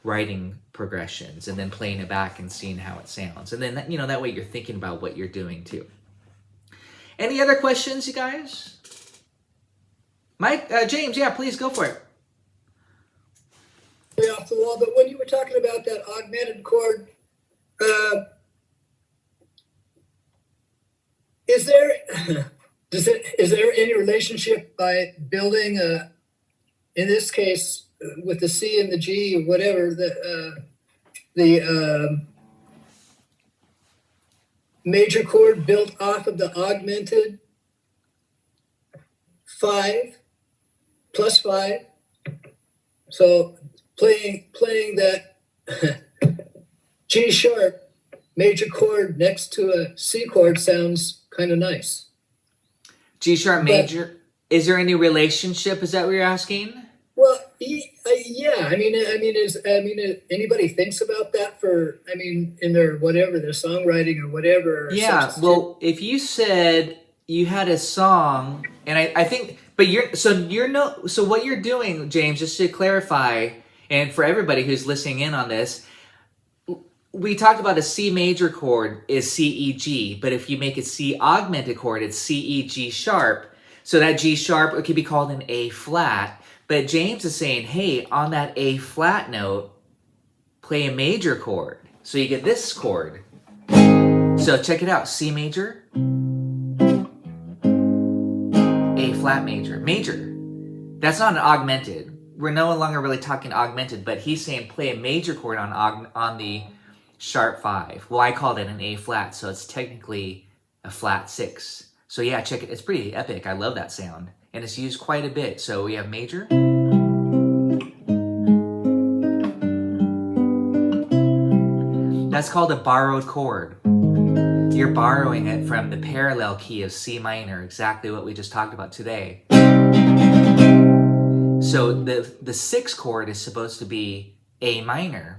writing progressions and then playing it back and seeing how it sounds. And then, that way you're thinking about what you're doing too. Any other questions, you guys? Mike, James, yeah, please go for it. Way off the wall, but when you were talking about that augmented chord, is there any relationship by building in this case with the C and the G or whatever the major chord built off of the augmented 5 plus 5, so playing that G sharp major chord next to a C chord sounds kind of nice. G sharp major. Is there any relationship? Is that what you're asking? Well, yeah. I mean, anybody thinks about that in their songwriting or whatever. Or yeah. Well, if you said you had a song, and I think, but so what you're doing, James, just to clarify. And for everybody who's listening in on this, we talked about a C major chord is C, E, G, but if you make it C augmented chord, it's C, E, G sharp. So that G sharp, it could be called an A flat. But James is saying, hey, on that A flat note, play a major chord. So you get this chord. So check it out, C major, A flat major, major. That's not an augmented. We're no longer really talking augmented, but he's saying play a major chord on the sharp 5. Well, I called it an A flat, so it's technically a flat 6. So yeah, check it. It's pretty epic. I love that sound, and it's used quite a bit. So we have major. That's called a borrowed chord. You're borrowing it from the parallel key of C minor, exactly what we just talked about today. So the 6th chord is supposed to be A minor.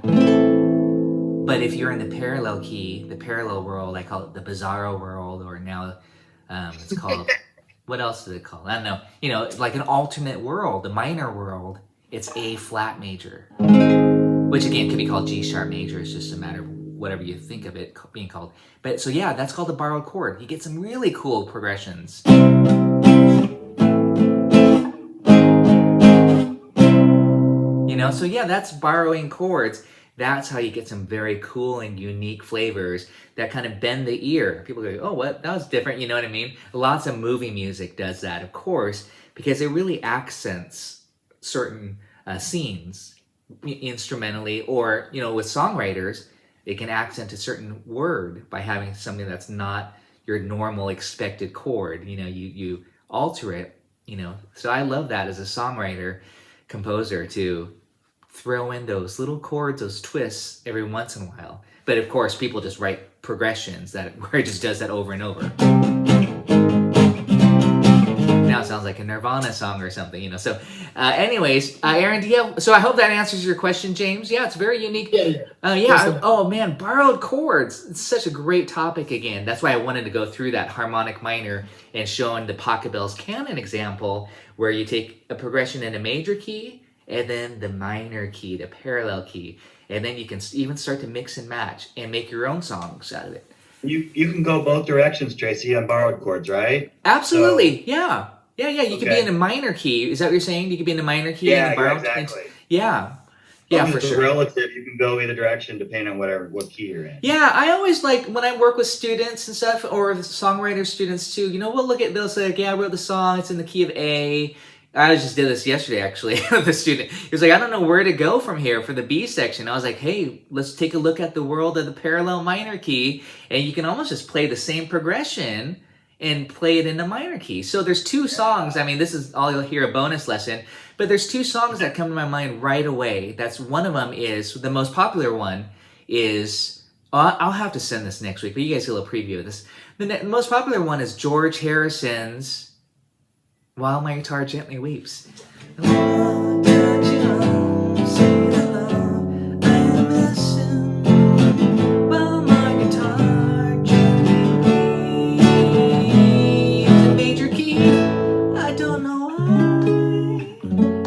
But if you're in the parallel key, the parallel world, I call it the bizarro world, or now it's called, what else is it called? I don't know. Like an alternate world, the minor world, it's A flat major. Which again could be called G sharp major. It's just a matter of whatever you think of it being called. But so yeah, that's called the borrowed chord. You get some really cool progressions. So yeah, that's borrowing chords. That's how you get some very cool and unique flavors that kind of bend the ear. People go, oh, what? That was different. You know what I mean? Lots of movie music does that, of course, because it really accents certain scenes instrumentally, or, with songwriters, they can accent a certain word by having something that's not, your normal expected chord. You alter it. So I love that as a songwriter, composer, to throw in those little chords, those twists every once in a while. But of course, people just write progressions where it just does that over and over. Now it sounds like a Nirvana song or something, So, anyways, Aaron, so I hope that answers your question, James. Yeah, it's very unique. Oh man, borrowed chords. It's such a great topic again. That's why I wanted to go through that harmonic minor and showing the Pachelbel's canon example where you take a progression in a major key and then the minor key, the parallel key, and then you can even start to mix and match and make your own songs out of it. You can go both directions, Tracy, on borrowed chords, right? Absolutely, so, yeah. You could be in a minor key. Is that what you're saying? You could be in a minor key and borrowed. Exactly. Yeah, for sure. Relative, you can go either direction depending on what key you're in. Yeah, I always like when I work with students and stuff, or songwriter students too. We'll look at, they'll say, like, I wrote the song. It's in the key of A. I just did this yesterday, actually, with a student. He was like, I don't know where to go from here for the B section. I was like, hey, let's take a look at the world of the parallel minor key, and you can almost just play the same progression and play it in the minor key. So there's two songs. I mean, this is all you'll hear, a bonus lesson, but there's two songs that come to my mind right away. That's one of them is, the most popular one is, I'll have to send this next week, but you guys get a little preview of this. The most popular one is George Harrison's While My Guitar Gently Weeps.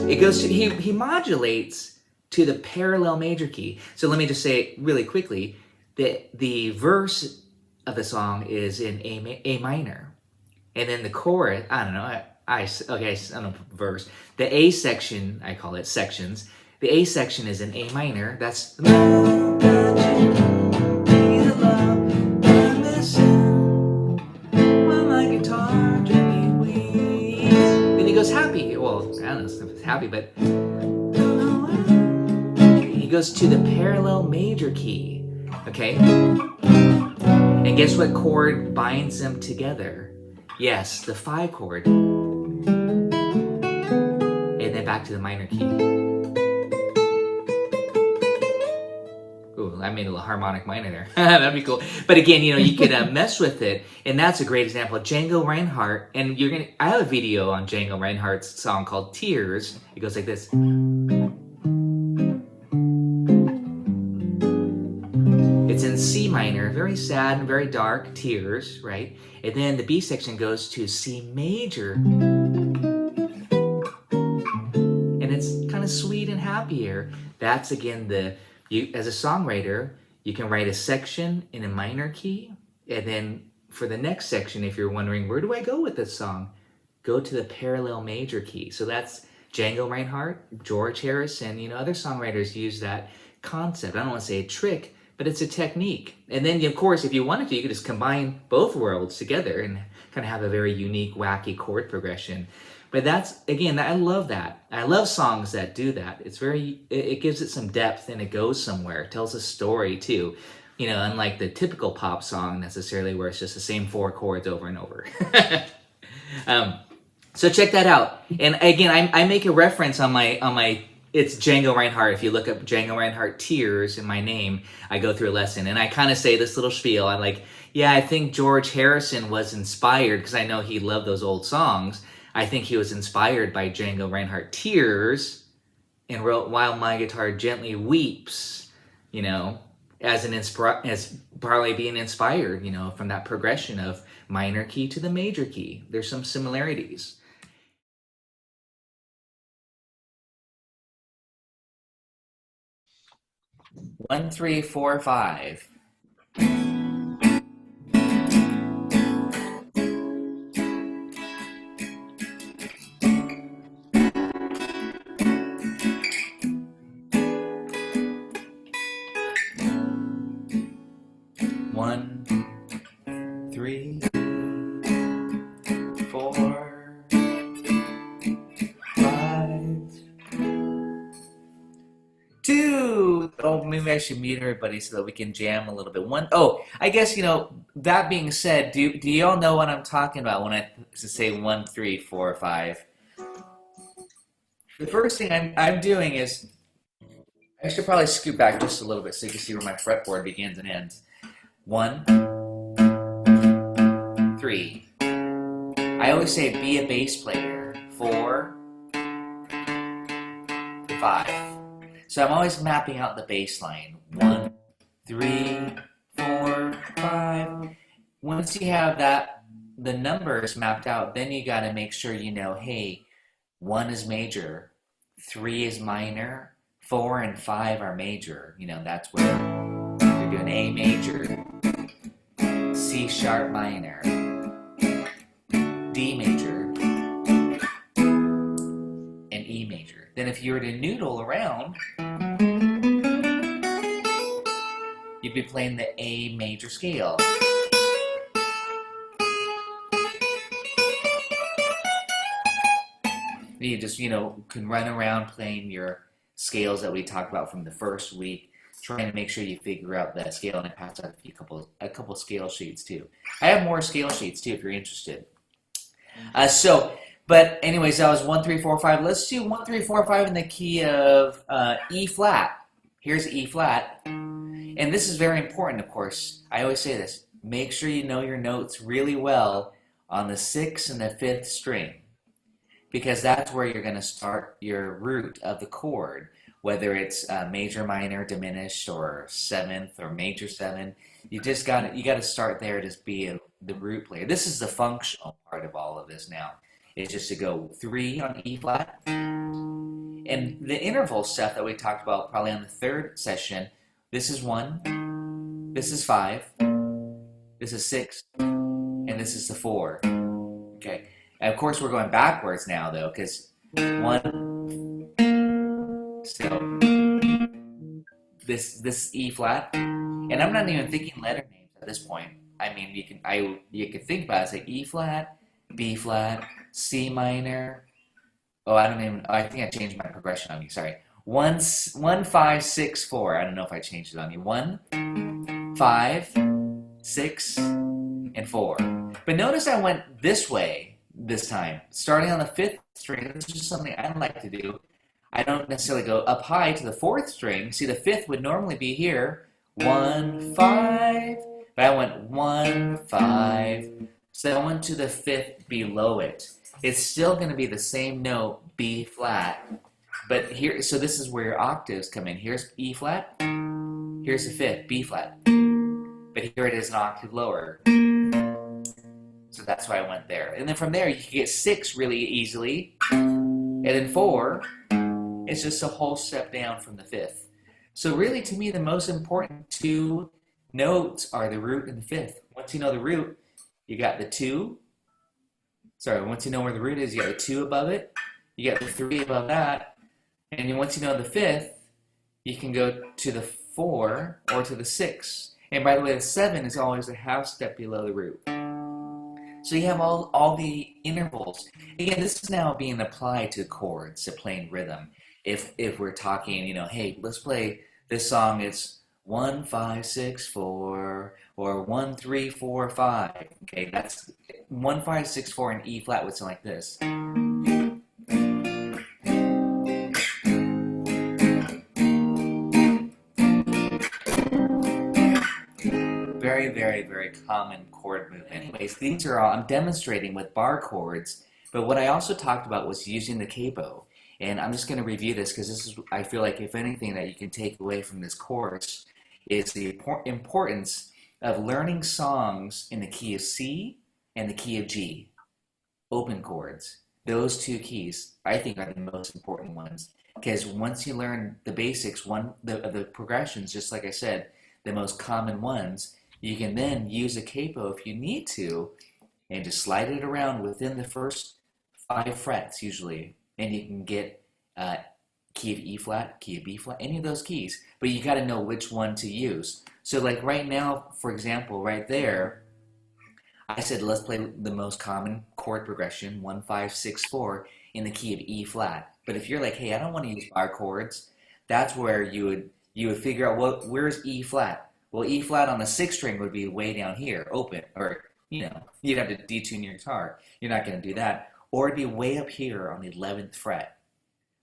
It goes to, he modulates to the parallel major key. So let me just say really quickly that the verse of the song is in A minor, and then the chorus, I don't know, I don't know, verse. The A section, I call it sections. The A section is in A minor. That's then he goes happy. Well, I don't know if it's happy, but he goes to the parallel major key. Okay? And guess what chord binds them together? Yes, the 5 chord. And then back to the minor key. Ooh, I made a little harmonic minor there. That'd be cool. But again, you could mess with it, and that's a great example. Django Reinhardt, and I have a video on Django Reinhardt's song called Tears. It goes like this. It's in C minor, very sad and very dark, Tears, right? And then the B section goes to C major. And it's kind of sweet and happier. That's again as a songwriter, you can write a section in a minor key, and then for the next section, if you're wondering, where do I go with this song? Go to the parallel major key. So that's Django Reinhardt, George Harrison, other songwriters use that concept. I don't want to say a trick, but it's a technique. And then, of course, if you wanted to, you could just combine both worlds together and kind of have a very unique, wacky chord progression. But that's, again, I love that. I love songs that do that. It gives it some depth and it goes somewhere. It tells a story too. Unlike the typical pop song necessarily where it's just the same 4 chords over and over. So check that out. And again, I make a reference on my it's Django Reinhardt. If you look up Django Reinhardt Tears in my name, I go through a lesson and I kind of say this little spiel. I'm like, yeah, I think George Harrison was inspired because I know he loved those old songs. I think he was inspired by Django Reinhardt Tears and wrote While My Guitar Gently Weeps, as probably being inspired, from that progression of minor key to the major key. There's some similarities. One, 3, 4, 5. One, 3, 4, 5. 2, Oh, maybe I should mute everybody so that we can jam a little bit. Oh, I guess, that being said, do you all know what I'm talking about when I say 1, 3, 4, 5? The first thing I'm doing is, I should probably scoot back just a little bit so you can see where my fretboard begins and ends. 1, 3. I always say be a bass player. 4, 5. So I'm always mapping out the bass line. 1, 3, 4, 5. Once you have the numbers mapped out, then you got to make sure you know, hey, 1 is major, 3 is minor, 4 and 5 are major. That's where you're doing A major, C sharp minor, D major, and E major. Then if you were to noodle around, you'd be playing the A major scale. You just, can run around playing your scales that we talked about from the first week, trying to make sure you figure out that scale, and I passed out a couple scale sheets too. I have more scale sheets too if you're interested. But anyways, that was 1, 3, 4, 5. Let's do 1, 3, 4, 5 in the key of E flat. Here's E flat, and this is very important. Of course, I always say this: make sure you know your notes really well on the 6th and the 5th string, because that's where you're going to start your root of the chord, whether it's major, minor, diminished, or 7th or major 7. You got to start there to be the root player. This is the functional part of all of this now. It's just to go 3 on E flat. And the interval stuff that we talked about probably on the 3rd session, this is 1, this is 5, this is 6, and this is the 4. Okay. And of course, we're going backwards now, though, because 1, so this E flat, and I'm not even thinking letter names at this point. I mean, you can think about it, say E flat, B flat, C minor. Oh, I think I changed my progression on you. Sorry. 1, 5, 6, 4. I don't know if I changed it on you. 1, 5, 6, and 4. But notice I went this way this time, starting on the 5th string. This is just something I like to do. I don't necessarily go up high to the 4th string. See, the 5th would normally be here. 1, 5. But I went 1, 5. So I went to the 5th below it. It's still going to be the same note, B flat. But here, so this is where your octaves come in. Here's E flat. Here's the 5th, B flat. But here it is an octave lower. So that's why I went there. And then from there, you can get 6 really easily. And then 4, it's just a whole step down from the 5th. So really, to me, the most important 2 notes are the root and the 5th. Once you know the root, you got the 2. Sorry, once you know where the root is, you got the 2 above it. You got the 3 above that. And then once you know the 5th, you can go to the 4 or to the 6. And by the way, the 7 is always a half step below the root. So you have all the intervals. Again, this is now being applied to chords, to playing rhythm. If we're talking, hey, let's play this song, it's 1, 5, 6, 4, or 1, 3, 4, 5. Okay, that's 1, 5, 6, 4 in E flat would sound like this. Very, very, very common chord movement. Anyways, these are all, I'm demonstrating with bar chords, but what I also talked about was using the capo. And I'm just going to review this because this is, I feel like, if anything that you can take away from this course is the importance of learning songs in the key of C and the key of G, open chords. Those 2 keys, I think, are the most important ones. Because once you learn the basics, the progressions, just like I said, the most common ones, you can then use a capo if you need to, and just slide it around within the first 5 frets usually, and you can get key of E flat, key of B flat, any of those keys. But you got to know which one to use. So like right now, for example, right there, I said let's play the most common chord progression, 1, 5, 6, 4, in the key of E flat. But if you're like, hey, I don't want to use bar chords, that's where you you would figure out where's E flat. Well, E flat on the 6th string would be way down here, open, or you'd have to detune your guitar. You're not going to do that. Or it'd be way up here on the 11th fret.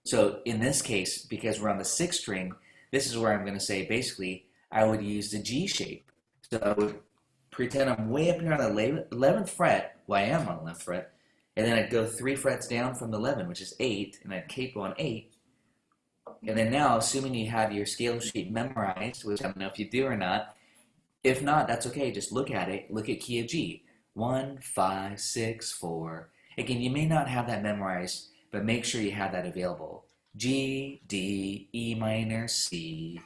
So in this case, because we're on the 6th string, this is where I'm going to say basically I would use the G shape. So I would pretend I'm way up here on the 11th fret. Well, I am on the 11th fret. And then I'd go 3 frets down from the 11, which is 8, and I'd capo on 8. And then now, assuming you have your scale sheet memorized, which I don't know if you do or not, if not, that's okay. Just look at it. Look at key of G. 1, 5, 6, 4. Again, you may not have that memorized, but make sure you have that available. G, D, E minor, C.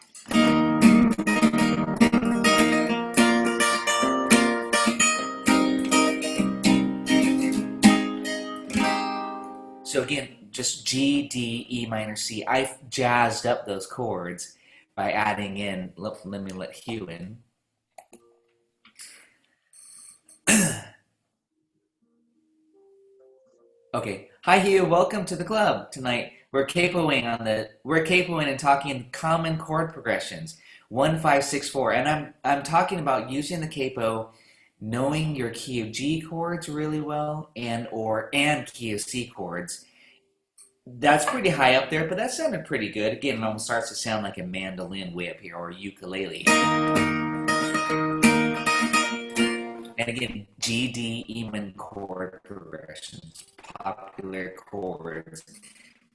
So again, just G, D, E minor, C. I've jazzed up those chords by adding in, let me let Hugh in. Okay, hi Hugh, welcome to the club tonight. We're capoing and talking common chord progressions, 1, 5, 6, 4, and I'm talking about using the capo, knowing your key of G chords really well, and key of C chords. That's pretty high up there, but that sounded pretty good. Again, it almost starts to sound like a mandolin way up here, or a ukulele. And again, G, D, even chord progressions, popular chords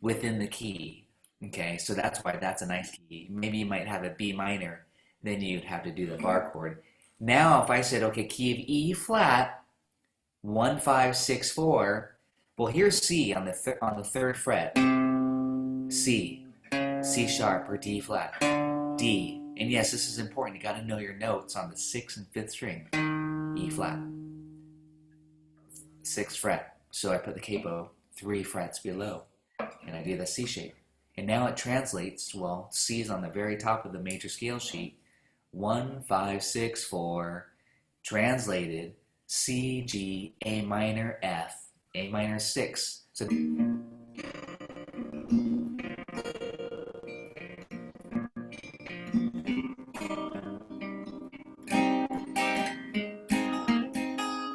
within the key. Okay, so that's why that's a nice key. Maybe you might have a B minor, then you'd have to do the bar chord. Now, if I said, okay, key of E flat, 1, 5, 6, 4. Well, here's C on the 3rd fret. C, C sharp or D flat, D. And yes, this is important. You got to know your notes on the 6th and 5th string. E flat, 6th fret. So I put the capo 3 frets below, and I do the C shape. And now it translates, well, C is on the very top of the major scale sheet. 1, 5, 6, 4, translated, C, G, A minor, F, A minor 6. So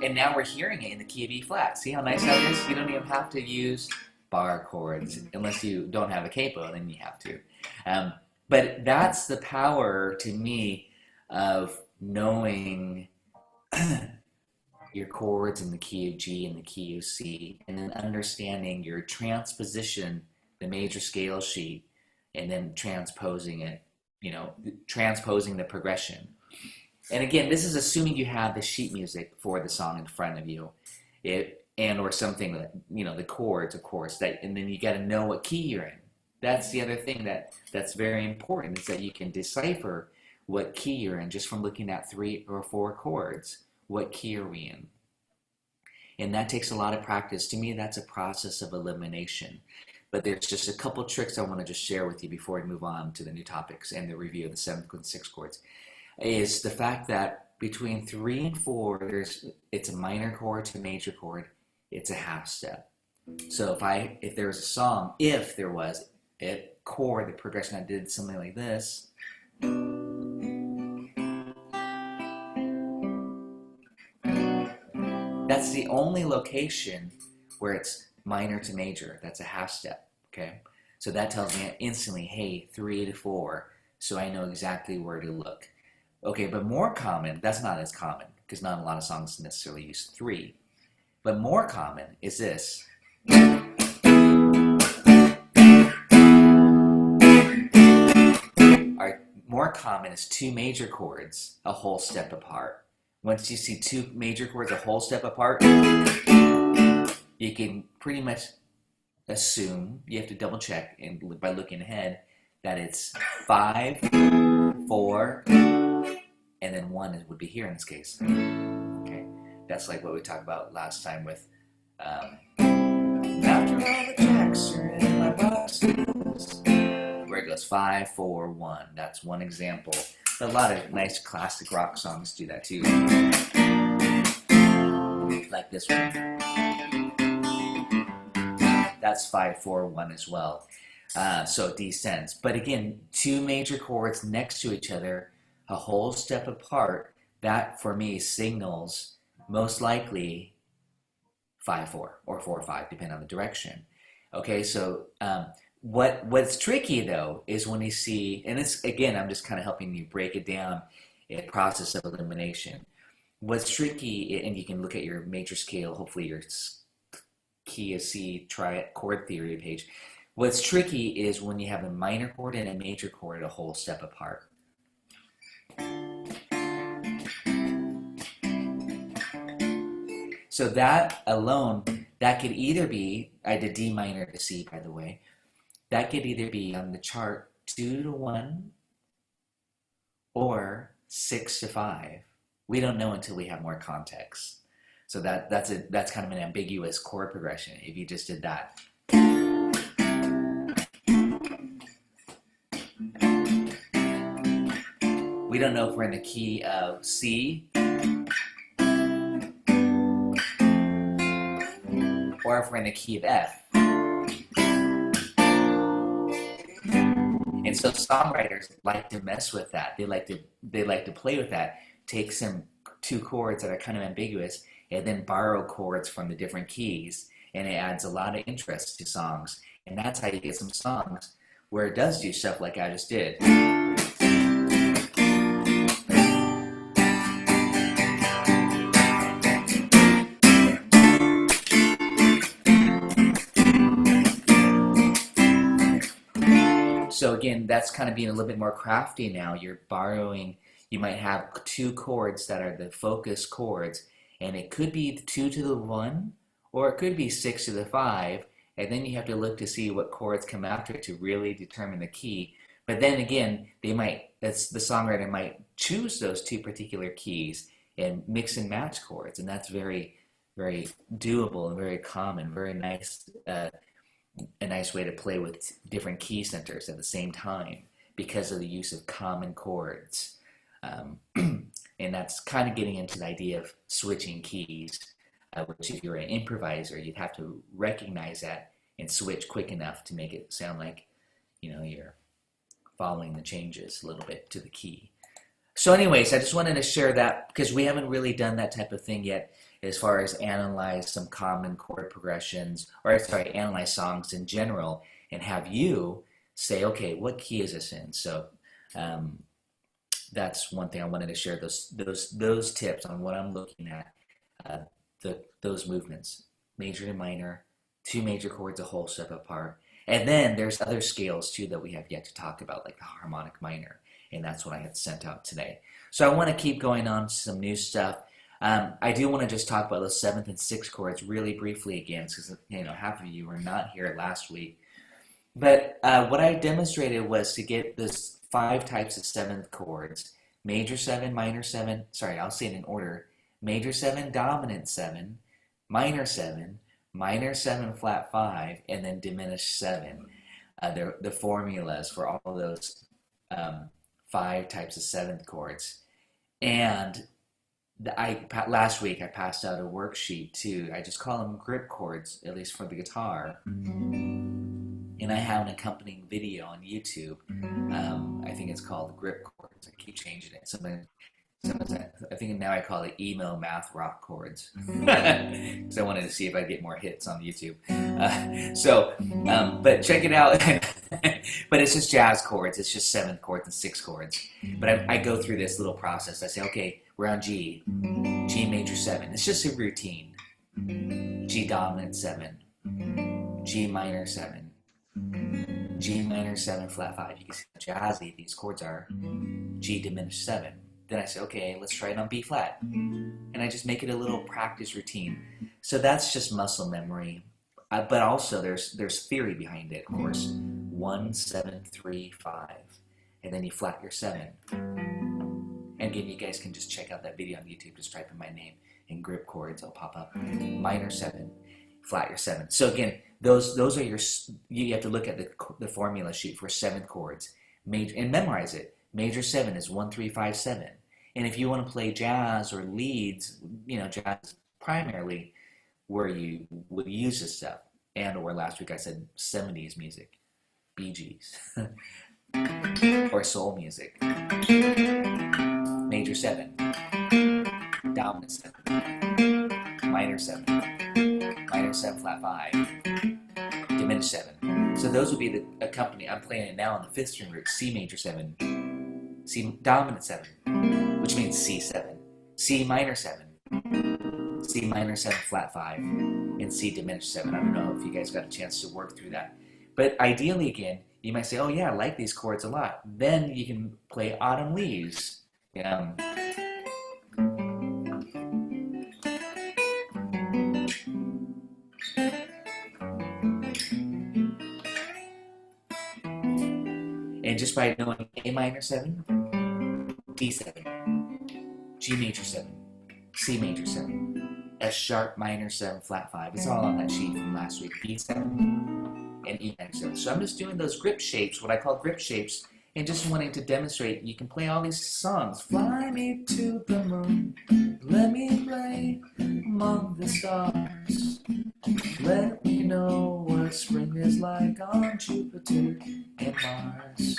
and now we're hearing it in the key of E flat. See how nice that is? You don't even have to use bar chords unless you don't have a capo, then you have to. But that's the power to me of knowing your chords in the key of G and the key of C, and then understanding your transposition, the major scale sheet, and then transposing it, transposing the progression. And again, this is assuming you have the sheet music for the song in front of you, or something that, the chords, of course, and then you got to know what key you're in. That's the other thing that's very important, is that you can decipher what key you're in just from looking at 3 or 4 chords. What key are we in? And that takes a lot of practice. To me, that's a process of elimination. But there's just a couple tricks I want to just share with you before I move on to the new topics and the review of the 7th and 6th chords. Is the fact that between 3 and 4, it's a minor chord to major chord. It's a half step. So if there was a song, if there was a chord, the progression I did something like this. That's the only location where it's minor to major. That's a half step, okay? So that tells me instantly, hey, 3 to 4, so I know exactly where to look. Okay, but more common, that's not as common, because not a lot of songs necessarily use 3. But more common is this. More common is 2 major chords a whole step apart. Once you see 2 major chords a whole step apart, you can pretty much assume, you have to double check by looking ahead, that it's 5, 4, and then 1 would be here in this case. Okay, that's like what we talked about last time with after all the tracks are in my boxes, where it goes 5, 4, 1. That's one example. A lot of nice classic rock songs do that too. Like this one. That's 5, 4, 1 as well. So it descends. But again, two major chords next to each other, a whole step apart, that for me signals most likely 5-4 or 4-5, depending on the direction. Okay, so what's tricky though is when you see, and it's again, I'm just kind of helping you break it down in a process of elimination. What's tricky, and you can look at your major scale, hopefully your key of C Triad chord theory page. What's tricky is when you have a minor chord and a major chord a whole step apart. So that alone, that could either be, I did D minor to C, by the way, that could either be on the chart 2-1 or 6-5. We don't know until we have more context. So that's kind of an ambiguous chord progression if you just did that. We don't know if we're in the key of C or if we're in the key of F. And so songwriters like to mess with that. They like to play with that. Take some two chords that are kind of ambiguous and then borrow chords from the different keys, and it adds a lot of interest to songs. And that's how you get some songs where it does do stuff like I just did. So again, that's kind of being a little bit more crafty now. You're borrowing, you might have two chords that are the focus chords, and it could be 2-1, or it could be 6-5, and then you have to look to see what chords come after it to really determine the key. But then again, the songwriter might choose those two particular keys and mix and match chords, and that's very, very doable and very common, very nice. A nice way to play with different key centers at the same time because of the use of common chords. And that's kind of getting into the idea of switching keys, which if you're an improviser, you'd have to recognize that and switch quick enough to make it sound like, you know, you're following the changes a little bit to the key. So anyways, I just wanted to share that because we haven't really done that type of thing yet as far as analyze some common chord progressions, or sorry, analyze songs in general and have you say, okay, what key is this in? So that's one thing I wanted to share, those tips on what I'm looking at, those movements, major and minor, two major chords a whole step apart. And then there's other scales too that we have yet to talk about, like the harmonic minor, and that's what I had sent out today. So I want to keep going on to some new stuff. I do want to just talk about those 7th and 6th chords really briefly again, because half of you were not here last week. But what I demonstrated was to get this 5 types of 7th chords: major 7, minor 7. Sorry, I'll say it in order: major 7, dominant 7, minor 7, minor 7 flat 5, and then diminished 7. The formulas for all of those 5 types of 7th chords. And last week I passed out a worksheet too. I just call them grip chords, at least for the guitar. And I have an accompanying video on YouTube. I think it's called Grip Chords. I keep changing it. Sometimes I think now I call it emo math rock chords. Because I wanted to see if I'd get more hits on YouTube. But check it out. But it's just jazz chords. It's just 7th chords and 6th chords. But I go through this little process. I say, okay, we're on G major 7. It's just a routine. G dominant 7, G minor 7, G minor 7 flat 5. You can see how jazzy these chords are. G diminished 7. Then I say, okay, let's try it on B flat. And I just make it a little practice routine. So that's just muscle memory. But also there's theory behind it, of course. 1, 7, 3, 5. And then you flat your 7. And again, you guys can just check out that video on YouTube. Just type in my name and grip chords. It'll pop up. Minor 7, flat your 7. So again, those are you have to look at the formula sheet for 7th chords. Major, and memorize it. Major 7 is 1, 3, 5, 7. And if you want to play jazz or leads, jazz primarily where you would use this stuff. And or last week I said 70s music. Bee Gees, or soul music. Major 7, dominant 7, minor 7, minor 7 flat 5, diminished 7. So those would be the accompany. I'm playing it now on the 5th string root, C major 7, C dominant 7, which means C7, C minor 7, C minor 7 flat 5, and C diminished 7. I don't know if you guys got a chance to work through that. But ideally, again, you might say, oh yeah, I like these chords a lot. Then you can play Autumn Leaves. And just by knowing A minor 7, D7, G major 7, C major 7, F sharp minor 7 flat 5. It's all on that sheet from last week. B7 and E minor 7. So I'm just doing those grip shapes, what I call grip shapes, and just wanting to demonstrate you can play all these songs. Fly me to the moon, let me play among the stars. Let me know what spring is like on Jupiter and Mars,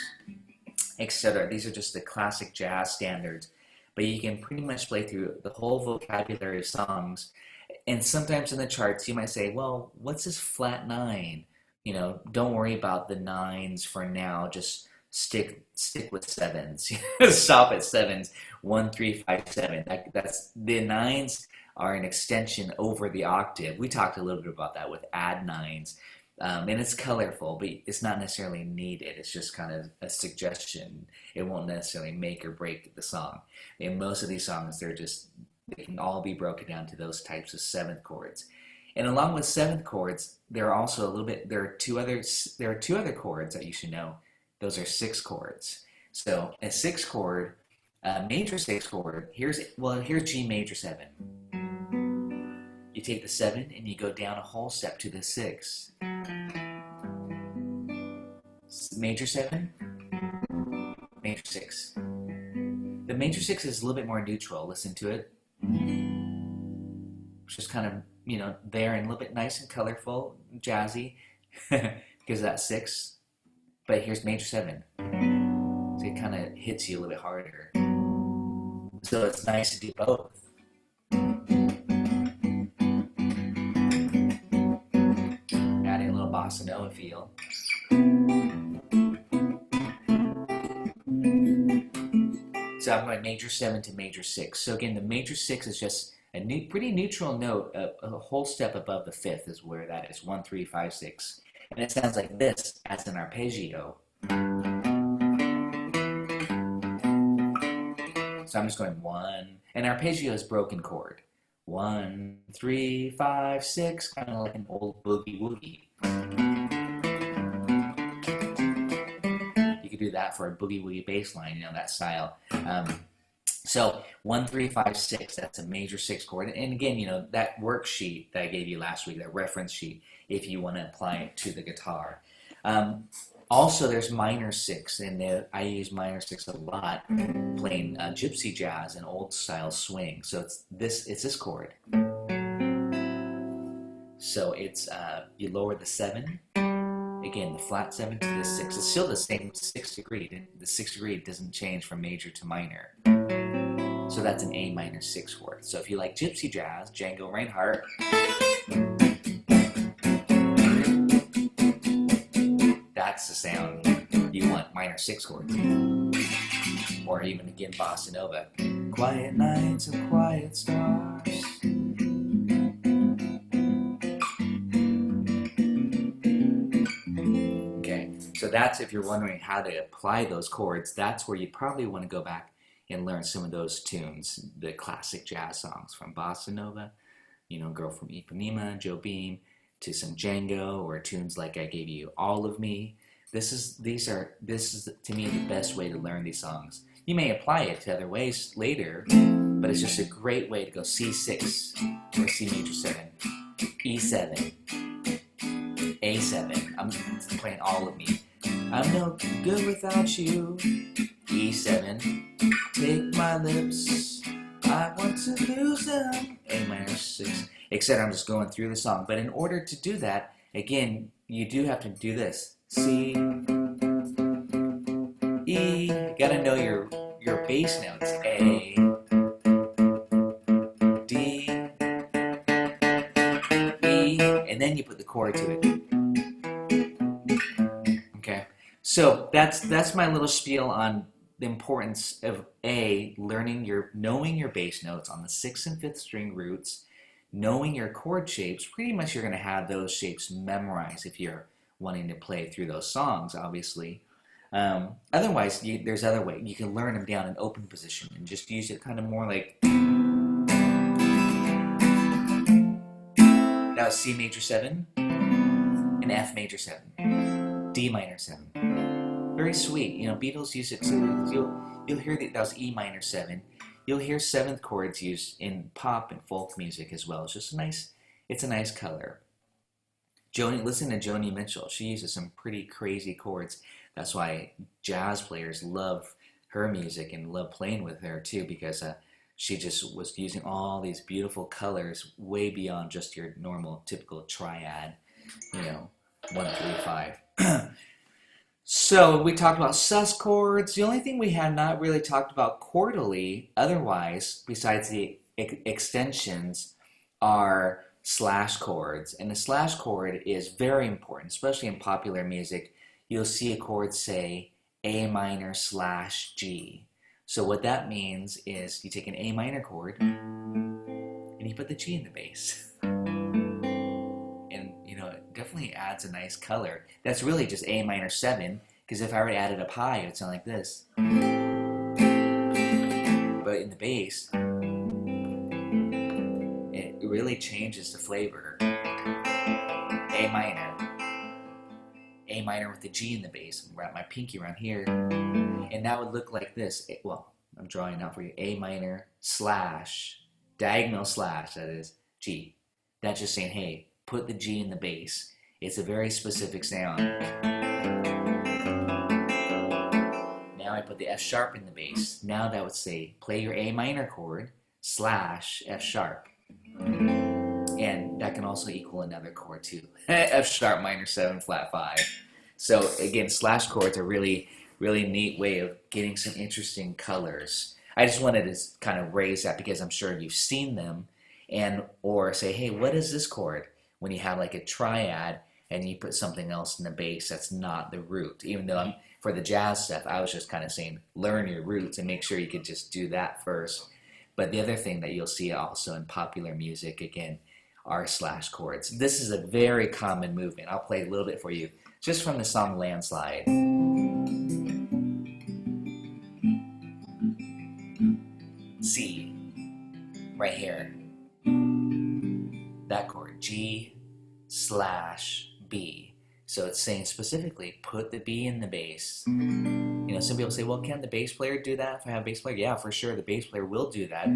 etc. These are just the classic jazz standards, but you can pretty much play through the whole vocabulary of songs. And sometimes in the charts you might say, well, what's this flat 9? You know, don't worry about the 9s for now, just stick with 7s. Stop at 7s. 1, 3, 5, 7. That's the 9s are an extension over the octave. We talked a little bit about that with add 9s. And it's colorful, but it's not necessarily needed. It's just kind of a suggestion. It won't necessarily make or break the song. In most of these songs, they can all be broken down to those types of 7th chords. And along with 7th chords, there are also there are two other chords that you should know. Those are 6 chords. So a 6 chord, a major 6 chord, here's G major 7. You take the 7 and you go down a whole step to the 6. Major 7, major 6. The major 6 is a little bit more neutral. Listen to it. It's just kind of, there and a little bit nice and colorful, jazzy, because of that 6. But here's major 7. So it kind of hits you a little bit harder. So it's nice to do both. Adding a little bossa nova feel. So I'm going major 7 to major 6. So again, the major 6 is just a pretty neutral note, a whole step above the 5th is where that is. 1, 3, 5, 6. And it sounds like this as an arpeggio. So I'm just going 1, and arpeggio is broken chord. 1, 3, 5, 6, kind of like an old boogie woogie. You could do that for a boogie woogie bass line, that style. So 1, 3, 5, 6, that's a major 6 chord. And again, that worksheet that I gave you last week, that reference sheet, if you want to apply it to the guitar. Also, there's minor 6, and I use minor 6 a lot, playing gypsy jazz and old style swing. So it's this chord. So it's you lower the 7, again the flat 7 to the 6. It's still the same 6th degree. The 6th degree doesn't change from major to minor. So that's an A minor 6 chord. So if you like gypsy jazz, Django Reinhardt. That's the sound you want, minor 6 chords. Or even again, bossa nova. Quiet nights and quiet stars. Okay, so that's, if you're wondering how to apply those chords, that's where you probably want to go back and learn some of those tunes, the classic jazz songs from bossa nova, Girl from Ipanema, Joe Beam, to some Django, or tunes like I gave you, All of Me. This is to me the best way to learn these songs. You may apply it to other ways later, but it's just a great way to go C6 or C major 7, E7, A7. I'm playing All of Me. I'm no good without you. E7. Take my lips, I want to lose them. A minor 6, etc. I'm just going through the song. But in order to do that, again, you do have to do this. C, E. You gotta know your bass notes. A, D, E, and then you put the chord to it. Okay, so that's my little spiel on the importance of knowing your bass notes on the 6th and 5th string roots, knowing your chord shapes. Pretty much you're going to have those shapes memorized if you're wanting to play through those songs, obviously. Otherwise, there's other way. You can learn them down in open position and just use it kind of more like. That was C major 7, and F major 7, D minor 7. Very sweet. You know, Beatles use it too. You'll hear that was E minor 7. You'll hear 7th chords used in pop and folk music as well. It's just it's a nice color. Listen to Joni Mitchell. She uses some pretty crazy chords. That's why jazz players love her music and love playing with her too, because she just was using all these beautiful colors way beyond just your normal typical triad, 1, 3, 5. So we talked about sus chords. The only thing we had not really talked about chordally otherwise, besides the extensions, are slash chords. And the slash chord is very important, especially in popular music. You'll see a chord say A minor / G. So what that means is you take an A minor chord and you put the G in the bass. And it definitely adds a nice color. That's really just A minor 7, because if I were to add it up high, it would sound like this. But in the bass, it really changes the flavor. A minor with the G in the bass. Wrap my pinky around here, and that would look like this. Well, I'm drawing out for you. A minor / diagonal / that is G. That's just saying, hey, put the G in the bass. It's a very specific sound. Now I put the F sharp in the bass. Now that would say, play your A minor chord / F sharp. And that can also equal another chord too. F sharp minor 7 flat 5. So again, slash chords are really, really neat way of getting some interesting colors. I just wanted to kind of raise that because I'm sure you've seen them, or say, hey, what is this chord? When you have like a triad and you put something else in the bass that's not the root. Even though for the jazz stuff, I was just kind of saying, learn your roots and make sure you could just do that first. But the other thing that you'll see also in popular music, again, are slash chords. This is a very common movement. I'll play a little bit for you, just from the song Landslide. C, right here. That chord, G / B. So it's saying specifically, put the B in the bass. Some people say, well, can the bass player do that if I have a bass player? Yeah, for sure, the bass player will do that,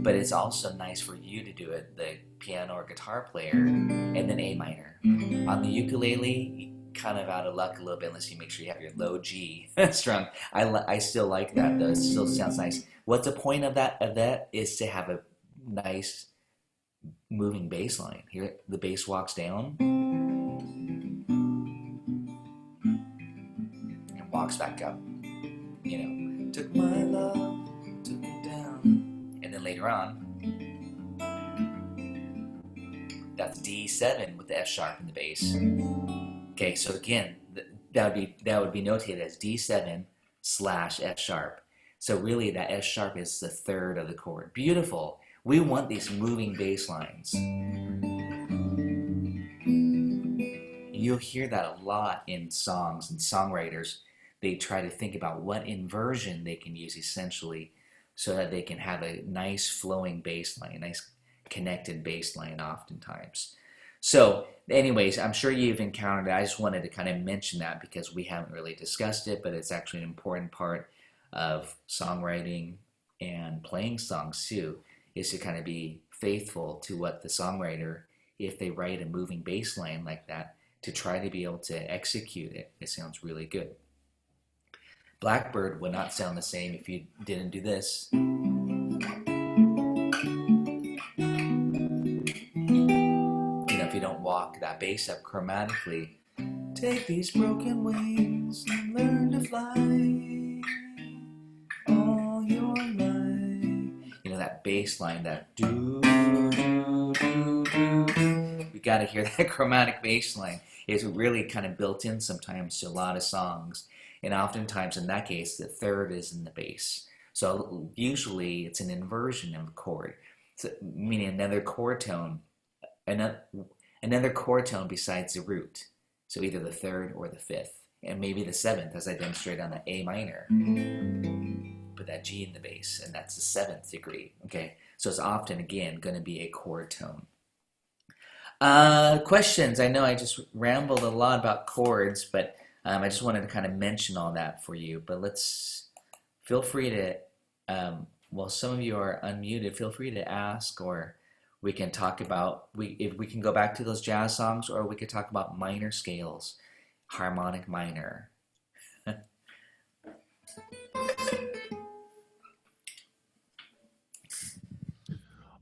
but it's also nice for you to do it, the piano or guitar player, and then A minor. On the ukulele, you kind of out of luck a little bit unless you make sure you have your low G strung. I still like that, though. It still sounds nice. What's the point of that is to have a nice moving bass line. Here, the bass walks down and walks back up. Took my love, took it down. And then later on, that's D7 with the F sharp in the bass. Okay, so again, that would be notated as D7 / F sharp. So really that F sharp is the 3rd of the chord. Beautiful. We want these moving bass lines. You'll hear that a lot in songs and songwriters. They try to think about what inversion they can use essentially so that they can have a nice flowing bass line, a nice connected bass line oftentimes. So anyways, I'm sure you've encountered it. I just wanted to kind of mention that because we haven't really discussed it, but it's actually an important part of songwriting and playing songs too, is to kind of be faithful to what the songwriter, if they write a moving bass line like that, to try to be able to execute it. It sounds really good. Blackbird would not sound the same if you didn't do this. If you don't walk that bass up chromatically. Take these broken wings and learn to fly. bass line, that do, do, do, do. You got to hear that chromatic bass line. It's really kind of built in sometimes to a lot of songs. And oftentimes in that case, the third is in the bass. So usually it's an inversion of a chord, so, meaning another chord tone, another chord tone besides the root. So either the third or the fifth, and maybe the seventh, as I demonstrated on the A minor. Put that G in the bass, and that's the 7th degree. Okay, so it's often, again, going to be a chord tone. Questions? I know I just rambled a lot about chords, but I just wanted to kind of mention all that for you. But feel free to, well, some of you are unmuted. Feel free to ask, or we can talk about, if we can go back to those jazz songs, or we could talk about minor scales, harmonic minor.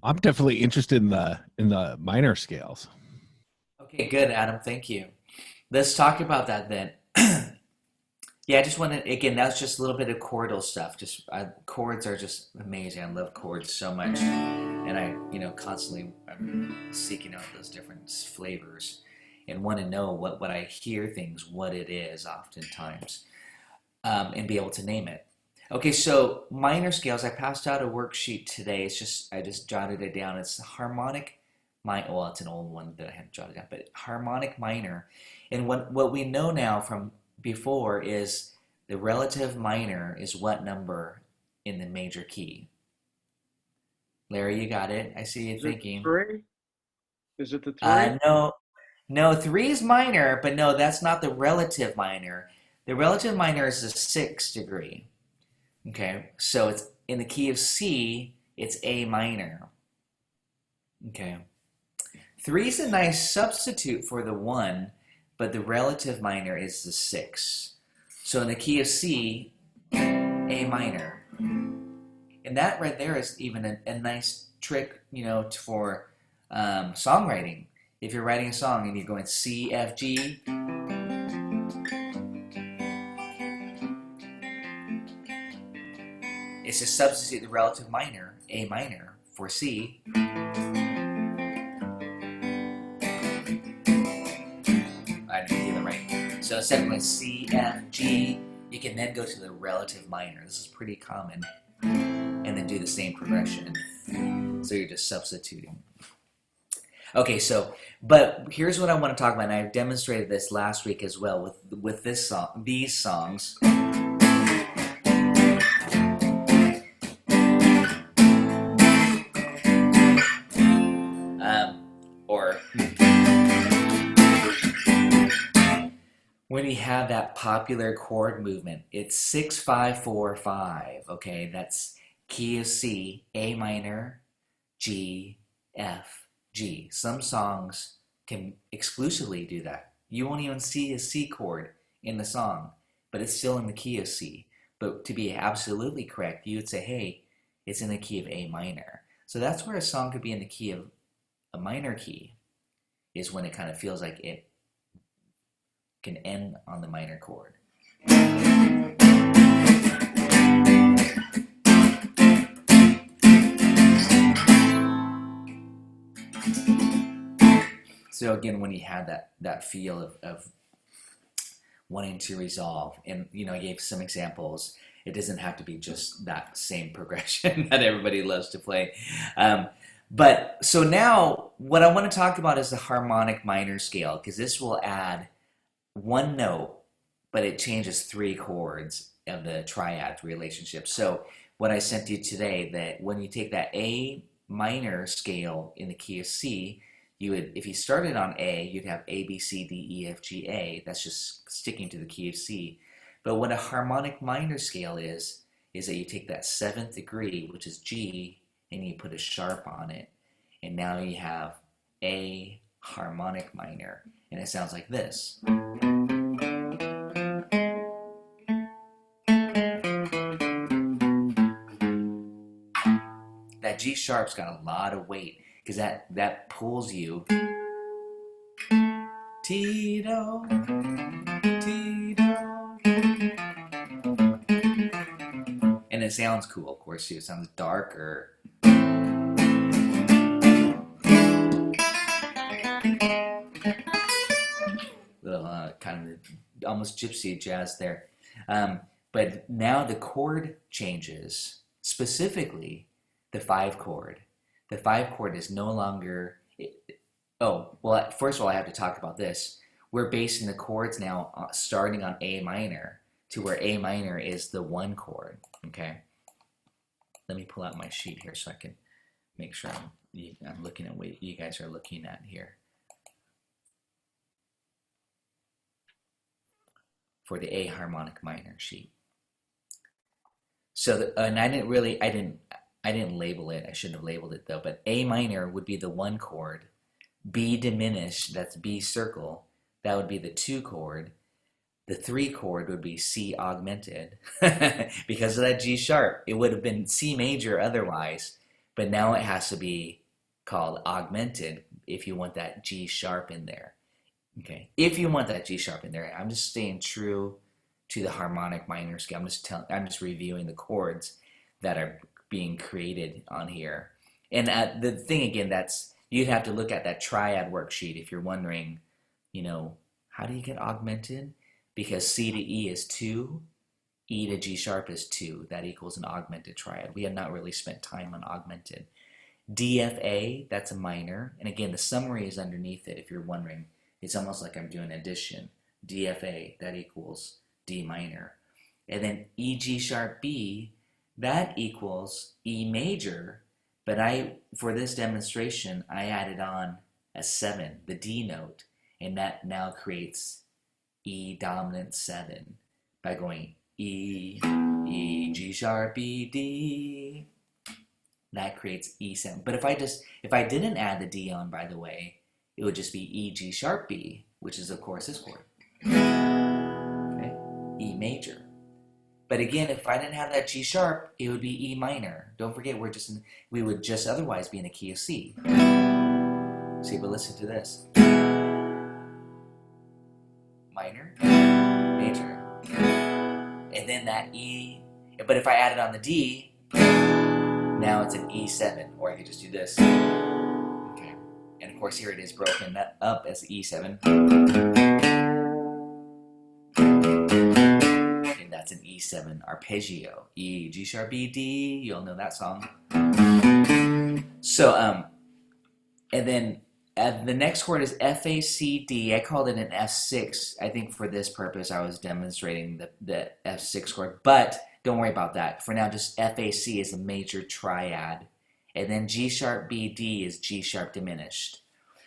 I'm definitely interested in the minor scales. Okay, good, Adam. Thank you. Let's talk about that then. Yeah, I just wanted, again, that's just a little bit of chordal stuff. Chords are just amazing. I love chords so much, and I, constantly I'm seeking out those different flavors and want to know what I hear things, what it is, oftentimes, and be able to name it. Okay, so minor scales. I passed out a worksheet today. I just jotted it down. It's harmonic minor. Well, it's an old one that I hadn't jotted down, but harmonic minor. And what we know now from before is the relative minor is what number in the major key? Larry, you got it. I see you thinking. 3? Is it the 3? No, 3 is minor, but no, that's not the relative minor. The relative minor is the 6th degree. Okay, so it's in the key of C, it's A minor. Okay. 3 is a nice substitute for the 1, but the relative minor is the 6. So in the key of C, A minor. And that right there is even a nice trick, for songwriting. If you're writing a song and you're going C, F, G, it's to substitute the relative minor, A minor, for C. I didn't get it right. So instead of going C, F, G, you can then go to the relative minor. This is pretty common. And then do the same progression. So you're just substituting. Okay, but here's what I want to talk about, and I demonstrated this last week as well with this song, these songs. When you have that popular chord movement, it's 6-5-4-5. Okay, that's key of C, A minor, G, F, G. Some songs can exclusively do that. You won't even see a C chord in the song, but it's still in the key of C. But to be absolutely correct, you would say, hey, it's in the key of A minor. So that's where a song could be in the key of a minor key, is when it kind of feels like it can end on the minor chord. So again, when you have that feel of wanting to resolve, and I gave some examples. It doesn't have to be just that same progression that everybody loves to play. But so now what I want to talk about is the harmonic minor scale, because this will add one note, but it changes 3 chords of the triad relationship. So what I sent you today, that when you take that A minor scale in the key of C, you would, if you started on A, you'd have A, B, C, D, E, F, G, A. That's just sticking to the key of C. But what a harmonic minor scale is that you take that 7th degree, which is G, and you put a sharp on it. And now you have A harmonic minor. And it sounds like this. That G sharp's got a lot of weight, because that pulls you. Tito, Tito. And it sounds cool, of course, too. It sounds darker. kind of almost gypsy jazz there. But now the chord changes, specifically the 5 chord. The 5 chord is no longer, oh, well, first of all, I have to talk about this. We're basing the chords now starting on A minor, to where A minor is the 1 chord, okay? Let me pull out my sheet here so I can make sure I'm looking at what you guys are looking at here. For the A harmonic minor sheet. So, and I didn't label it. I shouldn't have labeled it though. But A minor would be the 1 chord. B diminished, that's B circle. That would be the 2 chord. The 3 chord would be C augmented because of that G sharp. It would have been C major otherwise, but now it has to be called augmented if you want that G sharp in there. Okay, if you want that G sharp in there, I'm just staying true to the harmonic minor scale. I'm just reviewing the chords that are being created on here. And the thing again, you'd have to look at that triad worksheet if you're wondering, you know, how do you get augmented? Because C to E is 2, E to G sharp is 2. That equals an augmented triad. We have not really spent time on augmented. DFA, that's a minor. And again, the summary is underneath it if you're wondering. It's almost like I'm doing addition. DFA, that equals D minor. And then E, G sharp, B, that equals E major. But for this demonstration, I added on a 7, the D note. And that now creates E dominant 7 by going E, E, G sharp, E, D. That creates E7. But if I didn't add the D on, by the way, it would just be E, G sharp, B, which is of course this chord. Okay, E major. But again, if I didn't have that G sharp, it would be E minor. Don't forget, we would just otherwise be in the key of C. See, but listen to this. Minor, major, and then that E. But if I added on the D, now it's an E7, or I could just do this. Okay, and of course here it is broken up as E7. And that's an E7 arpeggio. E, G sharp, B, D. You all know that song. So, and then the next chord is F, A, C, D. I called it an F6. I think for this purpose, I was demonstrating the F6 chord, but don't worry about that. For now, just F, A, C is a major triad, and then G sharp, B, D is G sharp diminished.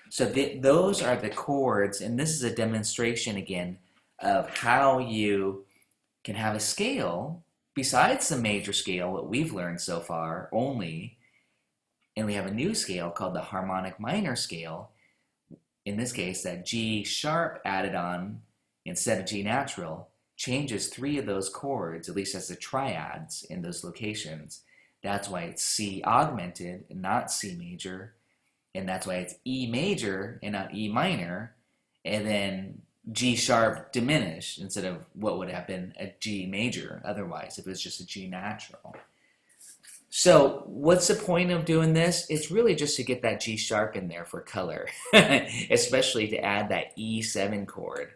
So those are the chords, and this is a demonstration again of how you can have a scale besides the major scale, what we've learned so far only. And we have a new scale called the harmonic minor scale. In this case, that G sharp added on instead of G natural changes 3 of those chords, at least as the triads in those locations. That's why it's C augmented and not C major. And that's why it's E major and not E minor. And then G sharp diminished instead of what would have been a G major otherwise if it was just a G natural. So what's the point of doing this? It's really just to get that G sharp in there for color, especially to add that E7 chord.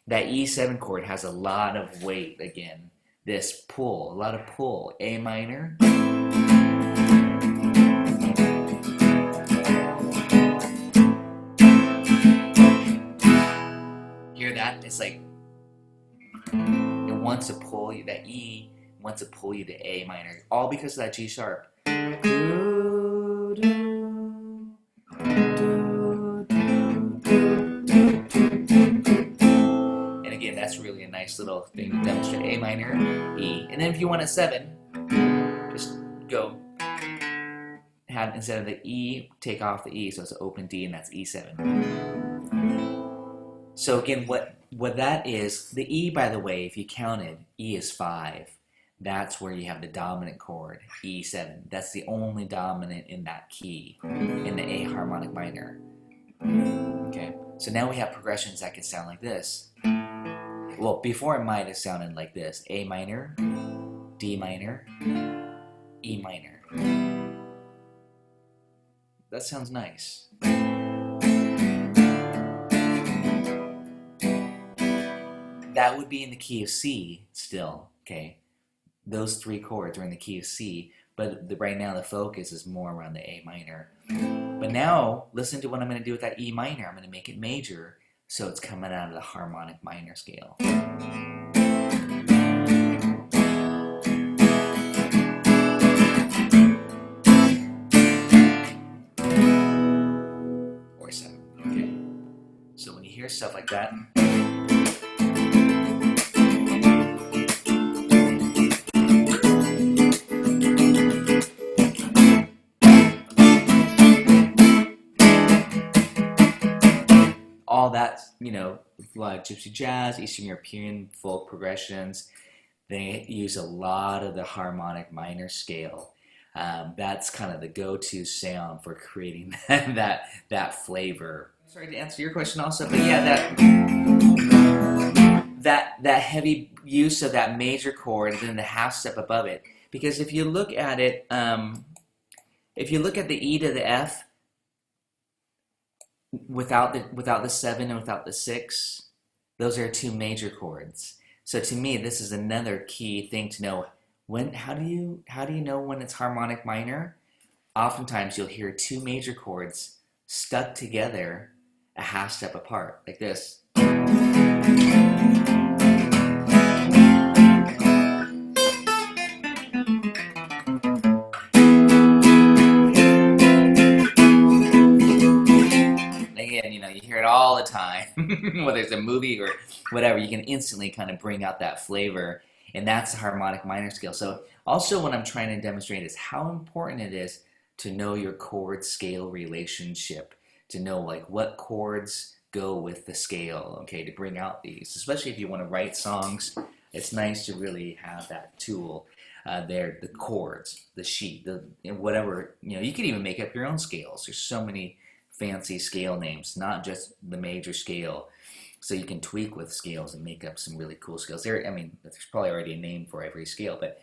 That E7 chord has a lot of weight again. This pull, a lot of pull. A minor. Hear that? It's like it wants to pull you, that E wants to pull you to A minor, all because of that G sharp. And again, that's really a nice little thing to demonstrate. A minor, E. And then if you want a 7, just go, instead of the E, take off the E, so it's an open D, and that's E7. So again, what that is, the E, by the way, if you counted, E is 5. That's where you have the dominant chord, E7. That's the only dominant in that key, in the A harmonic minor. Okay, so now we have progressions that can sound like this. Well, before it might have sounded like this. A minor, D minor, E minor. That sounds that would be in the key of C still, okay? Those 3 chords are in the key of C, but right now the focus is more around the A minor. But now, listen to what I'm going to do with that E minor. I'm going to make it major, so it's coming out of the harmonic minor scale. Or 7, okay? So when you hear stuff like that, all that, you know, like gypsy jazz, Eastern European folk progressions, they use a lot of the harmonic minor scale. That's kind of the go-to sound for creating that flavor. Sorry to answer your question also, but yeah, that heavy use of that major chord and then the half step above it. Because if you look at it, if you look at the E to the F, without the 7 and without the 6, those are 2 major chords. So to me, this is another key thing to know. How do you know when it's harmonic minor? Oftentimes you'll hear 2 major chords stuck together a half step apart, like this. Again, you know, you hear it all the time, whether it's a movie or whatever, you can instantly kind of bring out that flavor, and that's the harmonic minor scale. So also what I'm trying to demonstrate is how important it is to know your chord scale relationship, to know like what chords go with the scale, okay, to bring out these, especially if you want to write songs. It's nice to really have that tool there, the chords, the sheet, whatever, you know, you could even make up your own scales. There's so many fancy scale names, not just the major scale. So you can tweak with scales and make up some really cool scales. I mean, there's probably already a name for every scale, but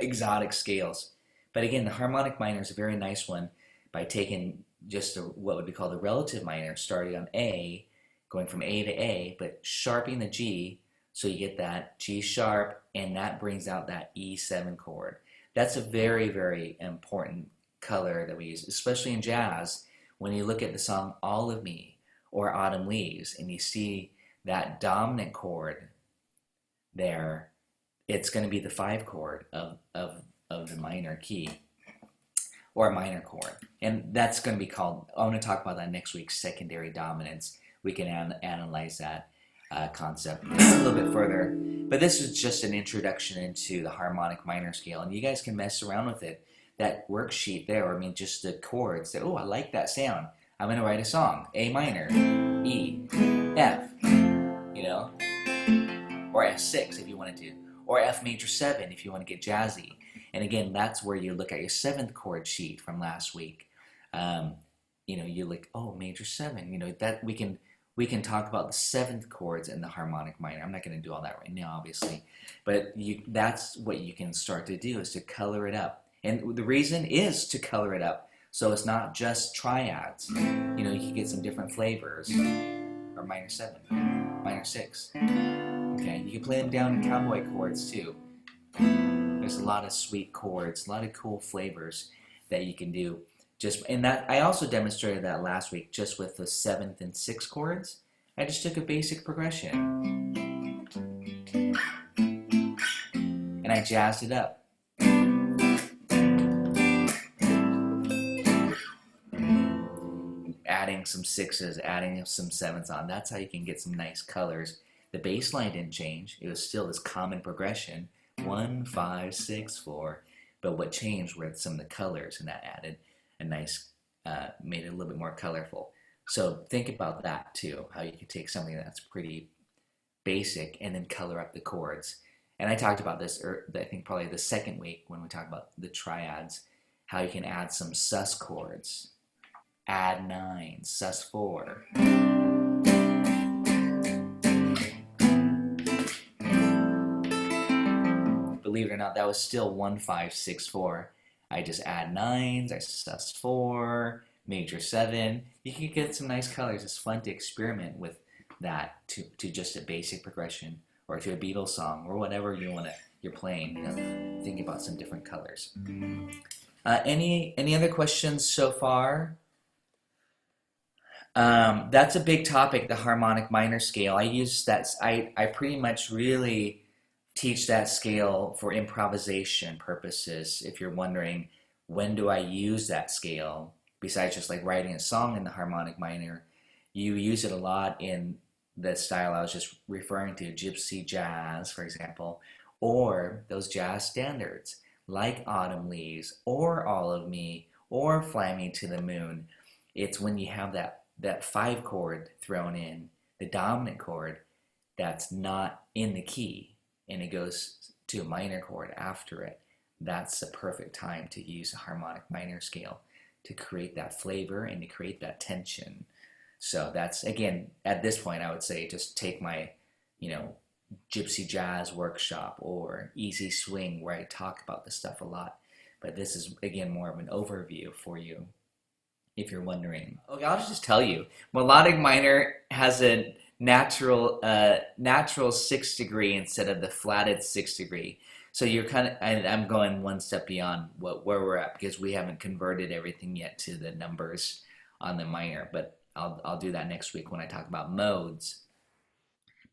exotic scales. But again, the harmonic minor is a very nice one by taking just what would be called the relative minor, starting on A, going from A to A, but sharping the G, so you get that G sharp, and that brings out that E7 chord. That's a very, very important color that we use, especially in jazz. When you look at the song All of Me or Autumn Leaves, and you see that dominant chord there, it's going to be the 5 chord of the minor key, or a minor chord. And that's going to be called, I'm going to talk about that next week, secondary dominance. We can analyze that concept a little bit further. But this is just an introduction into the harmonic minor scale, and you guys can mess around with it. That worksheet there, I mean, just the chords, that, oh, I like that sound. I'm going to write a song, A minor, E, F, you know, or F6 if you want to do, or F major 7 if you want to get jazzy. And again, that's where you look at your 7th chord sheet from last week. You know, you look, oh, major 7, you know, that we can talk about the 7th chords in the harmonic minor. I'm not going to do all that right now, obviously, but that's what you can start to do, is to color it up. And the reason is to color it up, so it's not just triads. You know, you can get some different flavors, or minor 7, minor 6. Okay, you can play them down in cowboy chords too. There's a lot of sweet chords, a lot of cool flavors that you can do. And that I also demonstrated that last week, just with the 7th and 6th chords. I just took a basic progression and I jazzed it up. Adding some 6s, adding some 7s on. That's how you can get some nice colors. The bass line didn't change. It was still this common progression, 1, 5, 6, 4. But what changed were some of the colors, and that added a nice, made it a little bit more colorful. So think about that too, how you can take something that's pretty basic and then color up the chords. And I talked about this, I think probably the 2nd week when we talked about the triads, how you can add some sus chords. Add 9, sus 4. Believe it or not, that was still 1, 5, 6, 4. I just add 9s, I sus 4, major 7. You can get some nice colors. It's fun to experiment with that to just a basic progression, or to a Beatles song, or whatever you're playing. You know, think about some different colors. Any other questions so far? That's a big topic, the harmonic minor scale. I use that. I pretty much really teach that scale for improvisation purposes. If you're wondering, when do I use that scale besides just like writing a song in the harmonic minor, you use it a lot in the style I was just referring to, gypsy jazz, for example, or those jazz standards like Autumn Leaves or All of Me or Fly Me to the Moon. It's when you have that 5 chord thrown in, the dominant chord, that's not in the key, and it goes to a minor chord after it. That's the perfect time to use a harmonic minor scale to create that flavor and to create that tension. So that's, again, at this point, I would say just take my, gypsy jazz workshop or easy swing, where I talk about this stuff a lot. But this is, again, more of an overview for you, if you're wondering. Okay, I'll just tell you, melodic minor has a natural 6th degree instead of the flatted 6th degree. So you're I'm going one step beyond where we're at, because we haven't converted everything yet to the numbers on the minor, but I'll do that next week when I talk about modes.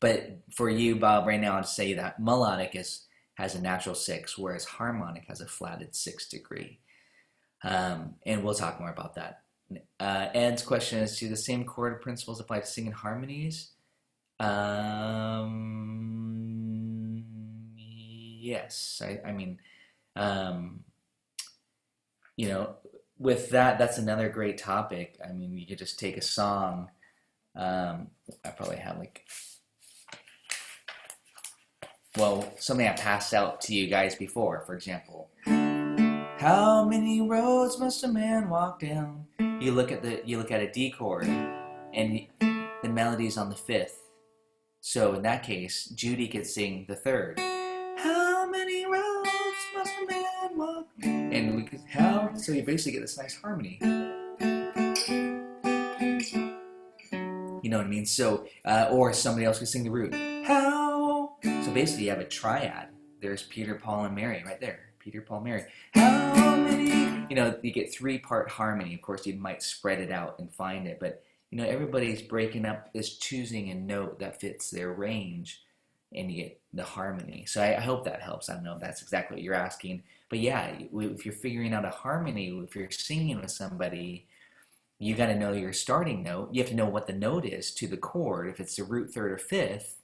But for you, Bob, right now, I'd say that melodic has a natural 6, whereas harmonic has a flatted 6th degree. And we'll talk more about that. Ed's question is, do the same chord principles apply to singing harmonies? Yes. I mean, with that's another great topic. I mean, you could just take a song. I probably have something I passed out to you guys before, for example. How many roads must a man walk down? You look at a D chord, and the melody's on the 5th. So in that case, Judy could sing the 3rd. How many roads must a man walk? And we could so you basically get this nice harmony. You know what I mean? So or somebody else could sing the root. How? So basically, you have a triad. There's Peter, Paul, and Mary right there. Peter, Paul, Mary. How many? You get 3-part harmony. Of course, you might spread it out and find it, but everybody's breaking up, is choosing a note that fits their range, and you get the harmony. So I hope that helps. I don't know if that's exactly what you're asking, but yeah, if you're figuring out a harmony, if you're singing with somebody, you got to know your starting note. You have to know what the note is to the chord, if it's the root 3rd or 5th,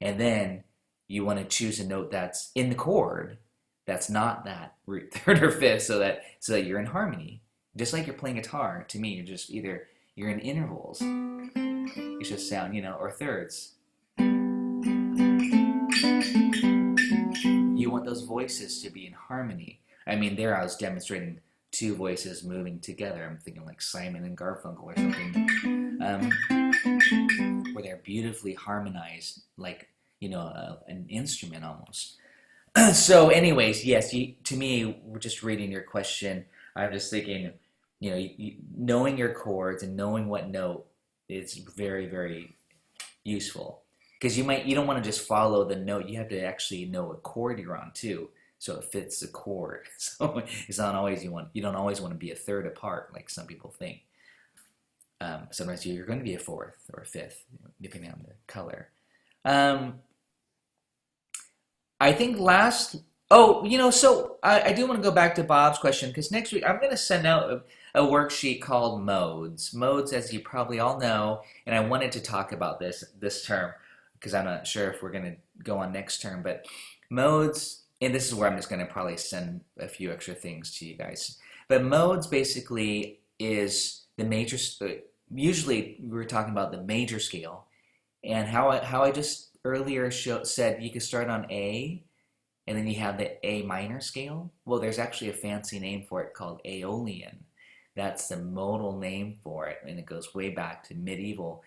and then you want to choose a note that's in the chord that's not that root 3rd or 5th, so that you're in harmony. Just like you're playing guitar, to me, you're in intervals. It's just sound, or thirds. You want those voices to be in harmony. I mean, there I was demonstrating 2 voices moving together. I'm thinking like Simon and Garfunkel or something, where they're beautifully harmonized, like an instrument almost. So, anyways, yes. To me, we're just reading your question. I'm just thinking, knowing your chords and knowing what note is very, very useful, because you don't want to just follow the note. You have to actually know what chord you're on too, so it fits the chord. So it's not always you don't always want to be a 3rd apart like some people think. Sometimes you're going to be a 4th or a 5th, depending on the color. I think so I do want to go back to Bob's question, because next week I'm going to send out a worksheet called Modes. Modes, as you probably all know, and I wanted to talk about this term, because I'm not sure if we're going to go on next term, but modes, and this is where I'm just going to probably send a few extra things to you guys. But modes basically is the major, usually we were talking about the major scale, and how I just earlier said you could start on A, and then you have the A minor scale. Well, there's actually a fancy name for it called Aeolian. That's the modal name for it, and it goes way back to medieval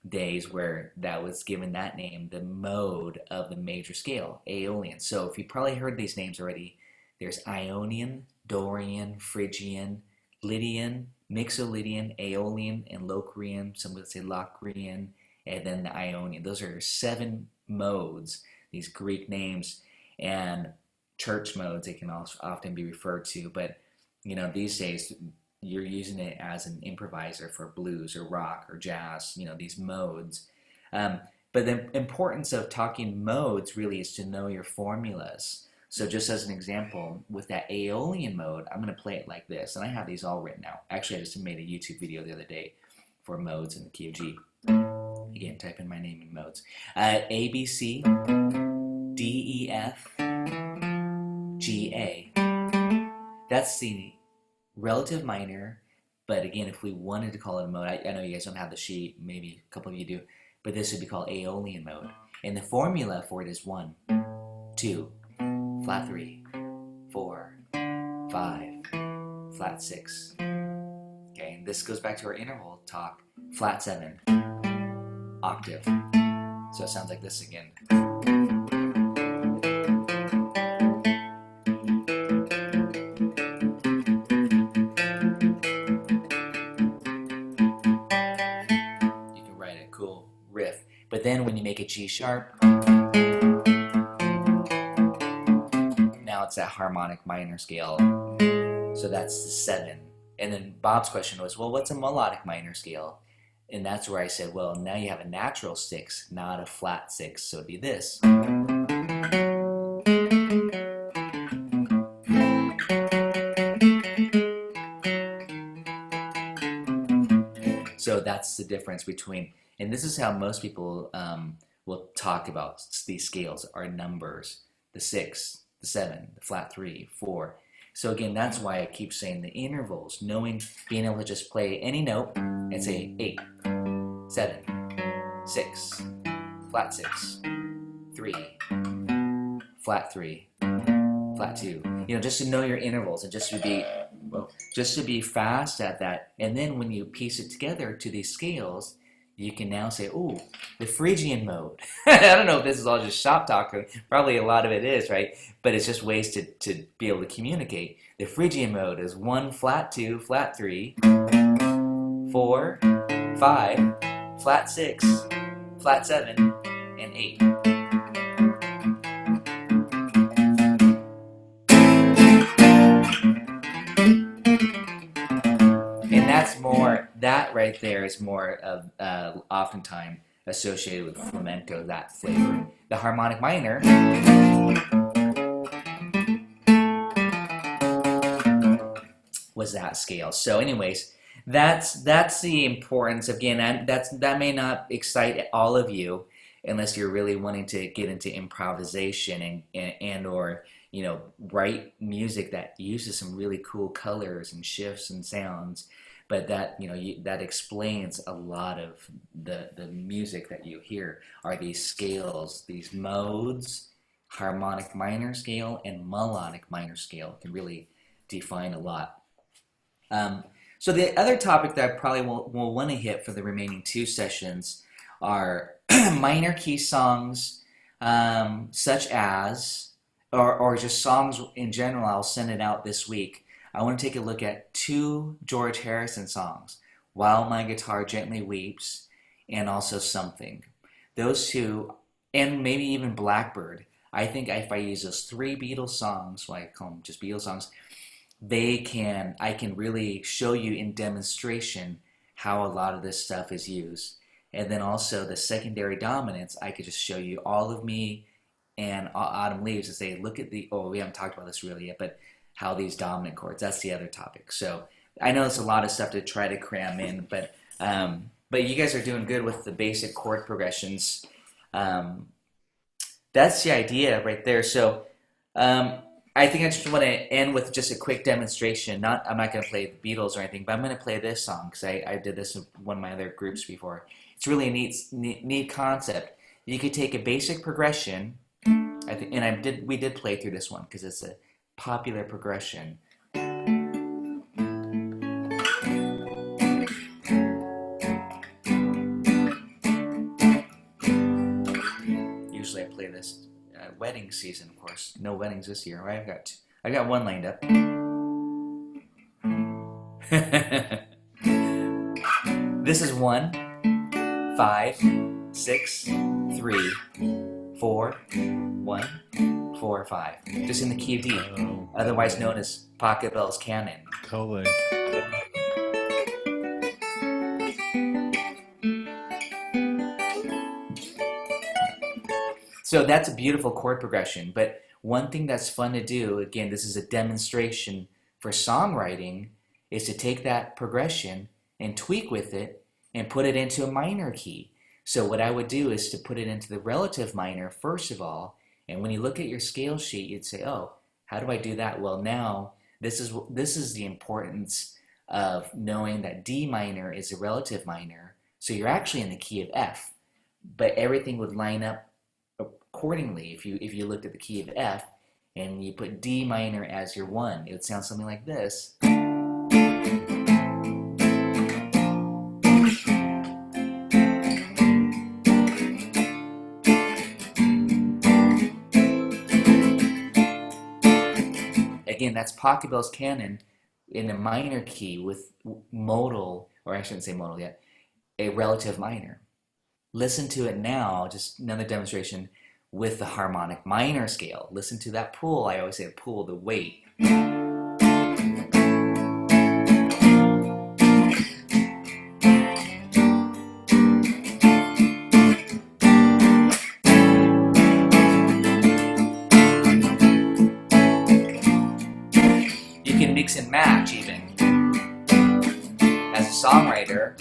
days where that was given that name, the mode of the major scale, Aeolian. So if you probably heard these names already, there's Ionian, Dorian, Phrygian, Lydian, Mixolydian, Aeolian, and Locrian. Some would say Locrian, and then the Ionian. Those are 7 modes, these Greek names, and church modes they can also often be referred to. But these days you're using it as an improviser for blues or rock or jazz, these modes. But the importance of talking modes really is to know your formulas. So just as an example, with that Aeolian mode, I'm going to play it like this. And I have these all written out. Actually, I just made a YouTube video the other day for modes in the key of G. Again, type in my name in modes. A, B, C, D, E, F, G, A. That's the relative minor. But again, if we wanted to call it a mode, I know you guys don't have the sheet. Maybe a couple of you do. But this would be called Aeolian mode. And the formula for it is 1, 2, flat 3, 4, 5, flat 6. Okay, and this goes back to our interval talk. Flat 7, octave. So it sounds like this again. You can write a cool riff. But then when you make a G sharp, it's that harmonic minor scale. So that's the 7. And then Bob's question was, well, what's a melodic minor scale? And that's where I said, well, now you have a natural 6, not a flat 6. So it'd be this. So that's the difference between, and this is how most people will talk about these scales, are numbers, the 6, the 7, the flat 3, 4. So again, that's why I keep saying the intervals, being able to just play any note and say 8, 7, 6, flat 6, 3, flat 3, flat 2. Just to know your intervals and just to be fast at that. And then when you piece it together to these scales, you can now say, oh, the Phrygian mode. I don't know if this is all just shop talk. Probably a lot of it is, right? But it's just ways to be able to communicate. The Phrygian mode is 1, flat 2, flat 3, 4, 5, flat 6, flat 7, and 8. That right there is more of oftentimes associated with flamenco, that flavor. The harmonic minor was that scale. So anyways, that's the importance. Again, that may not excite all of you unless you're really wanting to get into improvisation and or write music that uses some really cool colors and shifts and sounds. But that that explains a lot of the music that you hear are these scales, these modes. Harmonic minor scale and melodic minor scale can really define a lot. So the other topic that I probably will want to hit for the remaining 2 sessions are minor key songs, such as, or just songs in general. I'll send it out this week. I want to take a look at 2 George Harrison songs, While My Guitar Gently Weeps, and also Something. Those 2, and maybe even Blackbird. I think if I use those 3 Beatles songs, well, I call them just Beatles songs, I can really show you in demonstration how a lot of this stuff is used. And then also the secondary dominants, I could just show you All of Me and Autumn Leaves and say, look at we haven't talked about this really yet, but how these dominant chords, that's the other topic. So I know it's a lot of stuff to try to cram in, but you guys are doing good with the basic chord progressions. That's the idea right there. So I think I just want to end with just a quick demonstration. I'm not going to play the Beatles or anything, but I'm going to play this song because I did this in one of my other groups before. It's really a neat concept. You could take a basic progression, we did play through this one because it's a popular progression. Usually I play this wedding season, of course. No weddings this year, right? I got one lined up. This is 1, 5, 6, 3, 4, 1, 4, 5. Just in the key of D, otherwise known as Pachelbel's canon. Totally. So that's a beautiful chord progression, but one thing that's fun to do, again, this is a demonstration for songwriting, is to take that progression and tweak with it and put it into a minor key. So what I would do is to put it into the relative minor first of all, and when you look at your scale sheet, you'd say, oh, how do I do that? Well, now this is the importance of knowing that D minor is a relative minor, so you're actually in the key of F, but everything would line up accordingly. If you looked at the key of F and you put D minor as your 1, it would sound something like this. Again, that's Pachelbel's canon in a minor key with modal, or I shouldn't say modal yet, a relative minor. Listen to it now, just another demonstration with the harmonic minor scale. Listen to that pull. I always say pull, the weight. You can mix and match even as a songwriter.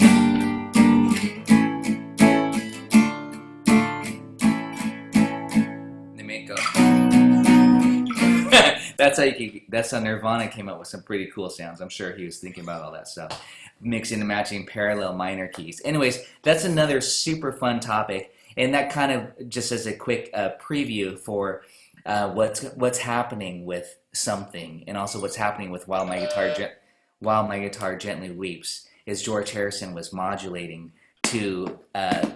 That's how Nirvana came up with some pretty cool sounds. I'm sure he was thinking about all that stuff. Mixing and matching parallel minor keys. Anyways, that's another super fun topic. And that kind of just as a quick preview for what's happening with something, and also what's happening with While My Guitar Gently Weeps, is George Harrison was modulating to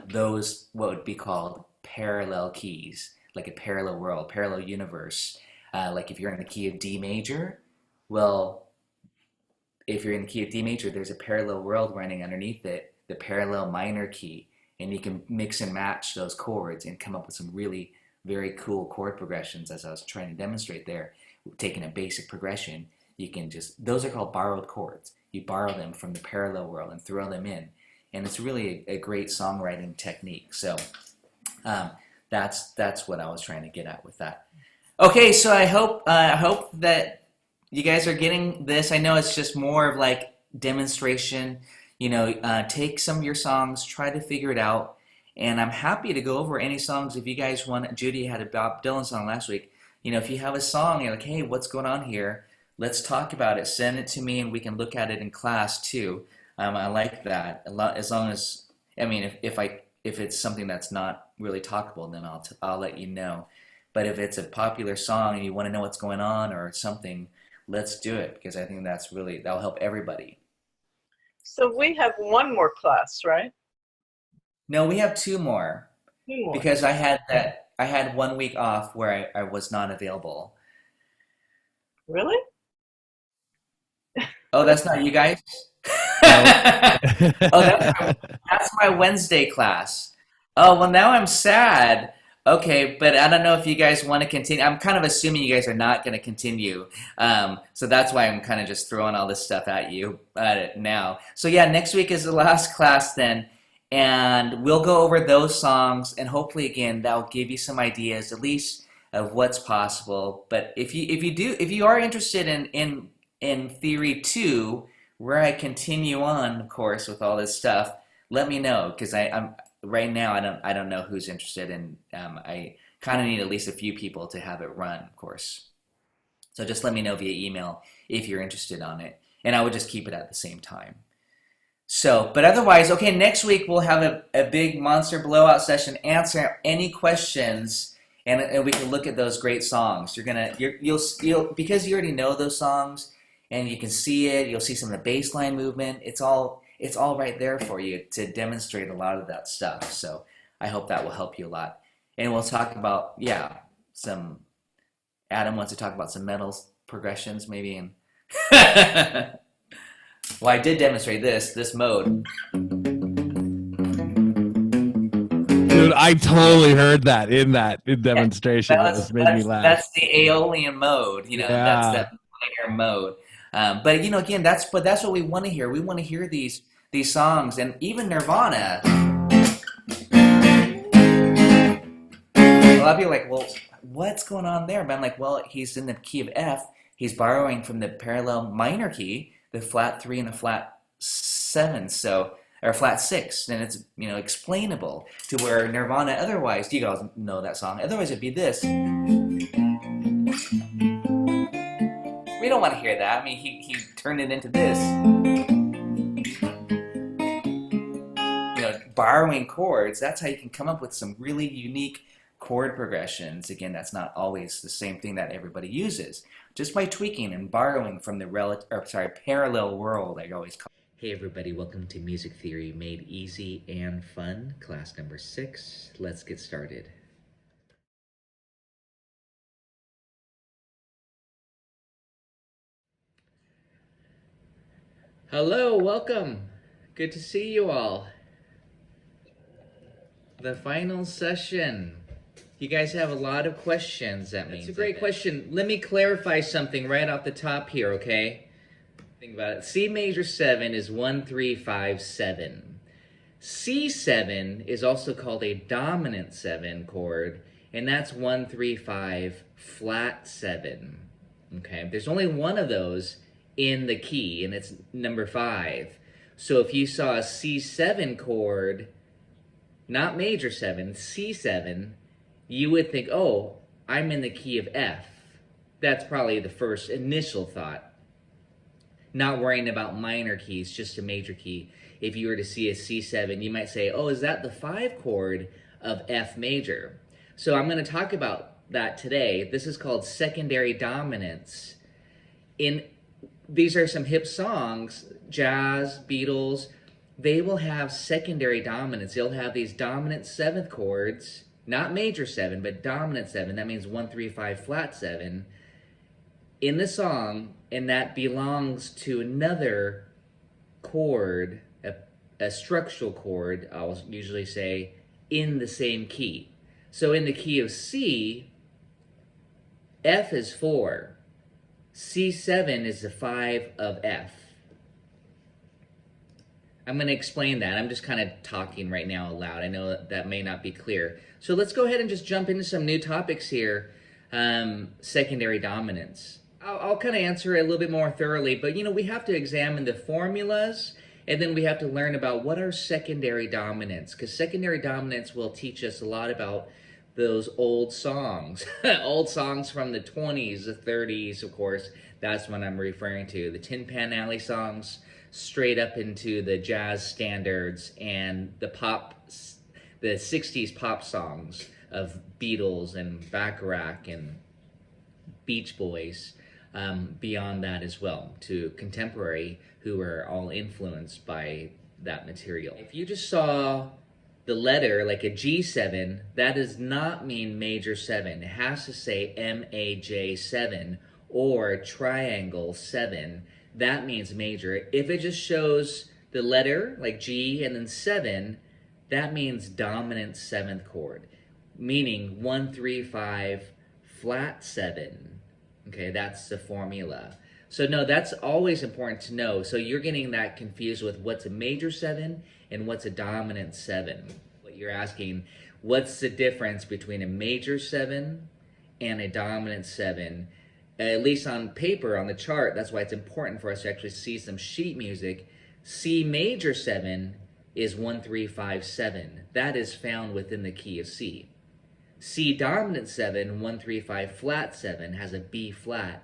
those what would be called parallel keys, like a parallel world, parallel universe. Like if you're in the key of D major, well, if you're in the key of D major, there's a parallel world running underneath it, the parallel minor key, and you can mix and match those chords and come up with some really very cool chord progressions, as I was trying to demonstrate there. Taking a basic progression, you can just, those are called borrowed chords. You borrow them from the parallel world and throw them in, and it's really a great songwriting technique. So that's what I was trying to get at with that. Okay, so I hope that you guys are getting this. I know it's just more of like demonstration. You know, take some of your songs, try to figure it out, and I'm happy to go over any songs if you guys want. Judy had a Bob Dylan song last week. You know, if you have a song, you're like, hey, what's going on here? Let's talk about it. Send it to me, and we can look at it in class too. I like that a lot. As long as, I mean, if it's something that's not really talkable, then I'll let you know. But if it's a popular song and you want to know what's going on or something, let's do it, because I think that'll help everybody. So we have one more class, right? No, we have 2 more. 2 more. Because I had 1 week off where I was not available. Really? Oh, that's not you guys? Oh, that's my Wednesday class. Oh, well, now I'm sad. Okay, but I don't know if you guys want to continue. I'm kind of assuming you guys are not going to continue. So that's why I'm kind of just throwing all this stuff at you now. So yeah, next week is the last class then. And we'll go over those songs, and hopefully, again, that'll give you some ideas, at least, of what's possible. But if you are interested in Theory 2, where I continue on, of course, with all this stuff, let me know, because I'm right now I don't know who's interested, and I kind of need at least a few people to have it run, of course. So just let me know via email if you're interested on it, and I would just keep it at the same time. So, but otherwise, okay, next week we'll have a big monster blowout session, answer any questions, and we can look at those great songs. You'll because you already know those songs, and you can see it. You'll see some of the bass line movement. It's all right there for you to demonstrate a lot of that stuff. So I hope that will help you a lot. And we'll talk about, Adam wants to talk about some metal progressions maybe. And well, I did demonstrate this mode. I totally heard that in demonstration. It made me laugh. That's the Aeolian mode, you know. That's that minor mode. But you know, again, that's what we want to hear. We want to hear these songs, and even Nirvana. A lot of people are like, well, what's going on there? But I'm like, well, he's in the key of F. He's borrowing from the parallel minor key, the flat 3 and the flat 7, or flat 6, and it's, you know, explainable to where Nirvana otherwise, you guys know that song, otherwise it'd be this. We don't want to hear that. I mean, he turned it into this. You know, borrowing chords, that's how you can come up with some really unique chord progressions. Again, that's not always the same thing that everybody uses. Just by tweaking and borrowing from the parallel world, I always call it. Hey everybody, welcome to Music Theory Made Easy and Fun, class number 6. Let's get started. Hello, welcome. Good to see you all. The final session. You guys have a lot of questions, that means. That's a great question. Let me clarify something right off the top here, okay? Think about it. C major 7 is 1, 3, 5, 7. C7 is also called a dominant 7 chord, and that's 1, 3, 5, flat 7. Okay, there's only one of those in the key, and it's number 5. So if you saw a C7 chord, not major 7, C7, you would think, oh, I'm in the key of F. That's probably the first initial thought. Not worrying about minor keys, just a major key. If you were to see a C7, you might say, oh, is that the 5 chord of F major? So I'm going to talk about that today. This is called secondary dominance. These are some hip songs, jazz, Beatles. They will have secondary dominance. They'll have these dominant 7th chords, not major 7, but dominant 7. That means 1, 3, 5, flat 7 in the song, and that belongs to another chord, a structural chord, I'll usually say, in the same key. So in the key of C, F is 4. C7 is the 5 of F. I'm going to explain that. I'm just kind of talking right now aloud. I know that may not be clear. So let's go ahead and just jump into some new topics here. Secondary dominance. I'll kind of answer it a little bit more thoroughly, but you know, we have to examine the formulas, and then we have to learn about what are secondary dominants, because secondary dominants will teach us a lot about those old songs. Old songs from the 20s, the 30s, of course. That's what I'm referring to. The Tin Pan Alley songs, straight up into the jazz standards and the 60s pop songs of Beatles and Bacharach and Beach Boys. Beyond that as well, to contemporary who are all influenced by that material. If you just saw the letter like a G7, that does not mean major 7. It has to say MAJ7 or triangle 7. That means major. If it just shows the letter like G and then 7, that means dominant 7th chord, meaning 1, 3, 5, flat 7. Okay, that's the formula. So no, that's always important to know. So you're getting that confused with what's a major 7 and what's a dominant 7. What you're asking, what's the difference between a major 7 and a dominant 7? At least on paper, on the chart, that's why it's important for us to actually see some sheet music. C major 7 is 1, 3, 5, 7. That is found within the key of C. C dominant 7, 1, 3, 5, flat 7, has a B flat.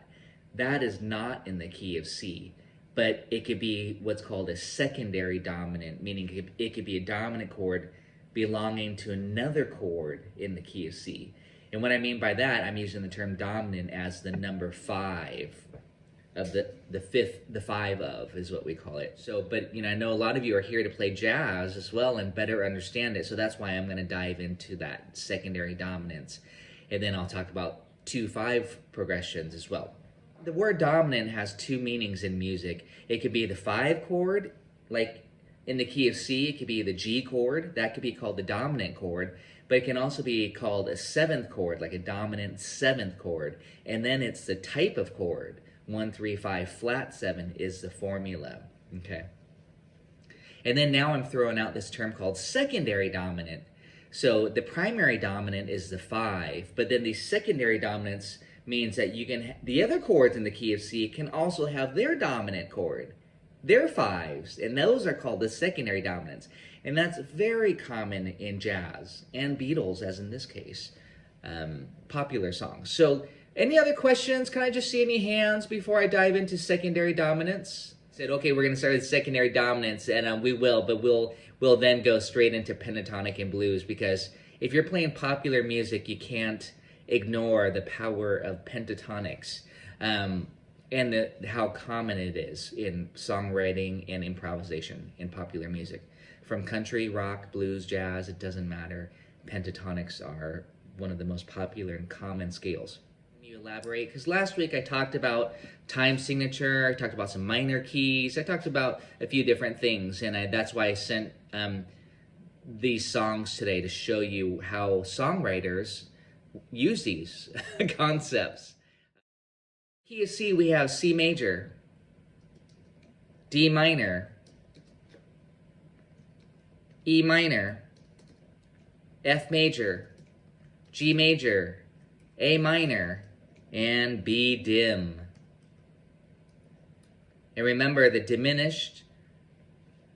That is not in the key of C, but it could be what's called a secondary dominant, meaning it could be a dominant chord belonging to another chord in the key of C. And what I mean by that, I'm using the term dominant as the number 5 of the 5 of is what we call it. So, but you know, I know a lot of you are here to play jazz as well and better understand it. So that's why I'm going to dive into that secondary dominance. And then I'll talk about 2/5 progressions as well. The word dominant has 2 meanings in music. It could be the 5 chord, like in the key of C, it could be the G chord. That could be called the dominant chord. but it can also be called a 7th chord, like a dominant 7th chord. And then it's the type of chord. 1, 3, 5, flat 7 is the formula, okay? And then now I'm throwing out this term called secondary dominant. So the primary dominant is the 5, but then the secondary dominance means that you can, the other chords in the key of C can also have their dominant chord, their 5s, and those are called the secondary dominants. And that's very common in jazz and Beatles, as in this case, popular songs. So any other questions? Can I just see any hands before I dive into secondary dominance? Said, okay, we're going to start with secondary dominance, and we will, but we'll then go straight into pentatonic and blues, because if you're playing popular music, you can't ignore the power of pentatonics and how common it is in songwriting and improvisation in popular music. From country, rock, blues, jazz, it doesn't matter. Pentatonics are one of the most popular and common scales. You elaborate, because last week I talked about time signature, I talked about some minor keys, I talked about a few different things, and that's why I sent these songs today to show you how songwriters use these concepts. Key of C, we have C major, D minor, E minor, F major, G major, A minor, and B dim. And remember, the diminished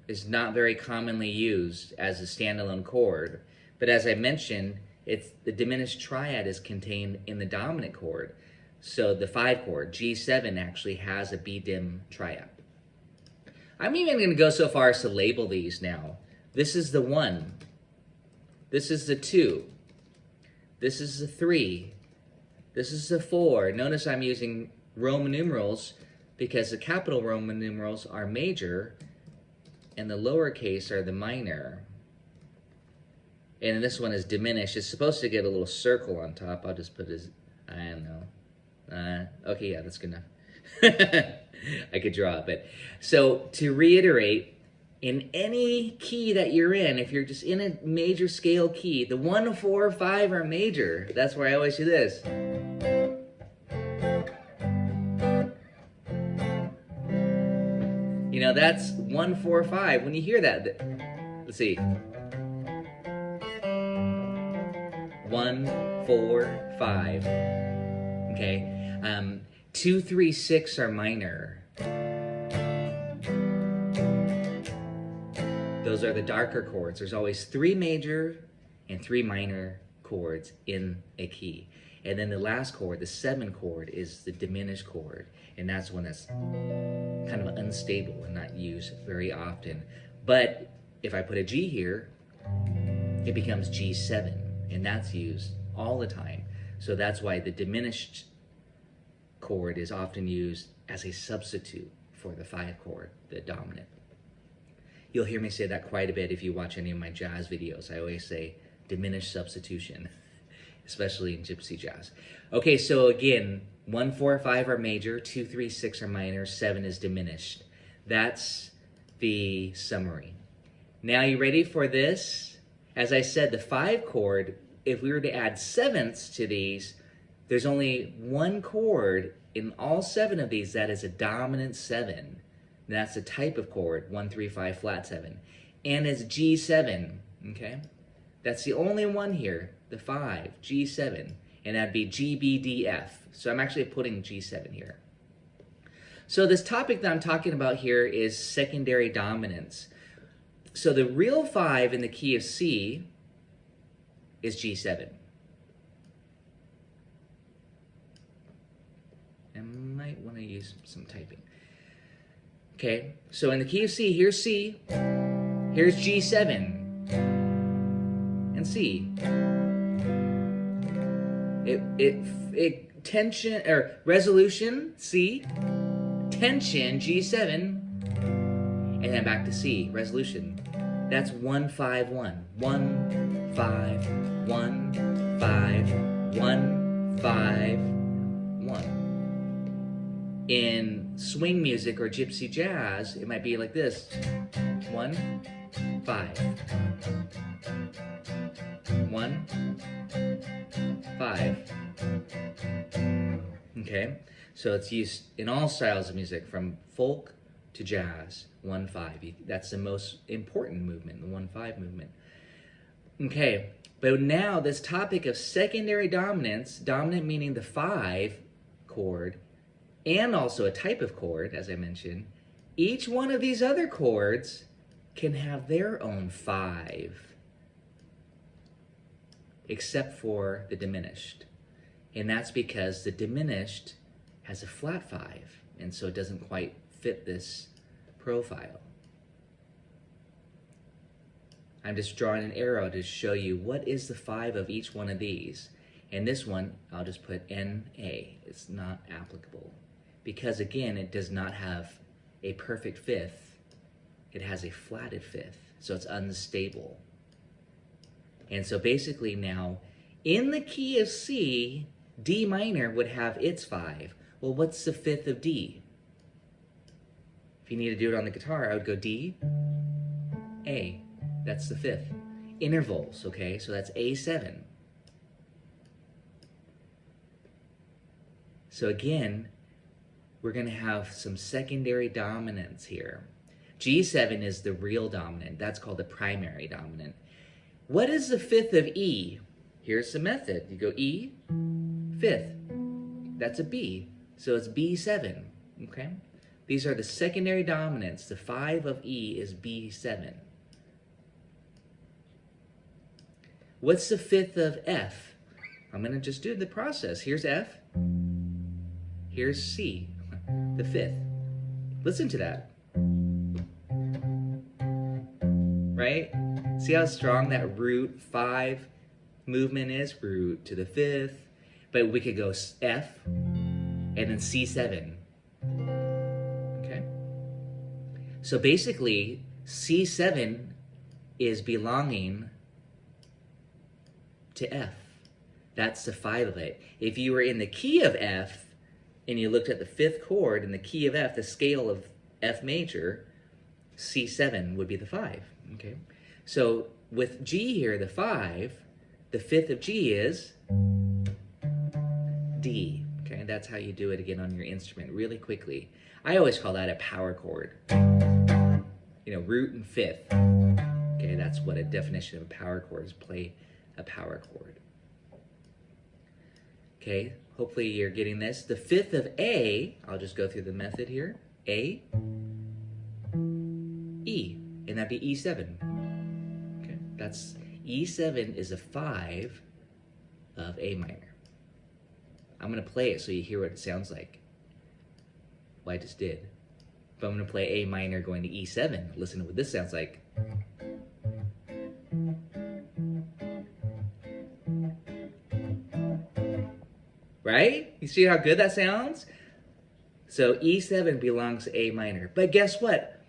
is not very commonly used as a standalone chord, but as I mentioned, the diminished triad is contained in the dominant chord. So the 5 chord, G7, actually has a B dim triad. I'm even going to go so far as to label these now. This is the 1. This is the 2. This is the 3. This is the 4. Notice I'm using Roman numerals because the capital Roman numerals are major and the lowercase are the minor. And this one is diminished. It's supposed to get a little circle on top. I'll just put this, I don't know. Okay, yeah, that's good enough. I could draw it, but so to reiterate, in any key that you're in, if you're just in a major scale key, the 1, 4, 5 are major. That's where I always do this. You know, that's 1, 4, 5. When you hear that, let's see. 1, 4, 5. Okay. 2, 3, 6 are minor. Those are the darker chords. There's always 3 major and 3 minor chords in a key. And then the last chord, the 7 chord, is the diminished chord. And that's one that's kind of unstable and not used very often. But if I put a G here, it becomes G7. And that's used all the time. So that's why the diminished chord is often used as a substitute for the 5 chord, the dominant. You'll hear me say that quite a bit if you watch any of my jazz videos. I always say diminished substitution, especially in gypsy jazz. Okay, so again, 1, 4, 5 are major, 2, 3, 6 are minor, 7 is diminished. That's the summary. Now, you ready for this? As I said, the 5 chord, if we were to add sevenths to these, there's only 1 chord in all 7 of these that is a dominant 7. That's the type of chord, 1, 3, 5, flat 7. And it's G7, okay? That's the only one here, the 5, G7. And that'd be G, B, D, F. So I'm actually putting G7 here. So this topic that I'm talking about here is secondary dominance. So the real 5 in the key of C is G7. I might want to use some typing. Okay, so in the key of C, here's C, here's G7, and C. Tension, or resolution, C, tension, G7, and then back to C, resolution. That's 1, 5, 1. 1, 5, 1, 5, 1, 5, 1. In swing music or gypsy jazz, it might be like this. 1, 5. 1, 5. Okay, so it's used in all styles of music, from folk to jazz. 1, 5. That's the most important movement, the 1, 5 movement. Okay, but now this topic of secondary dominance, dominant meaning the 5 chord, and also a type of chord, as I mentioned, each one of these other chords can have their own 5, except for the diminished. And that's because the diminished has a flat 5, and so it doesn't quite fit this profile. I'm just drawing an arrow to show you what is the 5 of each one of these. And this one, I'll just put NA. It's not applicable. Because again, it does not have a perfect fifth. It has a flatted fifth, so it's unstable. And so basically now, in the key of C, D minor would have its 5. Well, what's the fifth of D? If you need to do it on the guitar, I would go D, A. That's the fifth. Intervals, okay? So that's A7. So again, we're going to have some secondary dominance here. G7 is the real dominant. That's called the primary dominant. What is the fifth of E? Here's the method. You go E, fifth. That's a B. So it's B7, okay? These are the secondary dominants. The 5 of E is B7. What's the fifth of F? I'm going to just do the process. Here's F. Here's C, the fifth. Listen to that. Right? See how strong that root 5 movement is? Root to the fifth. But we could go F and then C7. Okay? So basically, C7 is belonging to F. That's the 5 of it. If you were in the key of F and you looked at the 5th chord in the key of F, the scale of F major, C7 would be the 5. Okay? So with G here, the 5, the 5th of G is D. Okay? That's how you do it again on your instrument really quickly. I always call that a power chord. You know, root and 5th. Okay, that's what a definition of a power chord is. Play a power chord. Okay, hopefully you're getting this. The 5th of A, I'll just go through the method here. A, E, and that'd be E7. Okay, that's E7 is a 5 of A minor. I'm gonna play it so you hear what it sounds like. Well, I just did. But I'm gonna play A minor going to E7. Listen to what this sounds like. Right? You see how good that sounds? So E7 belongs to A minor. But guess what?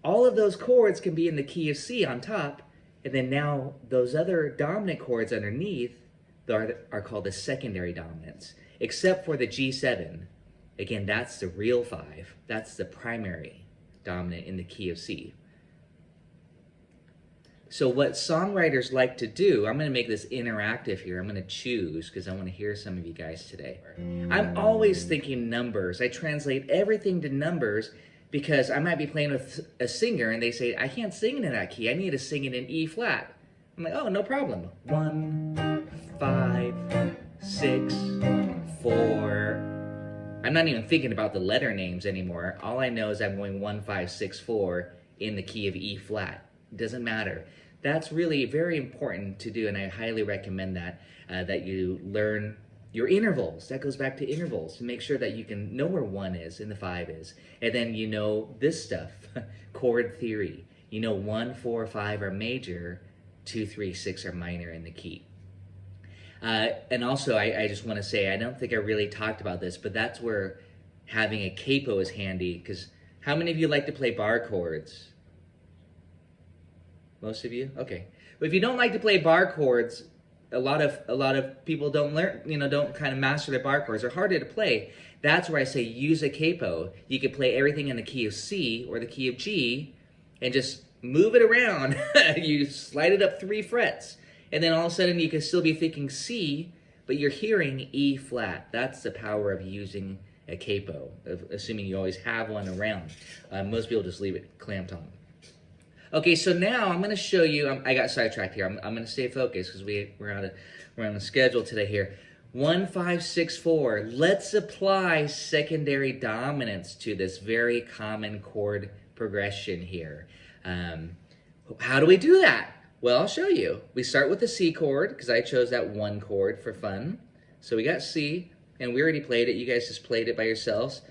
All of those chords can be in the key of C on top, and then now those other dominant chords underneath are called the secondary dominants, except for the G7. Again, that's the real 5. That's the primary dominant in the key of C. So what songwriters like to do, I'm going to make this interactive here. I'm going to choose because I want to hear some of you guys today. I'm always thinking numbers. I translate everything to numbers because I might be playing with a singer and they say, I can't sing it in that key. I need to sing it in E flat. I'm like, oh, no problem. 1, 5, 6, 4. I'm not even thinking about the letter names anymore. All I know is I'm going 1, 5, 6, 4 in the key of E flat. It doesn't matter. That's really very important to do, and I highly recommend that, that you learn your intervals. That goes back to intervals, to make sure that you can know where 1 is and the 5 is. And then you know this stuff, chord theory. You know 1, 4, 5 are major, 2, 3, 6 are minor in the key. And also, I just want to say, I don't think I really talked about this, but that's where having a capo is handy, because how many of you like to play bar chords? Most of you? Okay. But if you don't like to play bar chords, a lot of people don't learn, don't kind of master their bar chords. They're harder to play. That's where I say use a capo. You could play everything in the key of C or the key of G and just move it around. You slide it up 3 frets, and then all of a sudden you can still be thinking C, but you're hearing E flat. That's the power of using a capo, assuming you always have one around. Most people just leave it clamped on. Okay, so now I'm going to show you. I got sidetracked here. I'm going to stay focused because we're on the schedule today here. 1, 5, 6, 4. Let's apply secondary dominance to this very common chord progression here. How do we do that? Well, I'll show you. We start with the C chord because I chose that 1 chord for fun. So we got C, and we already played it. You guys just played it by yourselves.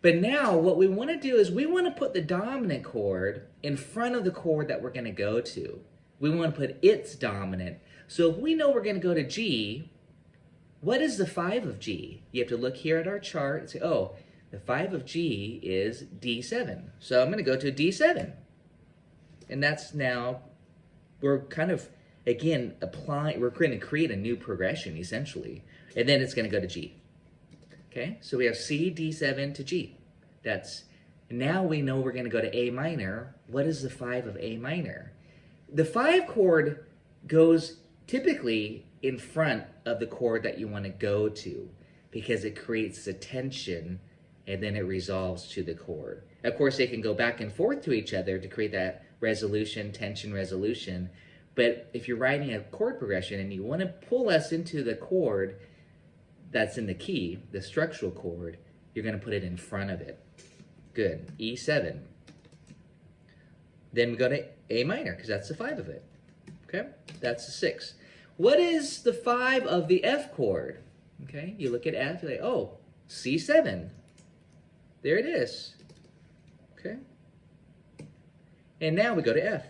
But now what we want to do is we want to put the dominant chord in front of the chord that we're going to go to. We want to put its dominant. So if we know we're going to go to G, what is the 5 of G? You have to look here at our chart and say, oh, the 5 of G is D7. So I'm going to go to D7. And that's now, we're kind of, again, we're going to create a new progression, essentially. And then it's going to go to G. Okay, so we have C, D7 to G. Now we know we're going to go to A minor. What is the 5 of A minor? The 5 chord goes typically in front of the chord that you want to go to because it creates the tension and then it resolves to the chord. Of course, they can go back and forth to each other to create that resolution, tension, resolution. But if you're writing a chord progression and you want to pull us into the chord that's in the key, the structural chord, you're going to put it in front of it. Good. E7. Then we go to A minor because that's the 5 of it. Okay? That's the 6. What is the 5 of the F chord? Okay? You look at F, you're like, oh, C7. There it is. Okay? And now we go to F.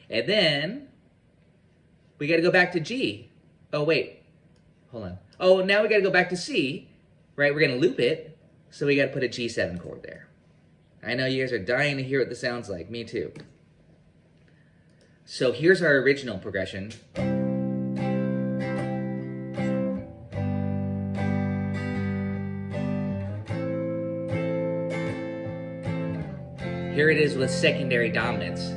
And then we got to go back to G. Oh, wait. Hold on. Oh, now we got to go back to C, right? We're going to loop it, so we got to put a G7 chord there. I know you guys are dying to hear what this sounds like. Me too. So here's our original progression. Here it is with secondary dominance.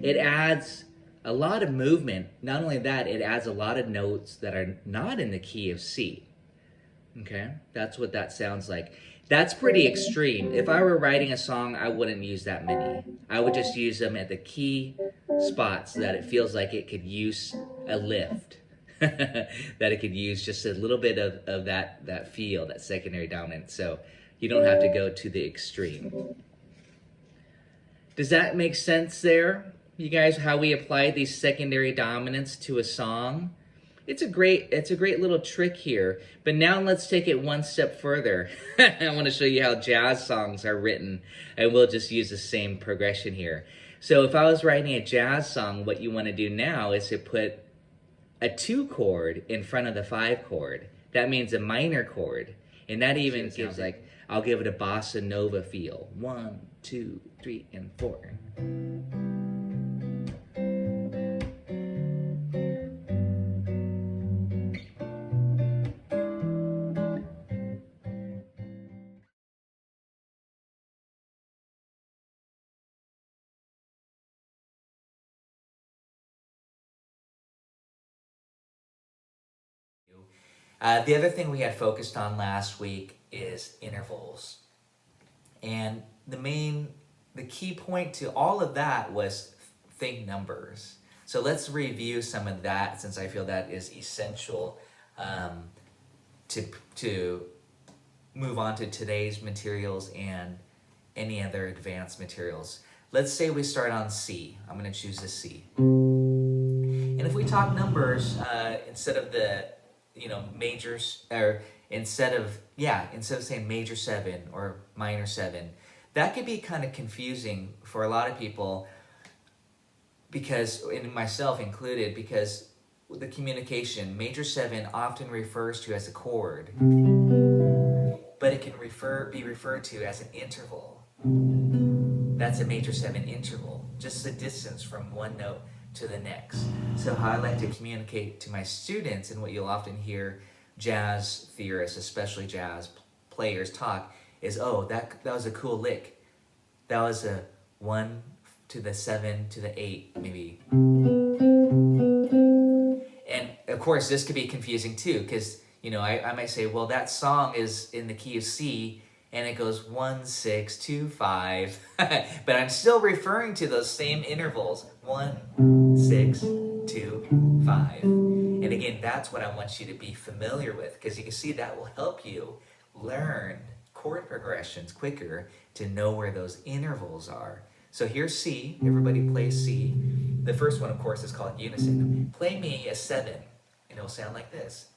It adds a lot of movement. Not only that, it adds a lot of notes that are not in the key of C. Okay, that's what that sounds like. That's pretty extreme. If I were writing a song, I wouldn't use that many. I would just use them at the key spots so that it feels like it could use a lift. That it could use just a little bit of that feel, that secondary dominance. So you don't have to go to the extreme. Does that make sense there? You guys, how we apply these secondary dominants to a song? It's a great little trick here. But now let's take it one step further. I want to show you how jazz songs are written, and we'll just use the same progression here. So if I was writing a jazz song, what you want to do now is to put a 2 chord in front of the 5 chord. That means a minor chord, and that even gives like, I'll give it a bossa nova feel. 1, 2, 3, and 4. The other thing we had focused on last week is intervals. And the key point to all of that was think numbers. So let's review some of that since I feel that is essential to move on to today's materials and any other advanced materials. Let's say we start on C. I'm going to choose the C. And if we talk numbers, instead of the majors, or instead of saying major 7 or minor 7, that could be kind of confusing for a lot of people, because, and myself included, because the communication, major 7 often refers to as a chord, but it can be referred to as an interval. That's a major 7 interval, just the distance from one note to the next. So how I like to communicate to my students, and what you'll often hear jazz theorists, especially jazz players, talk, is, oh, that was a cool lick. That was a 1 to the 7 to the 8, maybe. And of course, this could be confusing too, because I might say, well, that song is in the key of C, and it goes 1, 6, 2, 5, but I'm still referring to those same intervals, 1, 6, 2, 5. And again, that's what I want you to be familiar with, because you can see that will help you learn chord progressions quicker to know where those intervals are. So here's C, everybody plays C. The first one, of course, is called unison. Play me a 7, and it'll sound like this.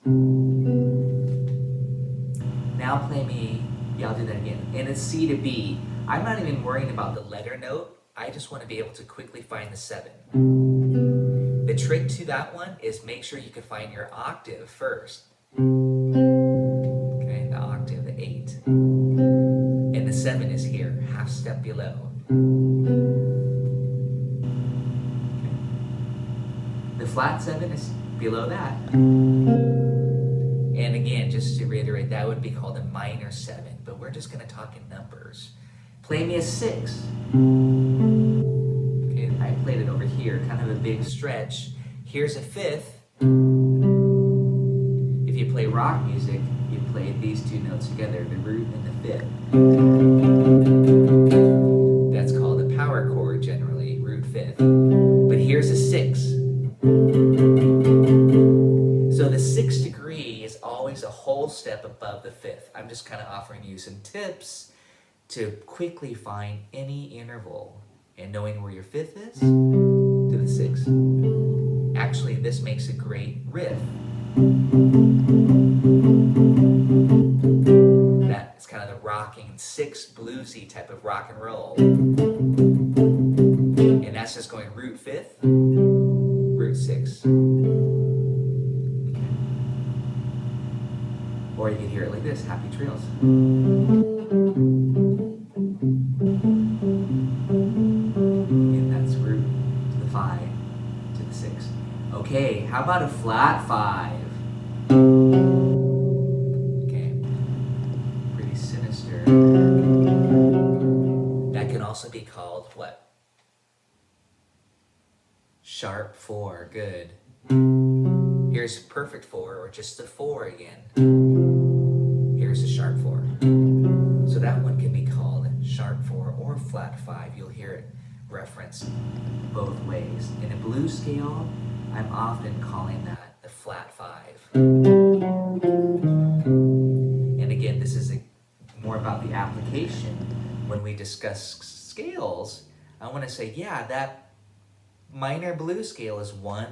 Now play me, yeah, I'll do that again. And it's C to B. I'm not even worrying about the letter note. I just want to be able to quickly find the 7. The trick to that one is make sure you can find your octave first. Okay, the octave, the 8. And the 7 is here, half step below. Okay. The flat 7 is below that. And again, just to reiterate, that would be called a minor 7, but we're just going to talk in numbers. Play me a 6. Okay, I played it over here, kind of a big stretch. Here's a 5th. If you play rock music, you play these two notes together, the root and the 5th. That's called a power chord generally, root 5th. But here's a 6. So the 6th degree is always a whole step above the 5th. I'm just kind of offering you some tips to quickly find any interval, and knowing where your 5th is to the 6th. Actually, this makes a great riff. That's kind of the rocking 6 bluesy type of rock and roll. And that's just going root 5th, root 6. Or you can hear it like this, Happy Trails. And that's root to the 5, to the 6. Okay, how about a flat 5? Okay, pretty sinister. That can also be called what? Sharp 4, good. Here's perfect 4, or just the 4 again. Here's a sharp 4. So that one can be called sharp 4 or flat 5. You'll hear it referenced both ways. In a blues scale, I'm often calling that the flat 5. And again, this is more about the application. When we discuss scales, I want to say, yeah, that minor blues scale is 1,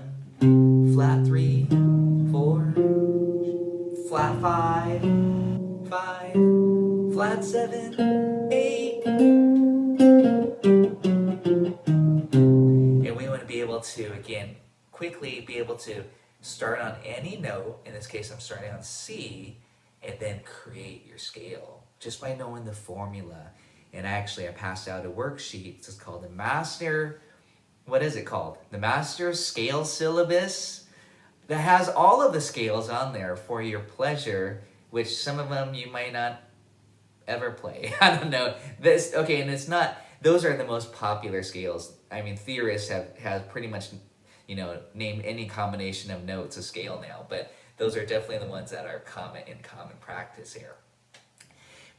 flat 3, 4, flat 5, 5, flat 7, 8. And we want to be able to, again, quickly be able to start on any note. In this case, I'm starting on C, and then create your scale just by knowing the formula. And actually, I passed out a worksheet. It's called the Master, what is it called? The Master Scale Syllabus, that has all of the scales on there for your pleasure, which some of them you might not ever play. I don't know. Okay, and it's not, those are the most popular scales. I mean, theorists have pretty much, named any combination of notes a scale now, but those are definitely the ones that are in common practice here.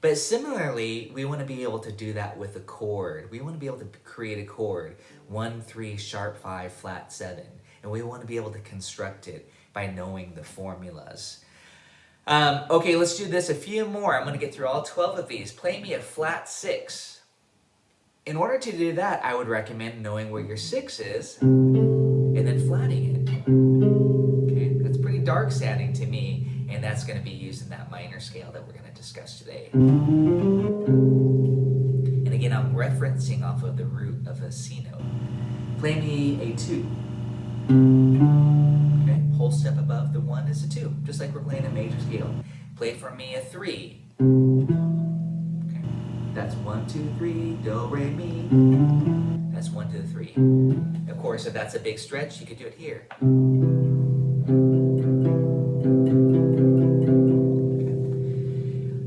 But similarly, we want to be able to do that with a chord. We want to be able to create a chord, 1, 3, sharp 5, flat 7. And we want to be able to construct it by knowing the formulas. Okay, let's do this a few more. I'm going to get through all 12 of these. Play me a flat 6. In order to do that, I would recommend knowing where your 6 is and then flatting it. Okay, that's pretty dark sounding to me, and that's going to be used in that minor scale that we're going to discuss today. And again, I'm referencing off of the root of a C note. Play me a 2. Okay, whole step above the 1 is a 2, just like we're playing a major scale. Play for me a 3. Okay. That's 1, 2, 3, do, re, mi. That's 1, 2, 3. Of course, if that's a big stretch, you could do it here. Okay.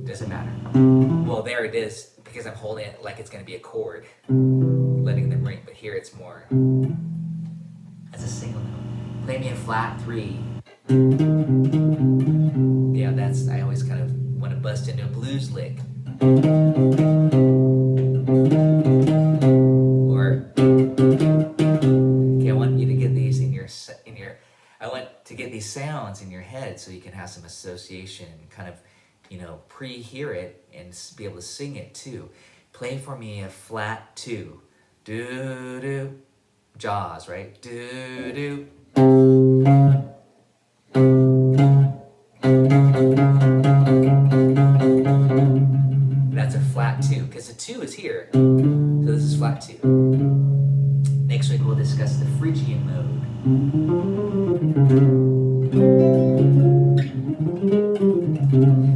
Doesn't matter. Well, there it is, because I'm holding it like it's going to be a chord, letting them ring, but here it's more as a single note. Play me a flat 3. Yeah, that's, I always kind of want to bust into a blues lick. Or, okay, I want you to get these I want to get these sounds in your head so you can have some association and kind of, you know, pre-hear it and be able to sing it too. Play for me a flat 2. Do-do. Jaws, right? Do-do. That's a flat 2, because the 2 is here. So this is flat 2. Next week we'll discuss the Phrygian mode.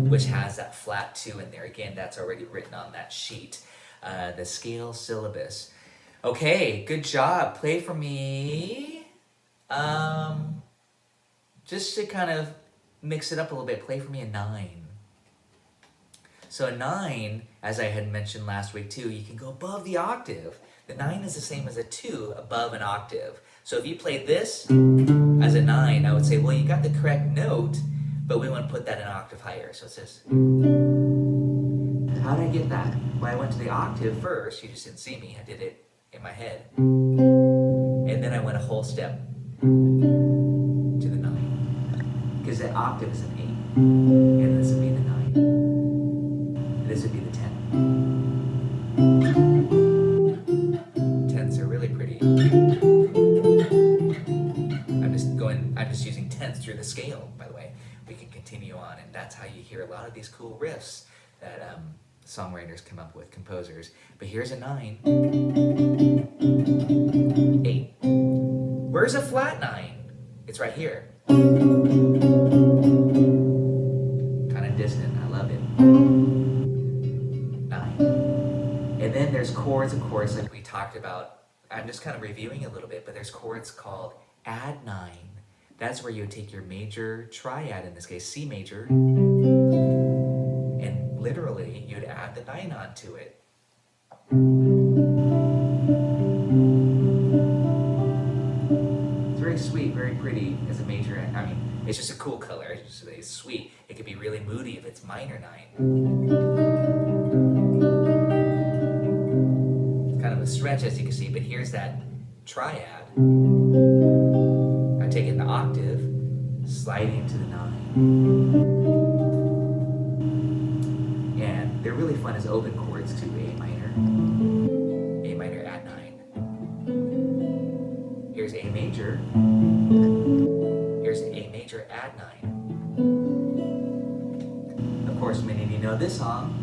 Which has that flat 2 in there. Again, that's already written on that sheet. The scale syllabus. Okay, good job. Play for me. Just to kind of mix it up a little bit, play for me a 9. So a 9, as I had mentioned last week too, you can go above the octave. The 9 is the same as a 2 above an octave. So if you played this as a 9, I would say, well, you got the correct note, but we want to put that an octave higher. So it's this. How did I get that? Well, I went to the octave first. You just didn't see me. I did it in my head. And then I went a whole step to the 9. Because the octave is an 8. And this would be the 9. And this would be the 10. 10s are really pretty. I'm just using 10s through the scale, by the way. We can continue on, and that's how you hear a lot of these cool riffs that songwriters come up with, composers. But here's a 9. 8. Where's a flat 9? It's right here. Kind of distant, I love it. 9. And then there's chords, of course, like we talked about. I'm just kind of reviewing a little bit, but there's chords called add 9. That's where you would take your major triad, in this case C major, and literally you'd add the 9 onto it. It's very sweet, very pretty as a major. I mean, it's just a cool color. It's just sweet. It could be really moody if it's minor 9. It's kind of a stretch, as you can see, but here's that triad. I'm taking the octave, sliding to the 9. And they're really fun as open chords too. A minor add 9. Here's A major. Here's A major add 9. Of course, many of you know this song.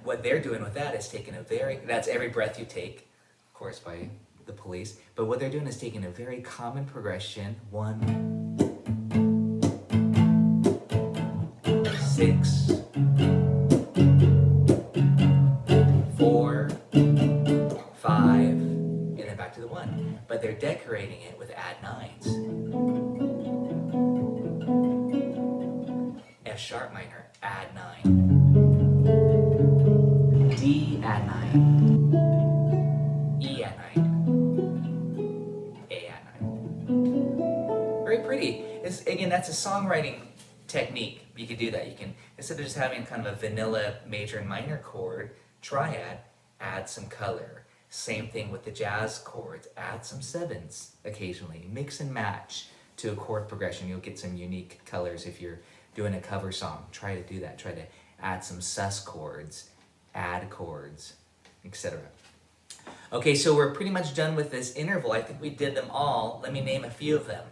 What they're doing with that is taking that's Every Breath You Take, of course, by the Police. But what they're doing is taking a very common progression, 1, 6, 4, 5, and then back to the 1. But they're decorating it with add 9s. F sharp minor, add 9. D add 9, E add 9, A add 9. Very pretty. Again, that's a songwriting technique. You could do that. You can, instead of just having kind of a vanilla major and minor chord, triad, add some color. Same thing with the jazz chords. Add some 7s occasionally. Mix and match to a chord progression. You'll get some unique colors if you're doing a cover song. Try to do that. Try to add some sus chords, add chords, etc. Okay, so we're pretty much done with this interval. I think we did them all. Let me name a few of them.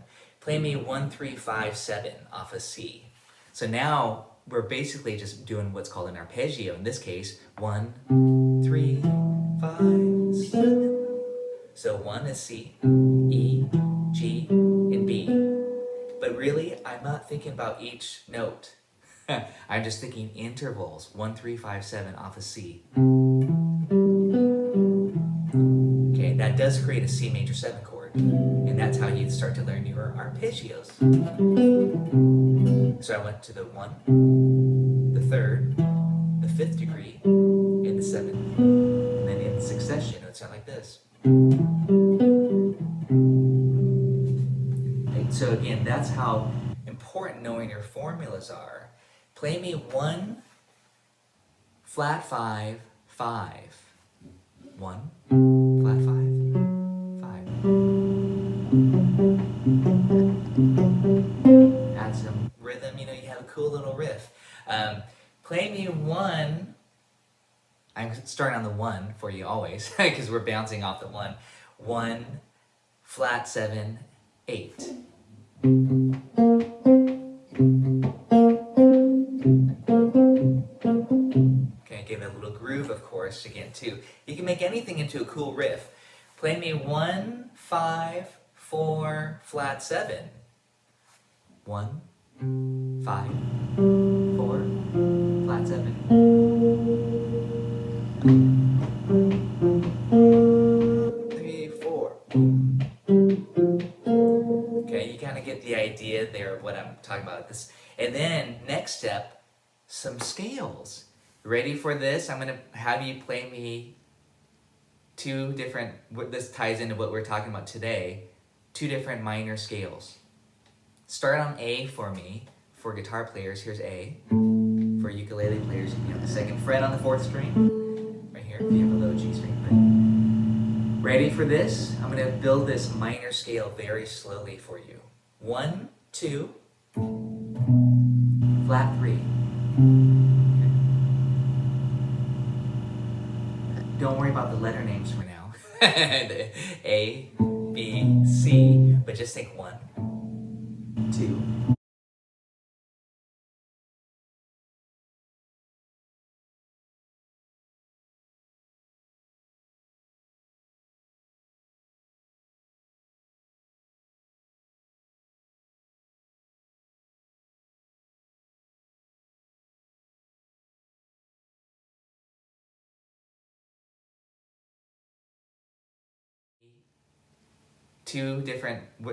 Play me 1, 3, 5, 7 off of C. So now we're basically just doing what's called an arpeggio. In this case, 1, 3, 5, 7. So 1 is C, E, G, and B. But really, I'm not thinking about each note. I'm just thinking intervals, 1, 3, 5, 7 off of C. Okay, that does create a C major 7 chord. And that's how you start to learn your arpeggios. So I went to the 1, the 3rd, the 5th degree, and the 7th. And then in succession, it would sound like this. Right, so again, that's how important knowing your formulas are. Play me 1, flat 5, 5. 1, flat 5, 5. Add some rhythm, you know, you have a cool little riff. Play me 1, I'm starting on the 1 for you always, because we're bouncing off the 1. 1, flat 7, 8. Okay, give it a little groove, of course, again, too. You can make anything into a cool riff. Play me 1, 5, 4, flat 7. 1, 5, 4, flat 7. 3, 4. Okay, you kind of get the idea there of what I'm talking about. This, and then next step, some scales. Ready for this? I'm gonna have you play me 2 different. This ties into what we're talking about today. 2 different minor scales. Start on A for me. For guitar players, here's A. For ukulele players, you have the 2nd fret on the 4th string. Right here, if you have a low G string. But ready for this? I'm gonna build this minor scale very slowly for you. 1, 2, flat 3. Okay. Don't worry about the letter names for now. The A, B, C, but just think 1, 2.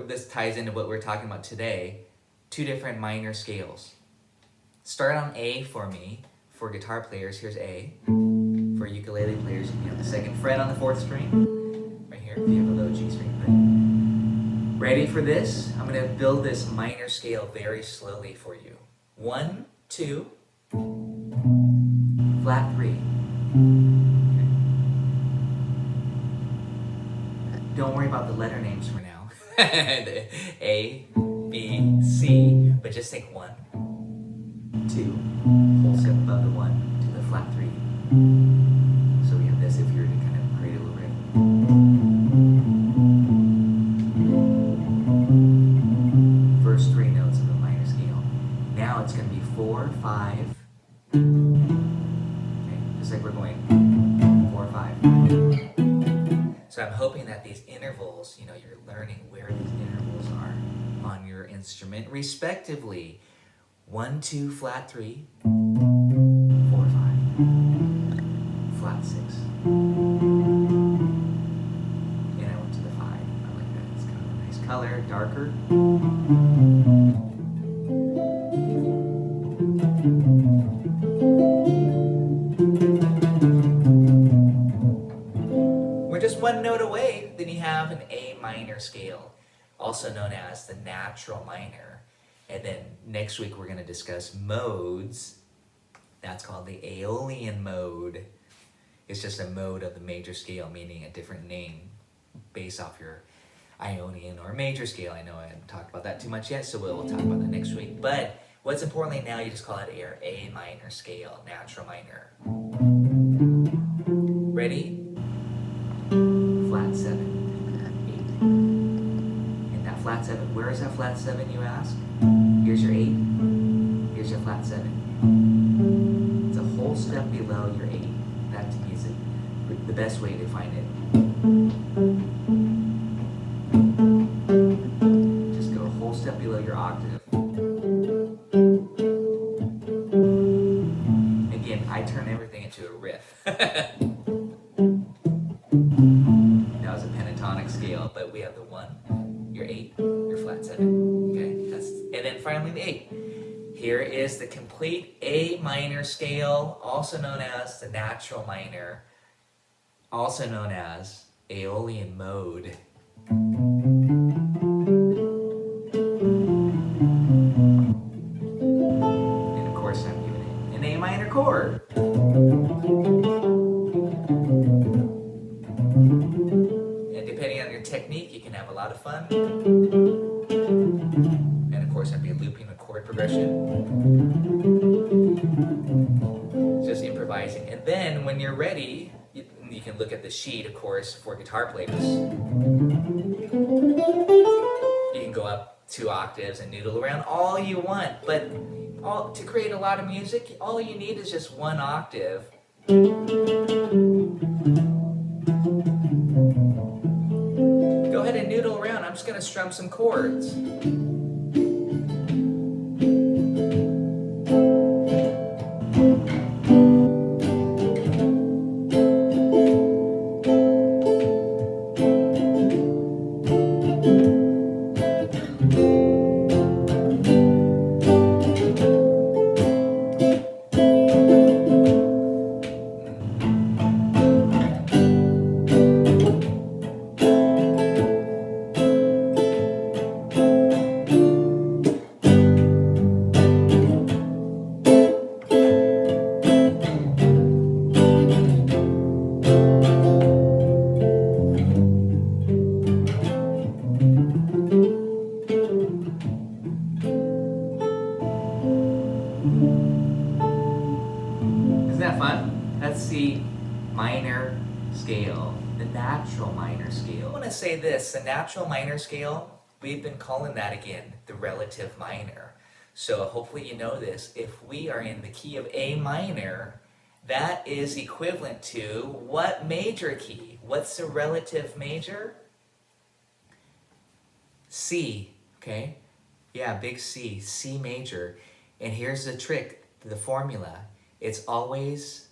This ties into what we're talking about today. 2 different minor scales. Start on A for me. For guitar players, here's A. For ukulele players, you have the 2nd fret on the 4th string. Right here, if you have a low G string. But ready for this? I'm gonna build this minor scale very slowly for you. 1, 2, flat 3. Don't worry about the letter names for now. The A, B, C, but just think 1, 2, whole step above the 1 to the flat 3. So we have this if you were to kind of create a little riff. First 3 notes of the minor scale. Now it's going to be 4, 5. Okay, just like we're going 4, 5. So I'm hoping that these intervals, you know, you're learning where these intervals are on your instrument, respectively. 1, 2, flat 3, 4, 5, flat 6. And I went to the 5. I like that. It's kind of a nice color, darker. We're just 1 note away, then you have an A minor scale, also known as the natural minor. And then next week we're going to discuss modes. That's called the Aeolian mode. It's just a mode of the major scale, meaning a different name based off your Ionian or major scale. I know I haven't talked about that too much yet, so we'll talk about that next week. But what's importantly now, you just call it your A minor scale, natural minor. Ready? Flat 7, 8. And that flat flat 7. Where is that flat 7, you ask? Here's your 8. Here's your flat 7. It's a whole step below your 8. That to me is the best way to find it. Just go a whole step below your octave. Again, I turn everything into a riff. That was a pentatonic scale, but we have the 1, your 8, your flat 7. Okay, and then finally the 8. Here is the complete A minor scale, also known as the natural minor, also known as Aeolian mode. And of course I'm giving it an A minor chord. And depending on your technique, you can have a lot of fun. And of course I'd be looping the chord progression. Just improvising. And then when you're ready, you can look at the sheet, of course, for guitar players. You can go up 2 octaves and noodle around all you want, but to create a lot of music, all you need is just 1 octave. Go ahead and noodle around. I'm just going to strum some chords. Say this, the natural minor scale, we've been calling that again the relative minor. So hopefully you know this. If we are in the key of A minor, that is equivalent to what major key? What's the relative major? C, okay? Yeah, big C, C major. And here's the trick, the formula. It's always,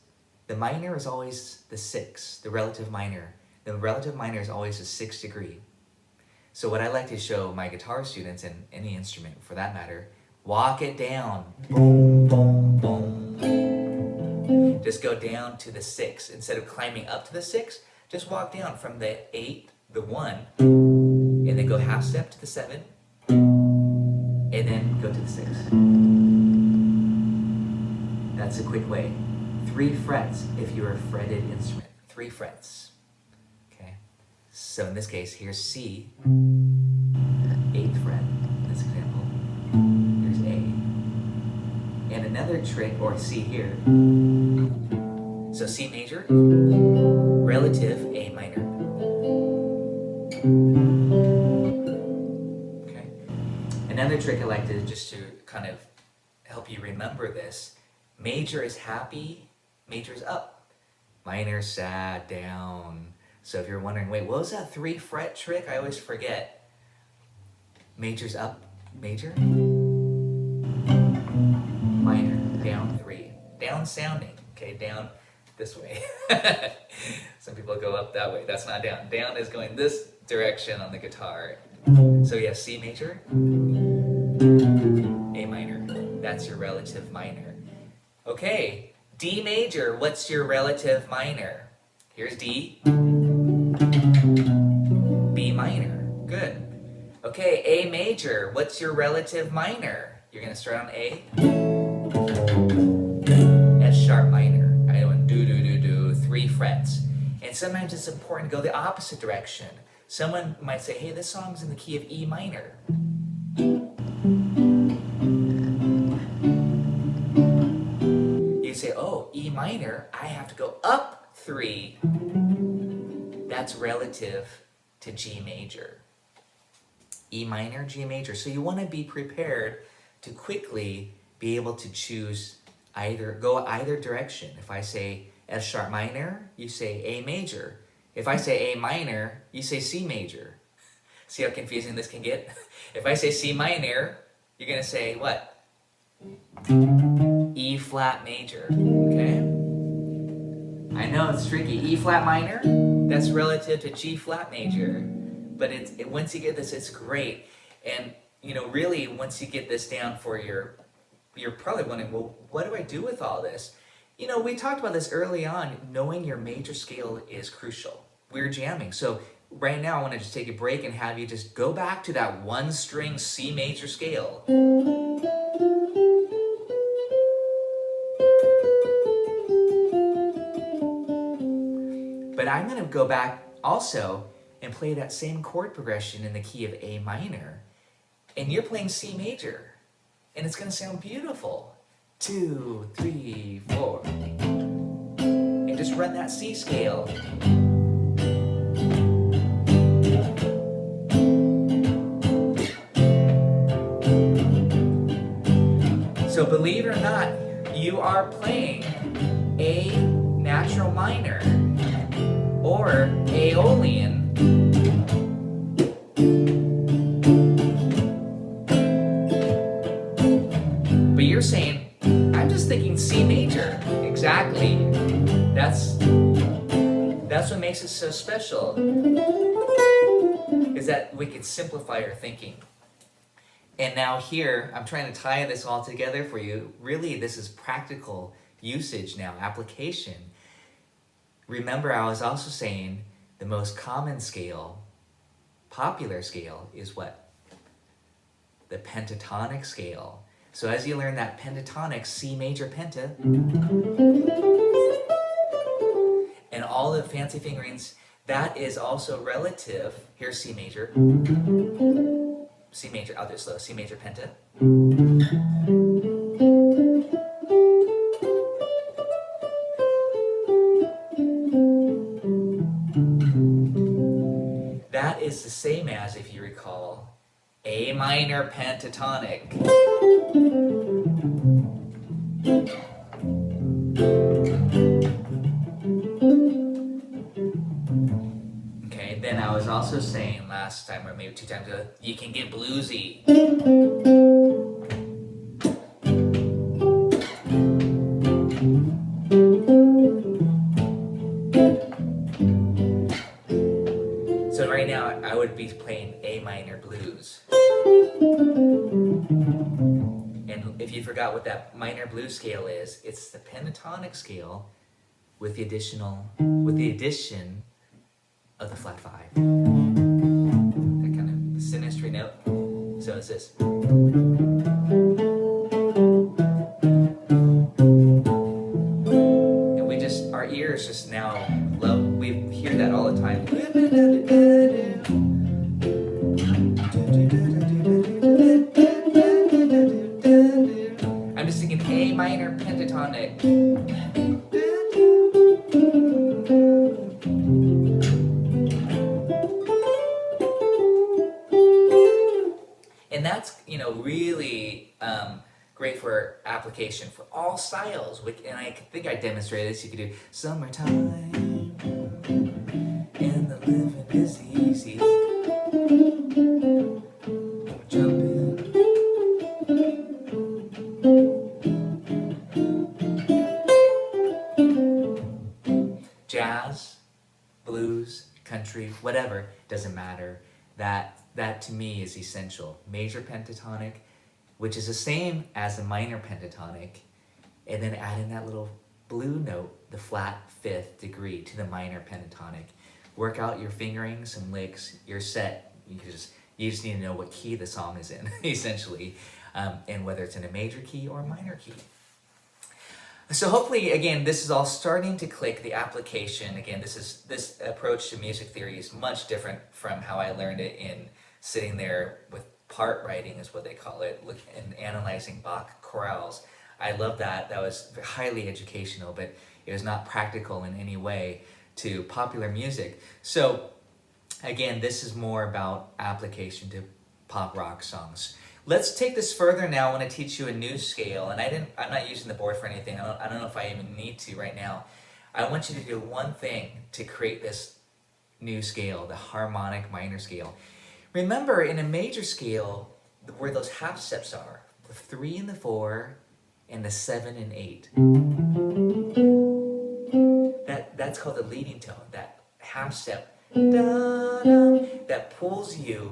the minor is always the 6, the relative minor. The relative minor is always a 6th degree. So what I like to show my guitar students, and any instrument for that matter, walk it down. Boom, boom, boom. Just go down to the 6. Instead of climbing up to the 6, just walk down from the 8, the 1, and then go half step to the 7, and then go to the 6. That's a quick way. 3 frets if you're a fretted instrument. 3 frets. So in this case, here's C, 8th fret, in this example. Here's A. And another trick, or C here. So C major, relative A minor. Okay. Another trick I like to, just to kind of help you remember this, major is happy, major is up. Minor, sad, down. So if you're wondering, wait, what was that 3 fret trick? I always forget. Major's up, major, minor, down 3. Down sounding, okay, down this way. Some people go up that way. That's not down. Down is going this direction on the guitar. So yeah, C major, A minor. That's your relative minor. Okay, D major, what's your relative minor? Here's D. B minor, good. Okay, A major, what's your relative minor? You're gonna start on A. S sharp minor. I went do, do, do, do, 3 frets. And sometimes it's important to go the opposite direction. Someone might say, hey, this song's in the key of E minor. You say, oh, E minor, I have to go up 3. That's relative to G major. E minor, G major. So you want to be prepared to quickly be able to choose go either direction. If I say F sharp minor, you say A major. If I say A minor, you say C major. See how confusing this can get? If I say C minor, you're going to say what? E flat major, okay? I know it's tricky. E flat minor, that's relative to G flat major. But once you get this, it's great. And, you know, really, once you get this down for you're probably wondering, well, what do I do with all this? You know, we talked about this early on. Knowing your major scale is crucial. We're jamming. So right now, I want to just take a break and have you just go back to that one string C major scale. But I'm going to go back also and play that same chord progression in the key of A minor. And you're playing C major. And it's going to sound beautiful. 2, 3, 4. And just run that C scale. So believe it or not, you are playing A natural minor or Aeolian. But you're saying, I'm just thinking C major. Exactly. That's what makes it so special, is that we can simplify our thinking. And now here, I'm trying to tie this all together for you. Really, this is practical usage now, application. Remember, I was also saying the most common scale, popular scale, is what? The pentatonic scale. So as you learn that pentatonic C major penta, and all the fancy fingerings, that is also relative. Here's C major. C major, I'll do it slow. C major penta. That is the same as, if you recall, A minor pentatonic. Okay, then I was also saying last time, or maybe 2 times ago, you can get bluesy. So right now, I would be playing A minor blues. And if you forgot what that minor blues scale is, it's the pentatonic scale with the addition of the flat 5. That kind of sinister note. So it's this. And we just, our ears just now love, we hear that all the time. I'm just thinking A minor pentatonic. And that's, you know, really great for application for all styles. And I think I demonstrated this. You could do summertime and the living is easy. Jump in. Jazz, blues, country, whatever, doesn't matter. That to me is essential. Major pentatonic, which is the same as the minor pentatonic, and then add in that little blue note, the flat 5th degree to the minor pentatonic. Work out your fingering, some licks, you're set. You just need to know what key the song is in, essentially, and whether it's in a major key or a minor key. So hopefully, again, this is all starting to click, the application. Again, this approach to music theory is much different from how I learned it in sitting there with part writing, is what they call it, and analyzing Bach chorales. I love that. That was highly educational, but it was not practical in any way to popular music. So again, this is more about application to pop rock songs. Let's take this further now. I want to teach you a new scale, and I'm not using the board for anything. I don't know if I even need to right now. I want you to do one thing to create this new scale, the harmonic minor scale. Remember, in a major scale, where those half steps are, the 3 and the 4, and the 7 and 8. That's called the leading tone, that half step, da-da, that pulls you.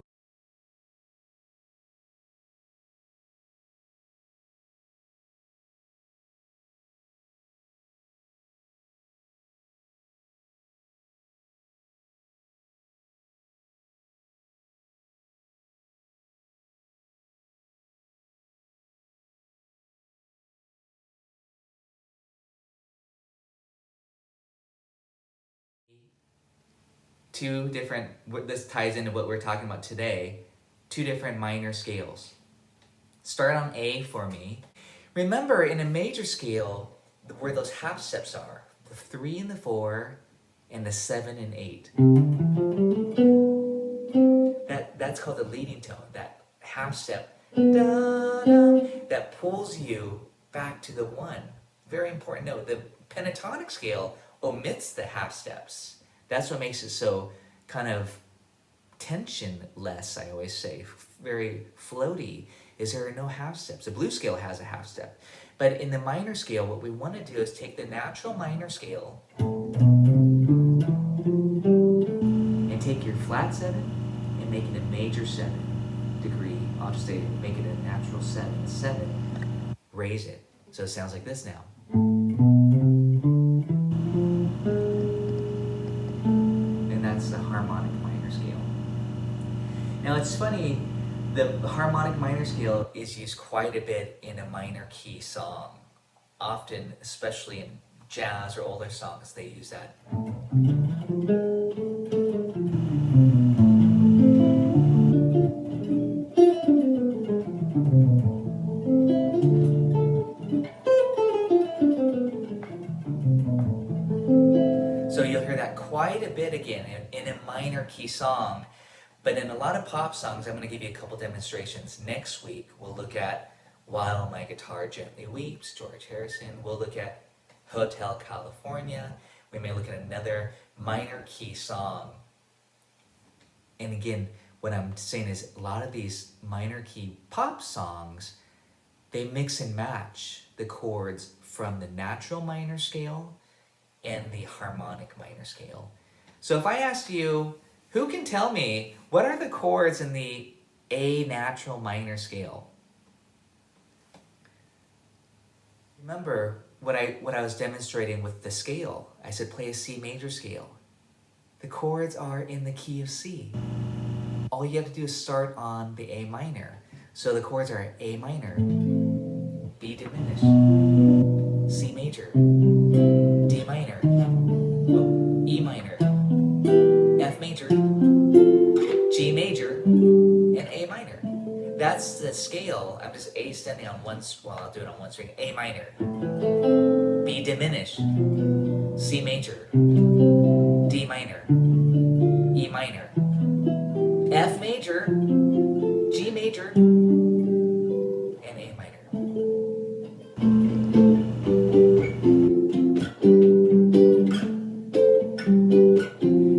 Two different, this ties into what we're talking about today, two different minor scales. Start on A for me. Remember, in a major scale, where those half steps are, the 3 and the 4, and the 7 and 8. That's called the leading tone, that half step, da-da, that pulls you back to the 1. Very important note, the pentatonic scale omits the half steps. That's what makes it so kind of tension-less, I always say, very floaty, is there are no half steps. The blues scale has a half step. But in the minor scale, what we want to do is take the natural minor scale and take your flat 7 and make it a major 7 degree. I'll just say make it a natural 7. 7. Raise it. So it sounds like this now. That's the harmonic minor scale. Now it's funny, the harmonic minor scale is used quite a bit in a minor key song. Often, especially in jazz or older songs, they use that. So you'll hear that quite a bit again in a minor key song. But in a lot of pop songs, I'm going to give you a couple demonstrations. Next week, we'll look at While My Guitar Gently Weeps, George Harrison. We'll look at Hotel California. We may look at another minor key song. And again, what I'm saying is a lot of these minor key pop songs, they mix and match the chords from the natural minor scale and the harmonic minor scale. So if I asked you, who can tell me what are the chords in the A natural minor scale? Remember what I was demonstrating with the scale. I said play a C major scale. The chords are in the key of C. All you have to do is start on the A minor. So the chords are A minor, B diminished, C major, D minor, E minor, F major, G major, and A minor. That's the scale. I'm just A standing on one, well, I'll do it on one string. A minor, B diminished, C major, D minor, E minor, F major, G major, and A minor.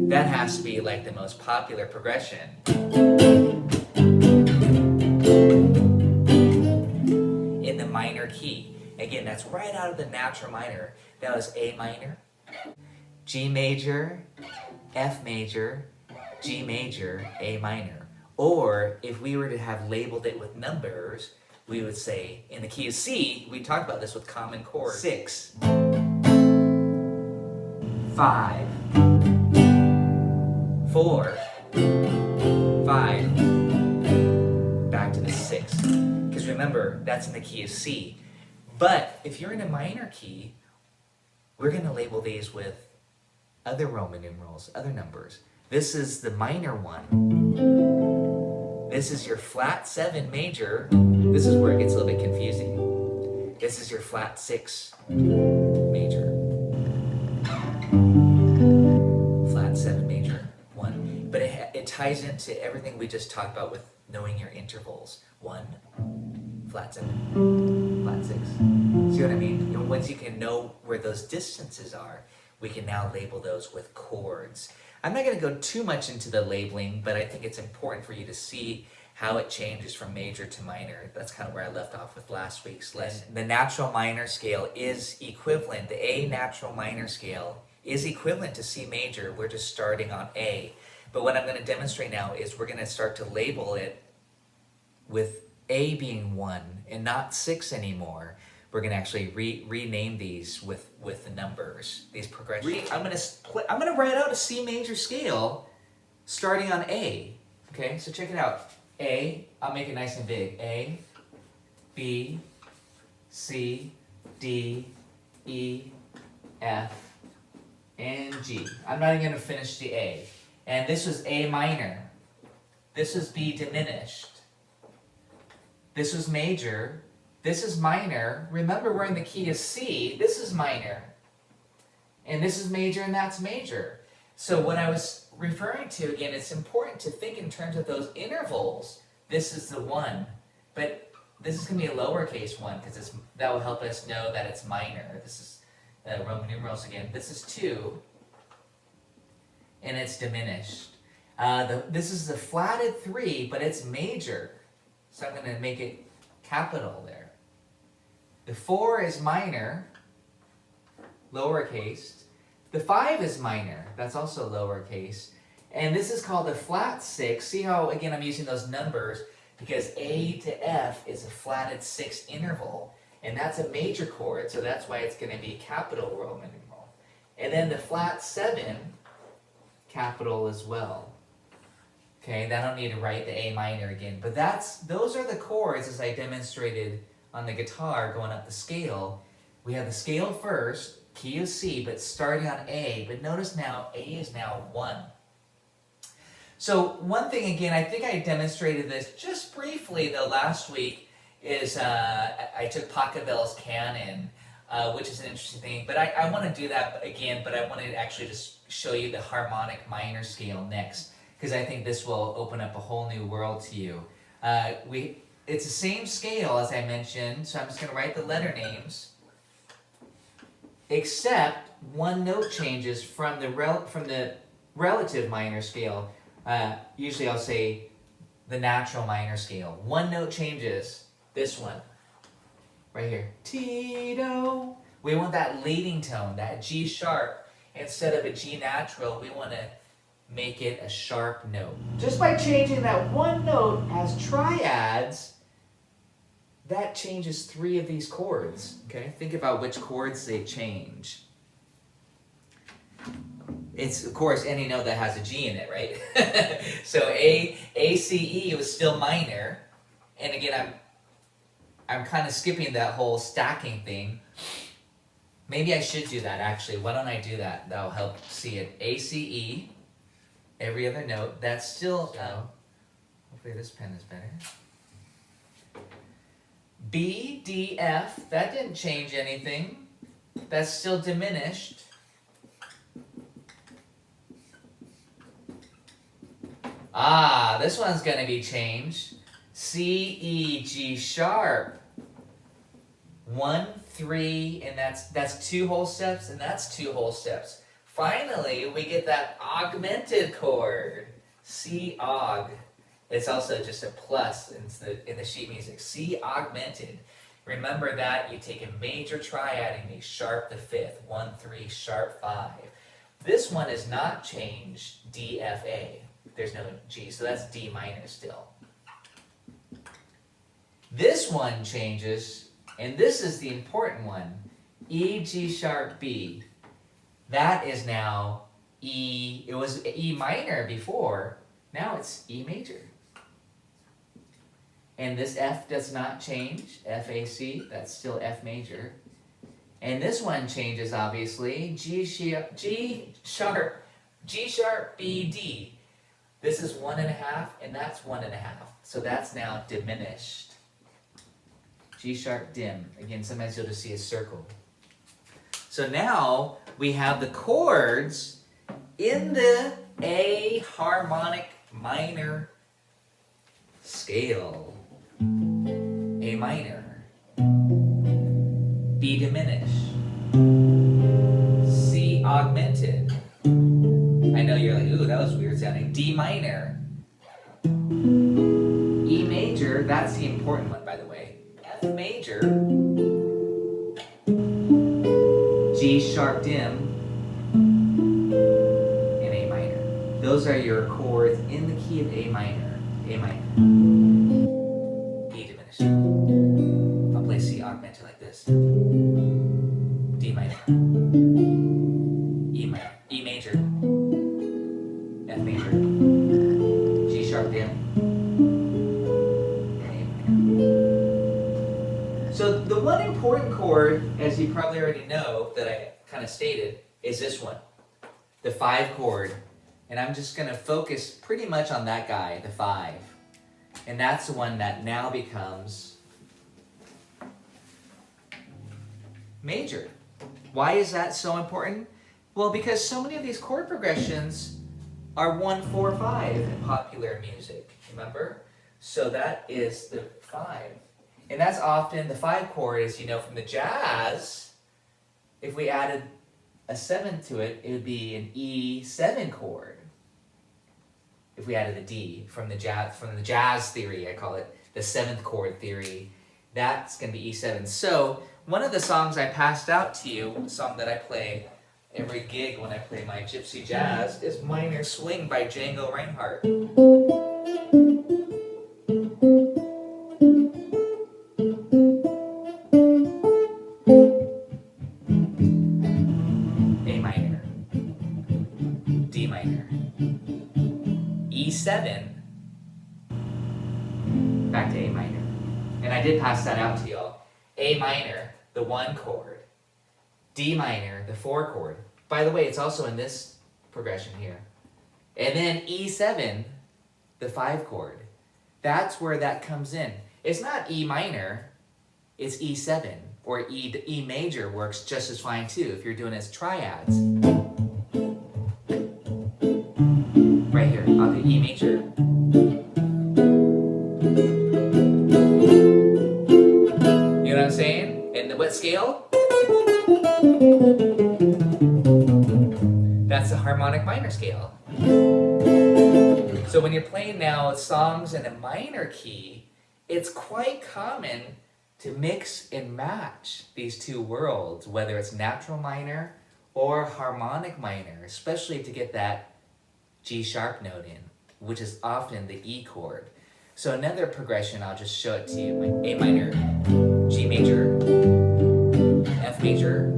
That has to be like the most popular progression. In the minor key. Again, that's right out of the natural minor. That was A minor, G major, F major, G major, A minor. Or if we were to have labeled it with numbers, we would say in the key of C, we talked about this with common chords. 6, 5, 4, 5, back to the 6. Because remember, that's in the key of C. But if you're in a minor key, we're going to label these with other Roman numerals, other numbers. This is the minor one. This is your flat 7 major. This is where it gets a little bit confusing. This is your flat 6 major. Flat 7 major 1. But it ties into everything we just talked about with knowing your intervals. 1, flat 7, flat 6. See what I mean? You know, once you can know where those distances are, we can now label those with chords. I'm not going to go too much into the labeling, but I think it's important for you to see how it changes from major to minor. That's kind of where I left off with last week's lesson. The natural minor scale is equivalent. The A natural minor scale is equivalent to C major. We're just starting on A. But what I'm going to demonstrate now is we're going to start to label it with A being 1 and not 6 anymore. We're going to actually rename these with the numbers, these progressions. I'm going to write out a C major scale starting on A. Okay, so check it out. A, I'll make it nice and big. A, B, C, D, E, F, and G. I'm not even going to finish the A. And this was A minor. This was B diminished. This was major. This is minor. Remember, we're in the key of C. This is minor. And this is major, and that's major. So what I was referring to, again, it's important to think in terms of those intervals. This is the 1. But this is going to be a lowercase 1, because that will help us know that it's minor. This is Roman numerals again. This is 2. And it's diminished. This is the flatted 3, but it's major. So I'm going to make it capital there. The 4 is minor, lowercase. The 5 is minor, that's also lowercase. And this is called a flat 6. See how, again, I'm using those numbers because A to F is a flatted 6 interval. And that's a major chord, so that's why it's going to be capital Roman numeral. And then the flat 7, capital as well. Okay, then I don't need to write the A minor again. But those are the chords as I demonstrated on the guitar going up the scale. We have the scale first, key of C, but starting on A. But notice now, A is now 1. So one thing, again, I think I demonstrated this just briefly, though, last week, is I took Pachelbel's canon, which is an interesting thing. But I want to do that again, but I want to actually just show you the harmonic minor scale next, because I think this will open up a whole new world to you. It's the same scale as I mentioned, so I'm just going to write the letter names, except one note changes from the relative minor scale. Usually I'll say the natural minor scale. One note changes, this one, right here. Tito. We want that leading tone, that G sharp. Instead of a G natural, we want to make it a sharp note. Just by changing that one note as triads, that changes 3 of these chords. Okay, think about which chords they change. It's, of course, any note that has a G in it, right? So A, C, E was still minor. And again, I'm kind of skipping that whole stacking thing. Maybe I should do that, actually. Why don't I do that? That'll help see it. A, C, E, every other note. That's still, hopefully this pen is better. B, D, F, that didn't change anything. That's still diminished. Ah, this one's going to be changed. C, E, G sharp. 1, 3, and that's 2 whole steps, and that's 2 whole steps. Finally, we get that augmented chord. C, aug. It's also just a plus in the sheet music. C augmented. Remember that you take a major triad and you sharp the 5th. 1, 3, sharp 5. This one is not changed. D, F, A. There's no G, so that's D minor still. This one changes, and this is the important one. E, G sharp, B. That is now E. It was E minor before. Now it's E major. And this F does not change, F, A, C, that's still F major. And this one changes, obviously, G sharp, B, D. This is 1.5, and that's 1.5. So that's now diminished. G sharp, dim. Again, sometimes you'll just see a circle. So now we have the chords in the A harmonic minor scale, A minor, B diminished, C augmented. I know you're like, ooh, that was weird sounding. D minor, E major, that's the important one by the way, F major, G sharp dim, and A minor. Those are your chords in the key of A minor. A minor. E diminished. I'll play C augmented like this. D minor. E minor. E major. F major. G sharp dim. And A minor. So the one important chord, as you probably already know, that I kind of stated, is this one. The 5 chord. And I'm just going to focus pretty much on that guy, the 5. And that's the one that now becomes major. Why is that so important? Well, because so many of these chord progressions are 1, 4, 5 in popular music, remember? So that is the 5. And that's often, the 5 chord, as you know from the jazz, if we added a 7th to it, it would be an E7 chord. If we added a D from the jazz theory, I call it the 7th chord theory, that's going to be E7. So one of the songs I passed out to you, a song that I play every gig when I play my gypsy jazz, is Minor Swing by Django Reinhardt. A minor, D minor, E7, back to A minor. And I did pass that out to y'all. A minor, the 1 chord. D minor, the 4 chord. By the way, it's also in this progression here. And then E7, the 5 chord. That's where that comes in. It's not E minor, it's E7. Or E major works just as fine too if you're doing it as triads. Right here, I'll do E major. You know what I'm saying? And what scale? That's the harmonic minor scale. So when you're playing now songs in a minor key, it's quite common to mix and match these 2 worlds, whether it's natural minor or harmonic minor, especially to get that G sharp note in, which is often the E chord. So another progression, I'll just show it to you. A minor, G major, F major,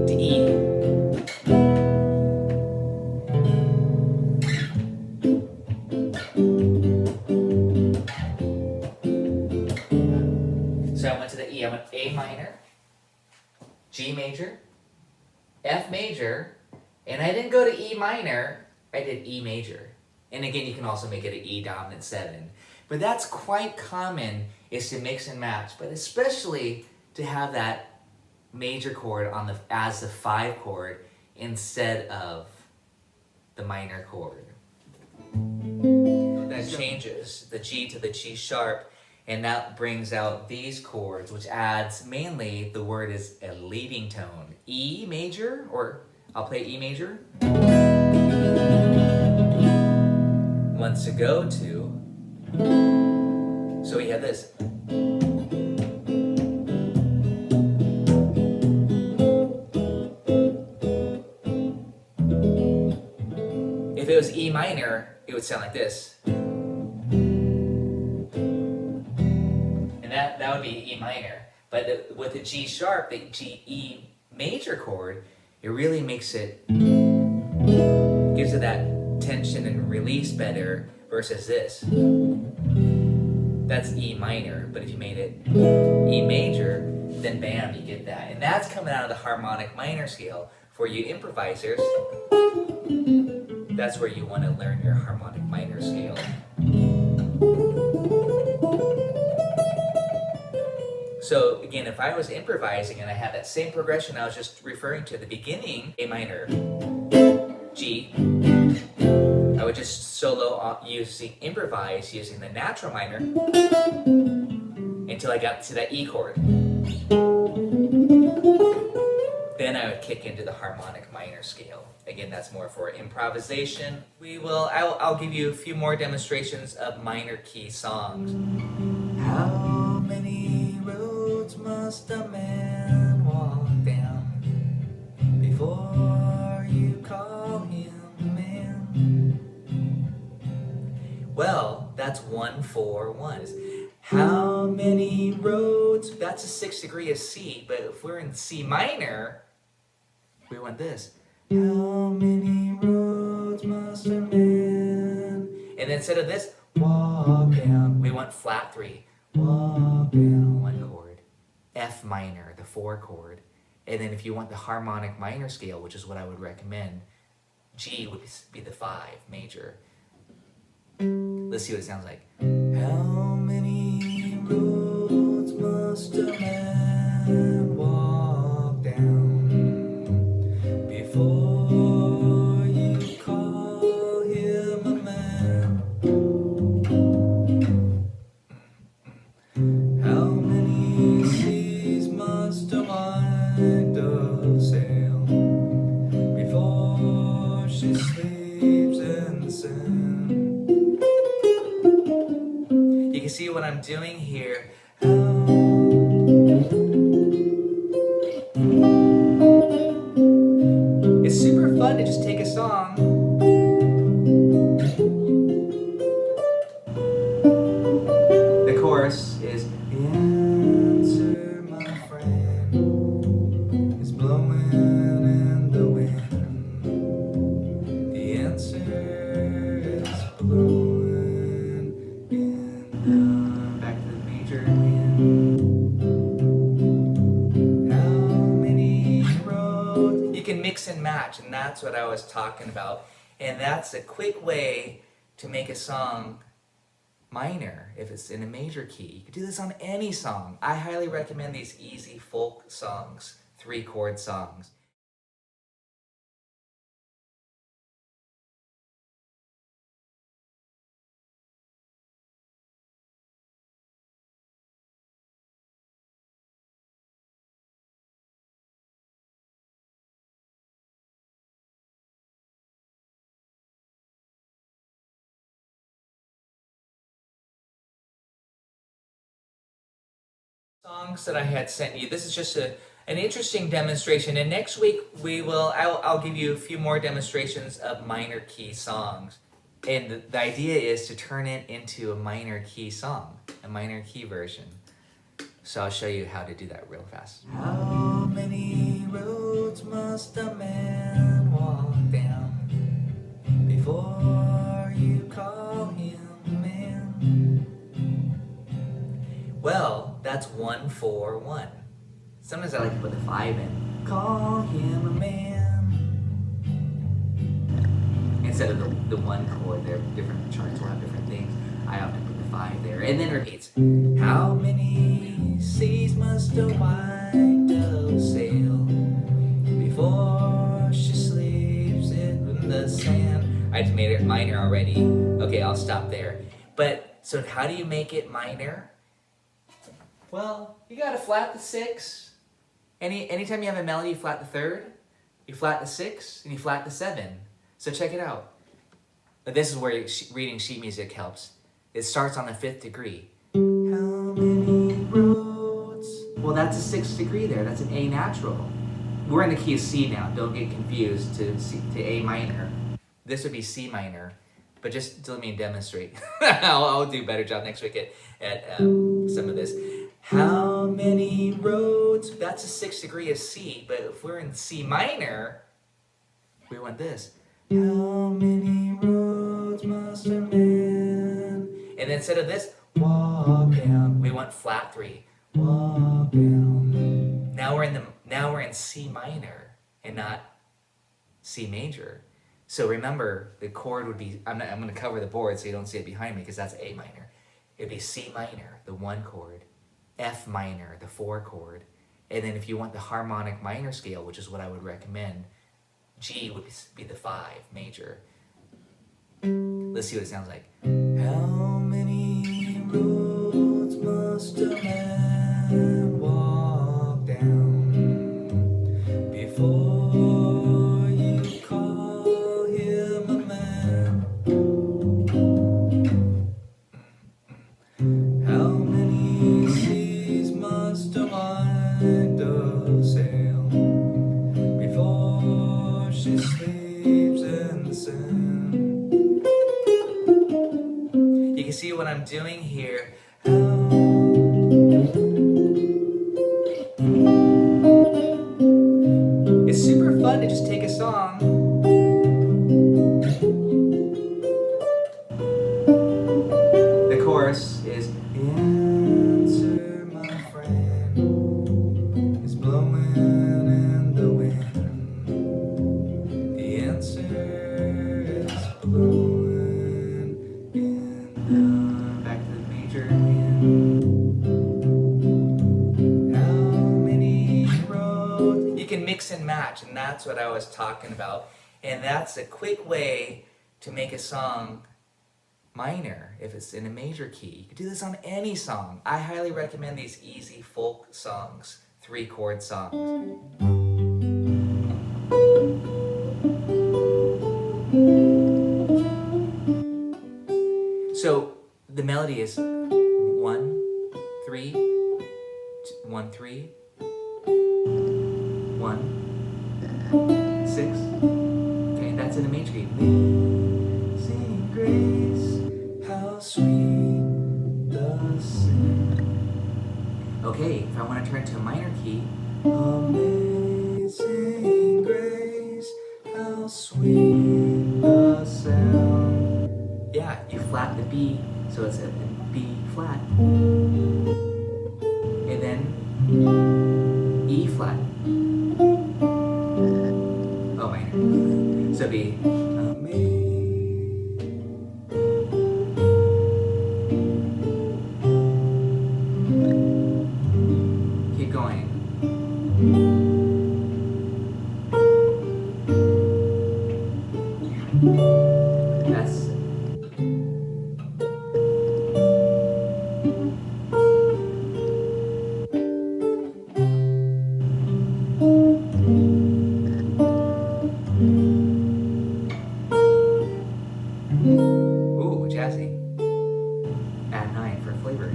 to E. So I went to the E, I went A minor, G major, F major, and I didn't go to E minor, I did E major. And again, you can also make it an E dominant 7. But that's quite common, is to mix and match, but especially to have that major chord on as the 5 chord instead of the minor chord. That changes the G to the G sharp, and that brings out these chords, which adds mainly, the word is a leading tone. E major, or I'll play E major. Ones to go to. So we have this. If it was E minor, it would sound like this. And that would be E minor. But with the G sharp, the E major chord, it really makes it, gives it that tension and release better versus this. That's E minor, but if you made it E major, then bam, you get that. And that's coming out of the harmonic minor scale. For you improvisers, that's where you want to learn your harmonic minor scale. So again, if I was improvising and I had that same progression I was just referring to at the beginning, A minor, G, I would just solo improvise using the natural minor until I got to that E chord. Then I would kick into the harmonic minor scale. Again, that's more for improvisation. I'll give you a few more demonstrations of minor key songs. How many roads must a man walk down before you call him a man? Well, that's 1-4-1. How many roads? That's a 6th degree of C, but if we're in C minor, we want this. How many roads must a man? And instead of this, walk down, we want flat 3. Walk down, 1 chord. F minor, the 4 chord. And then if you want the harmonic minor scale, which is what I would recommend, G would be the 5 major. Let's see what it sounds like. How many roads must a man walk down before you call him a man? How many seas must a white dove sail before she sleeps in the sand? You can see what I'm doing here. It's super fun to just take a song. The chorus is, the answer, my friend, is blowing in the wind. The answer is blowing in the... Back to the major again. How many roads? You can mix and match, and that's what I was talking about. And that's a quick way to make a song minor if it's in a major key. You can do this on any song. I highly recommend these easy folk songs, 3-chord songs. Songs that I had sent you. This is just an interesting demonstration, and next week I'll give you a few more demonstrations of minor key songs. And the idea is to turn it into a minor key song, a minor key version. So I'll show you how to do that real fast. How many roads must a man walk down before you call him a man? Well, that's 1-4-1. Sometimes I like to put the 5 in. Call him a man. Instead of the 1 chord, there different charts will have different things. I often put the 5 there. And then it repeats. How many seas must a white dove sail before she sleeps in the sand? I just made it minor already. Okay, I'll stop there. But, so how do you make it minor? Well, you gotta flat the 6. Anytime you have a melody, you flat the 3rd, you flat the 6, and you flat the 7. So check it out. But this is where reading sheet music helps. It starts on the 5th degree. How many roads? Well, that's a 6th degree there. That's an A natural. We're in the key of C now. Don't get confused to A minor. This would be C minor. But just let me demonstrate. I'll do a better job next week at some of this. How many roads? That's a 6th degree of C, but if we're in C minor, we want this. How many roads must a man? And instead of this, walk down, we want flat 3. Walk down. Now we're in C minor and not C major. So remember, the chord would be, I'm going to cover the board so you don't see it behind me because that's A minor. It'd be C minor, the 1 chord. F minor, the 4 chord. And then if you want the harmonic minor scale, which is what I would recommend, G would be the 5 major. Let's see what it sounds like. How many roads must a man walk down before you call him a man? How many seas must a white dove sail before she sleeps in the sand? You can see what I'm doing here. It's super fun to just take a song. The chorus is the answer, my friend, is blowing in the wind. The answer is blowing in the back to the major again. How many roads? You can mix and match, and that's what I was talking about. And that's a quick way to make a song minor if it's in a major key. You can do this on any song. I highly recommend these easy folk songs, 3-chord songs. So the melody is 1, 3, 1, 3, 1, 6. Okay, that's in a major key. Amazing grace, how sweet the sound. Okay, if I want to turn to a minor key, amazing grace, how sweet the sound. Yeah, you flat the B, so it's a B flat. And then E flat. Oh, minor. So be keep going. That's ooh, jazzy. Add 9 for flavor.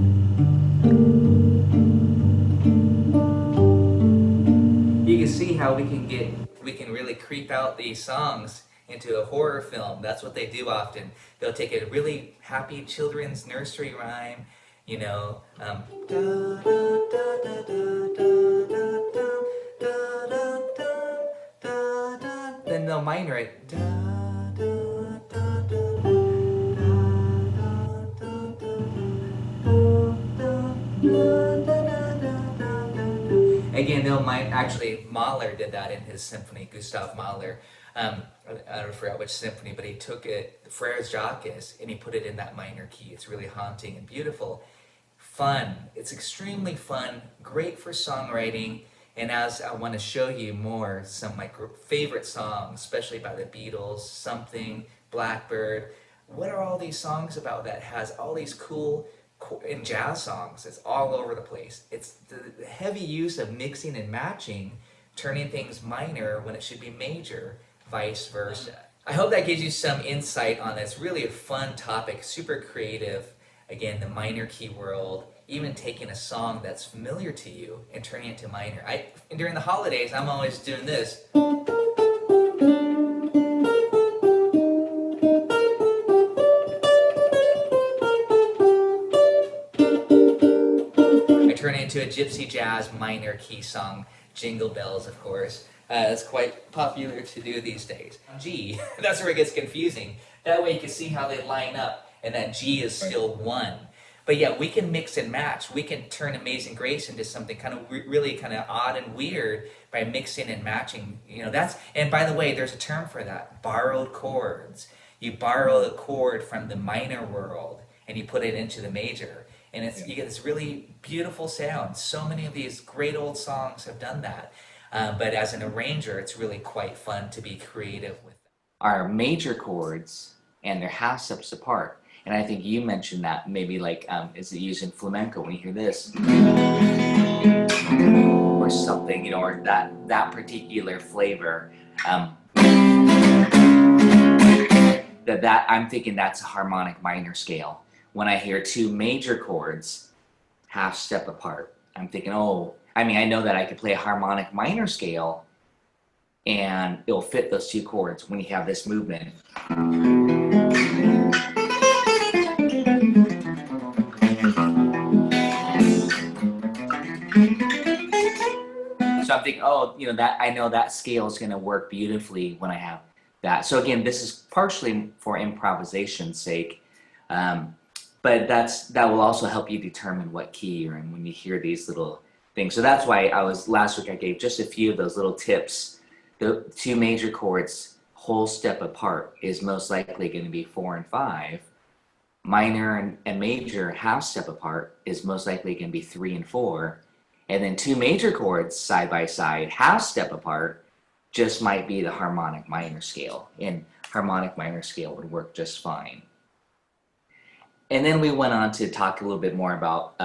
You can see how we can really creep out these songs into a horror film. That's what they do often. They'll take a really happy children's nursery rhyme, you know, then they'll minor it. Again, actually, Mahler did that in his symphony, Gustav Mahler. I don't forget which symphony, but he took it, Frères Jacques, and he put it in that minor key. It's really haunting and beautiful. Fun. It's extremely fun, great for songwriting. And as I want to show you more, some of my favorite songs, especially by the Beatles, Something, Blackbird. What are all these songs about that has all these cool in jazz songs? It's all over the place. It's the heavy use of mixing and matching, turning things minor when it should be major, vice versa. I hope that gives you some insight on this. Really a fun topic, super creative. Again, the minor key world, even taking a song that's familiar to you and turning it to minor. And during the holidays, I'm always doing this. I turn it into a gypsy jazz minor key song, Jingle Bells, of course. It's quite popular to do these days. G, that's where it gets confusing. That way you can see how they line up, and that G is still 1. But yeah, we can mix and match. We can turn Amazing Grace into something kind of really kind of odd and weird by mixing and matching. You know, and by the way, there's a term for that, borrowed chords. You borrow the chord from the minor world and you put it into the major. And you get this really beautiful sound. So many of these great old songs have done that. But as an arranger, it's really quite fun to be creative with them. Our major chords and they're half steps apart. And I think you mentioned that maybe like, is it used in flamenco when you hear this? Or something, you know, or that particular flavor. That I'm thinking that's a harmonic minor scale. When I hear two major chords half step apart, I'm thinking, oh, I mean, I know that I could play a harmonic minor scale and it'll fit those two chords when you have this movement. So I'm thinking, oh, you know, that I know that scale is going to work beautifully when I have that. So again, this is partially for improvisation's sake, but that will also help you determine what key you're in when you hear these little things. So that's why last week I gave just a few of those little tips. The two major chords whole step apart is most likely going to be 4 and 5. Minor and major half step apart is most likely going to be 3 and 4. And then two major chords side by side half step apart just might be the harmonic minor scale, and harmonic minor scale would work just fine. And then we went on to talk a little bit more about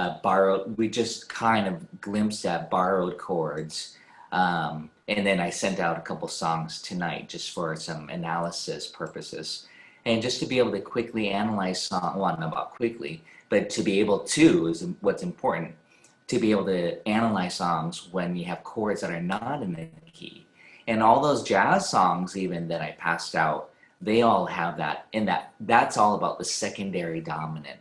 we just kind of glimpsed at borrowed chords. And then I sent out a couple songs tonight just for some analysis purposes. And just to be able to quickly analyze songs, well, not about quickly, but to be able to is what's important, to be able to analyze songs when you have chords that are not in the key. And all those jazz songs even that I passed out, they all have that, and that's all about the secondary dominant.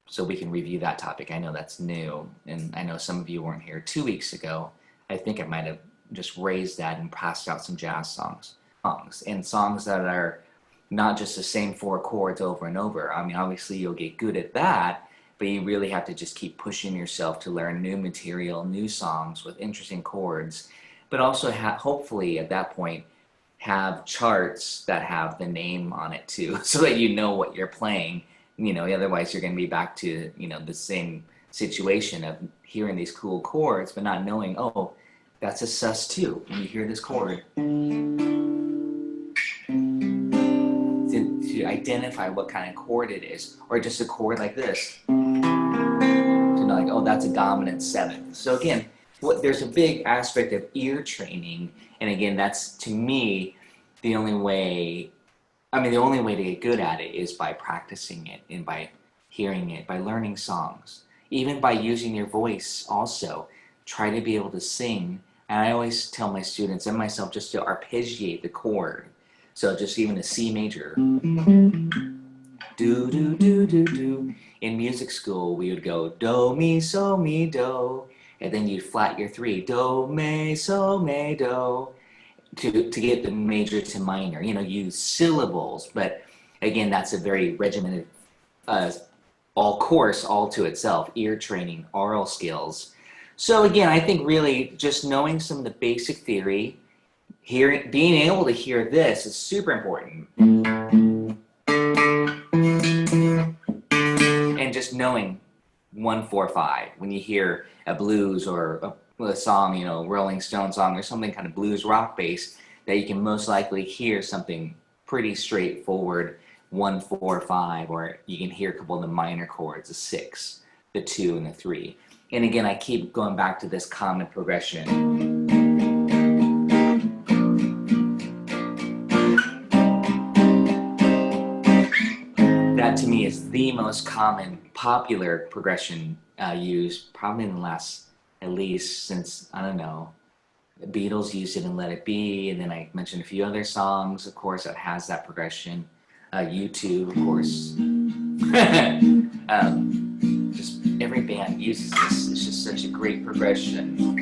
So we can review that topic. I know that's new, and I know some of you weren't here 2 weeks ago. I think I might have just raised that and passed out some jazz songs, and songs that are not just the same 4 chords over and over. I mean, obviously you'll get good at that, but you really have to just keep pushing yourself to learn new material, new songs with interesting chords, but also hopefully at that point have charts that have the name on it too, so that you know what you're playing. You know, otherwise you're going to be back to, you know, the same situation of hearing these cool chords, but not knowing, oh, that's a sus2 when you hear this chord. To identify what kind of chord it is, or just a chord like this. To know, like, oh, that's a dominant 7th. So again, there's a big aspect of ear training, and again, that's to me the only way. I mean, the only way to get good at it is by practicing it and by hearing it, by learning songs, even by using your voice. Also, try to be able to sing. And I always tell my students and myself just to arpeggiate the chord. So just even a C major. Do, do, do, do, do. In music school, we would go do, mi, so, mi, do. And then you'd flat your 3. Do, me, so, me, do. To get the major to minor. You know, use syllables. But again, that's a very regimented course all to itself. Ear training, oral skills. So again, I think really just knowing some of the basic theory, being able to hear this is super important. And just knowing 1, 4, 5. When you hear a blues or a song, you know, Rolling Stone song or something kind of blues rock based, that you can most likely hear something pretty straightforward, 1, 4, 5, or you can hear a couple of the minor chords, the 6, the 2, and the 3. And again, I keep going back to this common progression. That to me is the most common, popular progression used probably in the last, at least since, I don't know, the Beatles used it in Let It Be, and then I mentioned a few other songs, of course, that has that progression. U2, of course. Just every band uses this. It's just such a great progression.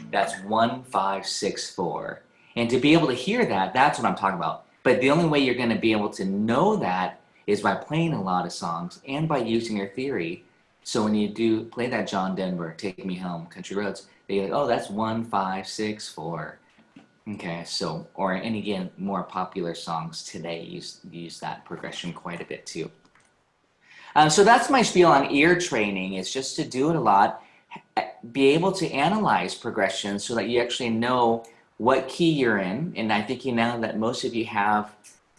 That's 1, 5, 6, 4. And to be able to hear that, that's what I'm talking about. But the only way you're going to be able to know that is by playing a lot of songs and by using your theory. So when you do play that John Denver, Take Me Home, Country Roads, they're like, oh, that's 1, 5, 6, 4. Okay, so, and again, more popular songs today use that progression quite a bit too. So that's my spiel on ear training. It's just to do it a lot, be able to analyze progression so that you actually know what key you're in. And I think you know that most of you have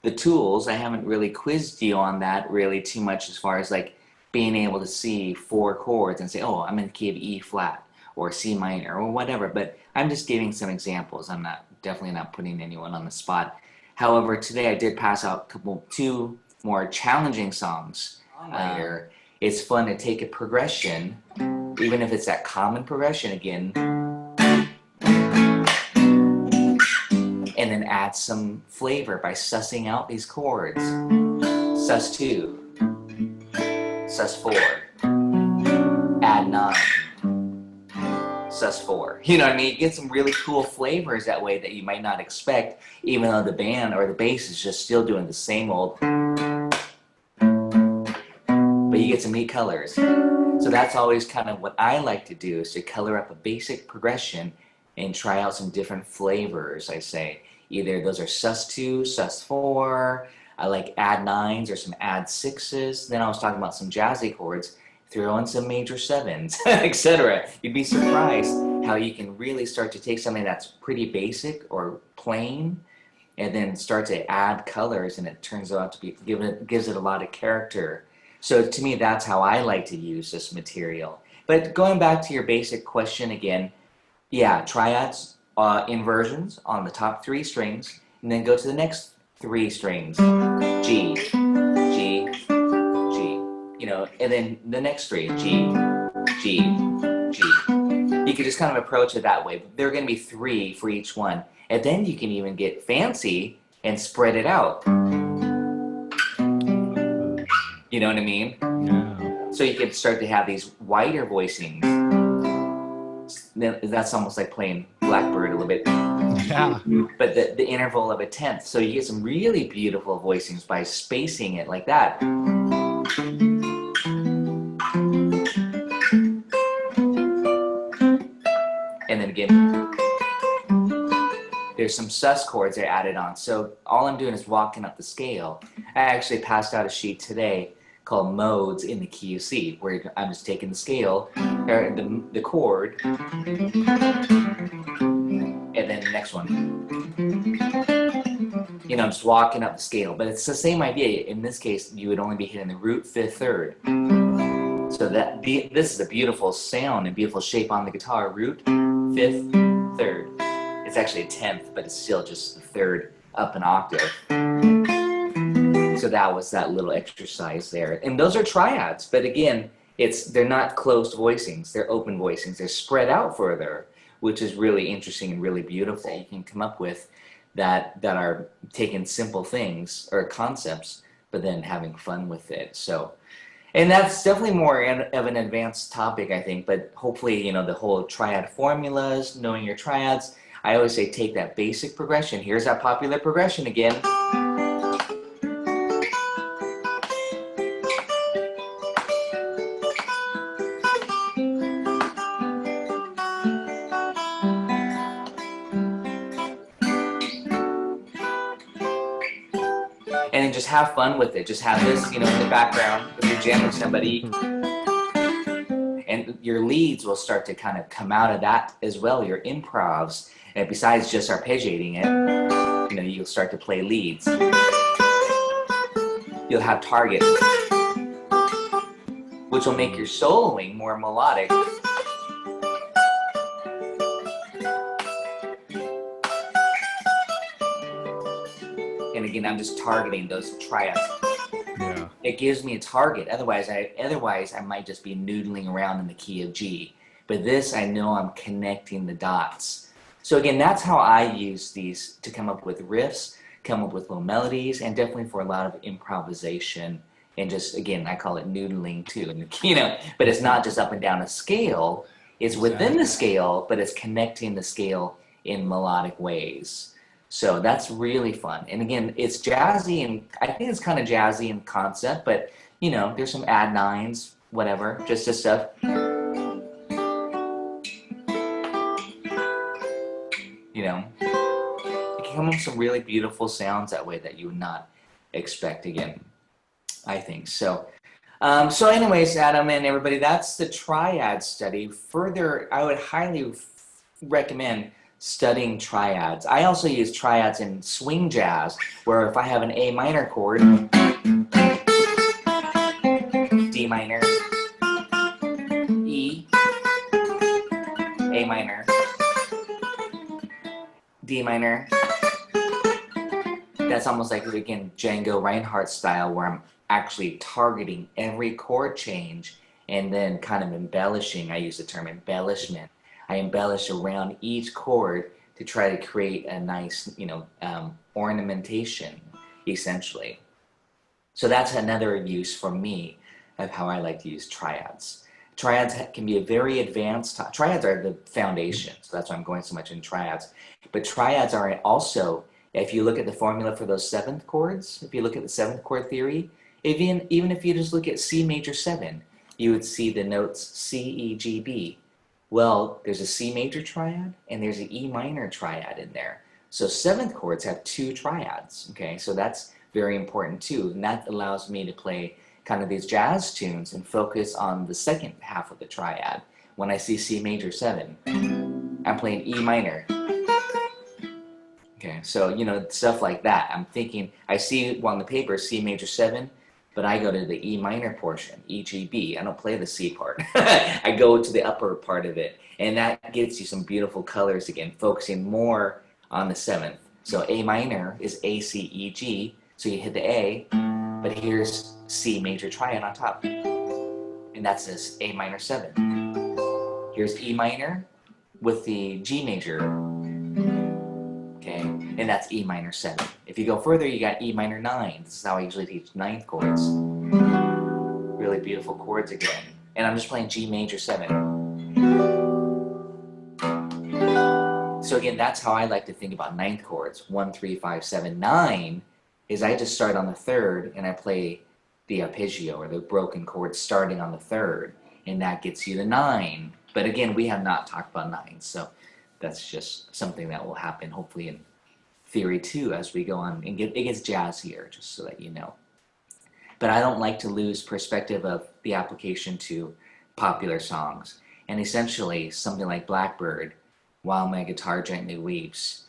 the tools, I haven't really quizzed you on that really too much as far as like being able to see 4 chords and say, oh, I'm in the key of E flat or C minor or whatever, but I'm just giving some examples. I'm definitely not putting anyone on the spot. However, today I did pass out 2 more challenging songs. It's fun to take a progression, even if it's that common progression again, and then add some flavor by sussing out these chords. Sus2, Sus4, add 9, Sus4. You know what I mean? You get some really cool flavors that way that you might not expect, even though the band or the bass is just still doing the same old. But you get some neat colors. So that's always kind of what I like to do, is to color up a basic progression and try out some different flavors, I say. Either those are sus2, sus4, I like add 9s or some add 6s. Then I was talking about some jazzy chords, throw in some major 7s, etc. You'd be surprised how you can really start to take something that's pretty basic or plain and then start to add colors, and it turns out to be, gives it a lot of character. So to me, that's how I like to use this material. But going back to your basic question again, yeah, triads, inversions on the top 3 strings, and then go to the next 3 strings, G, G, G, you know, and then the next 3, G, G, G. You could just kind of approach it that way. There are going to be 3 for each one, and then you can even get fancy and spread it out. You know what I mean? Yeah. So you can start to have these wider voicings. That's almost like playing Blackbird a little bit. Yeah. But the interval of a tenth. So you get some really beautiful voicings by spacing it like that. And then again, there's some sus chords I added on. So all I'm doing is walking up the scale. I actually passed out a sheet today called Modes in the key of C, where I'm just taking the scale, or the chord, and then the next one. You know, I'm just walking up the scale, but it's the same idea. In this case, you would only be hitting the root, 5th, 3rd. So this is a beautiful sound and beautiful shape on the guitar. Root, 5th, 3rd. It's actually a 10th, but it's still just the 3rd up an octave. So that was that little exercise there. And those are triads, but again, they're not closed voicings, they're open voicings. They're spread out further, which is really interesting and really beautiful. You can come up with that are taking simple things or concepts, but then having fun with it. So, and that's definitely more of an advanced topic, I think, but hopefully, you know, the whole triad formulas, knowing your triads, I always say take that basic progression. Here's that popular progression again. And then just have fun with it. Just have this, you know, in the background if you're jamming somebody. And your leads will start to kind of come out of that as well, your improvs. And besides just arpeggiating it, you know, you'll start to play leads. You'll have targets, which will make your soloing more melodic. And again, I'm just targeting those triads. Yeah. It gives me a target. Otherwise, I might just be noodling around in the key of G. But this, I know I'm connecting the dots. So again, that's how I use these to come up with riffs, come up with little melodies, and definitely for a lot of improvisation. And just, again, I call it noodling too. And, you know, but it's not just up and down a scale. It's within the scale, but it's connecting the scale in melodic ways. So that's really fun. And again, it's jazzy, and I think it's kind of jazzy in concept, but you know, there's some add 9s, whatever, just this stuff. You know, it can come up with some really beautiful sounds that way that you would not expect again, I think. So, so anyways, Adam and everybody, that's the triad study. Further, I would highly recommend studying triads. I also use triads in swing jazz, where if I have an A minor chord, D minor, E, A minor, D minor. That's almost like, again, Django Reinhardt style, where I'm actually targeting every chord change and then kind of embellishing. I use the term embellishment. I embellish around each chord to try to create a nice, ornamentation, essentially. So that's another use for me of how I like to use triads. Triads can be a very advanced, triads are the foundation, so that's why I'm going so much in triads. But triads are also, if you look at the formula for those seventh chords, if you look at the seventh chord theory, even if you just look at C major 7, you would see the notes C, E, G, B. Well, there's a C major triad and there's an E minor triad in there. So seventh chords have 2 triads, okay? So that's very important too, and that allows me to play kind of these jazz tunes and focus on the second half of the triad. When I see C major 7, I'm playing E minor. Okay, so, stuff like that. I'm thinking, I see on the paper C major 7, but I go to the E minor portion, E, G, B. I don't play the C part. I go to the upper part of it, and that gives you some beautiful colors again, focusing more on the 7th. So A minor is A, C, E, G, so you hit the A, but here's C major triad on top, and that's this A minor 7. Here's E minor with the G major, okay, and that's E minor 7. If you go further, you got E minor 9. This is how I usually teach 9th chords. Really beautiful chords again. And I'm just playing G major 7. So again, that's how I like to think about 9th chords. 1, 3, 5, 7, 9 is I just start on the 3rd and I play the arpeggio or the broken chord starting on the 3rd, and that gets you the 9. But again, we have not talked about 9, so that's just something that will happen hopefully in theory too as we go on, and it gets jazzier, just so that you know. But I don't like to lose perspective of the application to popular songs, and essentially something like Blackbird, While My Guitar Gently Weeps,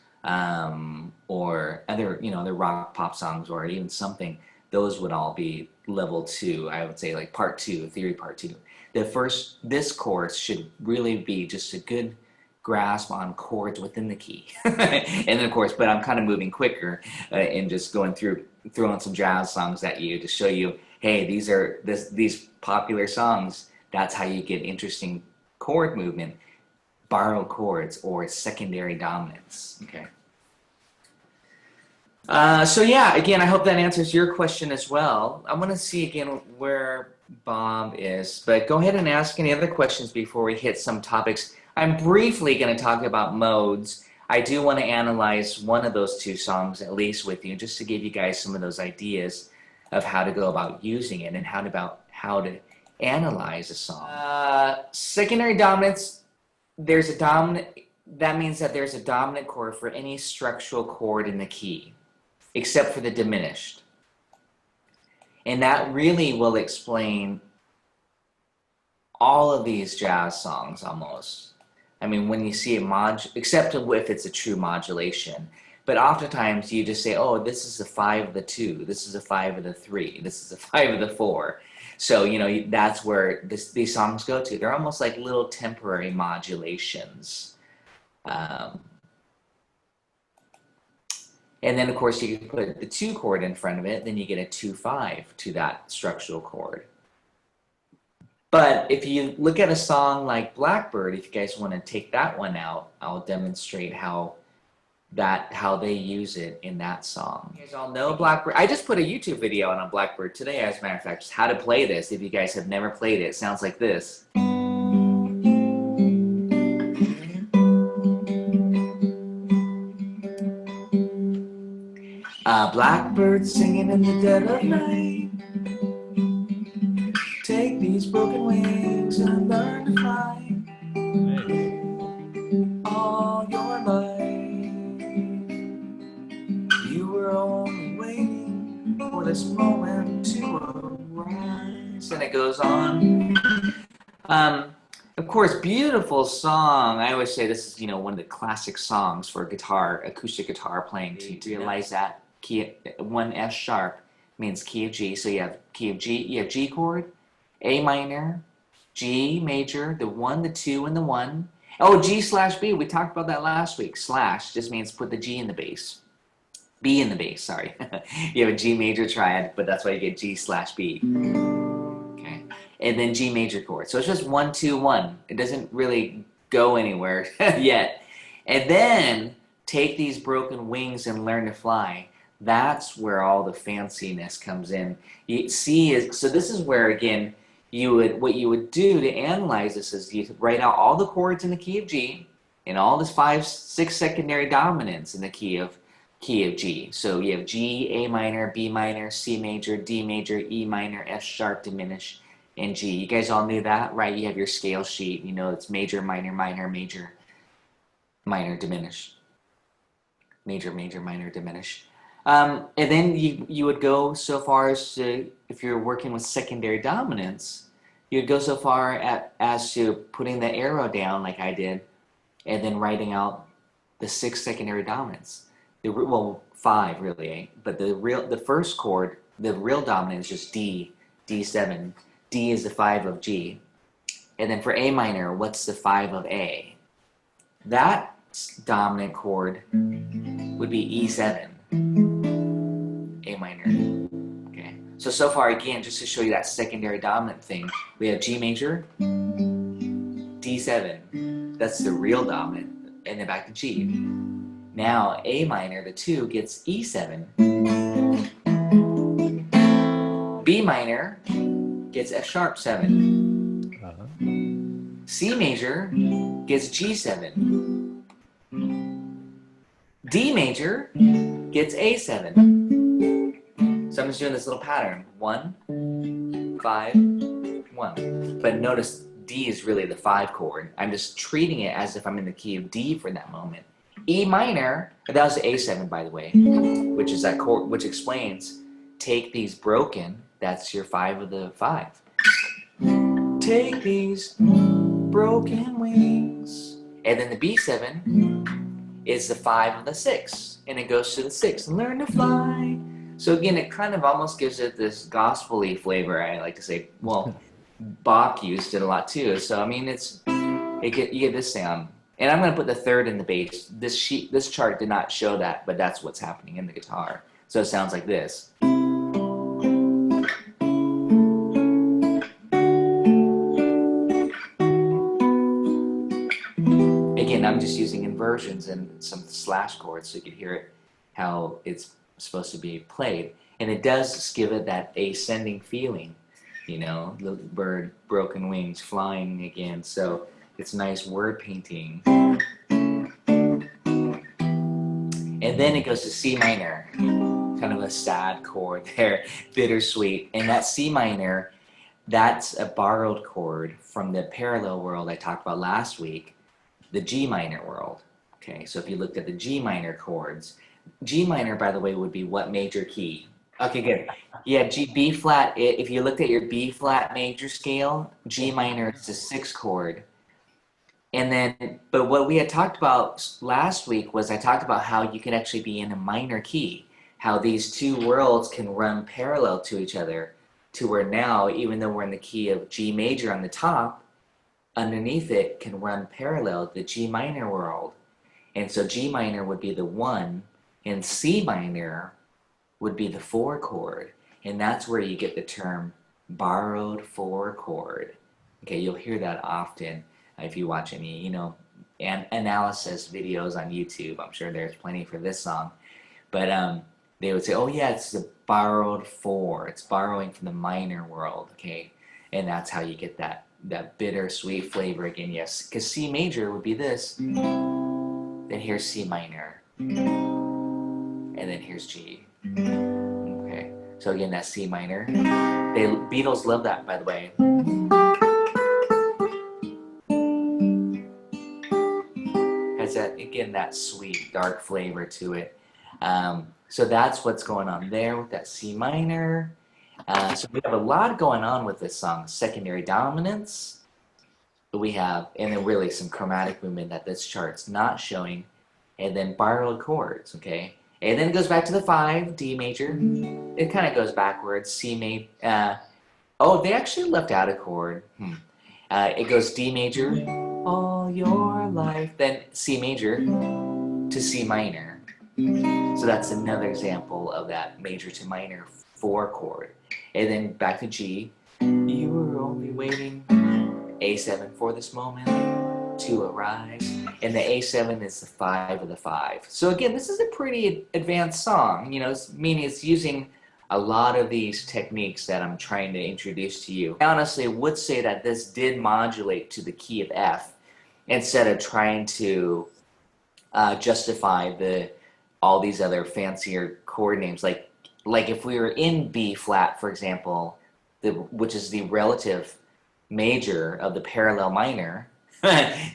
or other other rock pop songs, or even something, those would all be level 2. I would say like part 2, theory part 2. This course should really be just a good grasp on chords within the key. And then of course, but I'm kind of moving quicker and just going through, throwing some jazz songs at you to show you, hey, these popular songs, that's how you get interesting chord movement, borrowed chords or secondary dominants, okay? So yeah, again, I hope that answers your question as well. I want to see again where Bob is, but go ahead and ask any other questions before we hit some topics. I'm briefly going to talk about modes. I do want to analyze one of those 2 songs at least with you, just to give you guys some of those ideas of how to go about using it and how to analyze a song. Secondary dominants, there's a dominant, that means that there's a dominant chord for any structural chord in the key, except for the diminished. And that really will explain all of these jazz songs almost. I mean, when you see a except if it's a true modulation. But oftentimes you just say, oh, this is a 5 of the 2, this is a 5 of the 3, this is a 5 of the 4. So, that's where these songs go to. They're almost like little temporary modulations. And then, of course, you can put the 2 chord in front of it, then you get a 2-5 to that structural chord. But if you look at a song like Blackbird, if you guys want to take that one out, I'll demonstrate how they use it in that song. You guys all know Blackbird. I just put a YouTube video on Blackbird today, as a matter of fact, just how to play this. If you guys have never played it, it sounds like this. Blackbird singing in the dead of night. Take these broken wings and learn to fly. All your life, you were only waiting for this moment to arise. And it goes on. Of course, beautiful song. I always say this is, one of the classic songs for guitar, acoustic guitar playing. To realize that key, one F sharp means key of G. So you have key of G, you have G chord, A minor, G major, the 1, the 2, and the 1. Oh, G/B. We talked about that last week. Slash just means put the G in the bass. B in the bass, sorry. You have a G major triad, but that's why you get G/B. Okay. And then G major chord. So it's just 1, 2, 1. It doesn't really go anywhere yet. And then take these broken wings and learn to fly. That's where all the fanciness comes in. So this is where, again, what you would do to analyze this is you write out all the chords in the key of G and all the 5, 6 secondary dominants in the key of G. So you have G, A minor, B minor, C major, D major, E minor, F sharp diminished, and G. You guys all knew that, right? You have your scale sheet. You know it's major, minor, minor, major, minor, diminished. Major, major, minor, diminished. And then you would go so far as to, if you're working with secondary dominants, you'd go so far as to putting the arrow down like I did, and then writing out the 6 secondary dominants. Well, 5 really, but the first chord, the real dominant is just D, D7. D is the 5 of G. And then for A minor, what's the 5 of A? That dominant chord would be E7, A minor. Okay. So far, again, just to show you that secondary dominant thing, we have G major, D7. That's the real dominant. And then back to G. Now, A minor, the 2, gets E7. B minor gets F sharp 7. C major gets G7. D major gets A7. So I'm just doing this little pattern. 1, 5, 1. But notice D is really the 5 chord. I'm just treating it as if I'm in the key of D for that moment. E minor, that was the A7 by the way, which is that chord, which explains, take these broken, that's your 5 of the 5. Take these broken wings. And then the B7 is the 5 of the 6, and it goes to the 6, learn to fly. So again, it kind of almost gives it this gospel-y flavor, I like to say. Well, Bach used it a lot too, so I mean, you get this sound. And I'm going to put the 3rd in the bass. This chart did not show that, but that's what's happening in the guitar. So it sounds like this. Again, I'm just using inversions and some slash chords so you can hear it, how it's supposed to be played. And it does give it that ascending feeling, the bird, broken wings, flying again. So it's nice word painting. And then it goes to C minor, kind of a sad chord there, bittersweet. And that C minor, that's a borrowed chord from the parallel world I talked about last week, the G minor world. Okay, so if you looked at the G minor chords, G minor, by the way, would be what major key? Okay, good. Yeah, B flat, if you looked at your B flat major scale, G minor is the 6th chord. And then, but what we had talked about last week was I talked about how you can actually be in a minor key, how these two worlds can run parallel to each other, to where now, even though we're in the key of G major on the top, underneath it can run parallel to the G minor world. And so G minor would be the 1, and C minor would be the 4 chord. And that's where you get the term borrowed 4 chord. Okay, you'll hear that often. If you watch any, analysis videos on YouTube, I'm sure there's plenty for this song. But they would say, oh yeah, it's the borrowed 4. It's borrowing from the minor world, okay? And that's how you get that bittersweet flavor again, yes. Because C major would be this. Then here's C minor. And then here's G. Okay, so again, that's C minor. Beatles love that, by the way. That sweet dark flavor to it. So that's what's going on there with that C minor. So we have a lot going on with this song. Secondary dominance, we have, and then really some chromatic movement that this chart's not showing, and then borrowed chords, okay? And then it goes back to the 5, D major. It kind of goes backwards, C major. Oh, they actually left out a chord. It goes D major, all your life, then C major to C minor. So that's another example of that major to minor 4 chord. And then back to G, you were only waiting, A7 for this moment to arrive. And the A7 is the 5 of the 5. So again, this is a pretty advanced song, you know, meaning it's using a lot of these techniques that I'm trying to introduce to you. I honestly would say that this did modulate to the key of F instead of trying to justify all these other fancier chord names. Like if we were in B flat, for example, which is the relative major of the parallel minor,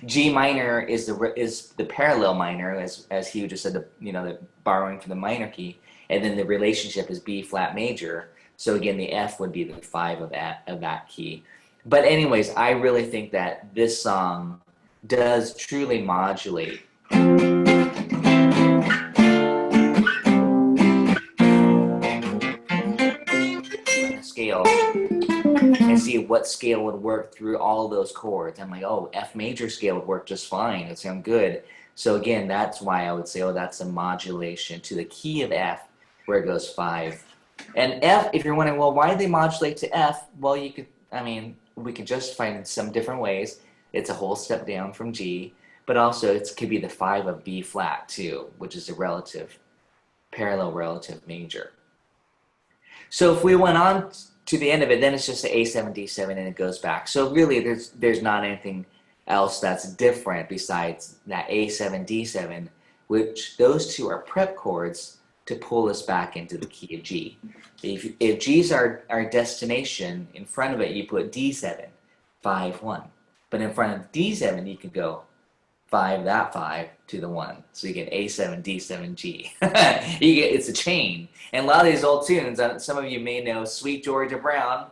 G minor is the parallel minor, as Hugh just said, the borrowing from the minor key, and then the relationship is B flat major. So again, the F would be the 5 of that key. But anyways, I really think that this song does truly modulate scale and see what scale would work through all those chords. I'm like, oh, F major scale would work just fine. It sounds good. So again, that's why I would say, oh, that's a modulation to the key of F, where it goes 5. And F, if you're wondering, well, why did they modulate to F? Well, we could justify it in some different ways. It's a whole step down from G, but also it could be the 5 of B flat too, which is a parallel relative major. So if we went on to the end of it, then it's just the A7, D7, and it goes back. So really, there's not anything else that's different besides that A7, D7, which those two are prep chords to pull us back into the key of G. If G's our destination, in front of it you put D7, 5, 1. But in front of D7 you could go 5, that 5 to the 1. So you get A7, D7, G. It's a chain. And a lot of these old tunes, some of you may know Sweet Georgia Brown.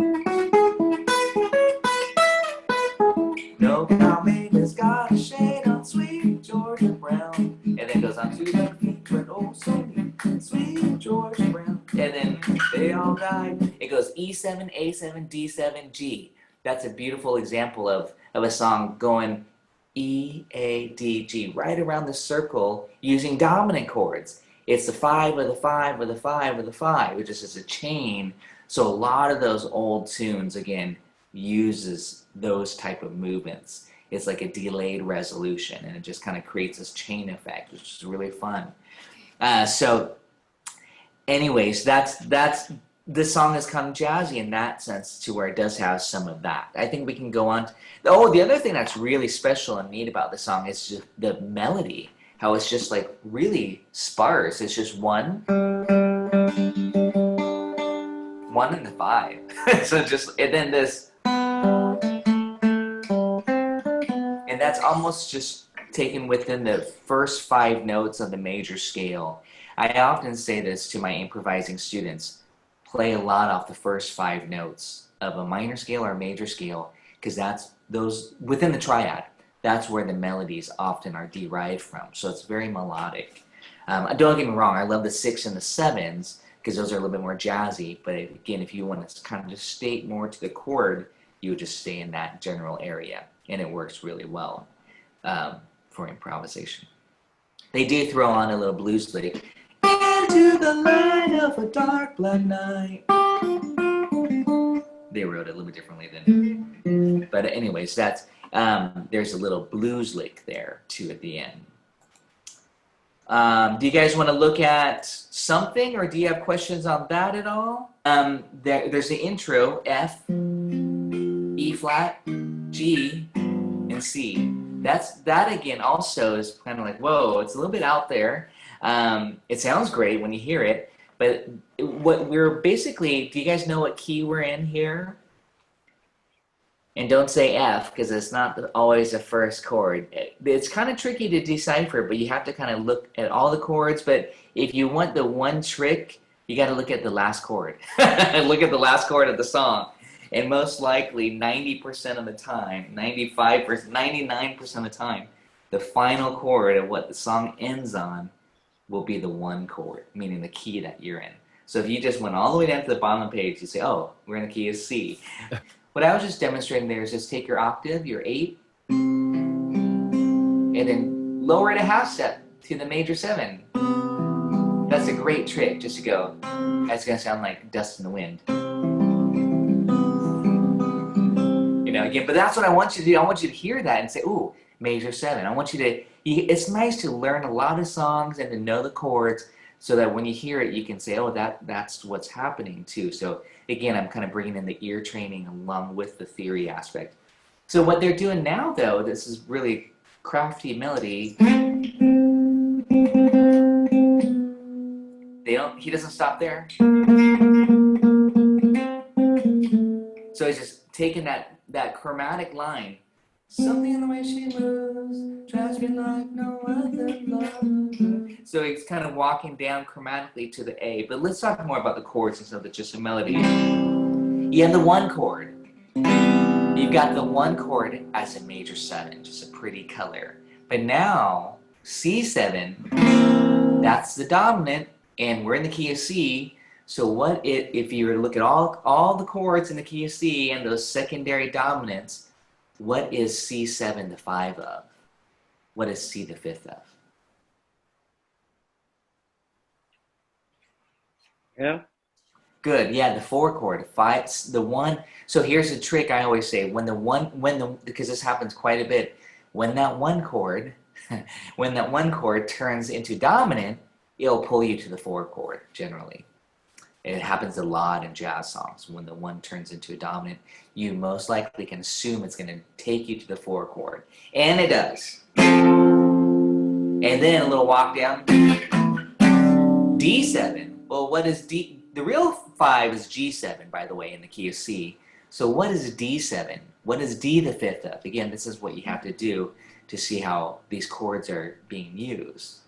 No cow maker's got a shade on Sweet Georgia Brown. And then it goes on to the feet, but oh so neat, Sweet Georgia Brown. And then they all died. It goes E7, A7, D7, G. That's a beautiful example of a song going E, A, D, G, right around the circle using dominant chords. It's the 5 of the 5 of the 5 of the 5, which is just a chain. So a lot of those old tunes, again, uses those type of movements. It's like a delayed resolution, and it just kind of creates this chain effect, which is really fun. So anyways, this song is kind of jazzy in that sense, to where it does have some of that. I think we can go on. The other thing that's really special and neat about the song is just the melody, how it's just like really sparse. It's just 1 and the 5. So and then this, and that's almost just taken within the first 5 notes of the major scale. I often say this to my improvising students: play a lot off the first 5 notes of a minor scale or a major scale, because that's those within the triad. That's where the melodies often are derived from. So it's very melodic. Don't get me wrong, I love the 6 and the 7s because those are a little bit more jazzy. But again, if you want to kind of just state more to the chord, you would just stay in that general area, and it works really well for improvisation. They do throw on a little blues lick. Into the light of a dark black night. They wrote it a little bit differently than, but anyways, that's there's a little blues lick there too at the end. Do you guys want to look at something, or do you have questions on that at all? There's the intro: F, E flat, G, and C. That again also is kind of like, whoa, it's a little bit out there. It sounds great when you hear it, but what we're basically, do you guys know what key we're in here? And don't say F, because it's not always the first chord. It's kind of tricky to decipher, but you have to kind of look at all the chords. But if you want the one trick, you got to look at the last chord. Look at the last chord of the song. And most likely 90% of the time, 95%, 99% of the time, the final chord of what the song ends on will be the one chord, meaning the key that you're in. So if you just went all the way down to the bottom of the page, you say, oh, we're in the key of C. What I was just demonstrating there is just take your octave, your 8, and then lower it a half step to the major 7. That's a great trick, just to go, that's gonna sound like dust in the wind. You know, again, but that's what I want you to do. I want you to hear that and say, ooh, major 7. I want you to, it's nice to learn a lot of songs and to know the chords so that when you hear it, you can say, oh, that's what's happening too. So again, I'm kind of bringing in the ear training along with the theory aspect. So what they're doing now, though, this is really crafty melody. He doesn't stop there. So he's just taking that chromatic line. Something in the way she moves drives me like no other love. So he's kind of walking down chromatically to the A. But let's talk more about the chords instead of just a melody. You have the 1 chord. You've got the 1 chord as a major 7, just a pretty color. But now, C7, that's the dominant, and we're in the key of C. So what if you were to look at all the chords in the key of C and those secondary dominants, what is C7 the 5 of? What is C the 5th of? Yeah. Good. Yeah, the 4 chord. 5. The 1. So here's the trick I always say: because this happens quite a bit, when that 1 chord, turns into dominant, it'll pull you to the 4 chord generally. And it happens a lot in jazz songs. When the 1 turns into a dominant, you most likely can assume it's going to take you to the 4 chord. And it does. And then a little walk down. D7. Well, what is D? The real 5 is G7, by the way, in the key of C. So what is D7? What is D the 5th of? Again, this is what you have to do to see how these chords are being used.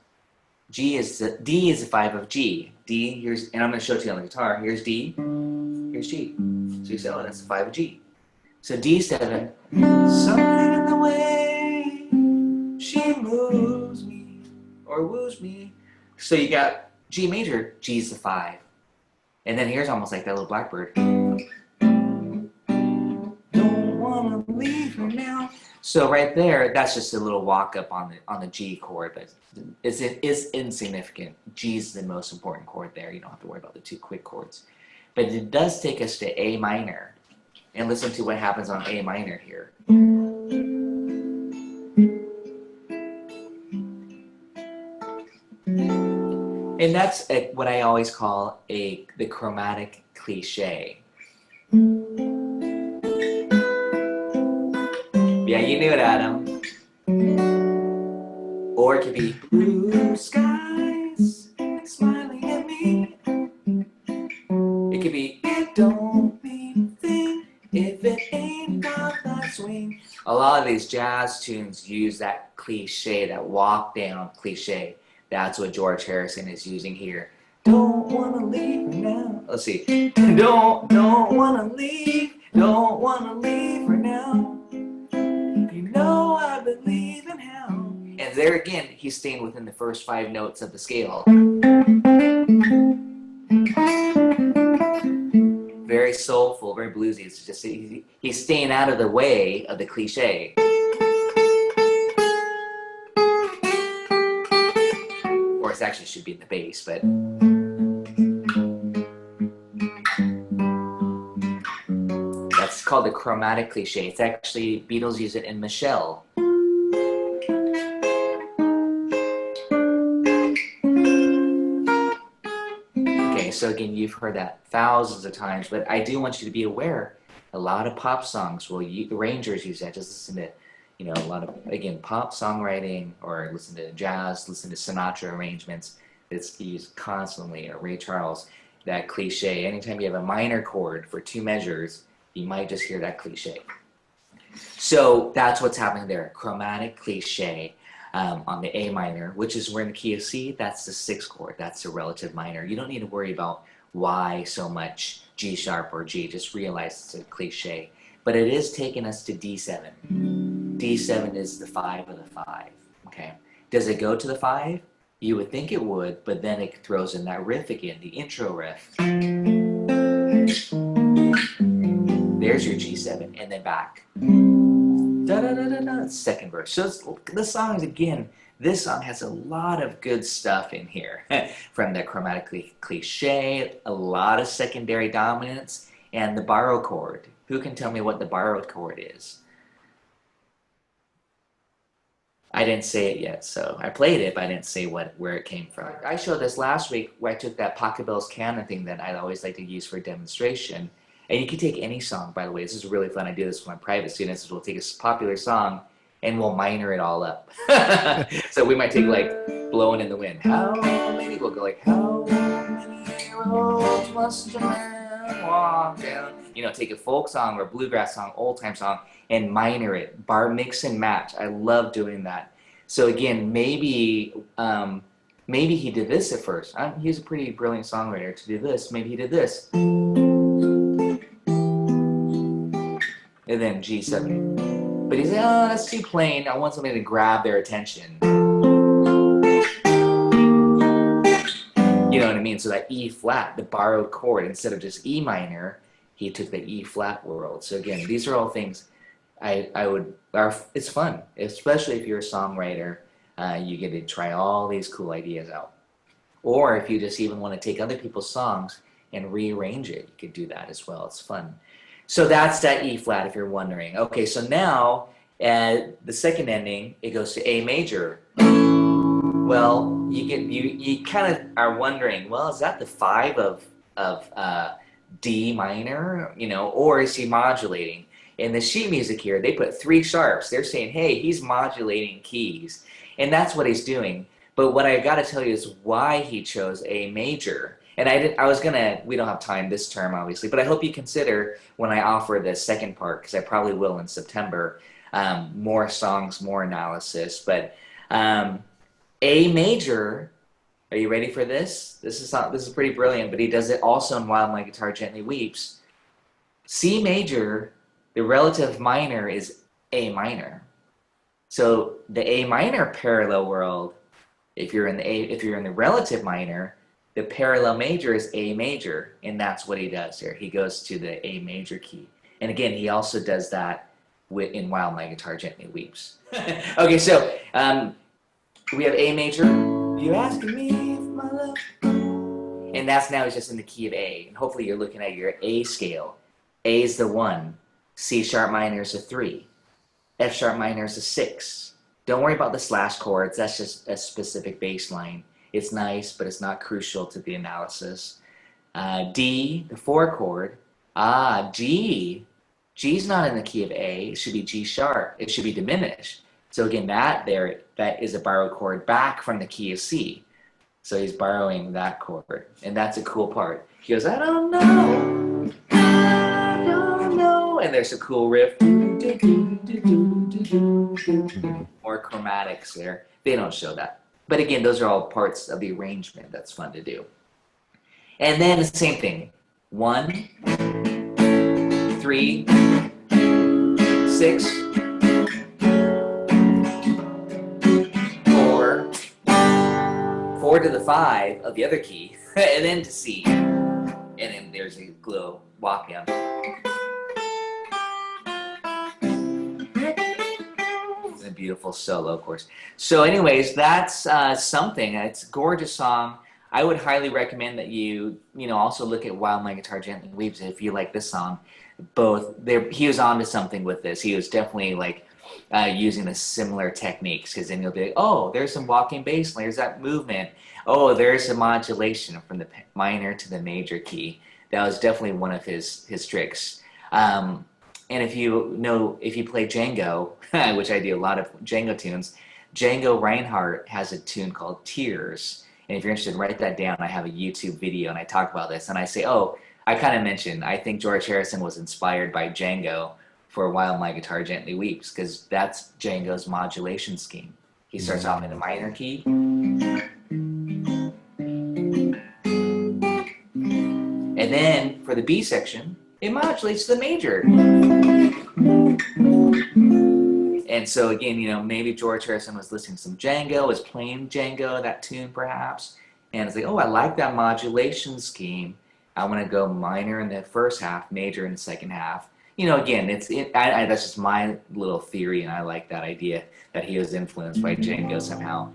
D is the 5 of G. D, here's, and I'm going to show it to you on the guitar. Here's D, here's G. So you say, oh, that's the 5 of G. So D7, something in the way she moves me or woos me. So you got G major, G's the 5. And then here's almost like that little blackbird. Don't wanna leave her now. So right there, that's just a little walk up on the G chord, but it's insignificant. G's the most important chord there. You don't have to worry about the 2 quick chords. But it does take us to A minor. And listen to what happens on A minor here. And that's what I always call the chromatic cliche. Yeah, you knew it, Adam. Or it could be blue skies smiling at me. It could be it don't mean a thing if it ain't got that swing. A lot of these jazz tunes use that cliche, that walk down cliche. That's what George Harrison is using here. Don't wanna leave her now. Let's see. Don't wanna leave her now. You know I believe in how. And there again, he's staying within the first 5 notes of the scale. Very soulful, very bluesy. It's just he's staying out of the way of the cliche. Or it actually should be in the bass, but that's called the chromatic cliche. It's actually, Beatles use it in Michelle. Okay, so again, you've heard that thousands of times, but I do want you to be aware, a lot of pop songs will arrangers use that. Just listen to, you know, a lot of, again, pop songwriting, or listen to jazz, listen to Sinatra arrangements. It's used constantly, or Ray Charles, that cliche. Anytime you have a minor chord for 2 measures, you might just hear that cliche. So that's what's happening there, chromatic cliche on the A minor, which is we're in the key of C. That's the 6th chord. That's the relative minor. You don't need to worry about why so much G sharp or G. Just realize it's a cliche. But it is taking us to D7. D7 is the 5 of the 5. Okay. Does it go to the 5? You would think it would, but then it throws in that riff again, the intro riff. There's your G7, and then back. Da, da, da, da, da, second verse. So the song is, again, this song has a lot of good stuff in here. From the chromatically cliche, a lot of secondary dominance, and the borrowed chord. Who can tell me what the borrowed chord is? I didn't say it yet, so I played it, but I didn't say where it came from. I showed this last week where I took that Pachelbel's canon thing that I always like to use for demonstration. And you can take any song, by the way. This is really fun. I do this with my private students. We'll take a popular song and we'll minor it all up. So we might take like Blowing in the Wind. How many? We'll go like, how many roads must a man walk down? You know, take a folk song or bluegrass song, old time song, and minor it. Mix and match. I love doing that. So again, maybe he did this at first. He's a pretty brilliant songwriter to do this. Maybe he did this. And then G7. But he's like, oh, that's too plain. I want something to grab their attention. You know what I mean? So that E flat, the borrowed chord, instead of just E minor, he took the E flat world. So again, these are all things it's fun, especially if you're a songwriter. You get to try all these cool ideas out. Or if you just even want to take other people's songs and rearrange it, you could do that as well. It's fun. So that's that E flat, if you're wondering. Okay, so now the second ending, it goes to A major. Well, you kind of are wondering, well, is that the 5 of D minor, you know, or is he modulating? In the sheet music here, they put 3 sharps. They're saying, hey, he's modulating keys, and that's what he's doing. But what I got to tell you is why he chose A major. And we don't have time this term, obviously, but I hope you consider when I offer the second part, because I probably will in September, more songs, more analysis. But A major, are you ready for this? This is pretty brilliant, but he does it also in While My Guitar Gently Weeps. C major, the relative minor is A minor. So the A minor parallel world, if you're in the relative minor, the parallel major is A major, and that's what he does here. He goes to the A major key. And again, he also does that in While My Guitar Gently Weeps. Okay, so we have A major. You're asking me if my love. And that's now just in the key of A. And hopefully you're looking at your A scale. A is the 1. C sharp minor is a 3. F sharp minor is a 6. Don't worry about the slash chords. That's just a specific bass line. It's nice, but it's not crucial to the analysis. D, the 4 chord. G. G's not in the key of A. It should be G sharp. It should be diminished. So again, that is a borrowed chord back from the key of C. So he's borrowing that chord, and that's a cool part. He goes, I don't know, and there's a cool riff. More chromatics there. They don't show that. But again, those are all parts of the arrangement that's fun to do. And then the same thing. 1, 3, 6, 4 to the 5 of the other key, and then to C. And then there's a glow walk down. It's a beautiful solo, of course. So anyways, that's something. It's a gorgeous song. I would highly recommend that you also look at While My Guitar Gently Weeps if you like this song. He was onto something with this. He was definitely like using the similar techniques, because then you'll be like, oh, there's some walking bass, there's that movement. Oh, there's a modulation from the minor to the major key. That was definitely one of his tricks. And if you play Django, which I do a lot of Django tunes, Django Reinhardt has a tune called Tears. And if you're interested, write that down. I have a YouTube video and I talk about this. And I say, I kind of mentioned, I think George Harrison was inspired by Django for While My Guitar Gently Weeps, because that's Django's modulation scheme. He starts off in a minor key. And then for for the B section, it modulates the major. And so again, you know, maybe George Harrison was listening to some Django, was playing Django, that tune perhaps, and it's like, oh, I like that modulation scheme. I want to go minor in the first half, major in the second half. You know, again, that's just my little theory, and I like that idea that he was influenced by Django somehow.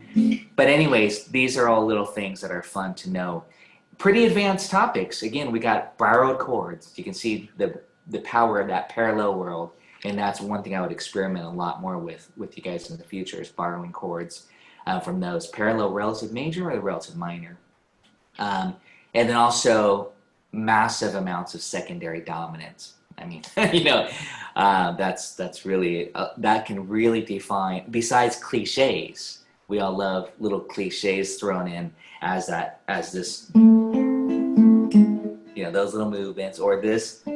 But anyways, these are all little things that are fun to know. Pretty advanced topics. Again, we got borrowed chords. You can see the power of that parallel world, and that's one thing I would experiment a lot more with you guys in the future, is borrowing chords from those parallel relative major or the relative minor. And then also massive amounts of secondary dominance. I mean, you know, that's really, that can really define, besides cliches, we all love little cliches thrown in as this, you know, those little movements, or this, you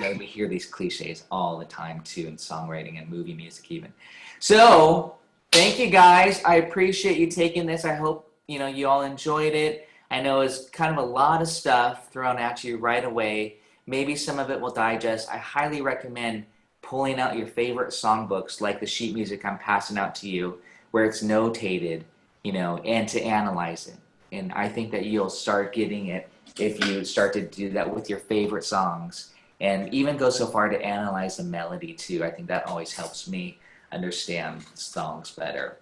know, we hear these cliches all the time too in songwriting and movie music even. So thank you guys. I appreciate you taking this. I hope, you know, you all enjoyed it. I know it's kind of a lot of stuff thrown at you right away. Maybe some of it will digest. I highly recommend pulling out your favorite songbooks, like the sheet music I'm passing out to you, where it's notated, you know, and to analyze it. And I think that you'll start getting it if you start to do that with your favorite songs, and even go so far to analyze the melody too. I think that always helps me understand songs better.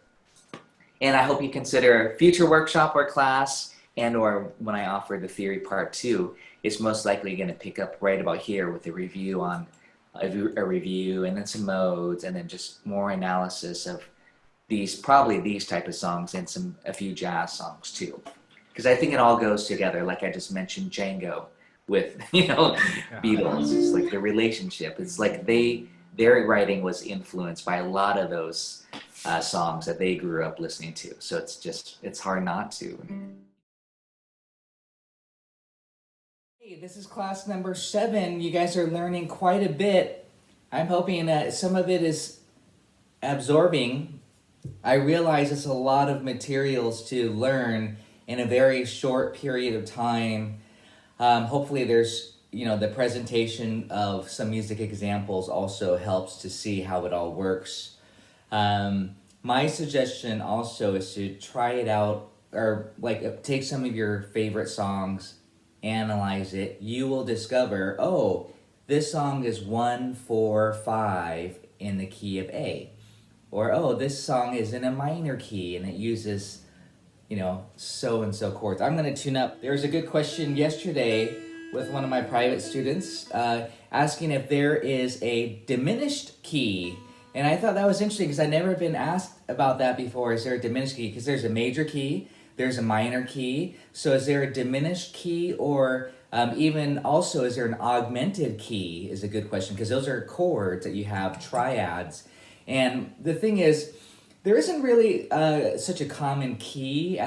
And I hope you consider a future workshop or class, and or when I offer the theory part 2, it's most likely going to pick up right about here with a review on a review, and then some modes, and then just more analysis of probably these type of songs, and a few jazz songs too. Because I think it all goes together, like I just mentioned Django with, you know, Beatles. It's like the relationship. It's like their writing was influenced by a lot of those songs that they grew up listening to. So it's hard not to. Hey, this is class number 7. You guys are learning quite a bit. I'm hoping that some of it is absorbing. I realize it's a lot of materials to learn in a very short period of time. Hopefully there's, you know, the presentation of some music examples also helps to see how it all works. My suggestion also is to try it out, or like take some of your favorite songs, analyze it. You will discover, oh, this song is 1, 4, 5 in the key of A. Or, oh, this song is in a minor key and it uses, you know, so-and-so chords. I'm going to tune up. There was a good question yesterday with one of my private students asking if there is a diminished key. And I thought that was interesting because I'd never been asked about that before. Is there a diminished key? Because there's a major key, there's a minor key. So is there a diminished key, or even also is there an augmented key is a good question, because those are chords that you have, triads. And the thing is, there isn't really such a common key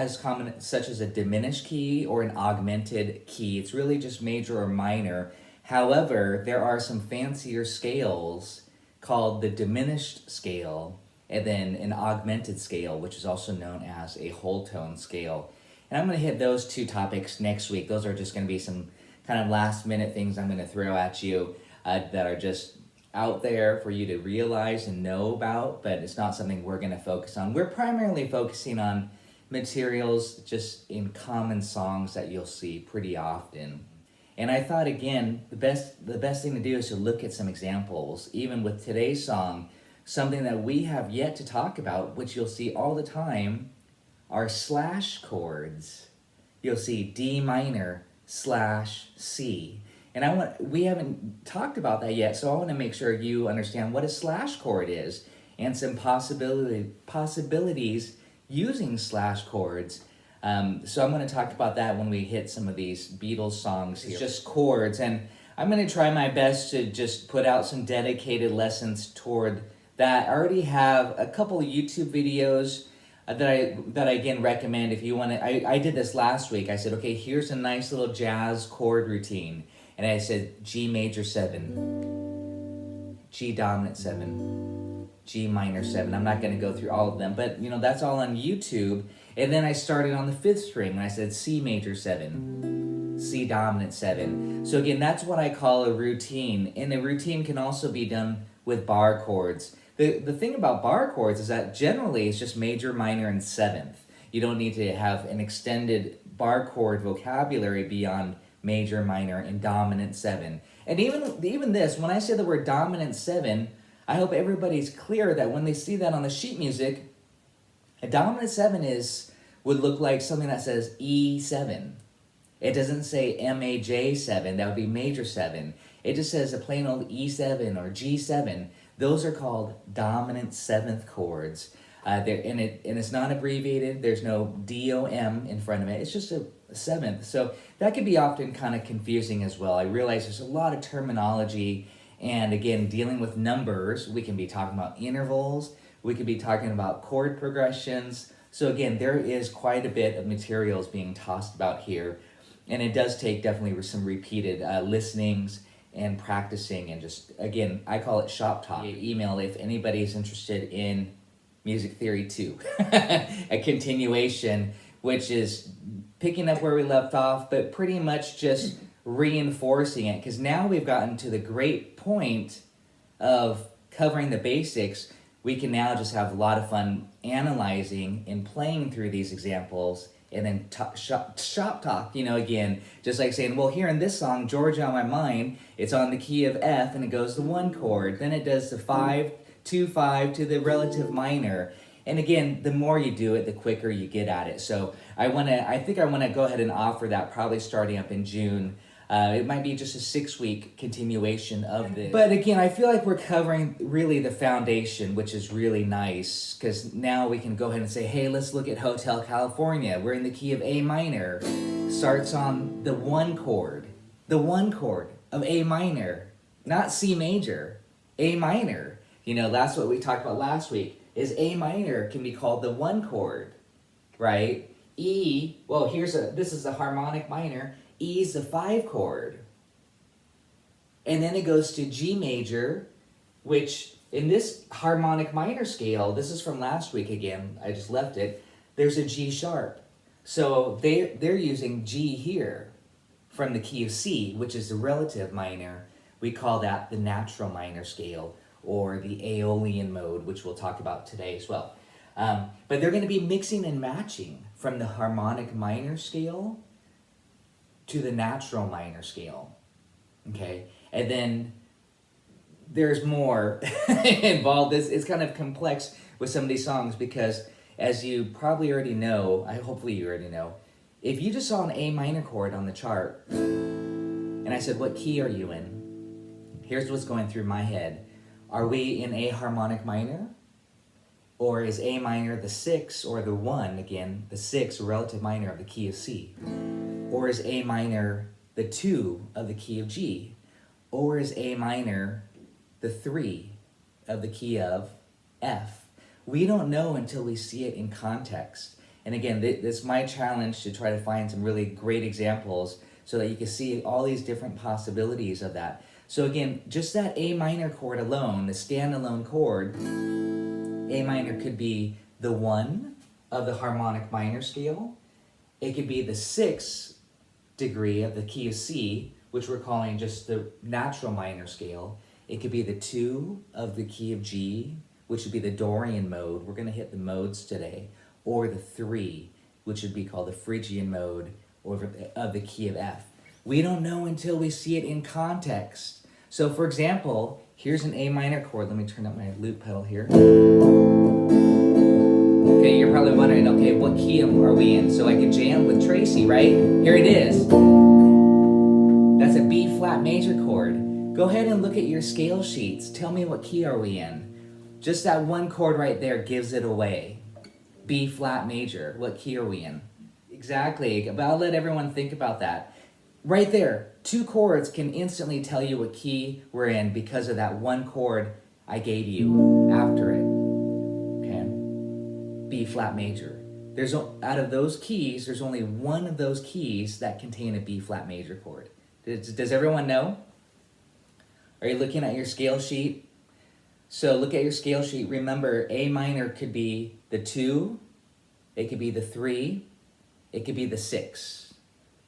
such as a diminished key or an augmented key. It's really just major or minor. However, there are some fancier scales called the diminished scale, and then an augmented scale, which is also known as a whole tone scale. And I'm going to hit those 2 topics next week. Those are just going to be some kind of last minute things I'm going to throw at you that are just out there for you to realize and know about, but it's not something we're going to focus on. We're primarily focusing on materials just in common songs that you'll see pretty often. And I thought, again, the best thing to do is to look at some examples. Even with today's song, something that we have yet to talk about, which you'll see all the time, are slash chords. You'll see D minor slash C. And we haven't talked about that yet, so I want to make sure you understand what a slash chord is and some possibilities using slash chords. So I'm going to talk about that when we hit some of these Beatles songs here. It's just chords, and I'm going to try my best to just put out some dedicated lessons toward that. I already have a couple of YouTube videos that I again recommend if you want to. I did this last week. I said, okay, here's a nice little jazz chord routine. And I said G major 7, G dominant 7, G minor 7. I'm not going to go through all of them, but you know, that's all on YouTube. And then I started on the 5th string when I said C major 7, C dominant 7. So again, that's what I call a routine. And a routine can also be done with bar chords. The thing about bar chords is that generally it's just major, minor, and 7th. You don't need to have an extended bar chord vocabulary beyond major, minor, and dominant 7. And even this, when I say the word dominant 7, I hope everybody's clear that when they see that on the sheet music, a dominant 7 would look like something that says E7. It doesn't say MAJ7, that would be major 7. It just says a plain old E7 or G7. Those are called dominant 7th chords. And it's not abbreviated. There's no DOM in front of it. It's just a 7th. So that can be often kind of confusing as well. I realize there's a lot of terminology. And again, dealing with numbers, we can be talking about intervals. We could be talking about chord progressions. So again, there is quite a bit of materials being tossed about here. And it does take definitely some repeated listenings and practicing. And just, again, I call it shop talk. Email if anybody's interested in Music Theory 2, a continuation, which is picking up where we left off, but pretty much just reinforcing it, because now we've gotten to the great point of covering the basics. We can now just have a lot of fun analyzing and playing through these examples, and then shop talk, again, just like saying, well, here in this song, Georgia on My Mind, it's on the key of F, and it goes the 1 chord, then it does the 5, 2, 5 to the relative minor. And again, the more you do it, the quicker you get at it. So I think I want to go ahead and offer that probably starting up in June. It might be just a 6-week continuation of this. But again, I feel like we're covering really the foundation, which is really nice, because now we can go ahead and say, hey, let's look at Hotel California. We're in the key of A minor. Starts on the 1 chord. The 1 chord of A minor, not C major, A minor. That's what we talked about last week, is A minor can be called the 1 chord, right? E, well, this is the harmonic minor. E is the 5 chord. And then it goes to G major, which in this harmonic minor scale, this is from last week again, I just left it, there's a G sharp. So they're using G here from the key of C, which is the relative minor. We call that the natural minor scale, or the Aeolian mode, which we'll talk about today as well. But they're going to be mixing and matching from the harmonic minor scale to the natural minor scale, okay? And then there's more involved. It's kind of complex with some of these songs because, as you probably already know, hopefully you already know, if you just saw an A minor chord on the chart, and I said, what key are you in? Here's what's going through my head. Are we in A harmonic minor? Or is A minor the 6 or the 1, again, the 6 relative minor of the key of C? Or is A minor the 2 of the key of G? Or is A minor the 3 of the key of F? We don't know until we see it in context. And again, this is my challenge to try to find some really great examples so that you can see all these different possibilities of that. So again, just that A minor chord alone, the standalone chord, A minor could be the 1 of the harmonic minor scale. It could be the 6th degree of the key of C, which we're calling just the natural minor scale. It could be the 2 of the key of G, which would be the Dorian mode. We're going to hit the modes today. Or the 3, which would be called the Phrygian mode of the key of F. We don't know until we see it in context. So for example, here's an A minor chord. Let me turn up my loop pedal here. Okay, you're probably wondering, okay, what key are we in? So I could jam with Tracy, right? Here it is. That's a B flat major chord. Go ahead and look at your scale sheets. Tell me what key are we in? Just that 1 chord right there gives it away. B flat major. What key are we in? Exactly, but I'll let everyone think about that. Right there, 2 chords can instantly tell you what key we're in because of that 1 chord I gave you after it. Okay, B flat major. Out of those keys, there's only 1 of those keys that contain a B flat major chord. Does everyone know? Are you looking at your scale sheet? So look at your scale sheet. Remember, A minor could be the 2 it could be the 3, it could be the 6,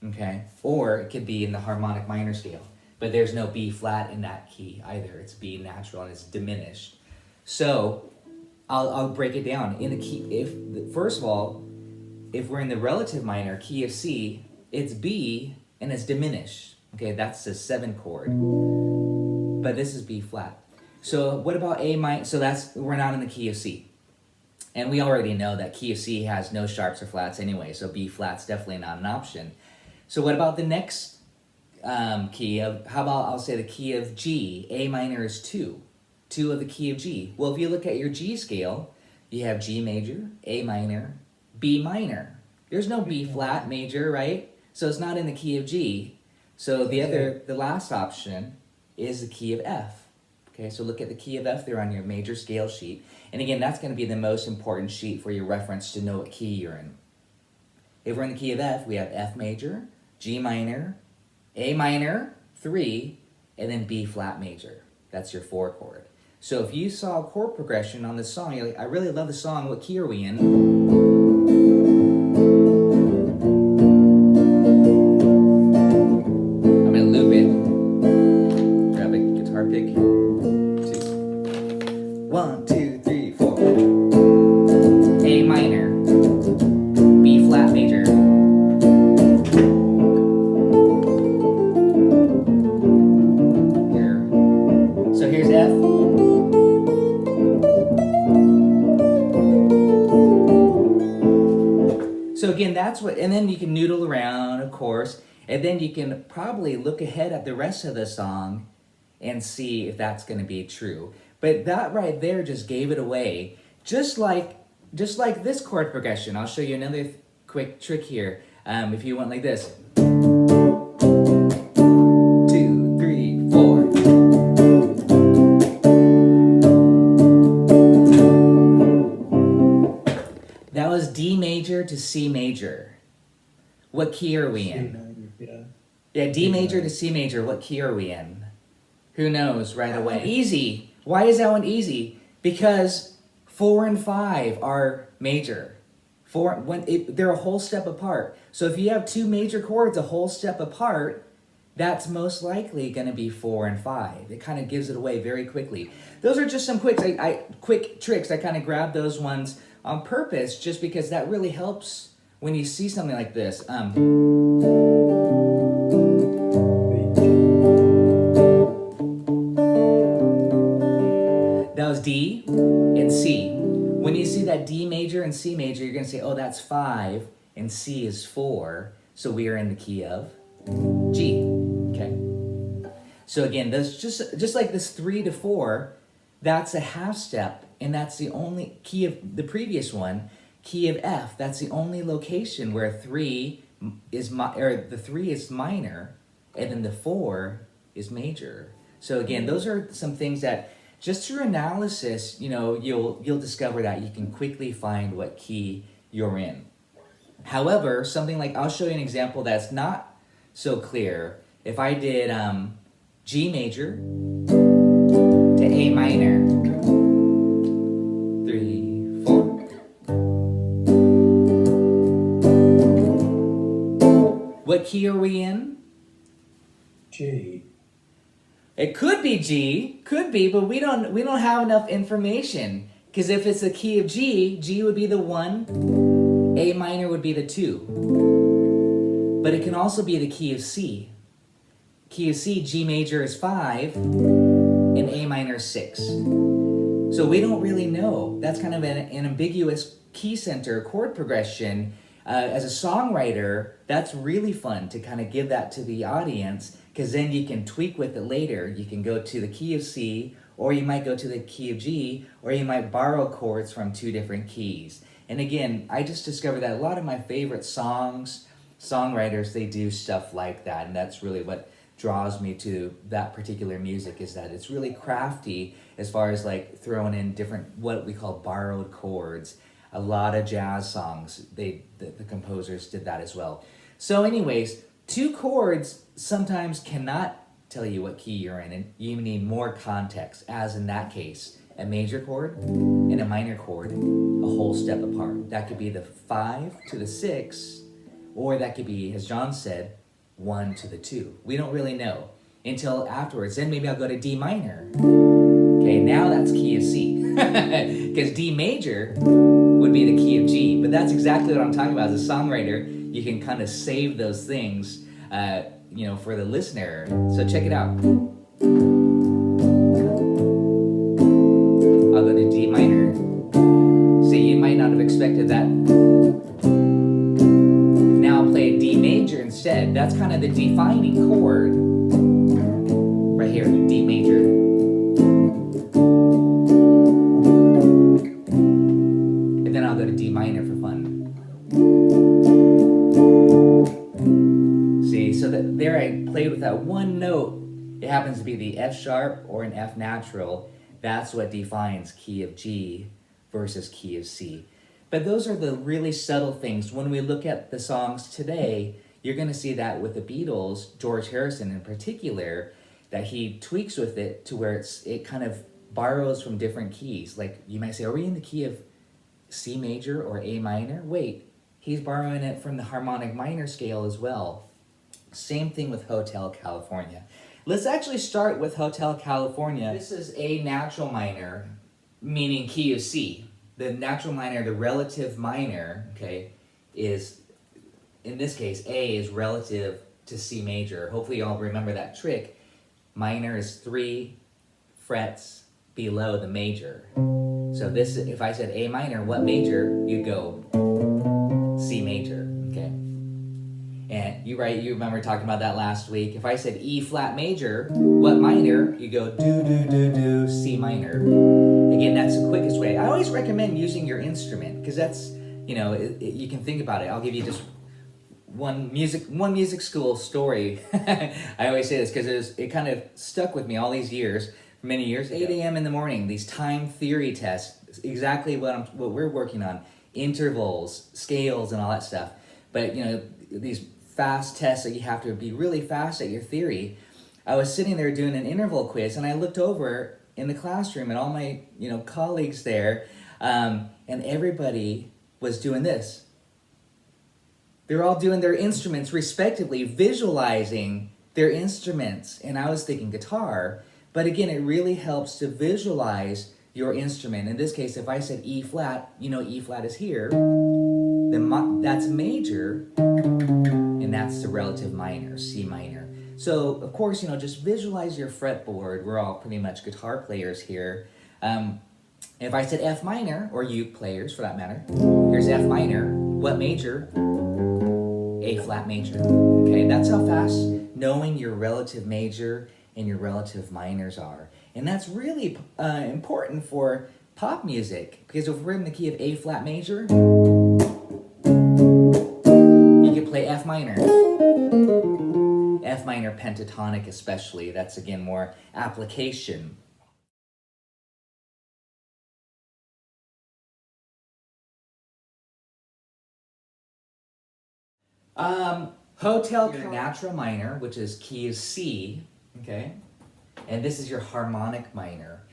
okay? Or it could be in the harmonic minor scale, but there's no B flat in that key either. It's B natural and it's diminished. So I'll break it down. In the key, first of all, if we're in the relative minor, key of C, it's B and it's diminished. Okay, that's the 7 chord, but this is B flat. So what about A minor? So we're not in the key of C. And we already know that key of C has no sharps or flats anyway, so B flat's definitely not an option. So what about the next key of, how about I'll say the key of G? A minor is 2 of the key of G. Well, if you look at your G scale, you have G major, A minor, B minor. There's no B flat major, right? So it's not in the key of G. So the last option is the key of F. Okay, so look at the key of F there on your major scale sheet. And again, that's going to be the most important sheet for your reference to know what key you're in. If we're in the key of F, we have F major, G minor, A minor, 3, and then B flat major. That's your 4 chord. So if you saw a chord progression on this song, you're like, I really love the song, what key are we in? I'm going to loop it. Grab a guitar pick. 1, 2, 3, 4. A minor, B flat major. Here. So here's F. So again, that's what, and then you can noodle around, of course, and then you can probably look ahead at the rest of the song and see if that's going to be true. But that right there just gave it away. Just like this chord progression. I'll show you another quick trick here. If you went like this. 2, 3, 4. That was D major to C major. What key are we in? Yeah, D major to C major. What key are we in? Who knows right away? Easy. Why is that one easy? Because 4 and 5 are major. They're a whole step apart. So if you have 2 major chords a whole step apart, that's most likely going to be 4 and 5. It kind of gives it away very quickly. Those are just some quick tricks. I kind of grabbed those ones on purpose just because that really helps when you see something like this. That was D and C. When you see that D major and C major, you're going to say, oh, that's 5 and C is 4. So we are in the key of G. Okay. So again, those just like this 3 to 4, that's a half step, and that's the only key of the previous one, key of F. That's the only location where 3 is the 3 is minor, and then the 4 is major. So again, those are some things that just through analysis, you'll discover that you can quickly find what key you're in. However, something like, I'll show you an example that's not so clear. If I did G major to A minor, 3, 4. What key are we in? G. It could be G, but we don't have enough information. Because if it's the key of G, G would be the 1, A minor would be the 2. But it can also be the key of C. Key of C, G major is 5, and A minor is 6. So we don't really know. That's kind of an ambiguous key center chord progression. As a songwriter, that's really fun to kind of give that to the audience, because then you can tweak with it later. You can go to the key of C, or you might go to the key of G, or you might borrow chords from 2 different keys. And again, I just discovered that a lot of my favorite songwriters, they do stuff like that, and that's really what draws me to that particular music, is that it's really crafty as far as like throwing in different, what we call borrowed chords. A lot of jazz songs, the composers did that as well. So anyways, 2 chords sometimes cannot tell you what key you're in, and you need more context, as in that case. a major chord and a minor chord a whole step apart. That could be the 5 to the 6, or that could be, as John said, 1 to the 2. We don't really know until afterwards. Then maybe I'll go to D minor. Okay, now that's key of C. Because D major would be the key of G. But that's exactly what I'm talking about. As a songwriter, you can kind of save those things, for the listener. So check it out. I'll go to D minor. So you might not have expected that. Now I'll play D major instead. That's kind of the defining chord. Right here, D major. And then I'll go to D minor for fun. See, so that there I played with that one note. It happens to be the F sharp or an F natural. That's what defines key of G versus key of C. But those are the really subtle things. When we look at the songs today, you're going to see that with the Beatles, George Harrison in particular, that he tweaks with it to where it kind of borrows from different keys. Like you might say, are we in the key of C major or A minor? Wait, he's borrowing it from the harmonic minor scale as well. Same thing with Hotel California. Let's actually start with Hotel California. This is A natural minor, meaning key of C. The natural minor, the relative minor, okay, is, in this case, A is relative to C major. Hopefully you all remember that trick. Minor is 3 frets below the major. So this, if I said A minor, what major? You'd go C major, okay? And you remember talking about that last week. If I said E flat major, what minor? You go do, do, do, do, C minor. Again, that's the quickest way. I always recommend using your instrument, because that's, you can think about it. I'll give you just one music school story. I always say this because it kind of stuck with me all these years, many years. 8 a.m. in the morning, these time theory tests, exactly what we're working on, intervals, scales, and all that stuff. But these fast tests that you have to be really fast at your theory. I was sitting there doing an interval quiz, and I looked over in the classroom at all my colleagues there, and everybody was doing this. They're all doing their instruments respectively, visualizing their instruments. And I was thinking guitar, but again, it really helps to visualize your instrument. In this case, if I said E flat, E flat is here, then that's major, and that's the relative minor, C minor. So, of course, just visualize your fretboard. We're all pretty much guitar players here. If I said F minor, or uke players for that matter, here's F minor, what major? A flat major. Okay, that's how fast knowing your relative major and your relative minors are. And that's really important for pop music, because if we're in the key of A flat major, you can play F minor. F minor pentatonic especially, that's again more application. Hotel natural minor, which is key of C, okay? And this is your harmonic minor.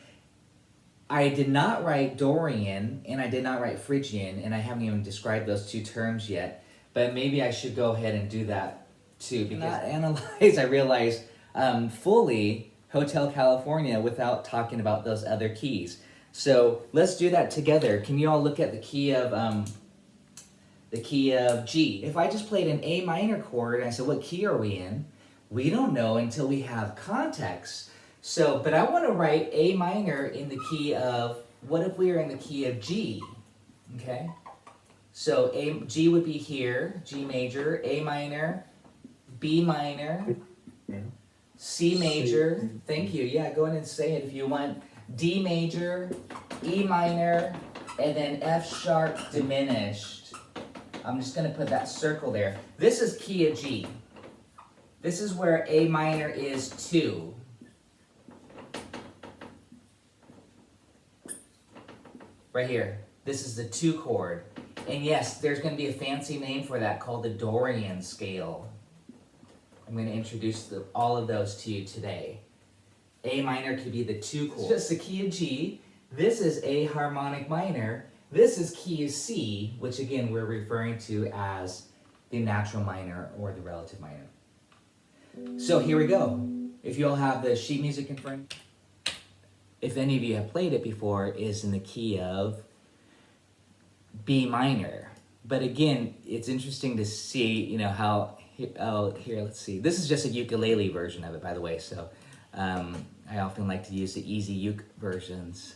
I did not write Dorian, and I did not write Phrygian, and I haven't even described those two terms yet, but maybe I should go ahead and do that too, because not analyze, I realized, fully Hotel California without talking about those other keys. So let's do that together. Can you all look at the key of G? If I just played an A minor chord and I said, what key are we in? We don't know until we have context. So, but I want to write A minor in the key of, what if we are in the key of G? Okay? So G would be here, G major, A minor, B minor, C major, thank you, yeah, go ahead and say it if you want, D major, E minor, and then F sharp diminished. I'm just going to put that circle there. This is key of G. This is where A minor is 2. Right here. This is the 2 chord. And yes, there's going to be a fancy name for that called the Dorian scale. I'm going to introduce all of those to you today. A minor could be the 2 chord. It's just the key of G. This is a harmonic minor. This is key of C, which again we're referring to as the natural minor or the relative minor. So here we go. If you all have the sheet music in front, if any of you have played it before, is in the key of B minor. But again, it's interesting to see, you know, how, here, let's see. This is just a ukulele version of it, by the way, so I often like to use the easy uke versions.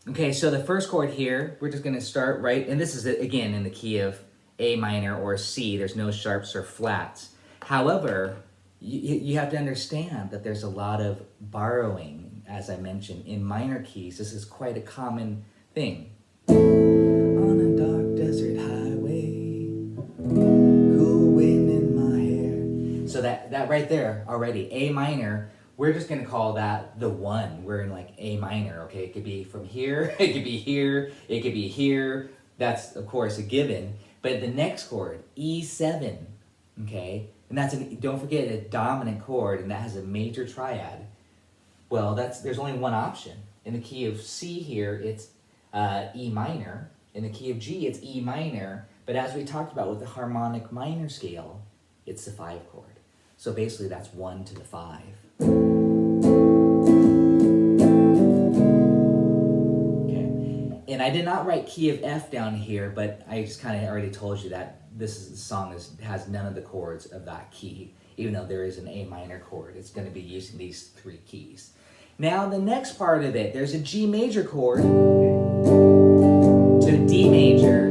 Okay, so the first chord here, we're just gonna start right, and this is, again, in the key of A minor or C. There's no sharps or flats. However, you have to understand that there's a lot of borrowing, as I mentioned, in minor keys. This is quite a common thing. On a dark desert highway, cool wind in my hair. So that right there already, A minor, we're just gonna call that the one. We're in like A minor, okay? It could be from here, it could be here, it could be here. That's, of course, a given. But the next chord, E7, okay? And that's, don't forget, a dominant chord, and that has a major triad. Well, there's only one option. In the key of C here, it's E minor. In the key of G, it's E minor. But as we talked about with the harmonic minor scale, it's the 5 chord. So basically, that's 1 to the 5. Okay. And I did not write key of F down here, but I just kind of already told you that this song has none of the chords of that key, even though there is an A minor chord. It's going to be using these 3 keys. Now the next part of it, there's a G major chord to a D major.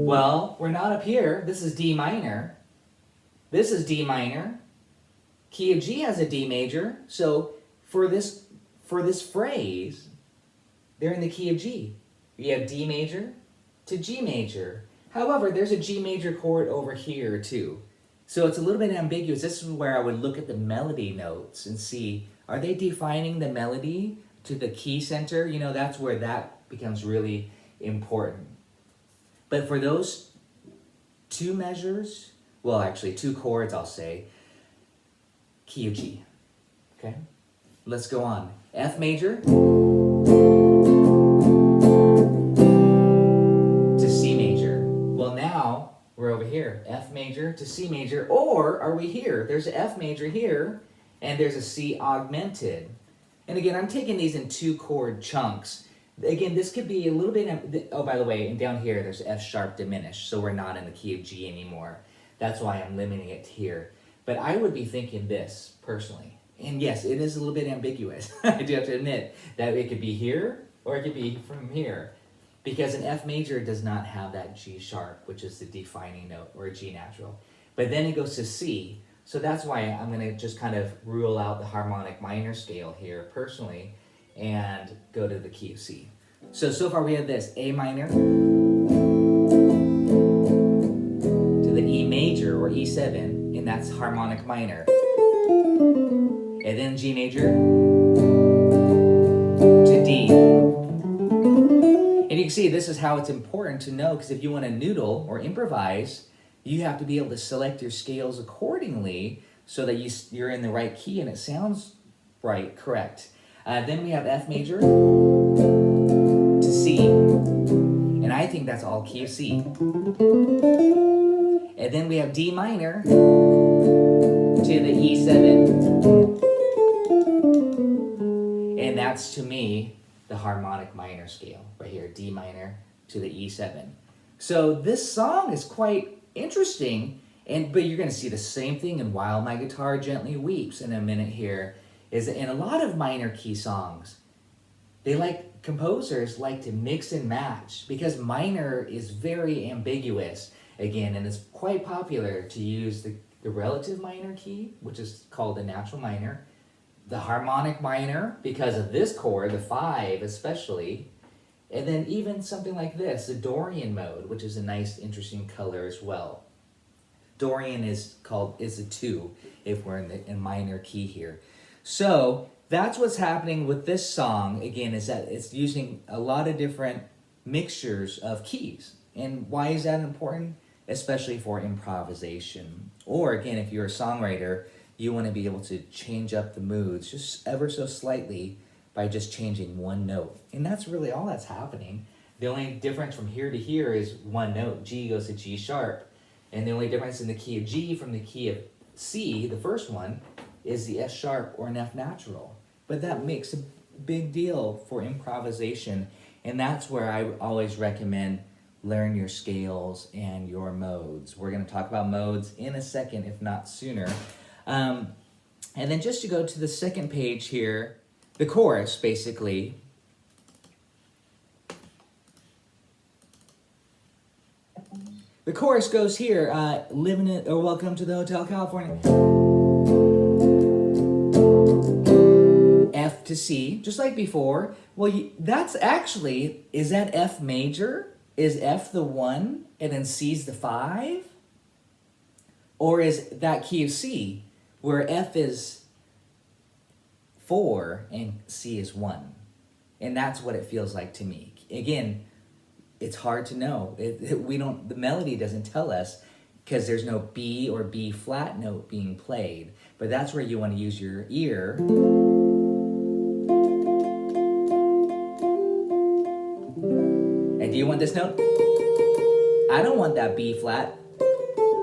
Well, we're not up here. This is D minor. This is D minor. Key of G has a D major. So for this phrase, they're in the key of G. You have D major to G major. However, there's a G major chord over here too. So it's a little bit ambiguous. This is where I would look at the melody notes and see, are they defining the melody to the key center? You know, that's where that becomes really important. But for those 2 measures, well, actually 2 chords, I'll say, key of G, okay? Let's go on. F major to C major. Well, now we're over here, F major to C major, or are we here? There's an F major here, and there's a C augmented. And again, I'm taking these in 2 chord chunks. Again, this could be a little bit, oh, by the way, and down here, there's F sharp diminished, so we're not in the key of G anymore. That's why I'm limiting it here. But I would be thinking this, personally. And yes, it is a little bit ambiguous. I do have to admit that it could be here, or it could be from here. Because an F major does not have that G sharp, which is the defining note, or a G natural. But then it goes to C. So that's why I'm going to just kind of rule out the harmonic minor scale here, personally, and go to the key of C. So far we have this, A minor to the E major, or E7, and that's harmonic minor. And then G major to D. And you can see this is how it's important to know, because if you want to noodle or improvise, you have to be able to select your scales accordingly so that you're in the right key and it sounds right, correct. Then we have F major to C, and I think that's all key of C. And then we have D minor to the E7, and that's, to me, the harmonic minor scale right here, D minor to the E7. So this song is quite interesting, but you're going to see the same thing in While My Guitar Gently Weeps in a minute here. Is in a lot of minor key songs, composers like to mix and match, because minor is very ambiguous again, and it's quite popular to use the relative minor key, which is called the natural minor, the harmonic minor because of this chord, the 5 especially, and then even something like this, the Dorian mode, which is a nice interesting color as well. Dorian is a 2 if we're in minor key here. So that's what's happening with this song, again, is that it's using a lot of different mixtures of keys. And why is that important? Especially for improvisation. Or again, if you're a songwriter, you want to be able to change up the moods just ever so slightly by just changing one note. And that's really all that's happening. The only difference from here to here is one note. G goes to G sharp. And the only difference in the key of G from the key of C, the first one, is the F sharp or an F natural. But that makes a big deal for improvisation. And that's where I always recommend learn your scales and your modes. We're going to talk about modes in a second, if not sooner. And then just to go to the second page here, the chorus, basically. The chorus goes here, living it, or welcome to the Hotel California. F to C, just like before. Well, that's actually, is that F major? Is F the 1 and then C's the 5? Or is that key of C, where F is 4 and C is 1? And that's what it feels like to me. Again, it's hard to know. The melody doesn't tell us because there's no B or B flat note being played. But that's where you want to use your ear. And do you want this note? I don't want that B flat.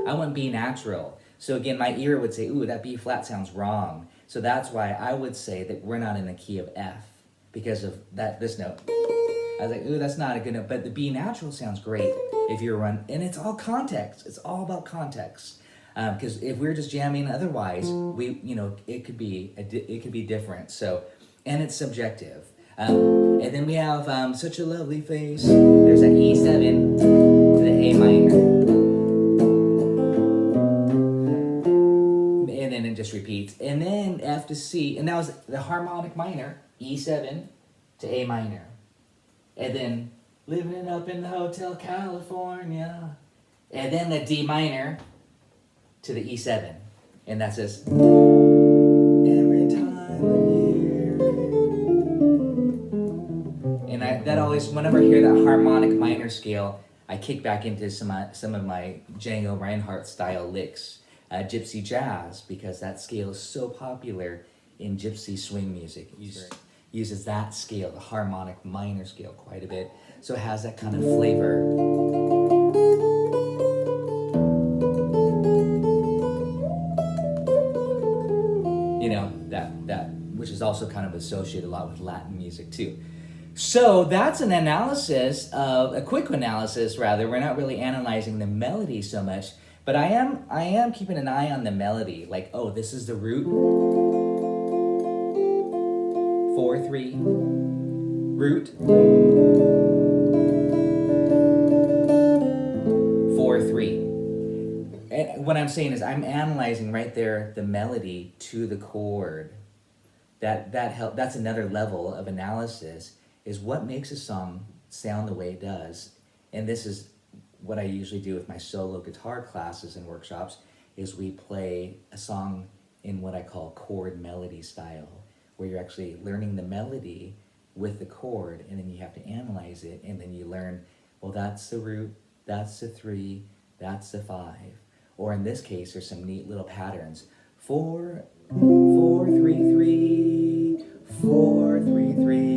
I want B natural. So again, my ear would say, ooh, that B flat sounds wrong. So that's why I would say that we're not in the key of F because of this note. I was like, ooh, that's not a good note. But the B natural sounds great if you're and it's all context. It's all about context. Because if we're just jamming otherwise, it could be different. So, and it's subjective. And then we have Such a Lovely Face. There's an E7 to the A minor. And then it just repeats. And then F to C. And that was the harmonic minor, E7 to A minor. And then living it up in the Hotel California. And then the D minor to the E7. And that says, every time of year. And that always, whenever I hear that harmonic minor scale, I kick back into some of my Django Reinhardt style licks, gypsy jazz, because that scale is so popular in gypsy swing music. Uses that scale, the harmonic minor scale, quite a bit. So it has that kind of flavor. That which is also kind of associated a lot with Latin music too. So that's an analysis of a quick analysis rather. We're not really analyzing the melody so much, but I am keeping an eye on the melody. Like, oh, this is the root. 4-3 root. 4-3. And what I'm saying is I'm analyzing right there the melody to the chord. That's another level of analysis, is what makes a song sound the way it does. And this is what I usually do with my solo guitar classes and workshops, is we play a song in what I call chord melody style, where you're actually learning the melody with the chord, and then you have to analyze it, and then you learn, well, that's the root, that's the 3, that's the 5. Or in this case, there's some neat little patterns. 4, 4, 3, 3, 4, 3, 3.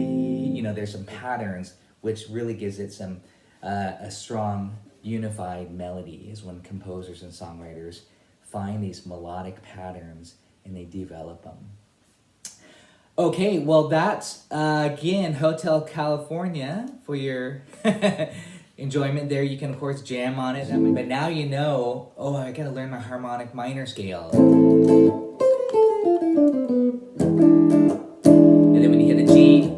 There's some patterns, which really gives it some a strong, unified melody, is when composers and songwriters find these melodic patterns and they develop them. Okay, well, that's, again, Hotel California for your enjoyment there. You can, of course, jam on it. But now you know, oh, I got to learn my harmonic minor scale. And then when you hit the G,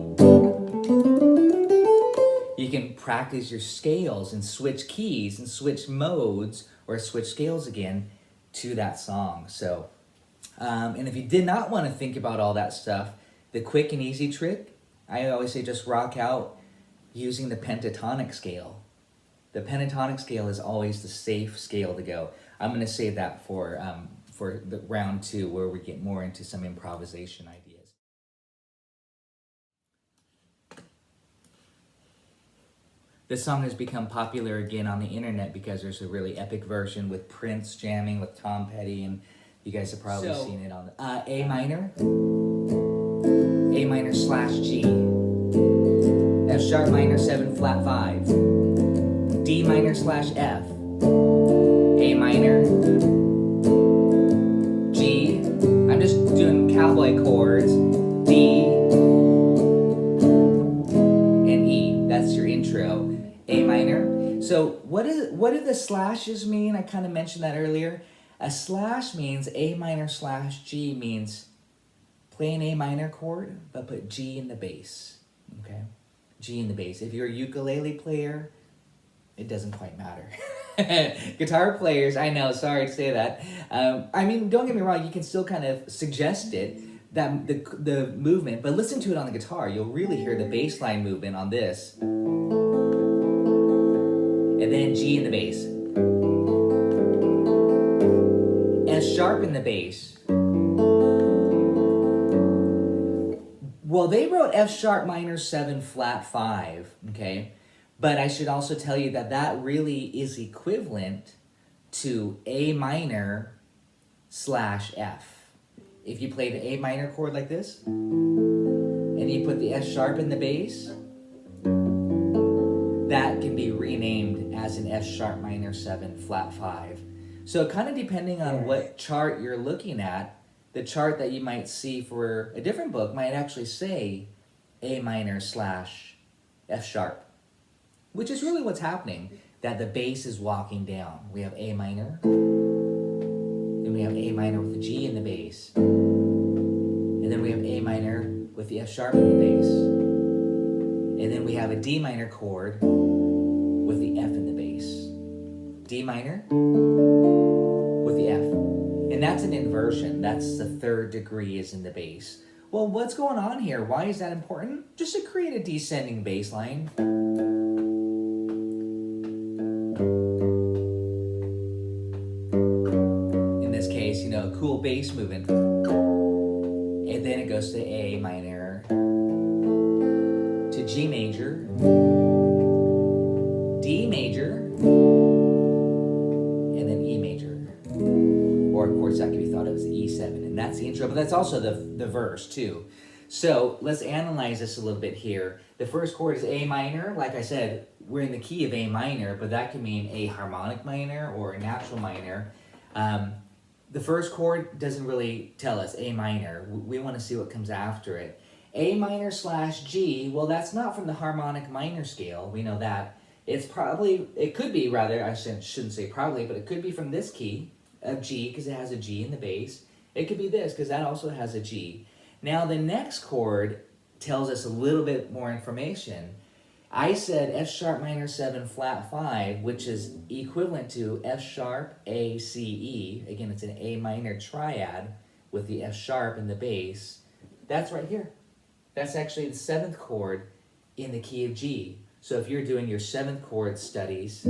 you can practice your scales and switch keys and switch modes or switch scales again to that song. So, and if you did not want to think about all that stuff, the quick and easy trick, I always say just rock out using the pentatonic scale. The pentatonic scale is always the safe scale to go. I'm going to save that for the round 2, where we get more into some improvisation ideas. This song has become popular again on the internet because there's a really epic version with Prince jamming with Tom Petty and You guys have probably seen it on the A minor slash G, F sharp minor 7 flat 5, D minor slash F, A minor, G. I'm just doing cowboy chords, D, and E. That's your intro. A minor. So what do the slashes mean? I kind of mentioned that earlier. A slash means A minor slash G means play an A minor chord, but put G in the bass, okay? G in the bass. If you're a ukulele player, it doesn't quite matter. Guitar players, I know, sorry to say that. I mean, don't get me wrong, you can still kind of suggest it, that the movement, but listen to it on the guitar. You'll really hear the bass line movement on this. And then G in the bass. F sharp in the bass. Well, they wrote F sharp minor 7 flat 5, okay? But I should also tell you that that really is equivalent to A minor slash F. If you played an A minor chord like this, and you put the F sharp in the bass, that can be renamed as an F sharp minor 7 flat 5. So kind of depending on what chart you're looking at, the chart that you might see for a different book might actually say A minor slash F sharp, which is really what's happening, that the bass is walking down. We have A minor, then we have A minor with the G in the bass, and then we have A minor with the F sharp in the bass, and then we have a D minor chord with the F in the bass. D minor with the F. And that's an inversion. That's the third degree is in the bass. Well, what's going on here? Why is that important? Just to create a descending bass line. In this case, you know, a cool bass movement. And then it goes to A minor, to G major, D major, and then E major. Or of course that could be thought of as E7, and that's the intro, but that's also the verse too. So let's analyze this a little bit here. The first chord is A minor. Like I said, we're in the key of A minor, but that can mean a harmonic minor or a natural minor. The first chord doesn't really tell us A minor. We want to see what comes after it. A minor slash G, well, that's not from the harmonic minor scale. We know that. It could be rather, I shouldn't say probably, but it could be from this key of G because it has a G in the bass. It could be this because that also has a G. Now the next chord tells us a little bit more information. I said F sharp minor 7 flat 5, which is equivalent to F sharp A C E. Again, it's an A minor triad with the F sharp in the bass. That's right here. That's actually the 7th chord in the key of G. So if you're doing your 7th chord studies,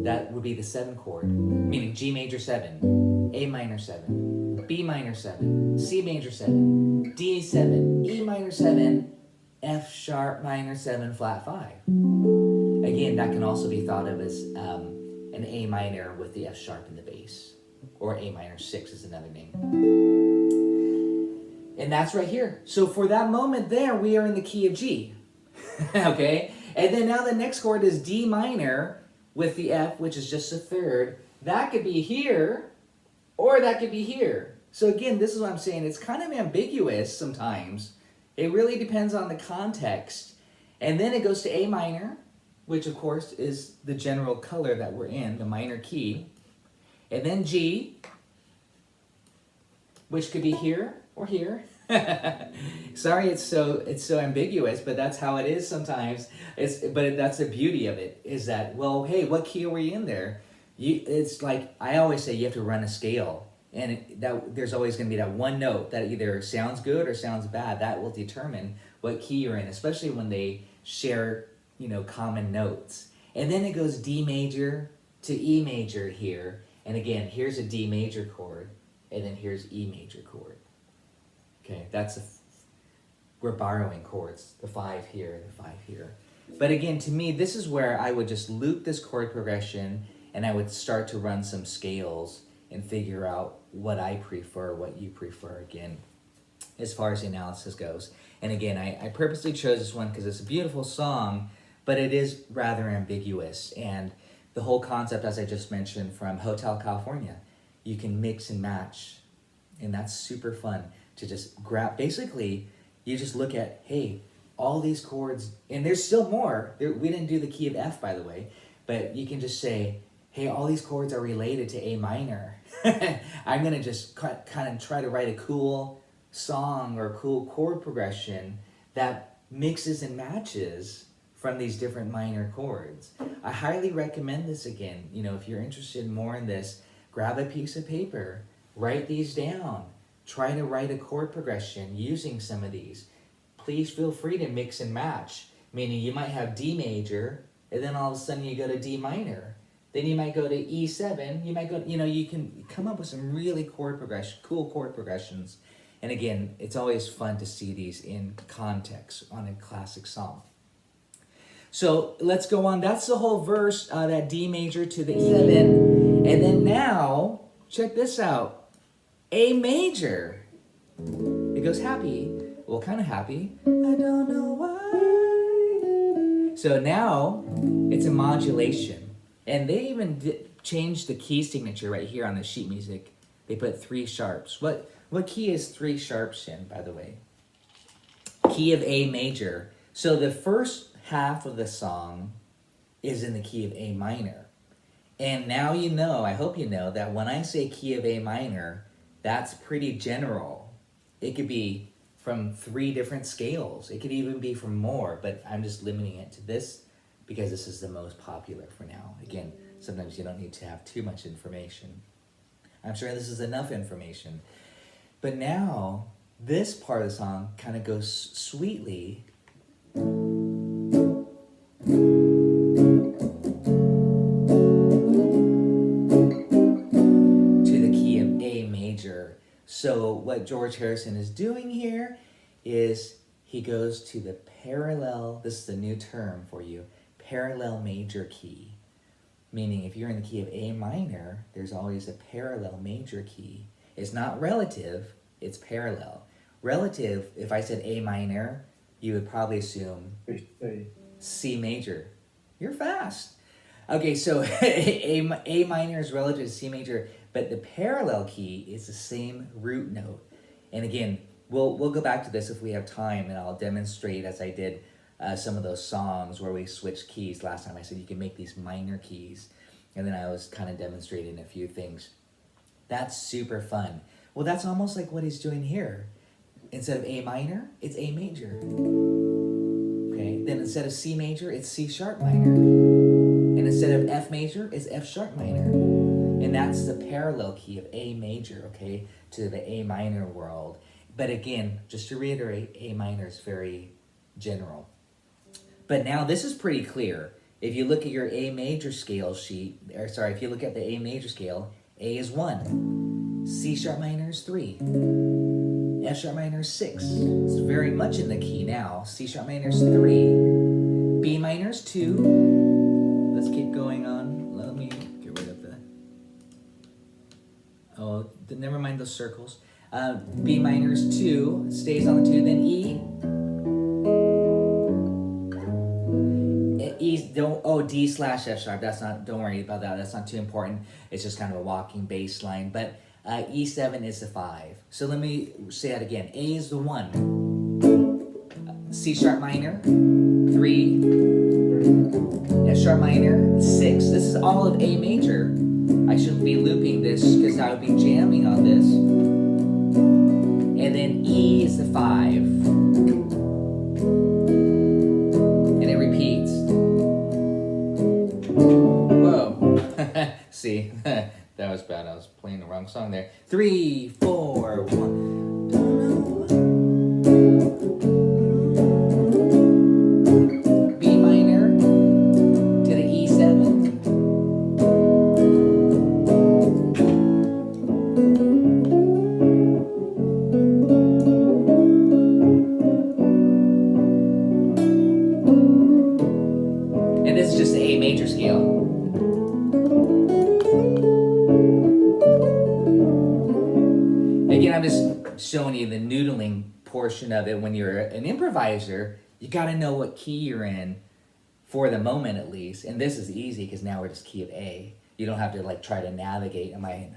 that would be the 7th chord, meaning G major 7, A minor 7, B minor 7, C major 7, D 7, E minor 7, F sharp minor 7 flat 5. Again, that can also be thought of as an A minor with the F sharp in the bass, or A minor 6 is another name. And that's right here. So for that moment there, we are in the key of G. Okay? And then now the next chord is D minor with the F, which is just a third. That could be here, or that could be here. So again, this is what I'm saying. It's kind of ambiguous sometimes. It really depends on the context. And then it goes to A minor, which of course is the general color that we're in, the minor key. And then G, which could be here or here. Sorry, it's so ambiguous, but that's how it is sometimes. But that's the beauty of it, is that, well, hey, what key are we in there? It's like, I always say you have to run a scale, and there's always going to be that one note that either sounds good or sounds bad. That will determine what key you're in, especially when they share, common notes. And then it goes D major to E major here. And again, here's a D major chord, and then here's E major chord. Okay, we're borrowing chords, the 5 here, the 5 here. But again, to me, this is where I would just loop this chord progression and I would start to run some scales. and figure out what I prefer, what you prefer, again, as far as the analysis goes. And again, I purposely chose this one because it's a beautiful song, but it is rather ambiguous. And the whole concept, as I just mentioned, from Hotel California, you can mix and match, and that's super fun to just grab. Basically, you just look at, hey, all these chords, and there's still more. We didn't do the key of F, by the way, but you can just say, hey, all these chords are related to A minor. I'm going to just kind of try to write a cool song or a cool chord progression that mixes and matches from these different minor chords. I highly recommend this again. You know, if you're interested more in this, grab a piece of paper, write these down, try to write a chord progression using some of these. Please feel free to mix and match, meaning you might have D major, and then all of a sudden you go to D minor. Then you might go to E7, you might go, you know, you can come up with some really cool chord progressions. And again, it's always fun to see these in context on a classic song. So let's go on. That's the whole verse, that D major to the E7. And then now, check this out. A major. It goes happy. Well, kind of happy. I don't know why. So now it's a modulation. And they even changed the key signature right here on the sheet music. They put 3 sharps. What key is 3 sharps in, by the way? Key of A major. So the first half of the song is in the key of A minor. And now you know, I hope you know, that when I say key of A minor, that's pretty general. It could be from 3 different scales. It could even be from more, but I'm just limiting it to this because this is the most popular for now. Again, sometimes you don't need to have too much information. I'm sure this is enough information. But now, this part of the song kind of goes sweetly to the key of A major. So what George Harrison is doing here is he goes to the parallel, this is a new term for you, parallel major key. Meaning if you're in the key of A minor, there's always a parallel major key. It's not relative, it's parallel. Relative, if I said A minor, you would probably assume C major. You're fast. Okay, so A minor is relative to C major, but the parallel key is the same root note. And again, we'll go back to this if we have time, and I'll demonstrate as I did some of those songs where we switched keys. Last time I said you can make these minor keys, and then I was kind of demonstrating a few things. That's super fun. Well, that's almost like what he's doing here. Instead of A minor, it's A major. Okay, then instead of C major, it's C sharp minor. And instead of F major, it's F sharp minor. And that's the parallel key of A major, okay, to the A minor world. But again, just to reiterate, A minor is very general. But now this is pretty clear. If you look at your A major scale sheet, or sorry, if you look at the A major scale, A is 1, C sharp minor is 3, F sharp minor is 6. It's very much in the key now. C sharp minor is 3, B minor is 2. Let's keep going on. Let me get rid of the, never mind those circles. B minor is 2, stays on the 2, then E. D slash F sharp, don't worry about that, that's not too important. It's just kind of a walking bass line, but E7 is the 5. So let me say that again. A is the 1, C sharp minor, 3, F sharp minor, 6. This is all of A major. I shouldn't be looping this because I would be jamming on this. And then E is the 5. And it repeats. Whoa. See, that was bad. I was playing the wrong song there. 3, 4, 1. B minor to the E7. And this is just the A major scale. showing you the noodling portion of it. When you're an improviser, you got to know what key you're in for the moment at least. And this is easy because now we're just key of A. You don't have to like try to navigate. Am I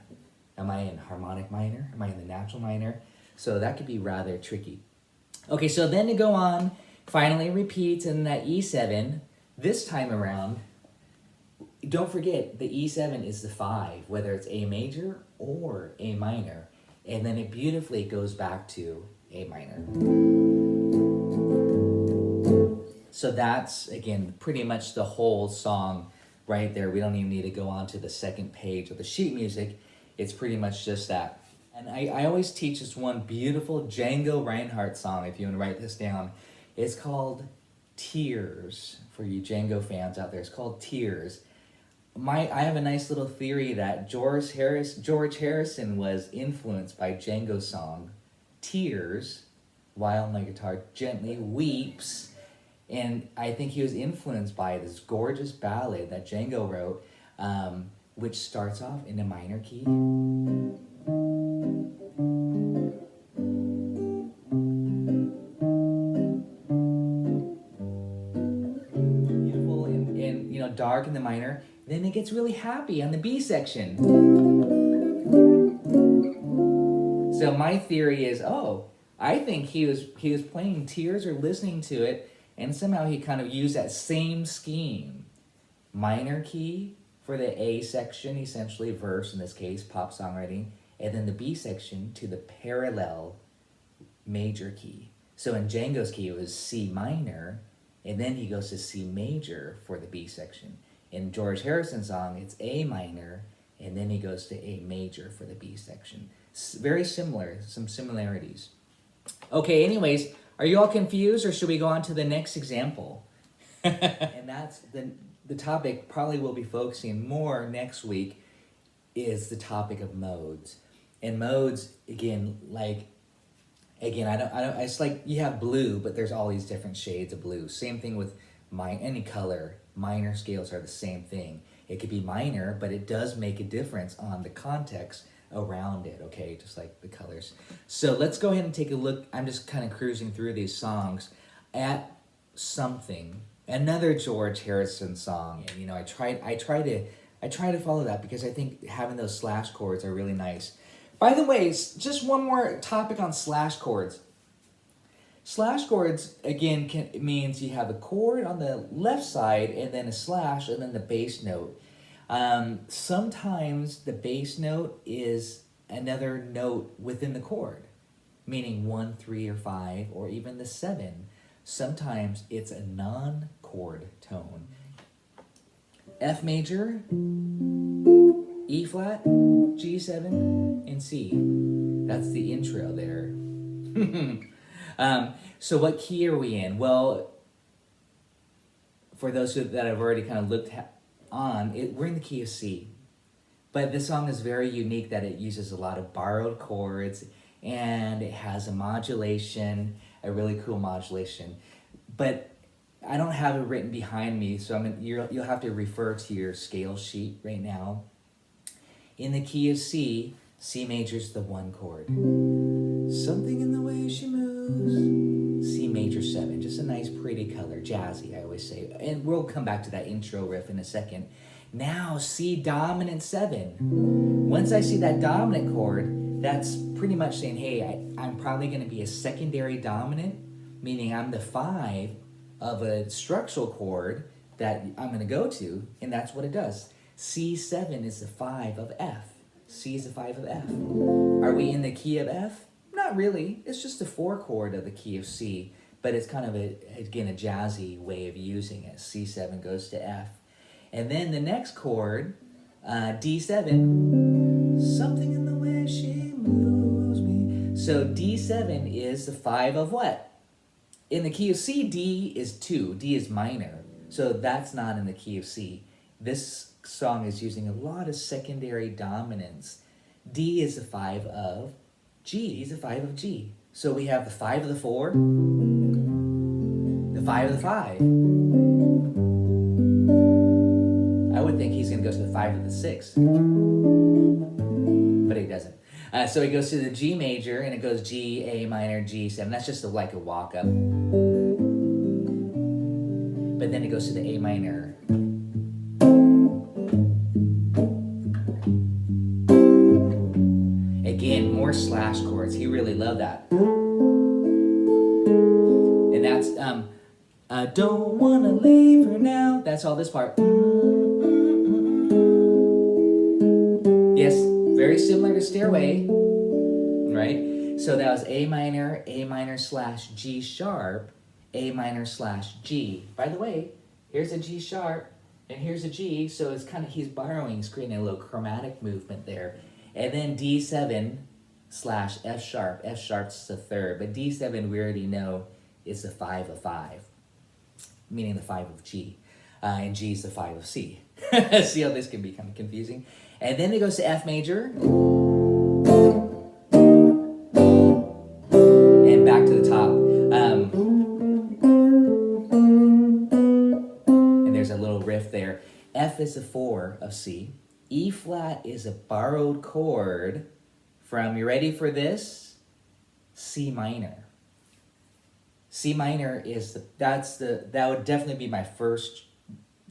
in harmonic minor? Am I in the natural minor? So that could be rather tricky. Okay, so then to go on, finally repeats in that E7. This time around, don't forget the E7 is the 5, whether it's A major or A minor. And then it beautifully goes back to A minor. So that's, again, pretty much the whole song right there. We don't even need to go on to the second page of the sheet music. It's pretty much just that. And I always teach this one beautiful Django Reinhardt song, if you want to write this down. It's called Tears, for you Django fans out there. It's called Tears. I have a nice little theory that George Harrison was influenced by Django's song, Tears, while my guitar gently weeps. And I think he was influenced by this gorgeous ballad that Django wrote, which starts off in a minor key. Beautiful and you know, dark in the minor. Then it gets really happy on the B section. So my theory is, I think he was playing Tears or listening to it, and somehow he kind of used that same scheme. Minor key for the A section, essentially verse in this case, pop songwriting, and then the B section to the parallel major key. So in Django's key, it was C minor, and then he goes to C major for the B section. In George Harrison's song, it's A minor, and then he goes to A major for the B section. Very similar, some similarities. Okay, anyways, are you all confused, or should we go on to the next example? And that's the topic probably we'll be focusing more next week is the topic of modes. And modes, again, it's like you have blue, but there's all these different shades of blue. Same thing with any color. Minor scales are the same thing. It could be minor, but it does make a difference on the context around it, okay? Just like the colors. So let's go ahead and take a look. I'm just kind of cruising through these songs at Something, another George Harrison song. And you know, I try to follow that because I think having those slash chords are really nice. By the way, just one more topic on slash chords. Slash chords, again, means you have a chord on the left side and then a slash and then the bass note. Sometimes the bass note is another note within the chord, meaning 1, 3, or 5, or even the 7. Sometimes it's a non-chord tone. F major, E flat, G7, and C. That's the intro there. So what key are we in? Well, for those that I've already kind of looked on, we're in the key of C. But this song is very unique that it uses a lot of borrowed chords, and it has a modulation, a really cool modulation. But I don't have it written behind me, so you'll have to refer to your scale sheet right now. In the key of C, C major's the 1 chord. Something in the way she moves. C major 7, just a nice pretty color, jazzy, I always say. And we'll come back to that intro riff in a second. Now C dominant 7. Once I see that dominant chord, that's pretty much saying, hey, I'm probably going to be a secondary dominant, meaning I'm the 5 of a structural chord that I'm going to go to, and that's what it does. C7 is the 5 of F. C is the 5 of F. Are we in the key of F? Not really. It's just the 4 chord of the key of C, but it's kind of, a jazzy way of using it. C7 goes to F. And then the next chord, D7, something in the way she moves me. So D7 is the 5 of what? In the key of C, D is 2. D is minor. So that's not in the key of C. This song is using a lot of secondary dominance. D is the 5 of G. He's the 5 of G. So we have the 5 of the 4, the 5 of the 5. I would think he's going to go to the 5 of the 6, but he doesn't. So it goes to the G major, and it goes G, A minor, G7. That's just like a walk up. But then it goes to the A minor. Again, more slash chords. He really loved that. And that's, I don't want to leave her now. That's all this part. Yes, very similar to Stairway, right? So that was A minor slash G sharp, A minor slash G. By the way, here's a G sharp, and here's a G, so it's kind of, he's borrowing, he's creating a little chromatic movement there. And then D7 slash F sharp. F sharp's the third, but D7 we already know is the 5 of 5, meaning the 5 of G. And G is the 5 of C. See how this can be kind of confusing? And then it goes to F major. And back to the top. And there's a little riff there. F is the 4 of C. E flat is a borrowed chord from, you ready for this? C minor. C minor is that would definitely be my first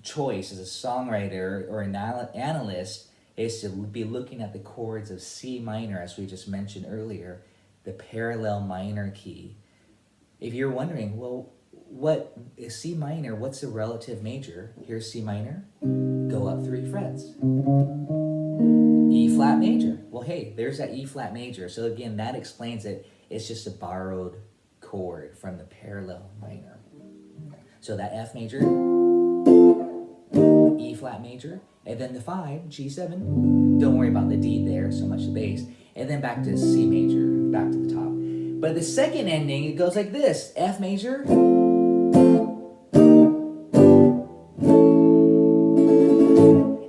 choice as a songwriter or an analyst, is to be looking at the chords of C minor, as we just mentioned earlier, the parallel minor key. If you're wondering, well, what is C minor? What's the relative major? Here's C minor. Go up 3 frets. E flat major. Well, hey, there's that E flat major. So again, that explains it. It's just a borrowed chord from the parallel minor. So that F major, E flat major, and then the 5, G7. Don't worry about the D there, so much the bass. And then back to C major, back to the top. But the second ending, it goes like this: F major,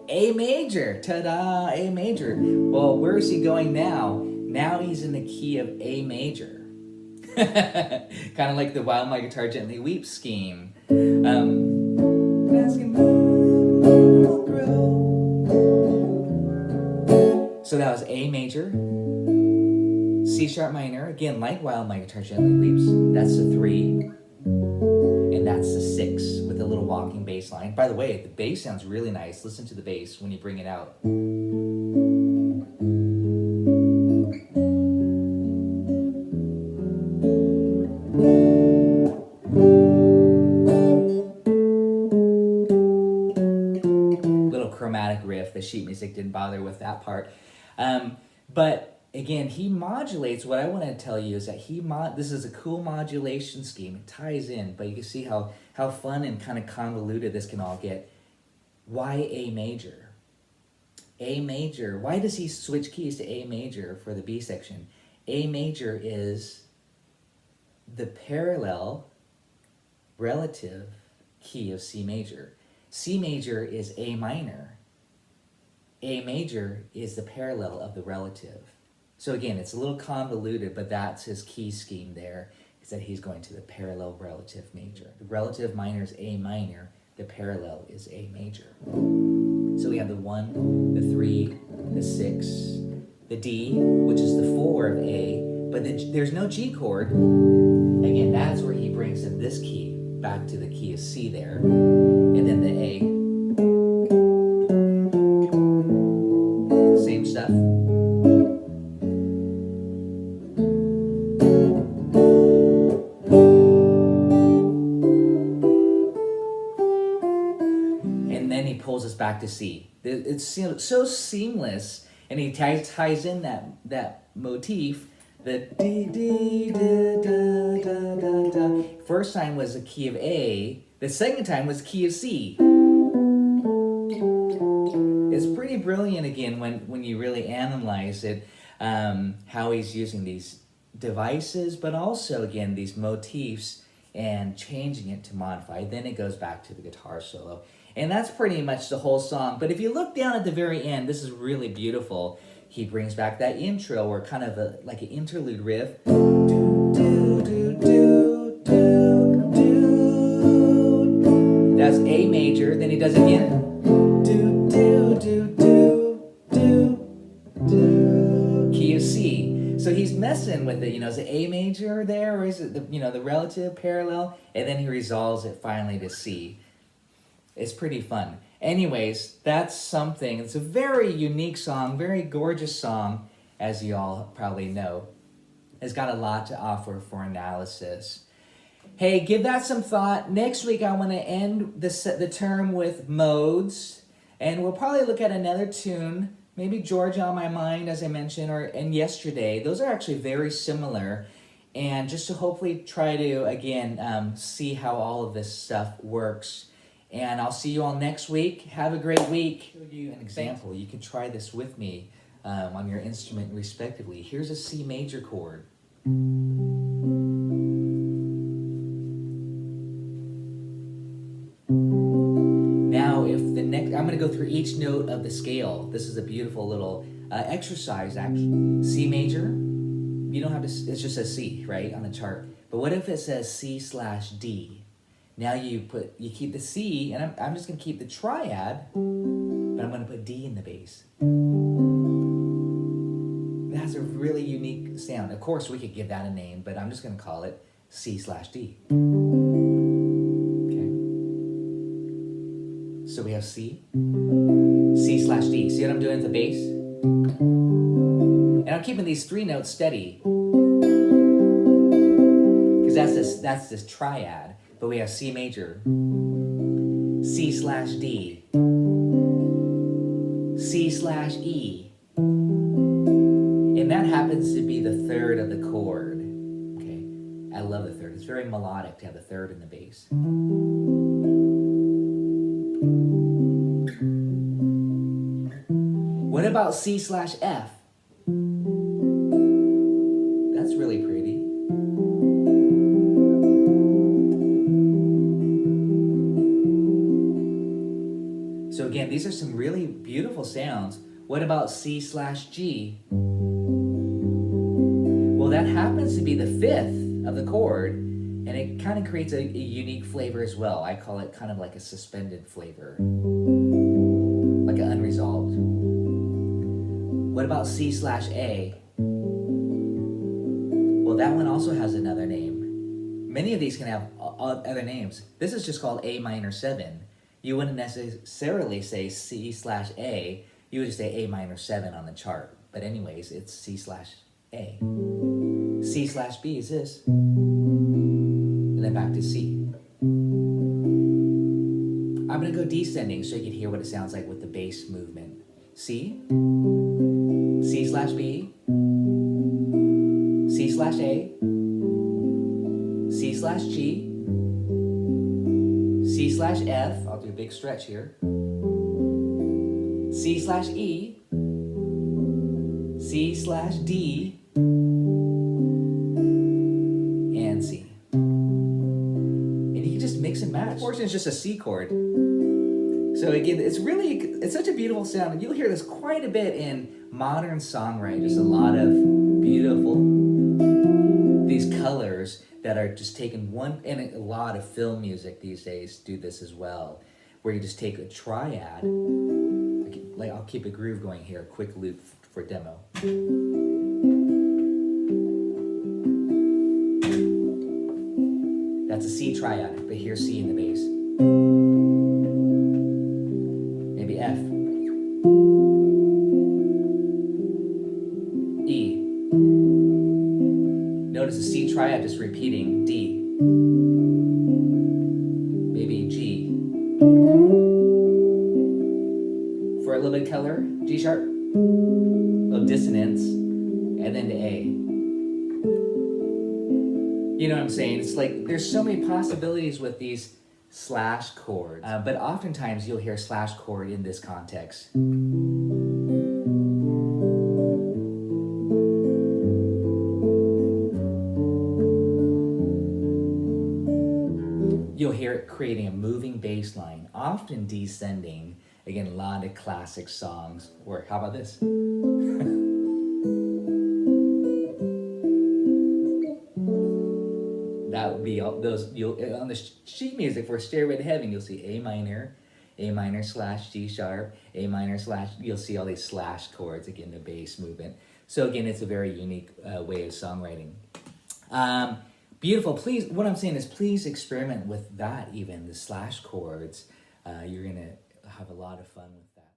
A major, ta-da, A major. Well, where is he going now? Now he's in the key of A major. Kind of like the While My Guitar Gently Weeps scheme. So that was A major, C sharp minor, again like While My Guitar Gently Weeps, that's the 3, and that's the 6 with a little walking bass line. By the way, the bass sounds really nice. Listen to the bass when you bring it out. Little chromatic riff. The sheet music didn't bother with that part. But again, he modulates. What I want to tell you is that this is a cool modulation scheme. It ties in, but you can see how fun and kind of convoluted this can all get. Why A major? A major. Why does he switch keys to A major for the B section? A major is the parallel relative key of C major. C major is A minor. A major is the parallel of the relative. So again, it's a little convoluted, but that's his key scheme there, is that he's going to the parallel relative major. The relative minor is A minor, the parallel is A major. So we have the 1, the 3, the 6, the D, which is the 4 of A, but there's no G chord. Again, that's where he brings in this key back to the key of C there, and then the A. Same stuff. And then he pulls us back to C. It's so seamless, and he ties in that motif. The D, D, da, da, da, da, da. First time was the key of A. The second time was the key of C. It's pretty brilliant again when you really analyze it, how he's using these devices, but also again these motifs and changing it to modify. Then it goes back to the guitar solo. And that's pretty much the whole song. But if you look down at the very end, this is really beautiful. He brings back that intro, or kind of like an interlude riff. Do, do, do, do, do, do. That's A major. Then he does it again. Do, do, do, do, do, do. Key of C. is it A major there, or is it the relative parallel? And then he resolves it finally to C. It's pretty fun. Anyways, that's something. It's a very unique song, very gorgeous song, as you all probably know. It's got a lot to offer for analysis. Hey, give that some thought. Next week, I want to end the term with modes, and we'll probably look at another tune, maybe Georgia on My Mind, as I mentioned, and Yesterday. Those are actually very similar, and just to hopefully try to, again, see how all of this stuff works. And I'll see you all next week. Have a great week. I'll give you an example. You can try this with me on your instrument respectively. Here's a C major chord. Now, I'm going to go through each note of the scale. This is a beautiful little exercise, actually. C major, you don't have to, it's just a C, right, on the chart. But what if it says C/D? Now you keep the C, and I'm just going to keep the triad, but I'm going to put D in the bass. That has a really unique sound. Of course, we could give that a name, but I'm just going to call it C/D. Okay. So we have C, C/D. See what I'm doing with the bass? And I'm keeping these 3 notes steady, because that's this triad. But we have C major, C/D, C/E, and that happens to be the 3rd of the chord. Okay, I love the 3rd. It's very melodic to have the 3rd in the bass. What about C/F? That's really pretty. So again, these are some really beautiful sounds. What about C/G? Well, that happens to be the 5th of the chord, and it kind of creates a unique flavor as well. I call it kind of like a suspended flavor, like an unresolved. What about C/A? Well, that one also has another name. Many of these can have other names. This is just called A minor 7. You wouldn't necessarily say C/A, you would just say A minor 7 on the chart. But anyways, it's C/A. C/B is this. And then back to C. I'm gonna go descending so you can hear what it sounds like with the bass movement. C, C/B, C/A, C/G, C/F, I'll do a big stretch here, C/E, C/D, and C. And you can just mix and match. This portion is just a C chord. So again, it's such a beautiful sound, and you'll hear this quite a bit in modern songwriting. Just a lot of beautiful, these colors that are just taken one, and a lot of film music these days do this as well, where you just take a triad, like I'll keep a groove going here, a quick loop for demo. That's a C triad, but here's C in the bass. Maybe F. E. Notice the C triad just repeating. D. Maybe G. For a little bit of color, G sharp, a little dissonance, and then to A. You know what I'm saying? It's like there's so many possibilities with these slash chords, but oftentimes you'll hear slash chord in this context. You'll hear it creating a moving bass line, often descending. Again, a lot of classic songs. Or how about this? That would be all those. On the sheet music for Stairway to Heaven, you'll see A minor / G sharp, A minor /. You'll see all these slash chords, again, the bass movement. So again, it's a very unique way of songwriting. Beautiful. Please, what I'm saying is please experiment with that, even the slash chords. You're going to have a lot of fun with that.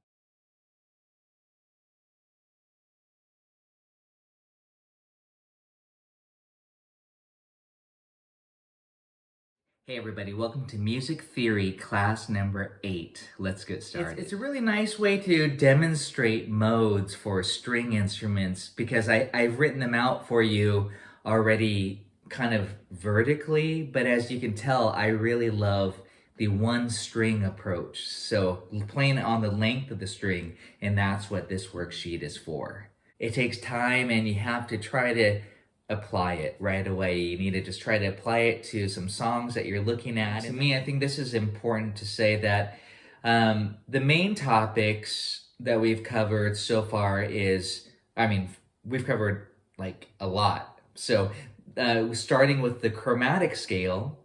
Hey everybody, welcome to Music Theory class number 8. Let's get started. It's a really nice way to demonstrate modes for string instruments because I've written them out for you already kind of vertically, but as you can tell, I really love the one string approach. So playing on the length of the string, and that's what this worksheet is for. It takes time and you have to try to apply it right away. You need to just try to apply it to some songs that you're looking at. To me, I think this is important to say that the main topics that we've covered so far is, we've covered like a lot. So starting with the chromatic scale,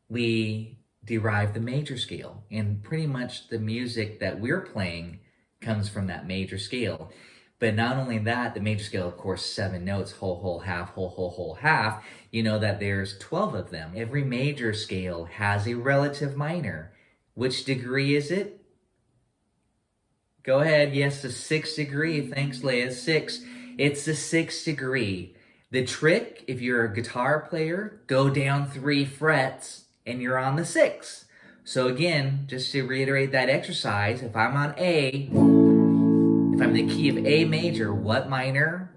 we derive the major scale, and pretty much the music that we're playing comes from that major scale. But not only that, the major scale, of course, 7 notes, whole, whole, half, whole, whole, whole, half. You know that there's 12 of them. Every major scale has a relative minor. Which degree is it? Go ahead. Yes, the 6th degree. Thanks, Leah. 6. It's the 6th degree. The trick, if you're a guitar player, go down 3 frets and you're on the 6th. So again, just to reiterate that exercise, if I'm on A, if I'm in the key of A major, what minor?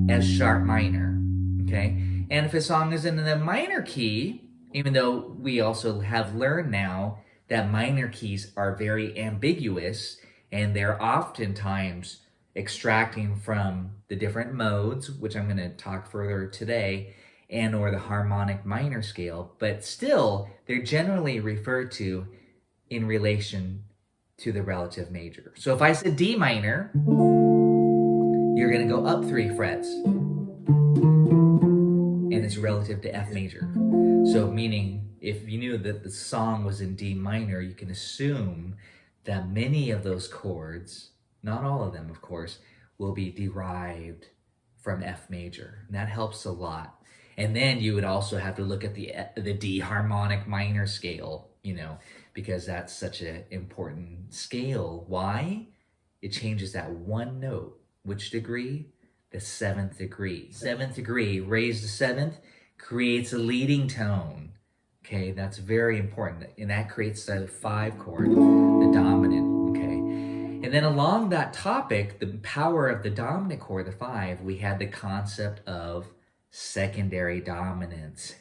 F sharp minor, okay? And if a song is in the minor key, even though we also have learned now that minor keys are very ambiguous and they're oftentimes extracting from the different modes, which I'm gonna talk further today, and or the harmonic minor scale, but still they're generally referred to in relation to the relative major. So if I said D minor, you're gonna go up 3 frets and it's relative to F major. So meaning if you knew that the song was in D minor, you can assume that many of those chords, not all of them of course, will be derived from F major. And that helps a lot. And then you would also have to look at the D harmonic minor scale, you know, because that's such an important scale. Why? It changes that one note. Which degree? The 7th degree. 7th degree, raised to 7th, creates a leading tone. Okay, that's very important. And that creates the 5 chord, the dominant, okay? And then along that topic, the power of the dominant chord, the 5, we had the concept of secondary dominance.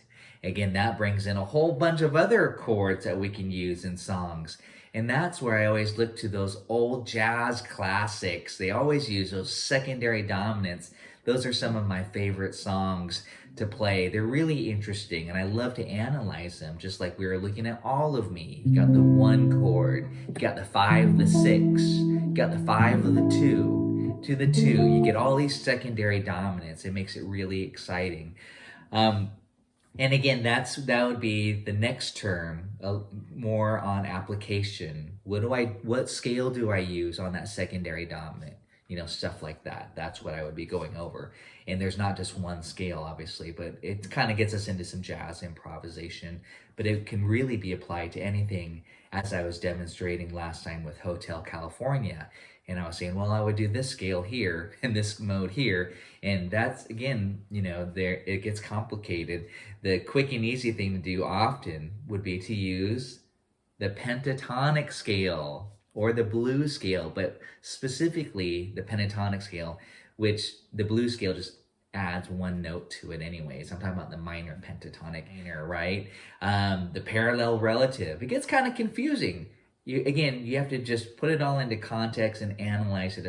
Again, that brings in a whole bunch of other chords that we can use in songs. And that's where I always look to those old jazz classics. They always use those secondary dominants. Those are some of my favorite songs to play. They're really interesting, and I love to analyze them, just like we were looking at All of Me. You got the 1 chord, you got the 5, the 6, you got the 5 of the 2, to the 2. You get all these secondary dominants. It makes it really exciting. And again, that would be the next term, more on application. What scale do I use on that secondary dominant? You know, stuff like that. That's what I would be going over. And there's not just one scale, obviously, but it kind of gets us into some jazz improvisation. But it can really be applied to anything, as I was demonstrating last time with Hotel California. And I was saying, well, I would do this scale here and this mode here. And that's, again, you know, it gets complicated. The quick and easy thing to do often would be to use the pentatonic scale or the blues scale, but specifically the pentatonic scale, which the blues scale just adds 1 note to it anyways. I'm talking about the minor pentatonic minor, right? The parallel relative. It gets kind of confusing. You have to just put it all into context and analyze it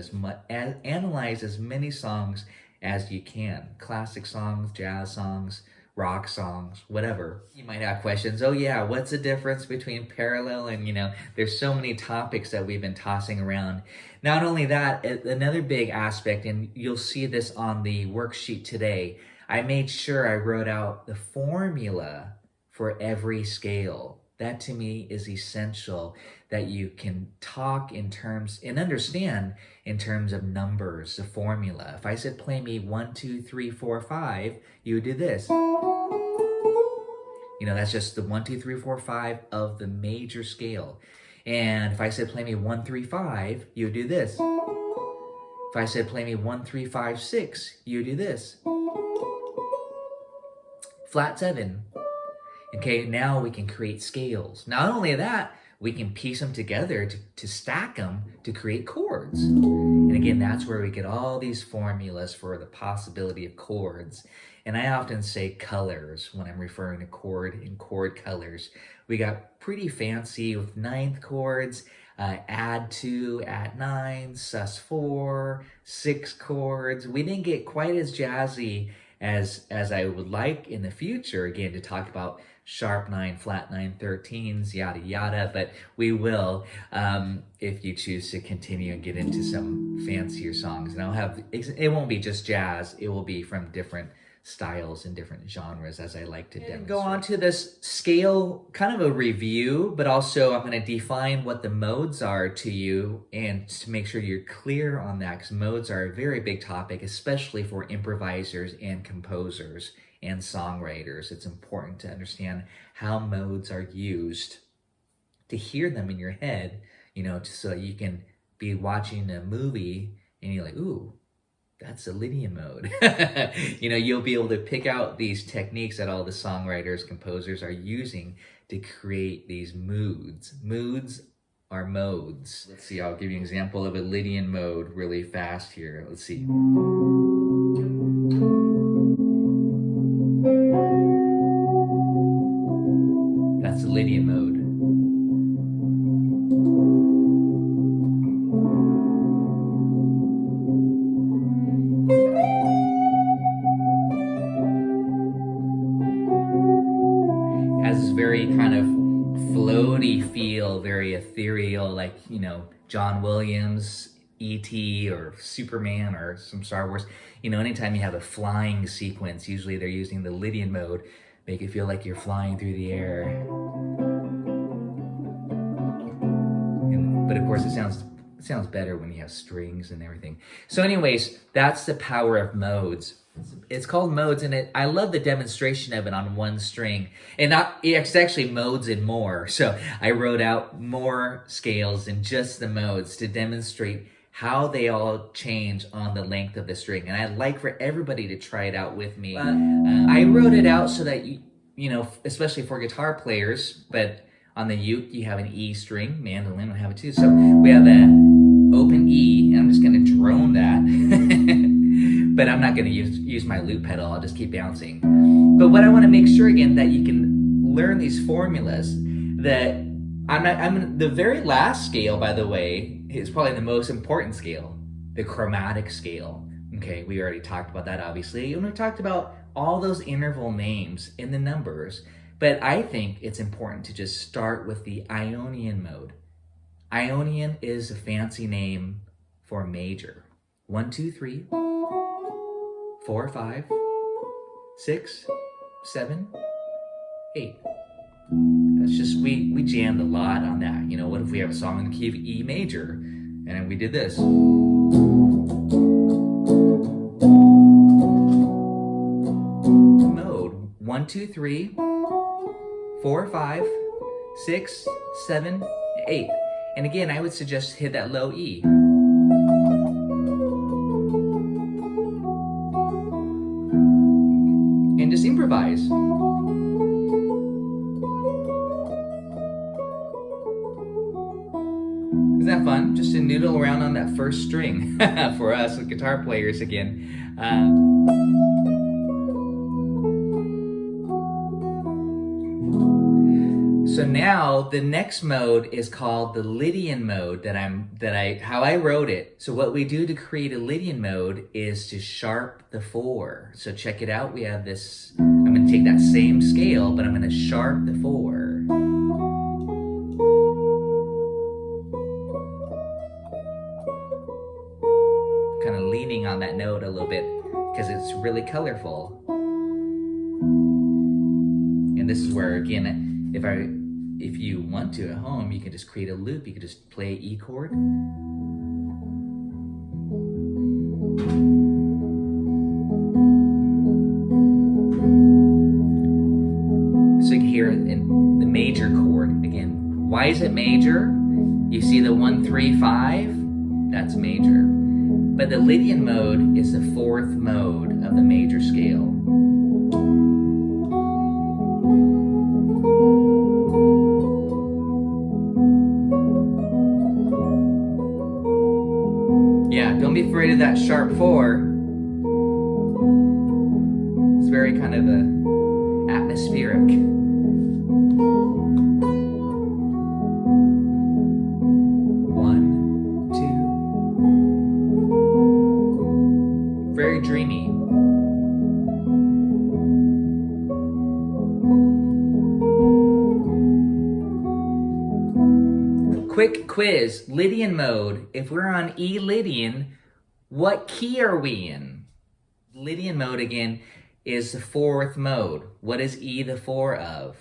analyze as many songs as you can. Classic songs, jazz songs, rock songs, whatever. You might have questions. Oh yeah, what's the difference between parallel and, you know, there's so many topics that we've been tossing around. Not only that, another big aspect, and you'll see this on the worksheet today, I made sure I wrote out the formula for every scale. That to me is essential, that you can talk in terms and understand in terms of numbers, the formula. If I said play me 1, 2, 3, 4, 5, you would do this. You know, that's just the 1, 2, 3, 4, 5 of the major scale. And if I said play me 1, 3, 5, you would do this. If I said play me 1, 3, 5, 6, you would do this. Flat 7. Okay, now we can create scales. Not only that, we can piece them together to stack them to create chords. And again, that's where we get all these formulas for the possibility of chords. And I often say colors when I'm referring to chord and chord colors. We got pretty fancy with ninth chords, add 2, add 9, sus4, 6 chords. We didn't get quite as jazzy as I would like in the future, again, to talk about sharp 9, flat 9, 13s, yada yada, but we will if you choose to continue and get into some fancier songs. And I'll have, it won't be just jazz, it will be from different styles and different genres, as I like to demonstrate. Go on to this scale, kind of a review, but also I'm going to define what the modes are to you and to make sure you're clear on that, because modes are a very big topic, especially for improvisers and composers and songwriters. It's important to understand how modes are used, to hear them in your head, you know, so that you can be watching a movie and you're like, ooh, that's a Lydian mode. You know, you'll be able to pick out these techniques that all the songwriters, composers are using to create these moods. Moods are modes. Let's see, I'll give you an example of a Lydian mode really fast here. Let's see. That's a Lydian mode. Very kind of floaty feel, very ethereal, like, you know, John Williams, E.T. or Superman or some Star Wars. You know, anytime you have a flying sequence, usually they're using the Lydian mode, make it feel like you're flying through the air. But of course, it sounds better when you have strings and everything. So anyways, that's the power of modes. It's called modes, and I love the demonstration of it on one string. And it's actually modes and more. So I wrote out more scales than just the modes to demonstrate how they all change on the length of the string. And I'd like for everybody to try it out with me. I wrote it out so that, you know, especially for guitar players, but on the uke, you have an E string, mandolin will have it too. So we have an open E, and I'm just going to drone that. But I'm not going to use my loop pedal. I'll just keep bouncing. But what I want to make sure, again, that you can learn these formulas. That I'm the very last scale, by the way, is probably the most important scale, the chromatic scale. Okay, we already talked about that, obviously. And we talked about all those interval names in the numbers. But I think it's important to just start with the Ionian mode. Ionian is a fancy name for major. 1, 2, 3. 4, 5, 6, 7, 8. That's just, we jammed a lot on that. You know, what if we have a song in the key of E major and then we did this? Mode 1, 2, 3, 4, 5, 6, 7, 8. And again, I would suggest hit that low E. And just improvise. Isn't that fun? Just to noodle around on that first string for us guitar players again. So now the next mode is called the Lydian mode how I wrote it. So what we do to create a Lydian mode is to sharp the 4. So check it out. We have this, I'm going to take that same scale, but I'm going to sharp the 4. Kind of leaning on that note a little bit because it's really colorful. And this is where, again, if I if you want to at home, you can just create a loop. You can just play E chord. So you can hear in the major chord again. Why is it major? You see the 1, 3, 5? That's major. But the Lydian mode is the 4th mode of the major scale. Yeah, don't be afraid of that sharp 4. It's very kind of atmospheric. Very dreamy. Quick quiz, Lydian mode. If we're on E Lydian, what key are we in? Lydian mode again is the 4th mode. What is E the 4 of?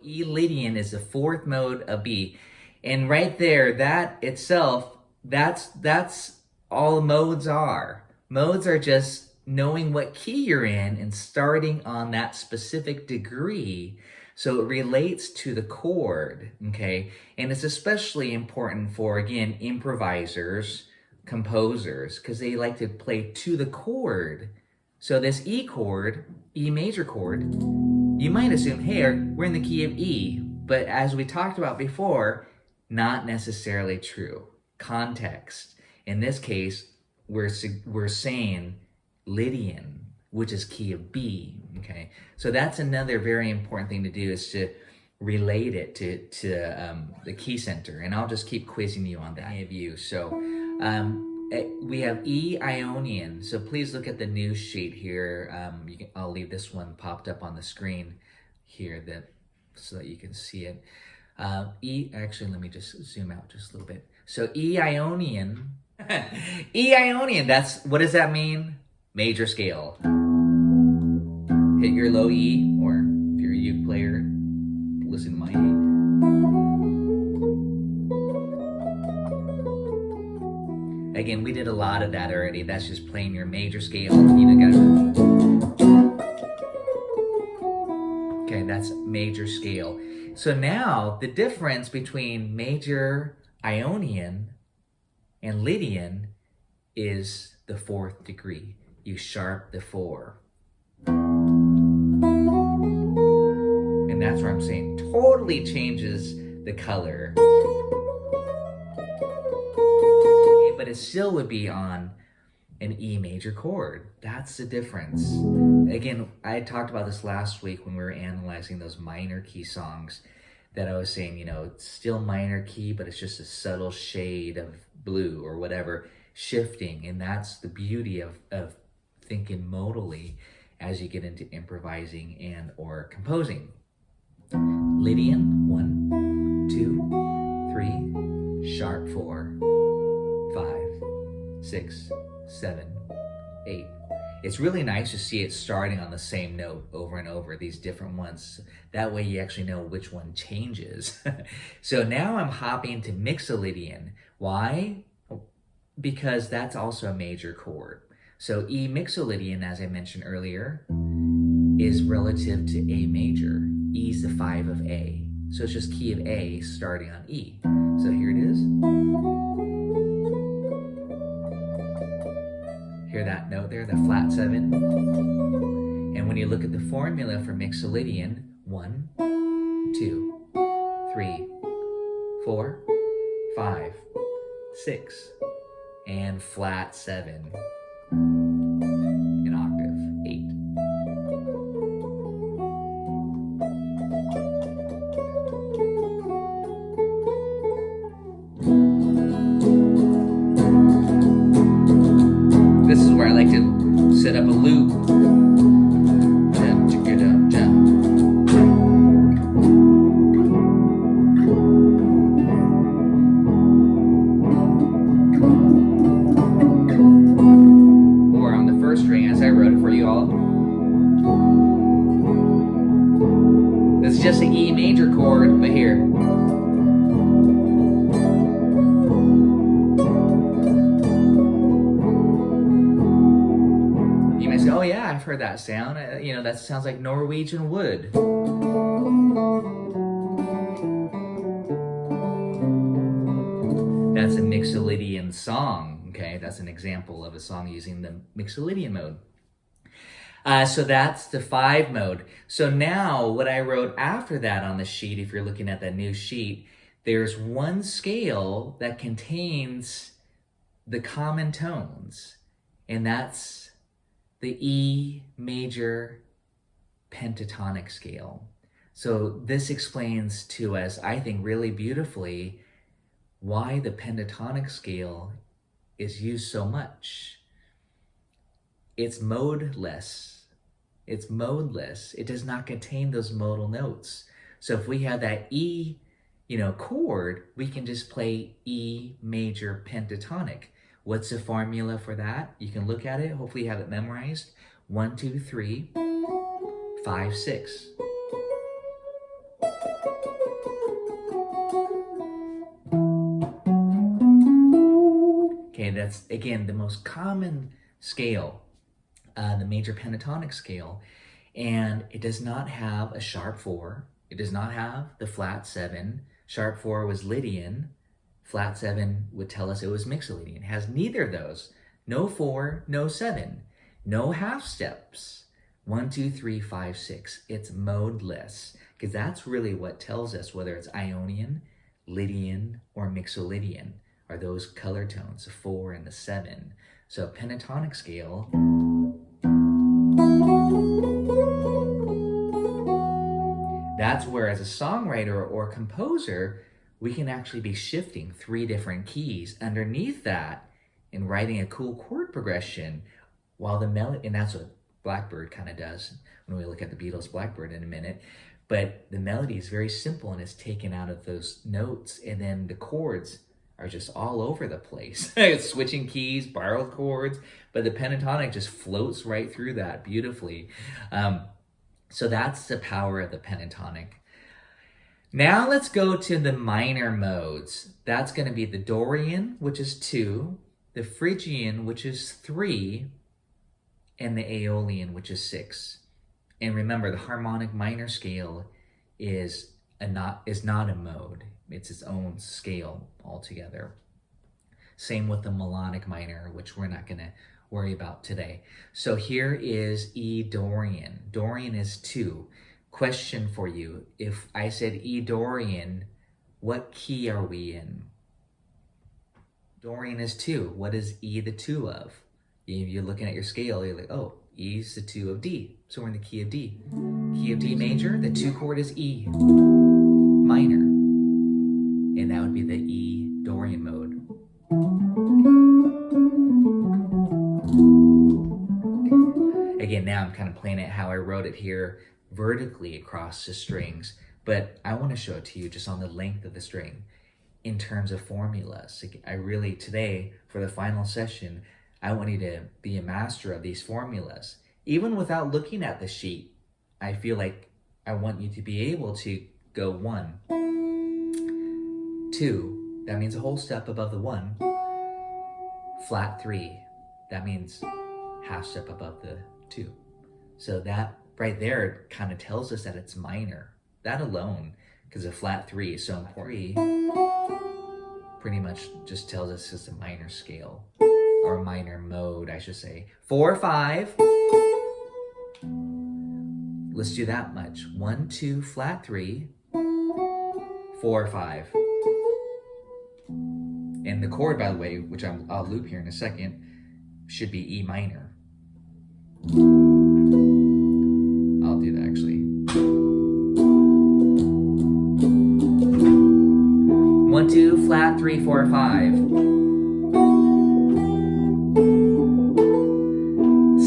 E Lydian is the 4th mode of B. And right there, that itself, that's all modes are. Modes are just knowing what key you're in and starting on that specific degree. So it relates to the chord, okay? And it's especially important for, again, improvisers, composers, because they like to play to the chord. So this E chord, E major chord, you might assume, hey, we're in the key of E. But as we talked about before, not necessarily true. Context. In this case, we're saying Lydian, which is key of B, okay? So that's another very important thing to do, is to relate it to the key center. And I'll just keep quizzing you on that, any of you. So we have E Ionian. So please look at the news sheet here. I'll leave this one popped up on the screen here so that you can see it. Actually, let me just zoom out just a little bit. So E Ionian, E Ionian, what does that mean? Major scale. Hit your low E, or if you're a uke player, listen to my E. Again, we did a lot of that already. That's just playing your major scale. Okay, that's major scale. So now the difference between major Ionian and Lydian is the 4th degree. You sharp the 4. And that's where I'm saying totally changes the color. But it still would be on an E major chord. That's the difference. Again, I talked about this last week when we were analyzing those minor key songs, that I was saying, it's still minor key, but it's just a subtle shade of blue or whatever shifting. And that's the beauty of thinking modally as you get into improvising and or composing. Lydian, 1, 2, 3, sharp 4, 5, 6, 7, 8. It's really nice to see it starting on the same note over and over, these different ones. That way you actually know which one changes. So now I'm hopping to Mixolydian. Why? Because that's also a major chord. So E Mixolydian, as I mentioned earlier, is relative to A major. E is the 5 of A. So it's just key of A starting on E. So here it is. Hear that note there, the flat 7? And when you look at the formula for Mixolydian, 1, 2, 3, 4, 5, 6, and flat 7. An octave, 8. This is where I like to set up a loop. just an E major chord, but here. You may say, oh yeah, I've heard that sound. That sounds like Norwegian wood. That's a Mixolydian song, okay? That's an example of a song using the Mixolydian mode. So that's the 5 mode. So now what I wrote after that on the sheet, if you're looking at that new sheet, there's one scale that contains the common tones, and that's the E major pentatonic scale. So this explains to us, I think, really beautifully why the pentatonic scale is used so much. It's modeless. It's modeless. It does not contain those modal notes. So if we have that E, chord, we can just play E major pentatonic. What's the formula for that? You can look at it. Hopefully you have it memorized. 1, 2, 3, 5, 6. Okay, that's, again, the most common scale, the major pentatonic scale. And it does not have a sharp 4. It does not have the flat 7. Sharp 4 was Lydian. Flat 7 would tell us it was Mixolydian. It has neither of those. No 4, no 7. No half steps. 1, 2, 3, 5, 6. It's modeless, because that's really what tells us whether it's Ionian, Lydian, or Mixolydian, are those color tones, the 4 and the 7. So pentatonic scale, that's where as a songwriter or composer, we can actually be shifting 3 different keys underneath that and writing a cool chord progression while the melody, and that's what Blackbird kind of does when we look at the Beatles' Blackbird in a minute. But the melody is very simple and it's taken out of those notes, and then the chords are just all over the place. Switching keys, borrowed chords, but the pentatonic just floats right through that beautifully. So that's the power of the pentatonic. Now let's go to the minor modes. That's going to be the Dorian, which is 2, the Phrygian, which is 3, and the Aeolian, which is 6. And remember, the harmonic minor scale is not a mode. It's its own scale altogether. Same with the melodic minor, which we're not going to worry about today. So here is E Dorian. Dorian is 2. Question for you. If I said E Dorian, what key are we in? Dorian is 2. What is E the 2 of? You're looking at your scale, you're like, oh, E's the 2 of D. So we're in the key of D. Key of D major, the 2 chord is E minor. And that would be the E Dorian mode. Again, now I'm kind of playing it how I wrote it here vertically across the strings, but I want to show it to you just on the length of the string in terms of formulas. I really, today, for the final session, I want you to be a master of these formulas. Even without looking at the sheet, I feel like I want you to be able to go 1, 2, that means a whole step above the 1. Flat 3, that means half step above the 2. So that right there kind of tells us that it's minor. That alone, because a flat 3 is so important, pretty much just tells us it's a minor scale, or minor mode, I should say. 4, 5. Let's do that much. 1, 2, flat 3, 4, 5. And the chord, by the way, which I'll loop here in a second, should be E minor. I'll do that actually. 1, 2, flat 3, 4, 5.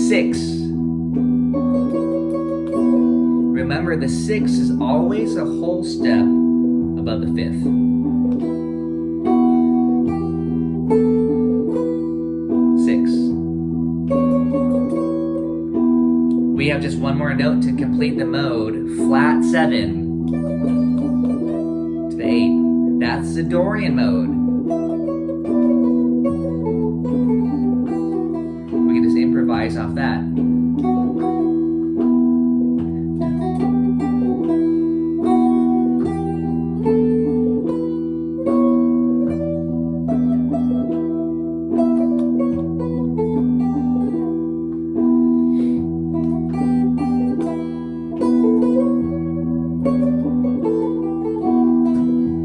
6. Remember, the 6 is always a whole step above the 5th. 6. We have just one more note to complete the mode. Flat 7. to the 8. That's the Dorian mode. We can just improvise off that.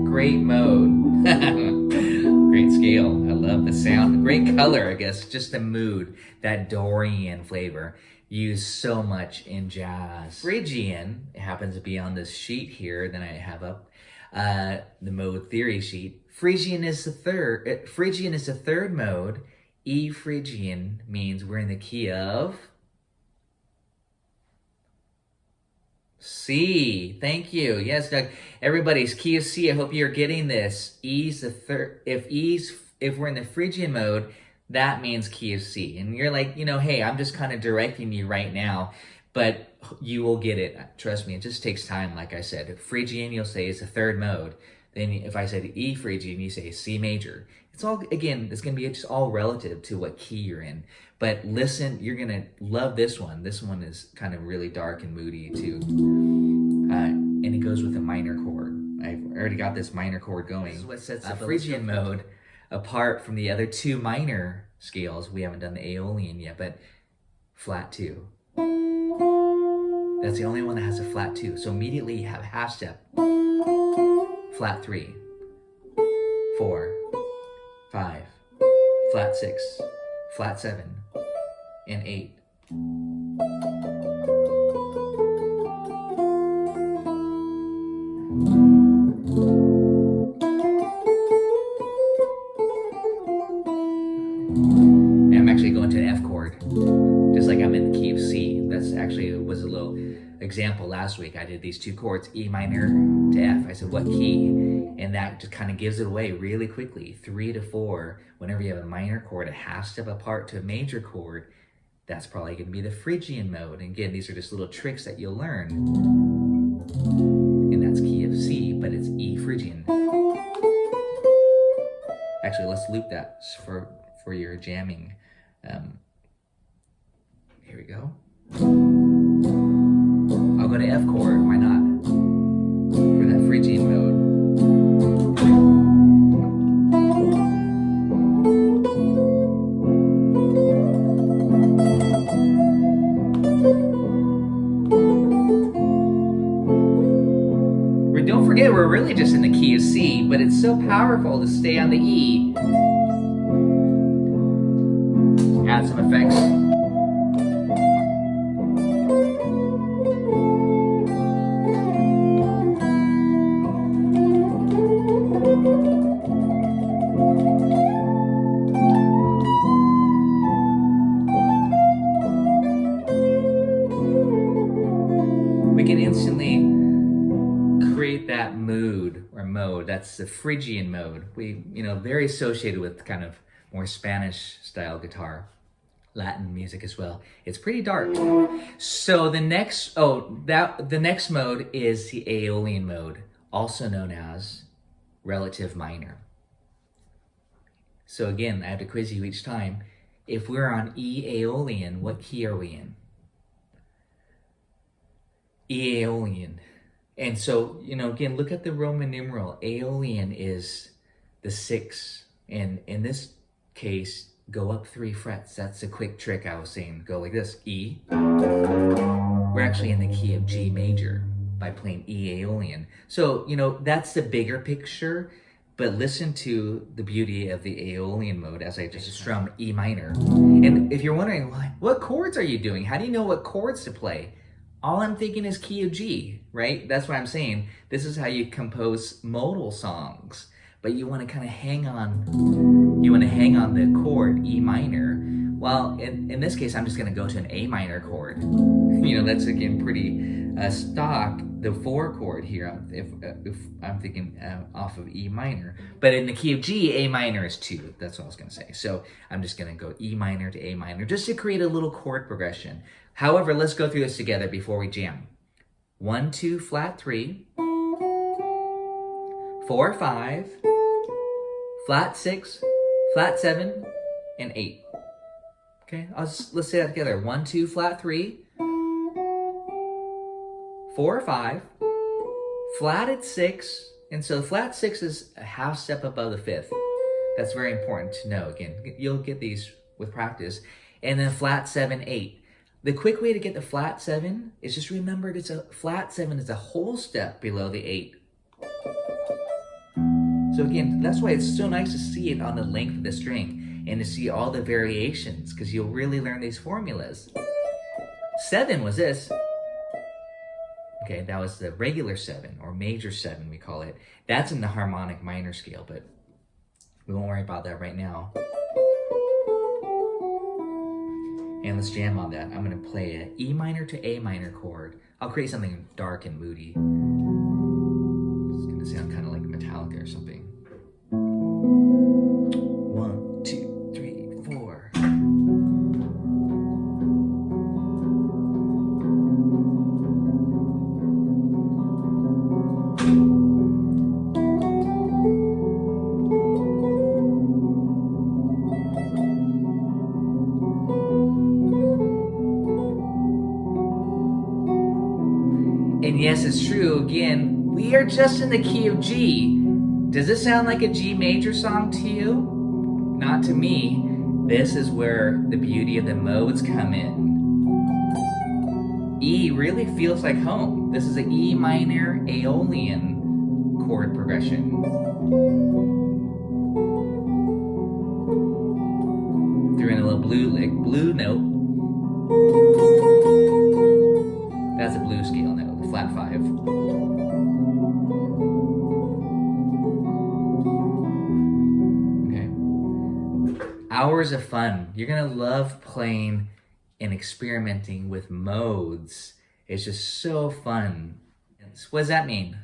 Great mode. Great scale. I love the sound. Great color, I guess. Just the mood. That Dorian flavor. Used so much in jazz. Phrygian happens to be on this sheet here that I have up. The mode theory sheet. Phrygian is the third. Phrygian is the third mode. E Phrygian means we're in the key of C. Thank you. Yes, Doug. Everybody's key of C. I hope you're getting this. E's the third. If we're in the Phrygian mode, that means key of C. And you're like, you know, hey, I'm just kind of directing you right now, but you will get it. Trust me, it just takes time. Like I said, Phrygian, you'll say is the third mode. Then if I said E Phrygian, you say C major. It's all, again, it's going to be just all relative to what key you're in. But listen, you're going to love this one. This one is kind of really dark and moody too. And it goes with a minor chord. I've already got this minor chord going. This is what sets the Phrygian mode apart from the other two minor scales. We haven't done the Aeolian yet, but flat 2. That's the only one that has a flat 2. So immediately you have half step. Flat 3, 4, 5, flat 6, flat 7, and 8. And I'm actually going to an F chord, just like I'm in the key of C. That's actually was a little example last week. I did these 2 chords, E minor to F. I said, what key? And that just kind of gives it away really quickly. 3 to 4, whenever you have a minor chord a half step apart to a major chord, that's probably going to be the Phrygian mode. And again, these are just little tricks that you'll learn. And that's key of C, but it's E Phrygian. Actually, let's loop that for your jamming. Here we go. I'll go to F chord, why not? For that Phrygian mode. Don't forget, we're really just in the key of C, but it's so powerful to stay on the E. Add some effects. We can instantly create that mood or mode. That's the Phrygian mode. We, very associated with kind of more Spanish style guitar, Latin music as well. It's pretty dark. So the next mode is the Aeolian mode, also known as relative minor. So again, I have to quiz you each time. If we're on E Aeolian, what key are we in? E Aeolian. And so, again, look at the Roman numeral. Aeolian is the 6. And in this case, go up 3 frets. That's a quick trick I was saying. Go like this, E. We're actually in the key of G major by playing E Aeolian. So, that's the bigger picture. But listen to the beauty of the Aeolian mode as I just strum E minor. And if you're wondering, what chords are you doing? How do you know what chords to play? All I'm thinking is key of G, right? That's what I'm saying. This is how you compose modal songs. But you want to kind of hang on the chord E minor. Well, in this case, I'm just going to go to an A minor chord. That's again pretty stock, the 4 chord here, if I'm thinking off of E minor. But in the key of G, A minor is 2. That's what I was going to say. So I'm just going to go E minor to A minor just to create a little chord progression. However, let's go through this together before we jam. 1, 2, flat 3. 4, 5, flat 6, flat 7, and 8. Okay, let's say that together. 1, 2, flat 3, 4, 5, flatted 6, and so flat 6 is a half step above the 5th. That's very important to know. Again, you'll get these with practice. And then flat 7, 8. The quick way to get the flat 7 is just remember it's a flat 7 is a whole step below the 8. So again, that's why it's so nice to see it on the length of the string and to see all the variations, because you'll really learn these formulas. 7 was this. Okay, that was the regular 7, or major 7 we call it. That's in the harmonic minor scale, but we won't worry about that right now. And let's jam on that. I'm gonna play an E minor to A minor chord. I'll create something dark and moody. It's gonna sound kind of like Metallica or something. 1, 2, 3, 4. And yes, it's true. Again, we are just in the key of G. Does this sound like a G major song to you? Not to me. This is where the beauty of the modes come in. E really feels like home. This is an E minor Aeolian chord progression. Threw in a little blue note. That's a blue scale note, the flat 5. Okay. Hours of fun. You're gonna love playing and experimenting with modes. It's just so fun. What does that mean?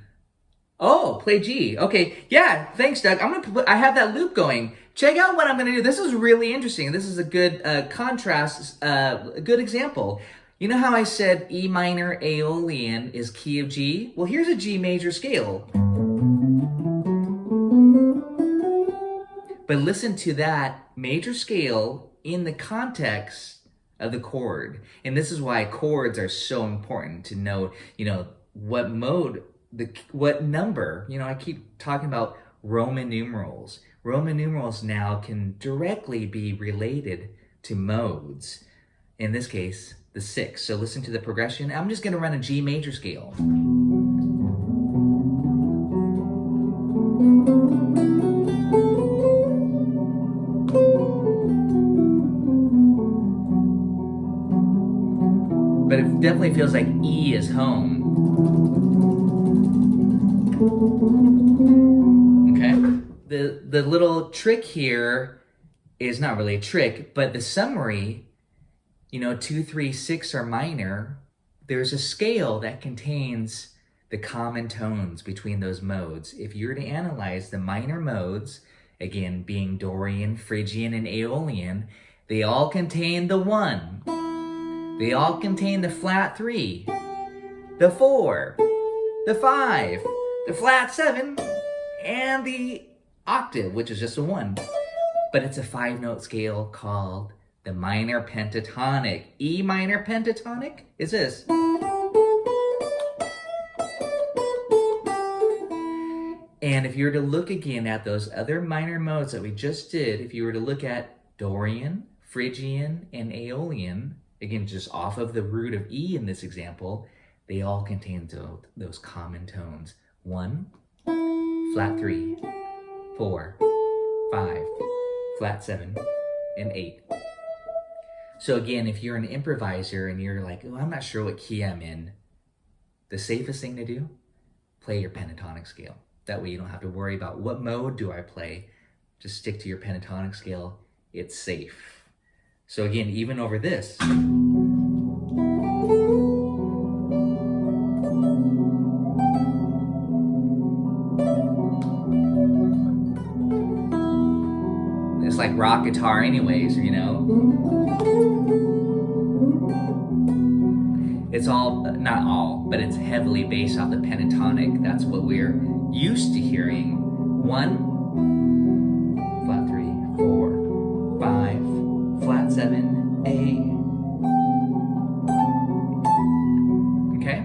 Oh, play G. Okay, yeah, thanks, Doug. I have that loop going. Check out what I'm gonna do. This is really interesting. This is a good contrast, a good example. You know how I said E minor Aeolian is key of G? Well, here's a G major scale. But listen to that major scale in the context of the chord. And this is why chords are so important to know, what mode, what number. I keep talking about Roman numerals. Roman numerals now can directly be related to modes. In this case, the 6. So listen to the progression. I'm just gonna run a G major scale. But it definitely feels like E is home. Okay? The little trick here is not really a trick, but the summary, 2, 3, 6 are minor. There's a scale that contains the common tones between those modes. If you were to analyze the minor modes, again, being Dorian, Phrygian, and Aeolian, they all contain the 1. They all contain the flat 3, the 4, the 5, the flat 7, and the octave, which is just a 1. But it's a 5-note scale called the minor pentatonic. E minor pentatonic is this. And if you were to look again at those other minor modes that we just did, if you were to look at Dorian, Phrygian, and Aeolian, again, just off of the root of E in this example, they all contain those common tones. 1, flat 3, 4, 5, flat 7, and 8. So again, if you're an improviser and you're like, oh, I'm not sure what key I'm in, the safest thing to do, play your pentatonic scale. That way you don't have to worry about what mode do I play. Just stick to your pentatonic scale. It's safe. So again, even over this. It's like rock guitar anyways, It's all, not all, but it's heavily based off the pentatonic. That's what we're used to hearing 1, flat 3, 4, 5, flat 7, A. Okay?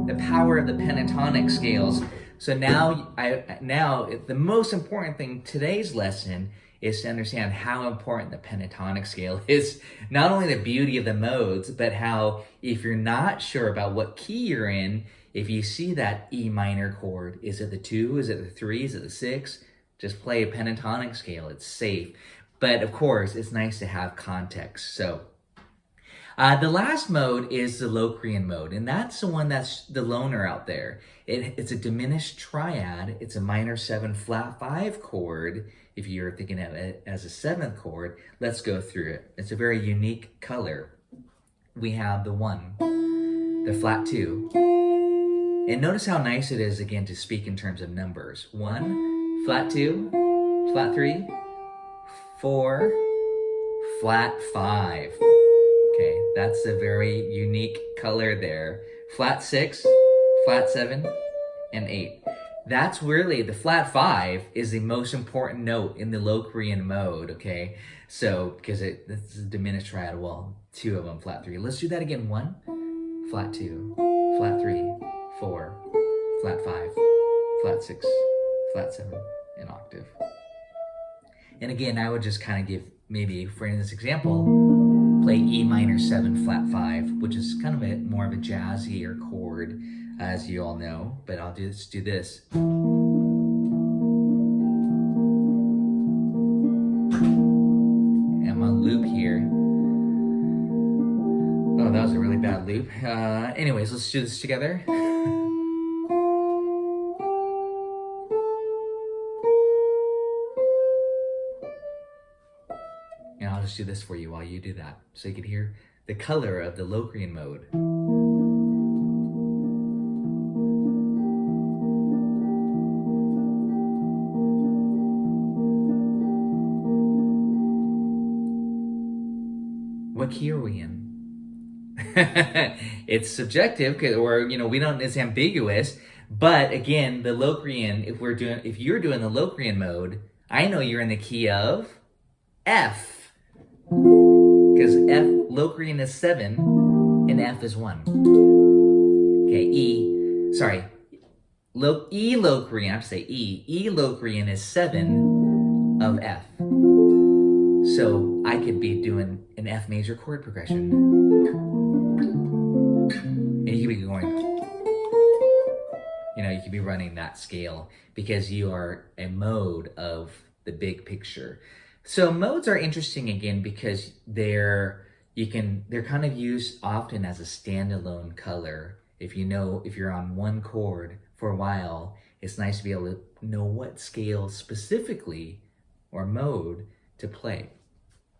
The power of the pentatonic scales. So now, the most important thing today's lesson is to understand how important the pentatonic scale is. Not only the beauty of the modes, but how if you're not sure about what key you're in, if you see that E minor chord, is it the 2, is it the 3, is it the 6? Just play a pentatonic scale, it's safe. But of course, it's nice to have context. So the last mode is the Locrian mode, and that's the one that's the loner out there. It's a diminished triad. It's a minor 7 flat 5 chord. If you're thinking of it as a 7th chord, let's go through it. It's a very unique color. We have the 1, the flat 2, and notice how nice it is again to speak in terms of numbers. 1, flat 2, flat 3, 4, flat 5. Okay, that's a very unique color there. Flat 6, flat 7, and 8. That's really, the flat 5 is the most important note in the Locrian mode, okay? So, because this is a diminished triad, well, 2 of them, flat 3. Let's do that again. 1, flat 2, flat 3, 4, flat 5, flat 6, flat 7, and octave. And again, I would just kind of give, maybe for this example, play E minor 7 flat 5, which is kind of more of a jazzier chord, as you all know, but I'll just do this. I'm on loop here. Oh, that was a really bad loop. Anyways, let's do this together. And I'll just do this for you while you do that, so you can hear the color of the Locrian mode. What key are we in? It's subjective, or we don't. It's ambiguous. But again, the Locrian. If you're doing the Locrian mode, I know you're in the key of F, because F Locrian is 7 and F is 1. Okay, E Locrian. I have to say E. E Locrian is 7 of F. So I could be doing an F major chord progression. And you could be going, you could be running that scale because you are a mode of the big picture. So modes are interesting again because they're kind of used often as a standalone color. If you're on one chord for a while, it's nice to be able to know what scale specifically or mode to play.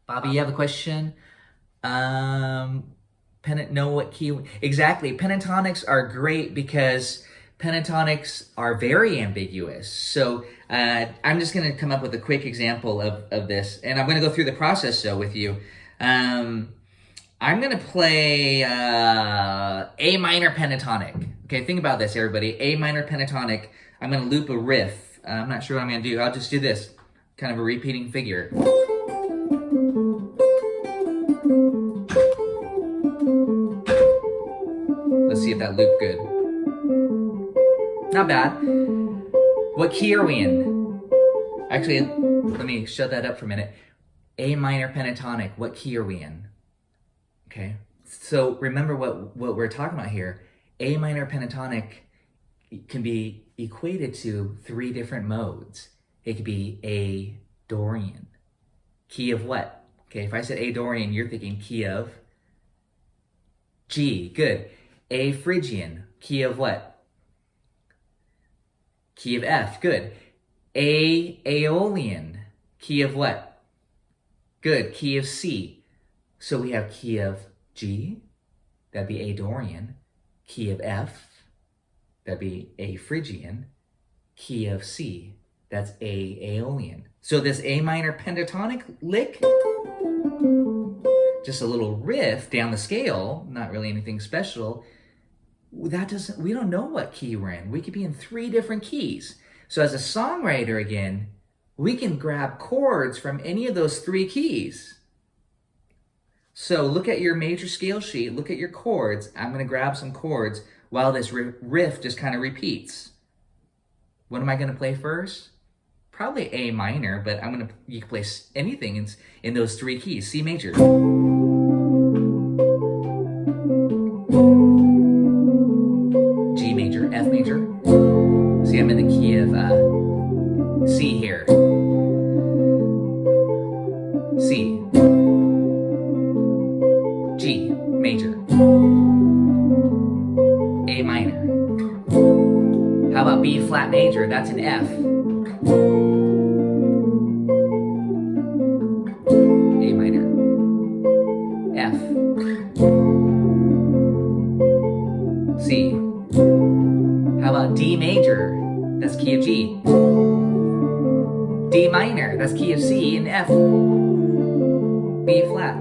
Bobby, you have a question? Know what key? Exactly. Pentatonics are great because pentatonics are very ambiguous. So I'm just going to come up with a quick example of this, and I'm going to go through the process with you. I'm going to play A minor pentatonic. Okay, think about this, everybody. A minor pentatonic. I'm going to loop a riff. I'm not sure what I'm going to do. I'll just do this, kind of a repeating figure. Let's see if that looped good. Not bad. What key are we in? Actually, let me shut that up for a minute. A minor pentatonic. What key are we in? Okay. So remember what we're talking about here. A minor pentatonic can be equated to 3 different modes. It could be A Dorian. Key of what? Okay, if I said A Dorian, you're thinking key of G. Good. A Phrygian. Key of what? Key of F. Good. A Aeolian. Key of what? Good. Key of C. So we have key of G. That'd be A Dorian. Key of F. That'd be A Phrygian. Key of C. That's A Aeolian. So this A minor pentatonic lick, just a little riff down the scale, not really anything special. We don't know what key we're in. We could be in 3 different keys. So as a songwriter, again, we can grab chords from any of those 3 keys. So look at your major scale sheet, look at your chords. I'm gonna grab some chords while this riff just kind of repeats. What am I gonna play first? Probably A minor, but you can play anything in those 3 keys. C major. G major, F major. See, I'm in the key of C here. C. G major. A minor. How about B flat major? That's an F. A minor. F. C. How about D major? That's key of G. D minor, that's key of C, and F. B flat.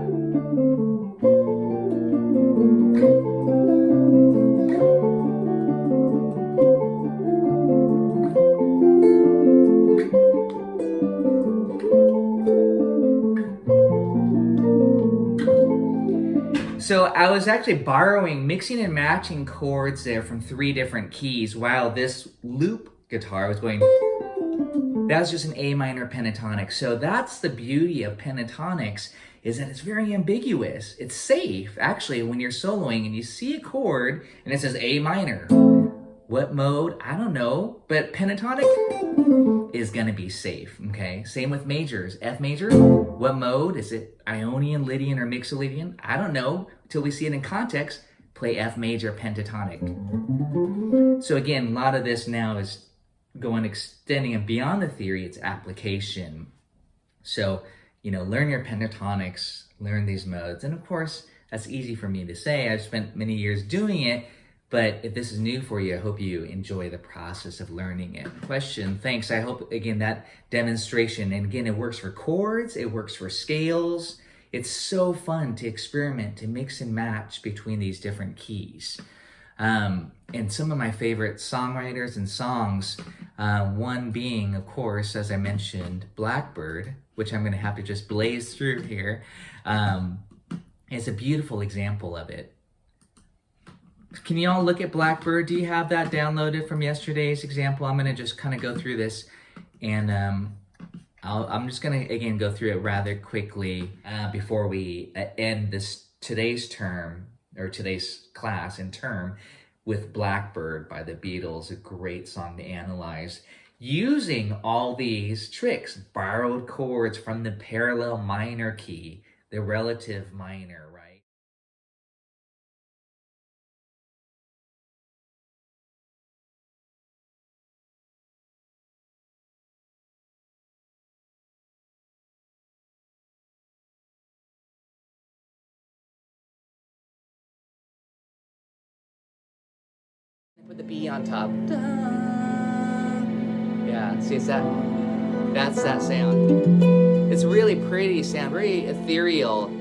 So I was actually mixing and matching chords there from 3 different keys while this loop guitar was going, that was just an A minor pentatonic. So that's the beauty of pentatonics, is that it's very ambiguous. It's safe, actually, when you're soloing and you see a chord and it says A minor. What mode? I don't know, but pentatonic is gonna be safe, okay? Same with majors. F major, what mode? Is it Ionian, Lydian, or Mixolydian? I don't know, until we see it in context. Play F major pentatonic. So again, a lot of this now is extending and beyond the theory, it's application. So, learn your pentatonics, learn these modes. And of course, that's easy for me to say. I've spent many years doing it, but if this is new for you, I hope you enjoy the process of learning it. Question, thanks. I hope, again, that demonstration, and again, it works for chords, it works for scales. It's so fun to experiment, to mix and match between these different keys. And some of my favorite songwriters and songs, one being, of course, as I mentioned, Blackbird, which I'm gonna have to just blaze through here, is a beautiful example of it. Can you all look at Blackbird? Do you have that downloaded from yesterday's example? I'm gonna just kind of go through this, and I'm just gonna, again, go through it rather quickly before we end today's term, or today's class and term, with Blackbird by the Beatles, a great song to analyze. Using all these tricks, borrowed chords from the parallel minor key, the relative minor, right? Put the B on top. Yeah, see, that's that sound. It's a really pretty sound, very ethereal.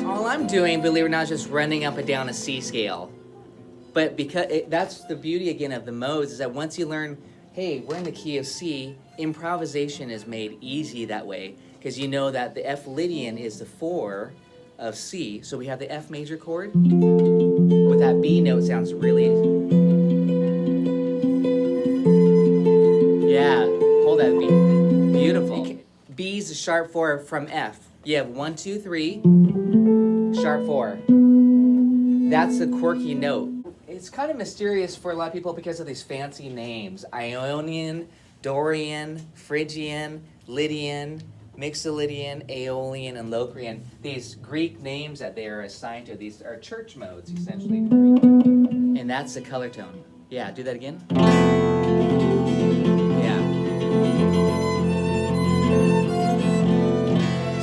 All I'm doing, believe it or not, is just running up and down a C scale. But because that's the beauty, again, of the modes, is that once you learn, hey, we're in the key of C, improvisation is made easy that way, because you know that the F Lydian is the 4 of C, so we have the F major chord with that B note. Sounds really, yeah, hold that B, beautiful. B's a sharp 4 from F. You have 1, 2, 3, sharp 4. That's a quirky note. It's kind of mysterious for a lot of people because of these fancy names: Ionian, Dorian, Phrygian, Lydian, Mixolydian, Aeolian, and Locrian. These Greek names that they are assigned to, these are church modes, essentially. And that's the color tone. Yeah, do that again. Yeah.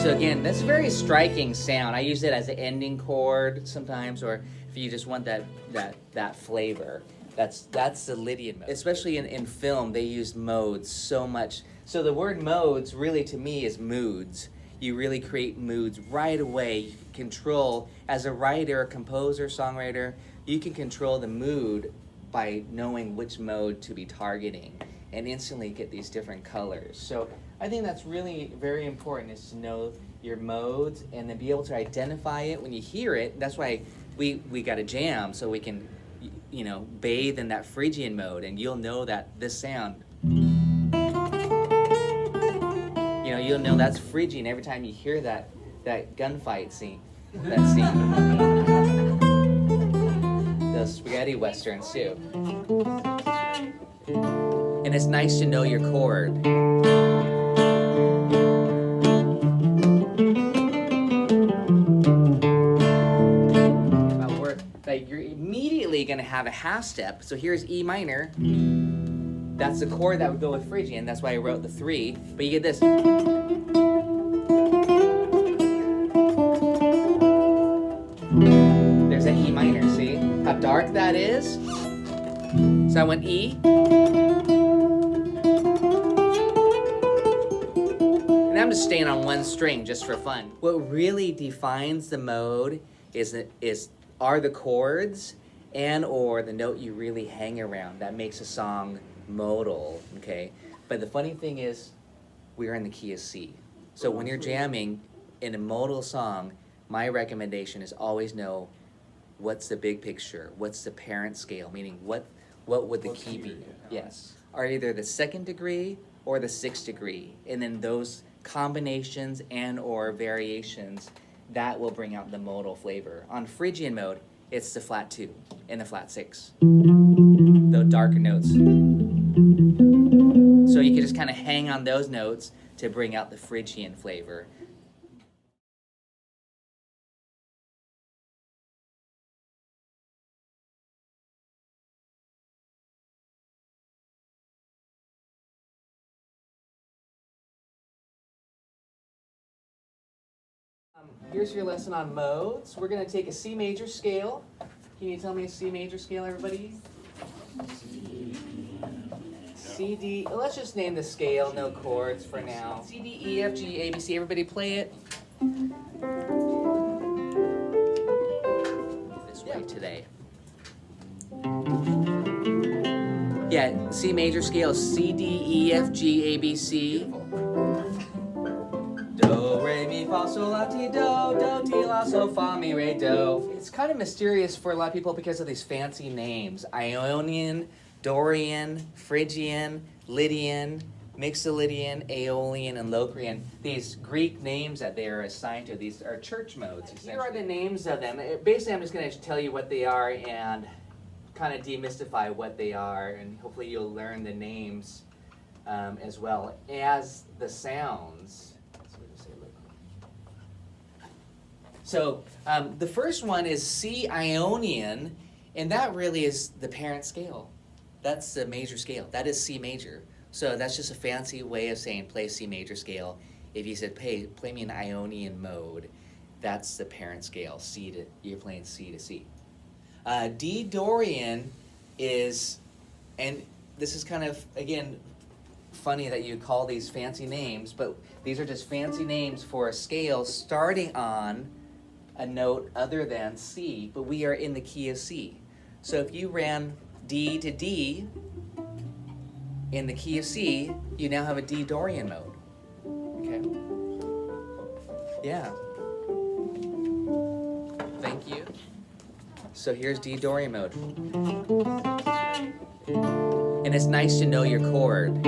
So again, that's a very striking sound. I use it as an ending chord sometimes, or if you just want that flavor. That's the Lydian mode. Especially in film, they use modes so much. So the word modes really, to me, is moods. You really create moods right away. You can control, as a writer, composer, songwriter, you can control the mood by knowing which mode to be targeting and instantly get these different colors. So I think that's really very important, is to know your modes and then be able to identify it when you hear it. That's why we got a jam, so we can, you know, bathe in that Phrygian mode, and you'll know that this sound, you know, you'll know that's Phrygian every time you hear that gunfight scene, that scene. Those spaghetti westerns too. And it's nice to know your chord. Like you're immediately going to have a half step. So here's E minor. That's the chord that would go with Phrygian. That's why I wrote the 3. But you get this. There's an E minor. See how dark that is? So I went E. And I'm just staying on one string just for fun. What really defines the mode are the chords and or the note you really hang around that makes a song modal, okay? But the funny thing is, we're in the key of C. So when you're jamming in a modal song, my recommendation is always know what's the big picture, what's the parent scale, meaning what would the key be? Yes. Are either the 2nd degree or the 6th degree, and then those combinations and or variations, that will bring out the modal flavor. On Phrygian mode, it's the flat 2 and the flat 6, the darker notes. So you can just kind of hang on those notes to bring out the Phrygian flavor. Here's your lesson on modes. We're going to take a C major scale. Can you tell me a C major scale, everybody? C, D. Let's just name the scale, no chords for now. C, D, E, F, G, A, B, C. Everybody play it. This way today. Yeah, C major scale, C, D, E, F, G, A, B, C. Do, re, mi, fa, sol, la, ti, do, do, ti, la, sol, fa, mi, re, do. It's kind of mysterious for a lot of people because of these fancy names. Ionian, Dorian, Phrygian, Lydian, Mixolydian, Aeolian, and Locrian. These Greek names that they are assigned to, these are church modes. Here are the names of them. Basically, I'm just going to tell you what they are and kind of demystify what they are, and hopefully you'll learn the names as well as the sounds. So the first one is C Ionian, and that really is the parent scale. That's the major scale. That is C major. So that's just a fancy way of saying play C major scale. If you said play me an Ionian mode, that's the parent scale. You're playing C to C. D Dorian is, and this is kind of, again, funny that you call these fancy names, but these are just fancy names for a scale starting on a note other than C, but we are in the key of C. So if you ran D to D in the key of C, you now have a D Dorian mode. Okay? Yeah. Thank you. So here's D Dorian mode. And it's nice to know your chord.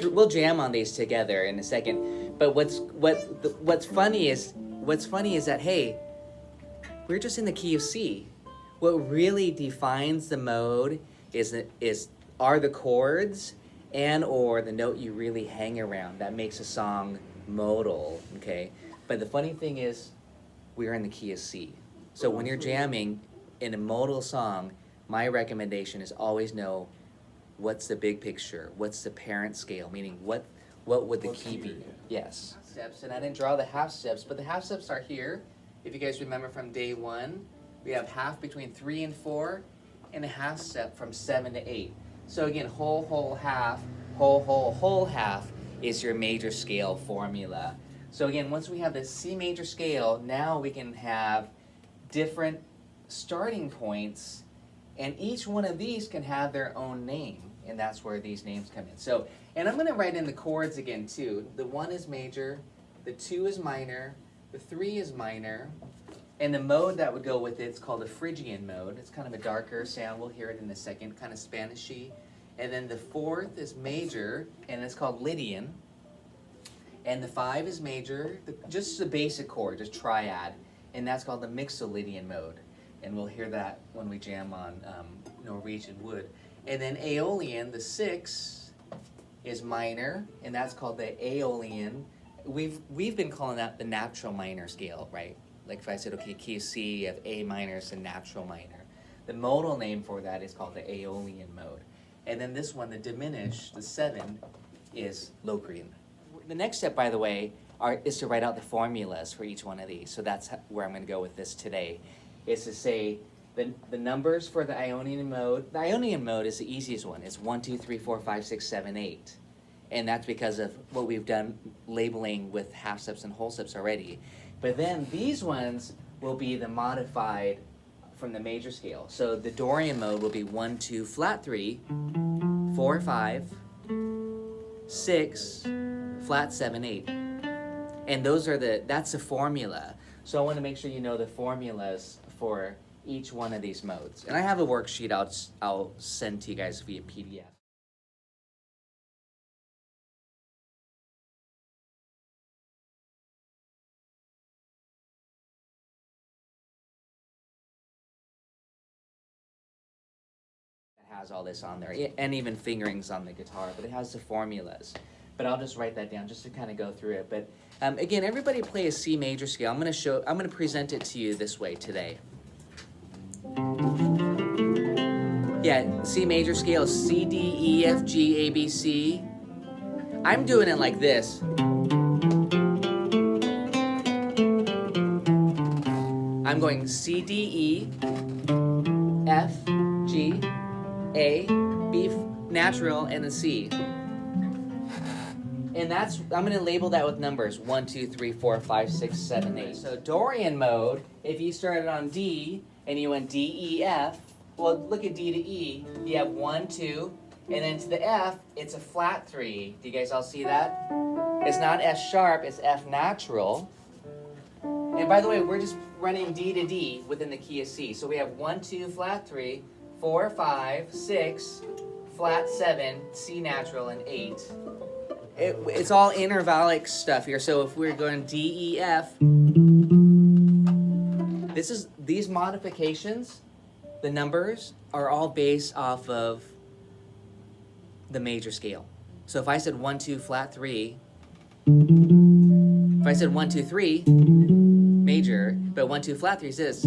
We'll jam on these together in a second. But what's funny is that, hey, we're just in the key of C. What really defines the mode are the chords and or the note you really hang around that makes a song modal, okay? But the funny thing is, we're in the key of C. So when you're jamming in a modal song, my recommendation is always know what's the big picture, what's the parent scale, meaning what would the key be? Yes. Steps, and I didn't draw the half steps, but the half steps are here. If you guys remember from day one, we have half between 3 and 4, and a half step from 7 to 8. So again, whole, whole, half, whole, whole, whole, half is your major scale formula. So again, once we have the C major scale, now we can have different starting points, and each one of these can have their own name, and that's where these names come in. So, and I'm going to write in the chords again too. The 1 is major, the 2 is minor, the 3 is minor, and the mode that would go with it's called a Phrygian mode. It's kind of a darker sound. We'll hear it in a second, kind of Spanishy. And then the 4th is major, and it's called Lydian. And the 5 is major, just the basic chord, just triad, and that's called the Mixolydian mode. And we'll hear that when we jam on Norwegian wood. And then Aeolian, the 6, is minor, and that's called the Aeolian. We've been calling that the natural minor scale, right? Like if I said, okay, key of C, you have A minor, it's a natural minor. The modal name for that is called the Aeolian mode. And then this one, the diminished, the 7, is Locrian. The next step, by the way, is to write out the formulas for each one of these. So that's where I'm going to go with this today, is to say the numbers for the Ionian mode. The Ionian mode is the easiest one. It's 1, 2, 3, 4, 5, 6, 7, 8. And that's because of what we've done labeling with half steps and whole steps already. But then these ones will be the modified from the major scale. So the Dorian mode will be 1, 2, flat 3, 4, 5, 6, flat 7, 8. And those are that's the formula. So I want to make sure you know the formulas for each one of these modes. And I have a worksheet I'll send to you guys via PDF. Has all this on there, and even fingerings on the guitar, but it has the formulas. But I'll just write that down just to kind of go through it. But again, everybody play a C major scale. I'm going to present it to you this way today. Yeah, C major scale is C, D, E, F, G, A, B, C. I'm doing it like this. I'm going C, D, E, F, G, A, B natural, and a C. And I'm going to label that with numbers 1, 2, 3, 4, 5, 6, 7, 8. So Dorian mode, if you started on D and you went D, E, F, well, look at D to E, you have 1, 2, and then to the F, it's a flat 3. Do you guys all see that? It's not F sharp, it's F natural. And by the way, we're just running D to D within the key of C. So we have 1, 2, flat 3, 4, 5, 6, flat 7, C natural, and 8. It's all intervallic stuff here. So if we're going D, E, F, these modifications, the numbers, are all based off of the major scale. So if I said 1, 2, flat 3, if I said 1, 2, 3, major, but 1, 2, flat 3 is this.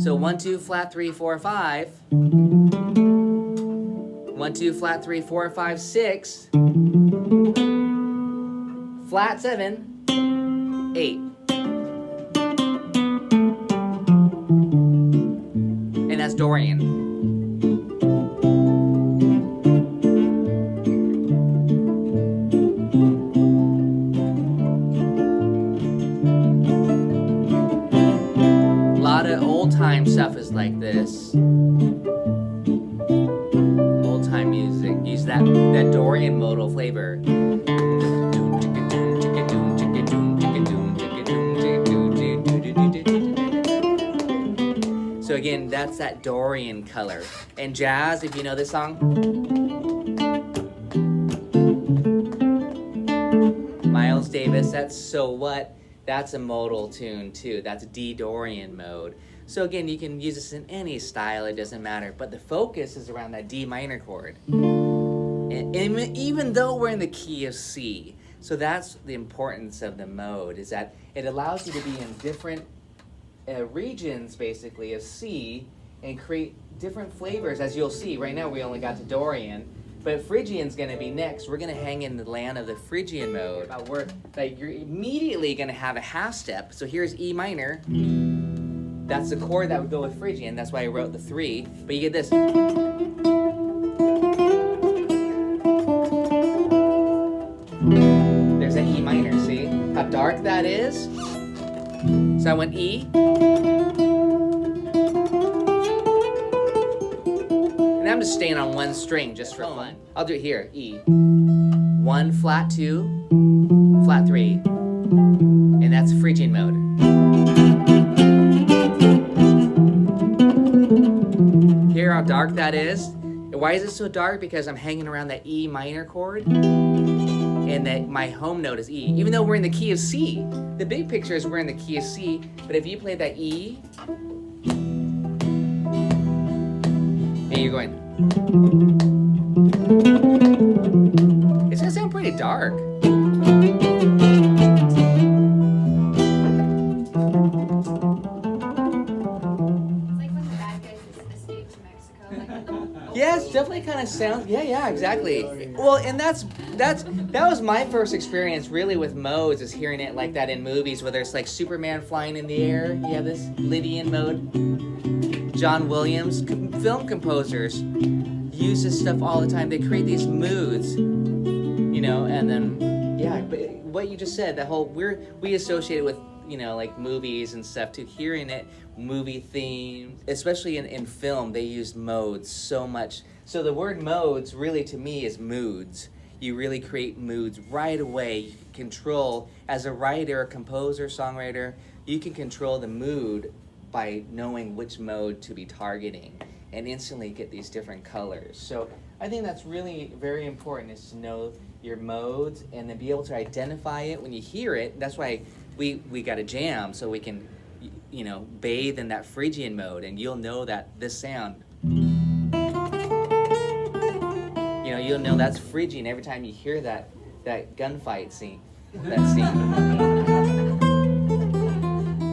So 1, 2, flat 3, 4, 5. 1, 2, flat 3, 4, 5, 6. Flat 7, 8. And that's Dorian. A lot of old-time stuff is like this. Old-time music, use that Dorian modal flavor. So again, that's that Dorian color. And jazz, if you know this song. Miles Davis, that's So What? That's a modal tune too. That's D Dorian mode. So again, you can use this in any style, it doesn't matter. But the focus is around that D minor chord. And even though we're in the key of C. So that's the importance of the mode, is that it allows you to be in different regions, basically, of C and create different flavors, as you'll see. Right now we only got to Dorian, but Phrygian's going to be next. We're going to hang in the land of the Phrygian mode. That you're immediately going to have a half step. So here's E minor, That's the chord that would go with Phrygian. That's why I wrote the 3. But you get this. There's an E minor, see? How dark that is? So I went E. And I'm just staying on one string just for fun. I'll do it here, E. 1, flat 2, flat 3. And that's Phrygian mode. Hear how dark that is? And why is it so dark? Because I'm hanging around that E minor chord, and that my home note is E. Even though we're in the key of C, the big picture is we're in the key of C, but if you play that E, and you're going, it's gonna sound pretty dark. Yes, definitely kind of sounds. Yeah, exactly. Well, and that was my first experience really with modes, is hearing it like that in movies, whether it's like Superman flying in the air. You have this Lydian mode. John Williams, film composers, use this stuff all the time. They create these moods, you know, and then but what you just said, the whole we associate it with, you know, like movies and stuff too. Hearing it, movie themes, especially in film, they use modes so much. So the word modes really to me is moods. You really create moods right away. You can control, as a writer, a composer, songwriter, you can control the mood by knowing which mode to be targeting and instantly get these different colors. So I think that's really very important, is to know your modes and then be able to identify it when you hear it. That's why we got a jam, so we can, you know, bathe in that Phrygian mode, and you'll know that this sound, you know, you'll know that's Phrygian every time you hear that gunfight scene, that scene.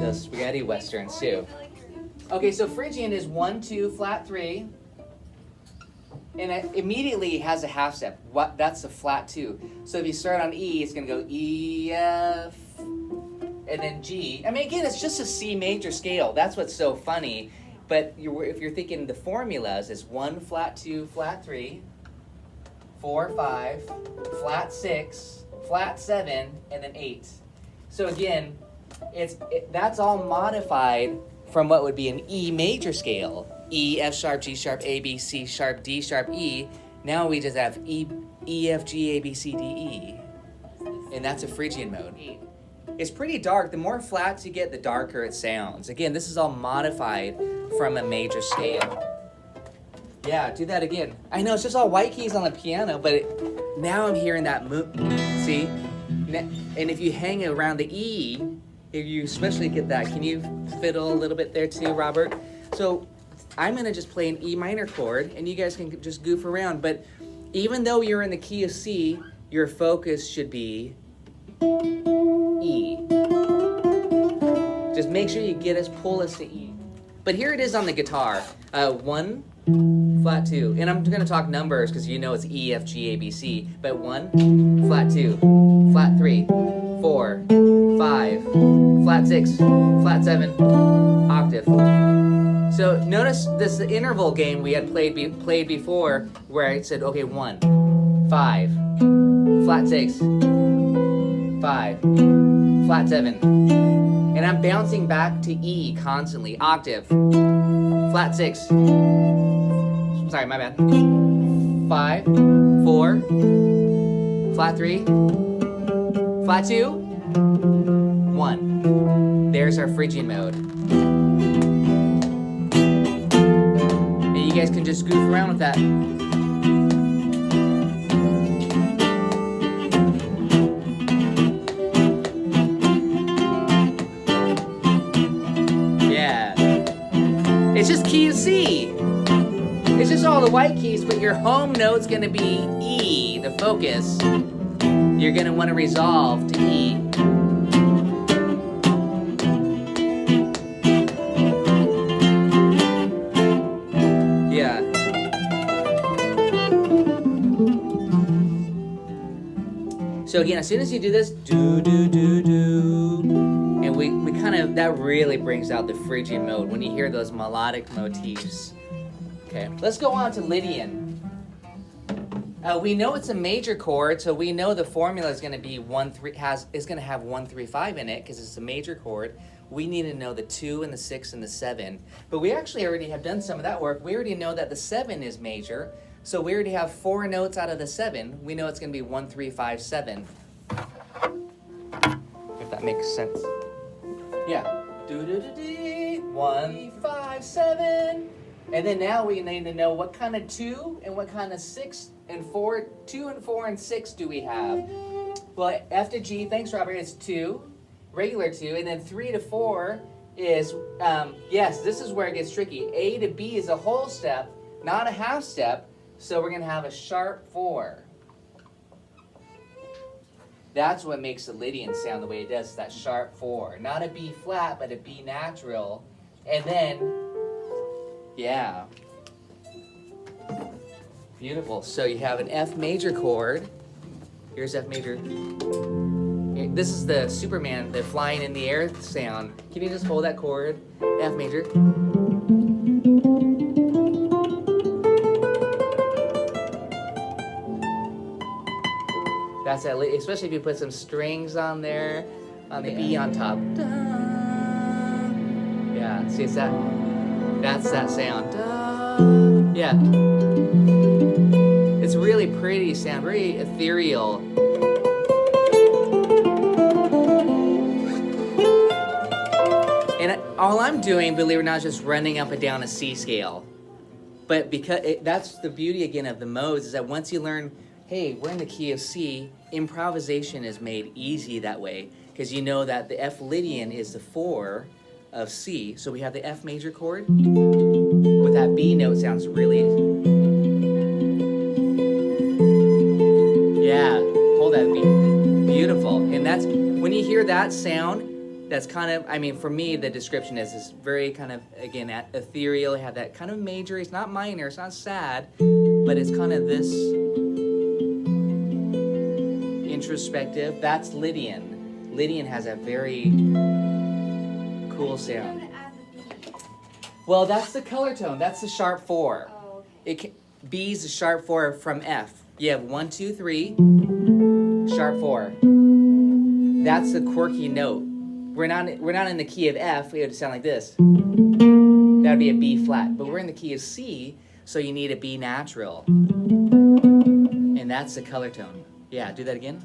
Those spaghetti westerns too. Okay, so Phrygian is 1, 2, flat 3, and it immediately has a half step. That's the flat 2. So if you start on E, it's gonna go E, F, and then G. I mean, again, it's just a C major scale. That's what's so funny. But if you're thinking the formulas, it's 1, flat 2, flat 3, 4, 5, flat 6, flat 7, and then 8. So again, that's all modified from what would be an E major scale. E, F sharp, G sharp, A, B, C sharp, D sharp, E. Now we just have E, F, G, A, B, C, D, E. And that's a Phrygian mode. It's pretty dark. The more flats you get, the darker it sounds. Again, this is all modified from a major scale. Yeah, do that again. I know, it's just all white keys on the piano, but now I'm hearing that see? And if you hang around the E, you especially get that. Can you fiddle a little bit there too, Robert? So I'm gonna just play an E minor chord, and you guys can just goof around, but even though you're in the key of C, your focus should be E. Just make sure you pull us to E. But here it is on the guitar. 1, flat 2. And I'm gonna talk numbers because you know it's E, F, G, A, B, C. But 1, flat 2, flat 3, 4, 5, flat 6, flat 7, octave. So notice this interval game we had played before, where I said, okay, 1, 5, flat 6, 5, flat 7, and I'm bouncing back to E constantly, octave, flat 6, sorry, my bad, 5, 4, flat 3, flat 2, 1. There's our Phrygian mode. And you guys can just goof around with that. It's just key of C. It's just all the white keys, but your home note's gonna be E, the focus. You're gonna wanna resolve to E. Yeah. So again, as soon as you do this, do, do, do, do, and we kind of, that really brings out the Phrygian mode when you hear those melodic motifs. Okay, let's go on to Lydian. We know it's a major chord, so we know the formula is going to be is going to have 1-3-5 in it because it's a major chord. We need to know the 2 and the 6 and the 7. But we actually already have done some of that work. We already know that the 7 is major, so we already have 4 notes out of the 7. We know it's going to be 1-3-5-7. If that makes sense. Yeah. 1, 5, 7. And then now we need to know what kind of 2 and what kind of 6 and 4, 2 and 4 and 6 do we have? Well, F to G, thanks Robert, is 2, regular 2, and then 3 to 4 is, yes, this is where it gets tricky. A to B is a whole step, not a half step, so we're going to have a sharp 4. That's what makes the Lydian sound the way it does, that sharp 4. Not a B flat, but a B natural. And then, yeah. Beautiful. So you have an F major chord. Here's F major. This is the Superman, the flying in the air sound. Can you just hold that chord? F major. That's that, especially if you put some strings on there, on the B on top. Yeah, see, it's that. That's that sound. Yeah. It's really pretty sound, very ethereal. And all I'm doing, believe it or not, is just running up and down a C scale. But because that's the beauty again of the modes, is that once you learn, hey, we're in the key of C, improvisation is made easy that way, because you know that the F Lydian is the 4 of C. So we have the F major chord with that B note sounds really, yeah, hold that B, beautiful. And that's, when you hear that sound, that's kind of, I mean, for me, the description is very kind of, again, ethereal, have that kind of major, it's not minor, it's not sad, but it's kind of this introspective. That's Lydian. Lydian has a very cool sound. Well, that's the color tone. That's the sharp 4. Oh, okay. B is the sharp 4 from F. You have 1, 2, 3, sharp 4. That's the quirky note. We're not in the key of F. We would sound like this. That would be a B flat. But we're in the key of C, so you need a B natural. And that's the color tone. Yeah, do that again.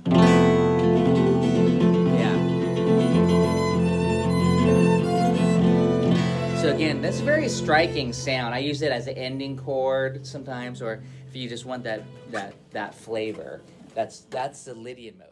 Yeah. So again, that's a very striking sound. I use it as an ending chord sometimes, or if you just want that flavor. That's the Lydian mode.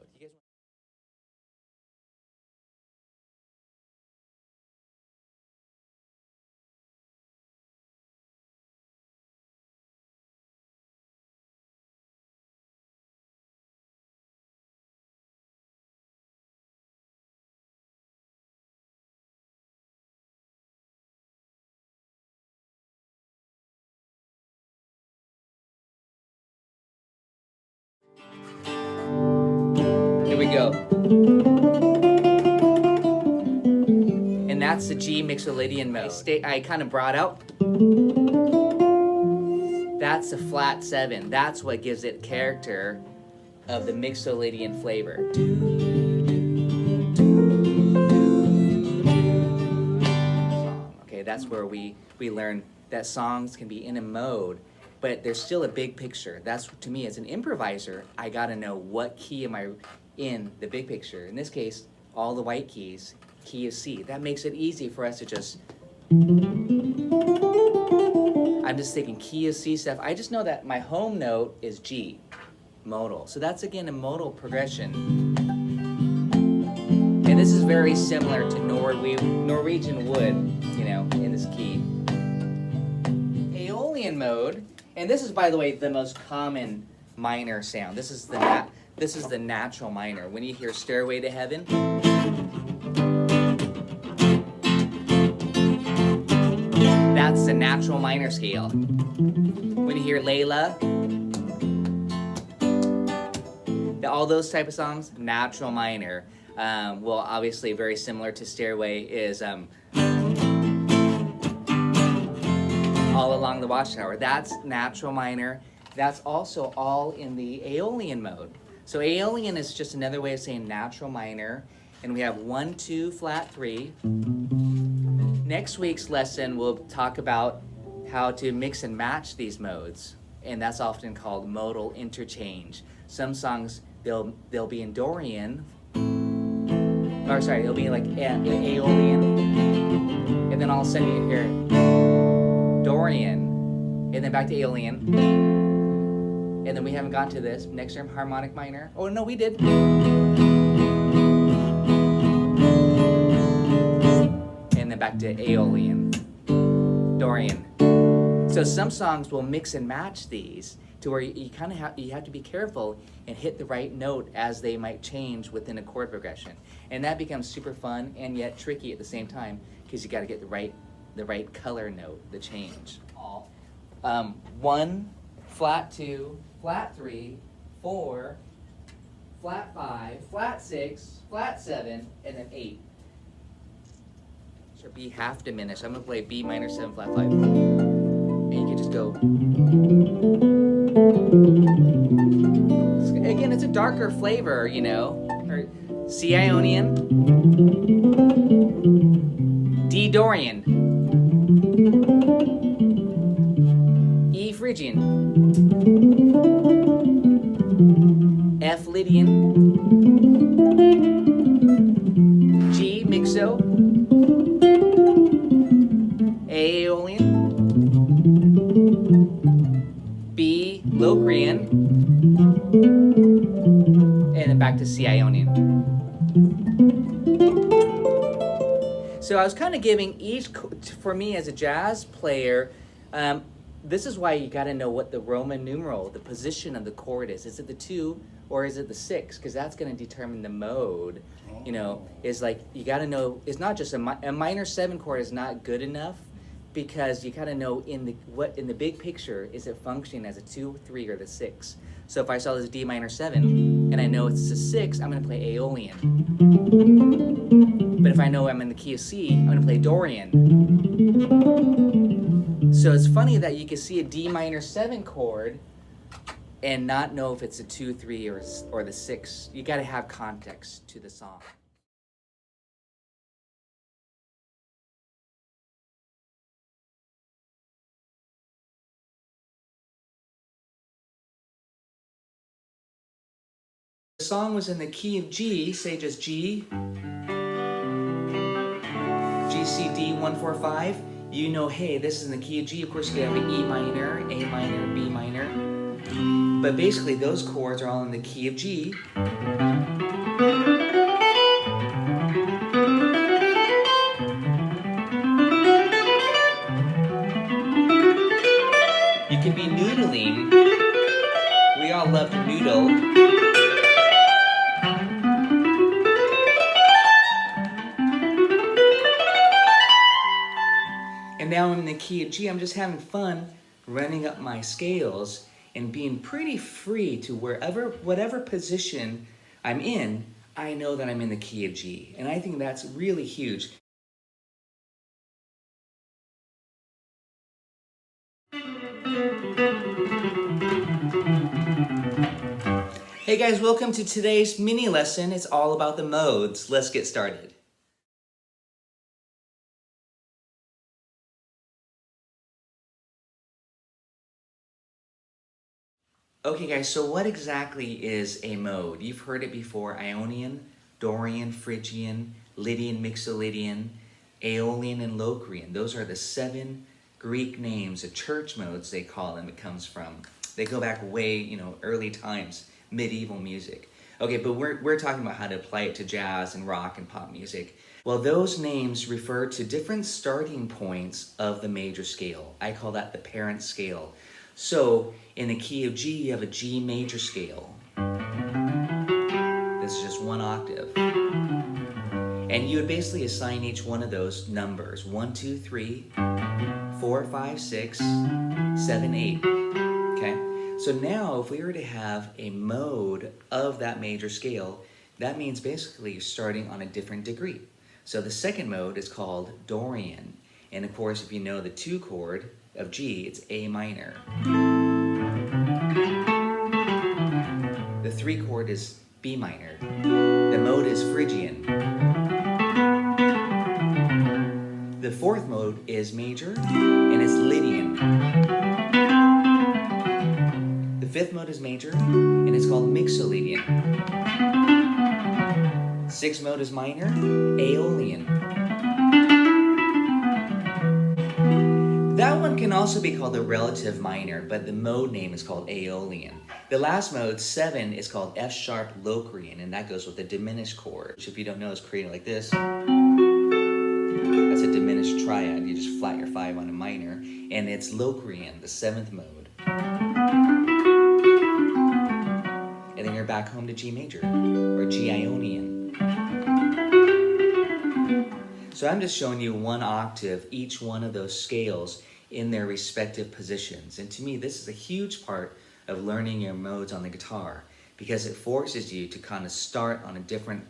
Here we go. And that's the G Mixolydian mode. I kind of brought out. That's the flat 7. That's what gives it character of the Mixolydian flavor. Okay, that's where we learn that songs can be in a mode, but there's still a big picture. That's, to me, as an improviser, I gotta know what key am I in the big picture. In this case, all the white keys, key of C. That makes it easy for us to just, I'm just thinking key of C stuff. I just know that my home note is G, modal. So that's, again, a modal progression. And this is very similar to Norwegian wood, you know, in this key. Aeolian mode, and this is, by the way, the most common minor sound. This is the natural minor. When you hear Stairway to Heaven, that's the natural minor scale. When you hear Layla, all those type of songs, natural minor. well, obviously very similar to Stairway, is All Along the Watchtower. That's natural minor. That's also all in the Aeolian mode. So Aeolian is just another way of saying natural minor. And we have 1, 2, flat 3. Next week's lesson, we'll talk about how to mix and match these modes. And that's often called modal interchange. Some songs, they'll be in Dorian, or sorry, it'll be like Aeolian. And then all of a sudden you hear Dorian, and then back to Aeolian. And then we haven't gotten to this. Next term, harmonic minor. Oh, no, we did. And then back to Aeolian, Dorian. So some songs will mix and match these to where you kind of have to be careful and hit the right note as they might change within a chord progression. And that becomes super fun and yet tricky at the same time because you got to get the right color note, the change. 1, flat 2, flat 3, 4, flat 5, flat 6, flat 7, and then 8. So B half diminished. I'm gonna play B minor 7, flat 5. And you can just go. Again, it's a darker flavor, you know. Or C Ionian, D Dorian, E Phrygian, F Lydian, G Mixo, A Aeolian, B Locrian, and then back to C Ionian. So I was kind of giving each, for me as a jazz player, this is why you got to know what the Roman numeral, the position of the chord is. Is it the 2 or is it the 6? Because that's going to determine the mode. You know, is like you got to know. It's not just a minor 7 chord is not good enough because you got to know in the big picture, is it functioning as a 2, 3, or the 6? So if I saw this D minor 7 and I know it's a 6, I'm going to play Aeolian. But if I know I'm in the key of C, I'm going to play Dorian. So it's funny that you can see a D minor 7 chord and not know if it's a 2, 3, or the 6. You got to have context to the song. The song was in the key of G, say just G, G, C, D, 1, 4, 5. You know, hey, this is in the key of G. Of course, you have an E minor, A minor, B minor. But basically, those chords are all in the key of G. You can be noodling. We all love to noodle. Now I'm in the key of G. I'm just having fun running up my scales and being pretty free to whatever position I'm in, I know that I'm in the key of G. And I think that's really huge. Hey guys, welcome to today's mini lesson. It's all about the modes. Let's get started. Okay guys, so what exactly is a mode? You've heard it before: Ionian, Dorian, Phrygian, Lydian, Mixolydian, Aeolian, and Locrian. Those are the 7 Greek names, the church modes they call them. It comes from, they go back way, early times, medieval music. Okay, but we're talking about how to apply it to jazz and rock and pop music. Well, those names refer to different starting points of the major scale. I call that the parent scale. So in the key of G, you have a G major scale. This is just 1 octave. And you would basically assign each one of those numbers: 1, 2, 3, 4, 5, 6, 7, 8. Okay? So now if we were to have a mode of that major scale, that means basically you're starting on a different degree. So the second mode is called Dorian. And of course, if you know the 2 chord of G, it's A minor. The 3 chord is B minor. The mode is Phrygian. The 4th mode is major, and it's Lydian. The 5th mode is major, and it's called Mixolydian. 6th mode is minor, Aeolian. That one can also be called the relative minor, but the mode name is called Aeolian. The last mode, 7, is called F sharp Locrian, and that goes with the diminished chord, which if you don't know is created like this. That's a diminished triad. You just flat your 5 on a minor, and it's Locrian, the 7th mode. And then you're back home to G major, or G Ionian. So I'm just showing you 1 octave, each one of those scales in their respective positions. And to me, this is a huge part of learning your modes on the guitar, because it forces you to kind of start on a different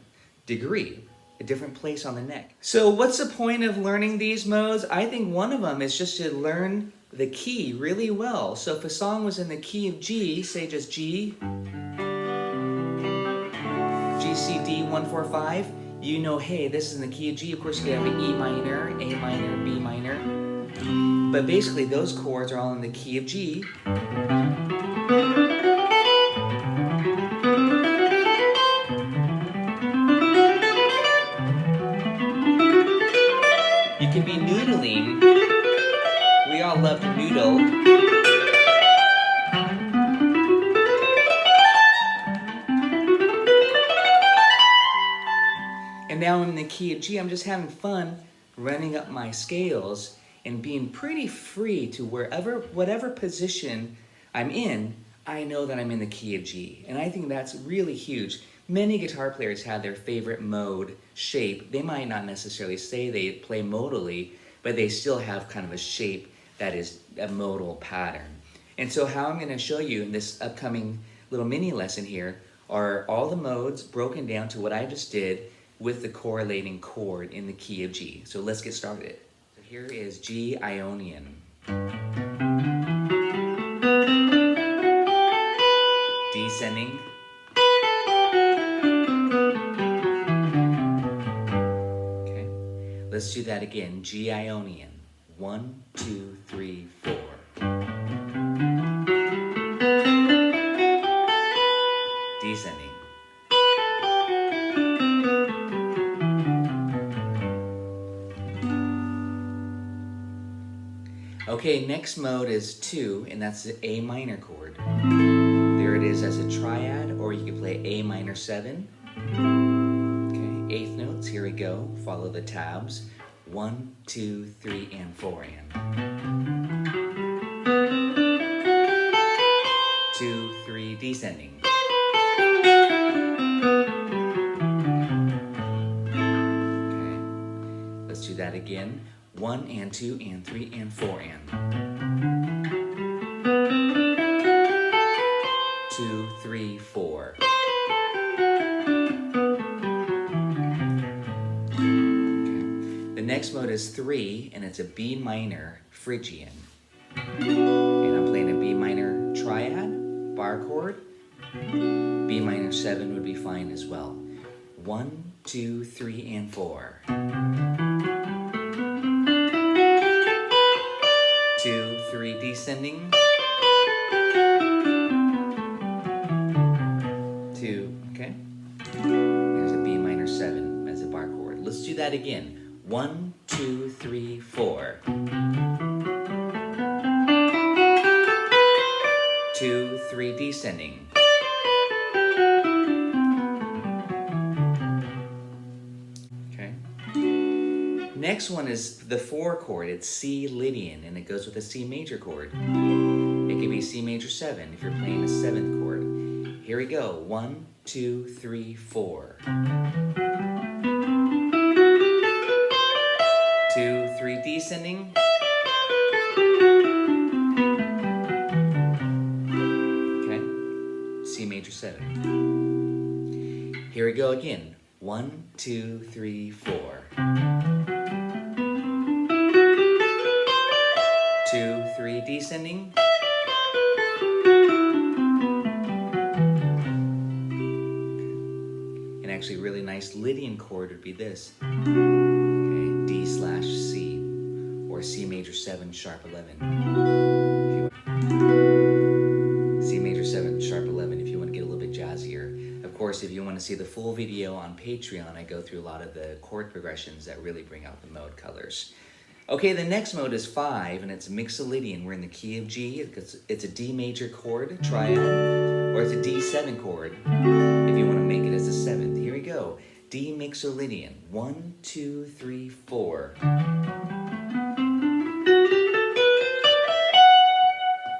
degree, a different place on the neck. So what's the point of learning these modes? I think one of them is just to learn the key really well. So if a song was in the key of G, say just G, G, C, D, 1, 4, 5, you know, hey, this is in the key of G. Of course, you could have an E minor, A minor, B minor. But basically, those chords are all in the key of G. You could be noodling. We all love to noodle. And now I'm in the key of G. I'm just having fun running up my scales and being pretty free to whatever position I'm in, I know that I'm in the key of G. And I think that's really huge. Many guitar players have their favorite mode shape. They might not necessarily say they play modally, but they still have kind of a shape that is a modal pattern. And so how I'm going to show you in this upcoming little mini lesson here are all the modes broken down to what I just did with the correlating chord in the key of G. So let's get started. So here is G Ionian. Descending. Okay, let's do that again. G Ionian. 1, 2, 3, 4. Descending. Okay, next mode is 2, and that's the A minor chord. There it is as a triad, or you can play A minor 7. Okay, 8th notes, here we go. Follow the tabs. 1, 2, 3, and 4, and 2, 3, descending. Okay, let's do that again. 1 and 2 and 3 and 4 and 2, 3, 4. Okay. The next mode is 3, and it's a B minor Phrygian. And I'm playing a B minor triad, bar chord. B minor 7 would be fine as well. 1, 2, 3, and 4. 2, 3, descending. 2, okay. There's a B minor 7 as a bar chord. Let's do that again. 1, 2, 3, 4. 2, 3, descending. Okay. Next one is the 4 chord. It's C Lydian, and it goes with a C major chord. It could be C major 7 if you're playing a 7th chord. Here we go. 1, 2, 3, 4. 2, 3, descending. Okay. C major 7. Here we go again. 1, 2, 3, 4. 2, 3, descending. And actually, a really nice Lydian chord would be this. Okay, D/C, or C major 7 sharp 11. C major 7 sharp 11 if you want to get a little bit jazzier. Of course, if you want to see the full video on Patreon, I go through a lot of the chord progressions that really bring out the mode colors. Okay, the next mode is 5, and it's Mixolydian. We're in the key of G. It's a D major chord, triad, or it's a D7 chord if you want to make it as a 7th. Here we go. D Mixolydian. 1, 2, 3, 4.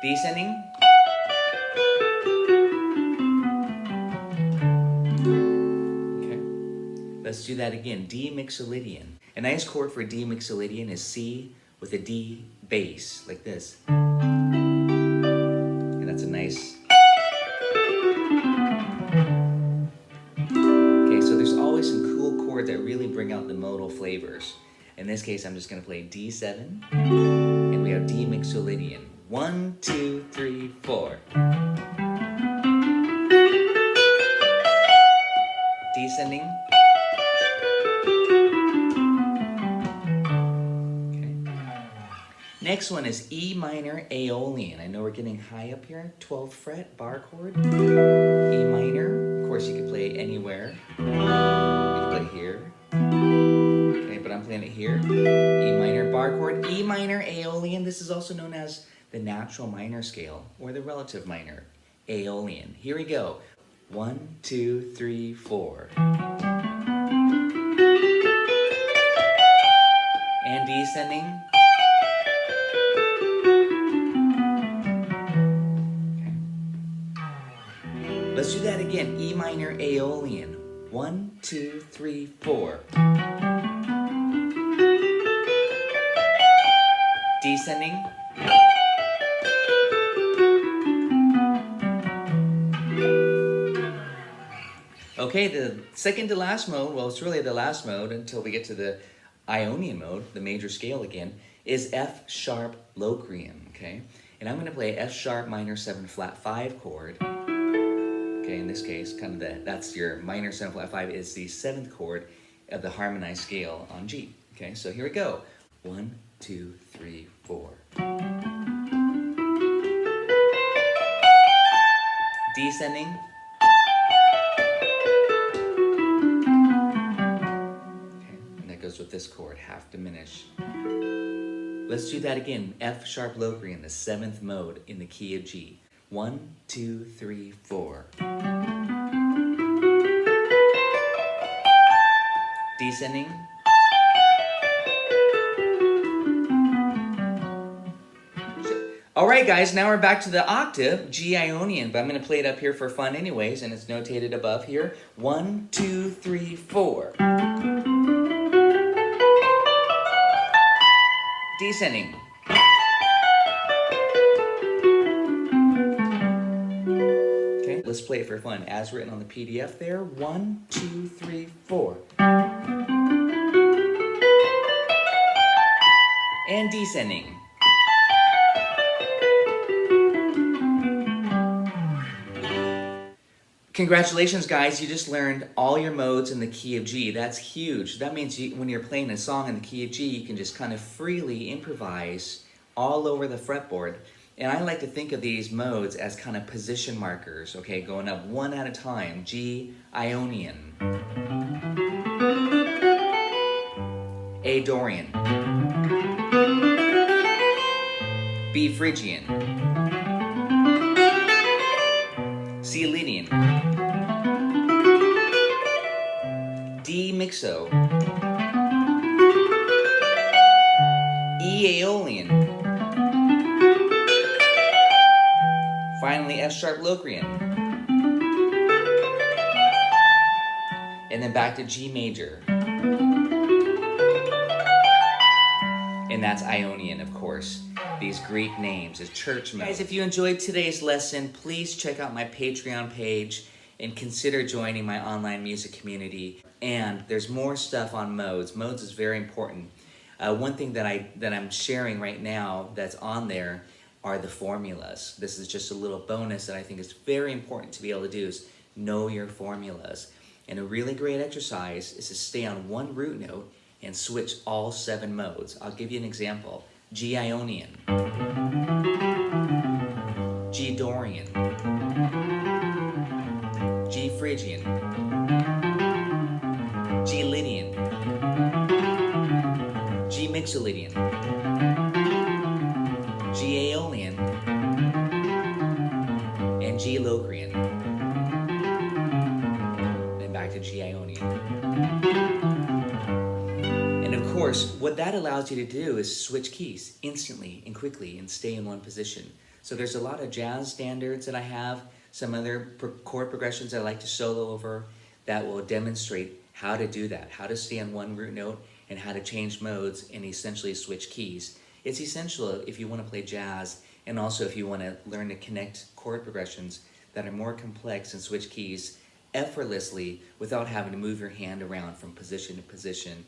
Descending. Let's do that again. D Mixolydian. A nice chord for D Mixolydian is C with a D bass, like this. And that's a nice... Okay, so there's always some cool chords that really bring out the modal flavors. In this case, I'm just going to play D7, and we have D Mixolydian. 1, 2, 3, 4. Descending. Next one is E minor Aeolian. I know we're getting high up here, 12th fret, bar chord. E minor, of course you could play it anywhere. You can play here. Okay, but I'm playing it here. E minor, bar chord. E minor Aeolian, this is also known as the natural minor scale, or the relative minor, Aeolian. Here we go. 1, 2, 3, 4. And descending. Let's do that again. E minor Aeolian. 1, 2, 3, 4. Descending. Okay, the second to last mode, well, it's really the last mode until we get to the Ionian mode, the major scale again, is F sharp Locrian, okay? And I'm going to play F sharp minor 7 flat 5 chord. Okay, in this case, kind of that's your minor 7 flat 5 is the 7th chord of the harmonized scale on G. Okay, so here we go. 1, 2, 3, 4. Descending. Okay, and that goes with this chord, half diminished. Let's do that again. F sharp Locrian, the 7th mode in the key of G. 1, 2, 3, 4. Descending. All right, guys, now we're back to the octave, G Ionian, but I'm going to play it up here for fun anyways, and it's notated above here. 1, 2, 3, 4. Descending. Okay, let's play it for fun. As written on the PDF there. 1, 2, 3, 4. And descending. Congratulations, guys. You just learned all your modes in the key of G. That's huge. That means when you're playing a song in the key of G, you can just kind of freely improvise all over the fretboard. And I like to think of these modes as kind of position markers, okay, going up one at a time. G Ionian. A Dorian. B Phrygian. C Lydian. D Mixo. E Aeolian. Finally F sharp Locrian. And then back to G major. And that's Ionian, of course. These Greek names as church modes. Guys, if you enjoyed today's lesson, please check out my Patreon page and consider joining my online music community. And there's more stuff on modes. Modes is very important. One thing that I'm sharing right now that's on there are the formulas. This is just a little bonus that I think is very important to be able to do, is know your formulas. And a really great exercise is to stay on one root note and switch all 7 modes. I'll give you an example. G Ionian, G Dorian, G Phrygian, G Lydian, G Mixolydian, G Aeolian, and G Locrian. Then back to G Ionian. And of course, what that allows you to do is switch keys instantly and quickly and stay in one position. So there's a lot of jazz standards that I have, some other chord progressions I like to solo over that will demonstrate how to do that, how to stay on one root note and how to change modes and essentially switch keys. It's essential if you want to play jazz, and also if you want to learn to connect chord progressions that are more complex and switch keys effortlessly without having to move your hand around from position to position.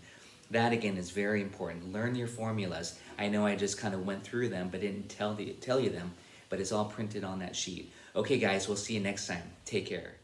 That again is very important. Learn your formulas. I know I just kind of went through them but didn't tell you them, but it's all printed on that sheet. Okay guys, we'll see you next time. Take care.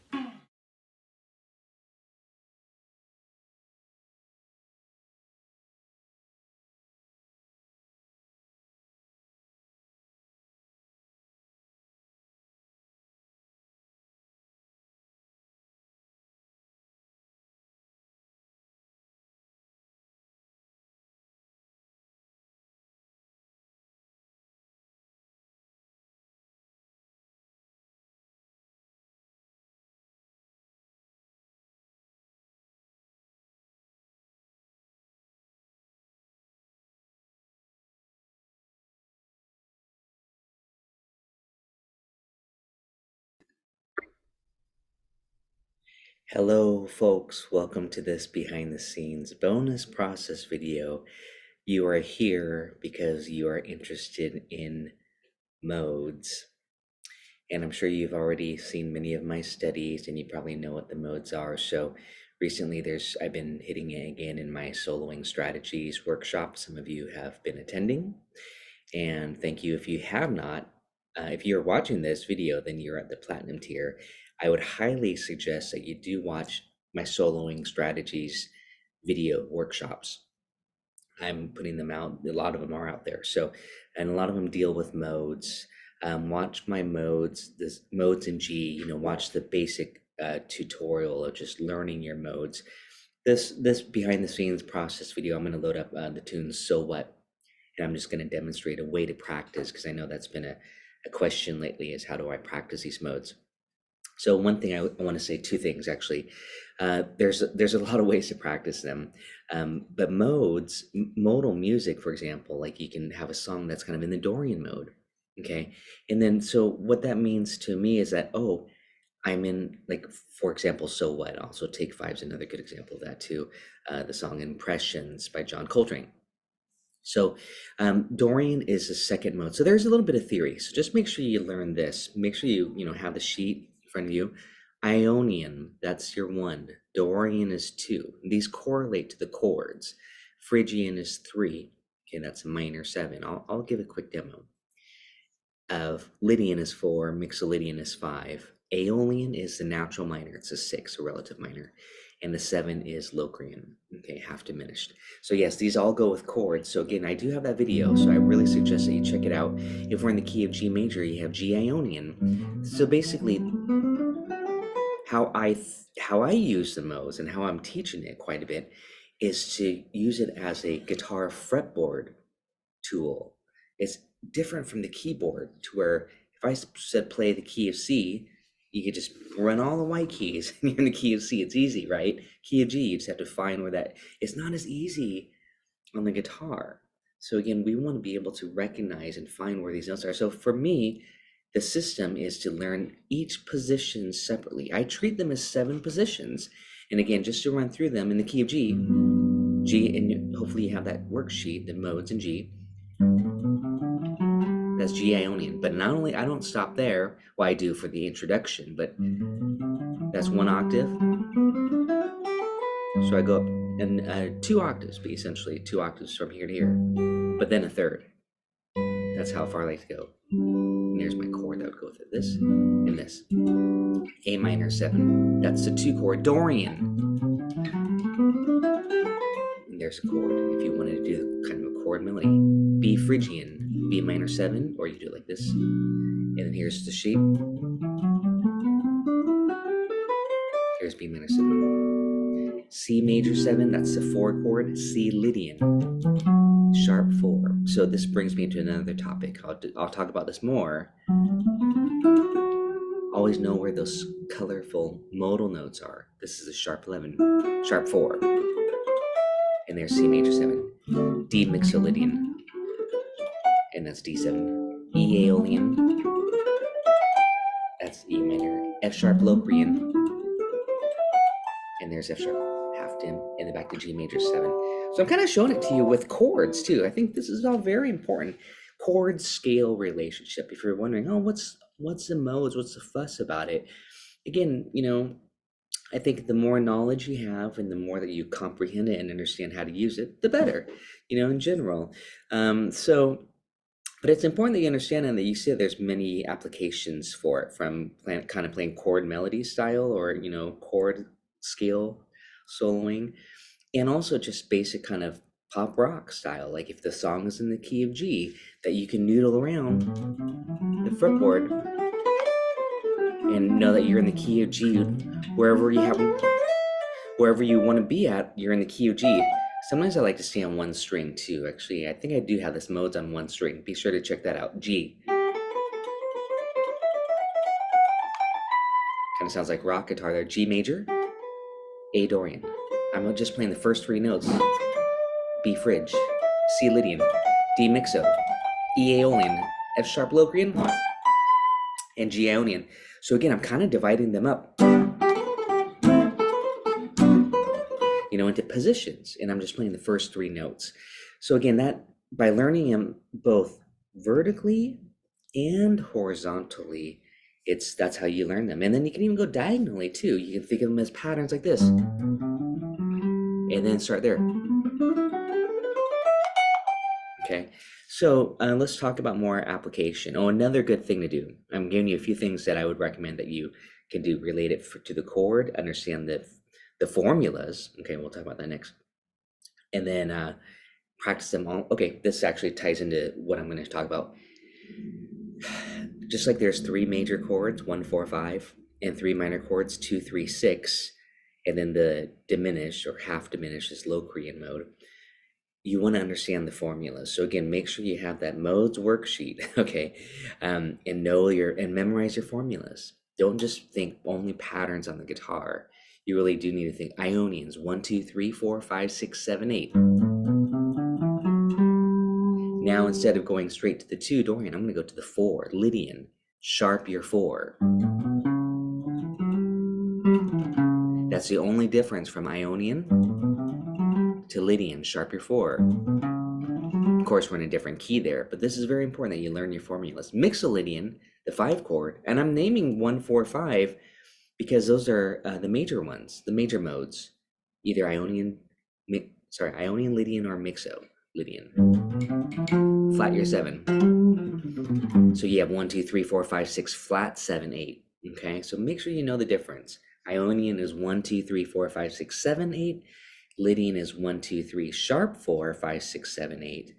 Hello folks, welcome to this behind the scenes bonus process video. You are here because you are interested in modes. And I'm sure you've already seen many of my studies and you probably know what the modes are. So recently I've been hitting it again in my soloing strategies workshop. Some of you have been attending, and thank you if you have not. If you're watching this video, then you're at the platinum tier. I would highly suggest that you do watch my soloing strategies video workshops. I'm putting them out. A lot of them are out there. So, and a lot of them deal with modes. Watch my modes, modes in G, watch the basic tutorial of just learning your modes. This behind the scenes process video, I'm going to load up the tunes So What, and I'm just going to demonstrate a way to practice, because I know that's been a question lately, is how do I practice these modes. So one thing I want to say, 2 things actually. There's a lot of ways to practice them, but modes, modal music, for example, like you can have a song that's kind of in the Dorian mode, okay? And then so what that means to me is that, oh, I'm in, like, for example, So What. Also Take 5 is another good example of that too. The song Impressions by John Coltrane. So Dorian is the second mode. So there's a little bit of theory. So just make sure you learn this. Make sure you have the sheet in front of you. Ionian, that's your 1. Dorian is 2. These correlate to the chords. Phrygian is 3. Okay, that's a minor 7. I'll give a quick demo. Lydian is 4. Mixolydian is 5. Aeolian is the natural minor. It's a 6, a relative minor. And the 7 is Locrian, okay, half diminished. So yes, these all go with chords. So again, I do have that video, so I really suggest that you check it out. If we're in the key of G major, you have G Ionian. So basically, how I use the modes and how I'm teaching it quite a bit is to use it as a guitar fretboard tool. It's different from the keyboard, to where if I said play the key of C, you could just run all the white keys and you're in the key of C. It's easy, right? Key of G, you just have to find where that, it's not as easy on the guitar. So again, we want to be able to recognize and find where these notes are. So for me, the system is to learn each position separately. I treat them as 7 positions. And again, just to run through them in the key of G, and hopefully you have that worksheet, the modes in G. That's G Ionian. But not only, I don't stop there, well, I do for the introduction, but That's 1 octave. So I go up and 2 octaves, but essentially 2 octaves from here to here, but then a third. That's how far I like to go. And there's my chord that would go with it. This and this. A minor 7. That's the 2 chord Dorian. And there's a chord if you wanted to do kind of a chord melody. B Phrygian, B minor 7, or you do it like this. And then here's the shape. Here's B minor 7. C major 7, that's the 4 chord. C Lydian, sharp 4. So this brings me to another topic. I'll talk about this more. Always know where those colorful modal notes are. This is a sharp 11, sharp 4. And there's C major 7. D Mixolydian. And that's D7. E Aeolian. That's E minor. F sharp Locrian. And there's F sharp half dim. And then back to G major 7. So I'm kind of showing it to you with chords too. I think this is all very important. Chord scale relationship. If you're wondering, oh, what's the modes? What's the fuss about it? Again, you know, I think the more knowledge you have and the more that you comprehend it and understand how to use it, the better, you know, in general. But it's important that you understand and that you see that there's many applications for it, from kind of playing chord melody style or, you know, chord scale soloing, and also just basic kind of pop rock style. Like if the song is in the key of G, that you can noodle around the fretboard and know that you're in the key of G wherever you want to be at, you're in the key of G. Sometimes I like to stay on one string too. Actually, I think I do have this modes on one string. Be sure to check that out. G. Kind of sounds like rock guitar there. G major, A Dorian. I'm just playing the first 3 notes. B Phryg, C Lydian, D Mixo, E Aeolian, F sharp Locrian, and G Ionian. So again, I'm kind of dividing them up, you know, into positions, and I'm just playing the first 3 notes. So again, that by learning them both vertically and horizontally, that's how you learn them. And then you can even go diagonally too. You can think of them as patterns like this, and then start there. Okay, so let's talk about more application. Oh, another good thing to do. I'm giving you a few things that I would recommend that you can do related to the chord, understand the formulas. Okay, we'll talk about that next. And then practice them all. Okay, this actually ties into what I'm going to talk about. Just like there's 3 major chords, 1, 4, 5, and 3 minor chords, 2, 3, 6, and then the diminished or half diminished is Locrian mode. You want to understand the formulas. So again, make sure you have that modes worksheet, okay, and memorize your formulas. Don't just think only patterns on the guitar. You really do need to think Ionians, 1, 2, 3, 4, 5, 6, 7, 8. Now instead of going straight to the 2 Dorian, I'm going to go to the 4 Lydian, sharp your 4. That's the only difference from Ionian to Lydian, sharp your 4. Of course, we're in a different key there, but this is very important that you learn your formulas. Mixolydian, the 5 chord, and I'm naming 1, 4, 5 because those are the major ones, the major modes, either Ionian, Lydian, or Mixolydian. Flat your 7. So you have 1, 2, 3, 4, 5, 6, flat 7, 8. Okay, so make sure you know the difference. Ionian is 1, 2, 3, 4, 5, 6, 7, 8. Lydian is 1, 2, 3, sharp 4, 5, 6, 7, 8.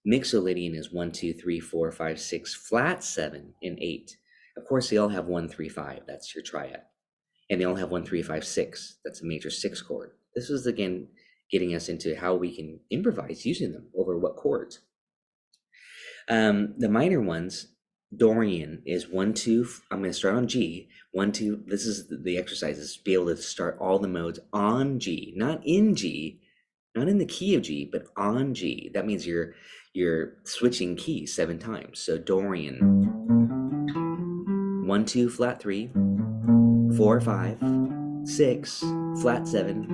Mixolydian is 1, 2, 3, 4, 5, 6, flat 7, and 8. Of course, they all have 1, 3, 5. That's your triad. And they all have 1, 3, 5, 6. That's a major 6 chord. This is, again, getting us into how we can improvise using them over what chords. The minor ones, Dorian is 1, 2. I'm going to start on G. 1, 2. This is the exercise, is to be able to start all the modes on G, not in G, not in the key of G, but on G. That means you're switching keys 7 times. So Dorian, 1, 2, flat 3, 4, 5, 6, flat 7,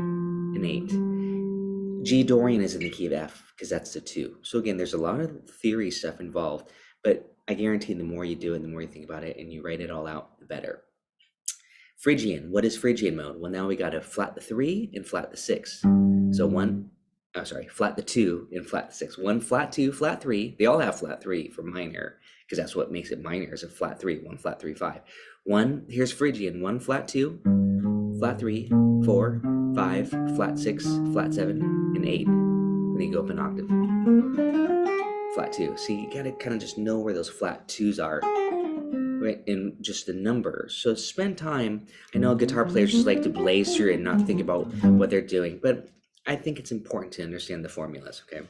and 8. G Dorian is in the key of F because that's the 2. So again, there's a lot of theory stuff involved, but I guarantee the more you do it, the more you think about it and you write it all out, the better. Phrygian, what is Phrygian mode? Well, now we got to flat the 3 and flat the 6. So flat the 2 and flat the 6. 1 flat 2, flat 3. They all have flat 3 for minor, because that's what makes it minor, is a flat 3, 1 flat 3, 5. Here's Phrygian, 1 flat 2, flat 3, 4, 5, flat 6, flat 7, and 8. And then you go up an octave. Flat 2. So you gotta kind of just know where those flat 2s are, right? And just the numbers. So spend time. I know guitar players just like to blaze through and not think about what they're doing, but I think it's important to understand the formulas, okay?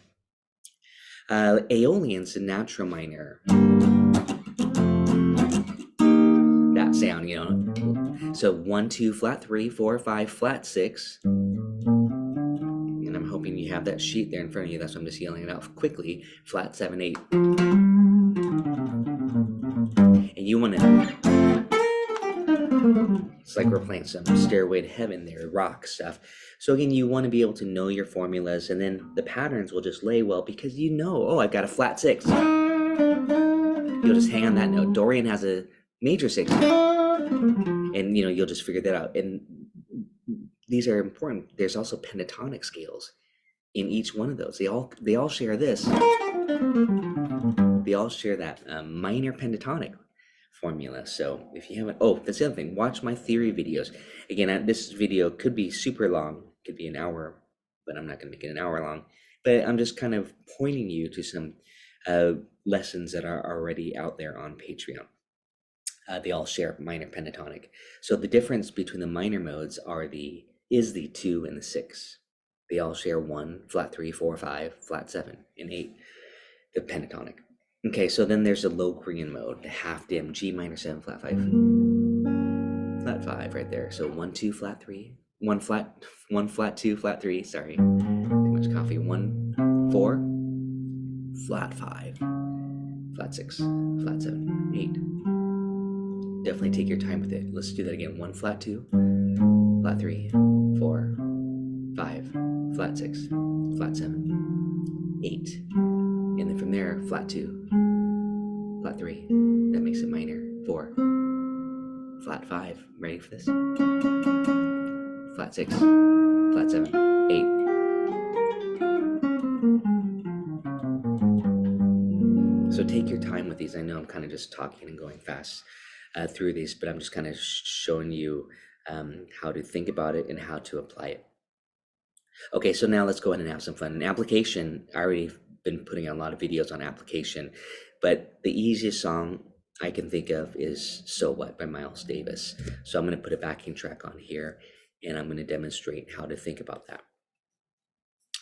Aeolian's a natural minor. That sound, you know. So 1, 2, flat 3, 4, 5, flat 6. And I'm hoping you have that sheet there in front of you. That's why I'm just yelling it out quickly. Flat 7, 8. And you want to, it's like we're playing some Stairway to Heaven there, rock stuff. So again, you want to be able to know your formulas, and then the patterns will just lay well because you know, oh, I've got a flat 6. You'll just hang on that note. Dorian has a major 6. And, you know, you'll just figure that out. And these are important. There's also pentatonic scales in each one of those. They all share this. They all share that minor pentatonic formula. So if you haven't, oh, that's the other thing, watch my theory videos. Again, this video could be super long, could be an hour, but I'm not going to make it an hour long. But I'm just kind of pointing you to some lessons that are already out there on Patreon. They all share minor pentatonic. So the difference between the minor modes is the 2 and the 6. They all share 1, flat 3, 4, 5, flat 7, and 8, the pentatonic. Okay, so then there's a Locrian mode, the half dim, G minor 7, flat 5. Flat 5 right there. So 1, 2, flat 3, 1 flat 2, flat 3, sorry. Too much coffee. 1, 4, flat 5, flat 6, flat 7, 8. Definitely take your time with it. Let's do that again. 1 flat 2, flat 3, 4, 5, flat 6, flat 7, 8. And then from there, flat 2, flat 3. That makes it minor. 4, flat 5. Ready for this? Flat 6, flat 7, 8. So take your time with these. I know I'm kind of just talking and going fast through these, but I'm just kind of showing you how to think about it and how to apply it. Okay, so now let's go ahead and have some fun. An application, I already been putting out a lot of videos on application, but the easiest song I can think of is So What by Miles Davis. So I'm going to put a backing track on here, and I'm going to demonstrate how to think about that,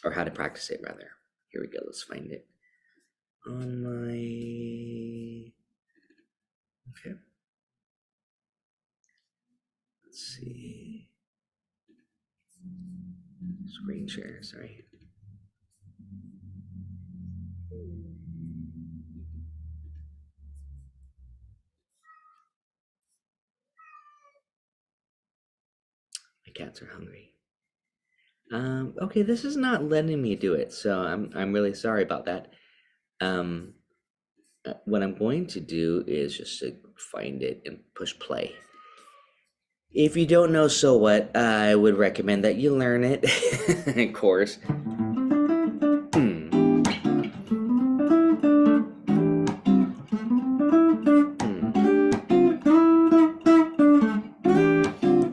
or how to practice it rather. Here we go, let's find it on my, okay. Let's see, screen share, sorry. My cats are hungry. Okay, this is not letting me do it, so I'm really sorry about that. What I'm going to do is just to find it and push play. If you don't know So What, I would recommend that you learn it, of course.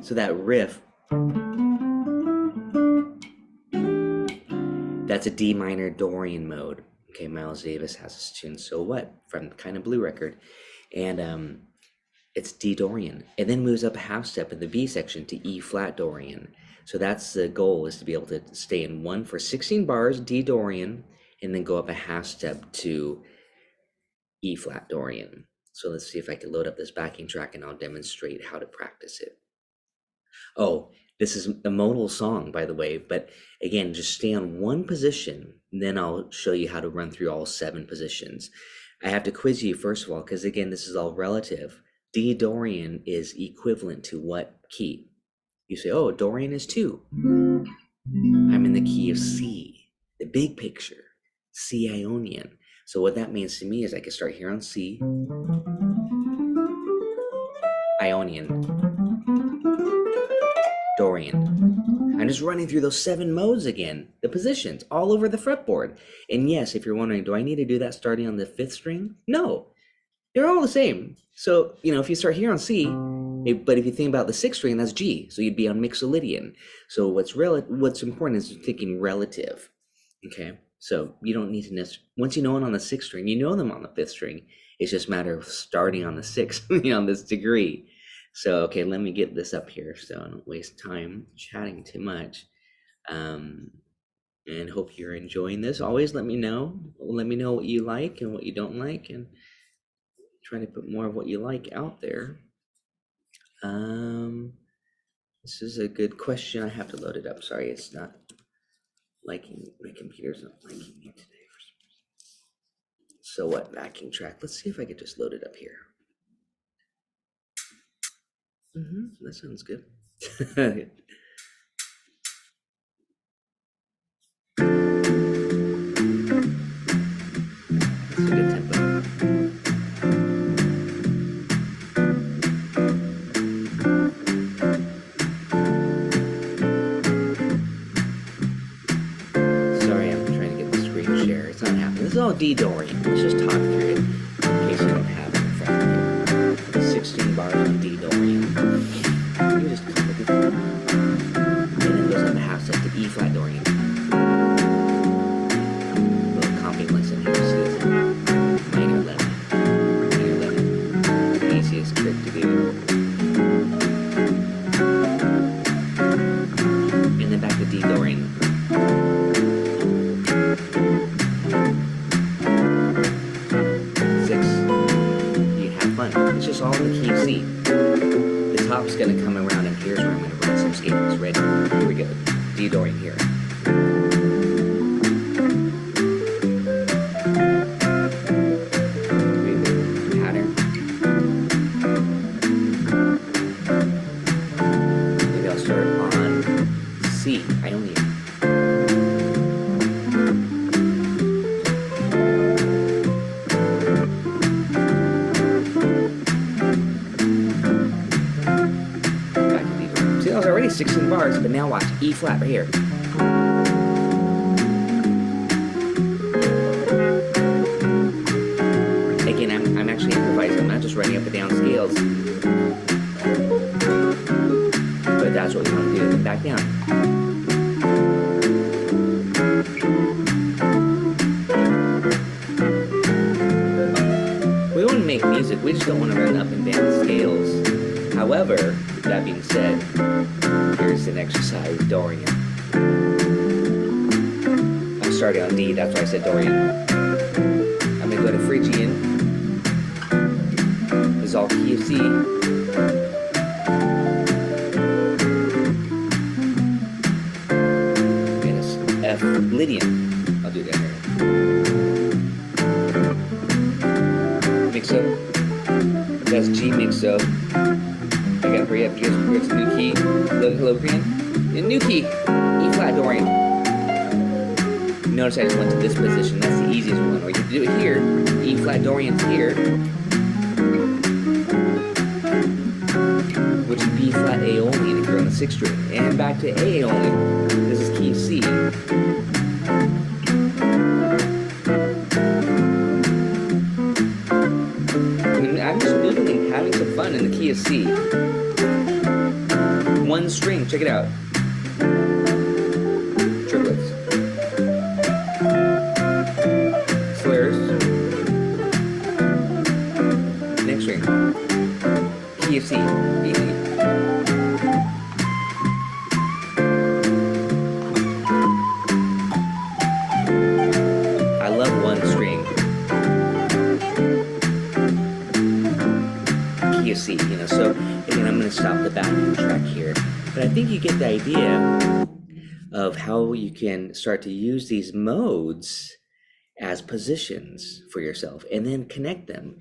So that riff, that's a D minor Dorian mode. Okay, Miles Davis has this tune, So What, from the Kind of Blue record. And it's D Dorian. And then moves up a half step in the B section to E flat Dorian. So that's the goal, is to be able to stay in 1 for 16 bars, D Dorian, and then go up a half step to E flat Dorian. So let's see if I can load up this backing track and I'll demonstrate how to practice it. Oh, this is a modal song, by the way, but again, just stay on one position, and then I'll show you how to run through all 7 positions. I have to quiz you first of all, because again, this is all relative. D Dorian is equivalent to what key? You say, oh, Dorian is 2. I'm in the key of C, the big picture, C Ionian. So what that means to me is I can start here on C, Ionian, I'm just running through those 7 modes again, the positions all over the fretboard. And yes, if you're wondering, do I need to do that starting on the 5th string? No, they're all the same. So, you know, if you start here on C, but if you think about the 6th string, that's G. So you'd be on Mixolydian. So what's important is thinking relative. Okay, so you don't need to once you know it on the 6th string, you know them on the 5th string. It's just a matter of starting on the 6th, you know, on this degree. So, okay, let me get this up here so I don't waste time chatting too much. And hope you're enjoying this. Always let me know. Let me know what you like and what you don't like, and try to put more of what you like out there. This is a good question. I have to load it up. Sorry, it's not liking, my computer's not liking me today. So what, backing track? Let's see if I could just load it up here. That sounds good. That's a good tempo. Sorry, I'm trying to get the screen share. It's not happening. This is all D Dorian. Let's just talk through it in case you don't have it in front of you. 16 bars on D Dorian. You just come with it. And then it goes up a half step to E flat Dorian. Little comping lesson here. See, it's minor 11. Minor 11. The easiest trick to do. And then back to D Dorian. It's just all in the key of C. The top's going to come around, and here's where I'm going to run some scales. Ready? Here we go. D Dorian here. Pattern. Maybe I'll start on C. Ionian. Already 16 bars, but now watch E flat right here. Again, I'm actually improvising. I'm not just running up and down scales. But that's what we want to do. And back down. We want to make music. We just don't want to run up and down scales. However, that being said, here's an exercise, Dorian. I'm starting on D, that's why I said Dorian. I'm going to go to Phrygian. This is all key of C. And it's F Lydian. I'll do that here. Mixo. That's G Mixo. I gotta hurry up because it's a new key. Hello, Korean. A new key. E flat Dorian. Notice I just went to this position. That's the easiest one. Or you can do it here. E flat Dorian's here. Which is B flat Aeolian if you're on the 6th string. And back to Aeolian. This is key C. I'm just noodling, having some fun in the key of C. One string, check it out. Triplets. Slurs. Next string. Key of C. Easy. I love one string. Key of C, you know, so again, I'm going to stop the backing track here. But I think you get the idea of how you can start to use these modes as positions for yourself and then connect them.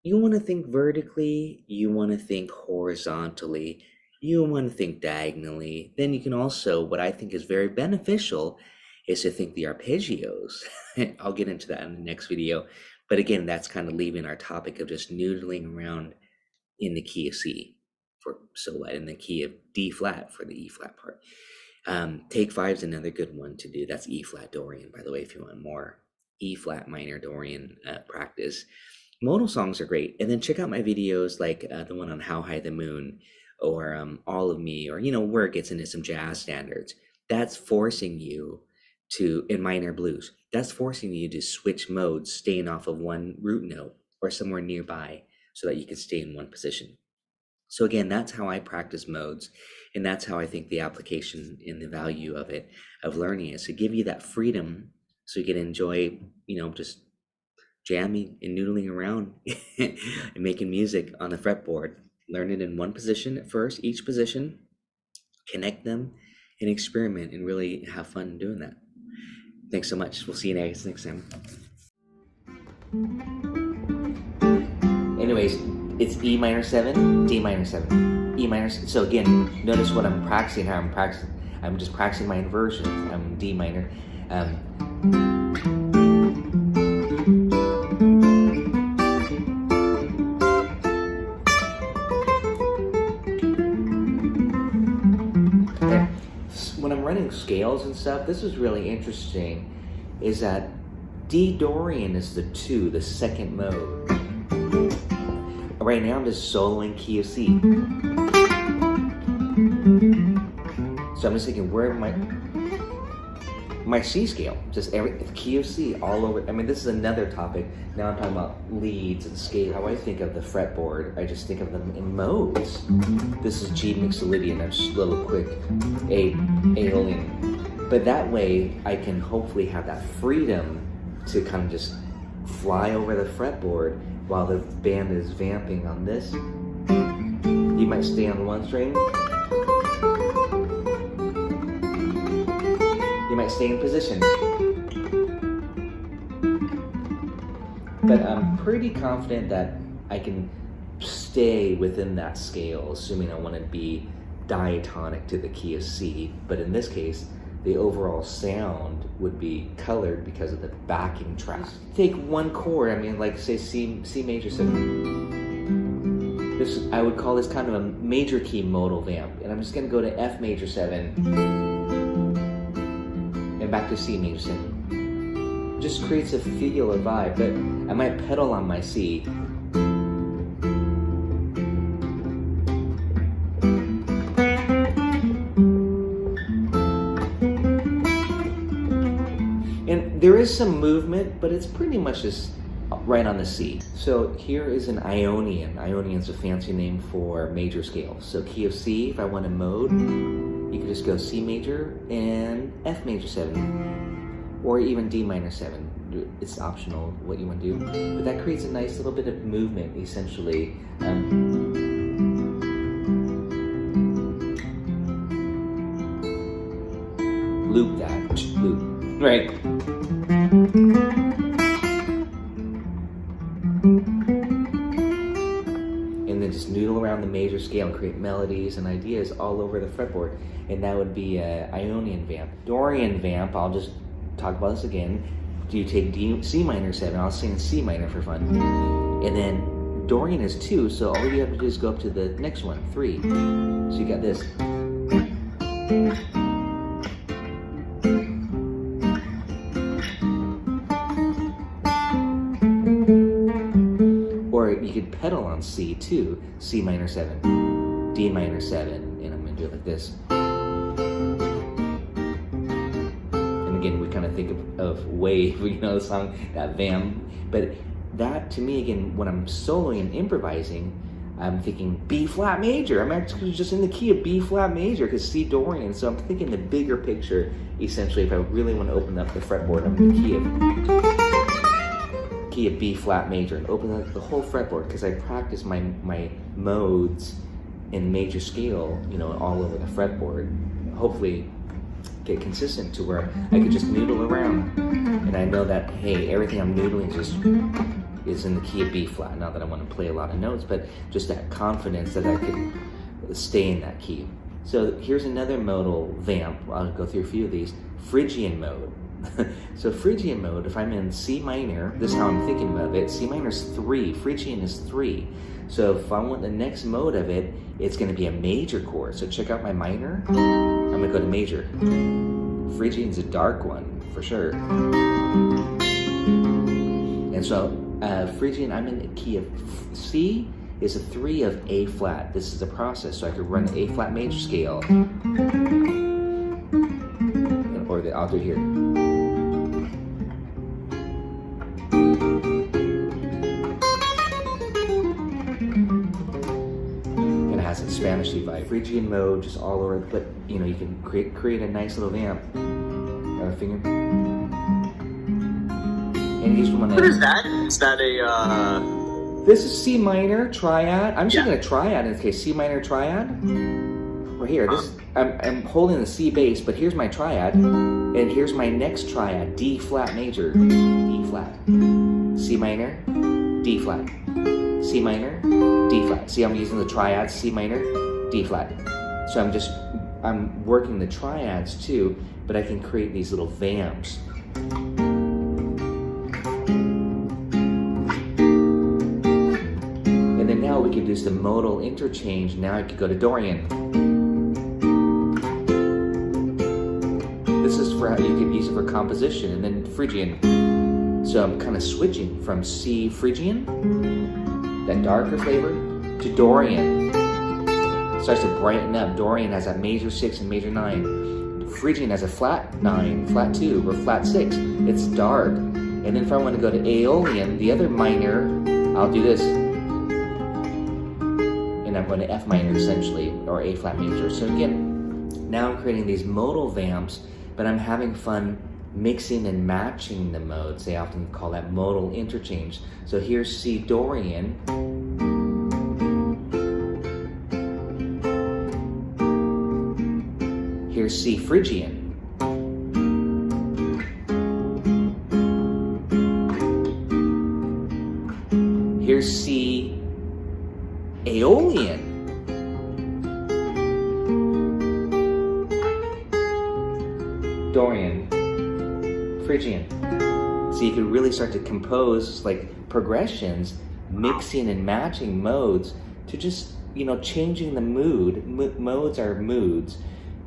You want to think vertically, you want to think horizontally, you want to think diagonally. Then you can also, what I think is very beneficial, is to think the arpeggios. I'll get into that in the next video. But again, that's kind of leaving our topic of just noodling around in the key of C for so what, in the key of D flat for the E flat part. Take 5 is another good one to do. That's E flat Dorian, by the way, if you want more E flat minor Dorian practice. Modal songs are great. And then check out my videos like the one on How High the Moon, or All of Me, or, where it gets into some jazz standards. That's forcing you to, in minor blues, that's forcing you to switch modes, staying off of one root note or somewhere nearby so that you can stay in one position. So again, that's how I practice modes, and that's how I think the application and the value of it, of learning, is to give you that freedom so you can enjoy, just jamming and noodling around and making music on the fretboard. Learn it in one position at first, each position, connect them, and experiment and really have fun doing that. Thanks so much. We'll see you guys next time. Anyways, it's E minor 7, D minor 7, E minor. So again, notice what I'm practicing, how I'm practicing. I'm just practicing my inversions. I'm D minor. When I'm running scales and stuff, this is really interesting, is that D Dorian is the 2, the second mode. Right now I'm just soloing key of C. So I'm just thinking, where my C scale, just key of C all over. I mean, this is another topic. Now I'm talking about leads and scale. How I think of the fretboard, I just think of them in modes. This is G Mixolydian. I'm just a little quick Aeolian. But that way I can hopefully have that freedom to kind of just fly over the fretboard while the band is vamping on this. You might stay on one string. You might stay in position. But I'm pretty confident that I can stay within that scale, assuming I want to be diatonic to the key of C. But in this case, the overall sound would be colored because of the backing track. Take one chord, I mean, like say C major 7. This, I would call this kind of a major key modal vamp. And I'm just gonna go to F major 7 and back to C major 7. Just creates a feel, a vibe, but I might pedal on my C. There is some movement, but it's pretty much just right on the C. So here is an Ionian. Ionian is a fancy name for major scale. So key of C, if I want a mode, you can just go C major and F major 7, or even D minor 7. It's optional what you want to do, but that creates a nice little bit of movement, essentially. Loop that, loop, right? And then just noodle around the major scale and create melodies and ideas all over the fretboard. And that would be an Ionian vamp. Dorian vamp, I'll just talk about this again. Do you take C minor 7? I'll sing C minor for fun. And then Dorian is 2, so all you have to do is go up to the next one, 3. So you got this. You could pedal on C too, C minor 7, D minor 7, and I'm gonna do it like this. And again, we kind of think of Wave, the song, that vamp, but that to me, again, when I'm soloing and improvising, I'm thinking B flat major. I'm actually just in the key of B flat major because C Dorian, so I'm thinking the bigger picture, essentially, if I really want to open up the fretboard, I'm in the key of B flat major and open up the whole fretboard because I practice my modes in major scale, all over the fretboard. Hopefully get consistent to where I could just noodle around and I know that, hey, everything I'm noodling is in the key of B flat. Not that I want to play a lot of notes, but just that confidence that I could stay in that key. So here's another modal vamp. I'll go through a few of these. Phrygian mode. So Phrygian mode, if I'm in C minor, this is how I'm thinking of it. C minor is 3, Phrygian is 3. So if I want the next mode of it, it's going to be a major chord. So check out my minor. I'm gonna go to major. Phrygian's a dark one, for sure. And so Phrygian, I'm in the key of C is a 3 of A flat. This is a process, so I could run the A flat major scale. Or I'll do it here. And it has a Spanishly by Phrygian mode, just all over. But you know, you can create a nice little vamp. Finger. And here's one. What is that? Is that a? This is C minor triad. I'm just gonna triad in this case. C minor triad. Or here, this. I'm holding the C bass, but here's my triad, and here's my next triad: D flat major, D flat, C minor, D flat, C minor, D flat. See, I'm using the triads: C minor, D flat. So I'm working the triads too, but I can create these little vamps. And then now we can do some modal interchange. Now I could go to Dorian. This is for how you could use it for composition, and then Phrygian. So I'm kind of switching from C Phrygian, that darker flavor, to Dorian. Starts to brighten up. Dorian has a major 6 and major 9. Phrygian has a flat 9, flat 2, or flat 6. It's dark. And then if I want to go to Aeolian, the other minor, I'll do this. And I'm going to F minor essentially, or A flat major. So again, now I'm creating these modal vamps, but I'm having fun mixing and matching the modes. They often call that modal interchange. So here's C Dorian. Here's C Phrygian. Here's C Aeolian. Dorian. Phrygian. So you can really start to compose like progressions, mixing and matching modes to just, you know, changing the mood. Modes are moods.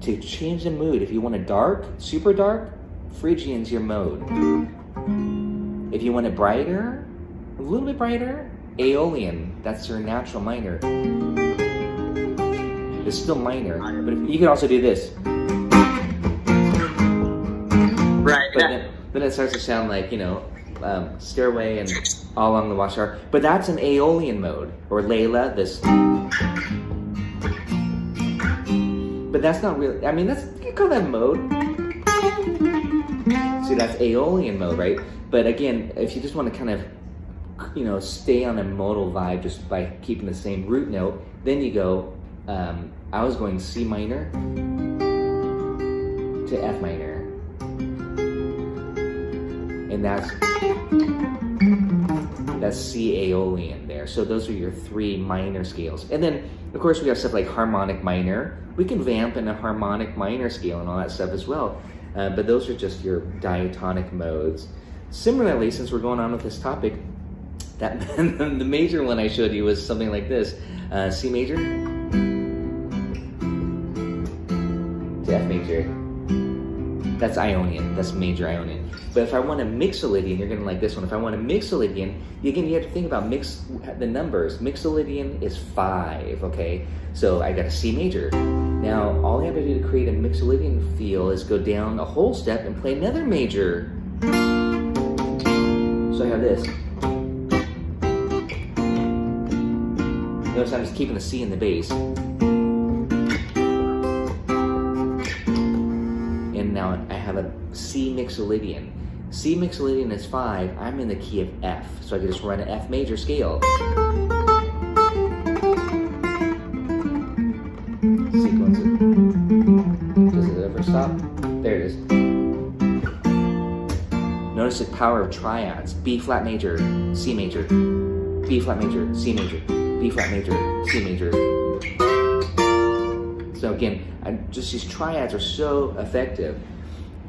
To change the mood, if you want it dark, super dark, Phrygian's your mode. If you want it brighter, a little bit brighter, Aeolian, that's your natural minor. It's still minor, but you can also do this. Right. But then it starts to sound like, you know, Stairway and All Along the Watchtower. But that's an Aeolian mode, or Layla, this. But that's not really, I mean, you call that mode. See, that's Aeolian mode, right? But again, if you just want to kind of, you know, stay on a modal vibe just by keeping the same root note, then you go, I was going C minor to F minor. And that's C Aeolian there. So those are your 3 minor scales. And then, of course, we have stuff like harmonic minor. We can vamp in a harmonic minor scale and all that stuff as well. But those are just your diatonic modes. Similarly, since we're going on with this topic, that the major one I showed you was something like this. C major to F major. That's Ionian. That's major Ionian. But if I want a Mixolydian, you're going to like this one. If I want a Mixolydian, again, you have to think about the numbers. Mixolydian is 5, okay? So I got a C major. Now, all I have to do to create a Mixolydian feel is go down a whole step and play another major. So I have this. Notice I'm just keeping the C in the bass. And now I have a C Mixolydian. C Mixolydian is 5. I'm in the key of F, so I can just run an F major scale. Sequence it. Does it ever stop? There it is. Notice the power of triads. B flat major, C major, B flat major, C major, B flat major, C major. So again, just these triads are so effective.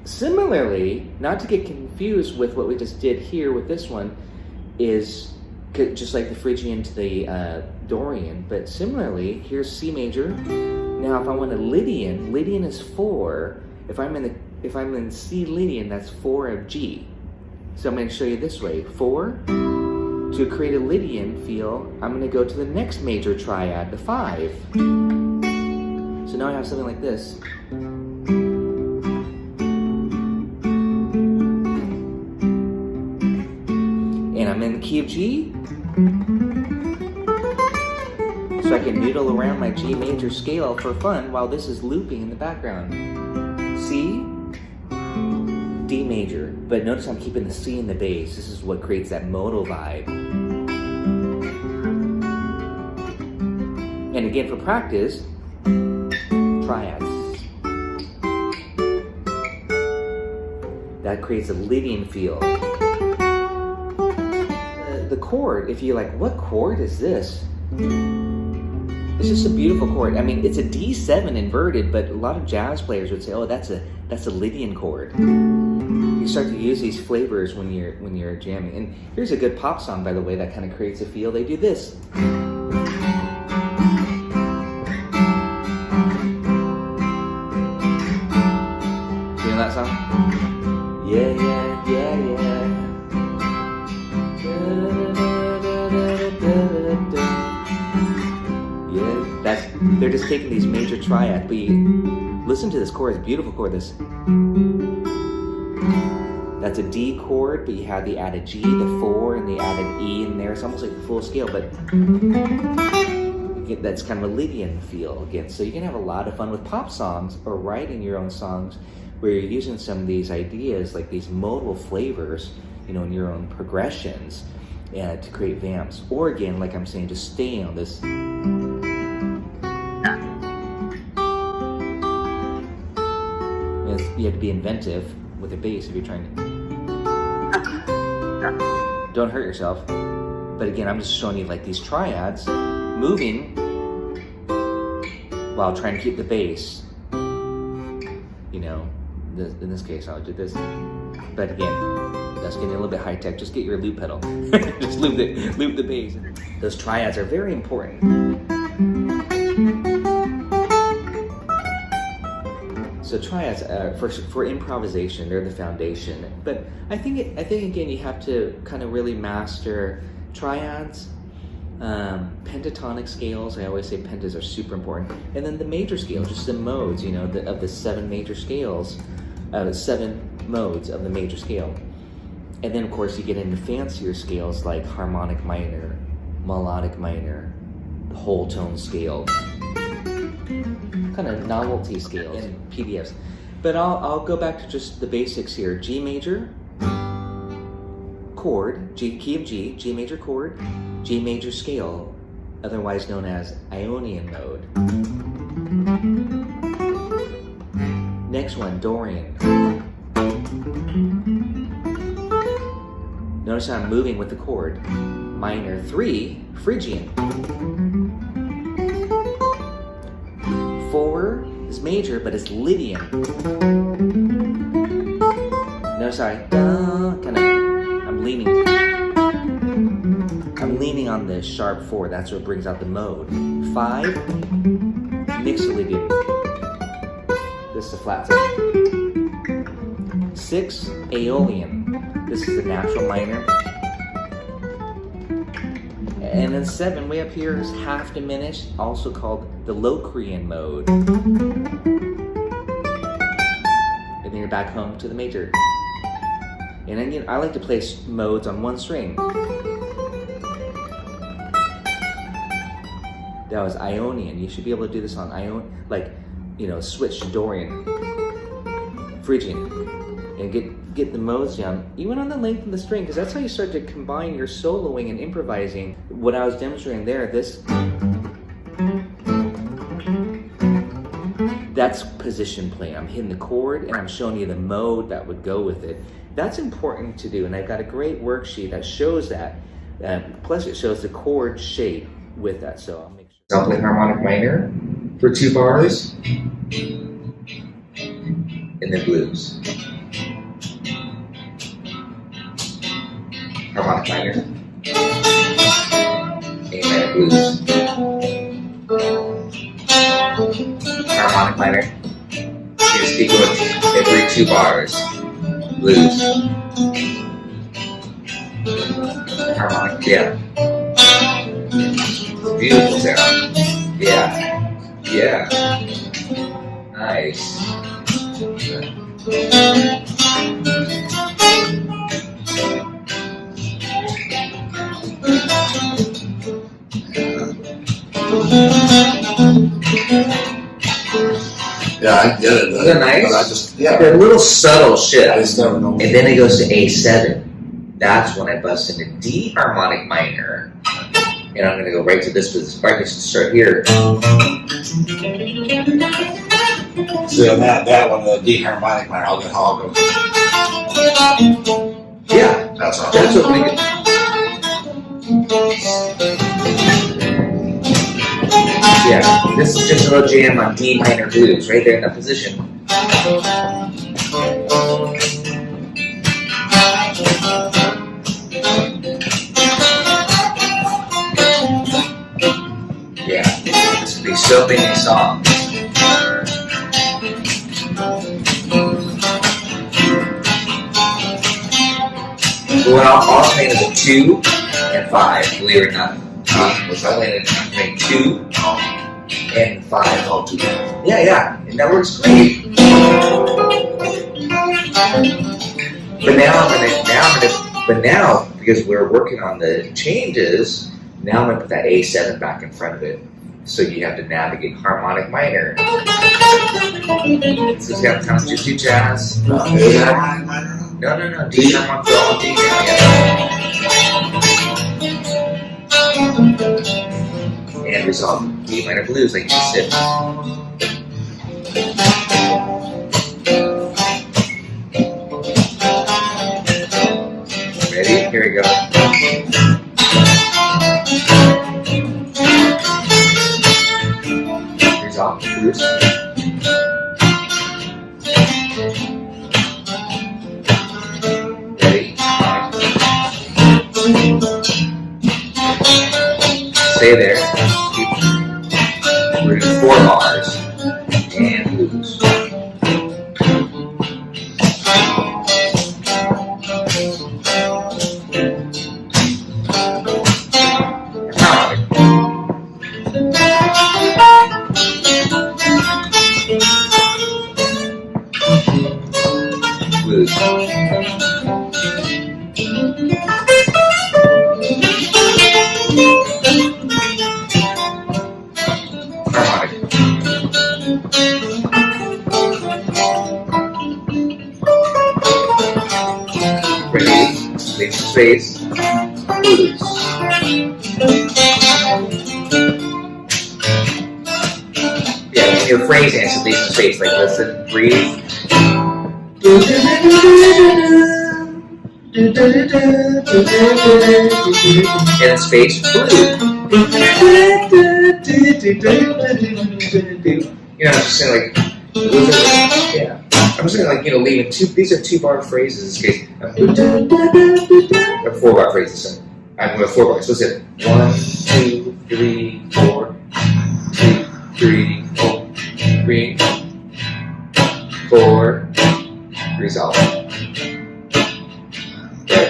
Similarly, not to get confused with what we just did here with this one, is just like the Phrygian to the Dorian, but similarly, here's C major, Now, if I want a Lydian, Lydian is 4. If I'm in C Lydian, that's 4 of G. So I'm going to show you this way. 4. To create a Lydian feel, I'm going to go to the next major triad, the 5. So now I have something like this. And I'm in the key of G. So I can noodle around my G major scale for fun while this is looping in the background. C, D major. But notice I'm keeping the C in the bass. This is what creates that modal vibe. And again, for practice, triads. That creates a Lydian feel. The chord, if you're like, what chord is this? It's just a beautiful chord. I mean, it's a D7 inverted, but a lot of jazz players would say, "Oh, that's a Lydian chord." You start to use these flavors when you're jamming. And here's a good pop song, by the way, that kind of creates a feel. They do this. You know that song? Yeah, yeah, yeah, yeah. They're just taking these major triads, but you listen to this chord, it's a beautiful chord. That's a D chord, but you have the added G, the 4, and the added E in there. It's almost like the full scale, but that's kind of a Lydian feel again. So you can have a lot of fun with pop songs or writing your own songs where you're using some of these ideas, like these modal flavors, in your own progressions to create vamps. Or again, like I'm saying, just staying on this. You have to be inventive with a bass if you're trying to. Don't hurt yourself. But again, I'm just showing you like these triads moving while trying to keep the bass. In this case, I'll do this. But again, that's getting a little bit high tech. Just get your loop pedal. Just loop the bass. Those triads are very important. So triads for improvisation, they're the foundation. But I think again you have to kind of really master triads, pentatonic scales. I always say pentas are super important, and then the major scales, just the modes. Of the 7 major scales, the 7 modes of the major scale, and then of course you get into fancier scales like harmonic minor, melodic minor, the whole tone scale. Kind of novelty scales and PDFs. But I'll go back to just the basics here. G major, chord, key of G, G major chord, G major scale, otherwise known as Ionian mode. Next one, Dorian. Notice how I'm moving with the chord. Minor 3, Phrygian. 4 is major, but it's Lydian. Notice I'm leaning on the sharp 4. That's what brings out the mode. 5, Mixolydian. This is the flat 6, Aeolian. This is the natural minor. And then 7, way up here, is half diminished, also called the Locrian mode. And then you're back home to the major. And again, I like to play modes on one string. That was Ionian. You should be able to do this on switch to Dorian, Phrygian, and get the modes down, even on the length of the string, because that's how you start to combine your soloing and improvising. What I was demonstrating there, that's position play. I'm hitting the chord and I'm showing you the mode that would go with it. That's important to do, and I've got a great worksheet that shows that. Plus it shows the chord shape with that, so I'll make sure. I'll play harmonic minor for 2 bars, and then blues. Harmonic minor, A minor blues. harmonic minor. You just keep going every 2 bars. Blues. Harmonic, yeah. Beautiful sound. Yeah. Yeah. Nice. Yeah, I get it. Isn't that nice? But I just, yeah. Like a little subtle shift. I just never know. And then it goes to A7. That's when I bust into D harmonic minor. And I'm going to go right to this position. Right, just start here. See, on that one, the D harmonic minor, I'll go. Yeah, that's all. That's what we get. Yeah, this is just a little jam on D minor blues, right there in that position. Yeah, this could be so many songs. Well, all I'm playing is a 2 and 5, believe it or not. I'm playing 2 and 5. Yeah, and that works great. But now, because we're working on the changes, now I'm gonna put that A7 back in front of it. So you have to navigate harmonic minor. So it's got kind of gypsy jazz. Is that harmonic minor? No. D harmonic, all D now, yeah. And resolve D minor blues like you said. Ready? Here we go. Resolve blues. Ready? Stay there. We're doing 4 bars and blues. Blues. Leave some space. Blues. Yeah, when you're phrasing it, so leave some space. Like, listen, breathe. And space. You know, I'm just saying, like, yeah. I'm saying, like, you know, leaving these are 2-bar phrases in this case. 4-bar phrases. I'm going 4 bars. So let's hit 1, 2, 3, 4, 2, 3, 4, 3, 4, resolve. Okay.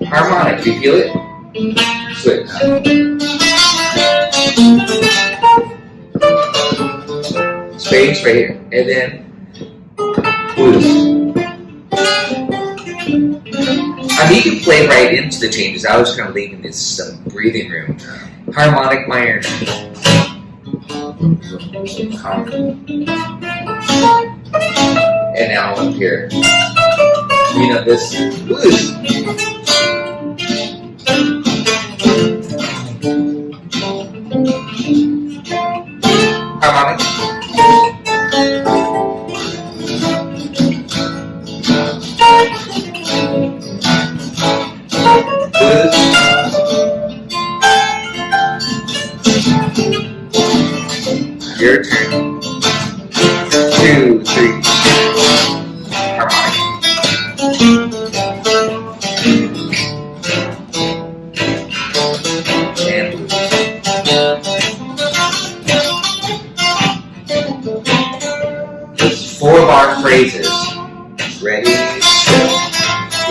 Harmonic, do you feel it? Switch. Space right here, and then blues. I mean, you can play right into the changes. I was kind of leaving this some breathing room. Harmonic minor. And now up here. You know this blues. Harmonic. Blues. Your turn. 2, 3. Harmonic.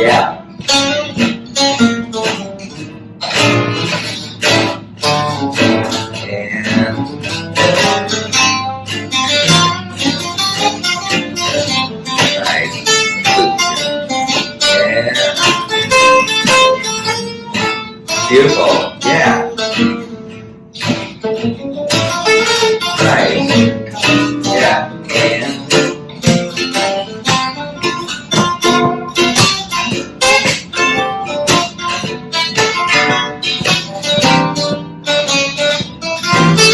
Yeah. Beautiful. Yeah. Nice. Yeah. And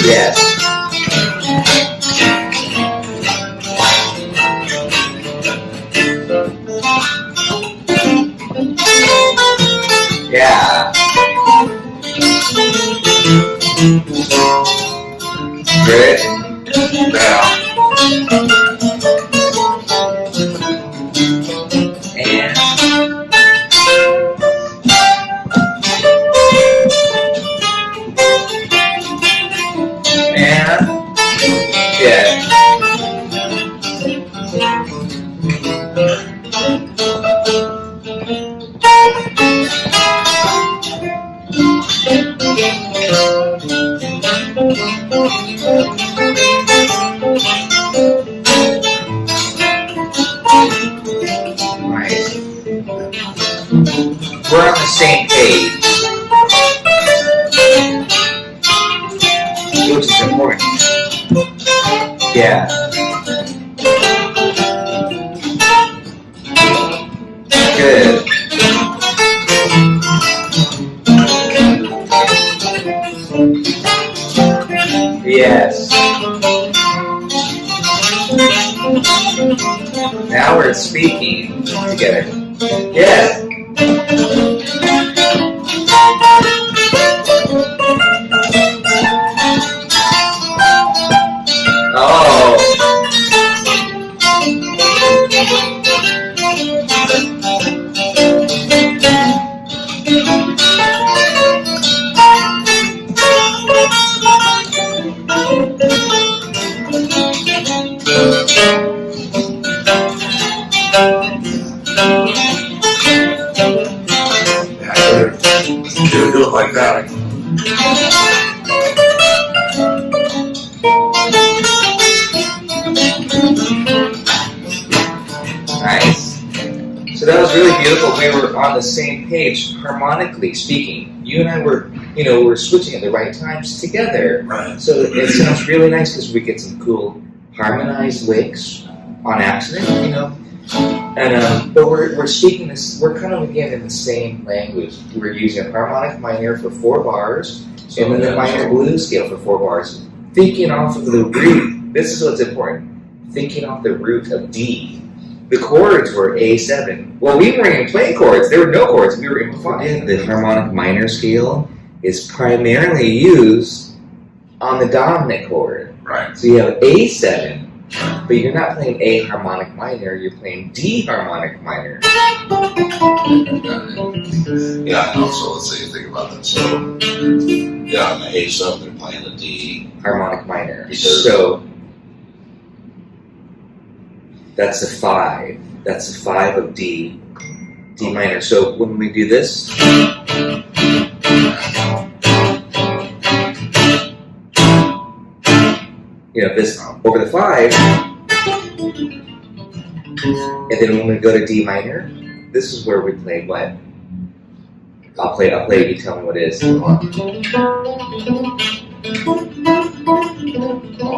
yes. Yeah. Good. Now. And yeah. Right. We're on the same page, which is important. Yeah. Good. Yes. Now we're speaking together. Yes. Oh. Do it like that. Nice. So that was really beautiful. We were on the same page, harmonically speaking. You and I were, we're switching at the right times together. Right. So it sounds really nice because we get some cool harmonized licks on accident, And but we're speaking this. We're kind of again in the same language. We're using a harmonic minor for 4 bars, and then the minor blues scale for 4 bars. Thinking off of the root. This is what's important. Thinking off the root of D. The chords were A7. Well, we weren't even playing chords. There were no chords. We were implying the harmonic minor scale is primarily used on the dominant chord. Right. So you have A7. But you're not playing A harmonic minor, you're playing D harmonic minor. Yeah, and also let's say you think about that. So yeah, on the A7 they're playing the D harmonic minor. So that's a 5. That's a 5 of D minor. So when we do this, this over the 5, and then when we go to D minor, this is where we play what? I'll play. You tell me what it is. Oh,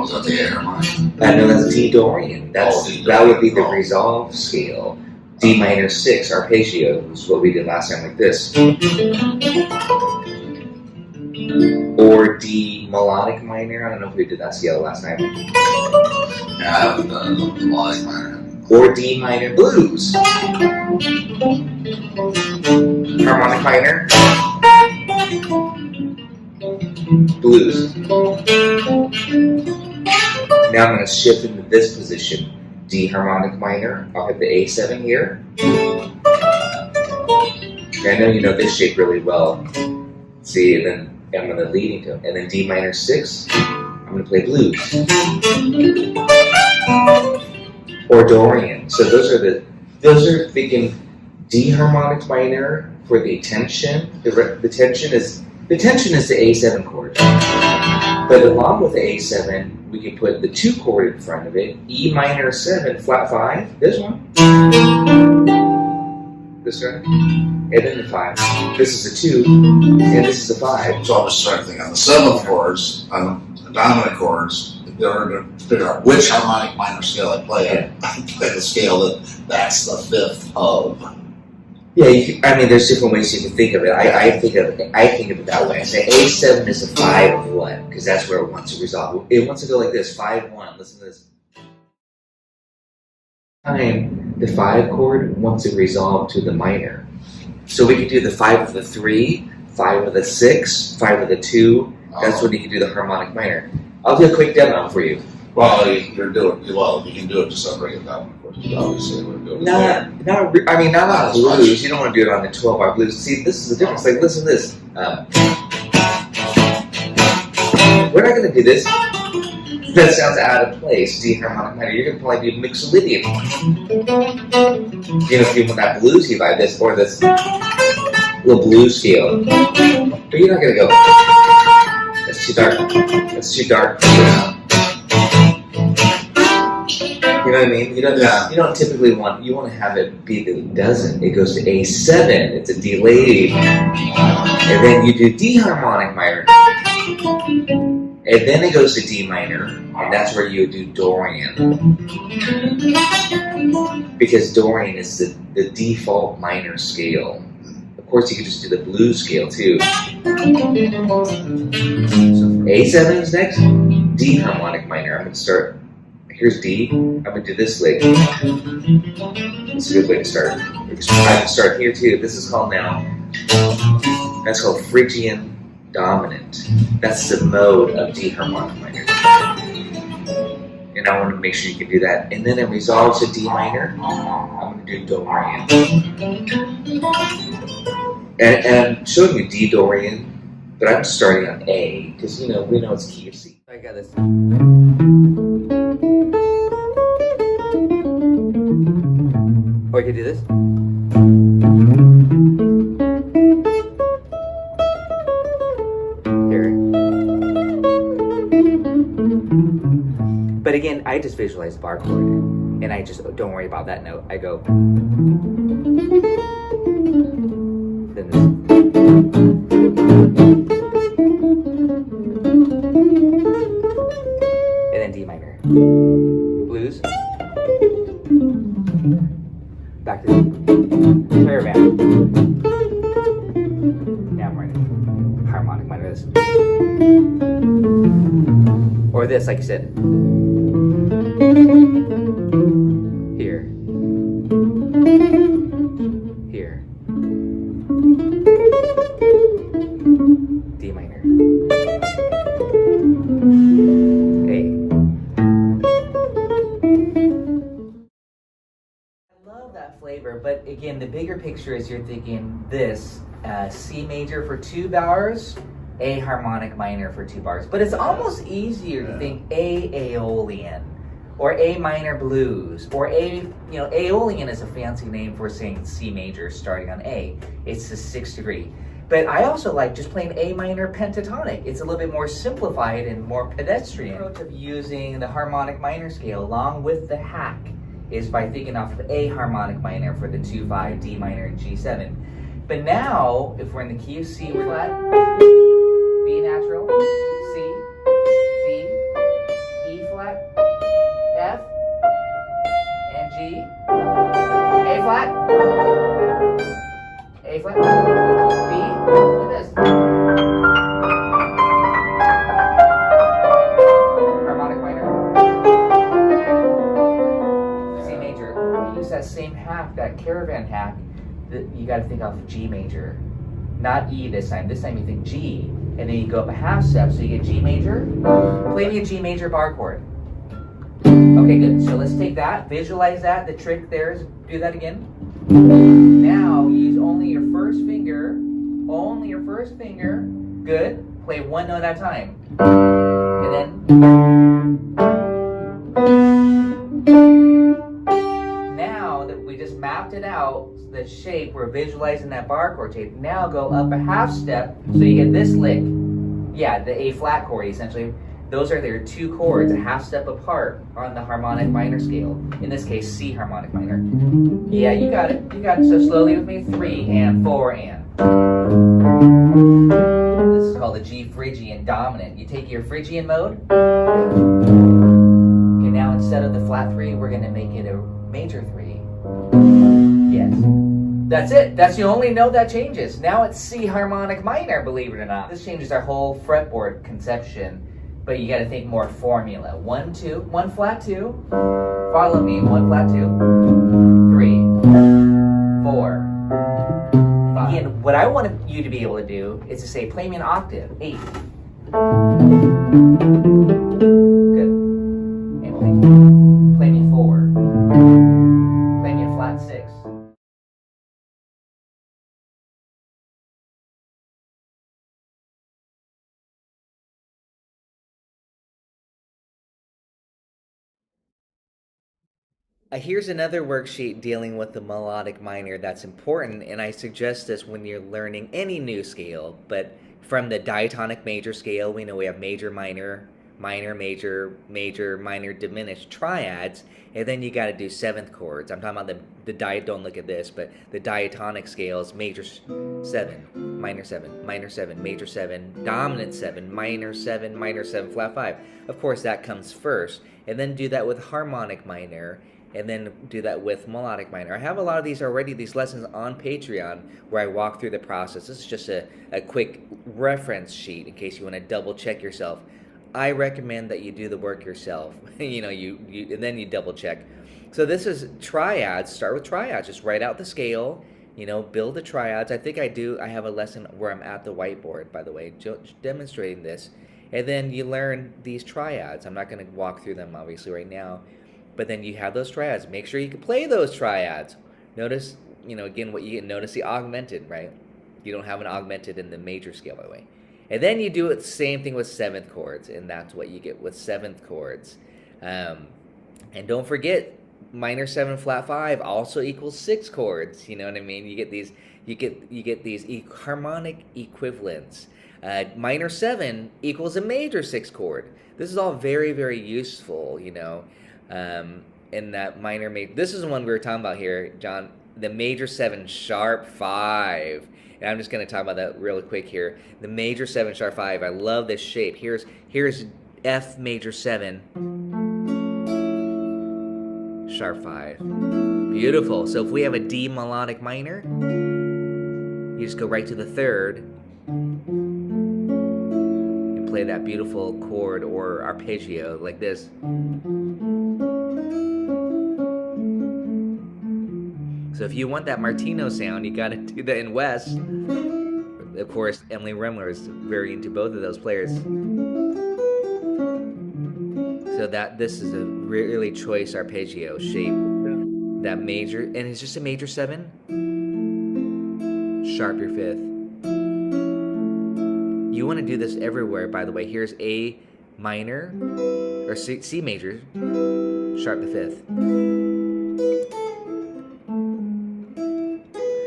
is that the A harmonic? No, that's D Dorian. That would be the resolve scale. D minor 6 arpeggio is what we did last time, like this. Or D melodic minor. I don't know if we did that scale last time. Yeah, I haven't done the melodic minor. Or D minor blues. Harmonic minor. Blues. Now I'm going to shift into this position. D harmonic minor. I'll hit the A7 here. I know you know this shape really well. See, and then I'm going to lead into it. And then D minor 6, I'm going to play blues. Or Dorian. So those are thinking D harmonic minor for the tension. The tension is the A7 chord. But along with the A7, we can put the 2 chord in front of it. E minor 7, flat 5. This one. This one. And then the 5. This is a 2, and this is a 5. So I'm just trying to think on the 7th chords, on the dominant chords, in order to figure out which harmonic minor scale I play, I play the scale that's the 5th of. Yeah, I mean, there's different ways you can think of it. I think of it that way. I say A7 is a 5-1 because that's where it wants to resolve. It wants to go like this, 5-1. Listen to this. The 5 chord wants to resolve to the minor. So we could do the 5 of the 3, 5 of the 6, 5 of the 2. That's when you can do the harmonic minor. I'll do a quick demo for you. Well, you can do it just on regular dominant chords. Obviously, we're doing Not on blues. You don't want to do it on the 12-bar blues. See, this is the difference. Like, listen to this. We're not going to do this. That sounds out of place. D harmonic minor. You're going to probably do Mixolydian. You know, if you want that bluesy vibe, this or this little blues scale. But you're not going to go. That's too dark. That's too dark. You know what I mean? You don't typically want, you want to have it be that it doesn't. It goes to A7, it's a delayed. And then you do D harmonic minor. And then it goes to D minor, and that's where you do Dorian. Because Dorian is the default minor scale. Of course, you could just do the blues scale too. So A7 is next, D harmonic minor. I'm going to start. Here's D. I'm going to do this lick. It's a good way to start. I can start here too. This is called now. That's called Phrygian dominant. That's the mode of D harmonic minor. And I want to make sure you can do that. And then it resolves to D minor. I'm going to do Dorian. And I'm showing you D Dorian, but I'm starting on A because we know it's key of C. I got this. Or I could do this. Here. But again, I just visualize the bar chord, and I just don't worry about that note. I go. Then this. And then D minor. Blues. Back to caravan. Now I'm writing harmonic minor this. Or this, like you said. Here. Here. D minor. A. Flavor, but again, the bigger picture is you're thinking this C major for 2 bars, A harmonic minor for 2 bars, but it's almost easier to think A Aeolian or A minor blues or Aeolian is a fancy name for saying C major starting on A. It's the 6th degree. But I also like just playing A minor pentatonic. It's a little bit more simplified and more pedestrian. The approach of using the harmonic minor scale along with the hack is by thinking off of A harmonic minor for the 2-5, D minor, and G7. But now, if we're in the key of C flat, B natural, C, D, E flat, F, and G, A flat, B, look at this. Harmonic minor. That same hack, that caravan hack, that you got to think of G major, not E this time. This time you think G, and then you go up a half step, so you get G major. Play me a G major bar chord. Okay, good. So let's take that, visualize that. The trick there is do that again. Now use only your first finger. Only your first finger. Good. Play one note at a time, and then. just mapped it out, the shape, we're visualizing that bar chord shape. Now go up a half step so you get this lick. Yeah, the A flat chord essentially. Those are their two chords, a half step apart on the harmonic minor scale. In this case, C harmonic minor. Yeah, you got it. You got it. So slowly with me, 3 and 4 and. This is called the G Phrygian dominant. You take your Phrygian mode. Okay, now instead of the flat 3, we're going to make it a major 3. Yes. That's it. That's the only note that changes. Now it's C harmonic minor, believe it or not. This changes our whole fretboard conception. But you got to think more formula. 1, 2, 1 flat 2. Follow me. 1 flat 2. 3, 4. 5. Again, what I want you to be able to do is to say, play me an octave. 8. Good. And play me 4. Play me a flat 6. Here's another worksheet dealing with the melodic minor that's important, and I suggest this when you're learning any new scale. But from the diatonic major scale, we know we have major, minor, minor, major, major, minor, diminished, triads, and then you got to do seventh chords. I'm talking about the don't look at this, but the diatonic scale is major 7, minor 7, minor 7, major 7, dominant 7, minor 7, flat 5. Of course, that comes first, and then do that with harmonic minor, and then do that with melodic minor. I have a lot of these already, these lessons on Patreon, where I walk through the process. This is just a quick reference sheet in case you want to double check yourself. I recommend that you do the work yourself. You know, and then you double check. So this is triads. Start with triads. Just write out the scale. You know, build the triads. I think I have a lesson where I'm at the whiteboard, by the way, demonstrating this. And then you learn these triads. I'm not going to walk through them, obviously, right now. But then you have those triads. Make sure you can play those triads. Notice, you know, again, what you notice the augmented, right? You don't have an augmented in the major scale, by the way. And then you do it same thing with seventh chords, and that's what you get with seventh chords. And don't forget, minor 7 flat 5 also equals 6 chords. You know what I mean? You get these harmonic equivalents. Minor 7 equals a major 6 chord. This is all very, very useful, you know. In that minor major, this is the one we were talking about here, John, the major 7 sharp 5. And I'm just going to talk about that really quick here. The major 7 sharp 5. I love this shape. Here's F major 7 sharp 5. Beautiful. So if we have a D melodic minor, you just go right to the third and play that beautiful chord or arpeggio like this. So if you want that Martino sound, you got to do that in West. Of course, Emily Remler is very into both of those players. So this is a really choice arpeggio shape. That major, and it's just a major 7. Sharp your 5th. You want to do this everywhere, by the way. Here's A minor, or C major, sharp the 5th.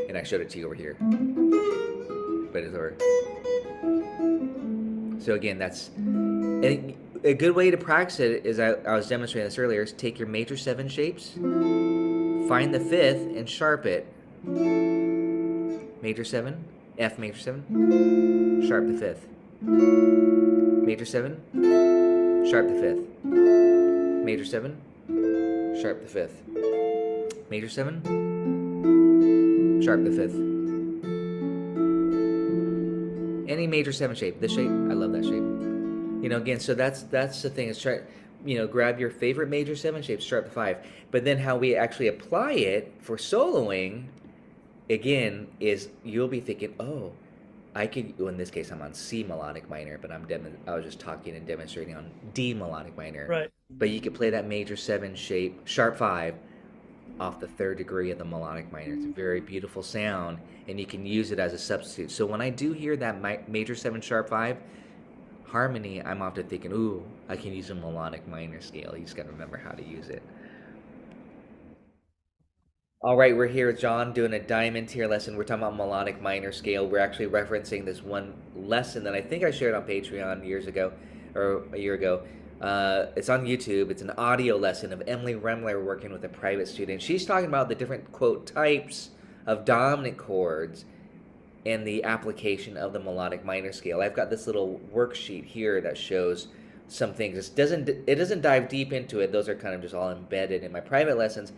And I showed it to you over here, but it's over. So again, that's a good way to practice it. Is I was demonstrating this earlier. Is take your major 7 shapes, find the 5th, and sharp it. Major 7, F major 7, sharp the 5th. Major 7, sharp the 5th. Major 7, sharp the 5th. Major 7, sharp the 5th. Any major 7 shape. This shape, I love that shape. You know, again, so that's the thing. Is try, you know, grab your favorite major 7 shape, sharp the 5. But then how we actually apply it for soloing, again, is you'll be thinking, oh, I could. Well, in this case, I'm on C melodic minor, but I was just talking and demonstrating on D melodic minor. Right. But you could play that major 7 shape, sharp 5. Off the 3rd degree of the melodic minor. It's a very beautiful sound, and you can use it as a substitute. So when I do hear that major 7 sharp 5 harmony, I'm often thinking, ooh, I can use a melodic minor scale. You just got to remember how to use it. All right, we're here with John doing a diamond tier lesson. We're talking about melodic minor scale. We're actually referencing this one lesson that I think I shared on Patreon years ago, or a year ago. It's on YouTube. It's an audio lesson of Emily Remler working with a private student. She's talking about the different, quote, types of dominant chords and the application of the melodic minor scale. I've got this little worksheet here that shows some things. It doesn't dive deep into it. Those are kind of just all embedded in my private lessons.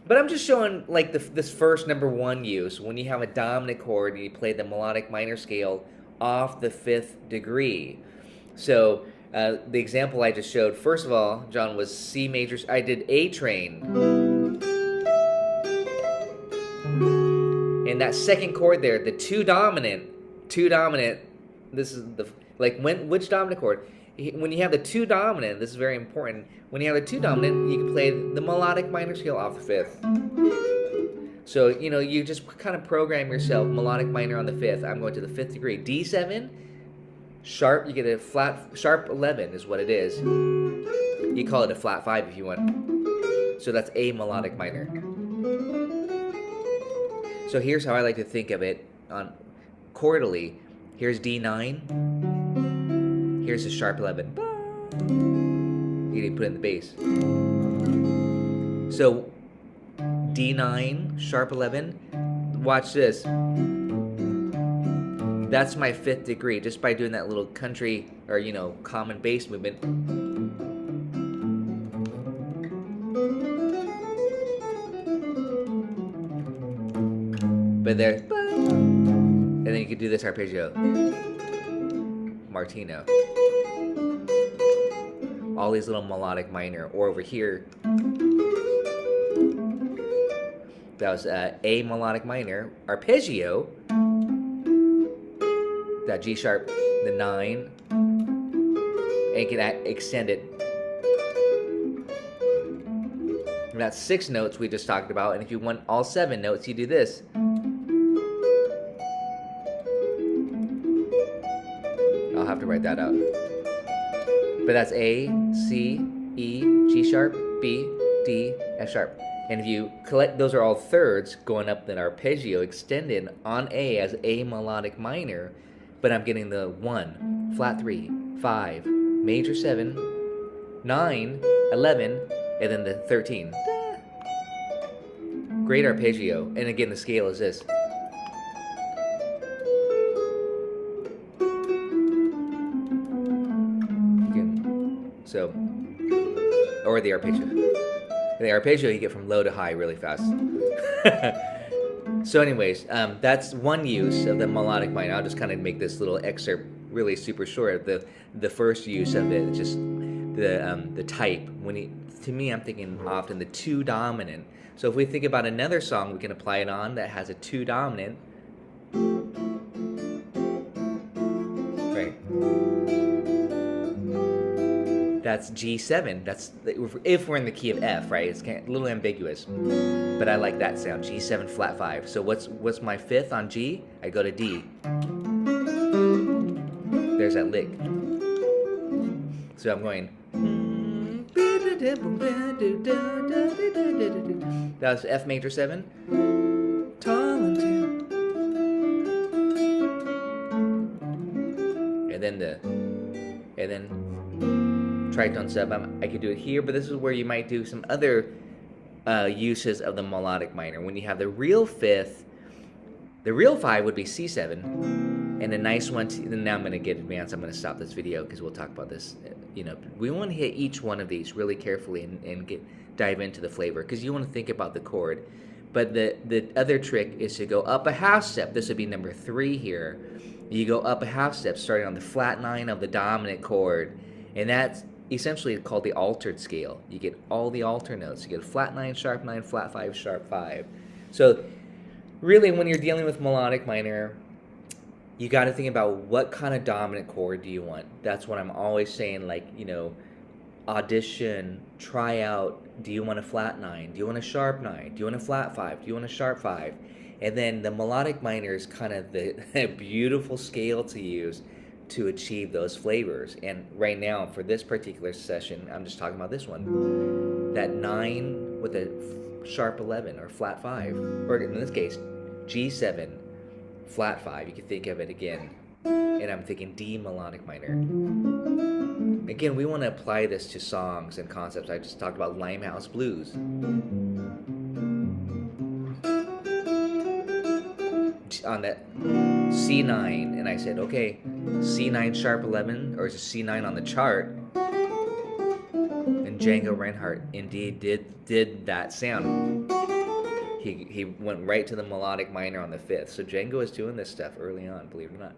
But I'm just showing like this first number one use. When you have a dominant chord and you play the melodic minor scale off the 5th degree. So the example I just showed, first of all, John, was C major. I did A train. And that second chord there, the two dominant, this is the, like which dominant chord? When you have the two dominant, this is very important. When you have the two dominant, you can play the melodic minor scale off the 5th. So, you know, you just kind of program yourself, melodic minor on the 5th. I'm going to the 5th degree. D7, sharp, you get a flat, sharp 11 is what it is. You call it a flat 5 if you want. So that's A melodic minor. So here's how I like to think of it on chordally. Here's D9. Here's a sharp 11. You didn't put it in the bass. So D9, sharp 11. Watch this. That's my 5th degree just by doing that little country or, you know, common bass movement. But there. And then you could do this arpeggio. Martino. All these little melodic minor. Or over here, that was A melodic minor, arpeggio, that G sharp, the 9, and you can extend it. And that's 6 notes we just talked about, and if you want all 7 notes, you do this. I'll have to write that out. But that's A, C, E, G sharp, B, D, F sharp. And if you collect, those are all thirds going up an arpeggio extended on A as A melodic minor, but I'm getting the 1, flat 3, 5, major 7, 9, 11, and then the 13. Great arpeggio. And again, the scale is this. So, or the arpeggio. The arpeggio you get from low to high really fast. So anyways, that's one use of the melodic minor. I'll just kind of make this little excerpt really super short. The first use of it, just the type. To me, I'm thinking often the 2 dominant. So if we think about another song we can apply it on that has a 2 dominant. Right. That's G7. That's if we're in the key of F, right? It's a little ambiguous, but I like that sound. G7 flat 5. So what's my 5th on G? I go to D. There's that lick. So I'm going. That was F major 7. And then tritone sub. I could do it here, but this is where you might do some other uses of the melodic minor. When you have the real 5th, the real 5 would be C7, and a nice one. Now I'm going to get advanced. I'm going to stop this video because we'll talk about this. You know, we want to hit each one of these really carefully and dive into the flavor because you want to think about the chord. But the other trick is to go up a half step. This would be number 3 here. You go up a half step, starting on the flat 9 of the dominant chord, and that's essentially called the altered scale. You get all the alter notes. You get flat 9, sharp 9, flat 5, sharp 5. So really, when you're dealing with melodic minor, you got to think about what kind of dominant chord do you want. That's what I'm always saying, like, you know, audition, try out. Do you want a flat 9? Do you want a sharp 9? Do you want a flat 5? Do you want a sharp 5? And then the melodic minor is kind of the beautiful scale to use to achieve those flavors. And right now, for this particular session, I'm just talking about this one. That 9 with a sharp 11 or flat 5, or in this case, G7, flat 5. You can think of it again. And I'm thinking D melodic minor. Again, we want to apply this to songs and concepts. I just talked about Limehouse Blues. On that C9, and I said, okay, C9 sharp 11, or is it C9 on the chart? And Django Reinhardt indeed did that sound. He went right to the melodic minor on the 5th. So Django is doing this stuff early on, believe it or not.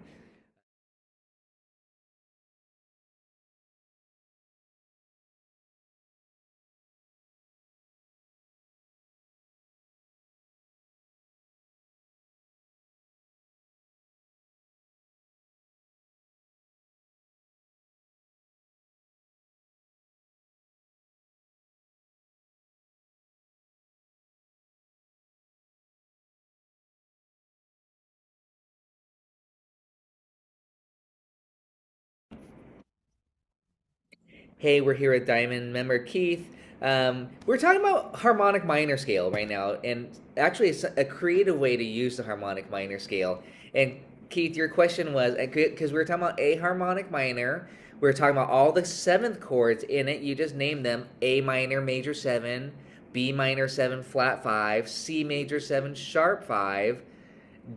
Hey, we're here at Diamond. Member Keith. We're talking about harmonic minor scale right now, and actually it's a creative way to use the harmonic minor scale. And Keith, your question was, because we were talking about A harmonic minor, we were talking about all the 7th chords in it. You just named them: A minor major 7, B minor 7 flat 5, C major 7 sharp 5,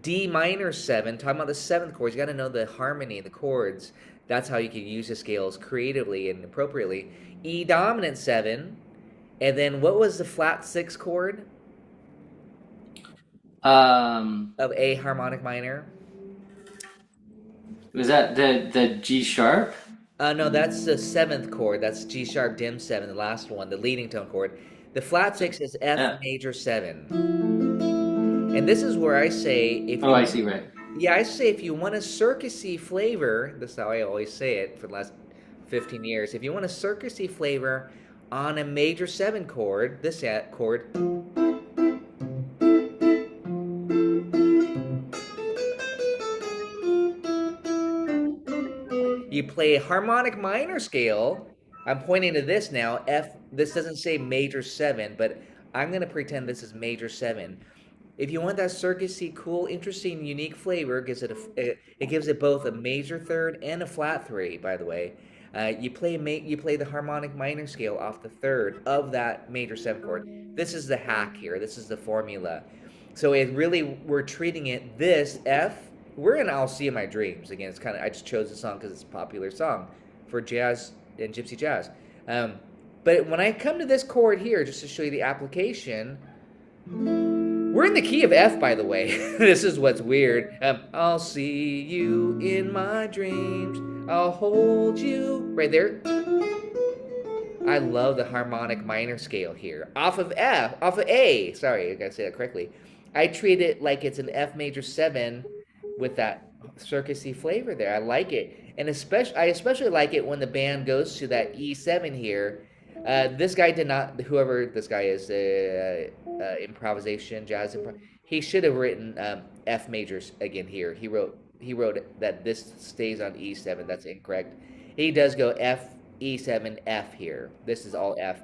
D minor 7. Talking about the 7th chords, you got to know the harmony, the chords. That's how you can use the scales creatively and appropriately. E dominant 7, and then what was the flat 6 chord of A harmonic minor? Was that the G sharp? No, that's the 7th chord. That's G sharp dim 7, the last one, the leading tone chord. The flat 6 is F major 7. And this is where I say, if you, I see, right. Yeah, I say if you want a circusy flavor, this is how I always say it for the last 15 years. If you want a circusy flavor on a major 7 chord, this chord, you play a harmonic minor scale. I'm pointing to this now. F. This doesn't say major 7, but I'm going to pretend this is major 7. If you want that circusy, cool, interesting, unique flavor, it gives it both a major 3rd and a flat 3. By the way, you play the harmonic minor scale off the 3rd of that major 7 chord. This is the hack here. This is the formula. So it really, we're treating it this F. We're in "I'll See in My Dreams." Again, it's kind of, I just chose the song because it's a popular song for jazz and gypsy jazz. But when I come to this chord here, just to show you the application. We're in the key of F, by the way. This is what's weird. I'll see you in my dreams. I'll hold you. Right there. I love the harmonic minor scale here. Off of A. Sorry, I gotta say that correctly. I treat it like it's an F major 7 with that circusy flavor there. I like it. And I especially like it when the band goes to that E7 here. This guy did not, whoever this guy is, improvisation, jazz he should have written F majors again here. He wrote that this stays on E7. That's incorrect. He does go F, E7, F here. This is all F.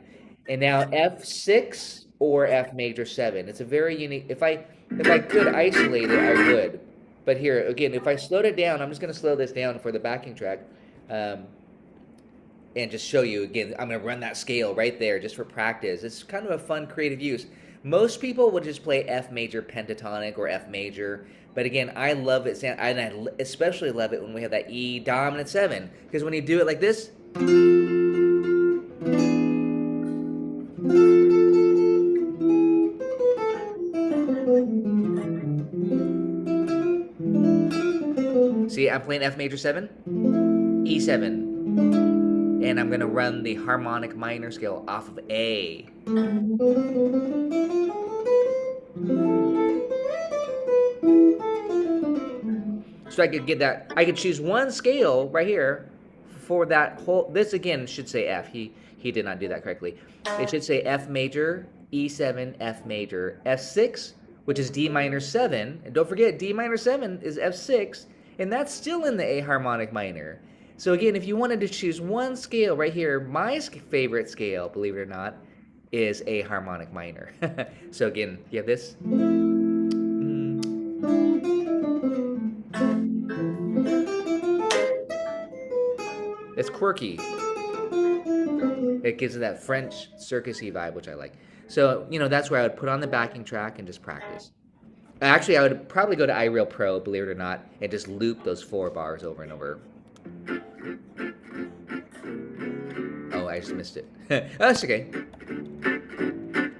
And now F6 or F major 7. It's a very unique, if I could isolate it, I would. But here, again, if I slowed it down, I'm just going to slow this down for the backing track. And just show you again, I'm going to run that scale right there just for practice. It's kind of a fun creative use. Most people would just play F major pentatonic or F major, but again, I love it, and I especially love it when we have that E dominant 7, because when you do it like this, see, I'm playing F major 7, E7. And I'm going to run the harmonic minor scale off of A. So I could get that. I could choose one scale right here for that whole. This again should say F. He did not do that correctly. It should say F major, E7, F major, F6, which is D minor 7. And don't forget, D minor 7 is F6, and that's still in the A harmonic minor. So again, if you wanted to choose one scale right here, my favorite scale, believe it or not, is a harmonic minor. So again, you have this. It's quirky. It gives it that French circusy vibe, which I like. So, you know, that's where I would put on the backing track and just practice. Actually, I would probably go to iReal Pro, believe it or not, and just loop those 4 bars over and over. Oh, I just missed it. Oh, that's okay.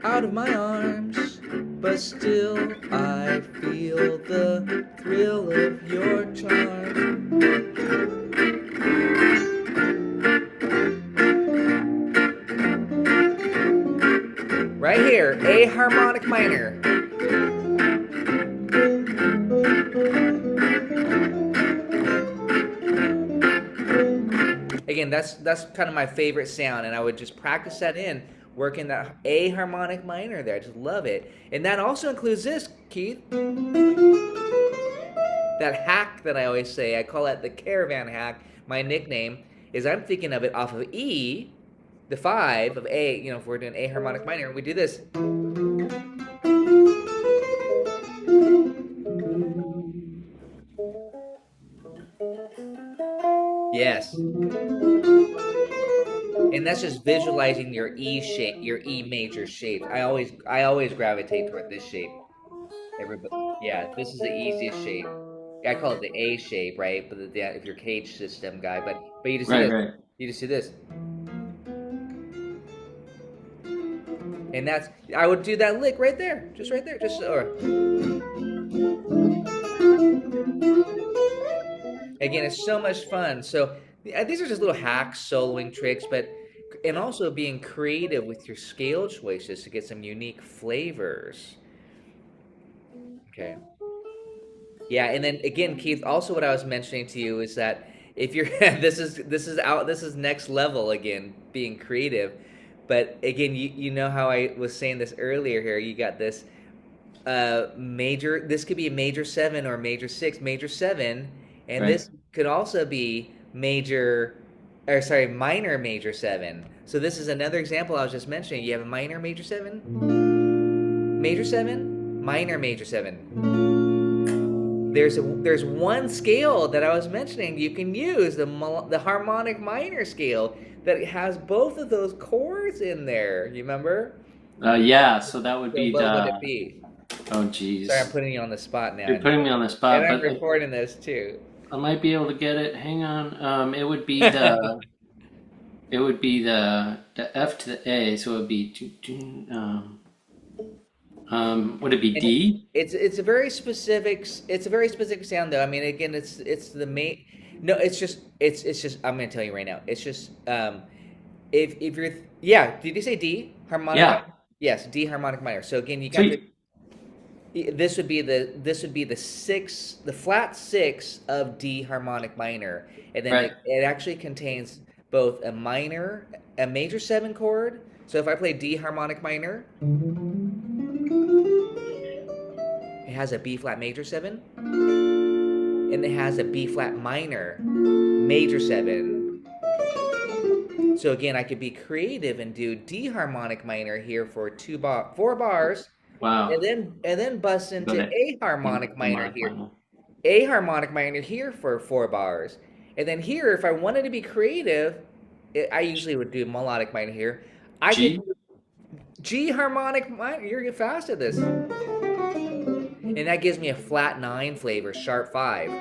Out of my arms, but still I feel the thrill of your charm. Right here, A harmonic minor. Again, that's kind of my favorite sound, and I would just practice that in, working that A harmonic minor there. I just love it. And that also includes this, Keith. That hack that I always say, I call that the caravan hack. My nickname is I'm thinking of it off of E, the 5 of A, you know, if we're doing A harmonic minor, we do this. Yes. And that's just visualizing your E shape, your E major shape. I always gravitate toward this shape. Everybody, yeah, this is the easiest shape. I call it the A shape, right? But if you're cage system guy, but you just see this. Right. You just see this. And that's, I would do that lick right there, just right there, just or. Again, it's so much fun. So these are just little hacks, soloing tricks, and also being creative with your scale choices to get some unique flavors. Okay. Yeah, and then again, Keith, also what I was mentioning to you is that if you're this is next level again, being creative. But again, you know how I was saying this earlier here, you got this major, this could be a major 7 or major 6, major 7, and this could also be minor major 7. So this is another example I was just mentioning. You have a minor major 7, minor major 7. There's one scale that I was mentioning you can use, the harmonic minor scale, that has both of those chords in there. You remember? Yeah, so that would be what would it be? Oh, geez. Sorry, I'm putting you on the spot now. You're putting me on the spot. And I'm recording this too. I might be able to get it. Hang on. It would be the F to the A, so it would be would it be D? It's a very specific sound though. I mean, again, it's the main. No, it's just I'm gonna tell you right now. It's just if you're did you say D harmonic? Yeah. Yes, D harmonic minor. So again, you got this would be the flat 6 of D harmonic minor, and then it actually contains both a major 7 chord. So if I play D harmonic minor, it has a B flat major 7. And it has a B flat minor major 7. So again, I could be creative and do D harmonic minor here for 4 bars. Wow. And then bust into A harmonic minor here. A harmonic minor here for 4 bars. And then here, if I wanted to be creative, I usually would do melodic minor here. I could do G harmonic minor. You're fast at this. And that gives me a flat 9 flavor, sharp 5.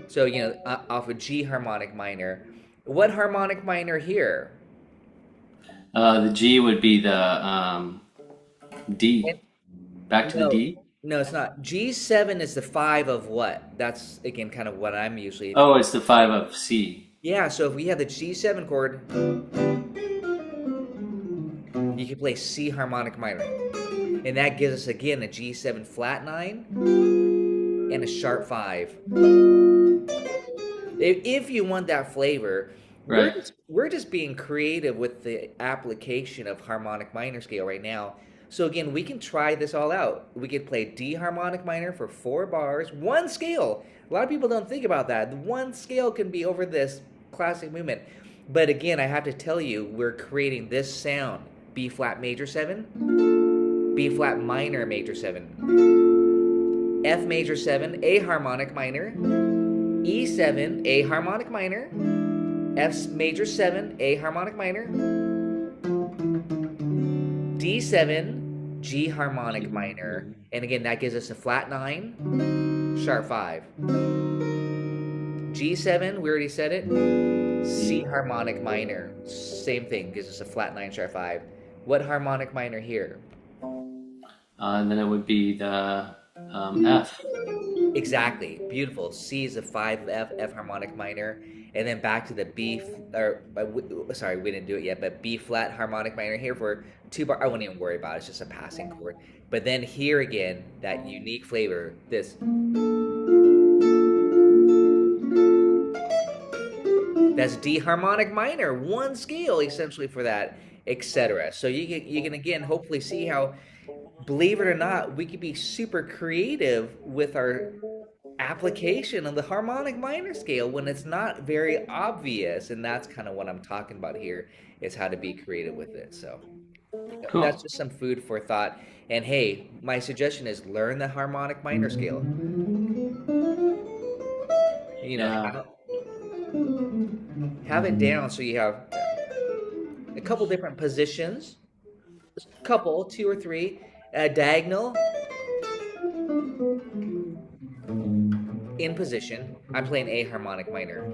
So, you know, off of G harmonic minor. What harmonic minor here? The G would be the D. Back to the D? No, it's not. G7 is the 5 of what? That's, again, kind of what I'm usually... Oh, it's the 5 of C. Yeah, so if we have the G7 chord, you can play C harmonic minor. And that gives us, again, a G7 flat 9 and a sharp 5. If you want that flavor, we're just being creative with the application of harmonic minor scale right now. So again, we can try this all out. We could play D harmonic minor for 4 bars, 1 scale. A lot of people don't think about that. 1 scale can be over this classic movement. But again, I have to tell you, we're creating this sound. B flat major 7, B flat minor major 7, F major 7, A harmonic minor, E7, A harmonic minor, F major 7, A harmonic minor, D7, G harmonic minor, and again that gives us a flat 9, sharp 5. G7, we already said it. C harmonic minor, same thing, gives us a flat 9 sharp 5. What harmonic minor here? And then it would be the F. Exactly, beautiful. C is a 5 F harmonic minor, and then back to the B, sorry, we didn't do it yet, but B flat harmonic minor here for 2 bar. I wouldn't even worry about it, it's just a passing chord. But then here again, that unique flavor, this. That's D harmonic minor, 1 scale essentially for that, etc. So you can again hopefully see how, believe it or not, we can be super creative with our application of the harmonic minor scale when it's not very obvious, and that's kind of what I'm talking about here, is how to be creative with it. So Cool. That's just some food for thought. And hey, my suggestion is learn the harmonic minor scale. You know, have it down so you have a couple different positions, couple, 2 or 3, diagonal, in position. I'm playing A harmonic minor.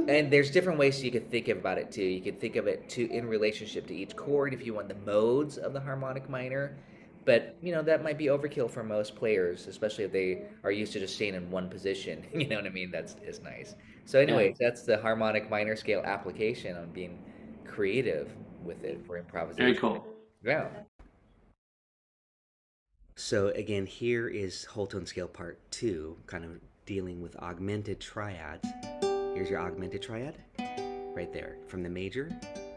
And there's different ways you could think about it too. You could think of it in relationship to each chord if you want the modes of the harmonic minor. But, you know, that might be overkill for most players, especially if they are used to just staying in one position. You know what I mean? That's nice. So anyways, that's the harmonic minor scale application on being creative with it for improvisation. Very cool. Yeah. So again, here is whole tone scale part 2, kind of dealing with augmented triads. Here's your augmented triad, right there. From the major,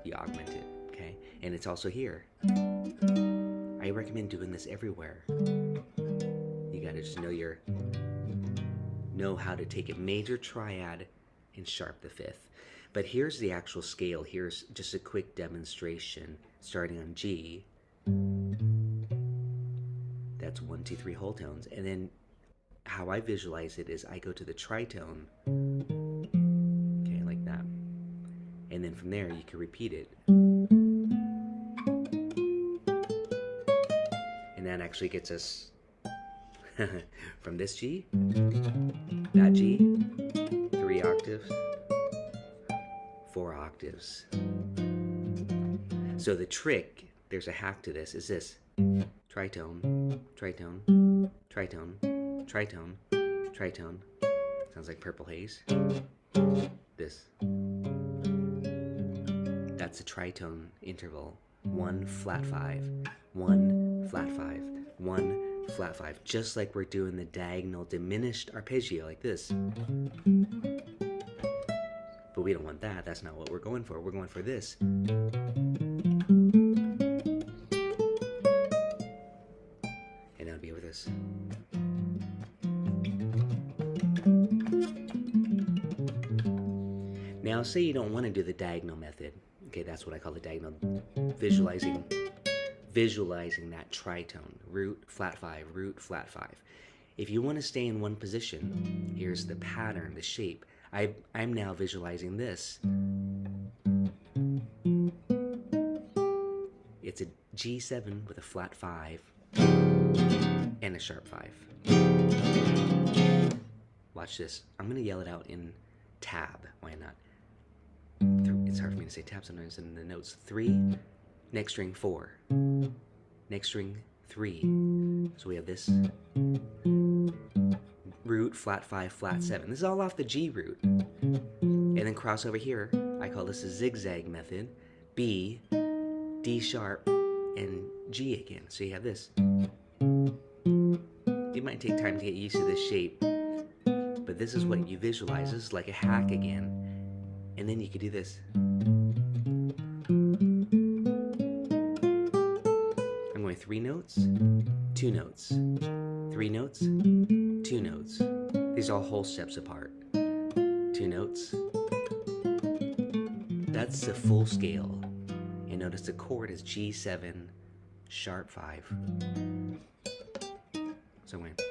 you augment it, okay? And it's also here. I recommend doing this everywhere. You gotta just know how to take a major triad and sharp the 5th. But here's the actual scale. Here's just a quick demonstration starting on G. That's 1, 2, 3 whole tones. And then how I visualize it is I go to the tritone, okay, like that. And then from there you can repeat it. And that actually gets us from this G, that G, 3 octaves, 4 octaves. So the trick, there's a hack to this, is this. Tritone, tritone, tritone, tritone, tritone. Sounds like Purple Haze. This. That's a tritone interval. 1 flat 5, 1 flat 5, 1 flat 5. Just like we're doing the diagonal diminished arpeggio like this. But we don't want that. That's not what we're going for. We're going for this. And I'll be over this. Now say you don't want to do the diagonal method. Okay, that's what I call the diagonal visualizing that tritone. Root, flat 5, root, flat 5. If you want to stay in one position, here's the pattern, the shape. I'm now visualizing this. It's a G7 with a flat 5 and a sharp 5. Watch this. I'm going to yell it out in tab. Why not? It's hard for me to say tab sometimes in the notes. 3, next string 4, next string 3. So we have this root, flat 5, flat 7. This is all off the G root. And then cross over here. I call this a zigzag method. B, D sharp, and G again. So you have this. It might take time to get used to this shape, but this is what you visualize. This is like a hack again. And then you could do this. I'm going 3 notes, 2 notes, 3 notes, 2 notes. These are all whole steps apart. 2 notes. that's the full scale. And notice the chord is G7 sharp 5. So wait.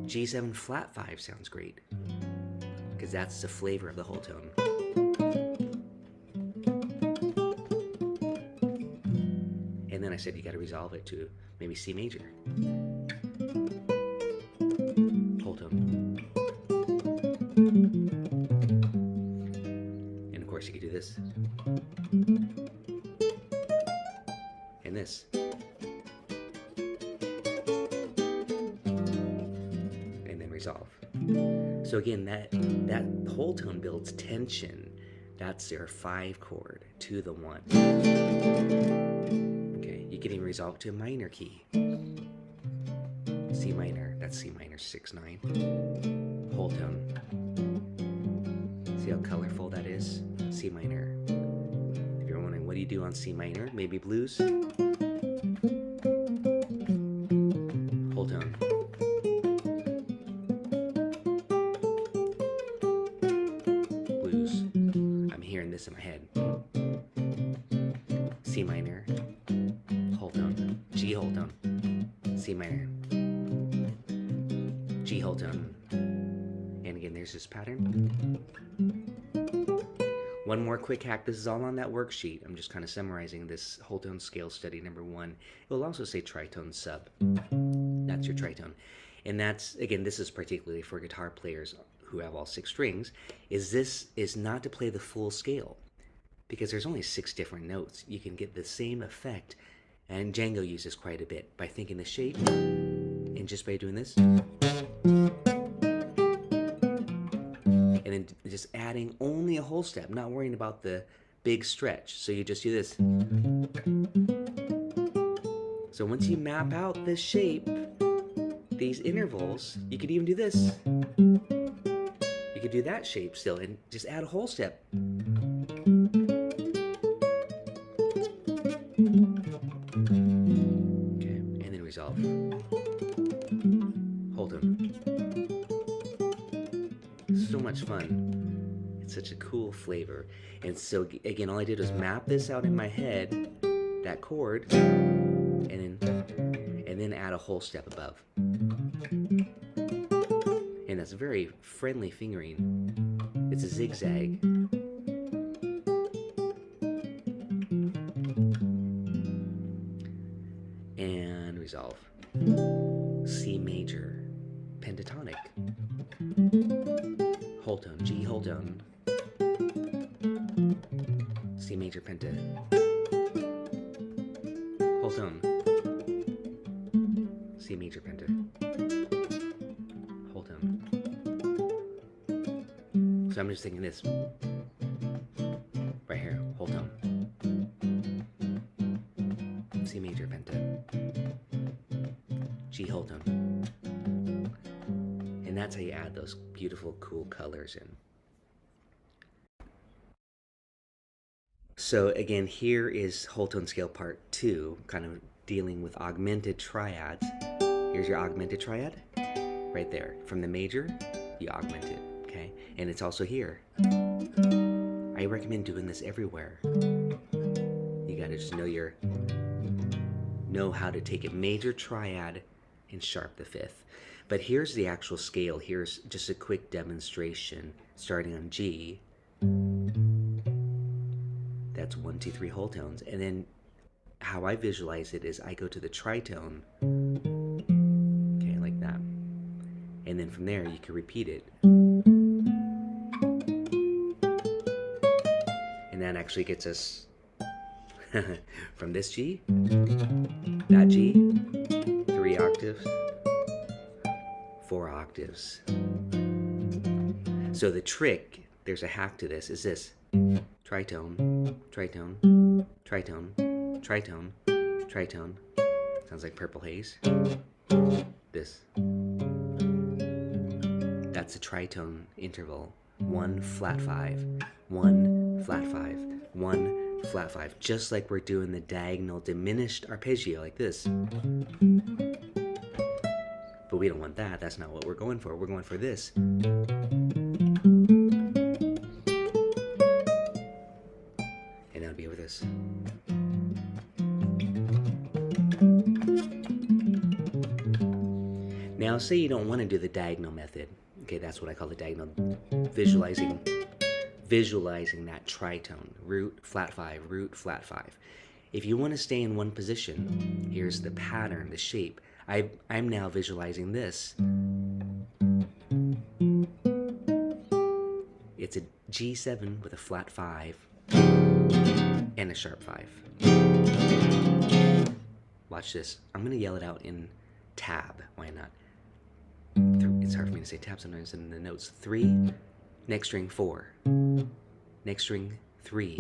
G7 flat 5 sounds great, because that's the flavor of the whole tone. And then I said you got to resolve it to maybe C major. Whole tone. And of course you could do this. And this. And then resolve. So again, that whole tone builds tension. That's their 5 chord to the 1. Okay, you can even resolve to a minor key. C minor, that's C minor 6/9. Whole tone. See how colorful that is? C minor. If you're wondering what do you do on C minor, maybe blues. Whole tone. Blues. I'm hearing this in my head. C minor. Whole tone. G whole tone. C minor. G whole tone. And again, there's this pattern. One more quick hack. This is all on that worksheet. I'm just kind of summarizing this whole tone scale study number 1. It will also say tritone sub. That's your tritone. And that's, again, this is particularly for guitar players who have all 6 strings, this is not to play the full scale, because there's only 6 different notes. You can get the same effect, and Django uses quite a bit by thinking the shape, and just by doing this. And then just adding only a whole step, not worrying about the big stretch. So you just do this. So once you map out this shape, these intervals, you could even do this. You could do that shape still and just add a whole step. Okay, and then resolve. Hold them. So much fun. It's such a cool flavor. And so again, all I did was map this out in my head, that chord, and then add a whole step above. And that's very friendly fingering. It's a zigzag. And resolve. C major, pentatonic. Whole tone, G whole tone. C major penta. Whole tone. C major penta. Whole tone. So I'm just thinking this. Right here, whole tone. C major penta. G whole tone. And that's how you add those beautiful, cool colors in. So again, here is whole tone scale part 2, kind of dealing with augmented triads. Here's your augmented triad, right there. From the major, you augment it, okay? And it's also here. I recommend doing this everywhere. You gotta just know how to take a major triad and sharp the 5th. But here's the actual scale. Here's just a quick demonstration starting on G. That's 1, 2, 3 whole tones. And then how I visualize it is I go to the tritone, okay, like that. And then from there you can repeat it. And that actually gets us from this G, that G, 3 octaves, 4 octaves. So the trick, there's a hack to this, is this. Tritone, tritone, tritone, tritone, tritone. Sounds like Purple Haze. This. That's a tritone interval. 1 flat 5, 1 flat 5, 1 flat 5. Just like we're doing the diagonal diminished arpeggio like this. But we don't want that. That's not what we're going for. We're going for this. Now, say you don't want to do the diagonal method. Okay, that's what I call the diagonal, visualizing that tritone, root, flat 5, root, flat 5. If you want to stay in one position, here's the pattern, the shape. I'm now visualizing this. It's a G7 with a flat 5 and a sharp 5. Watch this. I'm going to yell it out in tab. Why not? It's hard for me to say tab sometimes in the notes. 3, next string 4, next string 3.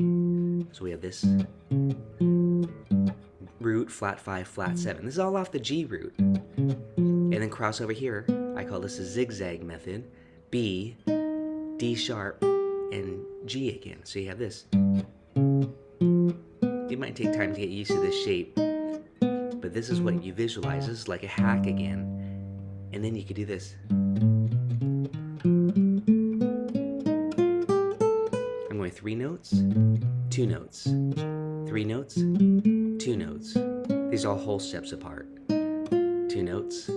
So we have this root, flat 5, flat 7. This is all off the G root. And then cross over here. I call this a zigzag method. B, D sharp, and G again. So you have this. It might take time to get used to this shape, but this is what you visualize. This is like a hack again. And then you could do this. I'm going 3 notes, 2 notes, 3 notes, 2 notes. These are all whole steps apart. 2 notes.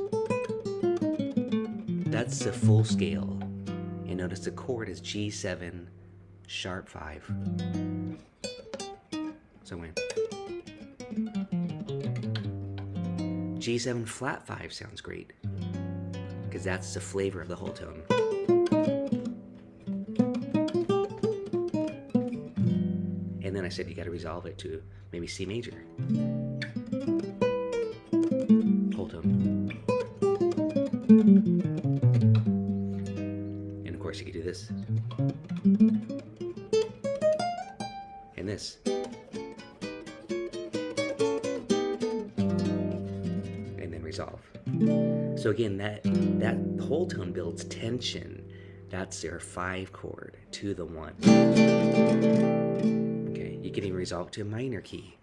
That's the full scale. And notice the chord is G7, sharp 5. So I'm going G7 flat 5 sounds great, because that's the flavor of the whole tone. And then I said you got to resolve it to maybe C major. Whole tone. And of course you could do this. And this. And then resolve. So again, that whole tone builds tension. That's their 5 chord to the 1. Okay, you can even resolve to a minor key.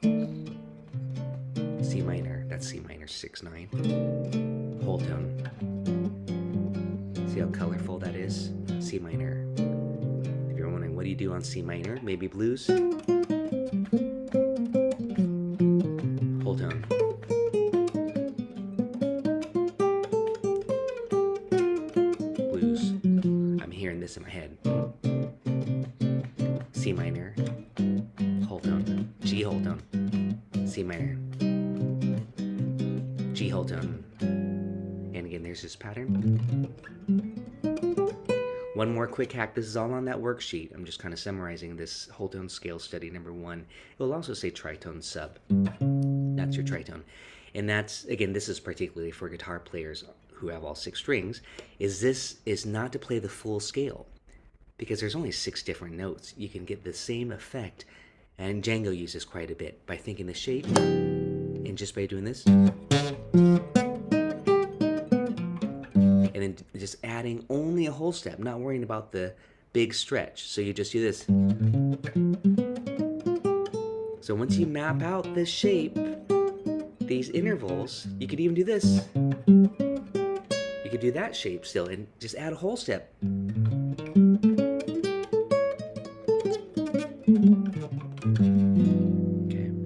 C minor, that's C minor 6/9. Whole tone. See how colorful that is? C minor. If you're wondering what do you do on C minor, maybe blues. Whole tone. This in my head. C minor, whole tone, G whole tone, C minor, G whole tone. And again, there's this pattern. One more quick hack. This is all on that worksheet. I'm just kind of summarizing this whole tone scale study number 1. It will also say tritone sub. That's your tritone. And that's, again, this is particularly for guitar players who have all 6 strings, is not to play the full scale, because there's only 6 different notes. You can get the same effect, and Django uses quite a bit by thinking the shape, and just by doing this, and then just adding only a whole step, not worrying about the big stretch. So you just do this. So once you map out this shape, these intervals, you could even do this. You could do that shape still and just add a whole step. Okay,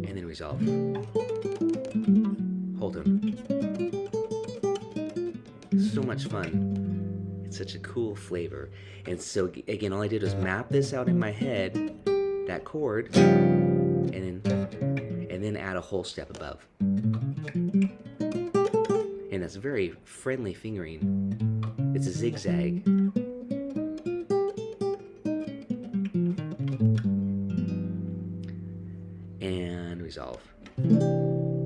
and then resolve. Whole tone. So much fun. It's such a cool flavor. And so again, all I did was map this out in my head, that chord, and then add a whole step above. And that's very friendly fingering. It's a zigzag. And resolve.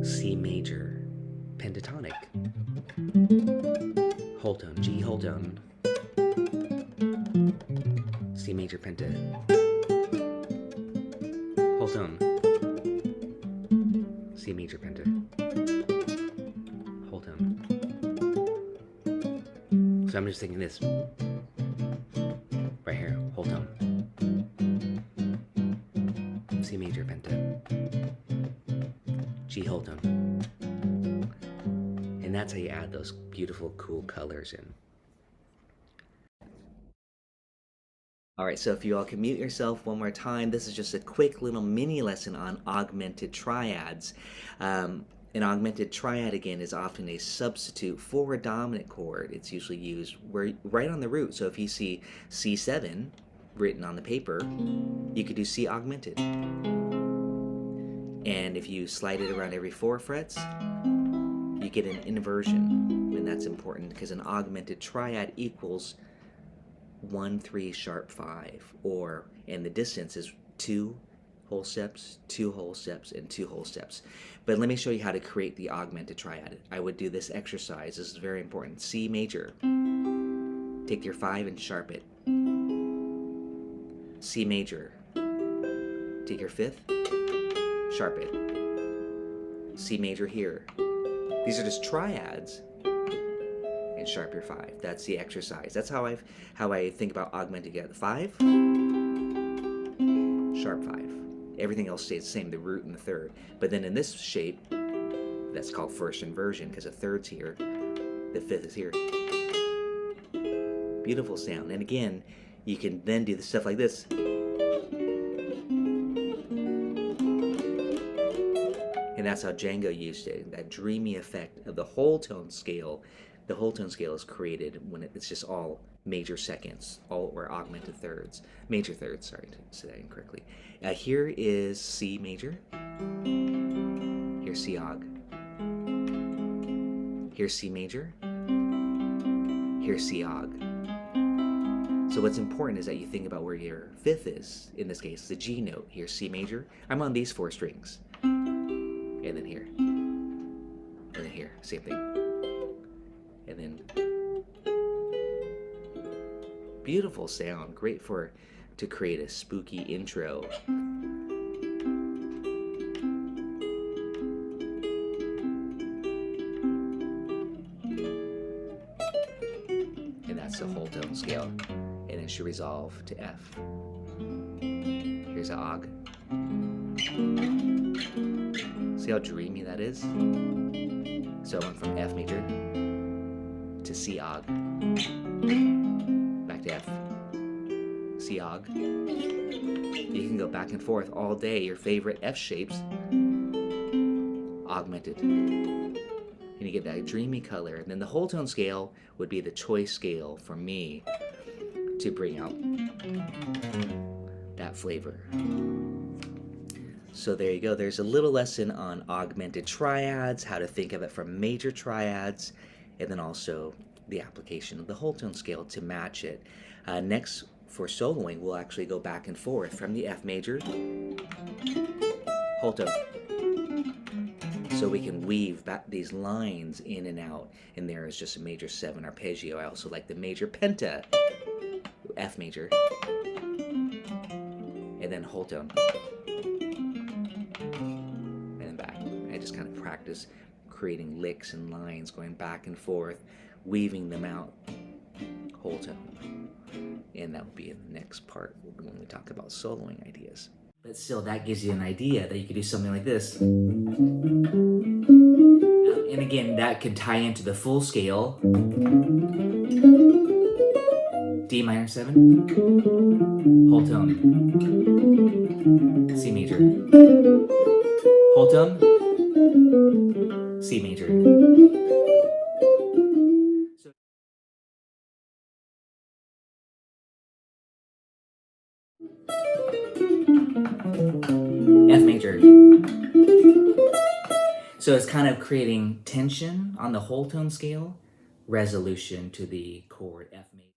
C major, pentatonic. Whole tone, G whole tone. C major penta. Whole tone. C major penta. Whole tone. So I'm just thinking this. Right here, whole tone. C major penta. G whole tone. And that's how you add those beautiful, cool colors in. All right, so if you all can mute yourself one more time, this is just a quick little mini lesson on augmented triads. An augmented triad, again, is often a substitute for a dominant chord. It's usually used right on the root. So if you see C7 written on the paper, you could do C augmented. And if you slide it around every 4 frets, you get an inversion. And that's important because an augmented triad equals 1, 3, sharp 5. And the distance is 2 whole steps, 2 whole steps, and 2 whole steps. But let me show you how to create the augmented triad. I would do this exercise. This is very important. C major. Take your 5 and sharp it. C major. Take your 5th, sharp it. C major here. These are just triads. And sharp your 5. That's the exercise. That's how I think about augmenting it. 5, sharp 5. Everything else stays the same, the root and the third. But then in this shape, that's called first inversion because the third's here, the 5th is here. Beautiful sound. And again, you can then do the stuff like this. And that's how Django used it, that dreamy effect of the whole tone scale. The whole tone scale is created when it's just all major seconds, or augmented thirds. Major thirds, sorry to say that incorrectly. Here is C major. Here's C aug. Here's C major. Here's C aug. So what's important is that you think about where your 5th is, in this case, the G note. Here's C major. I'm on these 4 strings. And then here. And then here, same thing. And then beautiful sound, great to create a spooky intro. And that's the whole tone scale. And it should resolve to F. Here's an Aug. See how dreamy that is? So I went from F major to C aug, back to F, C aug. You can go back and forth all day, your favorite F shapes, augmented. And you get that dreamy color. And then the whole tone scale would be the choice scale for me to bring out that flavor. So there you go. There's a little lesson on augmented triads, how to think of it from major triads, and then also the application of the whole tone scale to match it. Next, for soloing, we'll actually go back and forth from the F major, whole tone. So we can weave these lines in and out. And there is just a major 7 arpeggio. I also like the major penta, F major, and then whole tone. And then back. I just kind of practice creating licks and lines, going back and forth, weaving them out, whole tone. And that will be in the next part when we talk about soloing ideas. But still, that gives you an idea that you could do something like this. And again, that could tie into the full scale. D minor 7, whole tone, C major, whole tone, C major. F major. So it's kind of creating tension on the whole tone scale, resolution to the chord F major.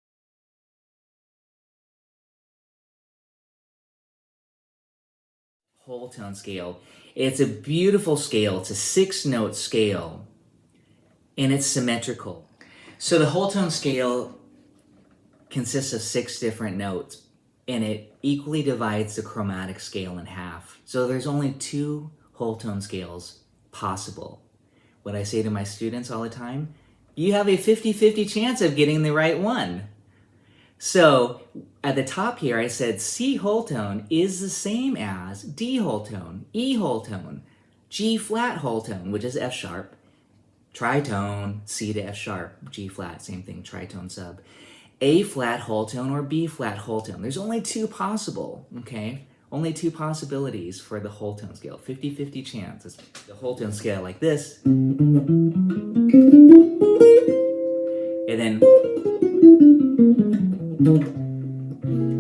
Whole tone scale. It's a beautiful scale. It's a 6-note scale, and it's symmetrical. So the whole tone scale consists of 6 different notes, and it equally divides the chromatic scale in half. So there's only 2 whole tone scales possible. What I say to my students all the time, you have a 50-50 chance of getting the right one. So at the top here, I said C whole tone is the same as D whole tone, E whole tone, G flat whole tone, which is F sharp, tritone, C to F sharp, G flat, same thing, tritone sub, A flat whole tone or B flat whole tone. There's only 2 possible, okay? only two possibilities for the whole tone scale. 50-50 chance. It's the whole tone scale like this. And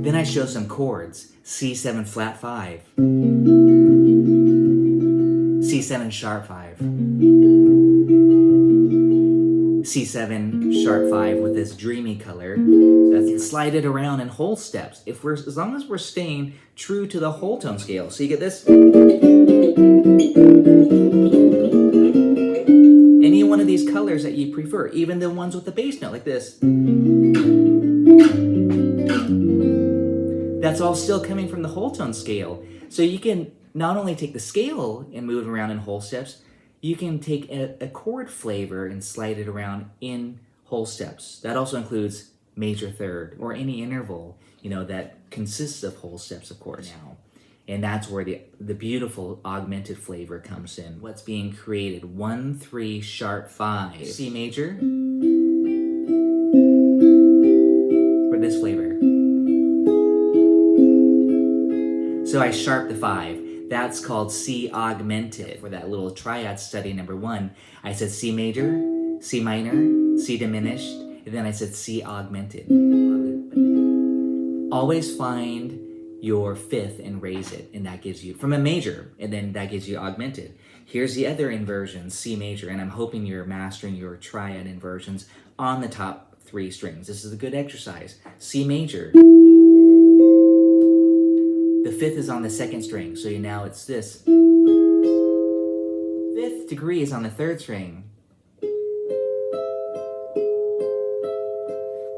then I show some chords. C7 flat 5. C7 sharp 5. C7 sharp 5 with this dreamy color. That's slide it around in whole steps. As long as we're staying true to the whole tone scale. So you get this. Any one of these colors that you prefer, even the ones with the bass note like this. That's all still coming from the whole tone scale. So you can not only take the scale and move it around in whole steps, you can take a chord flavor and slide it around in whole steps. That also includes major third or any interval, that consists of whole steps, of course. Now, and that's where the beautiful augmented flavor comes in. What's being created? 1-3 sharp 5, C major, for this flavor. So I sharp the 5. That's called C augmented. For that little triad study number 1, I said C major, C minor, C diminished, and then I said C augmented. Always find your 5th and raise it, and that gives you, from a major, and then that gives you augmented. Here's the other inversion, C major, and I'm hoping you're mastering your triad inversions on the top 3 strings. This is a good exercise. C major. The 5th is on the 2nd string, so now it's this. 5th degree is on the 3rd string.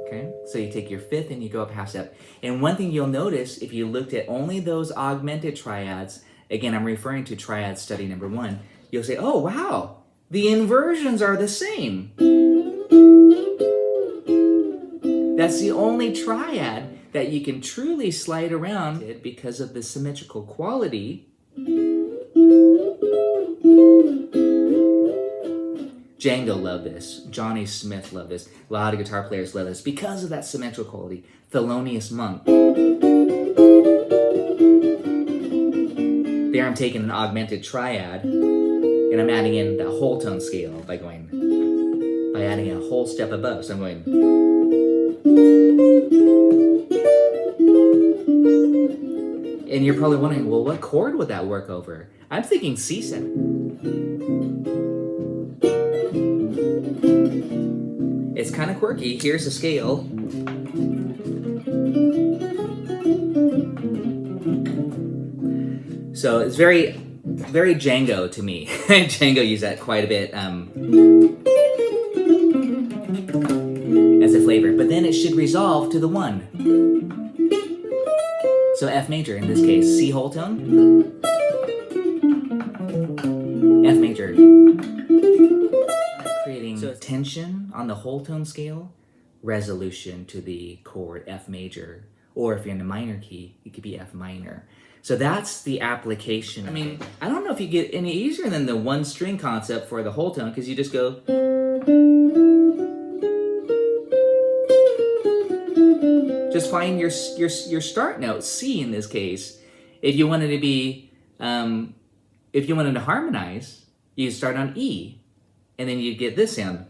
Okay, so you take your 5th and you go up half step. And one thing you'll notice, if you looked at only those augmented triads, again, I'm referring to triad study number 1, you'll say, oh, wow, the inversions are the same. That's the only triad that you can truly slide around it because of the symmetrical quality. Django loved this. Johnny Smith loved this. A lot of guitar players love this because of that symmetrical quality. Thelonious Monk. There I'm taking an augmented triad and I'm adding in the whole tone scale by adding a whole step above. So I'm going. And you're probably wondering, well, what chord would that work over? I'm thinking C7. It's kind of quirky. Here's the scale. So it's very, very Django to me. Django used that quite a bit as a flavor. But then it should resolve to the 1. So F major in this case, C whole tone, F major. Creating tension on the whole tone scale, resolution to the chord F major, or if you're in the minor key, it could be F minor. So that's the application. I mean, I don't know if you get any easier than the 1 string concept for the whole tone, because you just go. Just find your start note, C in this case. If you wanted to be, if you wanted to harmonize, you start on E, and then you get this sound.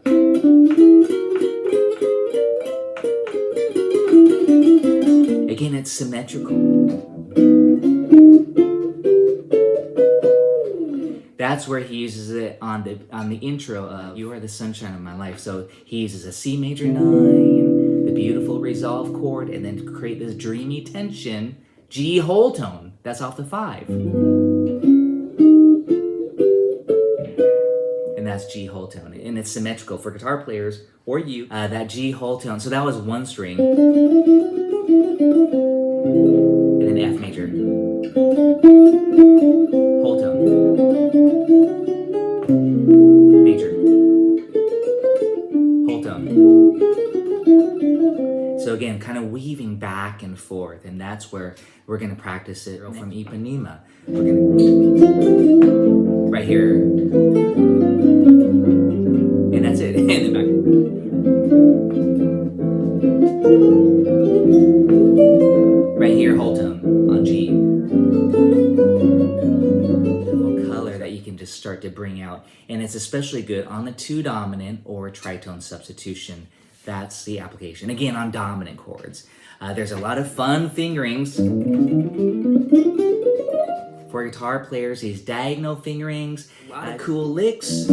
Again, it's symmetrical. That's where he uses it on the intro of "You Are the Sunshine of My Life." So he uses a C major 9, the beautiful resolve chord, and then to create this dreamy tension, G whole tone. That's off the 5. And that's G whole tone. And it's symmetrical for guitar players or you, that G whole tone. So that was 1 string. And then F major. Whole tone. Major. Whole tone. So again, kind of weaving back and forth, and that's where we're going to practice it from Ipanema. We're going to right here, and that's it, and then back. Right here, whole tone on G. it's especially good on the 2 dominant or tritone substitution. That's the application. Again, on dominant chords. There's a lot of fun fingerings for guitar players, these diagonal fingerings, a lot of cool licks.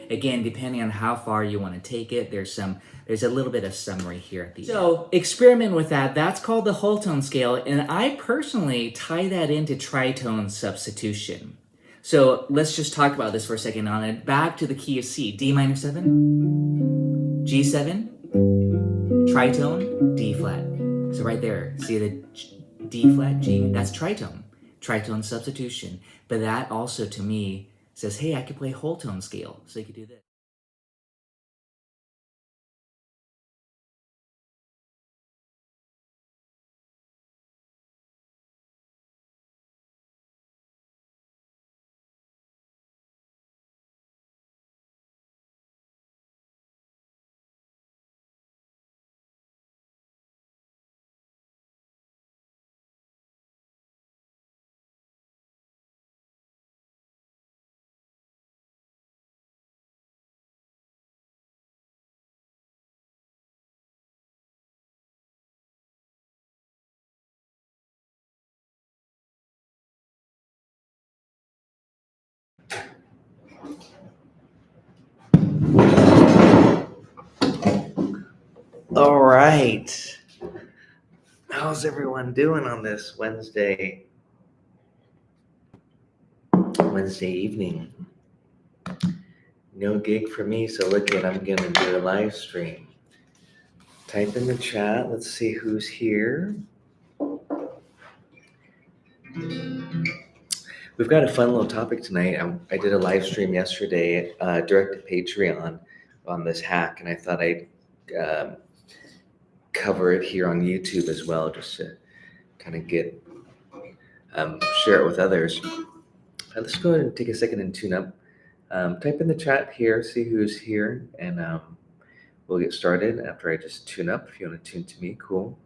Again, depending on how far you want to take it, there's a little bit of summary here at the end. So experiment with that. That's called the whole tone scale, and I personally tie that into tritone substitution. So let's just talk about this for a second on it. Back to the key of C, D minor 7, G7, tritone, D flat. So right there, see the D flat, G, that's tritone substitution. But that also to me says, hey, I could play whole tone scale, so you could do this. All right. How's everyone doing on this Wednesday evening? No gig for me, so look at, I'm gonna do a live stream. Type in the chat, let's see who's here. We've got a fun little topic tonight. I did a live stream yesterday, direct to Patreon on this hack, and I thought I'd cover it here on YouTube as well, just to kind of get share it with others. Let's go ahead and take a second and tune up. Type in the chat here, see who's here, and we'll get started after I just tune up. If you want to tune to me, cool.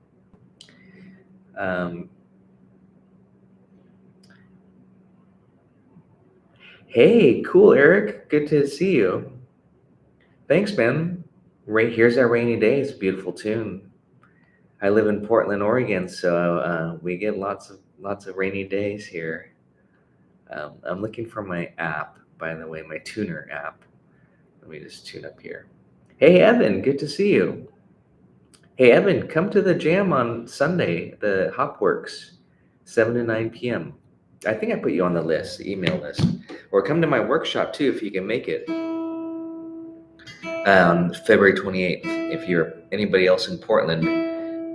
Hey, cool, Eric. Good to see you. Thanks, man. Right, here's our rainy day. It's a beautiful tune. I live in Portland, Oregon, so we get lots of rainy days here. I'm looking for my app, by the way, my tuner app. Let me just tune up here. Hey, Evan, good to see you. Hey, Evan, come to the jam on Sunday, the Hopworks, 7 to 9 p.m. I think I put you on the list, the email list. Or come to my workshop, too, if you can make it. February 28th. If you're anybody else in Portland,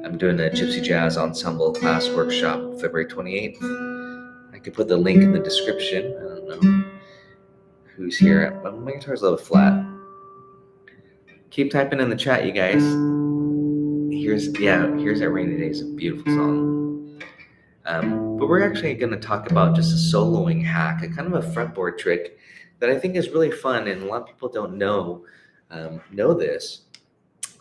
I'm doing a Gypsy Jazz Ensemble class workshop, February 28th. I could put the link in the description. I don't know who's here. My guitar's a little flat. Keep typing in the chat, you guys. Here's Our Rainy Day. It's a beautiful song. But we're actually going to talk about just a soloing hack, a kind of a fretboard trick that I think is really fun, and a lot of people don't know this.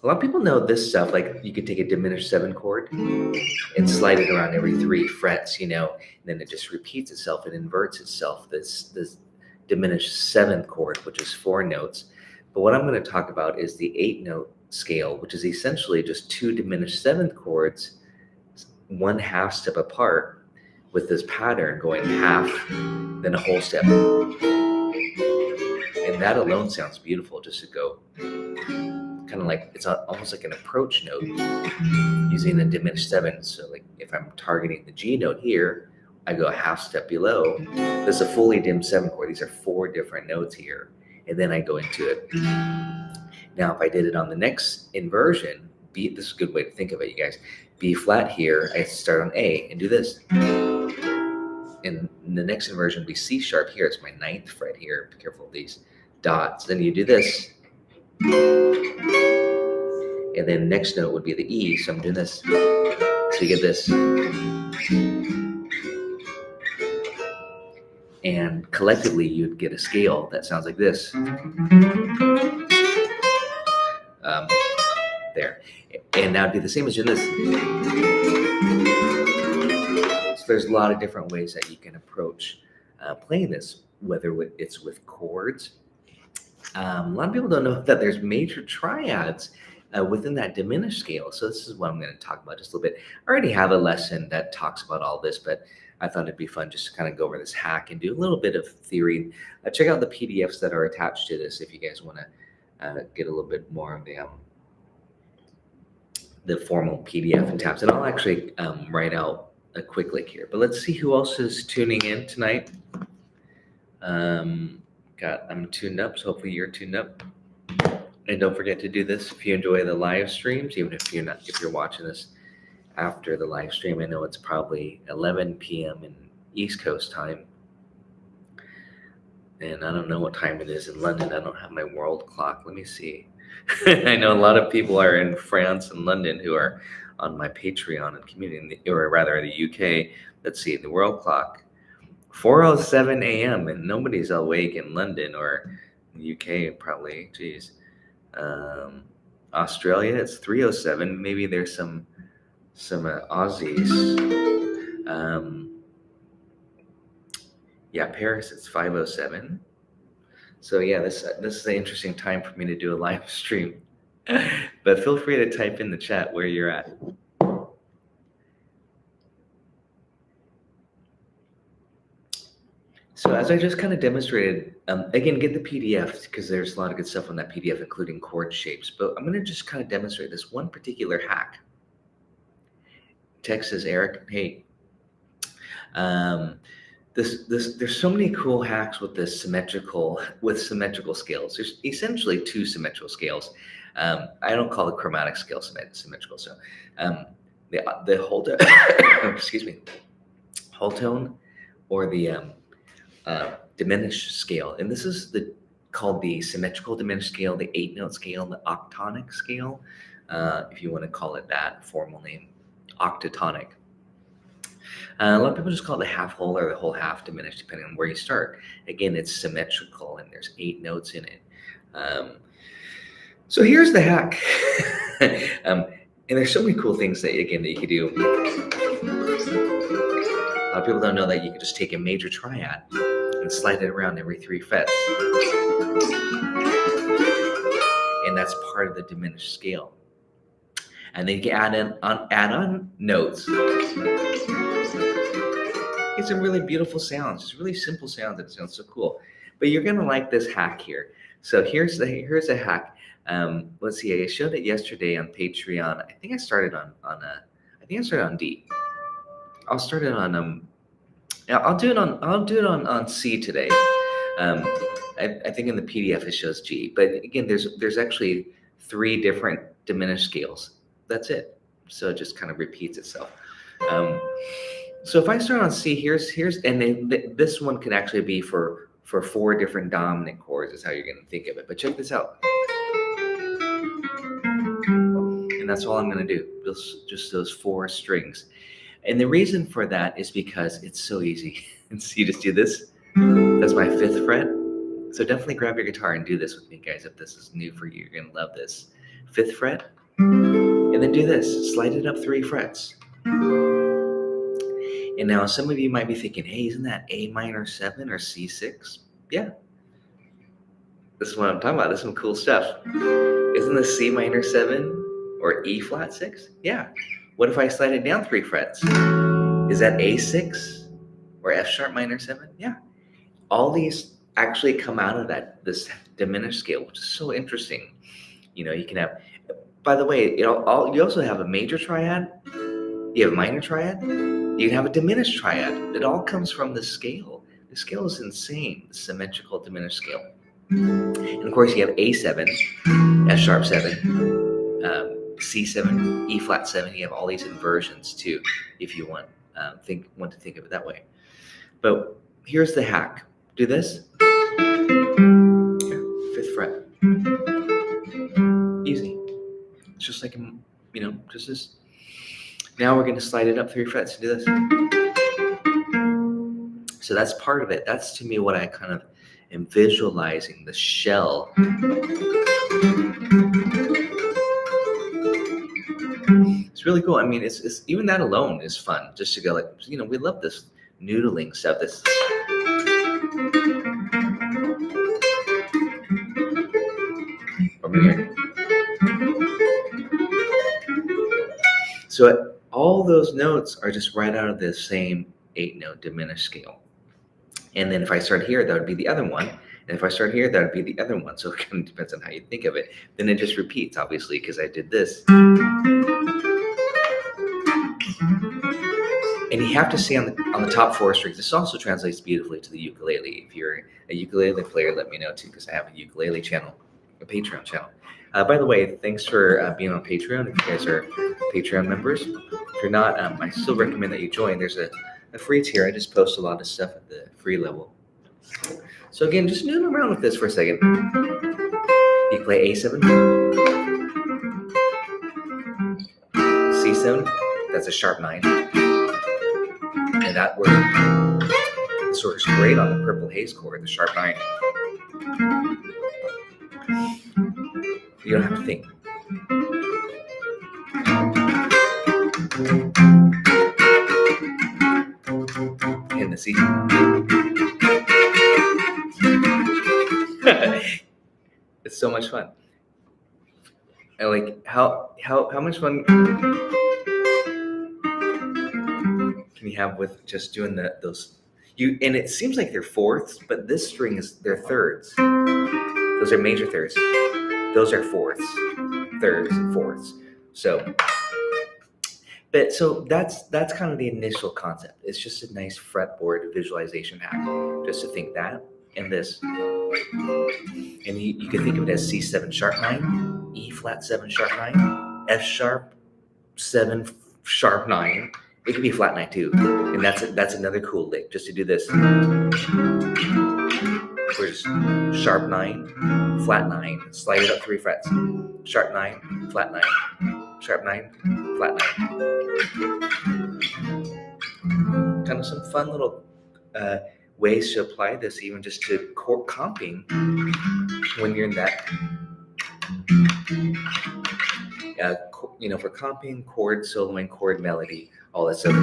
A lot of people know this stuff, like you could take a diminished 7 chord and slide it around every 3 frets, and then it just repeats itself, it inverts itself, this diminished 7th chord, which is 4 notes. But what I'm going to talk about is the 8-note scale, which is essentially just 2 diminished 7th chords, 1 half step apart, with this pattern going half, then a whole step. And that alone sounds beautiful, just to go kind of like, it's almost like an approach note using the diminished 7. So like if I'm targeting the G note here, I go a half step below. This is a fully dimmed 7 chord. These are 4 different notes here. And then I go into it. Now, if I did it on the next inversion, B, this is a good way to think of it, you guys. B flat here, I start on A and do this. And the next inversion would be C sharp here. It's my 9th fret here. Be careful of these dots. Then you do this. And then next note would be the E. So I'm doing this. So you get this. And collectively, you'd get a scale that sounds like this. There. And now do the same as doing this. So there's a lot of different ways that you can approach playing this. whether it's with chords. A lot of people don't know that there's major triads within that diminished scale. So this is what I'm going to talk about just a little bit. I already have a lesson that talks about all this, but I thought it'd be fun just to kind of go over this hack and do a little bit of theory. Check out the PDFs that are attached to this if you guys want to get a little bit more of the formal PDF and tabs. And I'll actually write out a quick link here. But let's see who else is tuning in tonight. I'm tuned up, so hopefully you're tuned up. And don't forget to do this if you enjoy the live streams, even if you're watching this after the live stream. I know it's probably 11 p.m. in East Coast time. And I don't know what time it is in London. I don't have my world clock. Let me see. I know a lot of people are in France and London who are on my Patreon and community, or rather the UK. Let's see, the world clock. 4:07 a.m. and nobody's awake in London or the UK probably. Geez. Australia, it's 3:07. Maybe there's some Aussies. Yeah, Paris, it's 5:07. So yeah, this is an interesting time for me to do a live stream. But feel free to type in the chat where you're at. So as I just kind of demonstrated, again, get the PDF because there's a lot of good stuff on that PDF, including chord shapes. But I'm going to just kind of demonstrate this one particular hack. Text says, Eric, hey, there's so many cool hacks with this symmetrical scales. There's essentially two symmetrical scales. I don't call the chromatic scale symmetrical. So the whole tone, excuse me, whole tone, or the diminished scale, and this is called the symmetrical diminished scale, the 8-note scale, the octonic scale, if you want to call it that formal name, octatonic. A lot of people just call it the half whole or the whole half diminished, depending on where you start. Again, it's symmetrical, and there's 8 notes in it. So here's the hack, and there's so many cool things that you could do. A lot of people don't know that you can just take a major triad and slide it around every 3 frets. And that's part of the diminished scale. And then you can add on notes. Get some really beautiful sounds, just really simple sounds that sound so cool. But you're gonna like this hack here. So here's a hack. Let's see, I showed it yesterday on Patreon. I think I started on D. I'll start it on I'll do it on C today. I think in the PDF it shows G, but again, there's actually 3 different diminished scales. That's it. So it just kind of repeats itself. So if I start on C, here's and then this one can actually be for 4 different dominant chords is how you're going to think of it. But check this out. And that's all I'm going to do. Just those 4 strings. And the reason for that is because it's so easy. And so you just do this. That's my 5th fret. So definitely grab your guitar and do this with me, guys. If this is new for you, you're going to love this. 5th fret. And then do this. Slide it up 3 frets. And now some of you might be thinking, hey, isn't that A minor 7 or C6? Yeah. This is what I'm talking about. This is some cool stuff. Isn't this C minor 7 or E flat 6? Yeah. What if I slide it down 3 frets? Is that A6 or F sharp minor 7? Yeah. All these actually come out of this diminished scale, which is so interesting. You can have, by the way, you also have a major triad, you have a minor triad, you can have a diminished triad. It all comes from the scale. The scale is insane, the symmetrical diminished scale. And of course, you have A7, F sharp 7, C7, E flat 7. You have all these inversions too, if you want to think of it that way. But here's the hack. Do this. 5th fret. Easy. It's just like just this. Now we're going to slide it up 3 frets and do this. So that's part of it. That's to me what I kind of am visualizing, the shell. It's really cool. I mean, it's even that alone is fun. Just to go like, we love this noodling stuff. over here. So all those notes are just right out of the same 8-note diminished scale. And then if I start here, that would be the other one. And if I start here, that would be the other one. So it kind of depends on how you think of it. Then it just repeats, obviously, because I did this. And you have to stay on the top 4 strings. This also translates beautifully to the ukulele. If you're a ukulele player, let me know too, because I have a ukulele channel, a Patreon channel. By the way, thanks for being on Patreon. If you guys are Patreon members, if you're not, I still recommend that you join. There's a free tier. I just post a lot of stuff at the free level. So again, just noodle around with this for a second. You play A7, C7. That's a sharp 9. And that works great on the purple haze chord, the sharp 9. You don't have to think. In the C. It's so much fun. And like how much fun can you have with just doing those? And it seems like they're fourths, but this string they're thirds. Those are major thirds. Those are fourths, thirds, and fourths. So that's kind of the initial concept. It's just a nice fretboard visualization hack, just to think that and this. And you can think of it as C7 sharp 9, E flat 7 sharp 9, F sharp 7 sharp 9. It could be flat 9 too, and that's another cool lick, just to do this. Where's sharp 9, flat 9, slide it up 3 frets. Sharp 9, flat 9, sharp 9, flat 9. Kind of some fun little ways to apply this, even just to chord comping when you're in that. For comping, chord soloing, chord melody, all that stuff.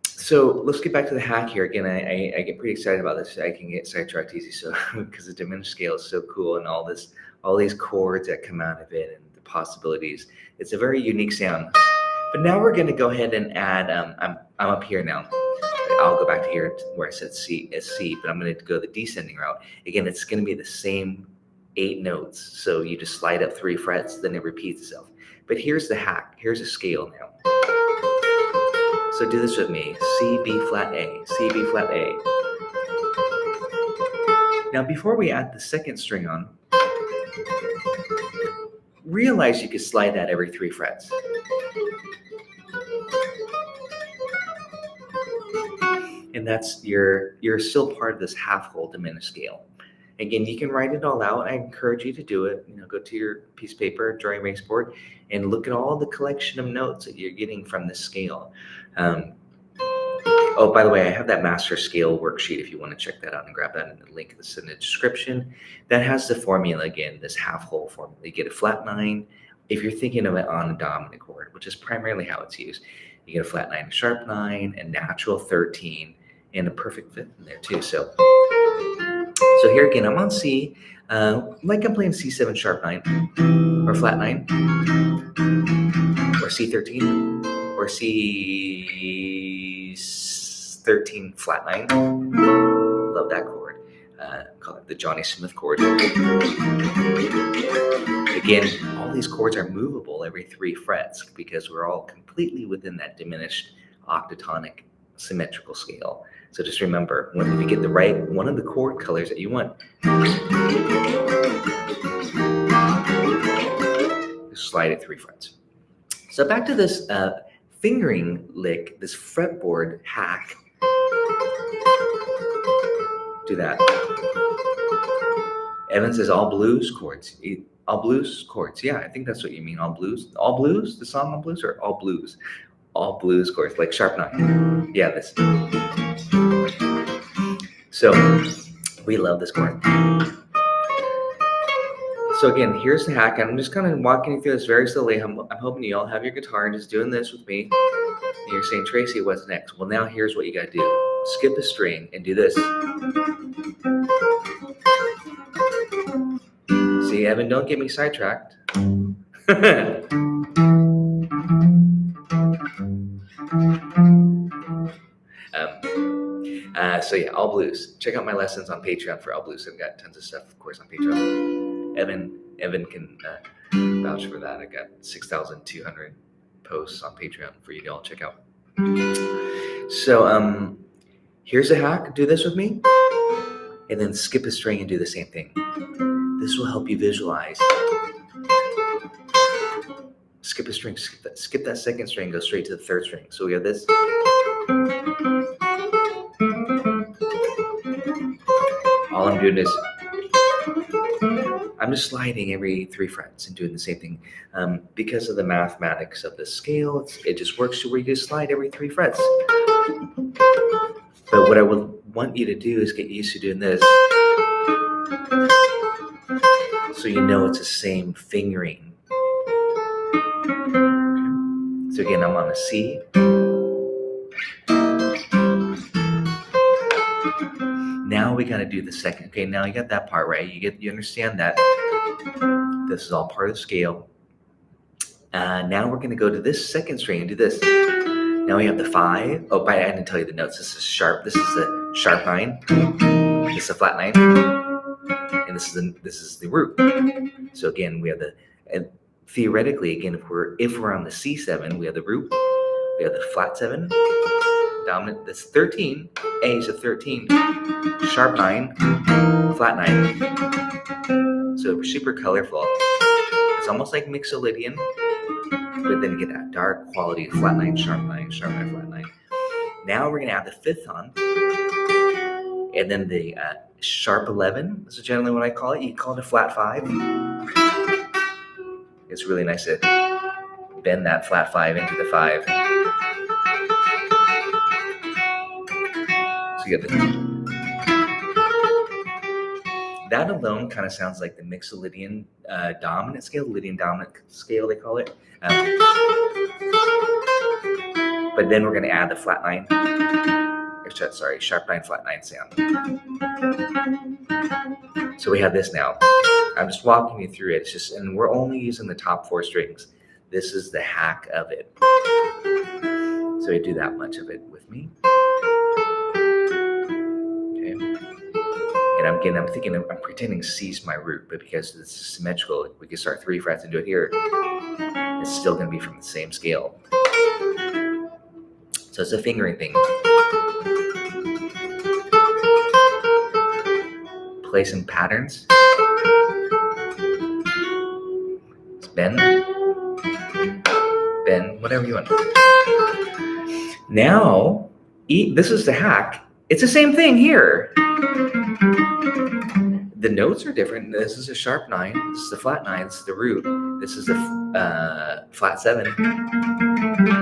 So let's get back to the hack here. Again, I get pretty excited about this. I can get sidetracked easy, so because the diminished scale is so cool, and all these chords that come out of it, and the possibilities. It's a very unique sound. But now we're going to go ahead and add. I'm up here now. I'll go back to here where I said C, but I'm going to go the descending route. Again, it's going to be the same 8 notes. So you just slide up 3 frets, then it repeats itself. But here's the hack. Here's a scale now. So do this with me. C, B flat A, C, B flat A. Now before we add the second string on, realize you can slide that every 3 frets. And that's you're still part of this half-whole diminished scale. Again, you can write it all out. I encourage you to do it. Go to your piece of paper, drawing erase board, and look at all the collection of notes that you're getting from this scale. Oh, by the way, I have that master scale worksheet if you want to check that out and grab that in the link that's in the description. That has the formula again, this half-whole formula. You get a flat 9 if you're thinking of it on a dominant chord, which is primarily how it's used. You get a flat 9, a sharp 9, a natural 13, and a perfect 5th in there too. So here again, I'm on C, like I'm playing C7 sharp 9, or flat 9, or C13, or C13 flat 9. Love that chord. Call it the Johnny Smith chord. Again, all these chords are movable every 3 frets because we're all completely within that diminished octatonic symmetrical scale. So just remember, if you get the right one of the chord colors that you want, just slide it 3 frets. So back to this fingering lick, this fretboard hack. Do that. Evan says all blues chords. All blues chords. Yeah, I think that's what you mean. All blues. All blues? The song All Blues, or all blues? All blues chords, like sharp 9. Yeah, this. So we love this chord. So again, here's the hack. I'm just kind of walking you through this very slowly. I'm hoping you all have your guitar and just doing this with me. And you're saying, Tracy, what's next? Well, now here's what you got to do. skip a string and do this. See, Evan, don't get me sidetracked. So yeah, all blues. Check out my lessons on Patreon for all blues. I've got tons of stuff, of course, on Patreon. Evan can vouch for that. I got 6,200 posts on Patreon for you to all check out. So here's a hack. Do this with me, and then skip a string and do the same thing. This will help you visualize. Skip a string. Skip that second string. Go straight to the third string. So we have this. All I'm doing is I'm just sliding every 3 frets and doing the same thing. Because of the mathematics of the scale, it just works to where you just slide every 3 frets. But what I would want you to do is get used to doing this, so you know it's the same fingering. Okay. So again, I'm on a C. Now we got to do the second. Okay, now you got that part right. You understand that this is all part of the scale. Now we're going to go to this second string and do this. Now we have the 5. Oh, I didn't tell you the notes. This is sharp. This is the sharp 9. This is a flat 9, and this is the root. So again, we have and theoretically, again, if we're on the C7, we have the root. We have the flat 7. Dominant, that's 13. A is a 13. Sharp 9, flat 9. So super colorful. It's almost like Mixolydian, but then you get that dark quality of flat 9, sharp 9, sharp 9, flat 9. Now we're going to add the 5th on, and then the sharp 11 is generally what I call it. You call it a flat 5. It's really nice to bend that flat 5 into the 5. That alone kind of sounds like the Mixolydian dominant scale, Lydian dominant scale, they call it. But then we're going to add the flat 9, sharp 9, flat 9 sound. So we have this now. I'm just walking you through it. It's just, and we're only using the top 4 strings. This is the hack of it. So we do that much of it with me. And I'm thinking, I'm pretending C's my root, but because this is symmetrical, we can start 3 frets and do it here. It's still going to be from the same scale. So it's a fingering thing. Play some patterns. It's bend, whatever you want. Now, this is the hack. It's the same thing here. The notes are different. This is a sharp 9. This is a flat 9. This is the root. This is a flat 7.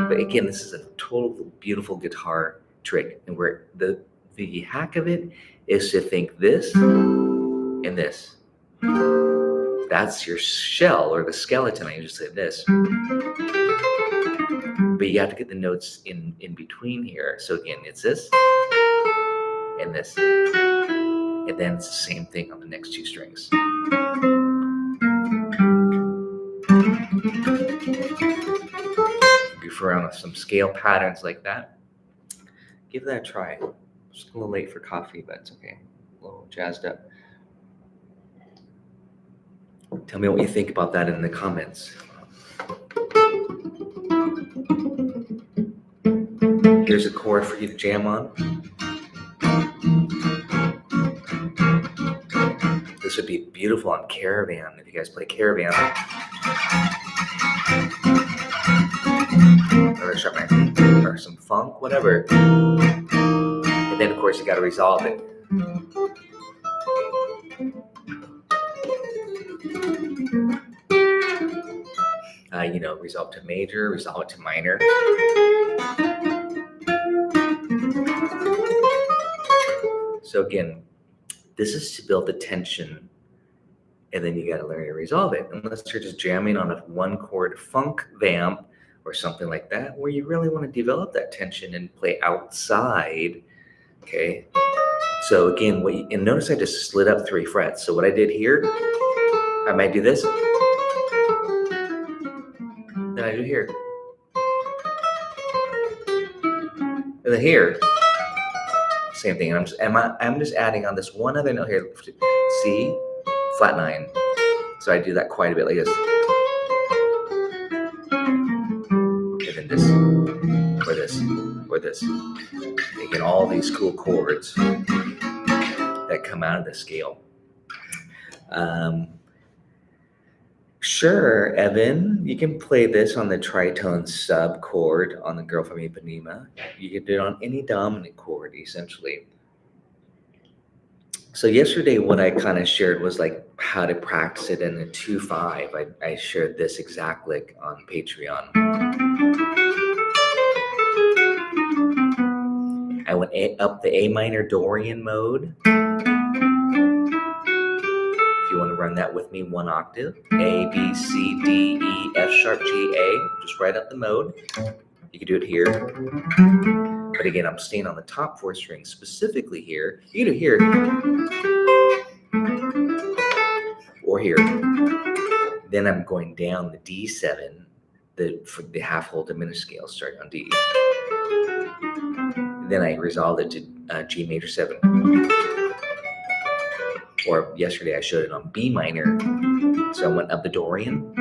But again, this is a total beautiful guitar trick. And where the hack of it is to think this and this. That's your shell or the skeleton. I just say this. But you have to get the notes in between here. So again, it's this and this. And then it's the same thing on the next 2 strings. Goof around with some scale patterns like that. Give that a try. Just a little late for coffee, but it's okay. A little jazzed up. Tell me what you think about that in the comments. Here's a chord for you to jam on. This would be beautiful on Caravan, if you guys play Caravan. Or sharp 9, or some funk, whatever. And then, of course, you got to resolve it. Resolve to major, resolve it to minor. So again, this is to build the tension, and then you got to learn to resolve it. Unless you're just jamming on a 1-chord funk vamp or something like that, where you really want to develop that tension and play outside Okay. So again, and notice I just slid up 3 frets. So what I did here, I might do this. Then I do here. And then here, same thing. I'm just adding on this one other note here. C, flat 9. So I do that quite a bit like this. And then this, or this, or this. Again, all these cool chords that come out of the scale. Sure, Evan, you can play this on the tritone sub chord on the Girl from Ipanema. You can do it on any dominant chord, essentially. So yesterday, what I kind of shared was like how to practice it in a 2/5. I shared this exact lick on Patreon. I went up the A minor Dorian mode. If you want to run that with me, 1 octave. A, B, C, D, E, F sharp, G, A. Just right up the mode. You can do it here. But again, I'm staying on the top 4 strings specifically here. You can do it here. Or here. Then I'm going down the D7, for the half whole diminished scale starting on D. Then I resolved it to G major 7. Or yesterday I showed it on B minor. So I went up the Dorian.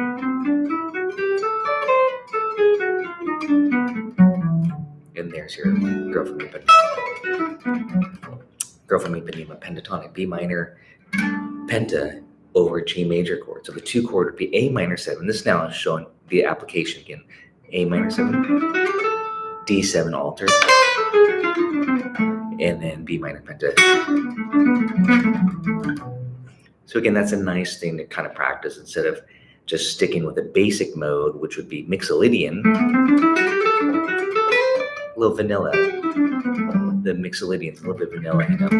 And there's your Girl from Ipanema pentatonic. B minor penta over G major chord. So the 2 chord would be A minor 7. This now is showing the application again. A minor 7, D7 altered, and then B minor penta. So again, that's a nice thing to kind of practice instead of just sticking with a basic mode, which would be Mixolydian. A little vanilla. The Mixolydian's a little bit vanilla, you know.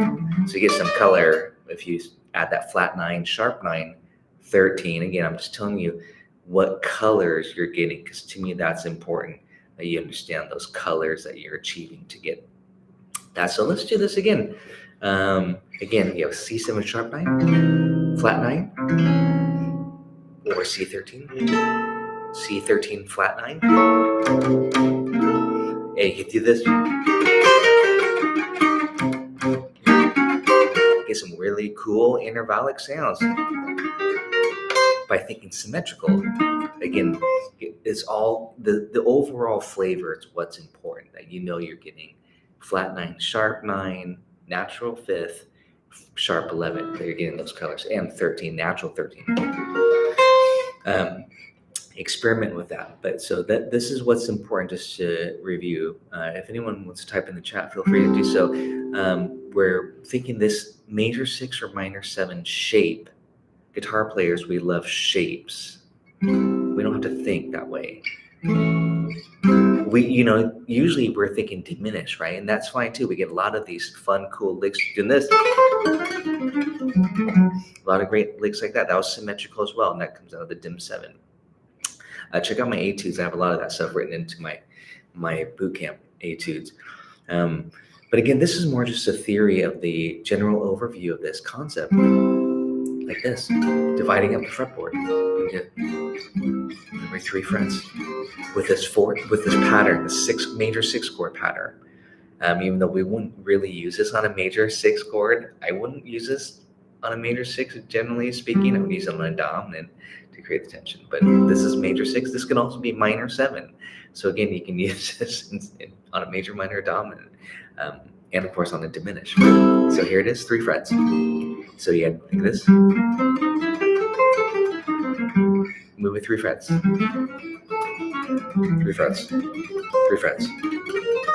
So you get some color if you add that flat 9, sharp 9, 13. Again, I'm just telling you what colors you're getting, because to me that's important, that you understand those colors that you're achieving to get that. So let's do this again. Again, you have C7 sharp 9, flat 9, or C13, C13 flat 9. And you can do this. Get some really cool intervallic sounds by thinking symmetrical. Again, it's all the overall flavor. It's what's important, that you know you're getting flat 9, sharp 9, natural 5th, sharp 11. That you're getting those colors, and 13, natural 13. Experiment with that. But so this is what's important, just to review. If anyone wants to type in the chat, feel free to do so. We're thinking this major 6 or minor 7 shape. Guitar players, we love shapes. We don't have to think that way. Usually we're thinking diminished, right? And that's fine too. We get a lot of these fun, cool licks doing this. A lot of great licks like that. That was symmetrical as well, and that comes out of the dim 7. Check out my etudes. I have a lot of that stuff written into my bootcamp etudes. But again, this is more just a theory of the general overview of this concept, like this, dividing up the fretboard into every 3 frets with this pattern, the major 6 chord pattern. Even though we wouldn't really use this on a major 6 chord, I wouldn't use this on a major 6. Generally speaking, I would use it on a dominant to create the tension. But this is major 6. This can also be minor 7. So again, you can use this on a major, minor, dominant, and of course on a diminished. So here it is, 3 frets. So you had like this. Move with 3 frets. 3 frets. 3 frets.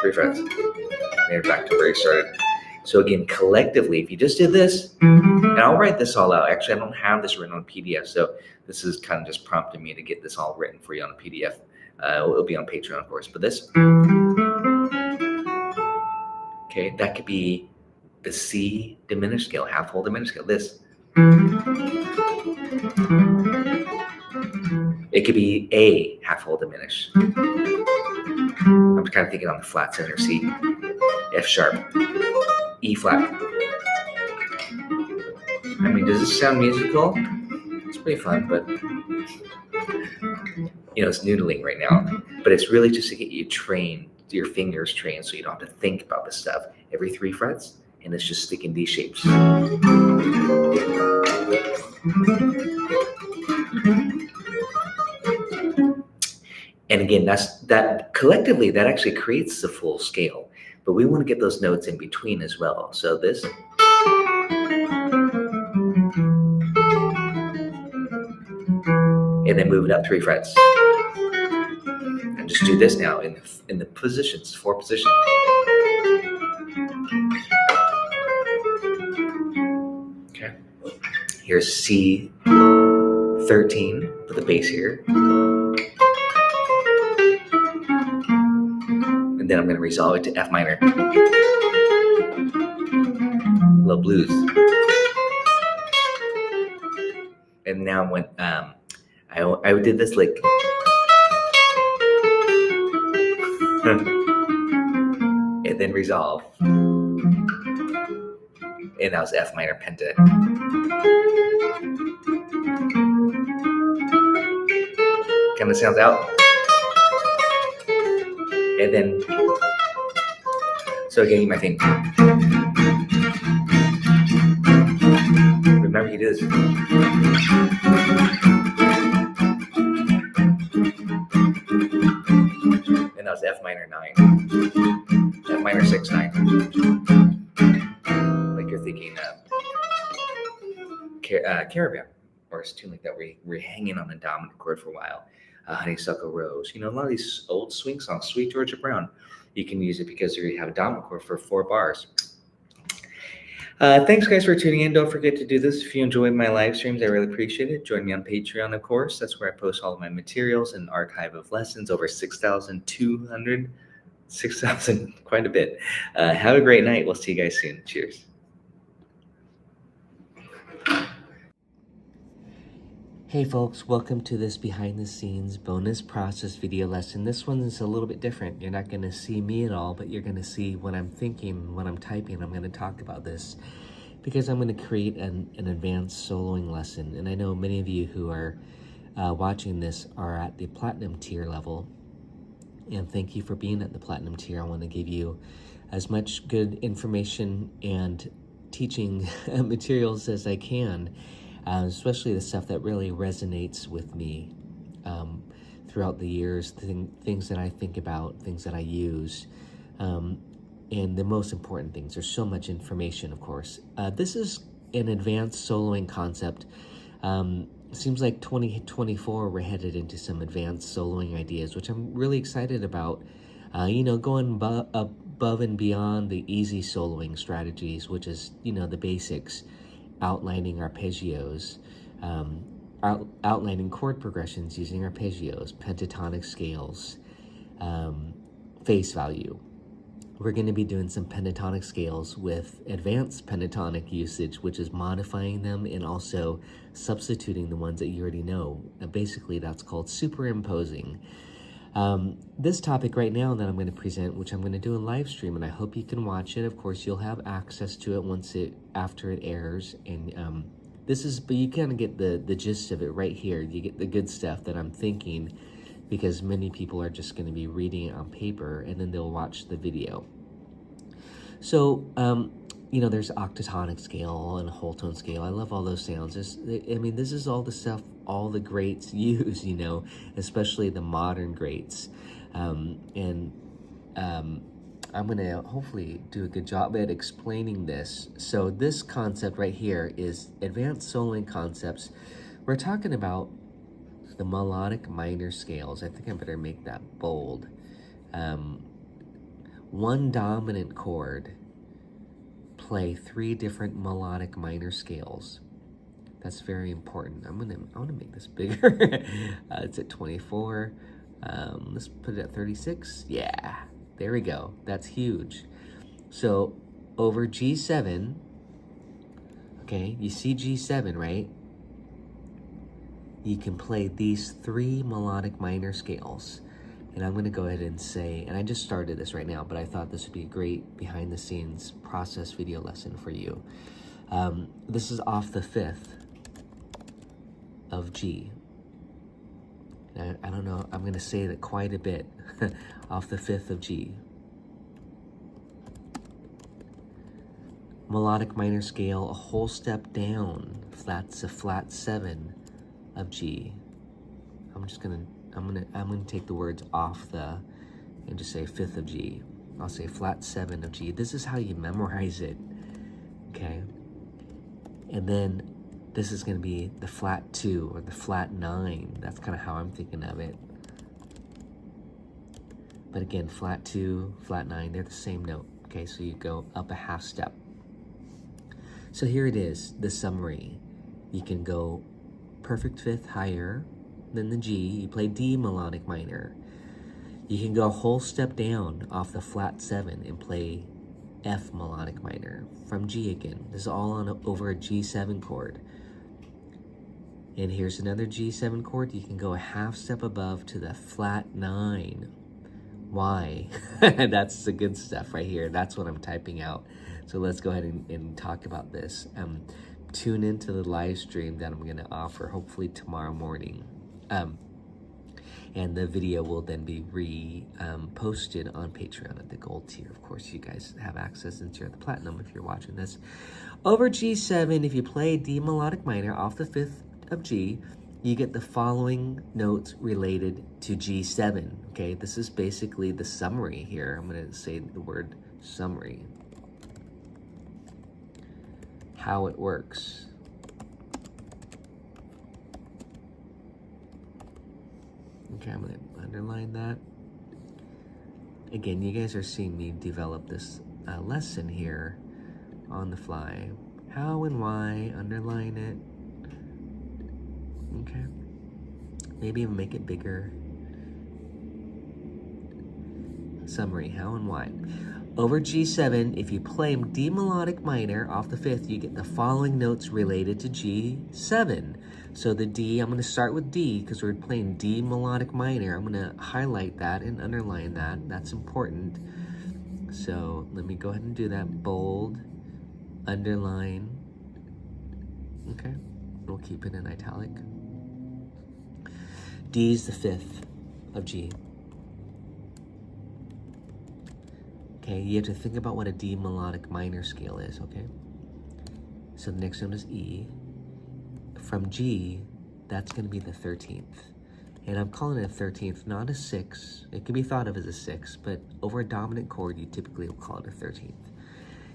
3 frets. And you're back to where you started. So again, collectively, if you just did this, and I'll write this all out. Actually, I don't have this written on PDF, so this is kind of just prompting me to get this all written for you on a PDF. It'll be on Patreon, of course. But this, okay, that could be the C diminished scale, half whole diminished scale. This, it could be A half whole diminished. I'm kind of thinking on the flat 7 or C, F sharp. E flat. I mean, does this sound musical? It's pretty fun, but you know, it's noodling right now. But it's really just to get you trained, your fingers trained, so you don't have to think about this stuff. Every 3 frets, and it's just sticking these shapes. And again, that collectively, that actually creates the full scale. But we want to get those notes in between as well. So this. And then move it up 3 frets. And just do this now in the positions, 4 positions. Okay. Here's C13 for the bass here. And then I'm going to resolve it to F minor. A little blues. And now when I did this like and then resolve. And that was F minor penta. Kind of sounds out. And then, so again, my thing. Remember, you do this. And that was F minor 9. F minor 6, 9. Like you're thinking Caravan, or a tune like that where we're hanging on a dominant chord for a while. Honeysuckle Rose. You know, a lot of these old swing songs, Sweet Georgia Brown, you can use it because you have a dominant chord for 4 bars. Thanks, guys, for tuning in. Don't forget to do this. If you enjoy my live streams, I really appreciate it. Join me on Patreon, of course. That's where I post all of my materials and archive of lessons, over 6,200, 6,000, quite a bit. Have a great night. We'll see you guys soon. Cheers. Hey folks, welcome to this behind the scenes bonus process video lesson. This one is a little bit different. You're not going to see me at all, but you're going to see what I'm thinking, what I'm typing. I'm going to talk about this because I'm going to create an advanced soloing lesson. And I know many of you who are watching this are at the platinum tier level. And thank you for being at the platinum tier. I want to give you as much good information and teaching materials as I can. Especially the stuff that really resonates with me throughout the years, things that I think about, things that I use, and the most important things. There's so much information, of course. This is an advanced soloing concept. Seems like 2024 we're headed into some advanced soloing ideas, which I'm really excited about. You know, going above and beyond the easy soloing strategies, which is, you know, the basics. Outlining arpeggios, outlining chord progressions using arpeggios, pentatonic scales, face value. We're going to be doing some pentatonic scales with advanced pentatonic usage, which is modifying them and also substituting the ones that you already know. Basically, that's called superimposing. This topic right now that I'm going to present, which I'm going to do a live stream, and I hope you can watch it. Of course, you'll have access to it after it airs, and but you kind of get the gist of it right here. You get the good stuff that I'm thinking, because many people are just going to be reading it on paper, and then they'll watch the video. So, you know, there's octatonic scale and whole tone scale. I love all those sounds. I mean, this is all the stuff all the greats use, you know, especially the modern greats. I'm going to hopefully do a good job at explaining this. So this concept right here is advanced soloing concepts. We're talking about the melodic minor scales. I think I better make that bold. One dominant chord, play 3 different melodic minor scales. That's very important. I want to make this bigger. It's at 24. Let's put it at 36. Yeah, there we go. That's huge. So over G7, okay, you see G7, right? You can play these 3 melodic minor scales. And I'm going to go ahead and say, and I just started this right now, but I thought this would be a great behind the scenes process video lesson for you. This is off the 5th of G. I don't know, I'm going to say that quite a bit. Off the 5th of G. Melodic minor scale, a whole step down. That's a flat 7 of G. I'm gonna take the words off the and just say 5th of G. I'll say flat 7 of G. This is how you memorize it. Okay. And then this is gonna be the flat 2 or the flat 9. That's kind of how I'm thinking of it. But again, flat 2, flat 9, they're the same note. Okay, so you go up a half step. So here it is, the summary. You can go perfect 5th higher than the G. You play D melodic minor. You can go a whole step down off the flat 7 and play F melodic minor from G again. This is all on over a G7 chord. And here's another G7 chord. You can go a half step above to the flat 9. Why? That's the good stuff right here. That's what I'm typing out. So let's go ahead and talk about this. Tune into the live stream that I'm going to offer hopefully tomorrow morning. And the video will then be posted on Patreon at the gold tier. Of course, you guys have access into the platinum if you're watching this. Over G7, if you play D melodic minor off the 5th of G, you get the following notes related to G7. Okay, this is basically the summary here. I'm going to say the word summary. How it works. Okay, I'm going to underline that. Again, you guys are seeing me develop this lesson here on the fly. How and why, underline it. Okay. Maybe even make it bigger. Summary, how and why. Over G7, if you play D melodic minor off the 5th, you get the following notes related to G7. So the D, I'm going to start with D because we're playing D melodic minor. I'm going to highlight that and underline that. That's important. So let me go ahead and do that. Bold, underline. Okay, we'll keep it in italic. D is the 5th of G. Okay, you have to think about what a D melodic minor scale is, okay? So the next note is E. From G, that's going to be the 13th. And I'm calling it a 13th, not a 6. It can be thought of as a 6, but over a dominant chord, you typically will call it a 13th.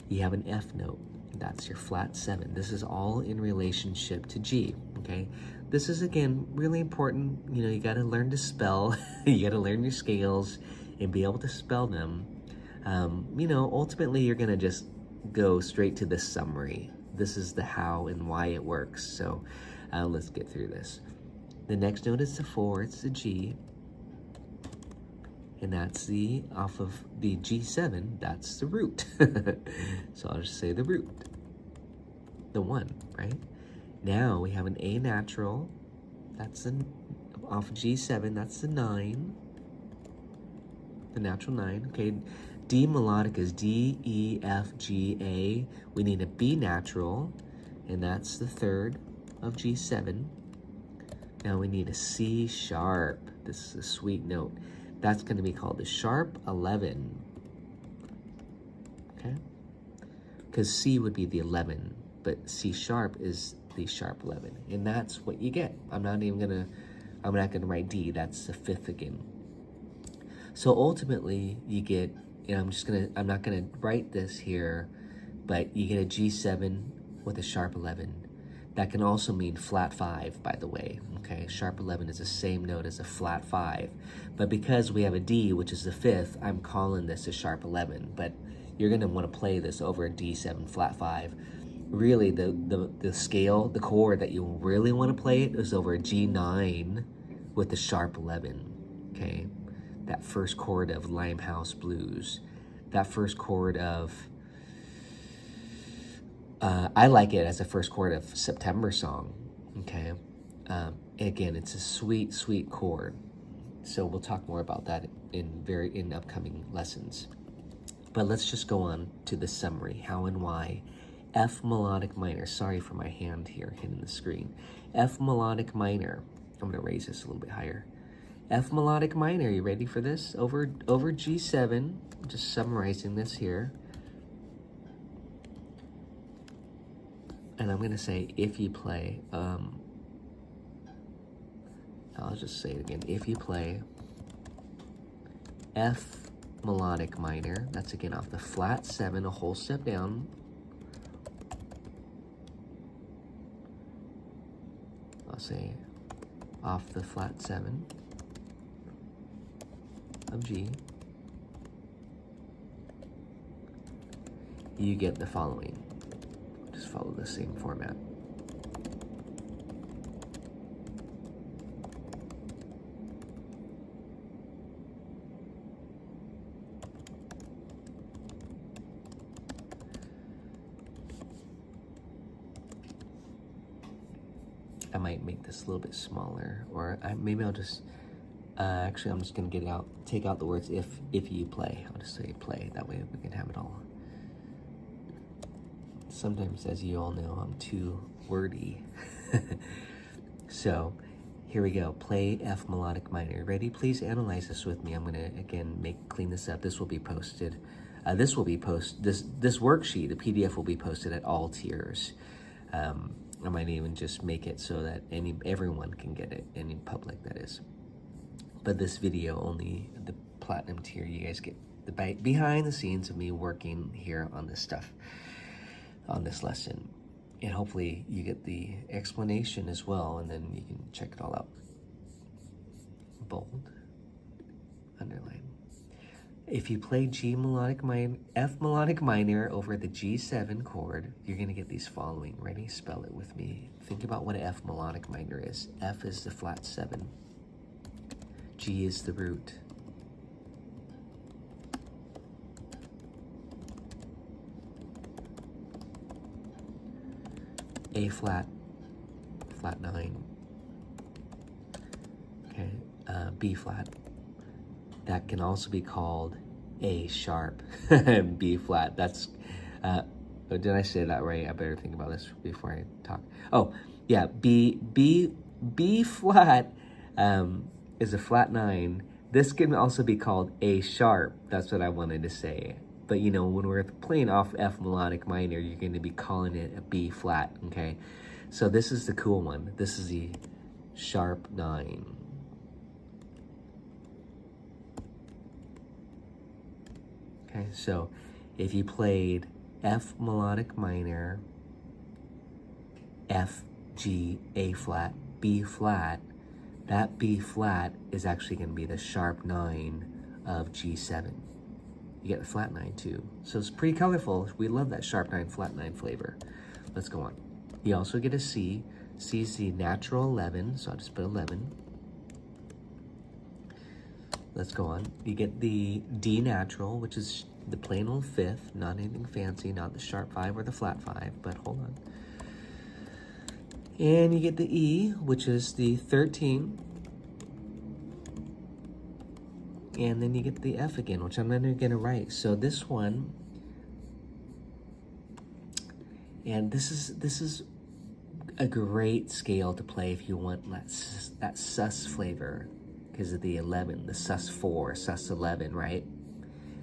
You have an F note. That's your flat 7. This is all in relationship to G, okay? This is, again, really important. You know, you got to learn to spell. You got to learn your scales and be able to spell them. You know, ultimately, you're going to just go straight to the summary. This is the how and why it works. So let's get through this. The next note is the 4. It's the G. And that's the, off of the G7, that's the root. So I'll just say the root. The 1, right? Now we have an A natural. That's an, off of G7, that's the 9. The natural 9, okay. D melodic is D, E, F, G, A. We need a B natural, and that's the 3rd of G7. Now we need a C sharp. This is a sweet note. That's going to be called the sharp 11. Okay? Because C would be the 11, but C sharp is the sharp 11. And that's what you get. I'm not going to write D. That's the 5th again. So ultimately, you get, I'm not gonna write this here, but you get a G7 with a sharp 11. That can also mean flat 5, by the way. Okay, sharp 11 is the same note as a flat 5. But because we have a D, which is the 5th, I'm calling this a sharp 11. But you're gonna want to play this over a D7 flat 5. Really, the scale, the chord that you really want to play it is over a G9 with the sharp 11. Okay. That first chord of Limehouse Blues, that first chord of, I like it as a first chord of September Song, okay? Again, it's a sweet, sweet chord. So we'll talk more about that in upcoming lessons. But let's just go on to the summary, how and why. F melodic minor, sorry for my hand here hitting the screen. F melodic minor, I'm gonna raise this a little bit higher. F melodic minor, you ready for this? Over G7, just summarizing this here. And I'm gonna say if you play, I'll just say it again, if you play F melodic minor, that's again off the flat 7, a whole step down. I'll say off the flat 7 of G, you get the following. Just follow the same format. I might make this a little bit smaller, or maybe I'll just, actually I'm just gonna get it out, take out the words if you play. I'll just say play, that way we can have it all. Sometimes, as you all know, I'm too wordy. So, here we go, play F melodic minor. Ready? Please analyze this with me. I'm gonna, again, clean this up. This will be posted. This worksheet, the PDF will be posted at all tiers. I might even just make it so that everyone can get it, in public, that is. But this video, only the platinum tier, you guys get the behind the scenes of me working here on this stuff, on this lesson. And hopefully you get the explanation as well, and then you can check it all out. Bold, underline. If you play F melodic minor over the G7 chord, you're gonna get these following. Ready? Spell it with me. Think about what an F melodic minor is. F is the flat 7. G is the root. A flat, flat 9. Okay, B flat. That can also be called A sharp, B flat. That's, did I say that right? I better think about this before I talk. Oh, yeah, B flat is a flat 9. This can also be called A sharp. That's what I wanted to say. But you know, when we're playing off F melodic minor, you're going to be calling it a B flat, okay? So this is the cool one. This is the sharp 9. Okay, so if you played F melodic minor, F, G, A flat, B flat, that B flat is actually going to be the sharp 9 of G7. You get the flat 9 too. So it's pretty colorful. We love that sharp 9, flat 9 flavor. Let's go on. You also get a C. C is the natural 11, so I'll just put 11. Let's go on. You get the D natural, which is the plain old 5th, not anything fancy, not the sharp 5 or the flat 5, but hold on. And you get the E, which is the 13. And then you get the F again, which I'm never gonna write. So this one, and this is a great scale to play if you want that sus flavor, because of the 11, the sus 4, sus 11, right?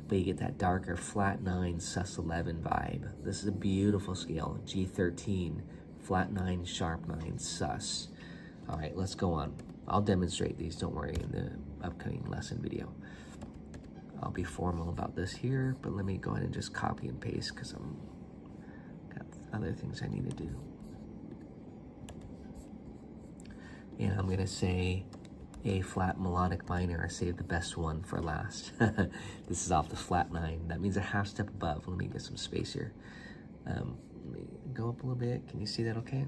But you get that darker flat 9 sus 11 vibe. This is a beautiful scale. G13, flat 9, sharp 9, sus. All right, let's go on. I'll demonstrate these, don't worry, in the upcoming lesson video. I'll be formal about this here, but let me go ahead and just copy and paste because I'm got other things I need to do. And I'm gonna say A flat melodic minor. I saved the best one for last. This is off the flat 9. That means a half step above. Let me get some space here. Let me go up a little bit. Can you see that okay?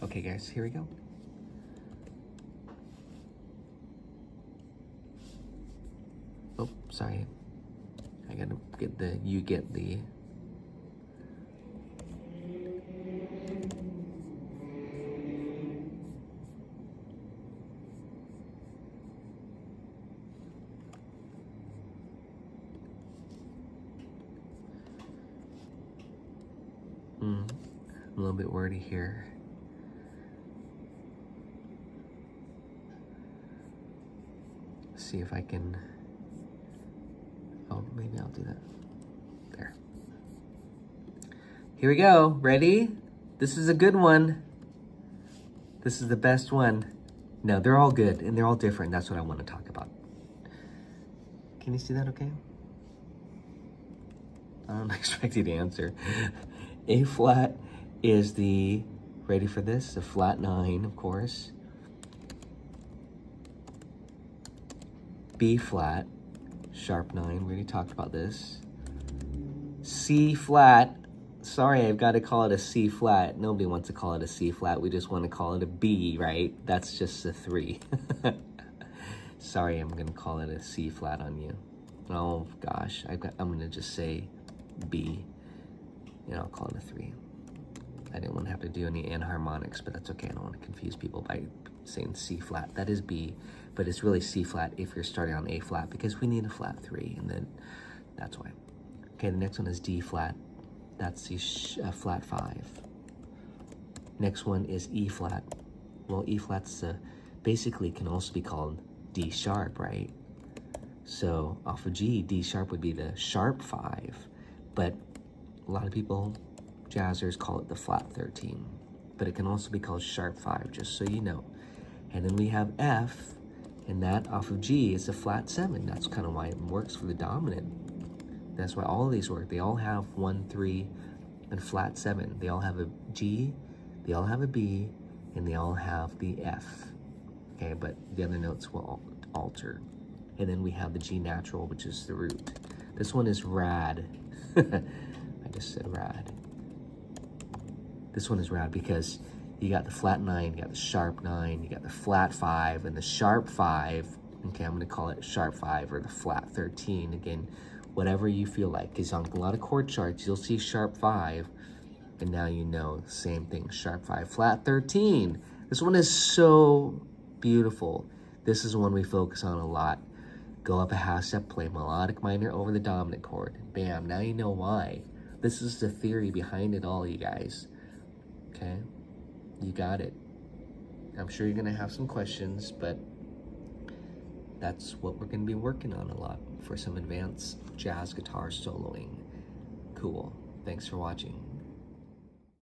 Okay guys, here we go. Oh, sorry. I gotta get the, you get the. a little bit wordy here. See if I can, oh, maybe I'll do that. There. Here we go. Ready? This is a good one. This is the best one. No, they're all good and they're all different. That's what I want to talk about. Can you see that okay? I don't expect you to answer. A flat is the, ready for this? The flat 9, of course. B flat, sharp 9, we already talked about this. C flat, sorry, I've got to call it a C flat. Nobody wants to call it a C flat. We just want to call it a B, right? That's just a 3. Sorry, I'm going to call it a C flat on you. Oh gosh, I'm going to just say B, and I'll call it a 3. I didn't want to have to do any anharmonics, but that's okay. I don't want to confuse people by saying C flat. That is B, but it's really C flat if you're starting on A flat, because we need a flat 3, and then that's why. Okay, the next one is D flat. That's the flat 5. Next one is E flat. Well, E flat's basically can also be called D sharp, right? So off of G, D sharp would be the sharp 5, but a lot of people, jazzers, call it the flat 13, but it can also be called sharp 5, just so you know. And then we have F, and that off of G is a flat 7. That's kind of why it works for the dominant. That's why all of these work. They all have 1, 3, and flat 7. They all have a G, they all have a B, and they all have the F. Okay, but the other notes will alter. And then we have the G natural, which is the root. This one is rad. I just said rad. This one is rad because you got the flat 9, you got the sharp 9, you got the flat 5, and the sharp 5. Okay, I'm gonna call it sharp 5 or the flat 13. Again, whatever you feel like, because on a lot of chord charts, you'll see sharp 5, and now you know, same thing, sharp 5, flat 13. This one is so beautiful. This is one we focus on a lot. Go up a half step, play melodic minor over the dominant chord. Bam, now you know why. This is the theory behind it all, you guys. Okay, you got it. I'm sure you're gonna have some questions, but that's what we're gonna be working on a lot for some advanced jazz guitar soloing. Cool, thanks for watching.